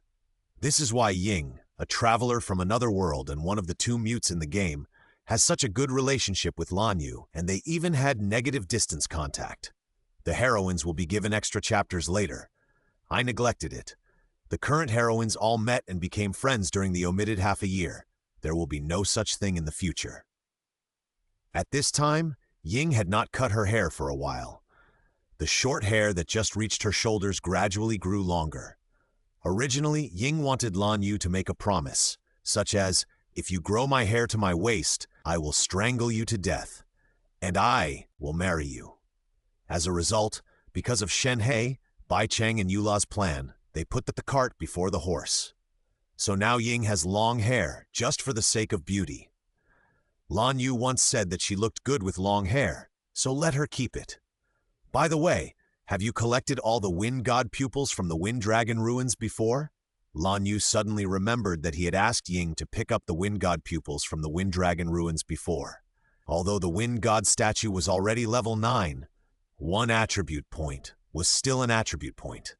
This is why Ying, a traveler from another world and one of the two mutes in the game, has such a good relationship with Lan Yu, and they even had negative distance contact. The heroines will be given extra chapters later. I neglected it. The current heroines all met and became friends during the omitted half a year. There will be no such thing in the future. At this time, Ying had not cut her hair for a while. The short hair that just reached her shoulders gradually grew longer. Originally, Ying wanted Lan Yu to make a promise, such as, "If you grow my hair to my waist, I will strangle you to death, and I will marry you." As a result, because of Shenhei, Bai Cheng and Yula's plan, they put the cart before the horse. So now Ying has long hair, just for the sake of beauty. Lan Yu once said that she looked good with long hair, so let her keep it. By the way, have you collected all the Wind God pupils from the Wind Dragon ruins before? Lan Yu suddenly remembered that he had asked Ying to pick up the Wind God pupils from the Wind Dragon ruins before. Although the Wind God statue was already level 9, one attribute point was still an attribute point.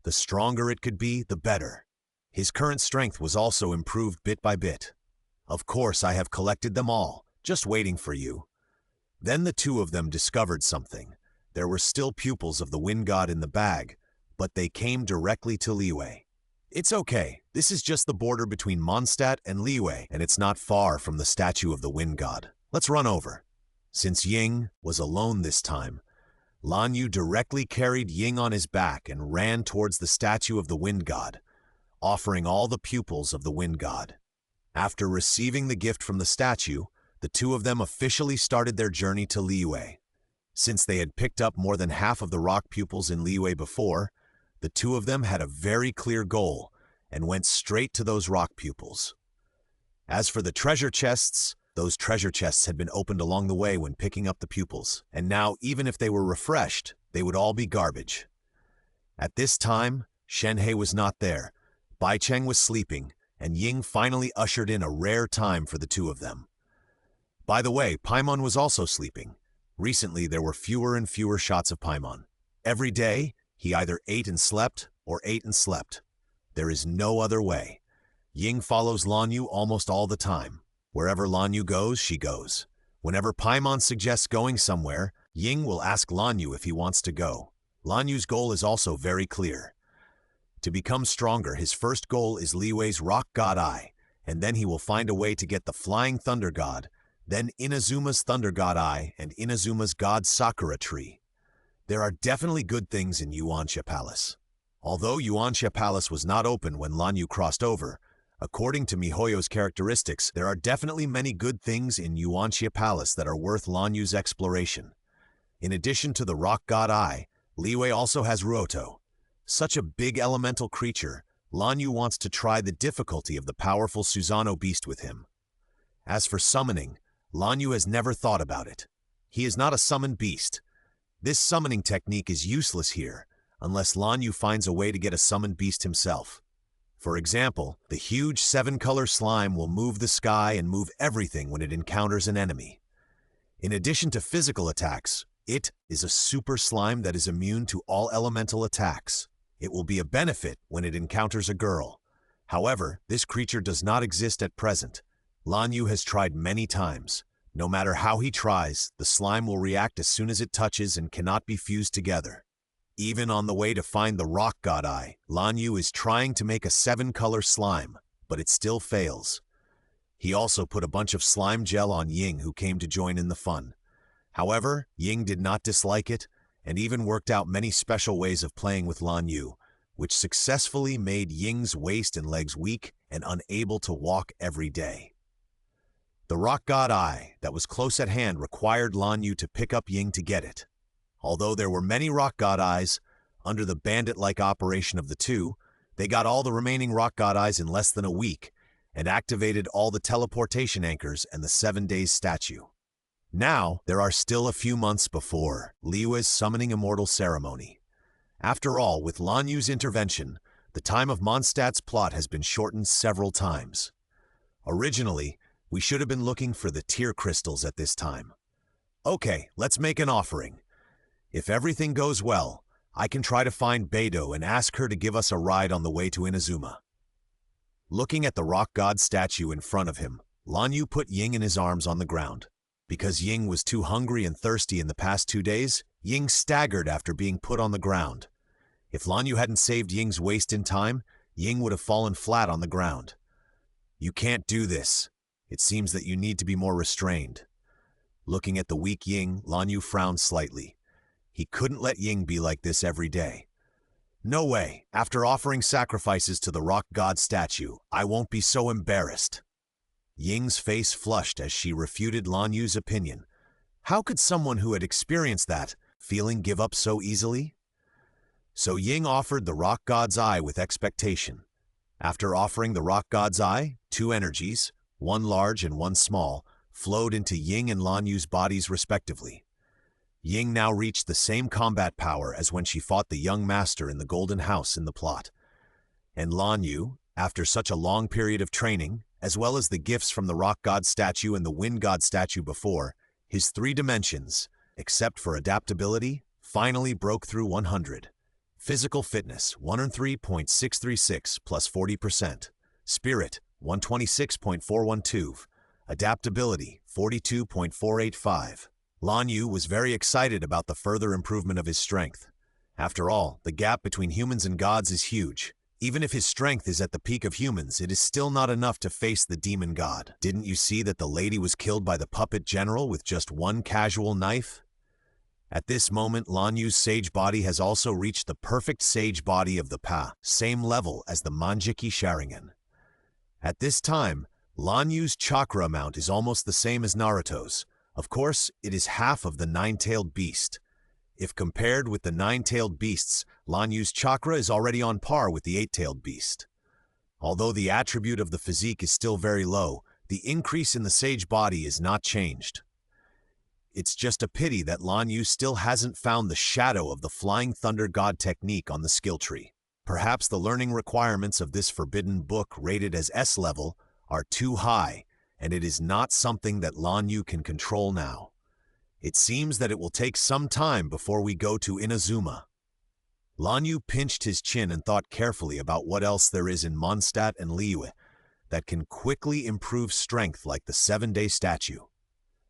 The stronger it could be, the better. His current strength was also improved bit by bit. Of course, I have collected them all, just waiting for you. Then the two of them discovered something. There were still pupils of the Wind God in the bag, but they came directly to Liyue. It's okay, this is just the border between Mondstadt and Liyue, and it's not far from the statue of the Wind God. Let's run over. Since Ying was alone this time, Lan Yu directly carried Ying on his back and ran towards the statue of the Wind God, offering all the pupils of the Wind God. After receiving the gift from the statue, the two of them officially started their journey to Liyue. Since they had picked up more than half of the rock pupils in Liyue before, the two of them had a very clear goal and went straight to those rock pupils. As for the treasure chests, those treasure chests had been opened along the way when picking up the pupils, and now even if they were refreshed, they would all be garbage. At this time, Shenhei was not there, Bai Cheng was sleeping, and Ying finally ushered in a rare time for the two of them. By the way, Paimon was also sleeping. Recently, there were fewer and fewer shots of Paimon. Every day, he either ate and slept, or ate and slept. There is no other way. Ying follows Lan Yu almost all the time. Wherever Lan Yu goes, she goes. Whenever Paimon suggests going somewhere, Ying will ask Lan Yu if he wants to go. Lan Yu's goal is also very clear. To become stronger, his first goal is Liyue's Rock God Eye, and then he will find a way to get the Flying Thunder God, then Inazuma's Thunder God Eye, and Inazuma's God Sakura Tree. There are definitely good things in Yuanxia Palace. Although Yuanxia Palace was not open when Lan Yu crossed over, according to MiHoYo's characteristics, there are definitely many good things in Yuanxia Palace that are worth Lan Yu's exploration. In addition to the Rock God Eye, Liyue also has Ruoto. Such a big elemental creature, Lan Yu wants to try the difficulty of the powerful Susanoo beast with him. As for summoning, Lan Yu has never thought about it. He is not a summoned beast. This summoning technique is useless here, unless Lan Yu finds a way to get a summoned beast himself. For example, the huge 7-color slime will move the sky and move everything when it encounters an enemy. In addition to physical attacks, it is a super slime that is immune to all elemental attacks. It will be a benefit when it encounters a girl. However, this creature does not exist at present. Lan Yu has tried many times, No matter how he tries, the slime will react as soon as it touches and cannot be fused together. Even on the way to find the rock god eye, Lan Yu is trying to make a 7-color slime, but it still fails. He also put a bunch of slime gel on Ying, who came to join in the fun. However, Ying did not dislike it, and even worked out many special ways of playing with Lan Yu, which successfully made Ying's waist and legs weak and unable to walk every day. The rock god eye that was close at hand required Lan Yu to pick up Ying to get it. Although there were many rock god eyes, under the bandit-like operation of the two, they got all the remaining rock god eyes in less than a week and activated all the teleportation anchors and the 7 days statue. Now, there are still a few months before Liyue's summoning immortal ceremony. After all, with Lan Yu's intervention, the time of Mondstadt's plot has been shortened several times. Originally, we should have been looking for the tear crystals at this time. Okay, let's make an offering. If everything goes well, I can try to find Beidou and ask her to give us a ride on the way to Inazuma. Looking at the rock god statue in front of him, Lan Yu put Ying in his arms on the ground. Because Ying was too hungry and thirsty in the past 2 days, Ying staggered after being put on the ground. If Lan Yu hadn't saved Ying's waist in time, Ying would have fallen flat on the ground. You can't do this. It seems that you need to be more restrained. Looking at the weak Ying, Lan Yu frowned slightly. He couldn't let Ying be like this every day. No way. After offering sacrifices to the rock god statue, I won't be so embarrassed. Ying's face flushed as she refuted Lan Yu's opinion. How could someone who had experienced that feeling give up so easily? So Ying offered the rock god's eye with expectation. After offering the rock god's eye, 2 energies, one large and one small, flowed into Ying and Lan Yu's bodies respectively. Ying now reached the same combat power as when she fought the young master in the Golden House in the plot. And Lan Yu, after such a long period of training, as well as the gifts from the rock god statue and the wind god statue before, his 3 dimensions, except for adaptability, finally broke through 100. Physical fitness, 103.636 plus 40%. Spirit, 126.412. Adaptability, 42.485. Lan Yu was very excited about the further improvement of his strength. After all, the gap between humans and gods is huge. Even if his strength is at the peak of humans, it is still not enough to face the demon god. Didn't you see that the lady was killed by the puppet general with just one casual knife? At this moment, Lan Yu's sage body has also reached the perfect sage body of the Pa, same level as the Manjiki Sharingan. At this time, Lan Yu's chakra amount is almost the same as Naruto's. Of course, it is half of the 9-tailed beast. If compared with the 9-tailed beasts, Lan Yu's chakra is already on par with the 8-tailed beast. Although the attribute of the physique is still very low, the increase in the sage body is not changed. It's just a pity that Lan Yu still hasn't found the shadow of the Flying Thunder God technique on the skill tree. Perhaps the learning requirements of this forbidden book rated as S level are too high, and it is not something that Lan Yu can control now. It seems that it will take some time before we go to Inazuma. Lan Yu pinched his chin and thought carefully about what else there is in Mondstadt and Liyue that can quickly improve strength like the 7-day statue.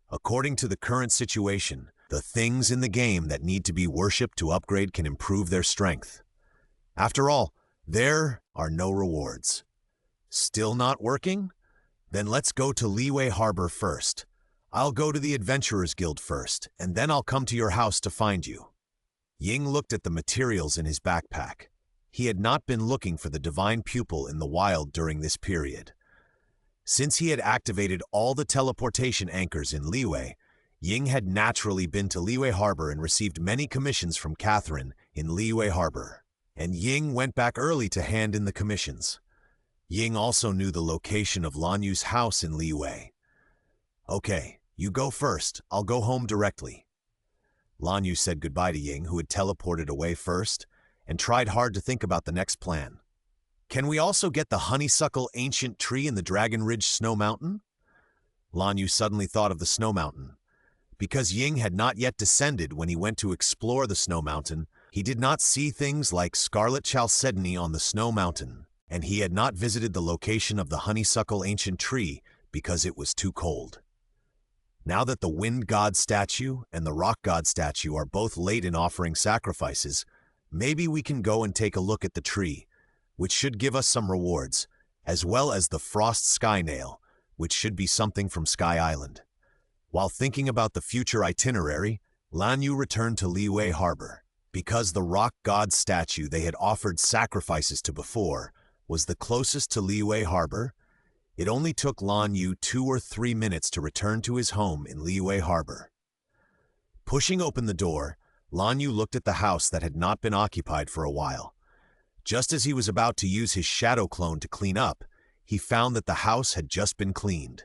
According to the current situation, the things in the game that need to be worshipped to upgrade can improve their strength. After all, there are no rewards. Still not working? Then let's go to Liyue Harbor first. I'll go to the Adventurers Guild first, and then I'll come to your house to find you. Ying looked at the materials in his backpack. He had not been looking for the divine pupil in the wild during this period. Since he had activated all the teleportation anchors in Liyue, Ying had naturally been to Liyue Harbor and received many commissions from Catherine in Liyue Harbor. And Ying went back early to hand in the commissions. Ying also knew the location of Lan Yu's house in Liyue. Okay, you go first. I'll go home directly. Lan Yu said goodbye to Ying, who had teleported away first, and tried hard to think about the next plan. Can we also get the honeysuckle ancient tree in the Dragon Ridge Snow Mountain? Lan Yu suddenly thought of the Snow Mountain. Because Ying had not yet descended when he went to explore the Snow Mountain, he did not see things like scarlet chalcedony on the Snow Mountain, and he had not visited the location of the honeysuckle ancient tree because it was too cold. Now that the wind god statue and the rock god statue are both late in offering sacrifices, maybe we can go and take a look at the tree, which should give us some rewards, as well as the frost sky nail, which should be something from Sky Island. While thinking about the future itinerary, Lan Yu returned to Liyue Harbor. Because the rock god statue they had offered sacrifices to before was the closest to Liyue Harbor, it only took Lan Yu 2 or 3 minutes to return to his home in Liyue Harbor. Pushing open the door, Lan Yu looked at the house that had not been occupied for a while. Just as he was about to use his shadow clone to clean up, he found that the house had just been cleaned.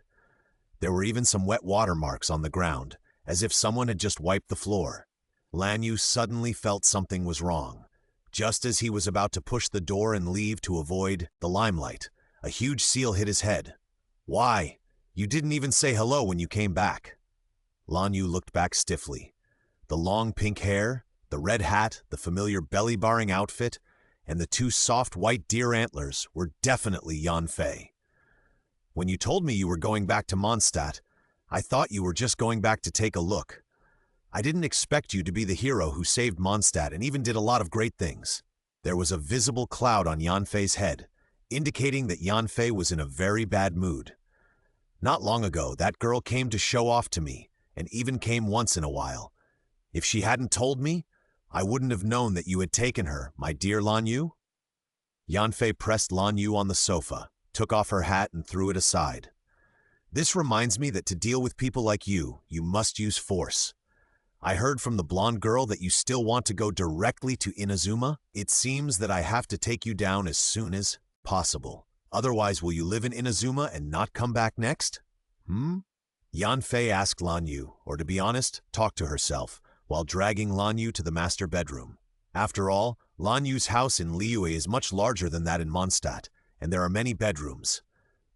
There were even some wet water marks on the ground, as if someone had just wiped the floor. Lan Yu suddenly felt something was wrong. Just as he was about to push the door and leave to avoid the limelight, a huge seal hit his head. "Why? You didn't even say hello when you came back." Lan Yu looked back stiffly. The long pink hair, the red hat, the familiar belly-barring outfit, and the 2 soft white deer antlers were definitely Yan Fei. "When you told me you were going back to Mondstadt, I thought you were just going back to take a look. I didn't expect you to be the hero who saved Mondstadt and even did a lot of great things." There was a visible cloud on Yan Fei's head, indicating that Yan Fei was in a very bad mood. "Not long ago, that girl came to show off to me, and even came once in a while. If she hadn't told me, I wouldn't have known that you had taken her, my dear Lan Yu." Yan Fei pressed Lan Yu on the sofa, took off her hat and threw it aside. "This reminds me that to deal with people like you must use force. I heard from the blonde girl that you still want to go directly to Inazuma. It seems that I have to take you down as soon as possible. Otherwise, will you live in Inazuma and not come back next?" Yan Fei asked Lan Yu, or to be honest, talked to herself, while dragging Lan Yu to the master bedroom. After all, Lan Yu's house in Liyue is much larger than that in Mondstadt, and there are many bedrooms.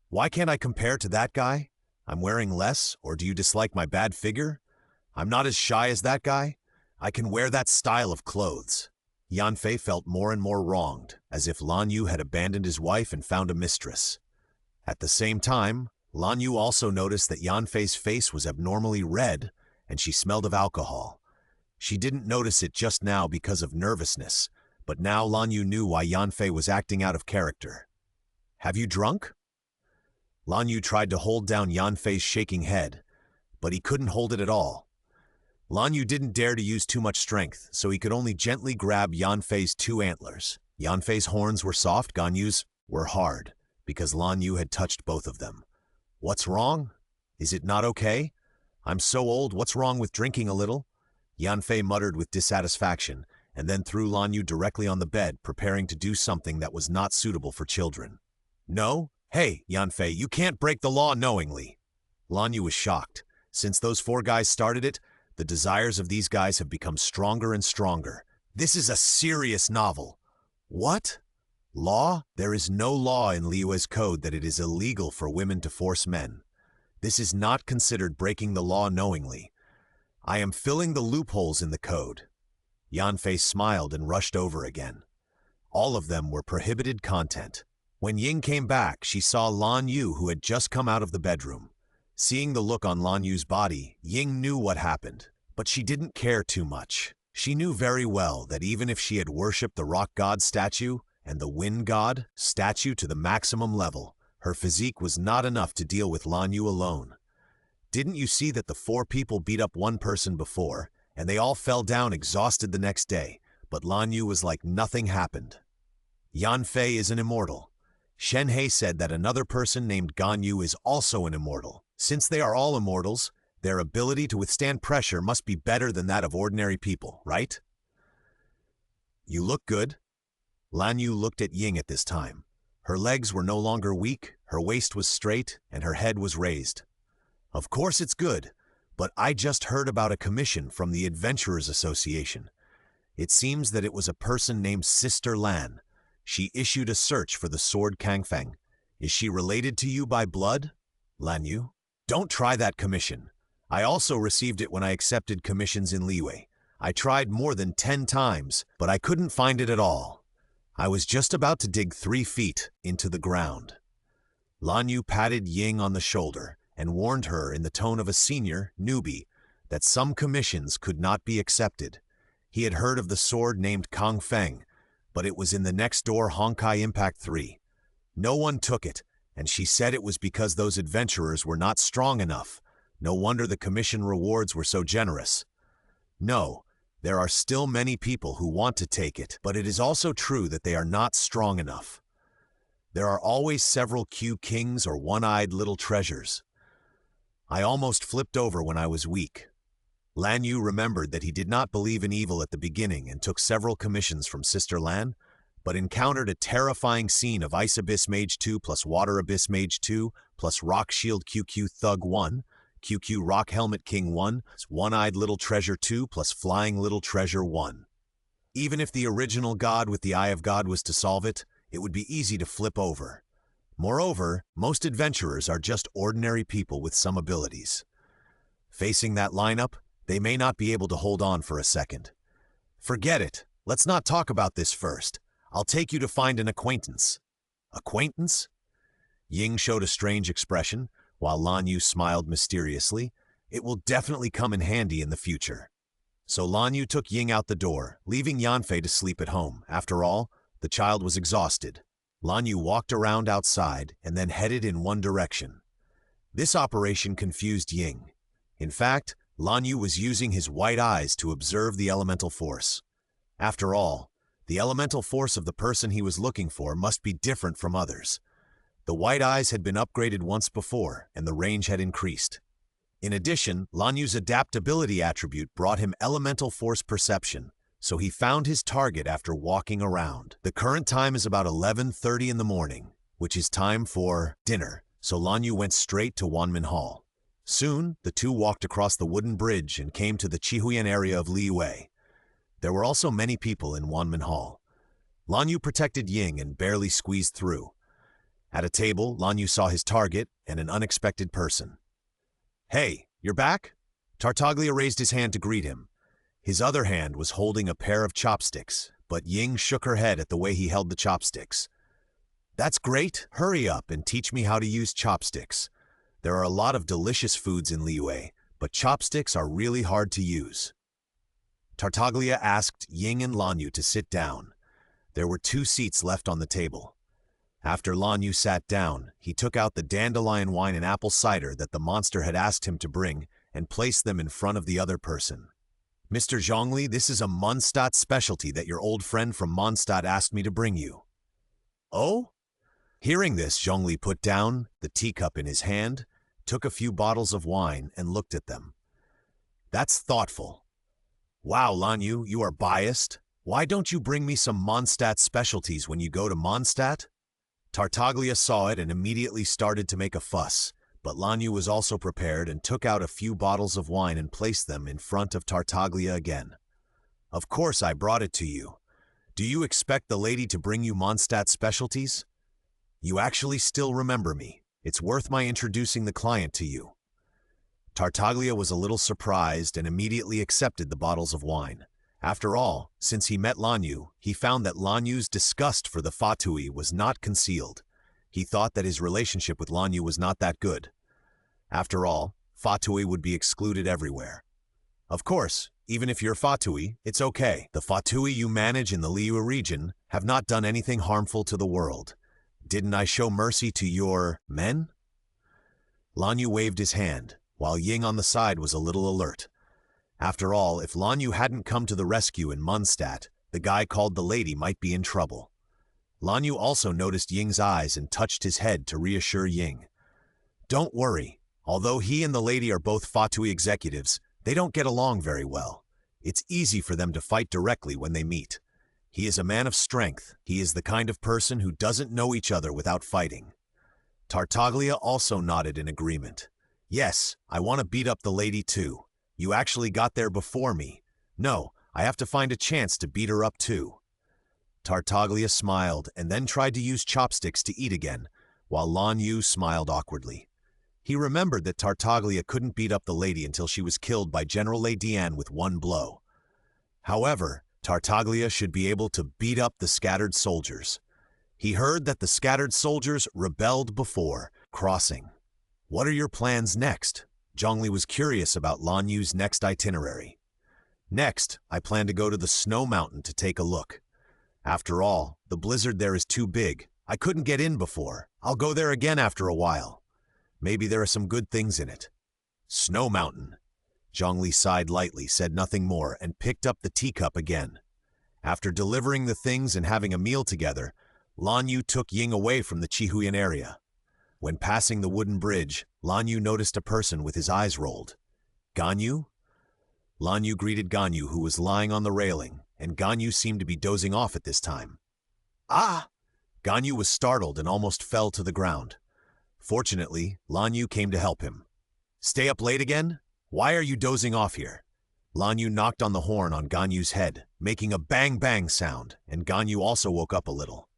"Why can't I compare to that guy? I'm wearing less, or do you dislike my bad figure? I'm not as shy as that guy. I can wear that style of clothes." Yan Fei felt more and more wronged, as if Lan Yu had abandoned his wife and found a mistress. At the same time, Lan Yu also noticed that Yan Fei's face was abnormally red, and she smelled of alcohol. She didn't notice it just now because of nervousness, but now Lan Yu knew why Yan Fei was acting out of character. "Have you drunk?" Lan Yu tried to hold down Yan Fei's shaking head, but he couldn't hold it at all. Lan Yu didn't dare to use too much strength, so he could only gently grab Yan Fei's 2 antlers. Yan Fei's horns were soft, Gan Yu's were hard, because Lan Yu had touched both of them. "What's wrong? Is it not okay? I'm so old, what's wrong with drinking a little?" Yan Fei muttered with dissatisfaction, and then threw Lan Yu directly on the bed, preparing to do something that was not suitable for children. "No? Hey, Yan Fei, you can't break the law knowingly." Lan Yu was shocked. Since those 4 guys started it, the desires of these guys have become stronger and stronger. This is a serious novel. What? Law? There is no law in Liyue's code that it is illegal for women to force men. This is not considered breaking the law knowingly. I am filling the loopholes in the code. Yan Fei smiled and rushed over again. All of them were prohibited content. When Ying came back, she saw Lan Yu, who had just come out of the bedroom. Seeing the look on Lan Yu's body, Ying knew what happened, but she didn't care too much. She knew very well that even if she had worshipped the rock god statue and the wind god statue to the maximum level, her physique was not enough to deal with Lan Yu alone. Didn't you see that the 4 people beat up one person before, and they all fell down exhausted the next day, but Lan Yu was like nothing happened? Yan Fei is an immortal. Shen He said that another person named Gan Yu is also an immortal. Since they are all immortals, their ability to withstand pressure must be better than that of ordinary people, right? You look good. Lan Yu looked at Ying at this time. Her legs were no longer weak, her waist was straight, and her head was raised. Of course it's good, but I just heard about a commission from the Adventurers Association. It seems that it was a person named Sister Lan. She issued a search for the sword Kangfeng. Is she related to you by blood, Lan Yu? Don't try that commission. I also received it when I accepted commissions in Liyue. I tried more than 10 times, but I couldn't find it at all. I was just about to dig 3 feet into the ground. Lan Yu patted Ying on the shoulder and warned her in the tone of a senior newbie that some commissions could not be accepted. He had heard of the sword named Kang Feng, but it was in the next-door Honkai Impact 3. No one took it, and she said it was because those adventurers were not strong enough. No wonder the commission rewards were so generous. No, there are still many people who want to take it, but it is also true that they are not strong enough. There are always several Q kings or one-eyed little treasures. I almost flipped over when I was weak. Lan Yu remembered that he did not believe in evil at the beginning and took several commissions from Sister Lan, but encountered a terrifying scene of Ice Abyss Mage 2 plus Water Abyss Mage 2 plus Rock Shield QQ Thug 1, QQ Rock Helmet King 1, One-Eyed Little Treasure 2 plus Flying Little Treasure 1. Even if the original god with the Eye of God was to solve it, it would be easy to flip over. Moreover, most adventurers are just ordinary people with some abilities. Facing that lineup, they may not be able to hold on for a second. Forget it. Let's not talk about this first. I'll take you to find an acquaintance. Acquaintance? Ying showed a strange expression, while Lan Yu smiled mysteriously. It will definitely come in handy in the future. So Lan Yu took Ying out the door, leaving Yanfei to sleep at home. After all, the child was exhausted. Lan Yu walked around outside and then headed in one direction. This operation confused Ying. In fact, Lan Yu was using his white eyes to observe the elemental force. After all, the elemental force of the person he was looking for must be different from others. The white eyes had been upgraded once before, and the range had increased. In addition, Lan Yu's adaptability attribute brought him elemental force perception, so he found his target after walking around. The current time is about 11:30 in the morning, which is time for dinner, so Lan Yu went straight to Wanmin Hall. Soon, the two walked across the wooden bridge and came to the Chihuyan area of Liyue. There were also many people in Wanmin Hall. Lan Yu protected Ying and barely squeezed through. At a table, Lan Yu saw his target and an unexpected person. "Hey, you're back?" Tartaglia raised his hand to greet him. His other hand was holding a pair of chopsticks, but Ying shook her head at the way he held the chopsticks. "That's great. Hurry up and teach me how to use chopsticks. There are a lot of delicious foods in Liyue, but chopsticks are really hard to use." Tartaglia asked Ying and Lan Yu to sit down. There were 2 seats left on the table. After Lan Yu sat down, he took out the dandelion wine and apple cider that the monster had asked him to bring and placed them in front of the other person. "Mr. Zhongli, this is a Mondstadt specialty that your old friend from Mondstadt asked me to bring you." "Oh?" Hearing this, Zhongli put down the teacup in his hand, took a few bottles of wine, and looked at them. "That's thoughtful. Wow, Lan Yu, you are biased. Why don't you bring me some Mondstadt specialties when you go to Mondstadt?" Tartaglia saw it and immediately started to make a fuss, but Lan Yu was also prepared and took out a few bottles of wine and placed them in front of Tartaglia again. "Of course I brought it to you. Do you expect the lady to bring you Mondstadt specialties? You actually still remember me. It's worth my introducing the client to you." Tartaglia was a little surprised and immediately accepted the bottles of wine. After all, since he met Lan Yu, he found that Lan Yu's disgust for the Fatui was not concealed. He thought that his relationship with Lan Yu was not that good. After all, Fatui would be excluded everywhere. Of course, even if you're Fatui, it's okay. The Fatui you manage in the Liyue region have not done anything harmful to the world. Didn't I show mercy to your men? Lan Yu waved his hand, while Ying on the side was a little alert. After all, if Lan Yu hadn't come to the rescue in Mondstadt, the guy called the lady might be in trouble. Lan Yu also noticed Ying's eyes and touched his head to reassure Ying. "Don't worry. Although he and the lady are both Fatui executives, they don't get along very well. It's easy for them to fight directly when they meet. He is a man of strength. He is the kind of person who doesn't know each other without fighting." Tartaglia also nodded in agreement. "Yes, I want to beat up the lady too. You actually got there before me. No, I have to find a chance to beat her up too." Tartaglia smiled and then tried to use chopsticks to eat again, while Lan Yu smiled awkwardly. He remembered that Tartaglia couldn't beat up the lady until she was killed by General Lei Dian with one blow. However, Tartaglia should be able to beat up the scattered soldiers. He heard that the scattered soldiers rebelled before crossing. What are your plans next? Zhongli was curious about Lan Yu's next itinerary. Next, I plan to go to the snow mountain to take a look. After all, the blizzard there is too big. I couldn't get in before. I'll go there again after a while. Maybe there are some good things in it. Snow mountain. Zhongli sighed lightly, said nothing more, and picked up the teacup again. After delivering the things and having a meal together, Lan Yu took Ying away from the Chihuyan area. When passing the wooden bridge, Lan Yu noticed a person with his eyes rolled. Ganyu? Lan Yu greeted Ganyu, who was lying on the railing, and Ganyu seemed to be dozing off at this time. Ah! Ganyu was startled and almost fell to the ground. Fortunately, Lan Yu came to help him. Stay up late again? Why are you dozing off here? Lan Yu knocked on the horn on Ganyu's head, making a bang-bang sound, and Ganyu also woke up a little.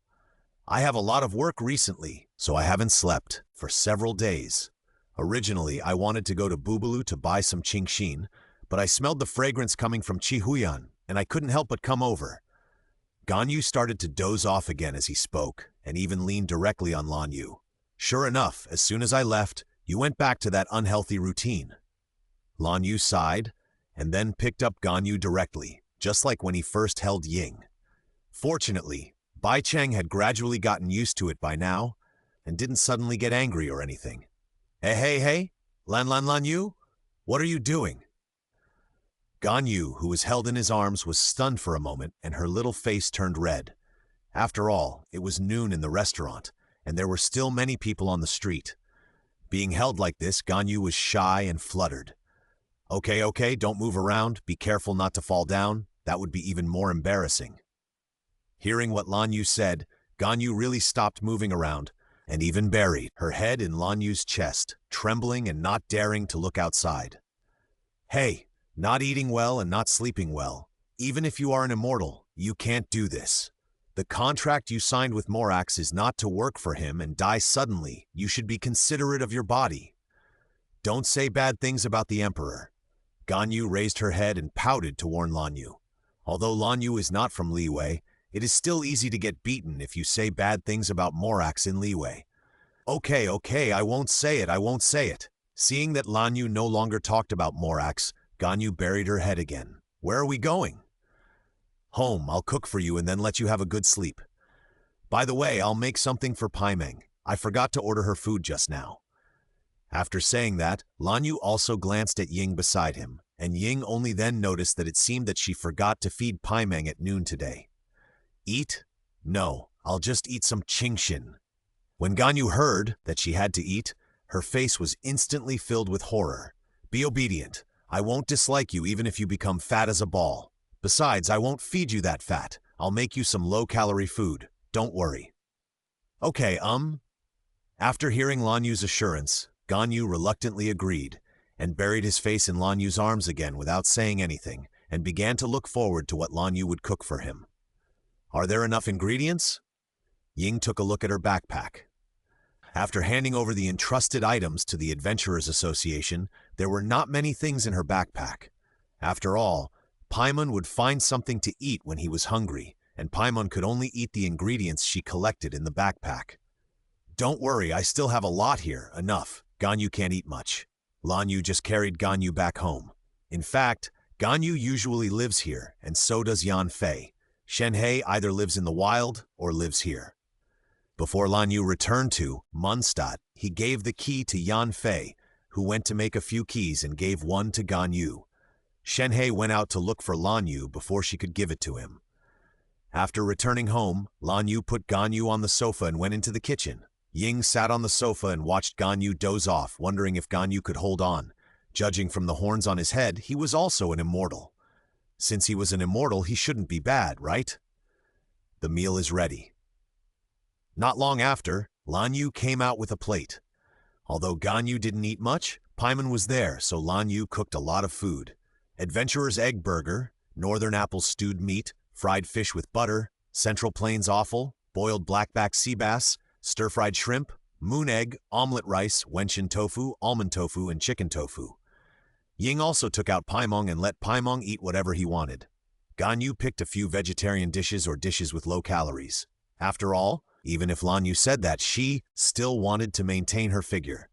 I have a lot of work recently, so I haven't slept for several days. Originally, I wanted to go to Boobaloo to buy some Qingxin, but I smelled the fragrance coming from Chihuyan, and I couldn't help but come over. Ganyu started to doze off again as he spoke, and even leaned directly on Lan Yu. Sure enough, as soon as I left, you went back to that unhealthy routine. Lan Yu sighed, and then picked up Ganyu directly, just like when he first held Ying. Fortunately, Bai Cheng had gradually gotten used to it by now, and didn't suddenly get angry or anything. Hey, Lan Yu, what are you doing? Ganyu, who was held in his arms, was stunned for a moment, and her little face turned red. After all, it was noon in the restaurant, and there were still many people on the street. Being held like this, Ganyu was shy and fluttered. Okay, don't move around, be careful not to fall down, that would be even more embarrassing. Hearing what Lan Yu said, Ganyu really stopped moving around, and even buried her head in Lan Yu's chest, trembling and not daring to look outside. Hey, not eating well and not sleeping well. Even if you are an immortal, you can't do this. The contract you signed with Morax is not to work for him and die suddenly. You should be considerate of your body. Don't say bad things about the Emperor. Ganyu raised her head and pouted to warn Lan Yu. Although Lan Yu is not from Liyue, it is still easy to get beaten if you say bad things about Morax in Liyue. Okay, I won't say it. Seeing that Lan Yu no longer talked about Morax, Ganyu buried her head again. Where are we going? Home. I'll cook for you and then let you have a good sleep. By the way, I'll make something for Paimeng. I forgot to order her food just now. After saying that, Lan Yu also glanced at Ying beside him, and Ying only then noticed that it seemed that she forgot to feed Paimeng at noon today. Eat? No, I'll just eat some Qingxin. When Ganyu heard that she had to eat, her face was instantly filled with horror. Be obedient. I won't dislike you even if you become fat as a ball. Besides, I won't feed you that fat. I'll make you some low-calorie food. Don't worry. Okay, After hearing Lan Yu's assurance, Ganyu reluctantly agreed, and buried his face in Lan Yu's arms again without saying anything, and began to look forward to what Lan Yu would cook for him. Are there enough ingredients? Ying took a look at her backpack. After handing over the entrusted items to the Adventurers Association, there were not many things in her backpack. After all, Paimon would find something to eat when he was hungry, and Paimon could only eat the ingredients she collected in the backpack. Don't worry, I still have a lot here, enough. Ganyu can't eat much. Lan Yu just carried Ganyu back home. In fact, Ganyu usually lives here, and so does Yan Fei. Shenhei either lives in the wild or lives here. Before Lan Yu returned to Mondstadt, he gave the key to Yan Fei, who went to make a few keys and gave one to Ganyu. Shenhei went out to look for Lan Yu before she could give it to him. After returning home, Lan Yu put Ganyu on the sofa and went into the kitchen. Ying sat on the sofa and watched Ganyu doze off, wondering if Ganyu could hold on. Judging from the horns on his head, he was also an immortal. Since he was an immortal, he shouldn't be bad, right? The meal is ready. Not long after, Lan Yu came out with a plate. Although Ganyu didn't eat much, Paimon was there, so Lan Yu cooked a lot of food. Adventurer's egg burger, northern apple stewed meat, fried fish with butter, Central Plains offal, boiled blackback sea bass, stir-fried shrimp, moon egg, omelet rice, Wenshin tofu, almond tofu, and chicken tofu. Ying also took out Paimon and let Paimon eat whatever he wanted. Ganyu picked a few vegetarian dishes or dishes with low calories. After all, even if Lan Yu said that, she still wanted to maintain her figure.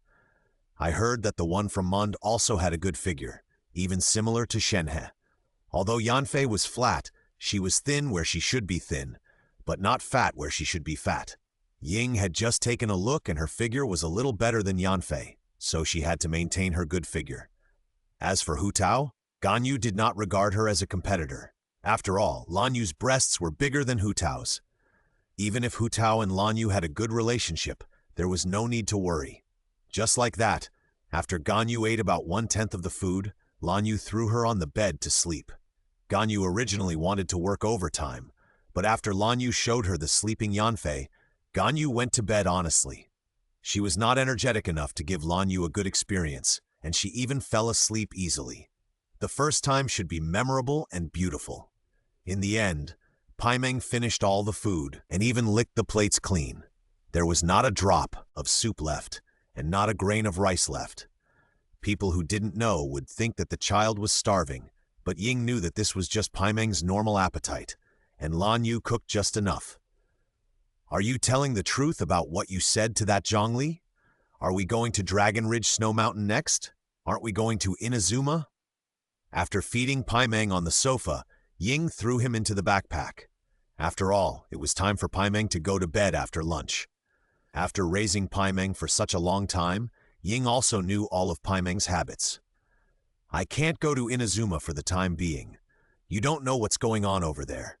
I heard that the one from Mond also had a good figure, even similar to Shenhe. Although Yanfei was flat, she was thin where she should be thin, but not fat where she should be fat. Ying had just taken a look and her figure was a little better than Yanfei, so she had to maintain her good figure. As for Hu Tao, Gan Yu did not regard her as a competitor. After all, Lan Yu's breasts were bigger than Hu Tao's. Even if Hu Tao and Lan Yu had a good relationship, there was no need to worry. Just like that, after Gan Yu ate about 1/10 of the food, Lan Yu threw her on the bed to sleep. Gan Yu originally wanted to work overtime, but after Lan Yu showed her the sleeping Yanfei, Gan Yu went to bed honestly. She was not energetic enough to give Lan Yu a good experience, and she even fell asleep easily. The first time should be memorable and beautiful. In the end, Pai Meng finished all the food and even licked the plates clean. There was not a drop of soup left and not a grain of rice left. People who didn't know would think that the child was starving, but Ying knew that this was just Pai Meng's normal appetite, and Lan Yu cooked just enough. Are you telling the truth about what you said to that Zhongli? Are we going to Dragon Ridge Snow Mountain next? Aren't we going to Inazuma? After feeding Pai Meng on the sofa, Ying threw him into the backpack. After all, it was time for Pai Meng to go to bed after lunch. After raising Pai Meng for such a long time, Ying also knew all of Pai Meng's habits. I can't go to Inazuma for the time being. You don't know what's going on over there.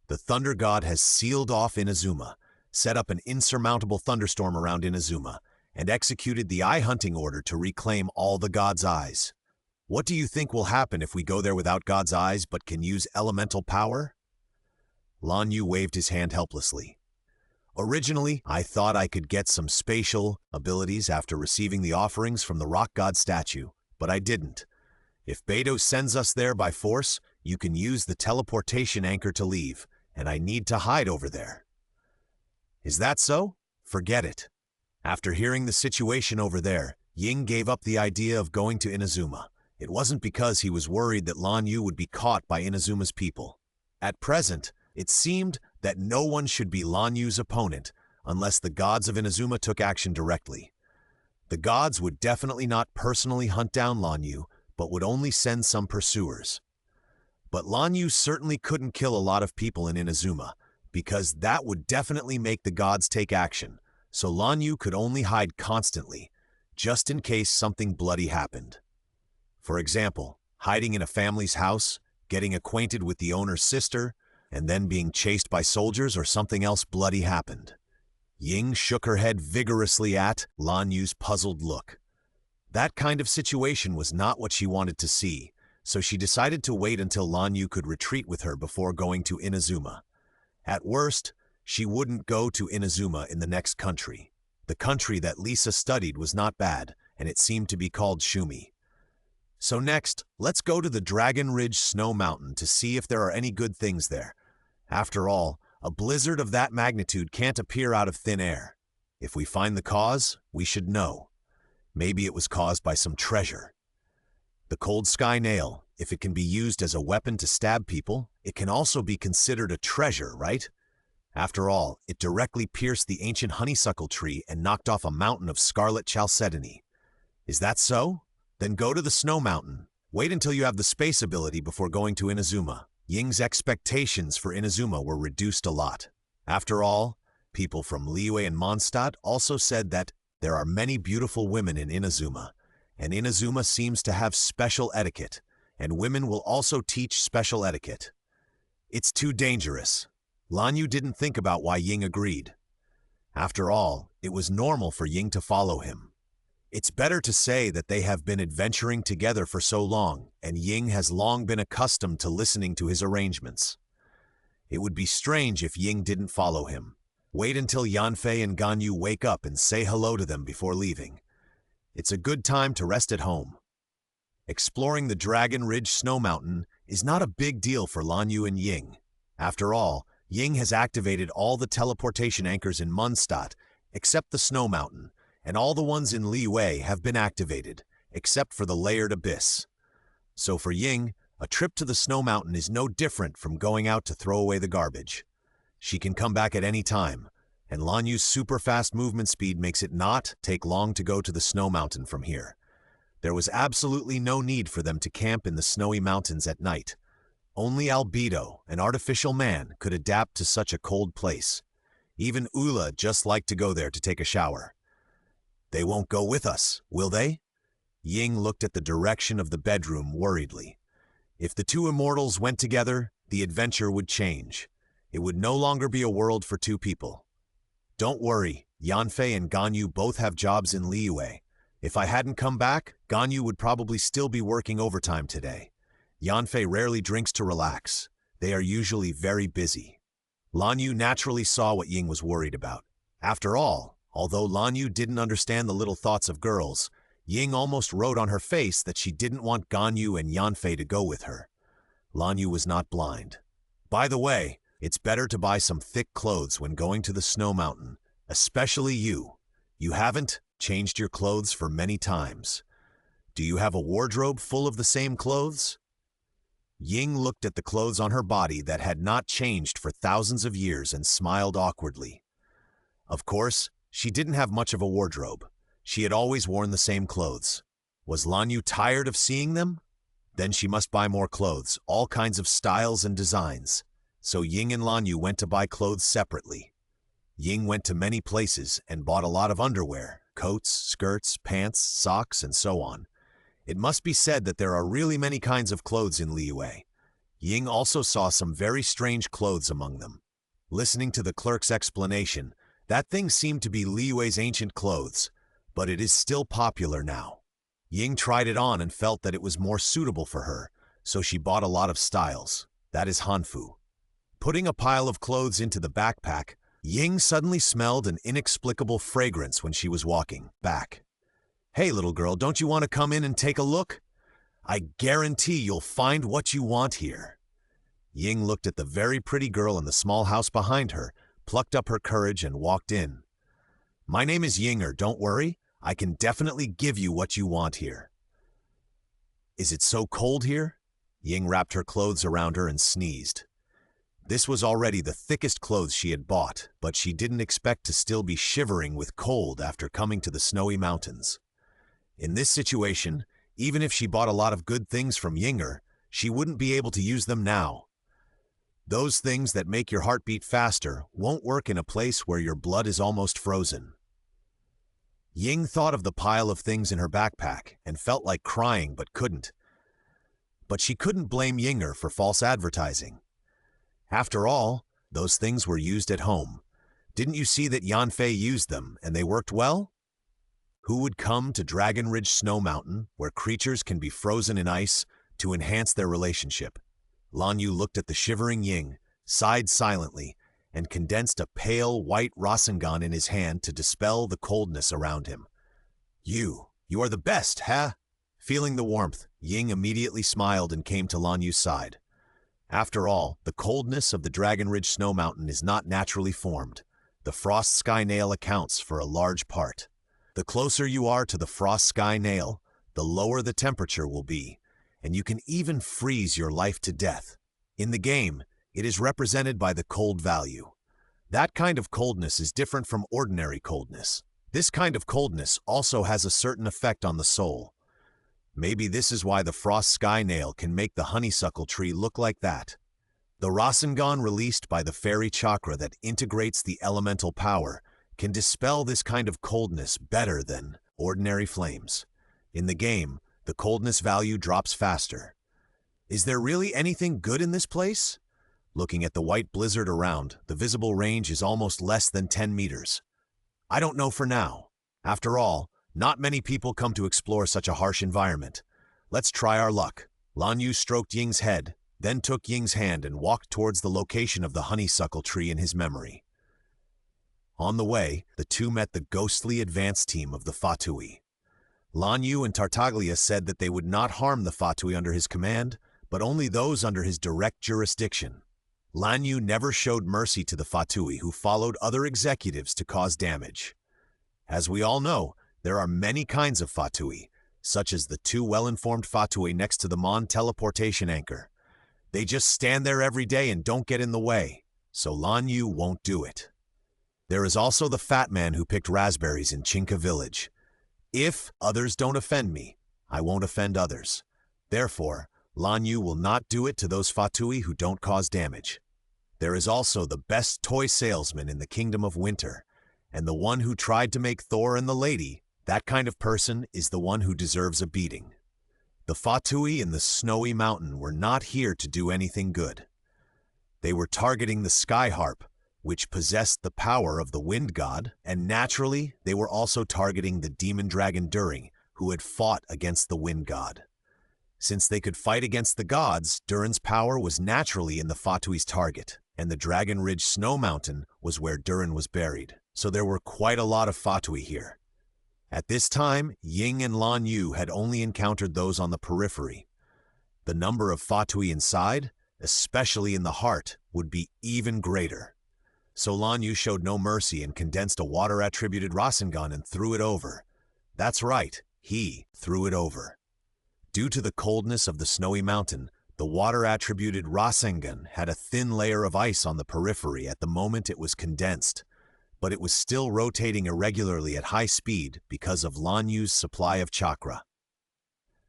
The Thunder God has sealed off Inazuma, set up an insurmountable thunderstorm around Inazuma, and executed the eye hunting order to reclaim all the God's eyes. What do you think will happen if we go there without God's eyes but can use elemental power? Lan Yu waved his hand helplessly. Originally, I thought I could get some spatial abilities after receiving the offerings from the rock god statue, but I didn't. If Barbatos sends us there by force, you can use the teleportation anchor to leave, and I need to hide over there. Is that so? Forget it. After hearing the situation over there, Ying gave up the idea of going to Inazuma. It wasn't because he was worried that Lan Yu would be caught by Inazuma's people. At present, it seemed that no one should be Lan Yu's opponent unless the gods of Inazuma took action directly. The gods would definitely not personally hunt down Lan Yu, but would only send some pursuers. But Lan Yu certainly couldn't kill a lot of people in Inazuma, because that would definitely make the gods take action, so Lan Yu could only hide constantly, just in case something bloody happened. For example, hiding in a family's house, getting acquainted with the owner's sister, and then being chased by soldiers or something else bloody happened. Ying shook her head vigorously at Lan Yu's puzzled look. That kind of situation was not what she wanted to see, so she decided to wait until Lan Yu could retreat with her before going to Inazuma. At worst, she wouldn't go to Inazuma in the next country. The country that Lisa studied was not bad, and it seemed to be called Shumi. So next, let's go to the Dragon Ridge Snow Mountain to see if there are any good things there. After all, a blizzard of that magnitude can't appear out of thin air. If we find the cause, we should know. Maybe it was caused by some treasure. The Cold Sky Nail, if it can be used as a weapon to stab people, it can also be considered a treasure, right? After all, it directly pierced the ancient honeysuckle tree and knocked off a mountain of scarlet chalcedony. Is that so? Then go to the Snow Mountain. Wait until you have the space ability before going to Inazuma. Ying's expectations for Inazuma were reduced a lot. After all, people from Liyue and Mondstadt also said that there are many beautiful women in Inazuma, and Inazuma seems to have special etiquette, and women will also teach special etiquette. It's too dangerous. Lan Yu didn't think about why Ying agreed. After all, it was normal for Ying to follow him. It's better to say that they have been adventuring together for so long, and Ying has long been accustomed to listening to his arrangements. It would be strange if Ying didn't follow him. Wait until Yanfei and Gan Yu wake up and say hello to them before leaving. It's a good time to rest at home. Exploring the Dragon Ridge Snow Mountain is not a big deal for Lan Yu and Ying. After all, Ying has activated all the teleportation anchors in Mondstadt, except the Snow Mountain, and all the ones in Liyue have been activated, except for the layered abyss. So for Ying, a trip to the Snow Mountain is no different from going out to throw away the garbage. She can come back at any time, and Lan Yu's super fast movement speed makes it not take long to go to the snow mountain from here. There was absolutely no need for them to camp in the snowy mountains at night. Only Albedo, an artificial man, could adapt to such a cold place. Even Ula just liked to go there to take a shower. They won't go with us, will they? Ying looked at the direction of the bedroom worriedly. If the two immortals went together, the adventure would change. It would no longer be a world for two people. Don't worry, Yanfei and Ganyu both have jobs in Liyue. If I hadn't come back, Ganyu would probably still be working overtime today. Yanfei rarely drinks to relax. They are usually very busy. Lan Yu naturally saw what Ying was worried about. After all, although Lan Yu didn't understand the little thoughts of girls, Ying almost wrote on her face that she didn't want Ganyu and Yanfei to go with her. Lan Yu was not blind. By the way, it's better to buy some thick clothes when going to the snow mountain, especially you. You haven't changed your clothes for many times. Do you have a wardrobe full of the same clothes? Ying looked at the clothes on her body that had not changed for thousands of years and smiled awkwardly. Of course, she didn't have much of a wardrobe. She had always worn the same clothes. Was Lan Yu tired of seeing them? Then she must buy more clothes, all kinds of styles and designs. So Ying and Lan Yu went to buy clothes separately. Ying went to many places and bought a lot of underwear, coats, skirts, pants, socks, and so on. It must be said that there are really many kinds of clothes in Liyue. Ying also saw some very strange clothes among them. Listening to the clerk's explanation, that thing seemed to be Liyue's ancient clothes, but it is still popular now. Ying tried it on and felt that it was more suitable for her, so she bought a lot of styles. That is Hanfu. Putting a pile of clothes into the backpack, Ying suddenly smelled an inexplicable fragrance when she was walking back. Hey, little girl, don't you want to come in and take a look? I guarantee you'll find what you want here. Ying looked at the very pretty girl in the small house behind her, plucked up her courage, and walked in. My name is Yinger, don't worry. I can definitely give you what you want here. Is it so cold here? Ying wrapped her clothes around her and sneezed. This was already the thickest clothes she had bought, but she didn't expect to still be shivering with cold after coming to the snowy mountains. In this situation, even if she bought a lot of good things from Yinger, she wouldn't be able to use them now. Those things that make your heart beat faster won't work in a place where your blood is almost frozen. Ying thought of the pile of things in her backpack and felt like crying but couldn't. But she couldn't blame Yinger for false advertising. After all, those things were used at home. Didn't you see that Yanfei used them and they worked well? Who would come to Dragon Ridge Snow Mountain, where creatures can be frozen in ice, to enhance their relationship? Lan Yu looked at the shivering Ying, sighed silently, and condensed a pale white Rasengan in his hand to dispel the coldness around him. You are the best, huh? Feeling the warmth, Ying immediately smiled and came to Lan Yu's side. After all, the coldness of the Dragon Ridge Snow Mountain is not naturally formed. The frost sky nail accounts for a large part. The closer you are to the frost sky nail, the lower the temperature will be, and you can even freeze your life to death. In the game, it is represented by the cold value. That kind of coldness is different from ordinary coldness. This kind of coldness also has a certain effect on the soul. Maybe this is why the frost sky nail can make the honeysuckle tree look like that. The Rasengan released by the fairy chakra that integrates the elemental power can dispel this kind of coldness better than ordinary flames. In the game, the coldness value drops faster. Is there really anything good in this place? Looking at the white blizzard around, the visible range is almost less than 10 meters. I don't know for now. After all, not many people come to explore such a harsh environment. Let's try our luck. Lan Yu stroked Ying's head, then took Ying's hand and walked towards the location of the honeysuckle tree in his memory. On the way, the two met the ghostly advance team of the Fatui. Lan Yu and Tartaglia said that they would not harm the Fatui under his command, but only those under his direct jurisdiction. Lan Yu never showed mercy to the Fatui who followed other executives to cause damage. As we all know, there are many kinds of Fatui, such as the two well-informed Fatui next to the Mon teleportation anchor. They just stand there every day and don't get in the way, so Lan Yu won't do it. There is also the fat man who picked raspberries in Chinka village. If others don't offend me, I won't offend others. Therefore, Lan Yu will not do it to those Fatui who don't cause damage. There is also the best toy salesman in the Kingdom of Winter, and the one who tried to make Thor and the lady. That kind of person is the one who deserves a beating. The Fatui in the snowy mountain were not here to do anything good. They were targeting the sky harp, which possessed the power of the wind god, and naturally, they were also targeting the demon dragon During, who had fought against the wind god. Since they could fight against the gods, Durin's power was naturally in the Fatui's target, and the Dragon Ridge Snow Mountain was where Durin was buried, so there were quite a lot of Fatui here. At this time, Ying and Lan Yu had only encountered those on the periphery. The number of Fatui inside, especially in the heart, would be even greater. So Lan Yu showed no mercy and condensed a water-attributed Rasengan and threw it over. That's right, he threw it over. Due to the coldness of the snowy mountain, the water-attributed Rasengan had a thin layer of ice on the periphery at the moment it was condensed, but it was still rotating irregularly at high speed because of Lan Yu's supply of chakra.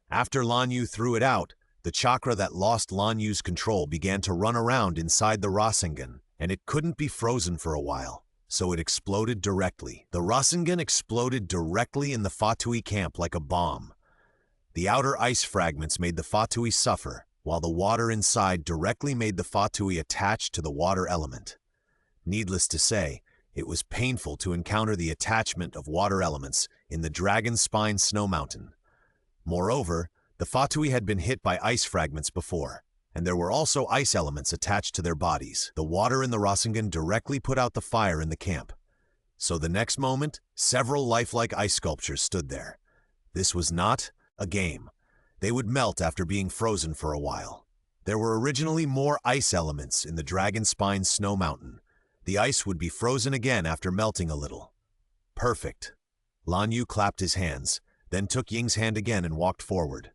After Lan Yu threw it out, the chakra that lost Lan Yu's control began to run around inside the Rasengan, and it couldn't be frozen for a while, so it exploded directly. The Rasengan exploded directly in the Fatui camp like a bomb. The outer ice fragments made the Fatui suffer, while the water inside directly made the Fatui attached to the water element. Needless to say, it was painful to encounter the attachment of water elements in the Dragon Spine Snow Mountain. Moreover, the Fatui had been hit by ice fragments before, and there were also ice elements attached to their bodies. The water in the Rasengan directly put out the fire in the camp. So the next moment, several lifelike ice sculptures stood there. This was not a game. They would melt after being frozen for a while. There were originally more ice elements in the Dragon Spine Snow Mountain. The ice would be frozen again after melting a little. Perfect. Lan Yu clapped his hands, then took Ying's hand again and walked forward.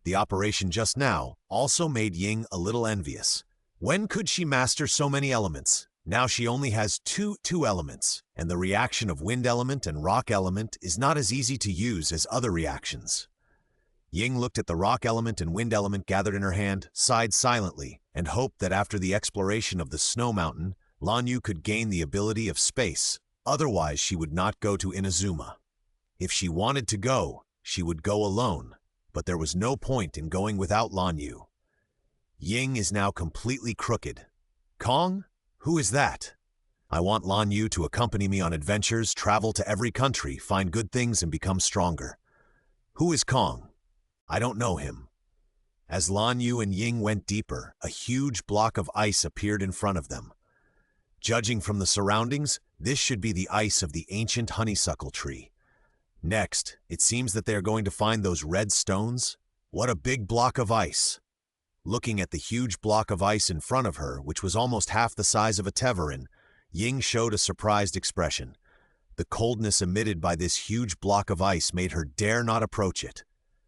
The operation just now also made Ying a little envious. When could she master so many elements? Now she only has two elements, and the reaction of wind element and rock element is not as easy to use as other reactions. Ying looked at the rock element and wind element gathered in her hand, sighed silently, and hoped that after the exploration of the snow mountain, Lan Yu could gain the ability of space. Otherwise, she would not go to Inazuma. If she wanted to go, she would go alone, but there was no point in going without Lan Yu. Ying is now completely crooked. Kong? Who is that? I want Lan Yu to accompany me on adventures, travel to every country, find good things, and become stronger. Who is Kong? I don't know him. As Lan Yu and Ying went deeper, a huge block of ice appeared in front of them. Judging from the surroundings, this should be the ice of the ancient honeysuckle tree. Next, it seems that they are going to find those red stones. What a big block of ice! Looking at the huge block of ice in front of her, which was almost half the size of a Teverin, Ying showed a surprised expression. The coldness emitted by this huge block of ice made her dare not approach it.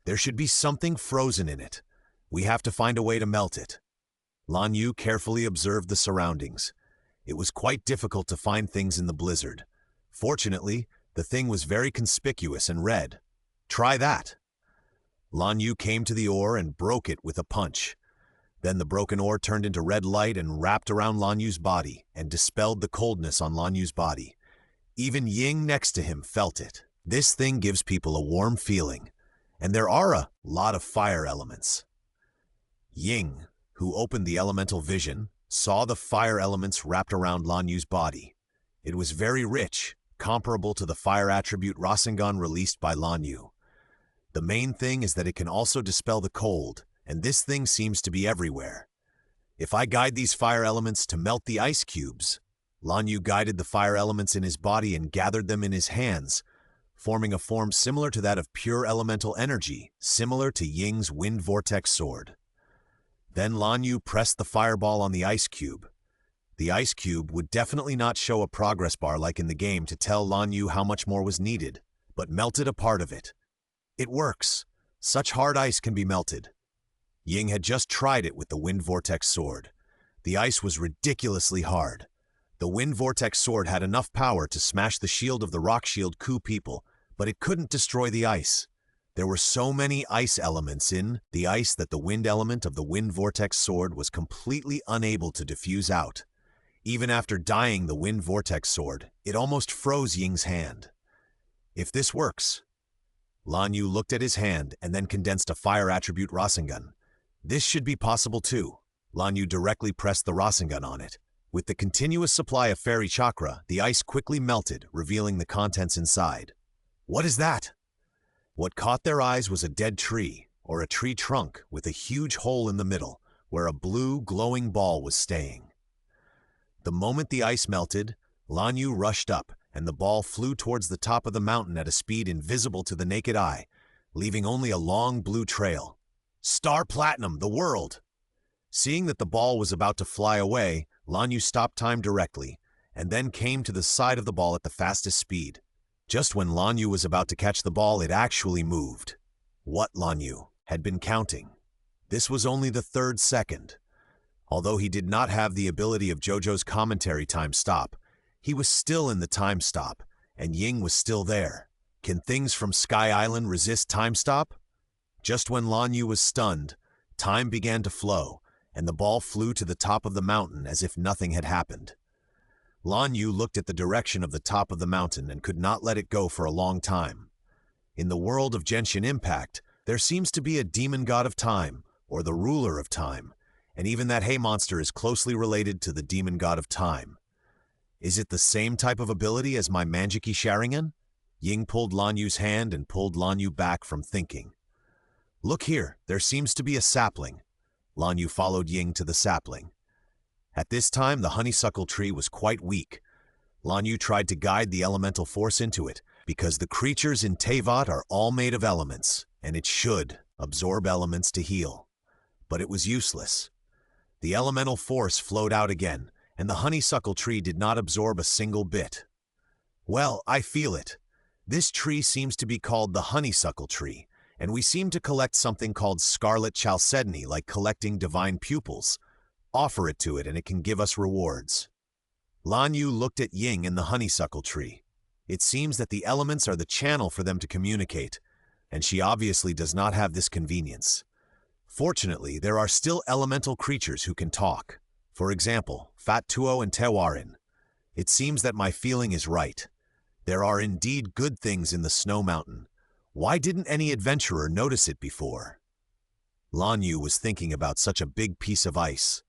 There should be something frozen in it. We have to find a way to melt it. Lan Yu carefully observed the surroundings. It was quite difficult to find things in the blizzard. Fortunately, the thing was very conspicuous and red. Try that. Lan Yu came to the ore and broke it with a punch. Then the broken ore turned into red light and wrapped around Lan Yu's body and dispelled the coldness on Lan Yu's body. Even Ying next to him felt it. This thing gives people a warm feeling, and there are a lot of fire elements. Ying, who opened the elemental vision, saw the fire elements wrapped around Lan Yu's body. It was very rich, comparable to the fire attribute Rasengan released by Lan Yu. The main thing is that it can also dispel the cold, and this thing seems to be everywhere. If I guide these fire elements to melt the ice cubes, Lan Yu guided the fire elements in his body and gathered them in his hands, forming a form similar to that of pure elemental energy, similar to Ying's wind vortex sword. Then Lan Yu pressed the fireball on the ice cube. The ice cube would definitely not show a progress bar like in the game to tell Lan Yu how much more was needed, but melted a part of it. It works. Such hard ice can be melted. Ying had just tried it with the wind vortex sword. The ice was ridiculously hard. The Wind Vortex sword had enough power to smash the shield of the Rock Shield Ku people, but it couldn't destroy the ice. There were so many ice elements in the ice that the wind element of the Wind Vortex sword was completely unable to diffuse out. Even after dyeing the Wind Vortex sword, it almost froze Ying's hand. If this works... Lan Yu looked at his hand and then condensed a fire attribute Rasengan. This should be possible too. Lan Yu directly pressed the Rasengan on it. With the continuous supply of fairy chakra, the ice quickly melted, revealing the contents inside. What is that? What caught their eyes was a dead tree, or a tree trunk with a huge hole in the middle, where a blue, glowing ball was staying. The moment the ice melted, Lan Yu rushed up, and the ball flew towards the top of the mountain at a speed invisible to the naked eye, leaving only a long blue trail. Star Platinum, the world! Seeing that the ball was about to fly away, Lan Yu stopped time directly, and then came to the side of the ball at the fastest speed. Just when Lan Yu was about to catch the ball, it actually moved. What Lan Yu had been counting. This was only the 3rd second. Although he did not have the ability of JoJo's commentary time stop, he was still in the time stop, and Ying was still there. Can things from Sky Island resist time stop? Just when Lan Yu was stunned, time began to flow, and the ball flew to the top of the mountain as if nothing had happened. Lan Yu looked at the direction of the top of the mountain and could not let it go for a long time. In the world of Genshin Impact, there seems to be a demon god of time, or the ruler of time, and even that hay monster is closely related to the demon god of time. Is it the same type of ability as my Manjiki Sharingan? Ying pulled Lan Yu's hand and pulled Lan Yu back from thinking. Look here, there seems to be a sapling. Lan Yu followed Ying to the sapling. At this time, the honeysuckle tree was quite weak. Lan Yu tried to guide the elemental force into it, because the creatures in Teyvat are all made of elements, and it should absorb elements to heal. But it was useless. The elemental force flowed out again, and the honeysuckle tree did not absorb a single bit. Well, I feel it. This tree seems to be called the honeysuckle tree, and we seem to collect something called scarlet chalcedony, like collecting divine pupils. Offer it to it and it can give us rewards. Lan Yu looked at Ying and the honeysuckle tree. It seems that the elements are the channel for them to communicate, and she obviously does not have this convenience. Fortunately, there are still elemental creatures who can talk. For example, Fat Tuo and Tewarin. It seems that my feeling is right. There are indeed good things in the Snow Mountain. Why didn't any adventurer notice it before? Lan Yu was thinking about such a big piece of ice.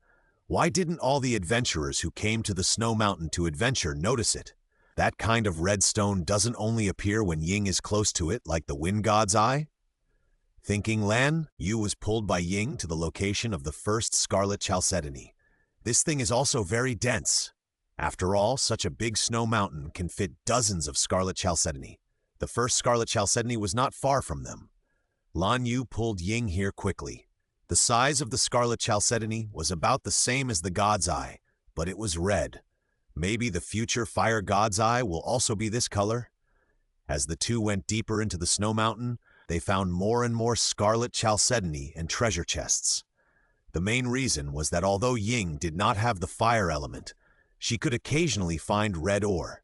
Why didn't all the adventurers who came to the Snow Mountain to adventure notice it? That kind of red stone doesn't only appear when Ying is close to it, like the Wind God's Eye? Thinking, Lan Yu was pulled by Ying to the location of the first scarlet chalcedony. This thing is also very dense. After all, such a big snow mountain can fit dozens of scarlet chalcedony. The first scarlet chalcedony was not far from them. Lan Yu pulled Ying here quickly. The size of the scarlet chalcedony was about the same as the God's Eye, but it was red. Maybe the future Fire God's Eye will also be this color? As the two went deeper into the snow mountain, they found more and more scarlet chalcedony and treasure chests. The main reason was that although Ying did not have the fire element, she could occasionally find red ore.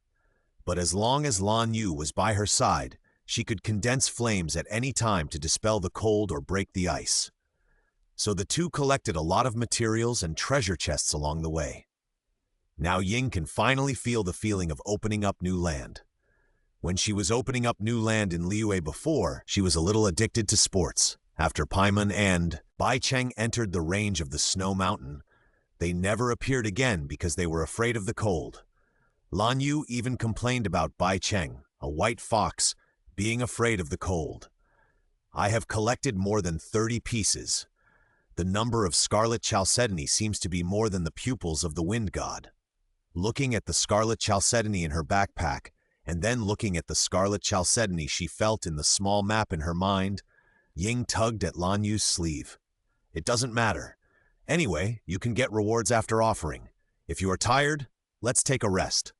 But as long as Lan Yu was by her side, she could condense flames at any time to dispel the cold or break the ice. So the two collected a lot of materials and treasure chests along the way. Now Ying can finally feel the feeling of opening up new land. When she was opening up new land in Liyue before, she was a little addicted to sports. After Paimon and Bai Cheng entered the range of the Snow Mountain, they never appeared again because they were afraid of the cold. Lan Yu even complained about Bai Cheng, a white fox, being afraid of the cold. I have collected more than 30 pieces. The number of scarlet chalcedony seems to be more than the pupils of the wind god. Looking at the scarlet chalcedony in her backpack, and then looking at the scarlet chalcedony she felt in the small map in her mind, Ying tugged at Lan Yu's sleeve. It doesn't matter. Anyway, you can get rewards after offering. If you are tired, let's take a rest.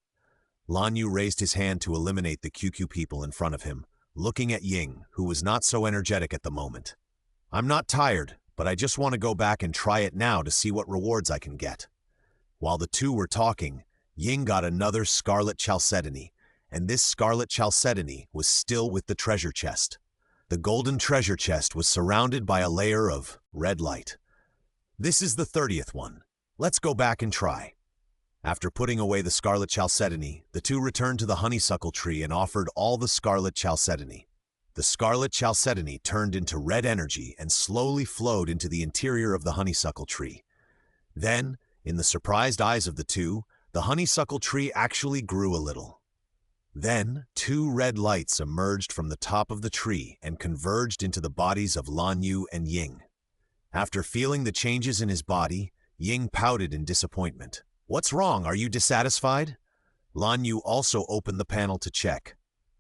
Lan Yu raised his hand to eliminate the QQ people in front of him, looking at Ying, who was not so energetic at the moment. I'm not tired, but I just want to go back and try it now to see what rewards I can get. While the two were talking, Ying got another scarlet chalcedony, and this scarlet chalcedony was still with the treasure chest. The golden treasure chest was surrounded by a layer of red light. This is the 30th one. Let's go back and try. After putting away the scarlet chalcedony, the two returned to the honeysuckle tree and offered all the scarlet chalcedony. The scarlet chalcedony turned into red energy and slowly flowed into the interior of the honeysuckle tree. Then, in the surprised eyes of the two, the honeysuckle tree actually grew a little. Then, two red lights emerged from the top of the tree and converged into the bodies of Lan Yu and Ying. After feeling the changes in his body, Ying pouted in disappointment. "What's wrong? Are you dissatisfied?" Lan Yu also opened the panel to check.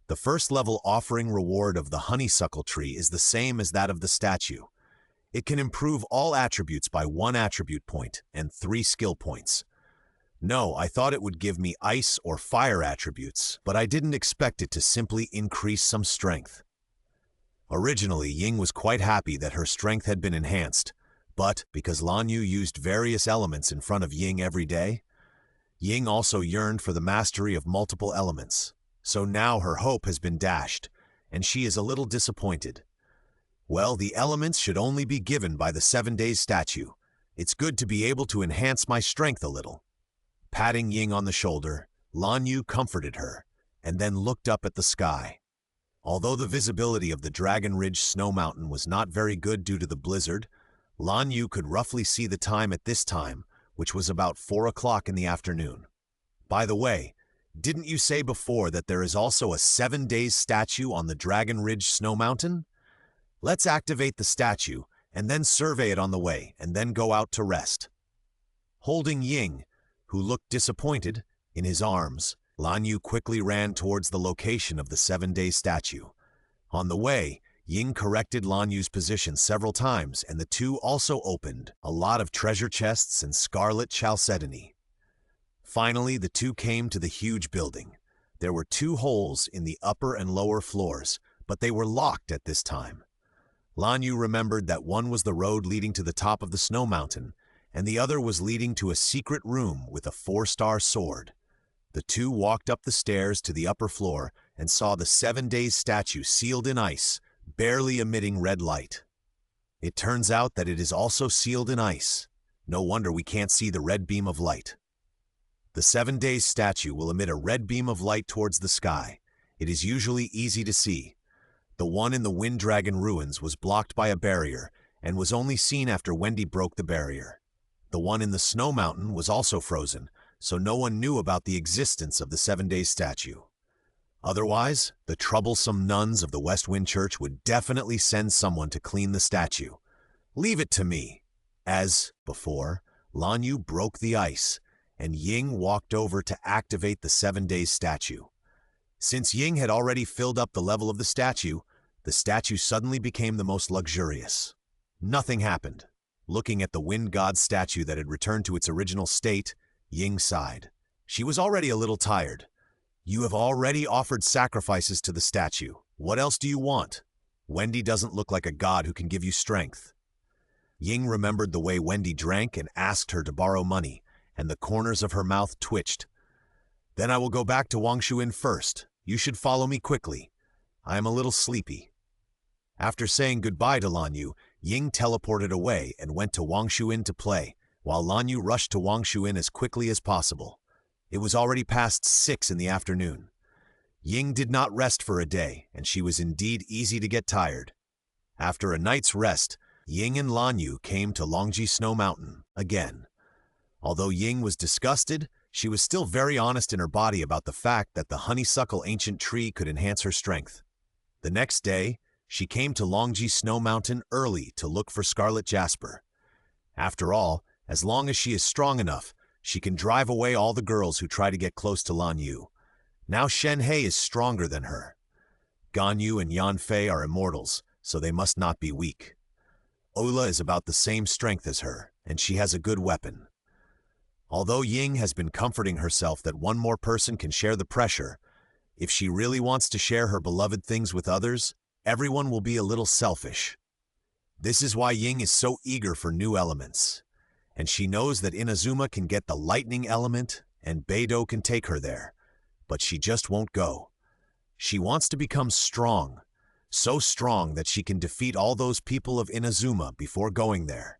The first level offering reward of the honeysuckle tree is the same as that of the statue. It can improve all attributes by 1 attribute point and 3 skill points. No, I thought it would give me ice or fire attributes, but I didn't expect it to simply increase some strength. Originally, Ying was quite happy that her strength had been enhanced, but because Lan Yu used various elements in front of Ying every day, Ying also yearned for the mastery of multiple elements. So now her hope has been dashed, and she is a little disappointed. Well, the elements should only be given by the 7 days statue. It's good to be able to enhance my strength a little. Patting Ying on the shoulder, Lan Yu comforted her, and then looked up at the sky. Although the visibility of the Dragon Ridge snow mountain was not very good due to the blizzard, Lan Yu could roughly see the time at this time, which was about 4 o'clock in the afternoon. By the way, didn't you say before that there is also a 7 days statue on the Dragon Ridge snow mountain? Let's activate the statue, and then survey it on the way, and then go out to rest. Holding Ying, who looked disappointed, in his arms, Lan Yu quickly ran towards the location of the 7 days statue. On the way, Ying corrected Lan Yu's position several times, and the two also opened a lot of treasure chests and scarlet chalcedony. Finally, the two came to the huge building. There were 2 holes in the upper and lower floors, but they were locked at this time. Lan Yu remembered that one was the road leading to the top of the snow mountain, and the other was leading to a secret room with a 4-star sword. The two walked up the stairs to the upper floor and saw the 7 days statue sealed in ice, barely emitting red light. It turns out that it is also sealed in ice. No wonder we can't see the red beam of light. The 7 days statue will emit a red beam of light towards the sky. It is usually easy to see. The one in the Wind Dragon ruins was blocked by a barrier and was only seen after Wendy broke the barrier. The one in the Snow Mountain was also frozen, so no one knew about the existence of the 7 days statue. Otherwise, the troublesome nuns of the West Wind Church would definitely send someone to clean the statue. Leave it to me. As before, Lan Yu broke the ice, and Ying walked over to activate the 7 days statue. Since Ying had already filled up the level of the statue suddenly became the most luxurious. Nothing happened. Looking at the wind god statue that had returned to its original state, Ying sighed. She was already a little tired. You have already offered sacrifices to the statue. What else do you want? Wendy doesn't look like a god who can give you strength. Ying remembered the way Wendy drank and asked her to borrow money, and the corners of her mouth twitched. Then I will go back to Wangshuin first. You should follow me quickly. I am a little sleepy. After saying goodbye to Lan Yu, Ying teleported away and went to Wangshuin to play, while Lan Yu rushed to Wangshuin as quickly as possible. It was already past 6 in the afternoon. Ying did not rest for a day, and she was indeed easy to get tired. After a night's rest, Ying and Lan Yu came to Longji Snow Mountain again. Although Ying was disgusted, she was still very honest in her body about the fact that the honeysuckle ancient tree could enhance her strength. The next day, she came to Longji Snow Mountain early to look for Scarlet Jasper. After all, as long as she is strong enough, she can drive away all the girls who try to get close to Lan Yu. Now Shen He is stronger than her. Gan Yu and Yan Fei are immortals, so they must not be weak. Ola is about the same strength as her, and she has a good weapon. Although Ying has been comforting herself that one more person can share the pressure, if she really wants to share her beloved things with others, everyone will be a little selfish. This is why Ying is so eager for new elements. And she knows that Inazuma can get the lightning element and Beidou can take her there, but she just won't go. She wants to become strong, so strong that she can defeat all those people of Inazuma before going there,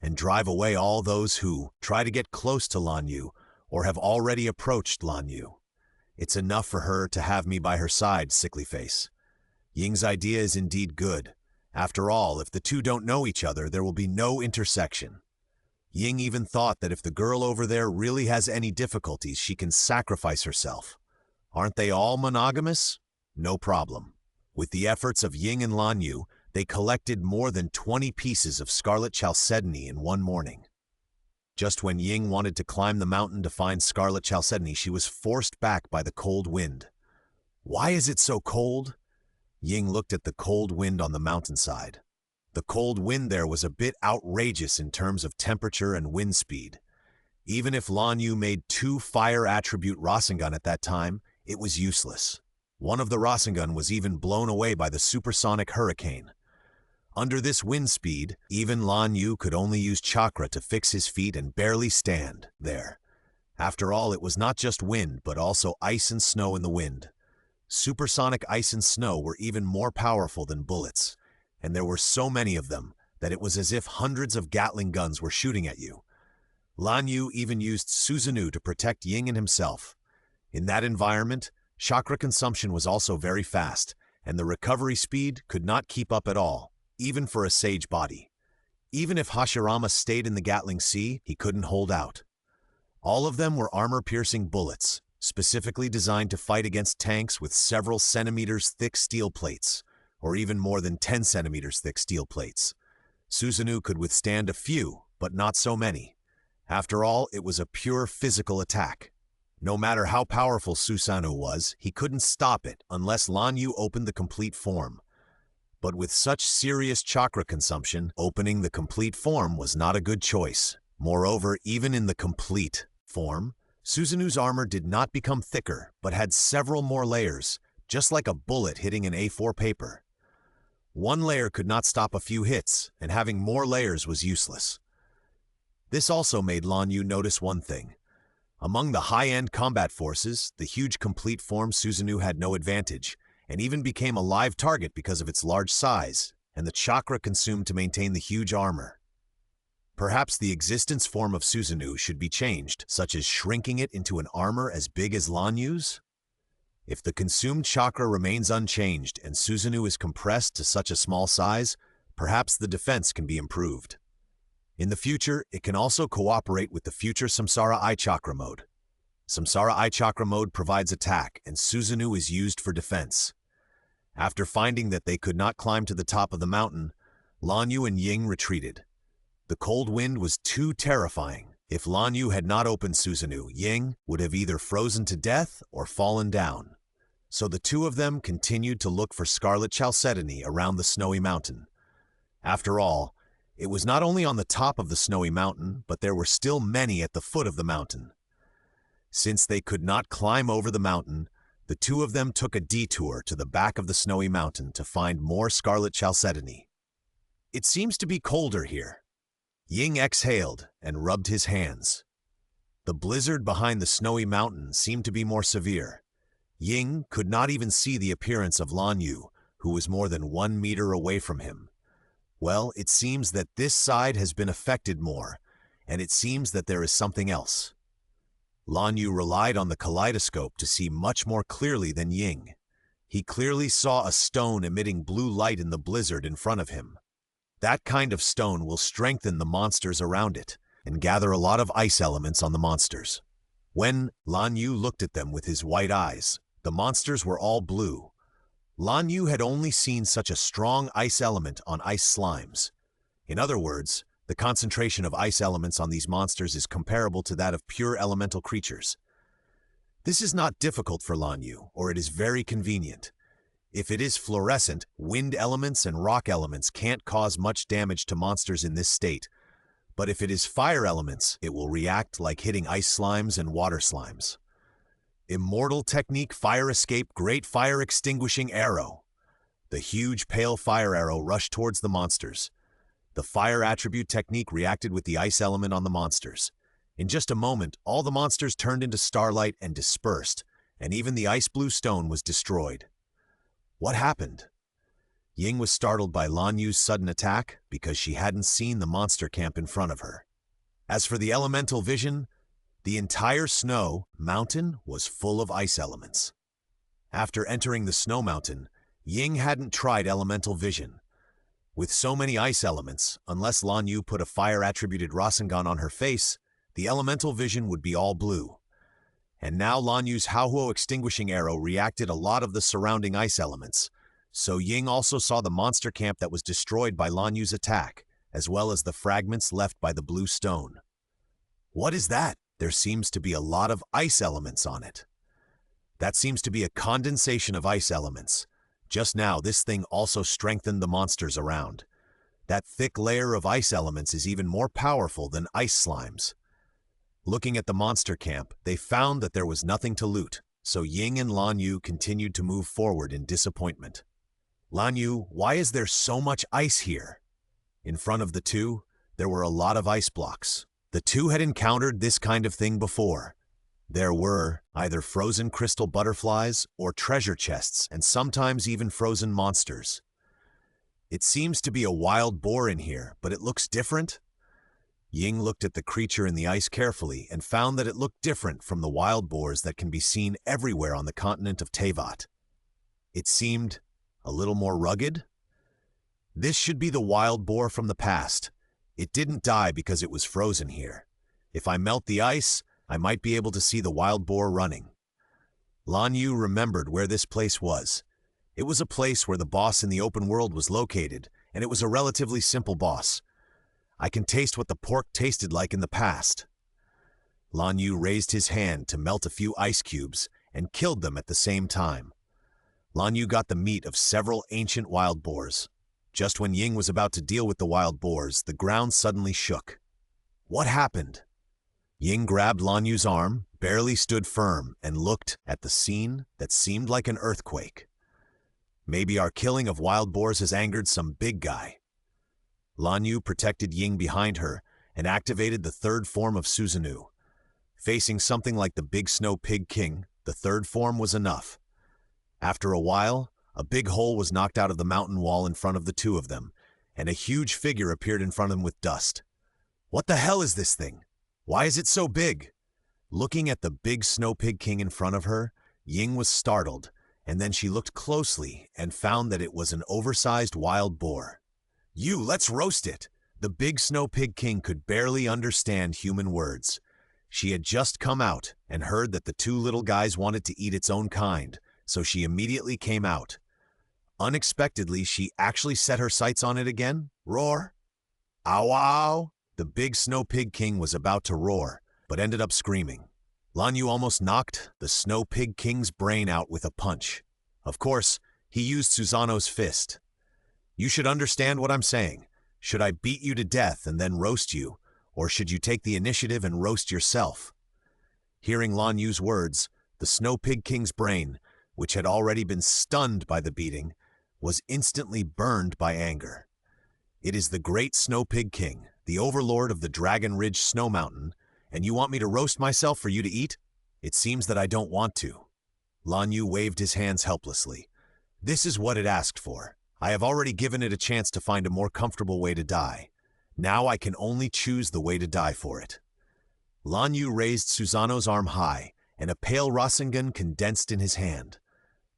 and drive away all those who try to get close to Lan Yu or have already approached Lan Yu. It's enough for her to have me by her side, sickly face. Ying's idea is indeed good. After all, if the two don't know each other, there will be no intersection. Ying even thought that if the girl over there really has any difficulties, she can sacrifice herself. Aren't they all monogamous? No problem. With the efforts of Ying and Lan Yu, they collected more than 20 pieces of scarlet chalcedony in one morning. Just when Ying wanted to climb the mountain to find scarlet chalcedony, she was forced back by the cold wind. Why is it so cold? Ying looked at the cold wind on the mountainside. The cold wind there was a bit outrageous in terms of temperature and wind speed. Even if Lan Yu made 2 fire attribute Rasengan at that time, it was useless. One of the Rasengan was even blown away by the supersonic hurricane. Under this wind speed, even Lan Yu could only use chakra to fix his feet and barely stand there. After all, it was not just wind, but also ice and snow in the wind. Supersonic ice and snow were even more powerful than bullets, and there were so many of them that it was as if hundreds of Gatling guns were shooting at you. Lan Yu even used Susanoo to protect Ying and himself. In that environment, chakra consumption was also very fast, and the recovery speed could not keep up at all, even for a sage body. Even if Hashirama stayed in the Gatling Sea, he couldn't hold out. All of them were armor-piercing bullets, specifically designed to fight against tanks with several centimeters thick steel plates, or even more than 10 centimeters thick steel plates. Susanoo could withstand a few, but not so many. After all, it was a pure physical attack. No matter how powerful Susanoo was, he couldn't stop it unless Lan Yu opened the complete form. But with such serious chakra consumption, opening the complete form was not a good choice. Moreover, even in the complete form, Susanoo's armor did not become thicker, but had several more layers, just like a bullet hitting an A4 paper. One layer could not stop a few hits, and having more layers was useless. This also made Lan Yu notice one thing. Among the high-end combat forces, the huge complete form Susanoo had no advantage, and even became a live target because of its large size and the chakra consumed to maintain the huge armor. Perhaps the existence form of Susanoo should be changed, such as shrinking it into an armor as big as Lan Yu's? If the consumed chakra remains unchanged and Susanoo is compressed to such a small size, perhaps the defense can be improved. In the future, it can also cooperate with the future Samsara Eye Chakra mode. Samsara Eye Chakra mode provides attack, and Susanoo is used for defense. After finding that they could not climb to the top of the mountain, Lan Yu and Ying retreated. The cold wind was too terrifying. If Lan Yu had not opened Susanoo, Ying would have either frozen to death or fallen down. So the two of them continued to look for scarlet chalcedony around the snowy mountain. After all, it was not only on the top of the snowy mountain, but there were still many at the foot of the mountain. Since they could not climb over the mountain, the two of them took a detour to the back of the snowy mountain to find more scarlet chalcedony. It seems to be colder here. Ying exhaled and rubbed his hands. The blizzard behind the snowy mountain seemed to be more severe. Ying could not even see the appearance of Lan Yu, who was more than 1 meter away from him. Well, it seems that this side has been affected more, and it seems that there is something else. Lan Yu relied on the kaleidoscope to see much more clearly than Ying. He clearly saw a stone emitting blue light in the blizzard in front of him. That kind of stone will strengthen the monsters around it and gather a lot of ice elements on the monsters. When Lan Yu looked at them with his white eyes, the monsters were all blue. Lan Yu had only seen such a strong ice element on ice slimes. In other words, the concentration of ice elements on these monsters is comparable to that of pure elemental creatures. This is not difficult for Lan Yu, or it is very convenient. If it is fluorescent, wind elements and rock elements can't cause much damage to monsters in this state. But if it is fire elements, it will react like hitting ice slimes and water slimes. Immortal Technique Fire Escape Great Fire Extinguishing Arrow. The huge pale fire arrow rushed towards the monsters. The fire attribute technique reacted with the ice element on the monsters. In just a moment, all the monsters turned into starlight and dispersed, and even the ice blue stone was destroyed. What happened? Ying was startled by Lan Yu's sudden attack because she hadn't seen the monster camp in front of her. As for the elemental vision, the entire snow mountain was full of ice elements. After entering the snow mountain, Ying hadn't tried elemental vision. With so many ice elements, unless Lan Yu put a fire-attributed Rasengan on her face, the elemental vision would be all blue. And now Lan Yu's Haohuo extinguishing arrow reacted a lot of the surrounding ice elements, so Ying also saw the monster camp that was destroyed by Lan Yu's attack, as well as the fragments left by the blue stone. What is that? There seems to be a lot of ice elements on it. That seems to be a condensation of ice elements. Just now, this thing also strengthened the monsters around. That thick layer of ice elements is even more powerful than ice slimes. Looking at the monster camp, they found that there was nothing to loot, so Ying and Lan Yu continued to move forward in disappointment. Lan Yu, why is there so much ice here? In front of the two, there were a lot of ice blocks. The two had encountered this kind of thing before. There were either frozen crystal butterflies or treasure chests, and sometimes even frozen monsters. It seems to be a wild boar in here, but it looks different. Ying looked at the creature in the ice carefully and found that it looked different from the wild boars that can be seen everywhere on the continent of Teyvat. It seemed a little more rugged. This should be the wild boar from the past. It didn't die because it was frozen here. If I melt the ice, I might be able to see the wild boar running. Lan Yu remembered where this place was. It was a place where the boss in the open world was located, and it was a relatively simple boss. I can taste what the pork tasted like in the past. Lan Yu raised his hand to melt a few ice cubes and killed them at the same time. Lan Yu got the meat of several ancient wild boars. Just when Ying was about to deal with the wild boars, the ground suddenly shook. What happened? Ying grabbed Lan Yu's arm, barely stood firm, and looked at the scene that seemed like an earthquake. Maybe our killing of wild boars has angered some big guy. Lan Yu protected Ying behind her and activated the third form of Susanoo. Facing something like the big snow pig king, the third form was enough. After a while, a big hole was knocked out of the mountain wall in front of the two of them, and a huge figure appeared in front of them with dust. What the hell is this thing? Why is it so big? Looking at the big snow pig king in front of her, Ying was startled, and then she looked closely and found that it was an oversized wild boar. Let's roast it! The big snow pig king could barely understand human words. She had just come out and heard that the two little guys wanted to eat its own kind, so she immediately came out. Unexpectedly, she actually set her sights on it again. Roar! Ow ow! The big snow pig king was about to roar, but ended up screaming. Lan Yu almost knocked the snow pig king's brain out with a punch. Of course, he used Susanoo's fist. You should understand what I'm saying. Should I beat you to death and then roast you, or should you take the initiative and roast yourself? Hearing Lan Yu's words, the snow pig king's brain, which had already been stunned by the beating, was instantly burned by anger. It is the great snow pig king, the overlord of the Dragon Ridge Snow Mountain, and you want me to roast myself for you to eat? It seems that I don't want to. Lan Yu waved his hands helplessly. This is what it asked for. I have already given it a chance to find a more comfortable way to die. Now I can only choose the way to die for it. Lan Yu raised Susanoo's arm high, and a pale Rasengan condensed in his hand.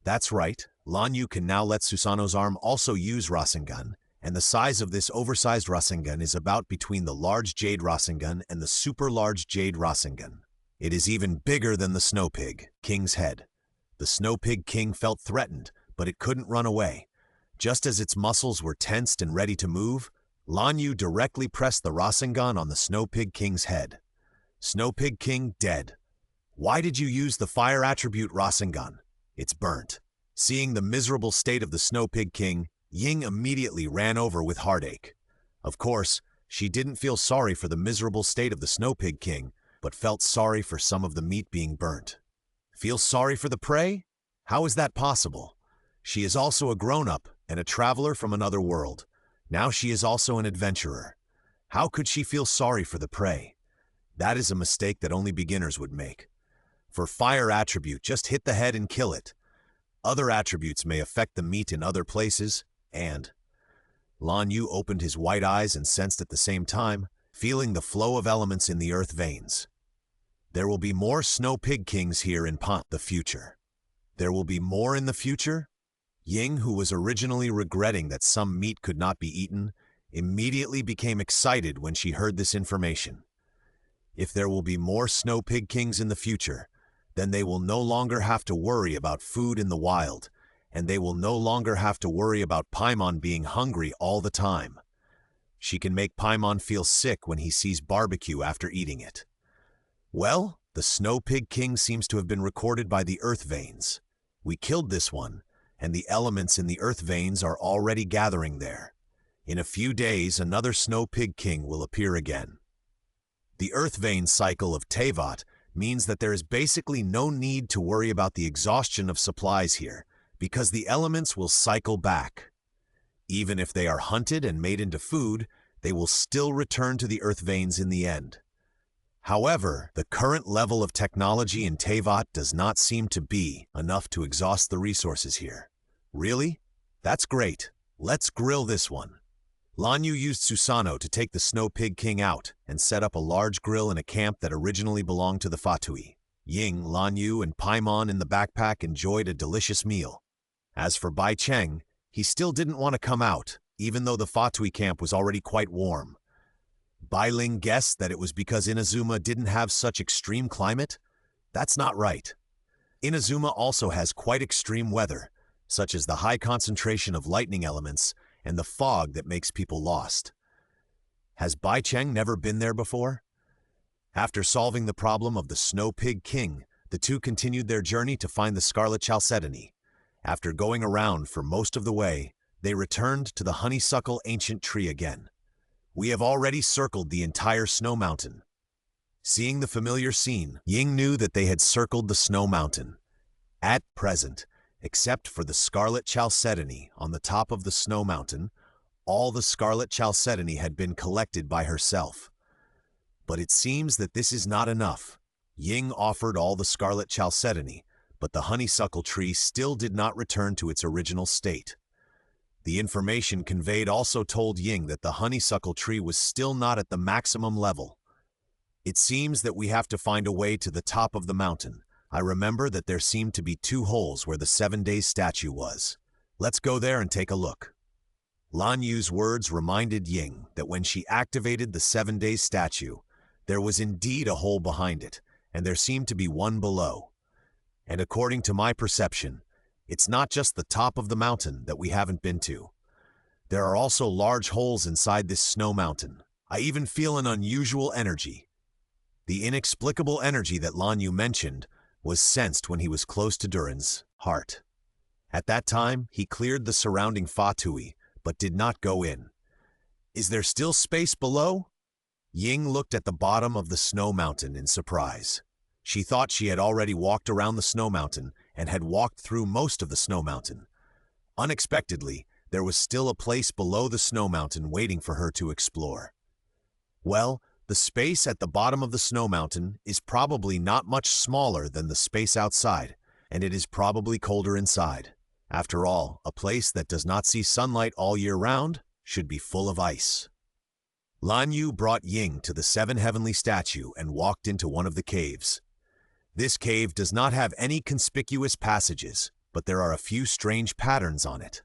That's right, Lan Yu can now let Susanoo's arm also use Rasengan, and the size of this oversized Rasengan is about between the large Jade Rasengan and the super large Jade Rasengan. It is even bigger than the Snow Pig King's head. The Snow Pig King felt threatened, but it couldn't run away. Just as its muscles were tensed and ready to move, Lan Yu directly pressed the Rasengan on the Snow Pig King's head. Snow Pig King dead. Why did you use the fire attribute Rasengan? It's burnt. Seeing the miserable state of the Snow Pig King, Ying immediately ran over with heartache. Of course, she didn't feel sorry for the miserable state of the Snow Pig King, but felt sorry for some of the meat being burnt. Feel sorry for the prey? How is that possible? She is also a grown-up and a traveler from another world. Now she is also an adventurer. How could she feel sorry for the prey? That is a mistake that only beginners would make. For fire attribute, just hit the head and kill it. Other attributes may affect the meat in other places, and Lan Yu opened his white eyes and sensed at the same time, feeling the flow of elements in the earth veins. There will be more snow pig kings here in the future. There will be more in the future? Ying, who was originally regretting that some meat could not be eaten, immediately became excited when she heard this information. If there will be more snow pig kings in the future, then they will no longer have to worry about food in the wild, and they will no longer have to worry about Paimon being hungry all the time. She can make Paimon feel sick when he sees barbecue after eating it. Well, the Snow Pig King seems to have been recorded by the earth veins. We killed this one, and the elements in the earth veins are already gathering there. In a few days, another Snow Pig King will appear again. The earth vein cycle of Teyvat means that there is basically no need to worry about the exhaustion of supplies here, because the elements will cycle back. Even if they are hunted and made into food, they will still return to the earth veins in the end. However, the current level of technology in Teyvat does not seem to be enough to exhaust the resources here. Really? That's great. Let's grill this one. Lan Yu used Susanoo to take the Snow Pig King out and set up a large grill in a camp that originally belonged to the Fatui. Ying, Lan Yu, and Paimon in the backpack enjoyed a delicious meal. As for Bai Cheng, he still didn't want to come out, even though the Fatui camp was already quite warm. Bai Ling guessed that it was because Inazuma didn't have such extreme climate. That's not right. Inazuma also has quite extreme weather, such as the high concentration of lightning elements and the fog that makes people lost. Has Bai Cheng never been there before? After solving the problem of the Snow Pig King, the two continued their journey to find the Scarlet Chalcedony. After going around for most of the way, they returned to the honeysuckle ancient tree again. We have already circled the entire snow mountain. Seeing the familiar scene, Ying knew that they had circled the snow mountain. At present, except for the Scarlet Chalcedony on the top of the snow mountain, all the Scarlet Chalcedony had been collected by herself. But it seems that this is not enough. Ying offered all the Scarlet Chalcedony, but the honeysuckle tree still did not return to its original state. The information conveyed also told Ying that the honeysuckle tree was still not at the maximum level. It seems that we have to find a way to the top of the mountain. I remember that there seemed to be 2 holes where the 7 Days statue was. Let's go there and take a look. Lan Yu's words reminded Ying that when she activated the 7 Days statue, there was indeed a hole behind it, and there seemed to be one below. And according to my perception, it's not just the top of the mountain that we haven't been to. There are also large holes inside this snow mountain. I even feel an unusual energy. The inexplicable energy that Lan Yu mentioned was sensed when he was close to Durin's heart. At that time, he cleared the surrounding Fatui, but did not go in. Is there still space below? Ying looked at the bottom of the snow mountain in surprise. She thought she had already walked around the snow mountain and had walked through most of the snow mountain. Unexpectedly, there was still a place below the snow mountain waiting for her to explore. Well, the space at the bottom of the snow mountain is probably not much smaller than the space outside, and it is probably colder inside. After all, a place that does not see sunlight all year round should be full of ice. Lan Yu brought Ying to the 7 heavenly statue and walked into one of the caves. This cave does not have any conspicuous passages, but there are a few strange patterns on it.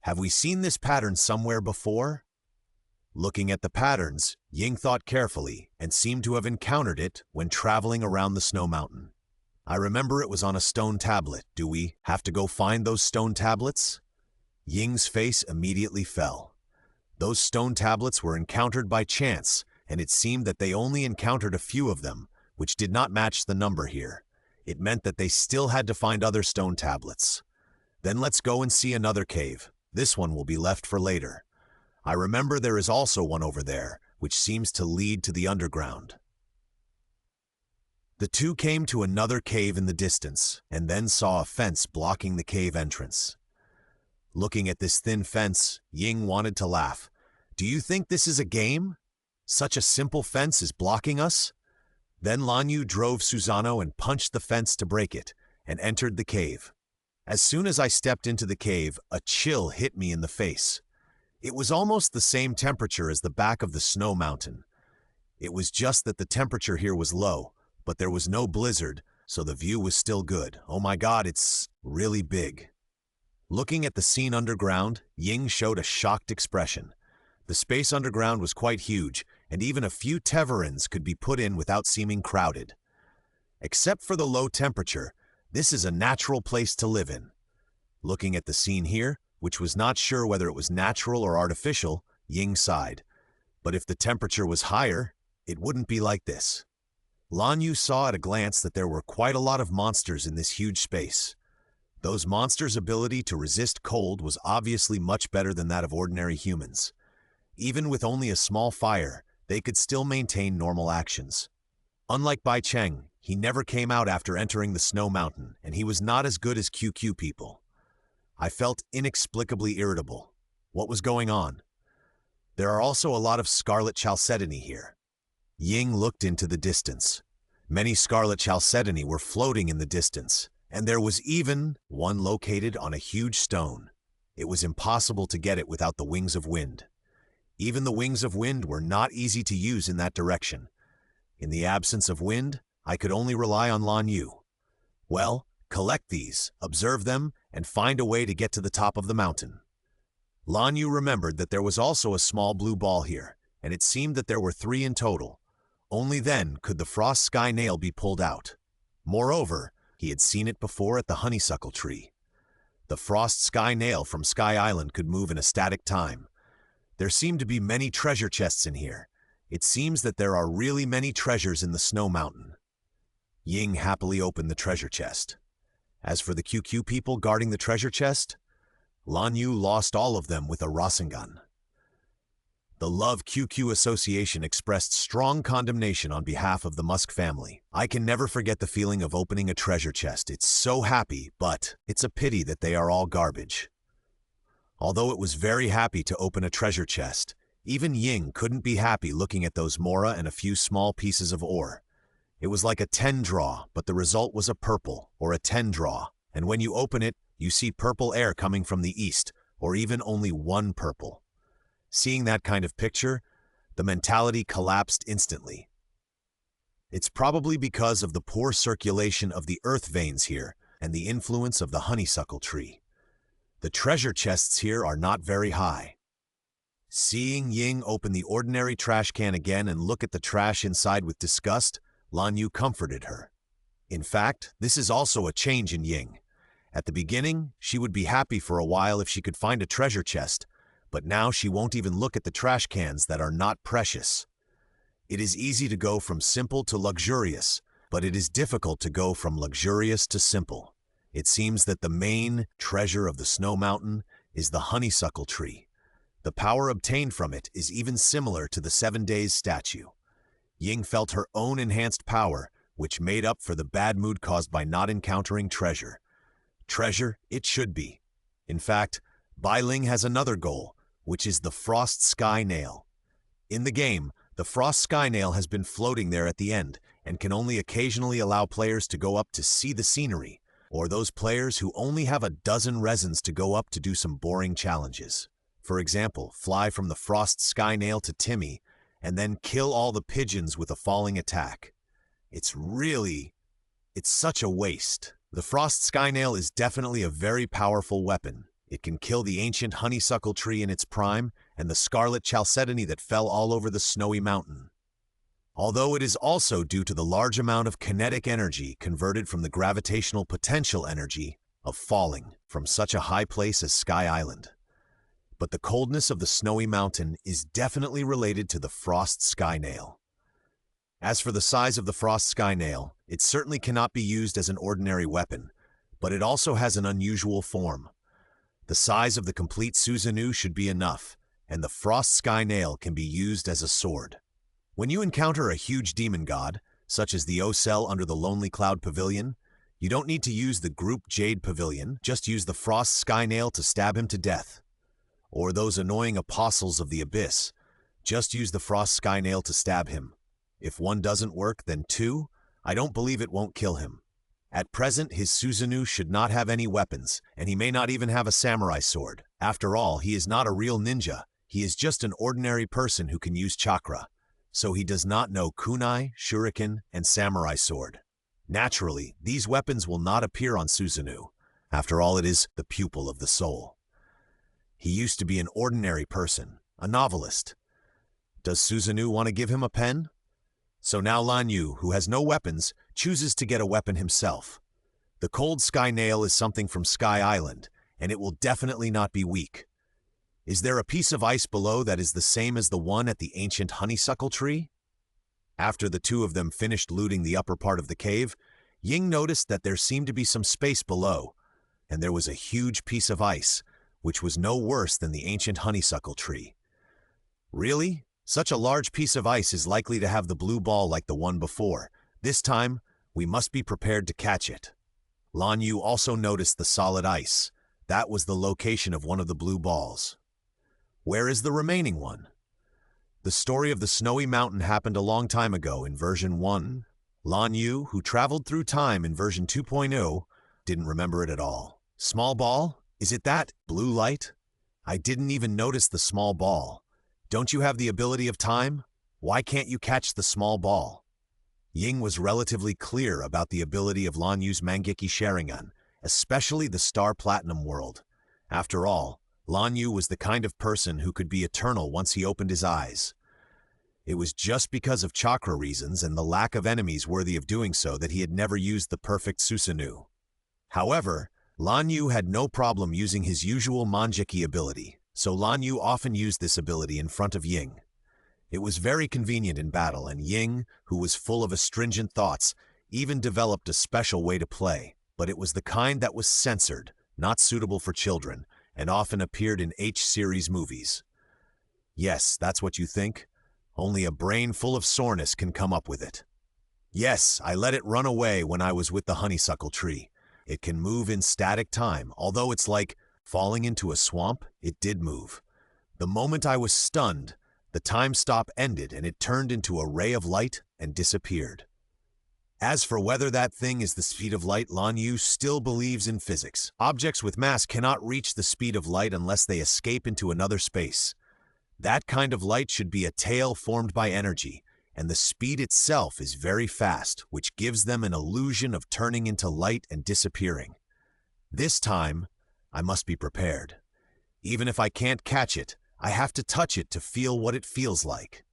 Have we seen this pattern somewhere before? Looking at the patterns, Ying thought carefully and seemed to have encountered it when traveling around the snow mountain. I remember it was on a stone tablet. Do we have to go find those stone tablets? Ying's face immediately fell. Those stone tablets were encountered by chance, and it seemed that they only encountered a few of them, which did not match the number here. It meant that they still had to find other stone tablets. Then let's go and see another cave. This one will be left for later. I remember there is also one over there, which seems to lead to the underground. The two came to another cave in the distance, and then saw a fence blocking the cave entrance. Looking at this thin fence, Ying wanted to laugh. Do you think this is a game? Such a simple fence is blocking us? Then Lan Yu drove Susano and punched the fence to break it, and entered the cave. As soon as I stepped into the cave, a chill hit me in the face. It was almost the same temperature as the back of the snow mountain. It was just that the temperature here was low, but there was no blizzard, so the view was still good. Oh my god, it's really big. Looking at the scene underground, Ying showed a shocked expression. The space underground was quite huge, and even a few Teverans could be put in without seeming crowded. Except for the low temperature, this is a natural place to live in. Looking at the scene here, which was not sure whether it was natural or artificial, Ying sighed. But if the temperature was higher, it wouldn't be like this. Lan Yu saw at a glance that there were quite a lot of monsters in this huge space. Those monsters' ability to resist cold was obviously much better than that of ordinary humans. Even with only a small fire, they could still maintain normal actions. Unlike Bai Cheng, he never came out after entering the snow mountain, and he was not as good as QQ people. I felt inexplicably irritable. What was going on? There are also a lot of scarlet chalcedony here. Ying looked into the distance. Many scarlet chalcedony were floating in the distance, and there was even one located on a huge stone. It was impossible to get it without the wings of wind. Even the wings of wind were not easy to use in that direction. In the absence of wind, I could only rely on Lan Yu. Well, collect these, observe them, and find a way to get to the top of the mountain. Lan Yu remembered that there was also a small blue ball here, and it seemed that there were 3 in total. Only then could the frost sky nail be pulled out. Moreover, he had seen it before at the honeysuckle tree. The frost sky nail from Sky Island could move in a static time. There seemed to be many treasure chests in here. It seems that there are really many treasures in the snow mountain. Ying happily opened the treasure chest. As for the QQ people guarding the treasure chest, Lan Yu lost all of them with a Rasengan. The Love QQ Association expressed strong condemnation on behalf of the Musk family. I can never forget the feeling of opening a treasure chest. It's so happy, but it's a pity that they are all garbage. Although it was very happy to open a treasure chest, even Ying couldn't be happy looking at those mora and a few small pieces of ore. It was like a 10 draw, but the result was a purple, or a 10 draw, and when you open it, you see purple air coming from the east, or even only one purple. Seeing that kind of picture, the mentality collapsed instantly. It's probably because of the poor circulation of the earth veins here and the influence of the honeysuckle tree. The treasure chests here are not very high. Seeing Ying open the ordinary trash can again and look at the trash inside with disgust, Lan Yu comforted her. In fact, this is also a change in Ying. At the beginning, she would be happy for a while if she could find a treasure chest, but now she won't even look at the trash cans that are not precious. It is easy to go from simple to luxurious, but it is difficult to go from luxurious to simple. It seems that the main treasure of the snow mountain is the honeysuckle tree. The power obtained from it is even similar to the 7 Days statue. Ying felt her own enhanced power, which made up for the bad mood caused by not encountering treasure. Treasure it should be. In fact, Bai Ling has another goal, which is the Frost Sky Nail. In the game, the Frost Sky Nail has been floating there at the end and can only occasionally allow players to go up to see the scenery, or those players who only have a dozen resins to go up to do some boring challenges. For example, fly from the Frost Sky Nail to Timmy, and then kill all the pigeons with a falling attack. It's such a waste. The Frost Sky Nail is definitely a very powerful weapon. It can kill the ancient honeysuckle tree in its prime and the scarlet chalcedony that fell all over the snowy mountain. Although it is also due to the large amount of kinetic energy converted from the gravitational potential energy of falling from such a high place as Sky Island. But the coldness of the snowy mountain is definitely related to the Frost Sky Nail. As for the size of the Frost Sky Nail, it certainly cannot be used as an ordinary weapon, but it also has an unusual form. The size of the complete Susanoo should be enough, and the Frost Sky Nail can be used as a sword. When you encounter a huge demon god, such as the Ocel under the Lonely Cloud Pavilion, you don't need to use the Group Jade Pavilion, just use the Frost Sky Nail to stab him to death. Or those annoying apostles of the Abyss, just use the Frost Sky Nail to stab him. If one doesn't work, then two. I don't believe it won't kill him. At present, his Susanoo should not have any weapons, and he may not even have a samurai sword. After all, he is not a real ninja. He is just an ordinary person who can use chakra. So he does not know kunai, shuriken, and samurai sword. Naturally, these weapons will not appear on Susanoo. After all, it is the pupil of the soul. He used to be an ordinary person, a novelist. Does Susanoo want to give him a pen? So now Lan Yu, who has no weapons, chooses to get a weapon himself. The cold sky nail is something from Sky Island, and it will definitely not be weak. Is there a piece of ice below that is the same as the one at the ancient honeysuckle tree? After the two of them finished looting the upper part of the cave, Ying noticed that there seemed to be some space below, and there was a huge piece of ice, which was no worse than the ancient honeysuckle tree. Really? Such a large piece of ice is likely to have the blue ball like the one before. This time, we must be prepared to catch it. Lan Yu also noticed the solid ice. That was the location of one of the blue balls. Where is the remaining one? The story of the snowy mountain happened a long time ago in version 1. Lan Yu, who traveled through time in version 2.0, didn't remember it at all. Small ball? Is it that? Blue light? I didn't even notice the small ball. Don't you have the ability of time? Why can't you catch the small ball? Ying was relatively clear about the ability of Lan Yu's Mangeki Sharingan, especially the Star Platinum world. After all, Lan Yu was the kind of person who could be eternal once he opened his eyes. It was just because of chakra reasons and the lack of enemies worthy of doing so that he had never used the perfect Susanoo. However, Lan Yu had no problem using his usual Mangeki ability, so Lan Yu often used this ability in front of Ying. It was very convenient in battle, and Ying, who was full of astringent thoughts, even developed a special way to play, but it was the kind that was censored, not suitable for children, and often appeared in H-series movies. Yes, that's what you think? Only a brain full of soreness can come up with it. Yes, I let it run away when I was with the honeysuckle tree. It can move in static time, although it's like falling into a swamp. It did move. The moment I was stunned, the time stop ended and it turned into a ray of light and disappeared. As for whether that thing is the speed of light, Lan Yu still believes in physics. Objects with mass cannot reach the speed of light unless they escape into another space. That kind of light should be a tail formed by energy, and the speed itself is very fast, which gives them an illusion of turning into light and disappearing. This time, I must be prepared. Even if I can't catch it, I have to touch it to feel what it feels like.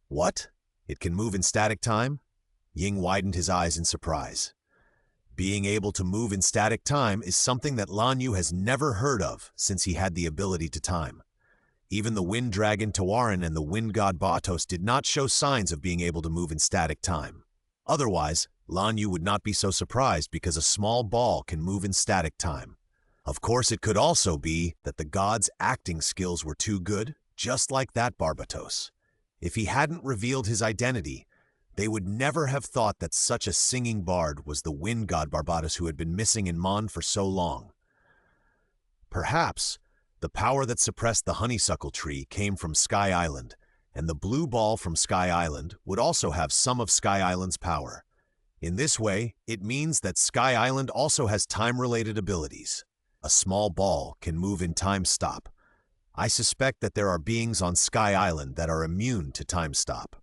What? It can move in static time? Ying widened his eyes in surprise. Being able to move in static time is something that Lan Yu has never heard of since he had the ability to time. Even the wind dragon Tawaran and the wind god Barbatos did not show signs of being able to move in static time. Otherwise, Lan Yu would not be so surprised because a small ball can move in static time. Of course, it could also be that the god's acting skills were too good, just like that Barbatos. If he hadn't revealed his identity, they would never have thought that such a singing bard was the wind god Barbatos who had been missing in Mon for so long. Perhaps the power that suppressed the honeysuckle tree came from Sky Island, and the blue ball from Sky Island would also have some of Sky Island's power. In this way, it means that Sky Island also has time-related abilities. A small ball can move in time stop. I suspect that there are beings on Sky Island that are immune to time stop.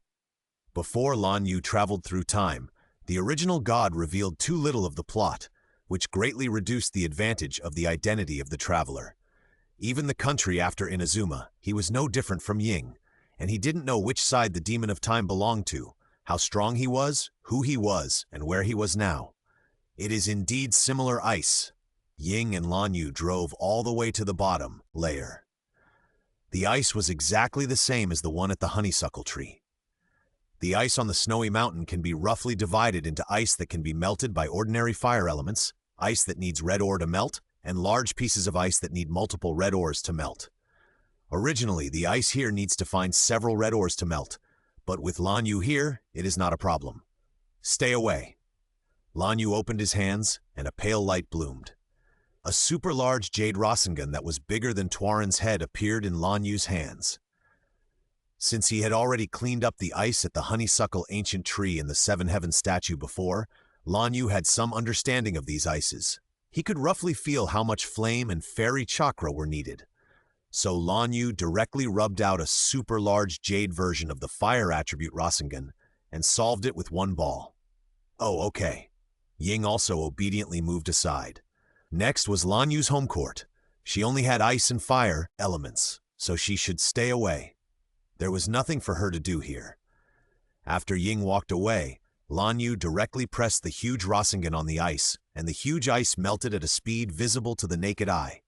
Before Lan Yu traveled through time, the original god revealed too little of the plot, which greatly reduced the advantage of the identity of the traveler. Even the country after Inazuma, he was no different from Ying, and he didn't know which side the demon of time belonged to, how strong he was, who he was, and where he was now. It is indeed similar ice. Ying and Lan Yu drove all the way to the bottom layer. The ice was exactly the same as the one at the honeysuckle tree. The ice on the snowy mountain can be roughly divided into ice that can be melted by ordinary fire elements, ice that needs red ore to melt, and large pieces of ice that need multiple red ores to melt. Originally, the ice here needs to find several red ores to melt, but with Lan Yu here, it is not a problem. Stay away. Lan Yu opened his hands, and a pale light bloomed. A super large jade Rasengan that was bigger than Tawaran's head appeared in Lan Yu's hands. Since he had already cleaned up the ice at the honeysuckle ancient tree and the seven heaven statue before, Lan Yu had some understanding of these ices. He could roughly feel how much flame and fairy chakra were needed. So Lan Yu directly rubbed out a super large jade version of the fire attribute Rasengan and solved it with one ball. Oh, okay. Ying also obediently moved aside. Next was Lan Yu's home court. She only had ice and fire elements, so she should stay away. There was nothing for her to do here. After Ying walked away, Lan Yu directly pressed the huge Rasengan on the ice, and the huge ice melted at a speed visible to the naked eye.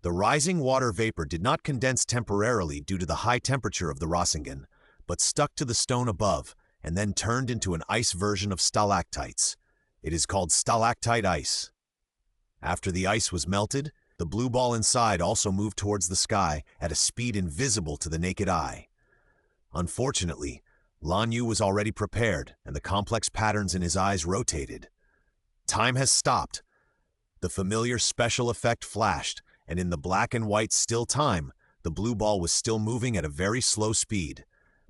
The rising water vapor did not condense temporarily due to the high temperature of the Rasengan, but stuck to the stone above and then turned into an ice version of stalactites. It is called stalactite ice. After the ice was melted, the blue ball inside also moved towards the sky at a speed invisible to the naked eye. Unfortunately, Lan Yu was already prepared, and the complex patterns in his eyes rotated. Time has stopped. The familiar special effect flashed, and in the black and white still time, the blue ball was still moving at a very slow speed.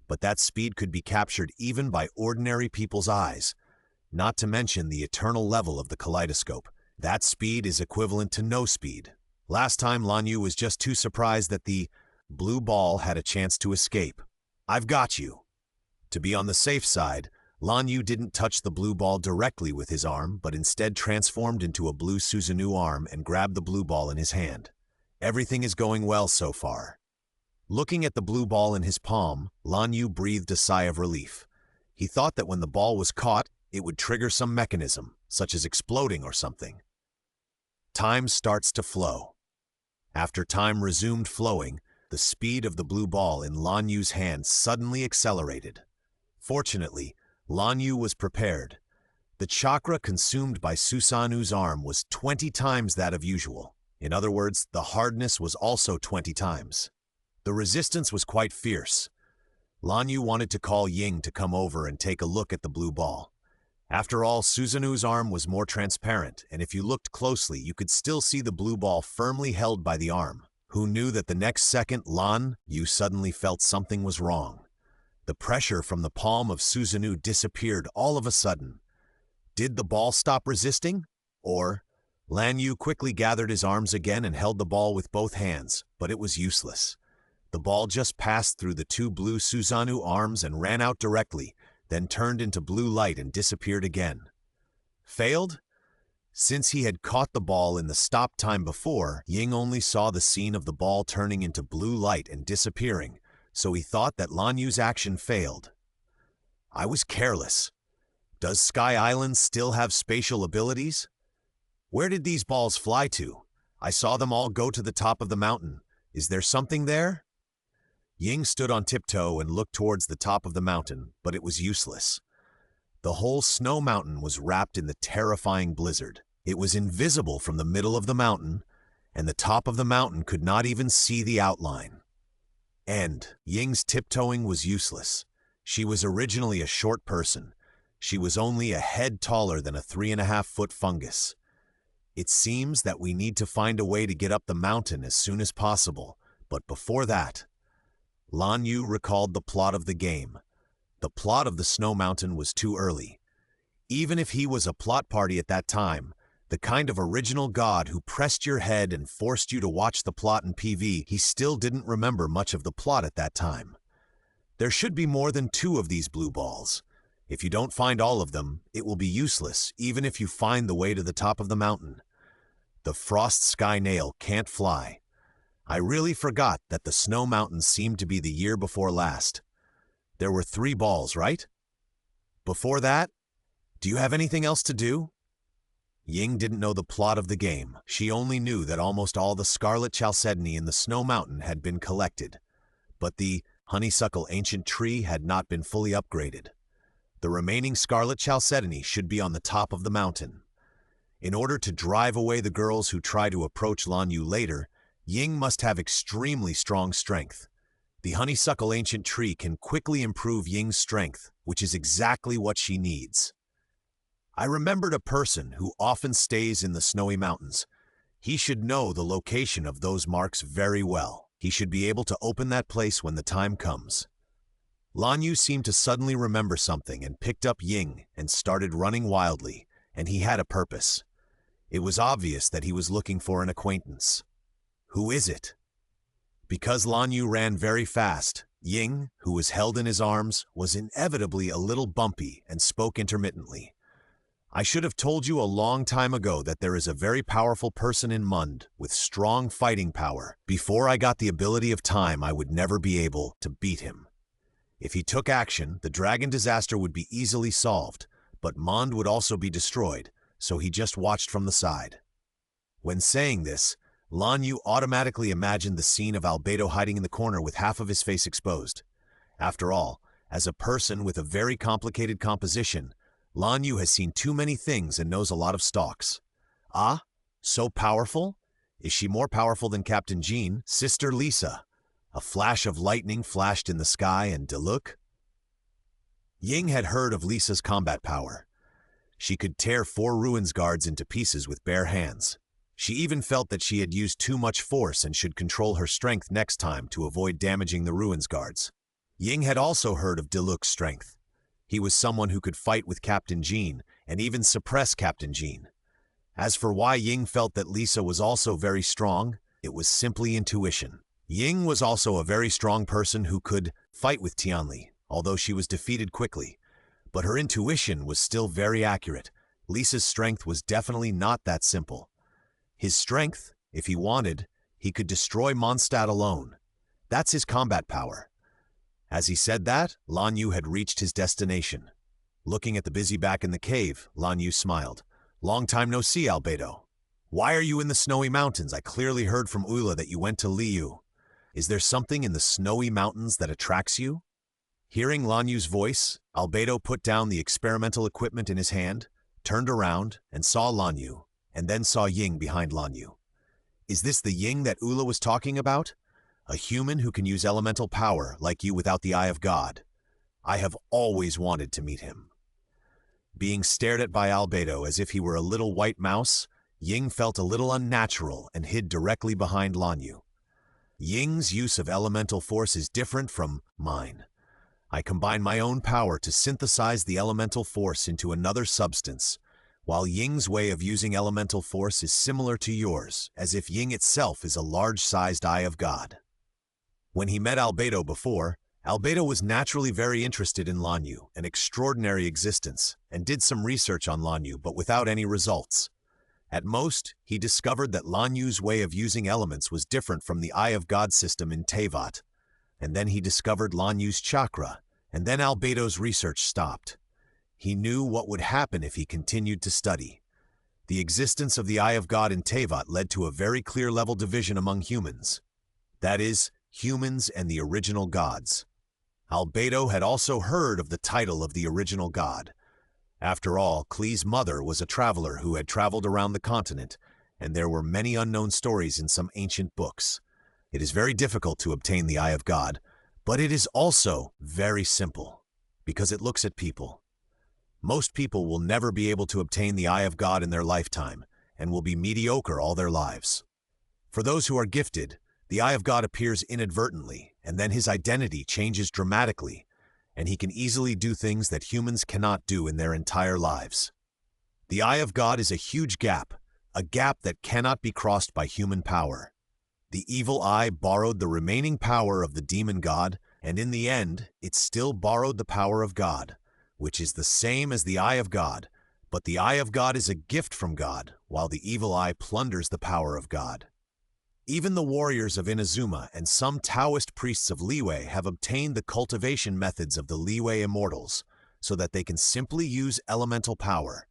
But that speed could be captured even by ordinary people's eyes, not to mention the eternal level of the kaleidoscope. That speed is equivalent to no speed. Last time, Lan Yu was just too surprised that the blue ball had a chance to escape. I've got you. To be on the safe side, Lan Yu didn't touch the blue ball directly with his arm, but instead transformed into a blue Susanoo arm and grabbed the blue ball in his hand. Everything is going well so far. Looking at the blue ball in his palm, Lan Yu breathed a sigh of relief. He thought that when the ball was caught, it would trigger some mechanism, such as exploding or something. Time starts to flow. After time resumed flowing, the speed of the blue ball in Lan Yu's hand suddenly accelerated. Fortunately, Lan Yu was prepared. The chakra consumed by Susanoo's arm was 20 times that of usual. In other words, the hardness was also 20 times. The resistance was quite fierce. Lan Yu wanted to call Ying to come over and take a look at the blue ball. After all, Susanoo's arm was more transparent, and if you looked closely, you could still see the blue ball firmly held by the arm. Who knew that the next second Lan Yu suddenly felt something was wrong? The pressure from the palm of Susanoo disappeared all of a sudden. Did the ball stop resisting? Or, Lan Yu quickly gathered his arms again and held the ball with both hands, but it was useless. The ball just passed through the two blue Susanoo arms and ran out directly, then turned into blue light and disappeared again. Failed? Since he had caught the ball in the stop time before, Ying only saw the scene of the ball turning into blue light and disappearing, so he thought that Lan Yu's action failed. I was careless. Does Sky Island still have spatial abilities? Where did these balls fly to? I saw them all go to the top of the mountain. Is there something there? Ying stood on tiptoe and looked towards the top of the mountain, but it was useless. The whole snow mountain was wrapped in the terrifying blizzard. It was invisible from the middle of the mountain, and the top of the mountain could not even see the outline. Ying's tiptoeing was useless. She was originally a short person. She was only a head taller than a 3.5-foot fungus. It seems that we need to find a way to get up the mountain as soon as possible, but before that, Lan Yu recalled the plot of the game. The plot of the snow mountain was too early. Even if he was a plot party at that time, the kind of original god who pressed your head and forced you to watch the plot in PV, he still didn't remember much of the plot at that time. There should be more than 2 of these blue balls. If you don't find all of them, it will be useless, even if you find the way to the top of the mountain. The frost sky nail can't fly. I really forgot that the snow mountain seemed to be the year before last. There were 3 balls, right? Before that, do you have anything else to do? Ying didn't know the plot of the game. She only knew that almost all the scarlet chalcedony in the snow mountain had been collected, but the honeysuckle ancient tree had not been fully upgraded. The remaining scarlet chalcedony should be on the top of the mountain. In order to drive away the girls who try to approach Lan Yu later, Ying must have extremely strong strength. The honeysuckle ancient tree can quickly improve Ying's strength, which is exactly what she needs. I remembered a person who often stays in the snowy mountains. He should know the location of those marks very well. He should be able to open that place when the time comes. Lan Yu seemed to suddenly remember something and picked up Ying and started running wildly, and he had a purpose. It was obvious that he was looking for an acquaintance. Who is it? Because Lan Yu ran very fast, Ying, who was held in his arms, was inevitably a little bumpy and spoke intermittently. I should have told you a long time ago that there is a very powerful person in Mund with strong fighting power. Before I got the ability of time, I would never be able to beat him. If he took action, the dragon disaster would be easily solved, but Mund would also be destroyed, so he just watched from the side. When saying this, Lan Yu automatically imagined the scene of Albedo hiding in the corner with half of his face exposed. After all, as a person with a very complicated composition, Lan Yu has seen too many things and knows a lot of stalks. Ah, so powerful? Is she more powerful than Captain Jean, Sister Lisa? A flash of lightning flashed in the sky and Diluc? Ying had heard of Lisa's combat power. She could tear 4 ruins guards into pieces with bare hands. She even felt that she had used too much force and should control her strength next time to avoid damaging the ruins guards. Ying had also heard of Diluc's strength. He was someone who could fight with Captain Jean and even suppress Captain Jean. As for why Ying felt that Lisa was also very strong, it was simply intuition. Ying was also a very strong person who could fight with Tianli, although she was defeated quickly. But her intuition was still very accurate. Lisa's strength was definitely not that simple. His strength, if he wanted, he could destroy Mondstadt alone. That's his combat power. As he said that, Lan Yu had reached his destination. Looking at the busy back in the cave, Lan Yu smiled. Long time no see, Albedo. Why are you in the snowy mountains? I clearly heard from Ula that you went to Liu. Is there something in the snowy mountains that attracts you? Hearing Lan Yu's voice, Albedo put down the experimental equipment in his hand, turned around, and saw Lan Yu, and then saw Ying behind Lan Yu. Is this the Ying that Ula was talking about? A human who can use elemental power like you without the eye of God. I have always wanted to meet him. Being stared at by Albedo as if he were a little white mouse, Ying felt a little unnatural and hid directly behind Lan Yu. Ying's use of elemental force is different from mine. I combine my own power to synthesize the elemental force into another substance, while Ying's way of using elemental force is similar to yours, as if Ying itself is a large-sized eye of God. When he met Albedo before, Albedo was naturally very interested in Lan Yu, an extraordinary existence, and did some research on Lan Yu, but without any results. At most, he discovered that Lan Yu's way of using elements was different from the Eye of God system in Teyvat, and then he discovered Lan Yu's chakra, and then Albedo's research stopped. He knew what would happen if he continued to study. The existence of the Eye of God in Teyvat led to a very clear level division among humans. That is, humans and the original gods. Albedo had also heard of the title of the original god. After all, Klee's mother was a traveler who had traveled around the continent, and there were many unknown stories in some ancient books. It is very difficult to obtain the Eye of God, but it is also very simple, because it looks at people. Most people will never be able to obtain the Eye of God in their lifetime, and will be mediocre all their lives. For those who are gifted, the Eye of God appears inadvertently, and then his identity changes dramatically, and he can easily do things that humans cannot do in their entire lives. The Eye of God is a huge gap, a gap that cannot be crossed by human power. The evil eye borrowed the remaining power of the demon god, and in the end, it still borrowed the power of God, which is the same as the Eye of God, but the Eye of God is a gift from God, while the evil eye plunders the power of God. Even the warriors of Inazuma and some Taoist priests of Liyue have obtained the cultivation methods of the Liyue immortals, so that they can simply use elemental power.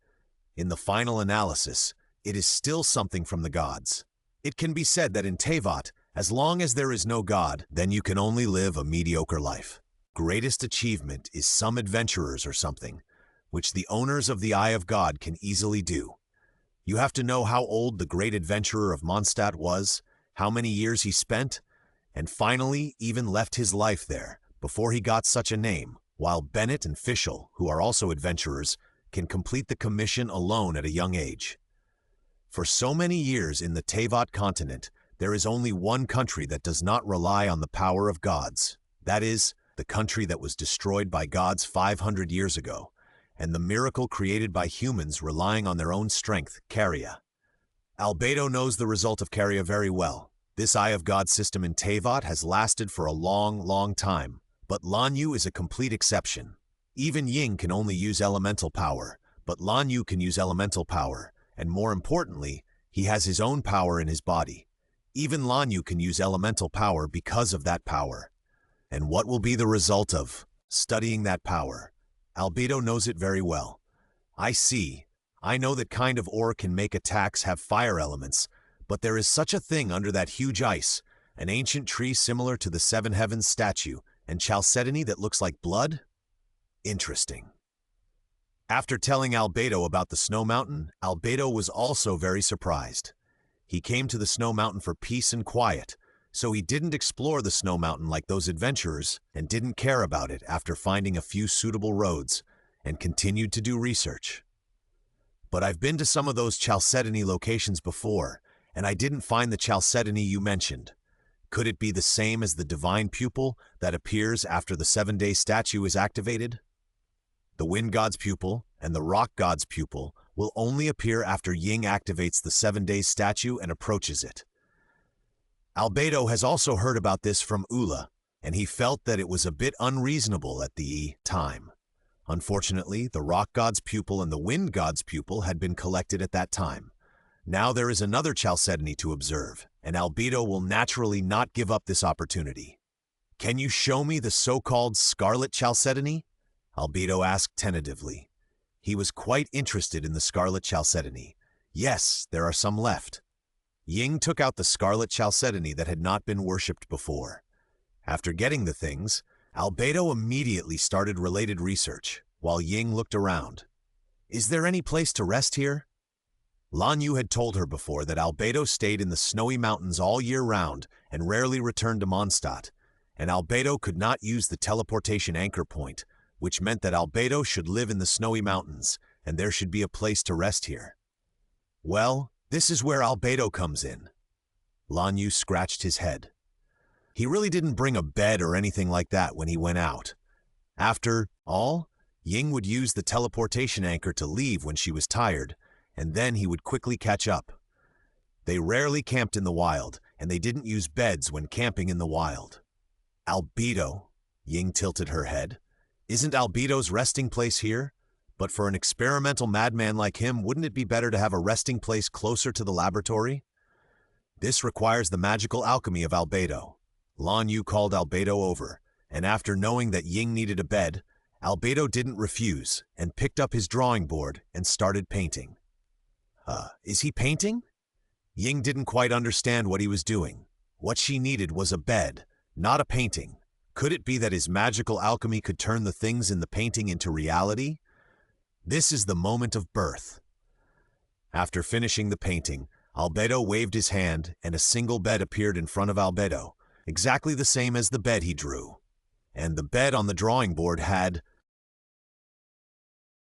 In the final analysis, it is still something from the gods. It can be said that in Teyvat, as long as there is no god, then you can only live a mediocre life. Greatest achievement is some adventurers or something, which the owners of the Eye of God can easily do. You have to know how old the great adventurer of Mondstadt was, how many years he spent, and finally even left his life there before he got such a name, while Bennett and Fischl, who are also adventurers, can complete the commission alone at a young age. For so many years in the Teyvat continent, there is only one country that does not rely on the power of gods. That is, the country that was destroyed by gods 500 years ago, and the miracle created by humans relying on their own strength, Caria. Albedo knows the result of Caria very well. This Eye of God system in Teyvat has lasted for a long, long time, but Lan Yu is a complete exception. Even Ying can only use elemental power, but Lan Yu can use elemental power, and more importantly, he has his own power in his body. Even Lan Yu can use elemental power because of that power. And what will be the result of studying that power? Albedo knows it very well. I see. I know that kind of ore can make attacks have fire elements, but there is such a thing under that huge ice, an ancient tree similar to the Seven Heavens statue, and chalcedony that looks like blood? Interesting. After telling Albedo about the snow mountain, Albedo was also very surprised. He came to the snow mountain for peace and quiet, so he didn't explore the snow mountain like those adventurers and didn't care about it after finding a few suitable roads and continued to do research. But I've been to some of those chalcedony locations before, and I didn't find the chalcedony you mentioned. Could it be the same as the divine pupil that appears after the 7-day statue is activated? The wind god's pupil and the rock god's pupil will only appear after Ying activates the 7-day statue and approaches it. Albedo has also heard about this from Ula, and he felt that it was a bit unreasonable at the time. Unfortunately, the rock god's pupil and the wind god's pupil had been collected at that time. Now there is another chalcedony to observe, and Albedo will naturally not give up this opportunity. Can you show me the so-called scarlet chalcedony? Albedo asked tentatively. He was quite interested in the scarlet chalcedony. Yes, there are some left. Ying took out the scarlet chalcedony that had not been worshipped before. After getting the things, Albedo immediately started related research, while Ying looked around. Is there any place to rest here? Lan Yu had told her before that Albedo stayed in the snowy mountains all year round and rarely returned to Mondstadt, and Albedo could not use the teleportation anchor point, which meant that Albedo should live in the snowy mountains, and there should be a place to rest here. Well, this is where Albedo comes in. Lan Yu scratched his head. He really didn't bring a bed or anything like that when he went out. After all, Ying would use the teleportation anchor to leave when she was tired, and then he would quickly catch up. They rarely camped in the wild, and they didn't use beds when camping in the wild. Albedo, Ying tilted her head. Isn't Albedo's resting place here? But for an experimental madman like him, wouldn't it be better to have a resting place closer to the laboratory? This requires the magical alchemy of Albedo. Lan Yu called Albedo over, and after knowing that Ying needed a bed, Albedo didn't refuse and picked up his drawing board and started painting. Is he painting? Ying didn't quite understand what he was doing. What she needed was a bed, not a painting. Could it be that his magical alchemy could turn the things in the painting into reality? This is the moment of birth. After finishing the painting, Albedo waved his hand and a single bed appeared in front of Albedo, exactly the same as the bed he drew. And the bed on the drawing board had